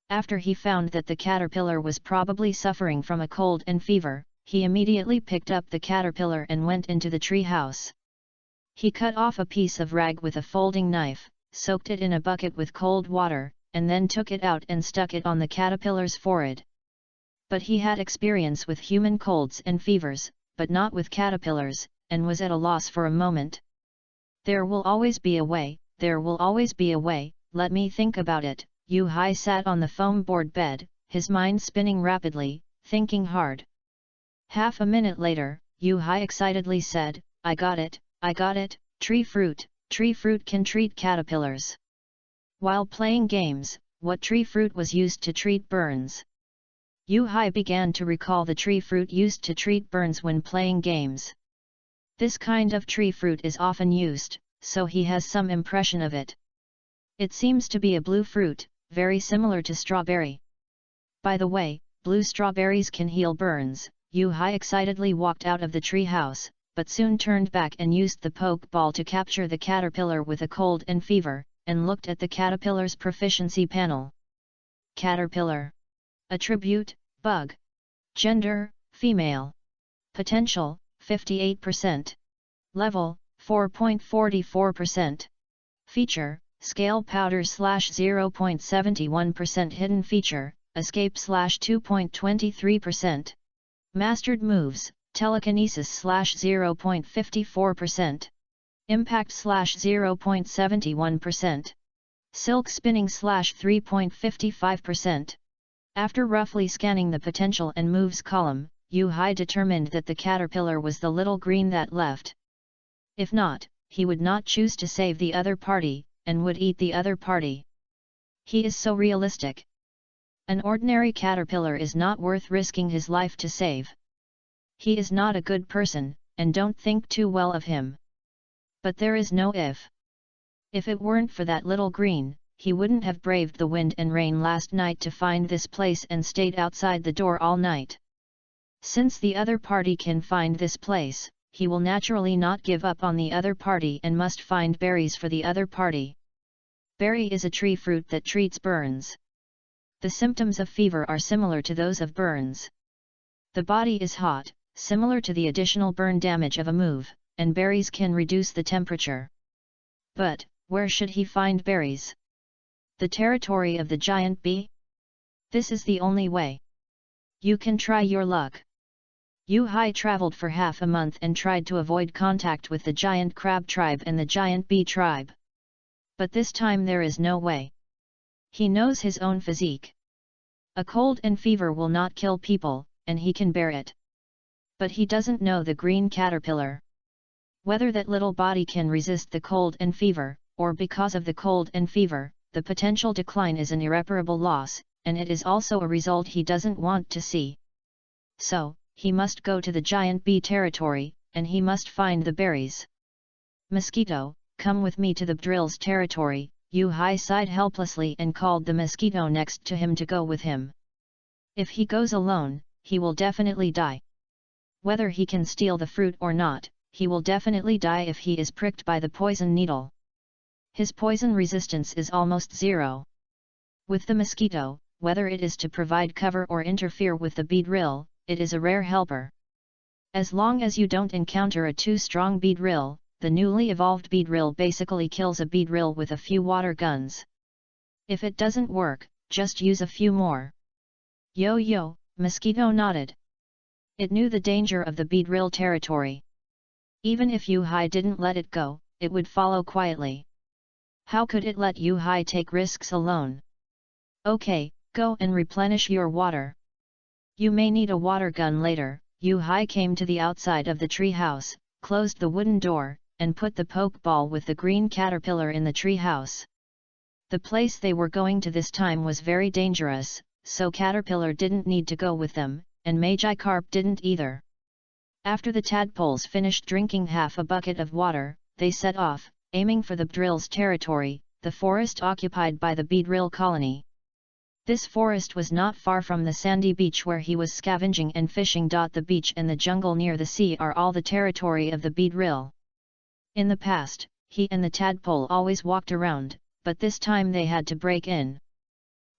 After he found that the caterpillar was probably suffering from a cold and fever, he immediately picked up the caterpillar and went into the tree house. He cut off a piece of rag with a folding knife, soaked it in a bucket with cold water, and then took it out and stuck it on the caterpillar's forehead. But he had experience with human colds and fevers, but not with caterpillars, and was at a loss for a moment. There will always be a way, there will always be a way, let me think about it. Yu-Hai sat on the foam board bed, his mind spinning rapidly, thinking hard. Half a minute later, Yu-Hai excitedly said, I got it, tree fruit can treat caterpillars. While playing games, what tree fruit was used to treat burns? Yu-Hai began to recall the tree fruit used to treat burns when playing games. This kind of tree fruit is often used, so he has some impression of it. It seems to be a blue fruit, very similar to strawberry. By the way, blue strawberries can heal burns. Yu-Hai excitedly walked out of the tree house, but soon turned back and used the poke ball to capture the caterpillar with a cold and fever, and looked at the caterpillar's proficiency panel. Caterpillar. Attribute, bug. Gender, female. Potential, 58%. Level, 4.44%. Feature, scale powder /0.71% hidden feature, escape /2.23%. Mastered moves, telekinesis /0.54%. Impact /0.71%. Silk spinning /3.55%. After roughly scanning the potential and moves column, Yu-Hai determined that the caterpillar was the little green that left. If not, he would not choose to save the other party, and would eat the other party. He is so realistic. An ordinary caterpillar is not worth risking his life to save. He is not a good person, and don't think too well of him. But there is no if. If it weren't for that little green, he wouldn't have braved the wind and rain last night to find this place and stayed outside the door all night. Since the other party can find this place, he will naturally not give up on the other party and must find berries for the other party. Berry is a tree fruit that treats burns. The symptoms of fever are similar to those of burns. The body is hot, similar to the additional burn damage of a move, and berries can reduce the temperature. But, where should he find berries? The territory of the giant bee? This is the only way. You can try your luck. Yu-Hai traveled for half a month and tried to avoid contact with the giant crab tribe and the giant bee tribe. But this time there is no way. He knows his own physique. A cold and fever will not kill people, and he can bear it. But he doesn't know the green caterpillar. Whether that little body can resist the cold and fever, or because of the cold and fever, the potential decline is an irreparable loss, and it is also a result he doesn't want to see. So, he must go to the giant bee territory, and he must find the berries. Mosquito, come with me to the drill's territory. Yu-Hai sighed helplessly and called the mosquito next to him to go with him. If he goes alone, he will definitely die. Whether he can steal the fruit or not, he will definitely die if he is pricked by the poison needle. His poison resistance is almost zero. With the mosquito, whether it is to provide cover or interfere with the beedrill, it is a rare helper. As long as you don't encounter a too strong beedrill, the newly evolved beedrill basically kills a beedrill with a few water guns. If it doesn't work, just use a few more. Yo, mosquito nodded. It knew the danger of the beedrill territory. Even if Yu-Hai didn't let it go, it would follow quietly. How could it let Yu-Hai take risks alone? Okay, go and replenish your water. You may need a water gun later. Yu-Hai came to the outside of the tree house, closed the wooden door, and put the pokeball with the green caterpillar in the tree house. The place they were going to this time was very dangerous, so Caterpillar didn't need to go with them, and Magikarp didn't either. After the tadpoles finished drinking half a bucket of water, they set off, aiming for the beedrill's territory, the forest occupied by the beedrill colony. This forest was not far from the sandy beach where he was scavenging and fishing. The beach and the jungle near the sea are all the territory of the beedrill. In the past, he and the tadpole always walked around, but this time they had to break in.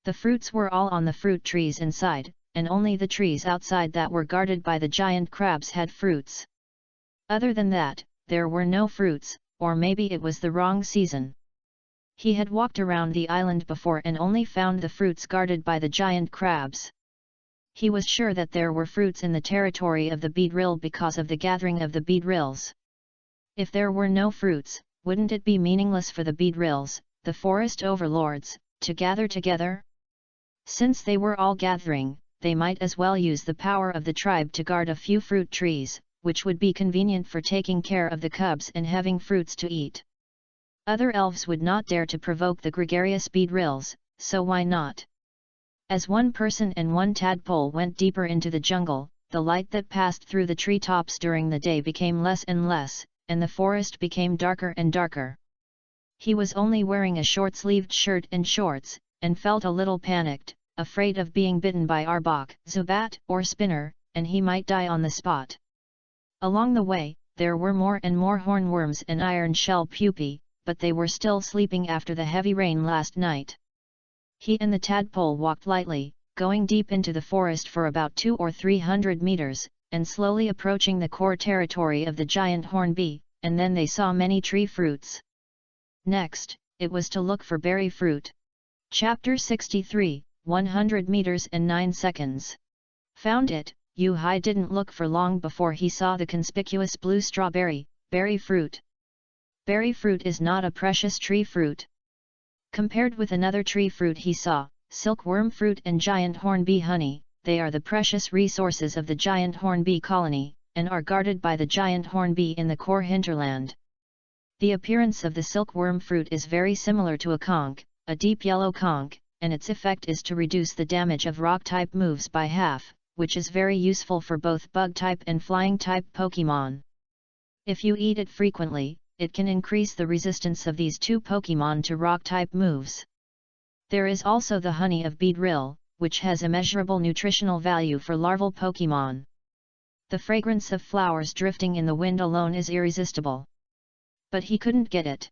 The fruits were all on the fruit trees inside, and only the trees outside that were guarded by the giant crabs had fruits. Other than that, there were no fruits, or maybe it was the wrong season. He had walked around the island before and only found the fruits guarded by the giant crabs. He was sure that there were fruits in the territory of the beedrill because of the gathering of the beedrills. If there were no fruits, wouldn't it be meaningless for the beedrills, the forest overlords, to gather together? Since they were all gathering, they might as well use the power of the tribe to guard a few fruit trees, which would be convenient for taking care of the cubs and having fruits to eat. Other elves would not dare to provoke the gregarious beedrills, so why not? As one person and one tadpole went deeper into the jungle, the light that passed through the treetops during the day became less and less, and the forest became darker and darker. He was only wearing a short-sleeved shirt and shorts, and felt a little panicked, afraid of being bitten by Arbok, Zubat, or Spinner, and he might die on the spot. Along the way, there were more and more hornworms and iron shell pupae, but they were still sleeping after the heavy rain last night. He and the tadpole walked lightly, going deep into the forest for about 200 or 300 meters, and slowly approaching the core territory of the giant hornbee, and then they saw many tree fruits. Next, it was to look for berry fruit. Chapter 63, 100 meters and 9 seconds. Found it. Yu-Hai didn't look for long before he saw the conspicuous blue strawberry, berry fruit. Berry fruit is not a precious tree fruit. Compared with another tree fruit he saw, silkworm fruit and giant hornbee honey, they are the precious resources of the giant hornbee colony, and are guarded by the giant hornbee in the core hinterland. The appearance of the silkworm fruit is very similar to a conch, a deep yellow conch, and its effect is to reduce the damage of rock-type moves by half, which is very useful for both bug-type and flying-type Pokémon. If you eat it frequently, it can increase the resistance of these two Pokémon to rock-type moves. There is also the honey of beedrill, which has immeasurable nutritional value for larval Pokémon. The fragrance of flowers drifting in the wind alone is irresistible. But he couldn't get it.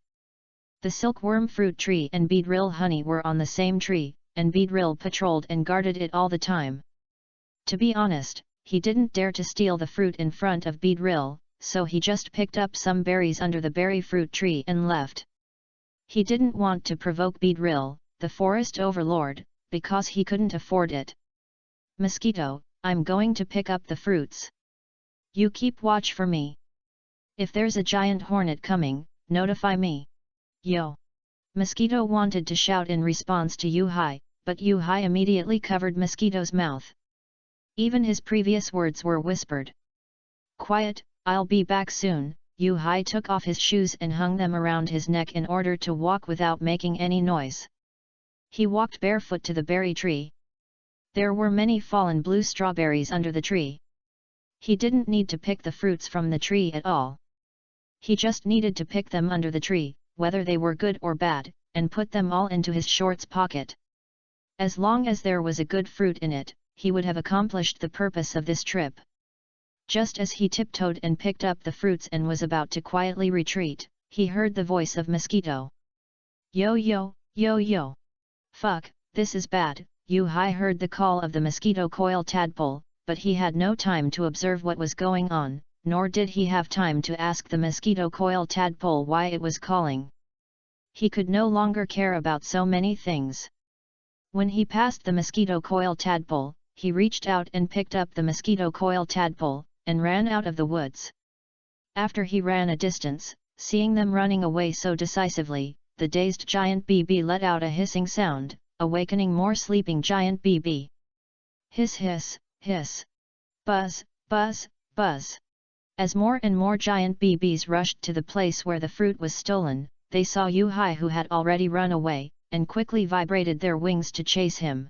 The silkworm fruit tree and beedrill honey were on the same tree, and beedrill patrolled and guarded it all the time. To be honest, he didn't dare to steal the fruit in front of beedrill, so he just picked up some berries under the berry fruit tree and left. He didn't want to provoke beedrill, the forest overlord, because he couldn't afford it. Mosquito, I'm going to pick up the fruits. You keep watch for me. If there's a giant hornet coming, notify me. Yo! Mosquito wanted to shout in response to Yu-Hai, but Yu-Hai immediately covered Mosquito's mouth. Even his previous words were whispered. Quiet, I'll be back soon. Yu-Hai took off his shoes and hung them around his neck in order to walk without making any noise. He walked barefoot to the berry tree. There were many fallen blue strawberries under the tree. He didn't need to pick the fruits from the tree at all. He just needed to pick them under the tree, whether they were good or bad, and put them all into his shorts pocket. As long as there was a good fruit in it, he would have accomplished the purpose of this trip. Just as he tiptoed and picked up the fruits and was about to quietly retreat, he heard the voice of Mosquito. Yo yo, yo yo. Fuck, this is bad. Yu-Hai heard the call of the mosquito coil tadpole, but he had no time to observe what was going on, nor did he have time to ask the mosquito coil tadpole why it was calling. He could no longer care about so many things. When he passed the mosquito coil tadpole, he reached out and picked up the mosquito coil tadpole, and ran out of the woods. After he ran a distance, seeing them running away so decisively, the dazed giant BB let out a hissing sound, awakening more sleeping giant BB. Hiss hiss, hiss. Buzz, buzz, buzz. As more and more giant BBs rushed to the place where the fruit was stolen, they saw Yu-Hai who had already run away, and quickly vibrated their wings to chase him.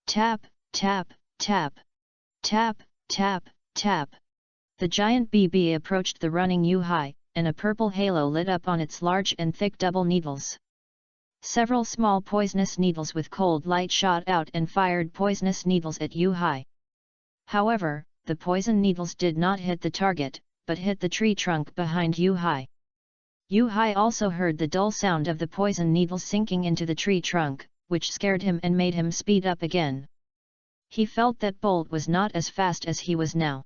Tap, tap, tap. Tap, tap, tap. The giant BB approached the running Yu-Hai, and a purple halo lit up on its large and thick double needles. Several small poisonous needles with cold light shot out and fired poisonous needles at Yu-Hai. However, the poison needles did not hit the target, but hit the tree trunk behind Yu-Hai. Yu-Hai also heard the dull sound of the poison needles sinking into the tree trunk, which scared him and made him speed up again. He felt that Bolt was not as fast as he was now.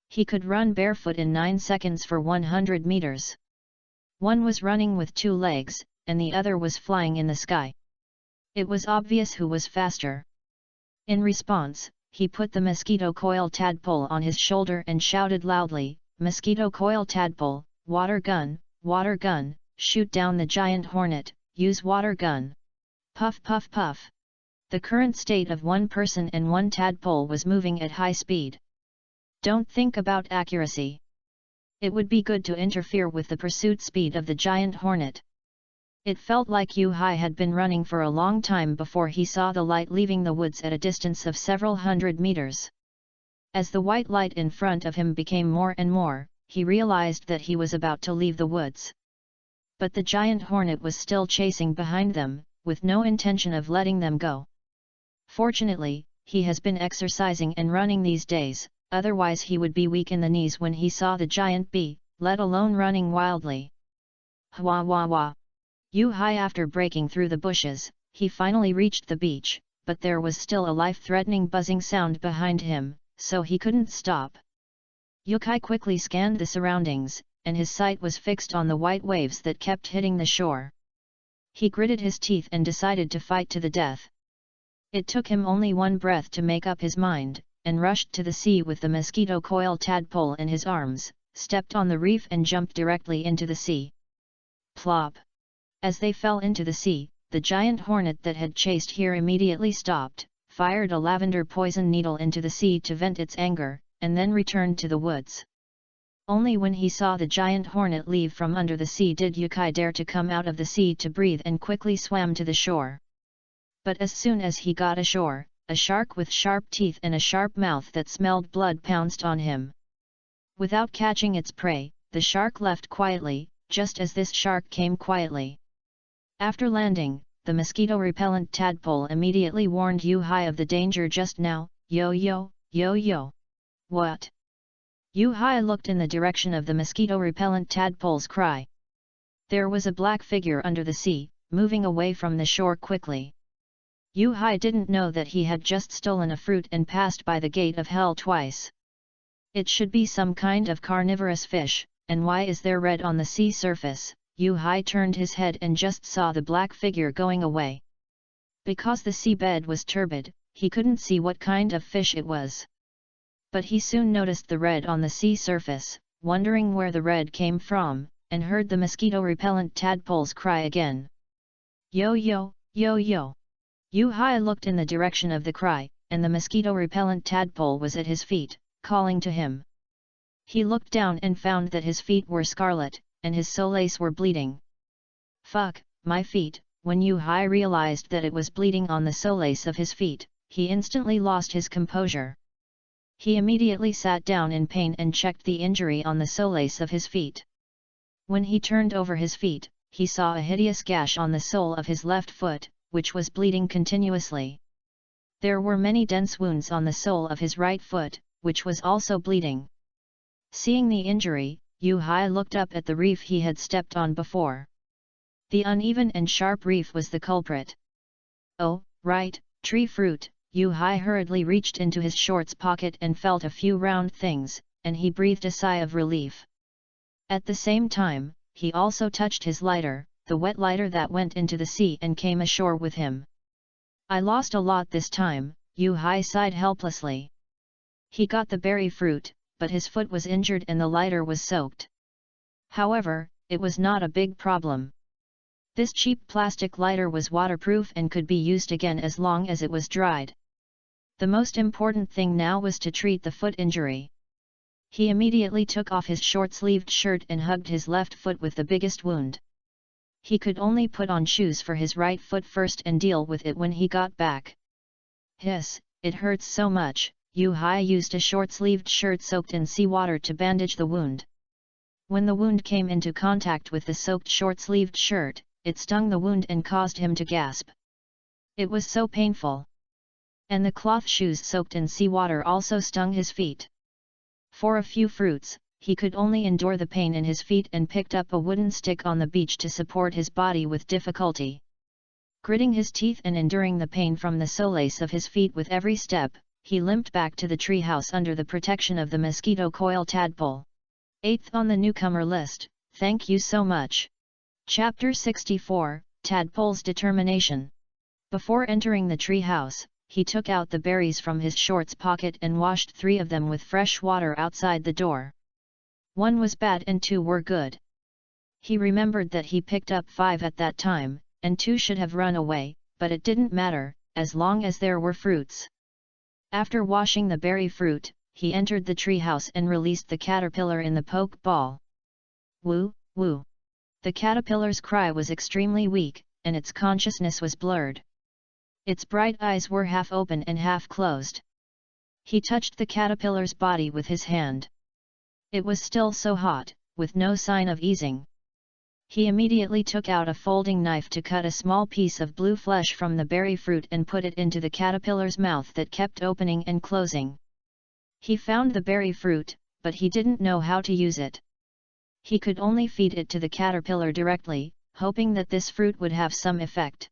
He could run barefoot in 9 seconds for 100 meters. One was running with 2 legs, and the other was flying in the sky. It was obvious who was faster. In response, he put the mosquito coil tadpole on his shoulder and shouted loudly, "Mosquito coil tadpole, water gun, shoot down the giant hornet, use water gun." Puff puff puff. The current state of 1 person and 1 tadpole was moving at high speed. Don't think about accuracy. It would be good to interfere with the pursuit speed of the giant hornet. It felt like Yu-Hai had been running for a long time before he saw the light leaving the woods at a distance of several hundred meters. As the white light in front of him became more and more, he realized that he was about to leave the woods. But the giant hornet was still chasing behind them, with no intention of letting them go. Fortunately, he has been exercising and running these days, otherwise he would be weak in the knees when he saw the giant bee, let alone running wildly. Hwa wah wah. Yu-Hai, after breaking through the bushes, he finally reached the beach, but there was still a life-threatening buzzing sound behind him, so he couldn't stop. Yu-Hai quickly scanned the surroundings, and his sight was fixed on the white waves that kept hitting the shore. He gritted his teeth and decided to fight to the death. It took him only 1 breath to make up his mind, and rushed to the sea with the mosquito coil tadpole in his arms, stepped on the reef and jumped directly into the sea. Plop! As they fell into the sea, the giant hornet that had chased here immediately stopped, fired a lavender poison needle into the sea to vent its anger, and then returned to the woods. Only when he saw the giant hornet leave from under the sea did Yu-Hai dare to come out of the sea to breathe, and quickly swam to the shore. But as soon as he got ashore, a shark with sharp teeth and a sharp mouth that smelled blood pounced on him. Without catching its prey, the shark left quietly, just as this shark came quietly. After landing, the mosquito-repellent tadpole immediately warned Yu-Hai of the danger just now. Yo yo, yo yo. What? Yu-Hai looked in the direction of the mosquito-repellent tadpole's cry. There was a black figure under the sea, moving away from the shore quickly. Yu-Hai didn't know that he had just stolen a fruit and passed by the gate of hell twice. It should be some kind of carnivorous fish, and why is there red on the sea surface? Yu-Hai turned his head and just saw the black figure going away. Because the seabed was turbid, he couldn't see what kind of fish it was. But he soon noticed the red on the sea surface, wondering where the red came from, and heard the mosquito-repellent tadpole's cry again. Yo yo, yo yo. Yu-Hai looked in the direction of the cry, and the mosquito-repellent tadpole was at his feet, calling to him. He looked down and found that his feet were scarlet, and his soles were bleeding. Fuck, my feet! When Yu-Hai realized that it was bleeding on the soles of his feet, he instantly lost his composure. He immediately sat down in pain and checked the injury on the soles of his feet. When he turned over his feet, he saw a hideous gash on the sole of his left foot, which was bleeding continuously. There were many dense wounds on the sole of his right foot, which was also bleeding. Seeing the injury, Yu Hai looked up at the reef he had stepped on before. The uneven and sharp reef was the culprit. Oh, right, tree fruit. Yu Hai hurriedly reached into his shorts pocket and felt a few round things, and he breathed a sigh of relief. At the same time, he also touched his lighter, the wet lighter that went into the sea and came ashore with him. I lost a lot this time, Yu Hai sighed helplessly. He got the berry fruit, but his foot was injured and the lighter was soaked. However, it was not a big problem. This cheap plastic lighter was waterproof and could be used again as long as it was dried. The most important thing now was to treat the foot injury. He immediately took off his short-sleeved shirt and hugged his left foot with the biggest wound. He could only put on shoes for his right foot first and deal with it when he got back. Hiss, it hurts so much. Yu Hai used a short-sleeved shirt soaked in seawater to bandage the wound. When the wound came into contact with the soaked short-sleeved shirt, it stung the wound and caused him to gasp. It was so painful. And the cloth shoes soaked in seawater also stung his feet. For a few fruits, he could only endure the pain in his feet and picked up a wooden stick on the beach to support his body with difficulty. Gritting his teeth and enduring the pain from the solace of his feet with every step, he limped back to the treehouse under the protection of the mosquito coil tadpole. 8th on the newcomer list, thank you so much. Chapter 64, Tadpole's Determination. Before entering the treehouse, he took out the berries from his shorts pocket and washed 3 of them with fresh water outside the door. 1 was bad and 2 were good. He remembered that he picked up 5 at that time, and 2 should have run away, but it didn't matter, as long as there were fruits. After washing the berry fruit, he entered the treehouse and released the caterpillar in the poke ball. Woo, woo. The caterpillar's cry was extremely weak, and its consciousness was blurred. Its bright eyes were half open and half closed. He touched the caterpillar's body with his hand. It was still so hot, with no sign of easing. He immediately took out a folding knife to cut a small piece of blue flesh from the berry fruit and put it into the caterpillar's mouth that kept opening and closing. He found the berry fruit, but he didn't know how to use it. He could only feed it to the caterpillar directly, hoping that this fruit would have some effect.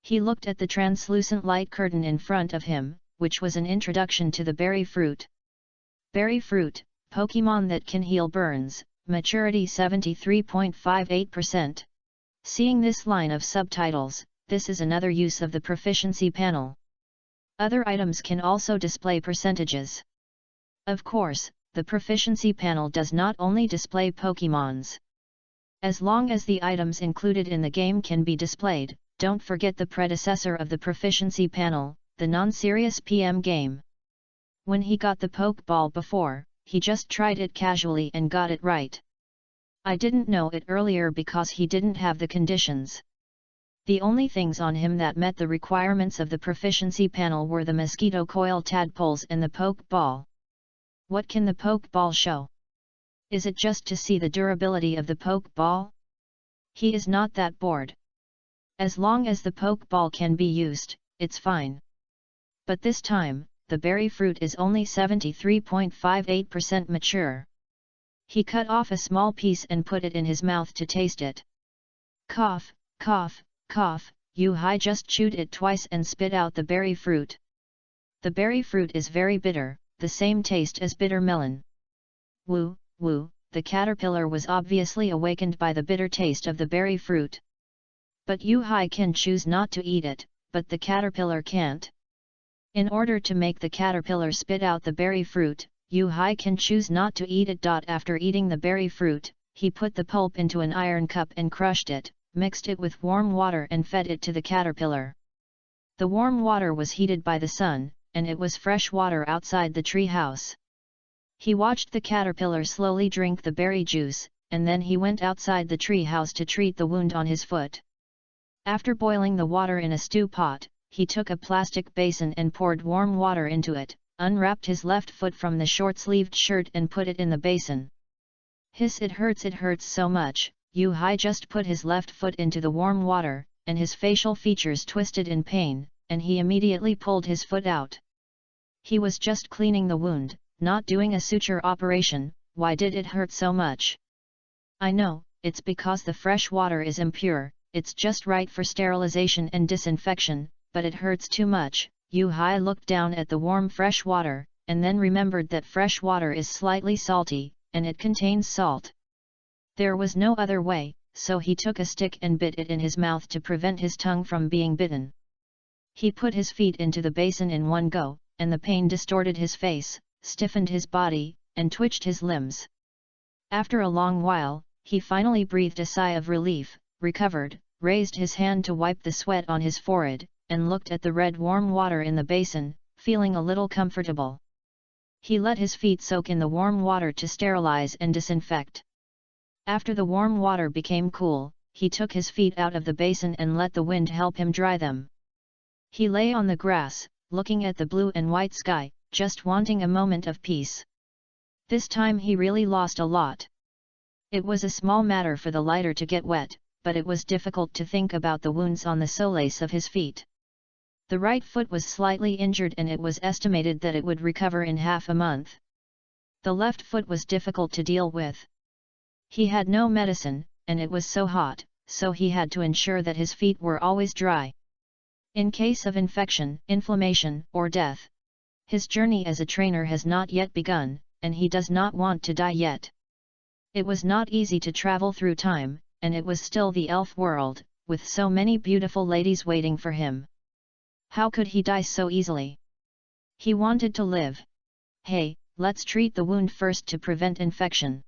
He looked at the translucent light curtain in front of him, which was an introduction to the berry fruit. Berry fruit, Pokémon that can heal burns, maturity 73.58%. Seeing this line of subtitles, this is another use of the proficiency panel. Other items can also display percentages. Of course, the proficiency panel does not only display Pokémons. As long as the items included in the game can be displayed, don't forget the predecessor of the proficiency panel, the non-serious PM game. When he got the Pokeball before, he just tried it casually and got it right. I didn't know it earlier because he didn't have the conditions. The only things on him that met the requirements of the proficiency panel were the mosquito coil tadpoles and the Pokeball. What can the Pokeball show? Is it just to see the durability of the Pokeball? He is not that bored. As long as the Pokeball can be used, it's fine. But this time, the berry fruit is only 73.58% mature. He cut off a small piece and put it in his mouth to taste it. Cough, cough, cough, Yu Hai just chewed it twice and spit out the berry fruit. The berry fruit is very bitter, the same taste as bitter melon. Woo, woo, the caterpillar was obviously awakened by the bitter taste of the berry fruit. But Yu Hai can choose not to eat it, but the caterpillar can't. In order to make the caterpillar spit out the berry fruit, Yu Hai can choose not to eat it. After eating the berry fruit, he put the pulp into an iron cup and crushed it, mixed it with warm water and fed it to the caterpillar. The warm water was heated by the sun, and it was fresh water outside the tree house. He watched the caterpillar slowly drink the berry juice, and then he went outside the tree house to treat the wound on his foot. After boiling the water in a stew pot, he took a plastic basin and poured warm water into it, unwrapped his left foot from the short-sleeved shirt and put it in the basin. Hiss, it hurts so much. Yu Hai just put his left foot into the warm water, and his facial features twisted in pain, and he immediately pulled his foot out. He was just cleaning the wound, not doing a suture operation, why did it hurt so much? I know, it's because the fresh water is impure, it's just right for sterilization and disinfection, but it hurts too much. Yu-Hai looked down at the warm fresh water, and then remembered that fresh water is slightly salty, and it contains salt. There was no other way, so he took a stick and bit it in his mouth to prevent his tongue from being bitten. He put his feet into the basin in one go, and the pain distorted his face, stiffened his body, and twitched his limbs. After a long while, he finally breathed a sigh of relief, recovered, raised his hand to wipe the sweat on his forehead, and looked at the red warm water in the basin, feeling a little comfortable. He let his feet soak in the warm water to sterilize and disinfect. After the warm water became cool, he took his feet out of the basin and let the wind help him dry them. He lay on the grass, looking at the blue and white sky, just wanting a moment of peace. This time he really lost a lot. It was a small matter for the lighter to get wet, but it was difficult to think about the wounds on the soles of his feet. The right foot was slightly injured and it was estimated that it would recover in half a month. The left foot was difficult to deal with. He had no medicine, and it was so hot, so he had to ensure that his feet were always dry. In case of infection, inflammation, or death. His journey as a trainer has not yet begun, and he does not want to die yet. It was not easy to travel through time, and it was still the elf world, with so many beautiful ladies waiting for him. How could he die so easily? He wanted to live. Hey, let's treat the wound first to prevent infection.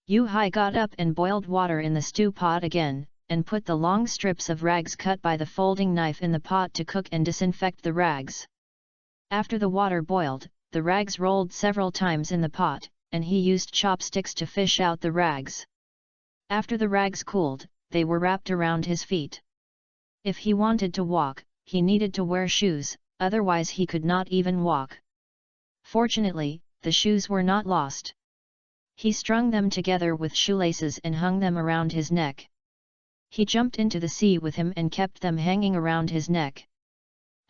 Yu-Hai got up and boiled water in the stew pot again, and put the long strips of rags cut by the folding knife in the pot to cook and disinfect the rags. After the water boiled, the rags rolled several times in the pot, and he used chopsticks to fish out the rags. After the rags cooled, they were wrapped around his feet. If he wanted to walk, he needed to wear shoes, otherwise he could not even walk. Fortunately, the shoes were not lost. He strung them together with shoelaces and hung them around his neck. He jumped into the sea with him and kept them hanging around his neck.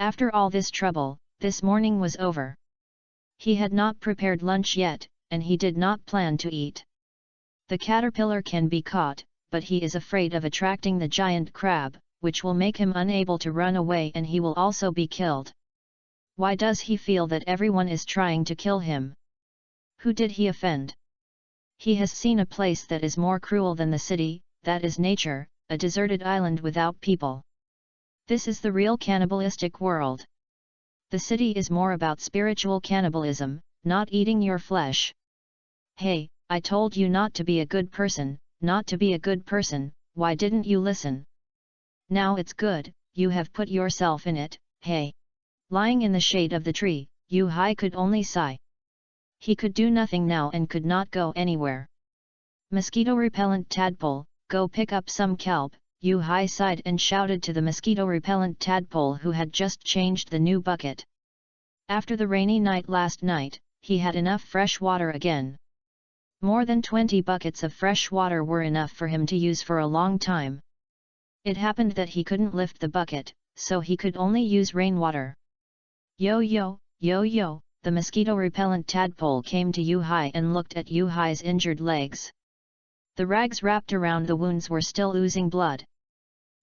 After all this trouble, this morning was over. He had not prepared lunch yet, and he did not plan to eat. The caterpillar can be caught, but he is afraid of attracting the giant crab, which will make him unable to run away and he will also be killed. Why does he feel that everyone is trying to kill him? Who did he offend? He has seen a place that is more cruel than the city, that is nature, a deserted island without people. This is the real cannibalistic world. The city is more about spiritual cannibalism, not eating your flesh. Hey, I told you not to be a good person, not to be a good person, why didn't you listen? Now it's good, you have put yourself in it, hey. Lying in the shade of the tree, Yu-Hai could only sigh. He could do nothing now and could not go anywhere. Mosquito-repellent tadpole, go pick up some kelp, Yu-Hai sighed and shouted to the mosquito-repellent tadpole who had just changed the new bucket. After the rainy night last night, he had enough fresh water again. More than 20 buckets of fresh water were enough for him to use for a long time. It happened that he couldn't lift the bucket, so he could only use rainwater. Yo-yo, yo-yo, the mosquito-repellent tadpole came to Yu-Hai and looked at Yu-Hai's injured legs. The rags wrapped around the wounds were still oozing blood.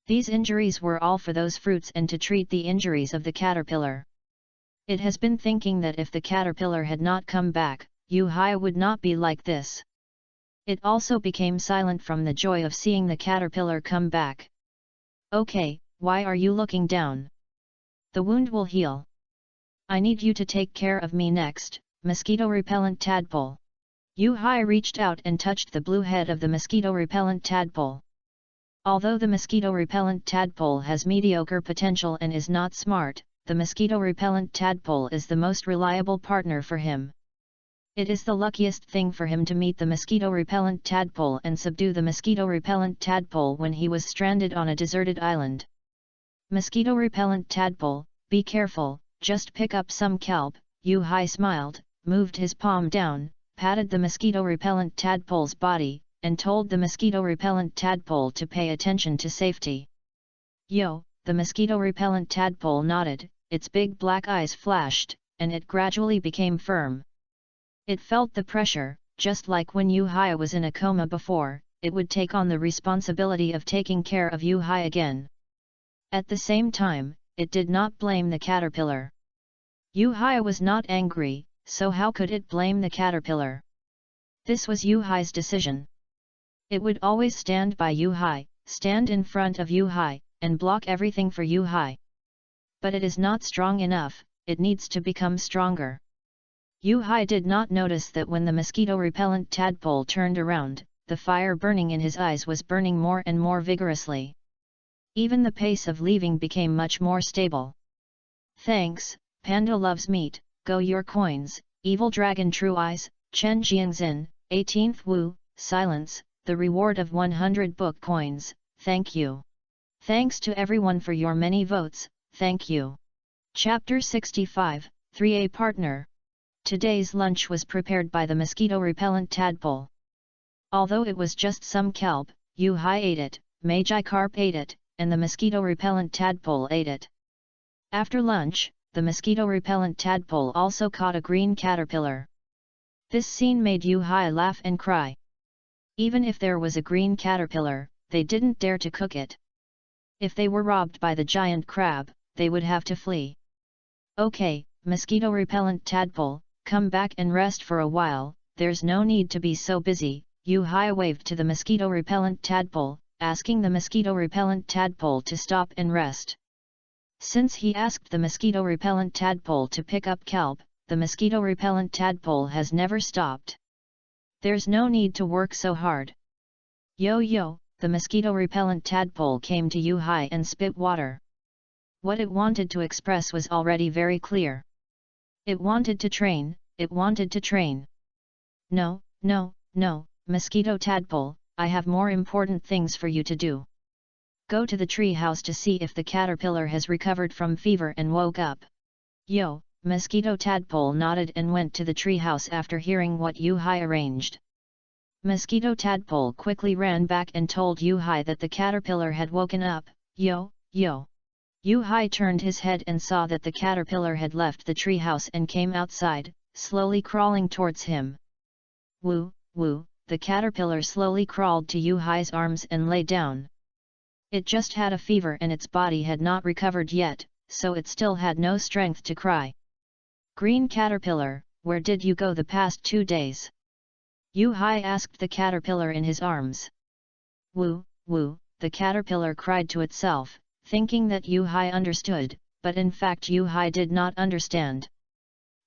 These injuries were all for those fruits and to treat the injuries of the caterpillar. It has been thinking that if the caterpillar had not come back, Yu-Hai would not be like this. It also became silent from the joy of seeing the caterpillar come back. Okay, why are you looking down? The wound will heal. I need you to take care of me next, mosquito-repellent tadpole. Yu-Hai reached out and touched the blue head of the mosquito-repellent tadpole. Although the mosquito-repellent tadpole has mediocre potential and is not smart, the mosquito-repellent tadpole is the most reliable partner for him. It is the luckiest thing for him to meet the mosquito-repellent tadpole and subdue the mosquito-repellent tadpole when he was stranded on a deserted island. Mosquito-repellent tadpole, be careful, just pick up some kelp. Yu-Hai smiled, moved his palm down, patted the mosquito-repellent tadpole's body, and told the mosquito-repellent tadpole to pay attention to safety. Yo, the mosquito-repellent tadpole nodded, its big black eyes flashed, and it gradually became firm. It felt the pressure, just like when Yu-Hai was in a coma before, it would take on the responsibility of taking care of Yu-Hai again. At the same time, it did not blame the caterpillar. Yu-Hai was not angry, so how could it blame the caterpillar? This was Yu-Hai's decision. It would always stand by Yu-Hai, stand in front of Yu-Hai, and block everything for Yu-Hai. But it is not strong enough, it needs to become stronger. Yu-Hai did not notice that when the mosquito-repellent tadpole turned around, the fire burning in his eyes was burning more and more vigorously. Even the pace of leaving became much more stable. Thanks, Panda loves meat, go your coins, evil dragon true eyes, Chen Jiangxin, 18th Wu, silence, the reward of 100 book coins, thank you. Thanks to everyone for your many votes, thank you. Chapter 65, 3A Partner. Today's lunch was prepared by the mosquito-repellent tadpole. Although it was just some kelp, Yu-Hai ate it, Magikarp ate it, and the mosquito-repellent tadpole ate it. After lunch, the mosquito-repellent tadpole also caught a green caterpillar. This scene made Yu-Hai laugh and cry. Even if there was a green caterpillar, they didn't dare to cook it. If they were robbed by the giant crab, they would have to flee. Okay, mosquito-repellent tadpole, come back and rest for a while, there's no need to be so busy, Yu-Hai waved to the mosquito-repellent tadpole, asking the mosquito-repellent tadpole to stop and rest. Since he asked the mosquito-repellent tadpole to pick up kelp, the mosquito-repellent tadpole has never stopped. There's no need to work so hard. Yo, the mosquito-repellent tadpole came to Yu-Hai and spit water. What it wanted to express was already very clear. It wanted to train, it wanted to train. No, mosquito tadpole, I have more important things for you to do. Go to the tree house to see if the caterpillar has recovered from fever and woke up. Yo, mosquito tadpole nodded and went to the tree house after hearing what Yu-Hai arranged. Mosquito tadpole quickly ran back and told Yu-Hai that the caterpillar had woken up. Yo. Yu-Hai turned his head and saw that the caterpillar had left the treehouse and came outside, slowly crawling towards him. Woo, the caterpillar slowly crawled to Yu-Hai's arms and lay down. It just had a fever and its body had not recovered yet, so it still had no strength to cry. Green caterpillar, where did you go the past 2 days? Yu-Hai asked the caterpillar in his arms. Woo, the caterpillar cried to itself, thinking that Yu-Hai understood, but in fact Yu-Hai did not understand.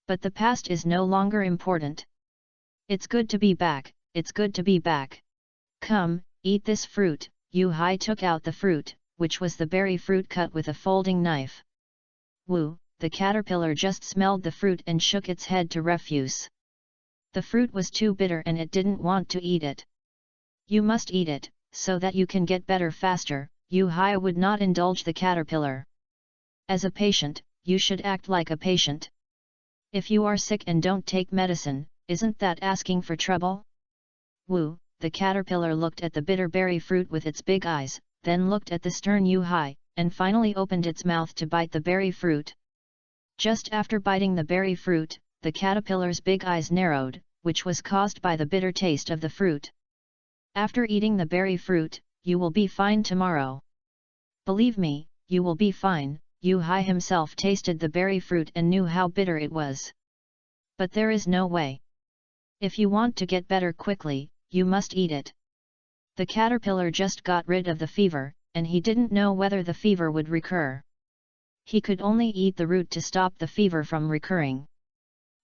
But the past is no longer important. It's good to be back, it's good to be back. Come, eat this fruit. Yu-Hai took out the fruit, which was the berry fruit cut with a folding knife. Woo, the caterpillar just smelled the fruit and shook its head to refuse. The fruit was too bitter and it didn't want to eat it. You must eat it, so that you can get better faster, Yu-Hai would not indulge the caterpillar. As a patient, you should act like a patient. If you are sick and don't take medicine, isn't that asking for trouble? Woo, the caterpillar looked at the bitter berry fruit with its big eyes, then looked at the stern Yu-Hai, and finally opened its mouth to bite the berry fruit. Just after biting the berry fruit, the caterpillar's big eyes narrowed, which was caused by the bitter taste of the fruit. After eating the berry fruit, you will be fine tomorrow. Believe me, you will be fine. Yu-Hai himself tasted the berry fruit and knew how bitter it was. But there is no way. If you want to get better quickly, you must eat it. The caterpillar just got rid of the fever, and he didn't know whether the fever would recur. He could only eat the root to stop the fever from recurring.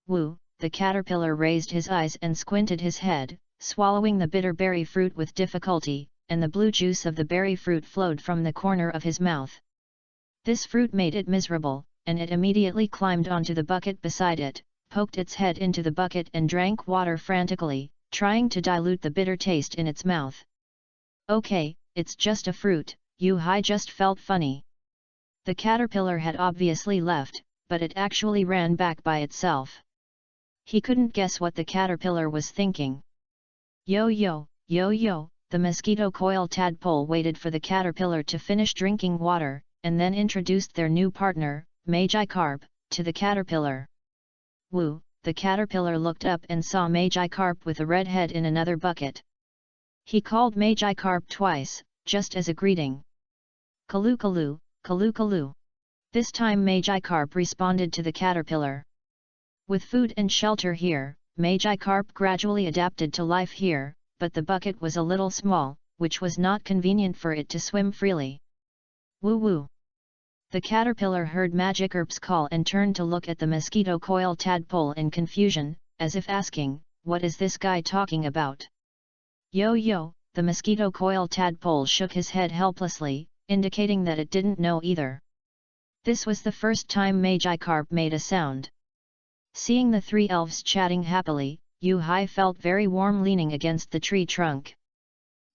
Woo, the caterpillar raised his eyes and squinted his head, swallowing the bitter berry fruit with difficulty, and the blue juice of the berry fruit flowed from the corner of his mouth. This fruit made it miserable, and it immediately climbed onto the bucket beside it, poked its head into the bucket and drank water frantically, trying to dilute the bitter taste in its mouth. Okay, it's just a fruit, Yu-Hai just felt funny. The caterpillar had obviously left, but it actually ran back by itself. He couldn't guess what the caterpillar was thinking. Yo, the mosquito coil tadpole waited for the caterpillar to finish drinking water, and then introduced their new partner, Magikarp, to the caterpillar. Woo, the caterpillar looked up and saw Magikarp with a red head in another bucket. He called Magikarp twice, just as a greeting. Kalu kalu, kalu kalu. This time Magikarp responded to the caterpillar. With food and shelter here, Magikarp gradually adapted to life here, but the bucket was a little small, which was not convenient for it to swim freely. Woo woo! The caterpillar heard Magikarp's call and turned to look at the mosquito coil tadpole in confusion, as if asking, "What is this guy talking about?" Yo yo, the mosquito coil tadpole shook his head helplessly, indicating that it didn't know either. This was the first time Magikarp made a sound. Seeing the three elves chatting happily, Yu-Hai felt very warm leaning against the tree trunk.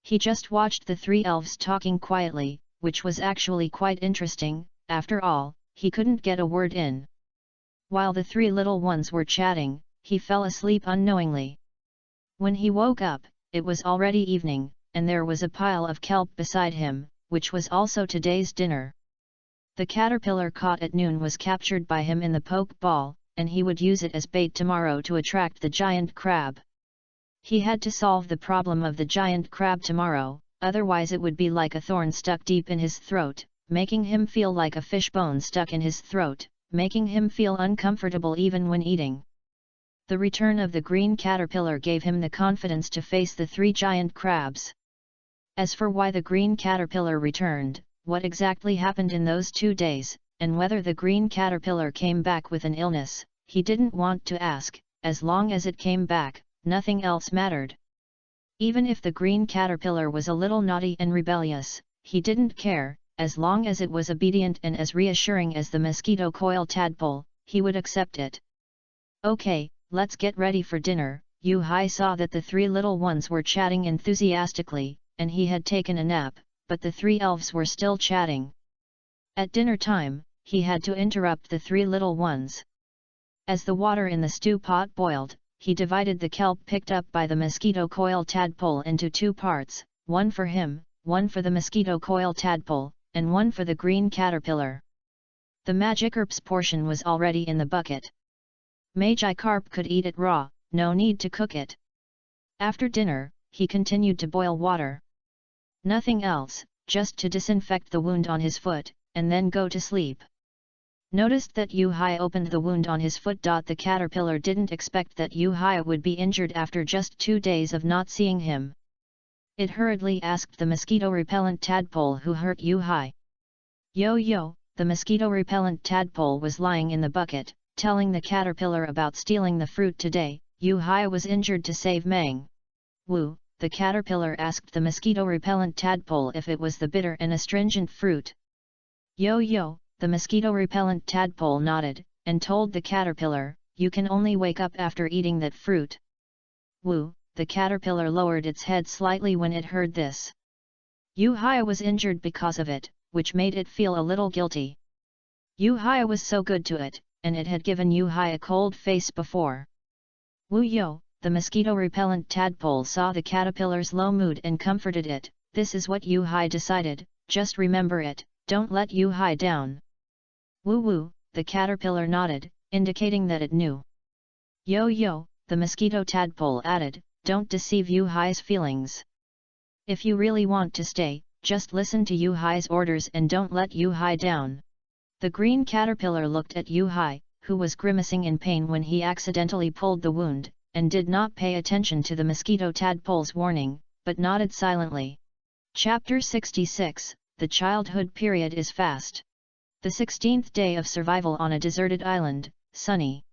He just watched the three elves talking quietly, which was actually quite interesting. After all, he couldn't get a word in. While the three little ones were chatting, he fell asleep unknowingly. When he woke up, it was already evening, and there was a pile of kelp beside him, which was also today's dinner. The caterpillar caught at noon was captured by him in the poke ball, and he would use it as bait tomorrow to attract the giant crab. He had to solve the problem of the giant crab tomorrow, otherwise it would be like a thorn stuck deep in his throat, making him feel like a fishbone stuck in his throat, making him feel uncomfortable even when eating. The return of the green caterpillar gave him the confidence to face the three giant crabs. As for why the green caterpillar returned, what exactly happened in those 2 days, and whether the green caterpillar came back with an illness, he didn't want to ask. As long as it came back, nothing else mattered. Even if the green caterpillar was a little naughty and rebellious, he didn't care. As long as it was obedient and as reassuring as the mosquito coil tadpole, he would accept it. Okay, let's get ready for dinner. Yu-Hai saw that the three little ones were chatting enthusiastically, and he had taken a nap, but the three elves were still chatting. At dinner time, he had to interrupt the three little ones. As the water in the stew pot boiled, he divided the kelp picked up by the mosquito coil tadpole into 2 parts, one for him, one for the mosquito coil tadpole, and one for the green caterpillar. The Magikarp's portion was already in the bucket. Magikarp could eat it raw, no need to cook it. After dinner, he continued to boil water. Nothing else, just to disinfect the wound on his foot, and then go to sleep. Noticed that Yu-Hai opened the wound on his foot. The caterpillar didn't expect that Yu-Hai would be injured after just 2 days of not seeing him. It hurriedly asked the mosquito-repellent tadpole who hurt Yu-Hai. Yo yo, the mosquito-repellent tadpole was lying in the bucket, telling the caterpillar about stealing the fruit today. Yu-Hai was injured to save Mang. Woo, the caterpillar asked the mosquito-repellent tadpole if it was the bitter and astringent fruit. Yo yo, the mosquito-repellent tadpole nodded, and told the caterpillar, "You can only wake up after eating that fruit." Woo, the caterpillar lowered its head slightly when it heard this. Yu-Hai was injured because of it, which made it feel a little guilty. Yu-Hai was so good to it, and it had given Yu-Hai a cold face before. Woo yo, the mosquito-repellent tadpole saw the caterpillar's low mood and comforted it. This is what Yu-Hai decided, just remember it, don't let Yu-Hai down. Woo woo, the caterpillar nodded, indicating that it knew. Yo yo, the mosquito tadpole added, don't deceive Yu-Hai's feelings. If you really want to stay, just listen to Yu-Hai's orders and don't let Yu-Hai down. The green caterpillar looked at Yu-Hai, who was grimacing in pain when he accidentally pulled the wound, and did not pay attention to the mosquito tadpole's warning, but nodded silently. Chapter 66, The Childhood Period is Fast. The 16th day of survival on a deserted island, sunny.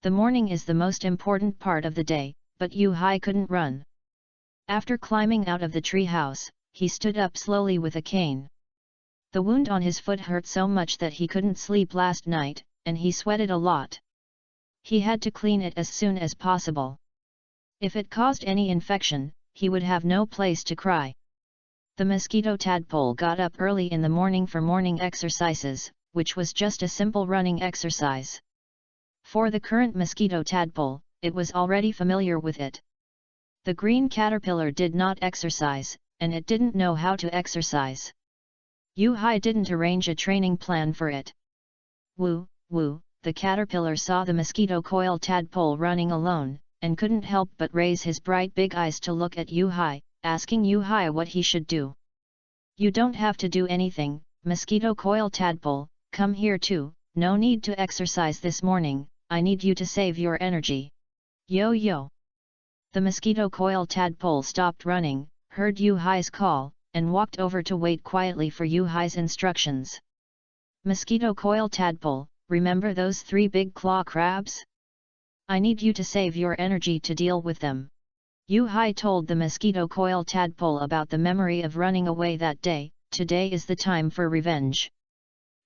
The morning is the most important part of the day, but Yu-Hai couldn't run. After climbing out of the tree house, he stood up slowly with a cane. The wound on his foot hurt so much that he couldn't sleep last night, and he sweated a lot. He had to clean it as soon as possible. If it caused any infection, he would have no place to cry. The mosquito tadpole got up early in the morning for morning exercises, which was just a simple running exercise. For the current mosquito tadpole, it was already familiar with it. The green caterpillar did not exercise, and it didn't know how to exercise. Yu-Hai didn't arrange a training plan for it. Woo, woo, the caterpillar saw the mosquito coil tadpole running alone, and couldn't help but raise his bright big eyes to look at Yu-Hai, asking Yu-Hai what he should do. "You don't have to do anything, mosquito coil tadpole, come here too, no need to exercise this morning, I need you to save your energy. Yo-yo!" The mosquito coil tadpole stopped running, heard Yu-Hai's call, and walked over to wait quietly for Yu-Hai's instructions. "Mosquito coil tadpole, remember those 3 big claw crabs? I need you to save your energy to deal with them." Yu-Hai told the mosquito coil tadpole about the memory of running away that day. "Today is the time for revenge."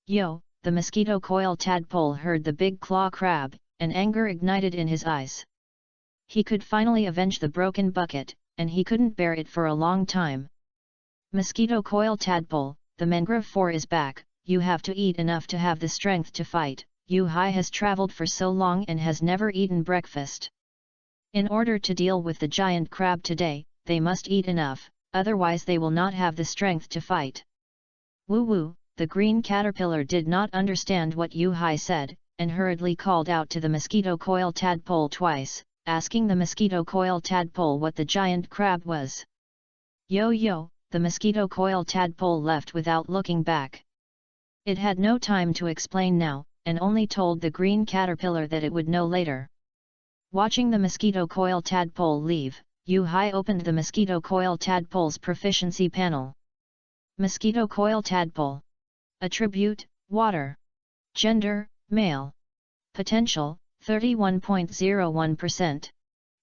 Yo! The mosquito coil tadpole heard the big claw crab, and anger ignited in his eyes. He could finally avenge the broken bucket, and he couldn't bear it for a long time. "Mosquito coil tadpole, the mangrove 4 is back, you have to eat enough to have the strength to fight. Yu-Hai has traveled for so long and has never eaten breakfast. In order to deal with the giant crab today, they must eat enough, otherwise they will not have the strength to fight." Woo-woo, the green caterpillar did not understand what Yu-Hai said, and hurriedly called out to the mosquito coil tadpole twice, asking the mosquito coil tadpole what the giant crab was. Yo-yo, the mosquito coil tadpole left without looking back. It had no time to explain now, and only told the green caterpillar that it would know later. Watching the mosquito coil tadpole leave, Yu-Hai opened the mosquito coil tadpole's proficiency panel. Mosquito coil tadpole. Attribute, water. Gender, male. Potential, 31.01%.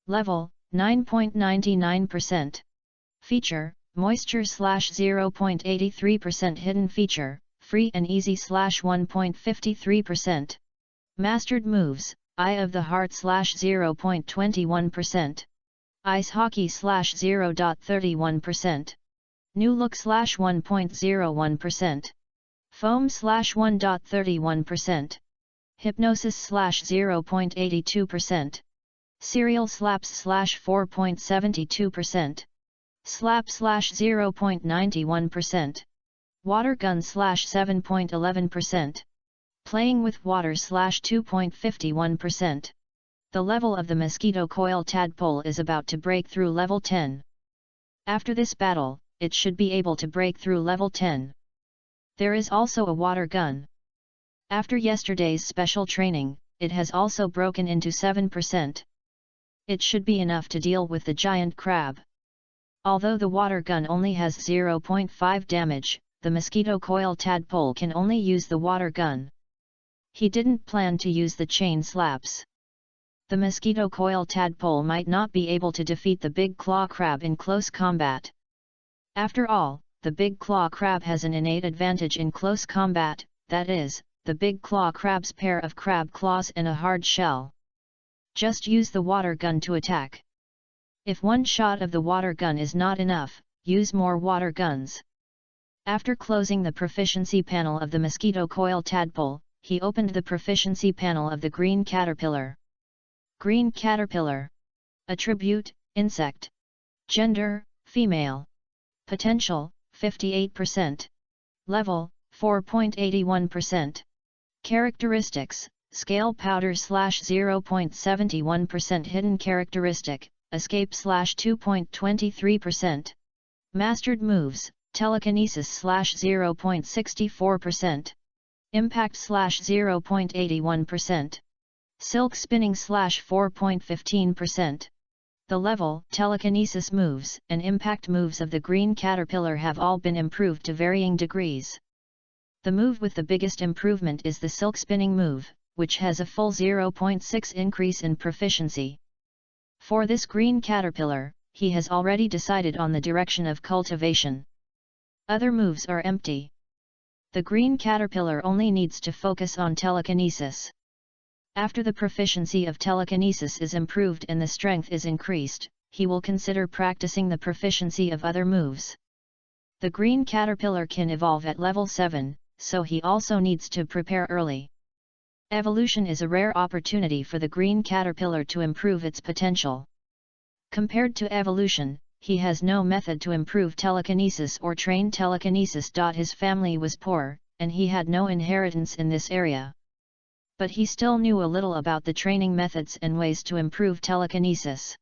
Level, 9.99%. Feature, moisture /0.83%. Hidden feature, free and easy /1.53%. Mastered moves, Eye of the Heart /0.21%. Ice Hockey /0.31%. New Look /1.01%. Foam /1.31%. Hypnosis /0.82%. Serial Slaps /4.72%. Slap /0.91%. Water Gun /7.11%. Playing with Water /2.51%. The level of the mosquito coil tadpole is about to break through level 10. After this battle, it should be able to break through level 10. There is also a water gun. After yesterday's special training, it has also broken into 7%. It should be enough to deal with the giant crab. Although the water gun only has 0.5 damage, the mosquito coil tadpole can only use the water gun. He didn't plan to use the chain slaps. The mosquito coil tadpole might not be able to defeat the big claw crab in close combat. After all, the big claw crab has an innate advantage in close combat, that is, the big claw crab's pair of crab claws and a hard shell. Just use the water gun to attack. If one shot of the water gun is not enough, use more water guns. After closing the proficiency panel of the mosquito coil tadpole, he opened the proficiency panel of the green caterpillar. Green caterpillar. Attribute, insect. Gender, female. Potential, 58%. Level, 4.81%. Characteristics, scale powder /0.71%. Hidden characteristic, escape /2.23%. Mastered moves, telekinesis /0.64%. Impact /0.81%. Silk spinning /4.15%. The level, telekinesis moves, and impact moves of the green caterpillar have all been improved to varying degrees. The move with the biggest improvement is the silk spinning move, which has a full 0.6 increase in proficiency. For this green caterpillar, he has already decided on the direction of cultivation. Other moves are empty. The green caterpillar only needs to focus on telekinesis. After the proficiency of telekinesis is improved and the strength is increased, he will consider practicing the proficiency of other moves. The green caterpillar can evolve at level 7, so he also needs to prepare early. Evolution is a rare opportunity for the green caterpillar to improve its potential. Compared to evolution, he has no method to improve telekinesis or train telekinesis. His family was poor, and he had no inheritance in this area. But he still knew a little about the training methods and ways to improve telekinesis.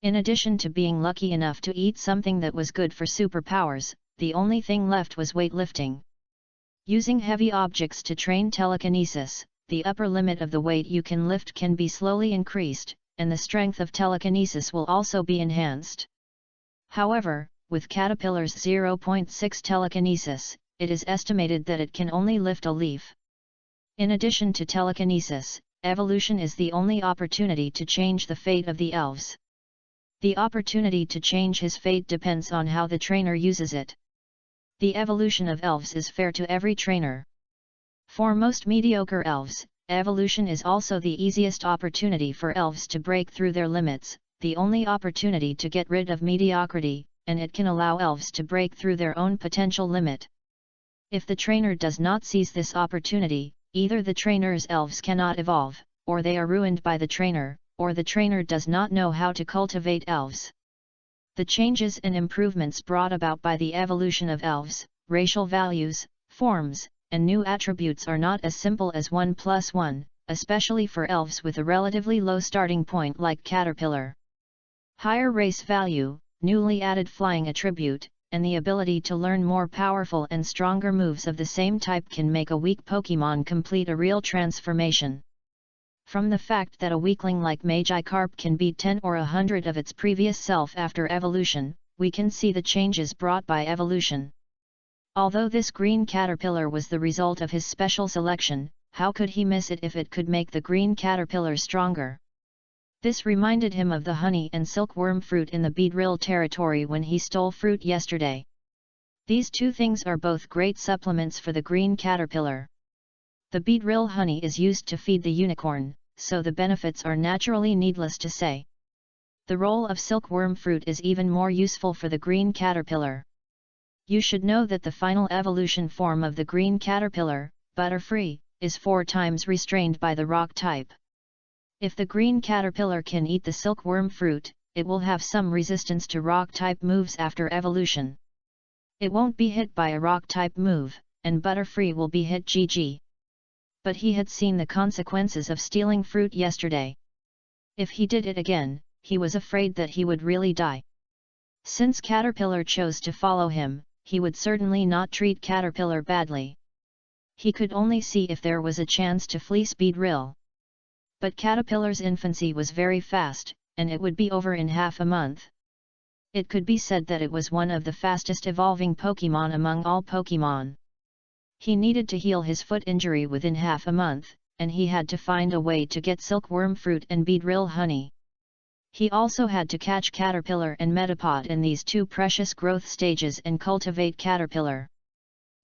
In addition to being lucky enough to eat something that was good for superpowers, the only thing left was weightlifting. Using heavy objects to train telekinesis, the upper limit of the weight you can lift can be slowly increased, and the strength of telekinesis will also be enhanced. However, with Caterpillar's 0.6 telekinesis, it is estimated that it can only lift a leaf. In addition to telekinesis, evolution is the only opportunity to change the fate of the elves. The opportunity to change his fate depends on how the trainer uses it. The evolution of elves is fair to every trainer. For most mediocre elves, evolution is also the easiest opportunity for elves to break through their limits, the only opportunity to get rid of mediocrity, and it can allow elves to break through their own potential limit. If the trainer does not seize this opportunity, either the trainer's elves cannot evolve, or they are ruined by the trainer, or the trainer does not know how to cultivate elves. The changes and improvements brought about by the evolution of elves, racial values, forms, and new attributes are not as simple as 1 + 1, especially for elves with a relatively low starting point like Caterpillar. Higher race value, newly added flying attribute, and the ability to learn more powerful and stronger moves of the same type can make a weak Pokémon complete a real transformation. From the fact that a weakling like Magikarp can beat 10 or 100 of its previous self after evolution, we can see the changes brought by evolution. Although this green caterpillar was the result of his special selection, how could he miss it if it could make the green caterpillar stronger? This reminded him of the honey and silkworm fruit in the Beedrill territory when he stole fruit yesterday. These two things are both great supplements for the green caterpillar. The Beedrill honey is used to feed the unicorn, so the benefits are naturally needless to say. The role of silkworm fruit is even more useful for the green caterpillar. You should know that the final evolution form of the green caterpillar, Butterfree, is 4 times restrained by the rock type. If the green caterpillar can eat the silkworm fruit, it will have some resistance to rock-type moves after evolution. It won't be hit by a rock-type move, and Butterfree will be hit GG. But he had seen the consequences of stealing fruit yesterday. If he did it again, he was afraid that he would really die. Since Caterpillar chose to follow him, he would certainly not treat Caterpillar badly. He could only see if there was a chance to fleece Beedrill. But Caterpillar's infancy was very fast, and it would be over in half a month. It could be said that it was one of the fastest evolving Pokémon among all Pokémon. He needed to heal his foot injury within half a month, and he had to find a way to get silkworm fruit and Beedrill honey. He also had to catch Caterpillar and Metapod in these 2 precious growth stages and cultivate Caterpillar.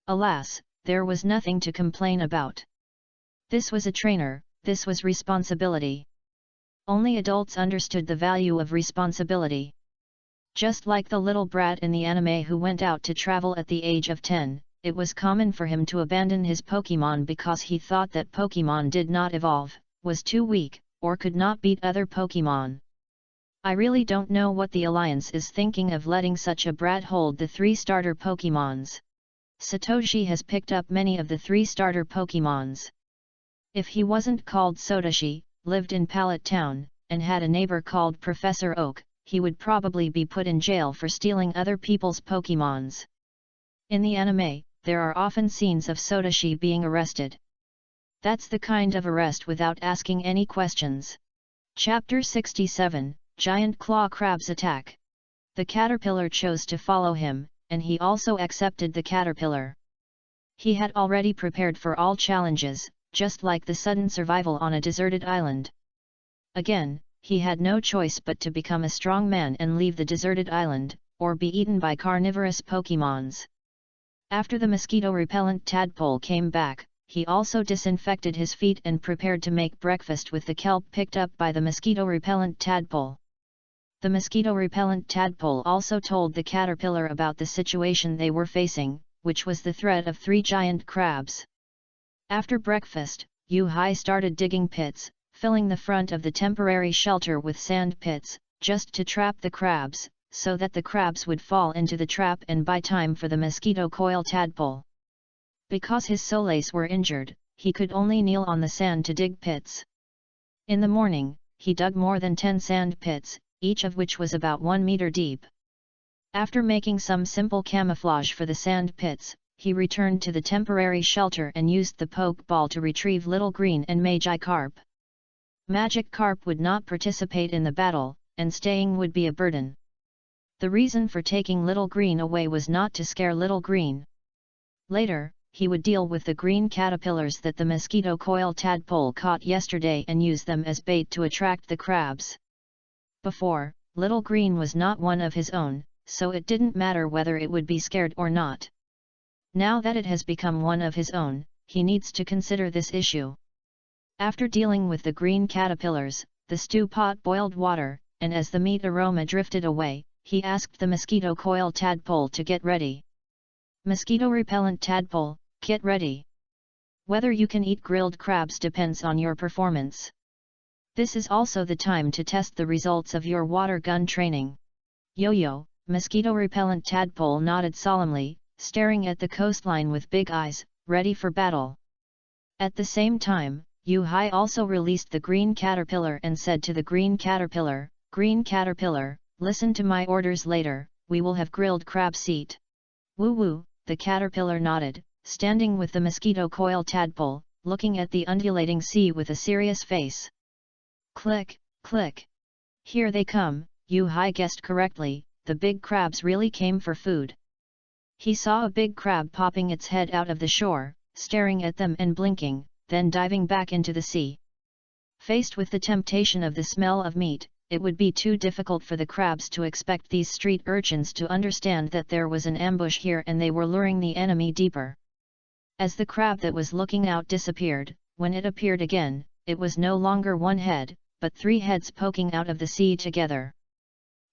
Alas, there was nothing to complain about. This was a trainer, this was responsibility. Only adults understood the value of responsibility. Just like the little brat in the anime who went out to travel at the age of 10, it was common for him to abandon his Pokémon because he thought that Pokémon did not evolve, was too weak, or could not beat other Pokémon. I really don't know what the Alliance is thinking of letting such a brat hold the 3 starter Pokémons. Satoshi has picked up many of the 3 starter Pokémons. If he wasn't called Sodashi, lived in Pallet Town, and had a neighbor called Professor Oak, he would probably be put in jail for stealing other people's Pokémons. In the anime, there are often scenes of Sodashi being arrested. That's the kind of arrest without asking any questions. Chapter 67, Giant Claw Crab's Attack. The caterpillar chose to follow him, and he also accepted the caterpillar. He had already prepared for all challenges, just like the sudden survival on a deserted island. Again, he had no choice but to become a strong man and leave the deserted island, or be eaten by carnivorous Pokémons. After the mosquito-repellent tadpole came back, he also disinfected his feet and prepared to make breakfast with the kelp picked up by the mosquito-repellent tadpole. The mosquito-repellent tadpole also told the caterpillar about the situation they were facing, which was the threat of 3 giant crabs. After breakfast, Yu-Hai started digging pits, filling the front of the temporary shelter with sand pits, just to trap the crabs, so that the crabs would fall into the trap and buy time for the mosquito coil tadpole. Because his soles were injured, he could only kneel on the sand to dig pits. In the morning, he dug more than 10 sand pits, each of which was about 1 meter deep. After making some simple camouflage for the sand pits, he returned to the temporary shelter and used the poke ball to retrieve little green and magi carp. Magic carp would not participate in the battle, and staying would be a burden. The reason for taking little green away was not to scare little green. Later, he would deal with the green caterpillars that the mosquito coil tadpole caught yesterday and use them as bait to attract the crabs. Before, little green was not one of his own, so it didn't matter whether it would be scared or not. Now that it has become one of his own, he needs to consider this issue. After dealing with the green caterpillars, the stew pot boiled water, and as the meat aroma drifted away, he asked the mosquito coil tadpole to get ready. Mosquito repellent tadpole, get ready. Whether you can eat grilled crabs depends on your performance. This is also the time to test the results of your water gun training. Yo-yo, mosquito repellent tadpole nodded solemnly, staring at the coastline with big eyes, ready for battle. At the same time, Yu-Hai also released the green caterpillar and said to the green caterpillar, "Green caterpillar, listen to my orders later, we will have grilled crab seat." Woo-woo, the caterpillar nodded, standing with the mosquito coil tadpole, looking at the undulating sea with a serious face. Click, click. Here they come, Yu-Hai guessed correctly, the big crabs really came for food. He saw a big crab popping its head out of the shore, staring at them and blinking, then diving back into the sea. Faced with the temptation of the smell of meat, it would be too difficult for the crabs to expect these street urchins to understand that there was an ambush here and they were luring the enemy deeper. As the crab that was looking out disappeared, when it appeared again, it was no longer one head, but 3 heads poking out of the sea together.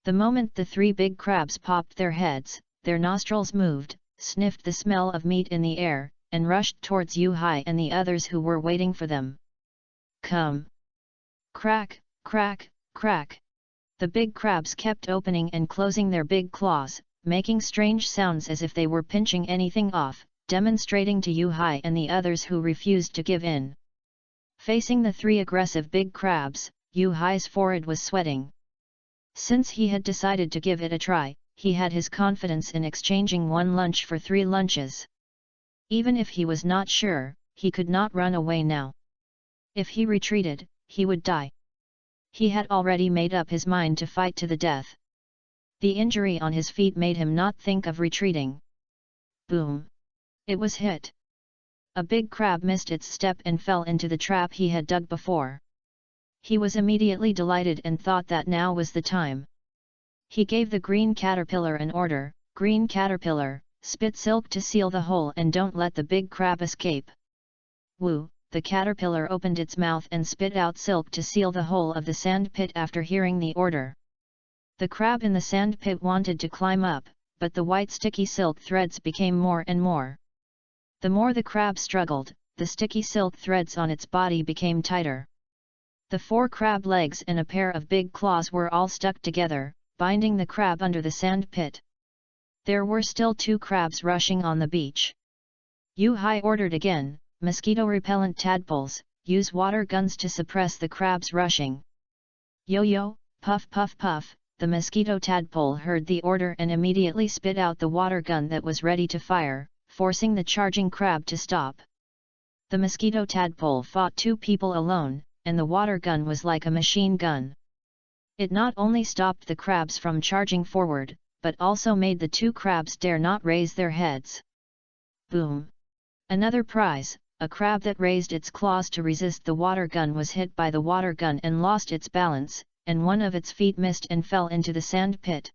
The moment the 3 big crabs popped their heads, their nostrils moved, sniffed the smell of meat in the air, and rushed towards Yu-Hai and the others who were waiting for them. Come! Crack, crack, crack! The big crabs kept opening and closing their big claws, making strange sounds as if they were pinching anything off, demonstrating to Yu-Hai and the others who refused to give in. Facing the 3 aggressive big crabs, Yu-Hai's forehead was sweating. Since he had decided to give it a try, he had his confidence in exchanging 1 lunch for 3 lunches. Even if he was not sure, he could not run away now. If he retreated, he would die. He had already made up his mind to fight to the death. The injury on his feet made him not think of retreating. Boom! It was hit. A big crab missed its step and fell into the trap he had dug before. He was immediately delighted and thought that now was the time. He gave the green caterpillar an order, "Green caterpillar, spit silk to seal the hole and don't let the big crab escape." Woo! The caterpillar opened its mouth and spit out silk to seal the hole of the sand pit after hearing the order. The crab in the sand pit wanted to climb up, but the white sticky silk threads became more and more. The more the crab struggled, the sticky silk threads on its body became tighter. The 4 crab legs and a pair of big claws were all stuck together, binding the crab under the sand pit. There were still 2 crabs rushing on the beach. Yu-Hai ordered again, "Mosquito repellent tadpoles, use water guns to suppress the crabs rushing." Yo-yo, puff puff puff, the mosquito tadpole heard the order and immediately spit out the water gun that was ready to fire, forcing the charging crab to stop. The mosquito tadpole fought 2 people alone, and the water gun was like a machine gun. It not only stopped the crabs from charging forward, but also made the 2 crabs dare not raise their heads. Boom! Another prize, a crab that raised its claws to resist the water gun was hit by the water gun and lost its balance, and one of its feet missed and fell into the sand pit.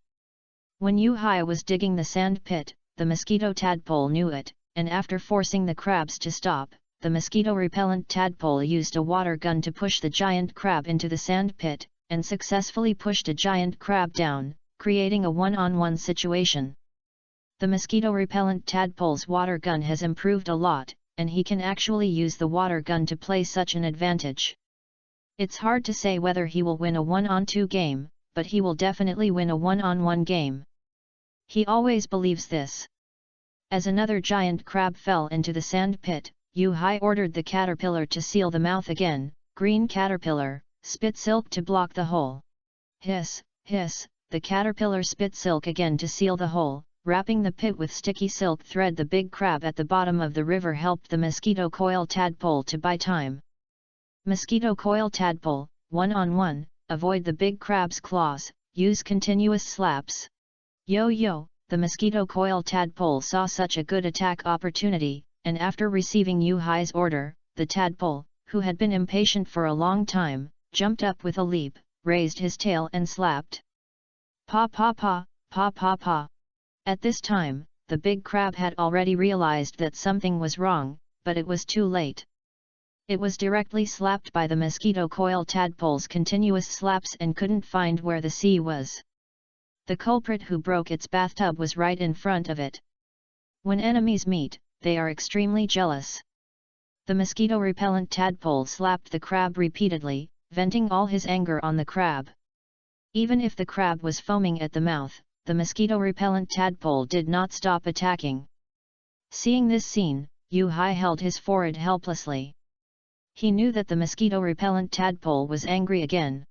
When Yu-Hai was digging the sand pit, the mosquito tadpole knew it, and after forcing the crabs to stop, the mosquito repellent tadpole used a water gun to push the giant crab into the sand pit, and successfully pushed a giant crab down, creating a one-on-one situation. The mosquito repellent tadpole's water gun has improved a lot, and he can actually use the water gun to play such an advantage. It's hard to say whether he will win a 1-on-2 game, but he will definitely win a 1-on-1 game. He always believes this. As another giant crab fell into the sand pit, Yu-Hai ordered the caterpillar to seal the mouth again. Green caterpillar, spit silk to block the hole. Hiss, hiss, the caterpillar spit silk again to seal the hole, wrapping the pit with sticky silk thread. The big crab at the bottom of the river helped the mosquito coil tadpole to buy time. Mosquito coil tadpole, 1-on-1, avoid the big crab's claws, use continuous slaps. Yo, the mosquito coil tadpole saw such a good attack opportunity, and after receiving Yu-Hai's order, the tadpole, who had been impatient for a long time, jumped up with a leap, raised his tail and slapped. Pa pa pa, pa pa pa. At this time, the big crab had already realized that something was wrong, but it was too late. It was directly slapped by the mosquito coil tadpole's continuous slaps and couldn't find where the sea was. The culprit who broke its bathtub was right in front of it. When enemies meet, they are extremely jealous. The mosquito-repellent tadpole slapped the crab repeatedly, venting all his anger on the crab. Even if the crab was foaming at the mouth, the mosquito-repellent tadpole did not stop attacking. Seeing this scene, Yu-Hai held his forehead helplessly. He knew that the mosquito-repellent tadpole was angry again.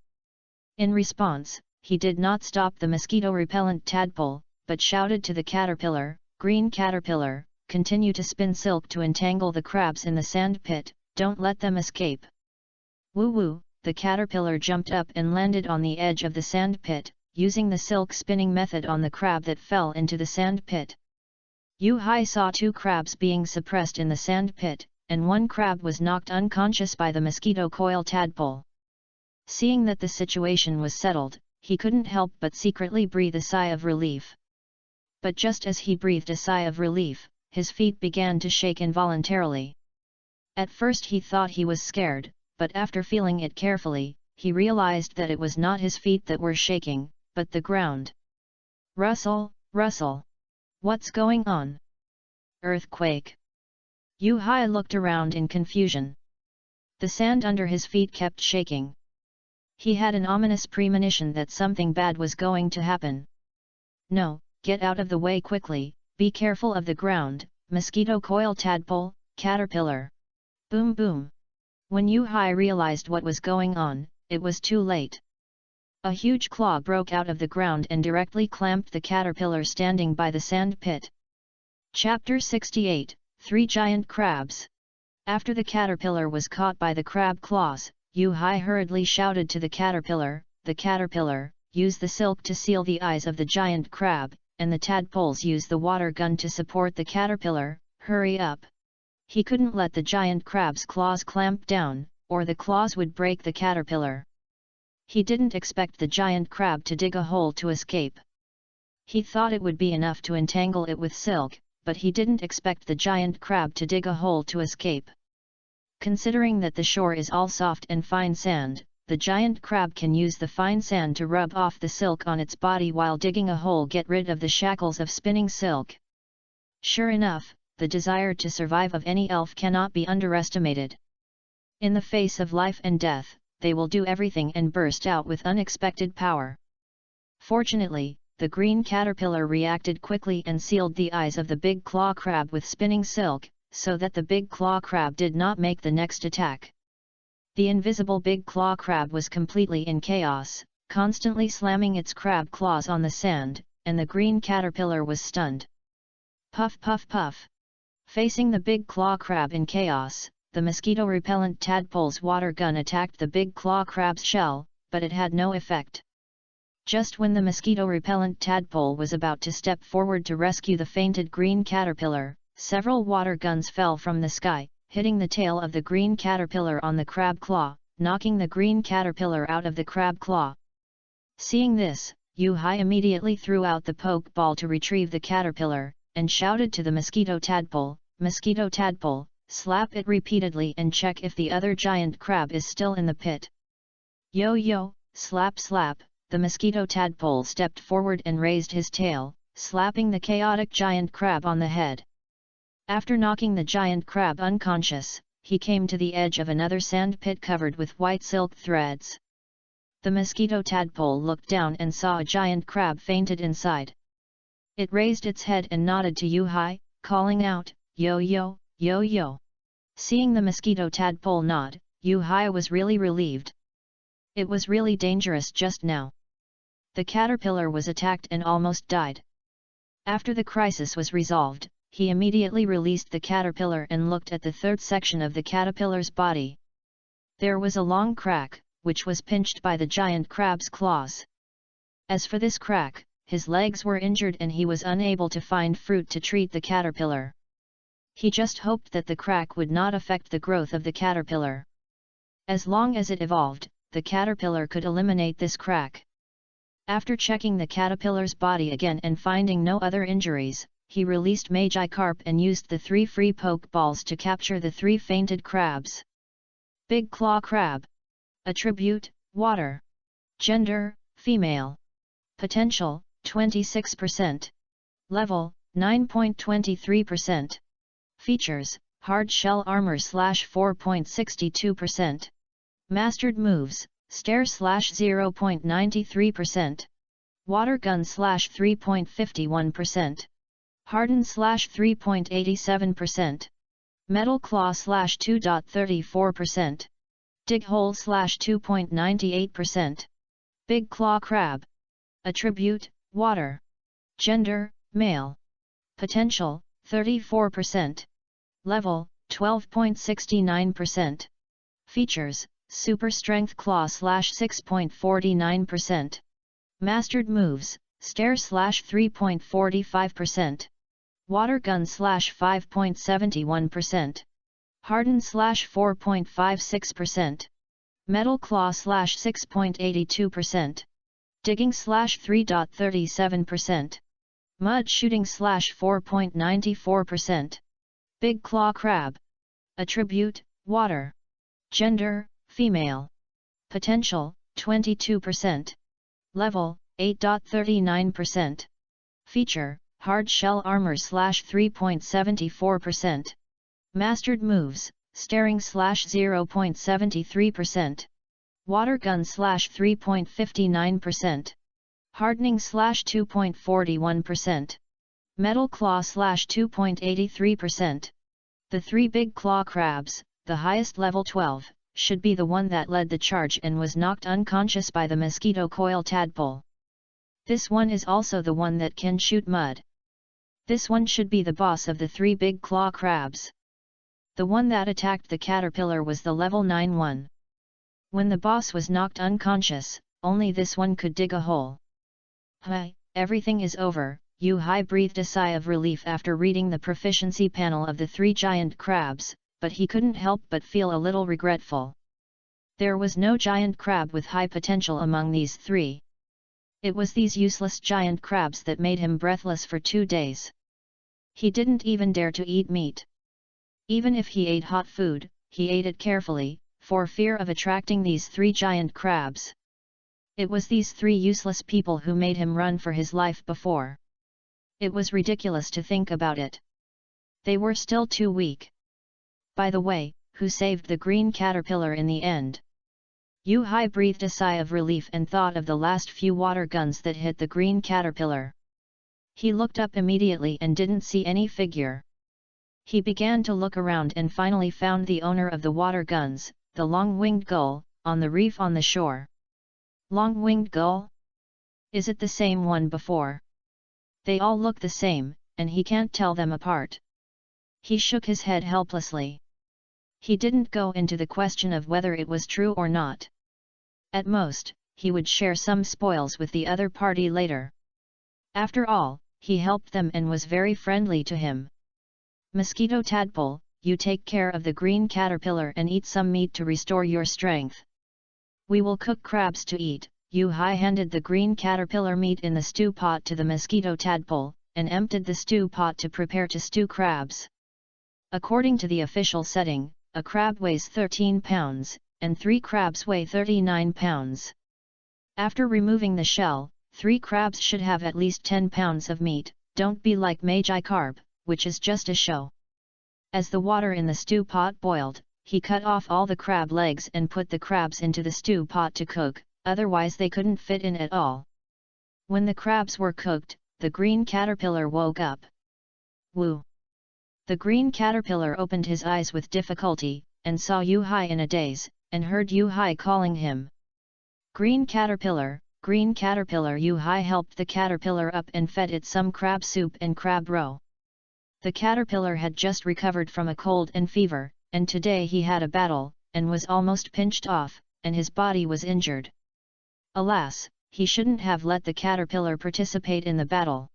In response, he did not stop the mosquito-repellent tadpole, but shouted to the caterpillar, "Green caterpillar, continue to spin silk to entangle the crabs in the sand pit, don't let them escape." Woo-woo, the caterpillar jumped up and landed on the edge of the sand pit, using the silk spinning method on the crab that fell into the sand pit. Yu-Hai saw 2 crabs being suppressed in the sand pit, and 1 crab was knocked unconscious by the mosquito coil tadpole. Seeing that the situation was settled, he couldn't help but secretly breathe a sigh of relief. But just as he breathed a sigh of relief, his feet began to shake involuntarily. At first he thought he was scared, but after feeling it carefully, he realized that it was not his feet that were shaking, but the ground. Rustle, rustle. What's going on? Earthquake. Yu-Hai looked around in confusion. The sand under his feet kept shaking. He had an ominous premonition that something bad was going to happen. No, get out of the way quickly, be careful of the ground, mosquito coil tadpole, caterpillar. Boom boom. When Yu-Hai realized what was going on, it was too late. A huge claw broke out of the ground and directly clamped the caterpillar standing by the sand pit. Chapter 68, 3 Giant Crabs. After the caterpillar was caught by the crab claws, Yu-Hai hurriedly shouted to the caterpillar, use the silk to seal the eyes of the giant crab, and the tadpoles use the water gun to support the caterpillar, hurry up. He couldn't let the giant crab's claws clamp down, or the claws would break the caterpillar. He didn't expect the giant crab to dig a hole to escape. He thought it would be enough to entangle it with silk, but he didn't expect the giant crab to dig a hole to escape. Considering that the shore is all soft and fine sand, the giant crab can use the fine sand to rub off the silk on its body while digging a hole, get rid of the shackles of spinning silk. Sure enough, the desire to survive of any elf cannot be underestimated. In the face of life and death, they will do everything and burst out with unexpected power. Fortunately, the green caterpillar reacted quickly and sealed the eyes of the big claw crab with spinning silk, so that the big claw crab did not make the next attack. The invisible big claw crab was completely in chaos, constantly slamming its crab claws on the sand, and the green caterpillar was stunned. Puff puff puff. Facing the big claw crab in chaos, the mosquito-repellent tadpole's water gun attacked the big claw crab's shell, but it had no effect. Just when the mosquito-repellent tadpole was about to step forward to rescue the fainted green caterpillar, several water guns fell from the sky, hitting the tail of the green caterpillar on the crab claw, knocking the green caterpillar out of the crab claw. Seeing this, Yu-Hai immediately threw out the poke ball to retrieve the caterpillar, and shouted to the mosquito tadpole, slap it repeatedly and check if the other giant crab is still in the pit. Yo, slap slap, the mosquito tadpole stepped forward and raised his tail, slapping the chaotic giant crab on the head. After knocking the giant crab unconscious, he came to the edge of another sand pit covered with white silk threads. The mosquito tadpole looked down and saw a giant crab fainted inside. It raised its head and nodded to Yu-Hai, calling out, yo. Seeing the mosquito tadpole nod, Yu-Hai was really relieved. It was really dangerous just now. The caterpillar was attacked and almost died. After the crisis was resolved, he immediately released the caterpillar and looked at the third section of the caterpillar's body. There was a long crack, which was pinched by the giant crab's claws. As for this crack, his legs were injured and he was unable to find fruit to treat the caterpillar. He just hoped that the crack would not affect the growth of the caterpillar. As long as it evolved, the caterpillar could eliminate this crack. After checking the caterpillar's body again and finding no other injuries, he released Magikarp and used the 3 free Pokeballs to capture the 3 fainted crabs. Big Claw Crab. Attribute, Water. Gender, Female. Potential, 26%. Level, 9.23%. Features, Hard Shell Armor /4.62%. Mastered Moves, Stare /0.93%. Water Gun /3.51%. Harden /3.87%. Metal Claw /2.34%. Dig Hole /2.98%. Big Claw Crab. Attribute, Water. Gender, Male. Potential, 34%. Level, 12.69%. Features, Super Strength Claw /6.49%. Mastered Moves, Stare /3.45%. Water Gun /5.71%. Harden /4.56%. Metal Claw /6.82%. Digging /3.37%. Mud Shooting /4.94%. Big Claw Crab. Attribute, Water. Gender, Female. Potential, 22%. Level, 8.39%. Feature, Hard Shell Armor /3.74%. Mastered Moves, Staring /0.73%. Water Gun /3.59%. Hardening /2.41%. Metal Claw /2.83%. The 3 big claw crabs, the highest level 12, should be the one that led the charge and was knocked unconscious by the mosquito coil tadpole. This one is also the one that can shoot mud. This one should be the boss of the 3 big claw crabs. The one that attacked the caterpillar was the level 9 one. When the boss was knocked unconscious, only this one could dig a hole. Hi, everything is over. Yu-Hai breathed a sigh of relief after reading the proficiency panel of the 3 giant crabs, but he couldn't help but feel a little regretful. There was no giant crab with high potential among these 3. It was these useless giant crabs that made him breathless for 2 days. He didn't even dare to eat meat. Even if he ate hot food, he ate it carefully, for fear of attracting these 3 giant crabs. It was these 3 useless people who made him run for his life before. It was ridiculous to think about it. They were still too weak. By the way, who saved the green caterpillar in the end? Yu-Hai breathed a sigh of relief and thought of the last few water guns that hit the green caterpillar. He looked up immediately and didn't see any figure. He began to look around and finally found the owner of the water guns, the long-winged gull, on the reef on the shore. Long-winged gull? Is it the same one before? They all look the same, and he can't tell them apart. He shook his head helplessly. He didn't go into the question of whether it was true or not. At most, he would share some spoils with the other party later. After all, he helped them and was very friendly to him. Mosquito tadpole, you take care of the green caterpillar and eat some meat to restore your strength. We will cook crabs to eat. Yu-Hai handed the green caterpillar meat in the stew pot to the mosquito tadpole, and emptied the stew pot to prepare to stew crabs. According to the official setting, a crab weighs 13 pounds, and 3 crabs weigh 39 pounds. After removing the shell, 3 crabs should have at least 10 pounds of meat. Don't be like Magikarp, which is just a show. As the water in the stew pot boiled, he cut off all the crab legs and put the crabs into the stew pot to cook. Otherwise they couldn't fit in at all. When the crabs were cooked, the green caterpillar woke up. Woo! The green caterpillar opened his eyes with difficulty, and saw Yu-Hai in a daze, and heard Yu-Hai calling him. Green caterpillar, Yu-Hai helped the caterpillar up and fed it some crab soup and crab roe. The caterpillar had just recovered from a cold and fever, and today he had a battle, and was almost pinched off, and his body was injured. Alas, he shouldn't have let the caterpillar participate in the battle.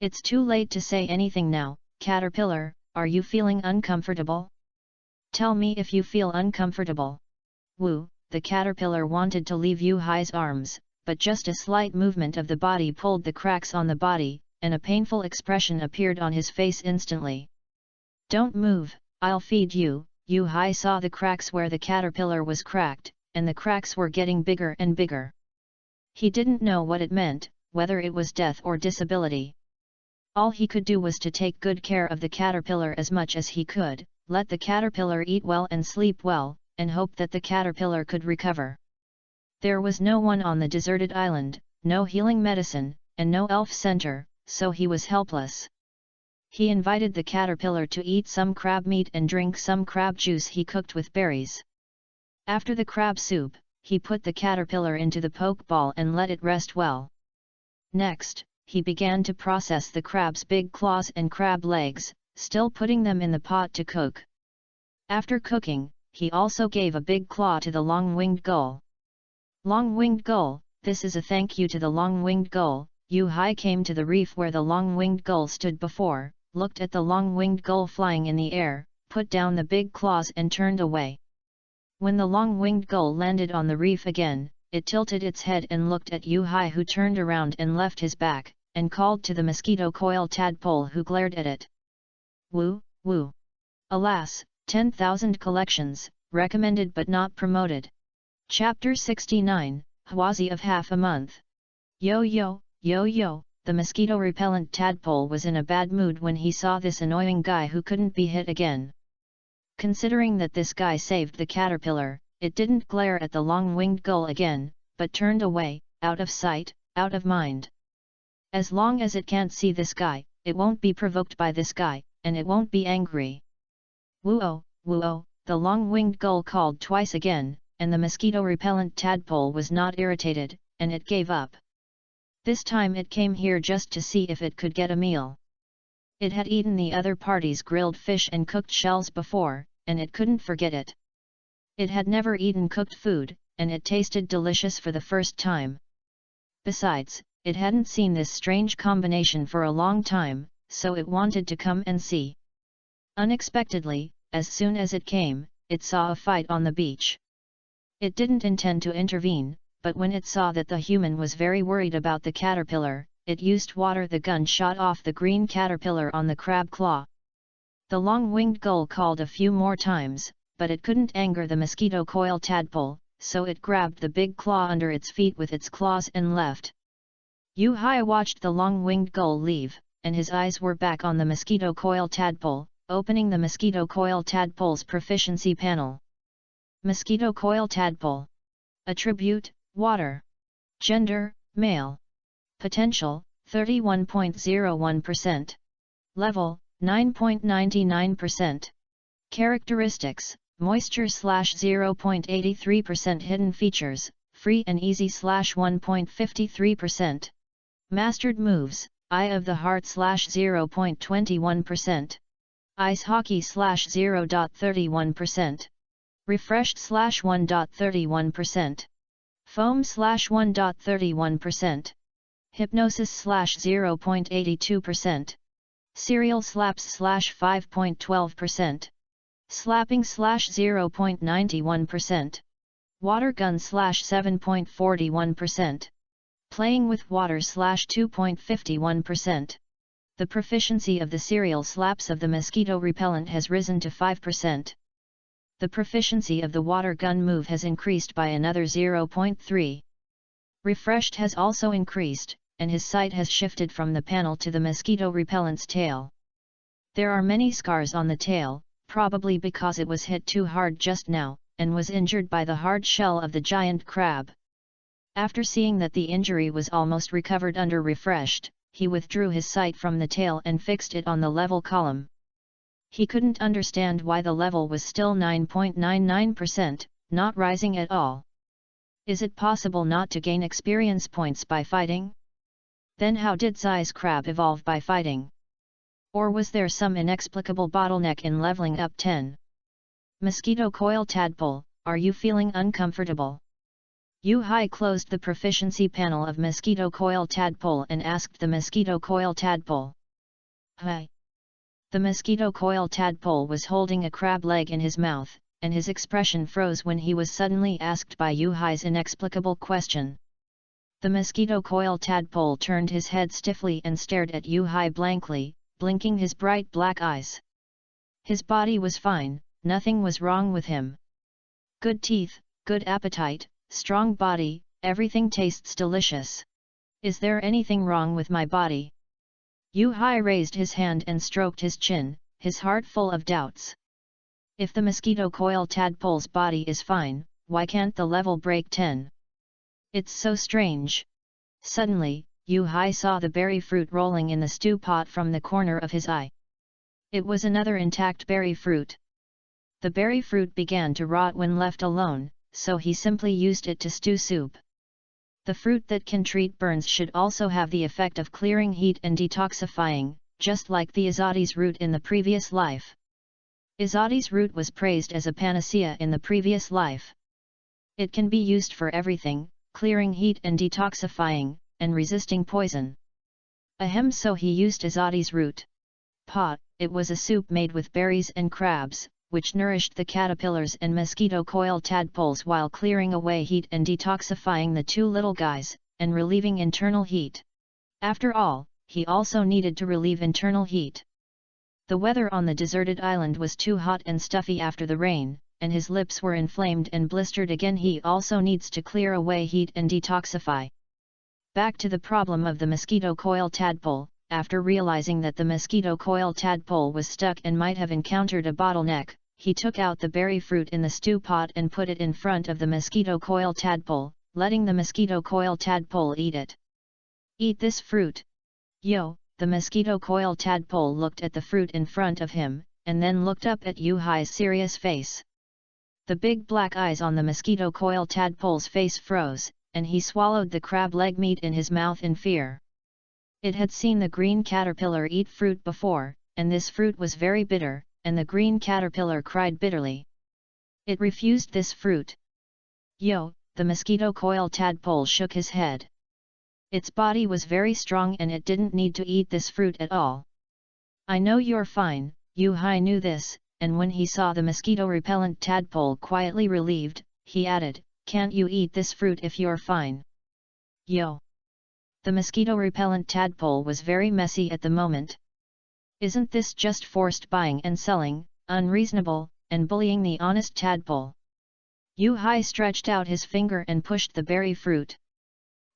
It's too late to say anything now, caterpillar, are you feeling uncomfortable? Tell me if you feel uncomfortable. Woo, the caterpillar wanted to leave Yu-Hai's arms, but just a slight movement of the body pulled the cracks on the body, and a painful expression appeared on his face instantly. Don't move, I'll feed you. Yu-Hai saw the cracks where the caterpillar was cracked, and the cracks were getting bigger and bigger. He didn't know what it meant, whether it was death or disability. All he could do was to take good care of the caterpillar as much as he could, let the caterpillar eat well and sleep well, and hope that the caterpillar could recover. There was no one on the deserted island, no healing medicine, and no elf center, so he was helpless. He invited the caterpillar to eat some crab meat and drink some crab juice he cooked with berries. After the crab soup, he put the caterpillar into the poke ball and let it rest well. Next, he began to process the crab's big claws and crab legs, still putting them in the pot to cook. After cooking, he also gave a big claw to the long-winged gull. Long-winged gull, this is a thank you to the long-winged gull. Yu-Hai came to the reef where the long-winged gull stood before, looked at the long-winged gull flying in the air, put down the big claws and turned away. When the long-winged gull landed on the reef again, it tilted its head and looked at Yu-Hai, who turned around and left his back, and called to the mosquito coil tadpole, who glared at it. Woo, woo. Alas, 10,000 collections, recommended but not promoted. Chapter 69, Hwazi of Half a Month. Yo, the mosquito-repellent tadpole was in a bad mood when he saw this annoying guy who couldn't be hit again. Considering that this guy saved the caterpillar, it didn't glare at the long-winged gull again, but turned away, out of sight, out of mind. As long as it can't see this guy, it won't be provoked by this guy, and it won't be angry. Woo-oh, the long-winged gull called twice again, and the mosquito-repellent tadpole was not irritated, and it gave up. This time it came here just to see if it could get a meal. It had eaten the other party's grilled fish and cooked shells before, and it couldn't forget it. It had never eaten cooked food, and it tasted delicious for the first time. Besides, it hadn't seen this strange combination for a long time, so it wanted to come and see. Unexpectedly, as soon as it came, it saw a fight on the beach. It didn't intend to intervene, but when it saw that the human was very worried about the caterpillar, it used water. The gun shot off the green caterpillar on the crab claw. The long-winged gull called a few more times, but it couldn't anger the mosquito coil tadpole, so it grabbed the big claw under its feet with its claws and left. Yu-Hai watched the long-winged gull leave, and his eyes were back on the mosquito coil tadpole, opening the mosquito coil tadpole's proficiency panel. Mosquito coil tadpole. Attribute, water. Gender, male. Potential, 31.01%. Level, 9.99%. Characteristics, moisture /0.83%. Hidden features, free and easy /1.53%. Mastered moves, Eye of the Heart /0.21%. Ice Hockey /0.31%. Refreshed /1.31%. Foam /1.31%. Hypnosis /0.82%. Serial slaps /5.12%. Slapping /0.91%. Water gun /7.41%. Playing with water /2.51%. The proficiency of the serial slaps of the mosquito repellent has risen to 5%. The proficiency of the water gun move has increased by another 0.3. Refreshed has also increased, and his sight has shifted from the panel to the mosquito repellent's tail. There are many scars on the tail, probably because it was hit too hard just now, and was injured by the hard shell of the giant crab. After seeing that the injury was almost recovered under refreshed, he withdrew his sight from the tail and fixed it on the level column. He couldn't understand why the level was still 9.99%, not rising at all. Is it possible not to gain experience points by fighting? Then how did Zai's crab evolve by fighting? Or was there some inexplicable bottleneck in leveling up 10? Mosquito coil tadpole, are you feeling uncomfortable? Yu Hai closed the proficiency panel of mosquito coil tadpole and asked the mosquito coil tadpole. Hi. The mosquito coil tadpole was holding a crab leg in his mouth, and his expression froze when he was suddenly asked by Yu Hai's inexplicable question. The mosquito coil tadpole turned his head stiffly and stared at Yu Hai blankly, blinking his bright black eyes. His body was fine, nothing was wrong with him. Good teeth, good appetite, strong body, everything tastes delicious. Is there anything wrong with my body? Yu Hai raised his hand and stroked his chin, his heart full of doubts. If the mosquito coil tadpole's body is fine, why can't the level break 10? It's so strange. Suddenly, Yu Hai saw the berry fruit rolling in the stew pot from the corner of his eye. It was another intact berry fruit. The berry fruit began to rot when left alone, so he simply used it to stew soup. The fruit that can treat burns should also have the effect of clearing heat and detoxifying, just like the Izadi's root in the previous life. Izadi's root was praised as a panacea in the previous life. It can be used for everything, clearing heat and detoxifying, and resisting poison. Ahem, so he used Izadi's root. Pot, it was a soup made with berries and crabs, which nourished the caterpillars and mosquito coil tadpoles while clearing away heat and detoxifying the two little guys, and relieving internal heat. After all, he also needed to relieve internal heat. The weather on the deserted island was too hot and stuffy after the rain, and his lips were inflamed and blistered again. He also needs to clear away heat and detoxify. Back to the problem of the mosquito coil tadpole. After realizing that the mosquito coil tadpole was stuck and might have encountered a bottleneck, he took out the berry fruit in the stew pot and put it in front of the mosquito coil tadpole, letting the mosquito coil tadpole eat it. Eat this fruit. Yo, the mosquito coil tadpole looked at the fruit in front of him, and then looked up at Yu Hai's serious face. The big black eyes on the mosquito coil tadpole's face froze, and he swallowed the crab leg meat in his mouth in fear. It had seen the green caterpillar eat fruit before, and this fruit was very bitter, and the green caterpillar cried bitterly. It refused this fruit. Yo, the mosquito coil tadpole shook his head. Its body was very strong and it didn't need to eat this fruit at all. I know you're fine. Yu Hai knew this, and when he saw the mosquito-repellent tadpole quietly relieved, he added, can't you eat this fruit if you're fine? Yo! The mosquito-repellent tadpole was very messy at the moment. Isn't this just forced buying and selling, unreasonable, and bullying the honest tadpole? Yu Hai stretched out his finger and pushed the berry fruit.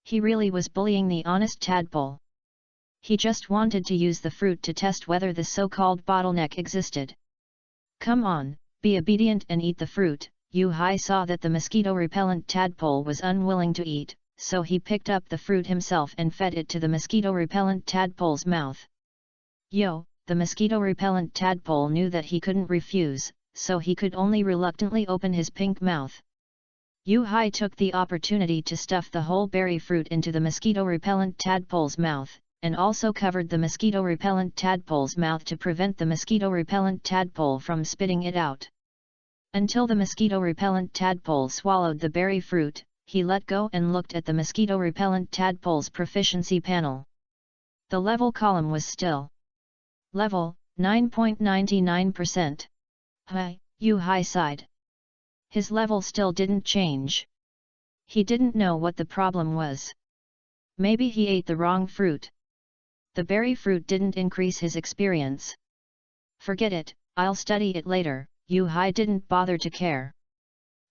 He really was bullying the honest tadpole. He just wanted to use the fruit to test whether the so-called bottleneck existed. Come on, be obedient and eat the fruit. Yu Hai saw that the mosquito-repellent tadpole was unwilling to eat, so he picked up the fruit himself and fed it to the mosquito-repellent tadpole's mouth. Yo, the mosquito-repellent tadpole knew that he couldn't refuse, so he could only reluctantly open his pink mouth. Yu Hai took the opportunity to stuff the whole berry fruit into the mosquito-repellent tadpole's mouth, and also covered the mosquito-repellent tadpole's mouth to prevent the mosquito-repellent tadpole from spitting it out. Until the mosquito-repellent tadpole swallowed the berry fruit, he let go and looked at the mosquito-repellent tadpole's proficiency panel. The level column was still. Level, 9.99%. Hi, Yu Hai sighed. His level still didn't change. He didn't know what the problem was. Maybe he ate the wrong fruit. The berry fruit didn't increase his experience. Forget it, I'll study it later. Yu Hai didn't bother to care.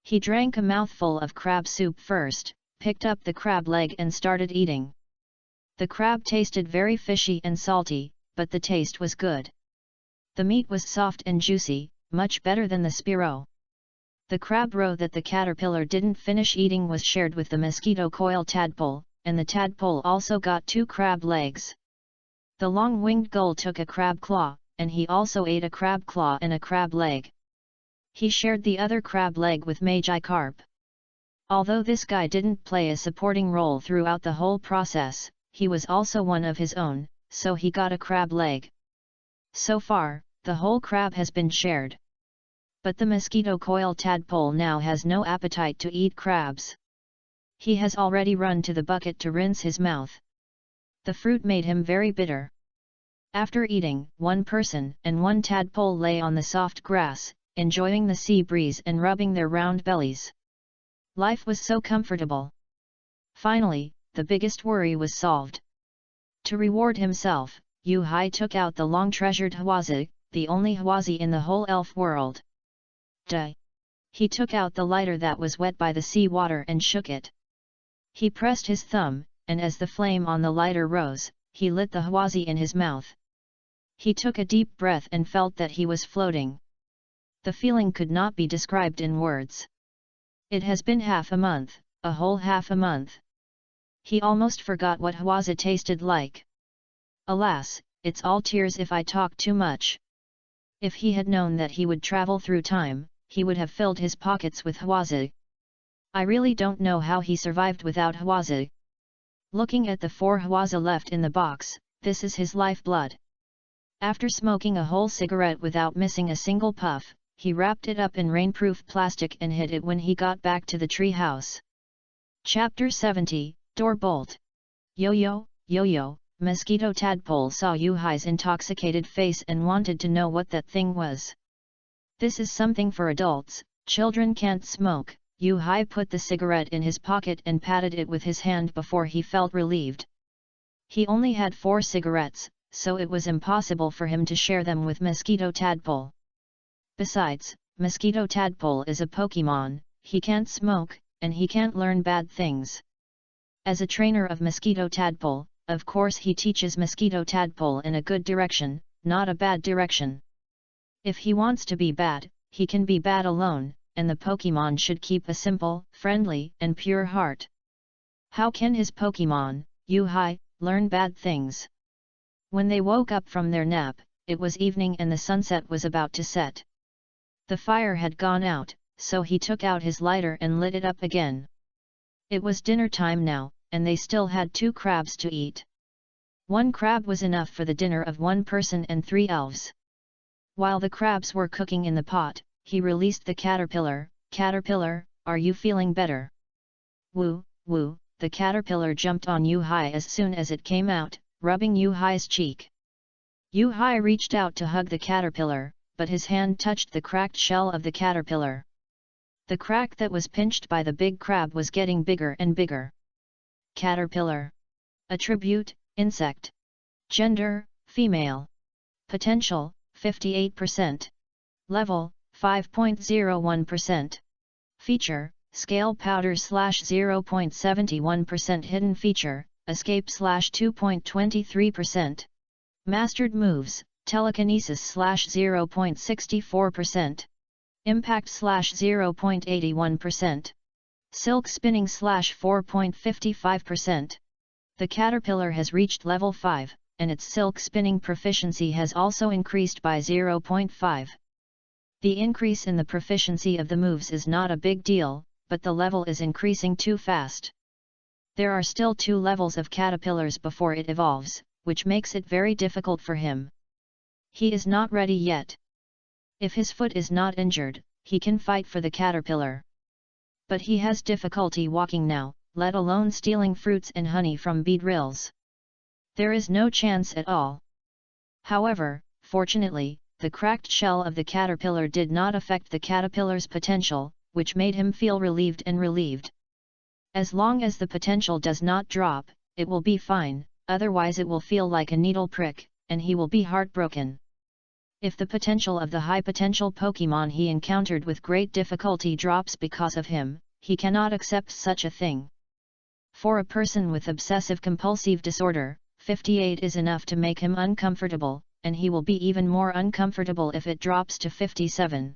He drank a mouthful of crab soup first, picked up the crab leg and started eating. The crab tasted very fishy and salty, but the taste was good. The meat was soft and juicy, much better than the Spiro. The crab roe that the caterpillar didn't finish eating was shared with the mosquito coil tadpole, and the tadpole also got 2 crab legs. The long-winged gull took a crab claw, and he also ate a crab claw and a crab leg. He shared the other crab leg with Magikarp. Although this guy didn't play a supporting role throughout the whole process, he was also one of his own, so he got a crab leg. So far, the whole crab has been shared. But the mosquito coil tadpole now has no appetite to eat crabs. He has already run to the bucket to rinse his mouth. The fruit made him very bitter. After eating, one person and one tadpole lay on the soft grass, enjoying the sea breeze and rubbing their round bellies. Life was so comfortable. Finally, the biggest worry was solved. To reward himself, Yu-Hai took out the long-treasured Hwazi, the only Hwazi in the whole elf world. He took out the lighter that was wet by the sea water and shook it. He pressed his thumb, and as the flame on the lighter rose, he lit the Hwazi in his mouth. He took a deep breath and felt that he was floating. The feeling could not be described in words. It has been half a month, a whole half a month. He almost forgot what Hwazi tasted like. Alas, it's all tears if I talk too much. If he had known that he would travel through time, he would have filled his pockets with Hwazi. I really don't know how he survived without Hwazi. Looking at the 4 Hwazi left in the box, this is his lifeblood. After smoking a whole cigarette without missing a single puff, he wrapped it up in rainproof plastic and hid it when he got back to the tree house. Chapter 70, Door Bolt. Yo-yo, yo-yo, Mosquito Tadpole saw Yu-Hai's intoxicated face and wanted to know what that thing was. This is something for adults, children can't smoke. Yu-Hai put the cigarette in his pocket and patted it with his hand before he felt relieved. He only had 4 cigarettes, so it was impossible for him to share them with Mosquito Tadpole. Besides, Mosquito Tadpole is a Pokemon, he can't smoke, and he can't learn bad things. As a trainer of Mosquito Tadpole, of course he teaches Mosquito Tadpole in a good direction, not a bad direction. If he wants to be bad, he can be bad alone, and the Pokemon should keep a simple, friendly, and pure heart. How can his Pokemon, Yu-Hai, learn bad things? When they woke up from their nap, it was evening and the sunset was about to set. The fire had gone out, so he took out his lighter and lit it up again. It was dinner time now, and they still had 2 crabs to eat. 1 crab was enough for the dinner of 1 person and 3 elves. While the crabs were cooking in the pot, he released the caterpillar. Caterpillar, are you feeling better? Woo, woo, the caterpillar jumped on Yu-Hai as soon as it came out, rubbing Yu-Hai's cheek. Yu-Hai reached out to hug the caterpillar, but his hand touched the cracked shell of the caterpillar. The crack that was pinched by the big crab was getting bigger and bigger. Caterpillar. Attribute, insect. Gender, female. Potential, 58%. Level, 5.01%. Feature, scale powder /0.71% hidden feature, escape /2.23%. Mastered moves, telekinesis /0.64%. Impact /0.81%. Silk spinning /4.55%. The caterpillar has reached level 5, and its silk spinning proficiency has also increased by 0.5. The increase in the proficiency of the moves is not a big deal, but the level is increasing too fast. There are still 2 levels of caterpillars before it evolves, which makes it very difficult for him. He is not ready yet. If his foot is not injured, he can fight for the caterpillar. But he has difficulty walking now, let alone stealing fruits and honey from beedrills. There is no chance at all. However, fortunately, the cracked shell of the caterpillar did not affect the caterpillar's potential, which made him feel relieved and relieved. As long as the potential does not drop, it will be fine, otherwise it will feel like a needle prick, and he will be heartbroken. If the potential of the high-potential Pokemon he encountered with great difficulty drops because of him, he cannot accept such a thing. For a person with obsessive-compulsive disorder, 58 is enough to make him uncomfortable, and he will be even more uncomfortable if it drops to 57.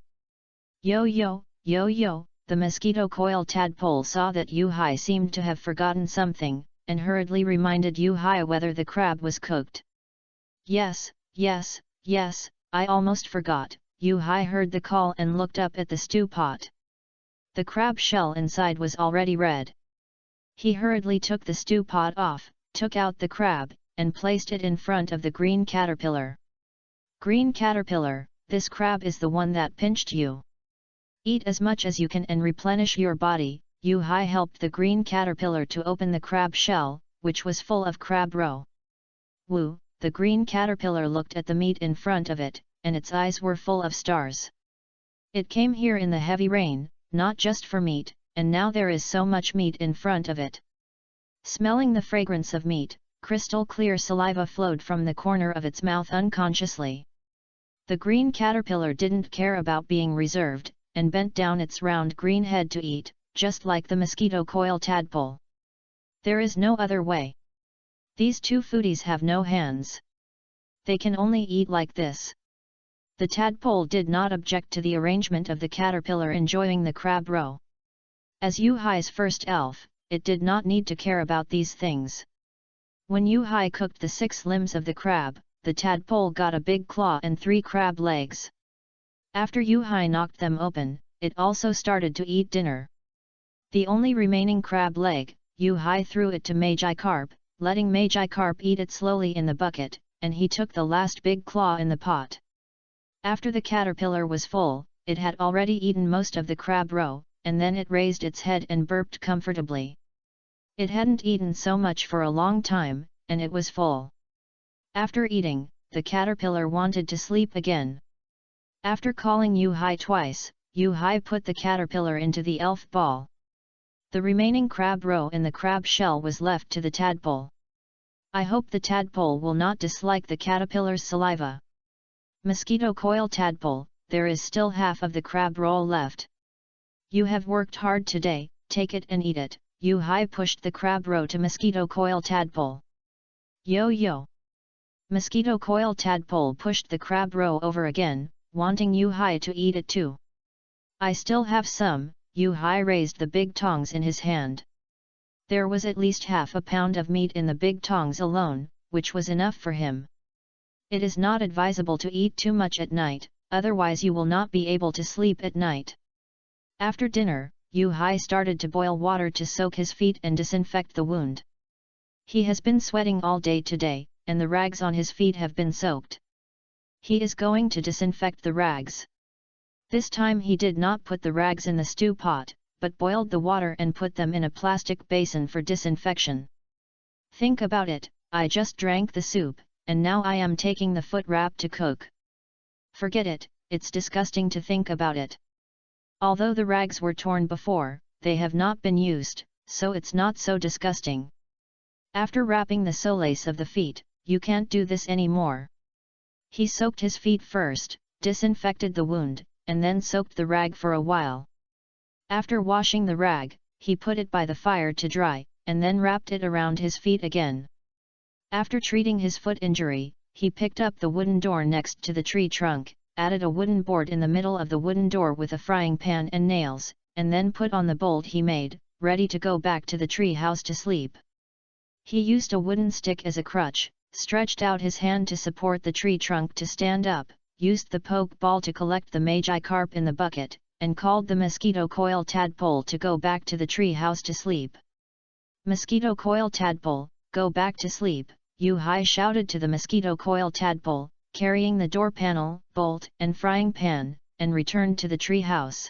Yo-yo, yo-yo, the mosquito coil tadpole saw that Yu-Hai seemed to have forgotten something, and hurriedly reminded Yu-Hai whether the crab was cooked. Yes, yes, Yes, I almost forgot. Yu-Hai heard the call and looked up at the stew pot. The crab shell inside was already red. He hurriedly took the stew pot off, took out the crab, and placed it in front of the green caterpillar. Green caterpillar, this crab is the one that pinched you. Eat as much as you can and replenish your body. Yu-Hai helped the green caterpillar to open the crab shell, which was full of crab roe. Woo, the green caterpillar looked at the meat in front of it, and its eyes were full of stars. It came here in the heavy rain, not just for meat, and now there is so much meat in front of it. Smelling the fragrance of meat, crystal clear saliva flowed from the corner of its mouth unconsciously. The green caterpillar didn't care about being reserved, and bent down its round green head to eat, just like the mosquito coil tadpole. There is no other way. These two foodies have no hands. They can only eat like this. The tadpole did not object to the arrangement of the caterpillar enjoying the crab roe. As Yu-Hai's first elf, it did not need to care about these things. When Yu-Hai cooked the 6 limbs of the crab, the tadpole got a big claw and 3 crab legs. After Yu-Hai knocked them open, it also started to eat dinner. The only remaining crab leg, Yu-Hai threw it to Magikarp, letting Magikarp eat it slowly in the bucket, and he took the last big claw in the pot. After the caterpillar was full, it had already eaten most of the crab roe, and then it raised its head and burped comfortably. It hadn't eaten so much for a long time, and it was full. After eating, the caterpillar wanted to sleep again. After calling Yu-Hai twice, Yu-Hai put the caterpillar into the elf ball. The remaining crab roe in the crab shell was left to the tadpole. I hope the tadpole will not dislike the caterpillar's saliva. Mosquito coil tadpole, there is still half of the crab roll left. You have worked hard today, take it and eat it. Yu-Hai pushed the crab roe to mosquito coil tadpole. Yo yo! Mosquito coil tadpole pushed the crab roe over again, wanting Yu-Hai to eat it too. I still have some. Yu-Hai raised the big tongs in his hand. There was at least half a pound of meat in the big tongs alone, which was enough for him. It is not advisable to eat too much at night, otherwise you will not be able to sleep at night. After dinner, Yu-Hai started to boil water to soak his feet and disinfect the wound. He has been sweating all day today, and the rags on his feet have been soaked. He is going to disinfect the rags. This time he did not put the rags in the stew pot, but boiled the water and put them in a plastic basin for disinfection. Think about it, I just drank the soup, and now I am taking the foot wrap to cook. Forget it, it's disgusting to think about it. Although the rags were torn before, they have not been used, so it's not so disgusting. After wrapping the soles of the feet, you can't do this anymore. He soaked his feet first, disinfected the wound, and then soaked the rag for a while. After washing the rag, he put it by the fire to dry, and then wrapped it around his feet again. After treating his foot injury, he picked up the wooden door next to the tree trunk, added a wooden board in the middle of the wooden door with a frying pan and nails, and then put on the bolt he made, ready to go back to the tree house to sleep. He used a wooden stick as a crutch, stretched out his hand to support the tree trunk to stand up, used the poke ball to collect the Magikarp in the bucket, and called the mosquito coil tadpole to go back to the tree house to sleep. Mosquito coil tadpole, go back to sleep, Yu-Hai shouted to the mosquito coil tadpole, carrying the door panel, bolt and frying pan, and returned to the tree house.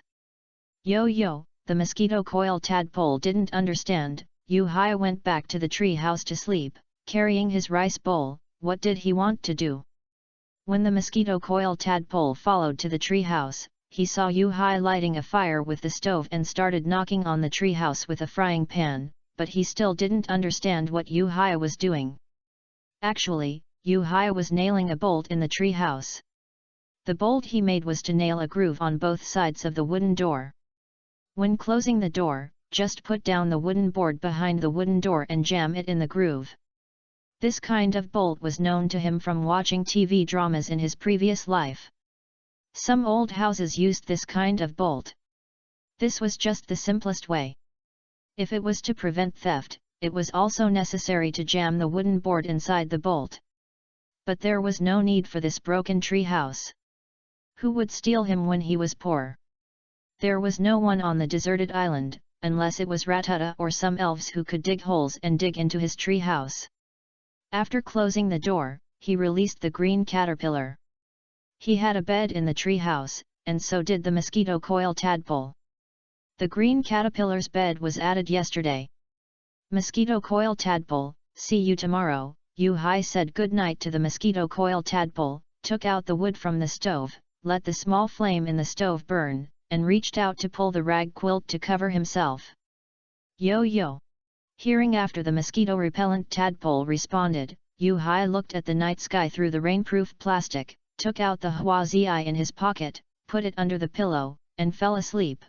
Yo yo, the mosquito coil tadpole didn't understand. Yu-Hai went back to the tree house to sleep, carrying his rice bowl. What did he want to do? When the mosquito coil tadpole followed to the tree house, he saw Yu-Hai lighting a fire with the stove and started knocking on the tree house with a frying pan, but he still didn't understand what Yu-Hai was doing. Actually, Yu-Hai was nailing a bolt in the tree house. The bolt he made was to nail a groove on both sides of the wooden door. When closing the door, just put down the wooden board behind the wooden door and jam it in the groove. This kind of bolt was known to him from watching TV dramas in his previous life. Some old houses used this kind of bolt. This was just the simplest way. If it was to prevent theft, it was also necessary to jam the wooden board inside the bolt. But there was no need for this broken tree house. Who would steal him when he was poor? There was no one on the deserted island, unless it was Ratata or some elves who could dig holes and dig into his tree house. After closing the door, he released the green caterpillar. He had a bed in the tree house, and so did the mosquito coil tadpole. The green caterpillar's bed was added yesterday. Mosquito coil tadpole, see you tomorrow. Yu-Hai said good night to the mosquito coil tadpole, took out the wood from the stove, let the small flame in the stove burn, and reached out to pull the rag quilt to cover himself. Yo-yo! Hearing after the mosquito-repellent tadpole responded, Yu-Hai looked at the night sky through the rainproof plastic, took out the Huazi in his pocket, put it under the pillow, and fell asleep.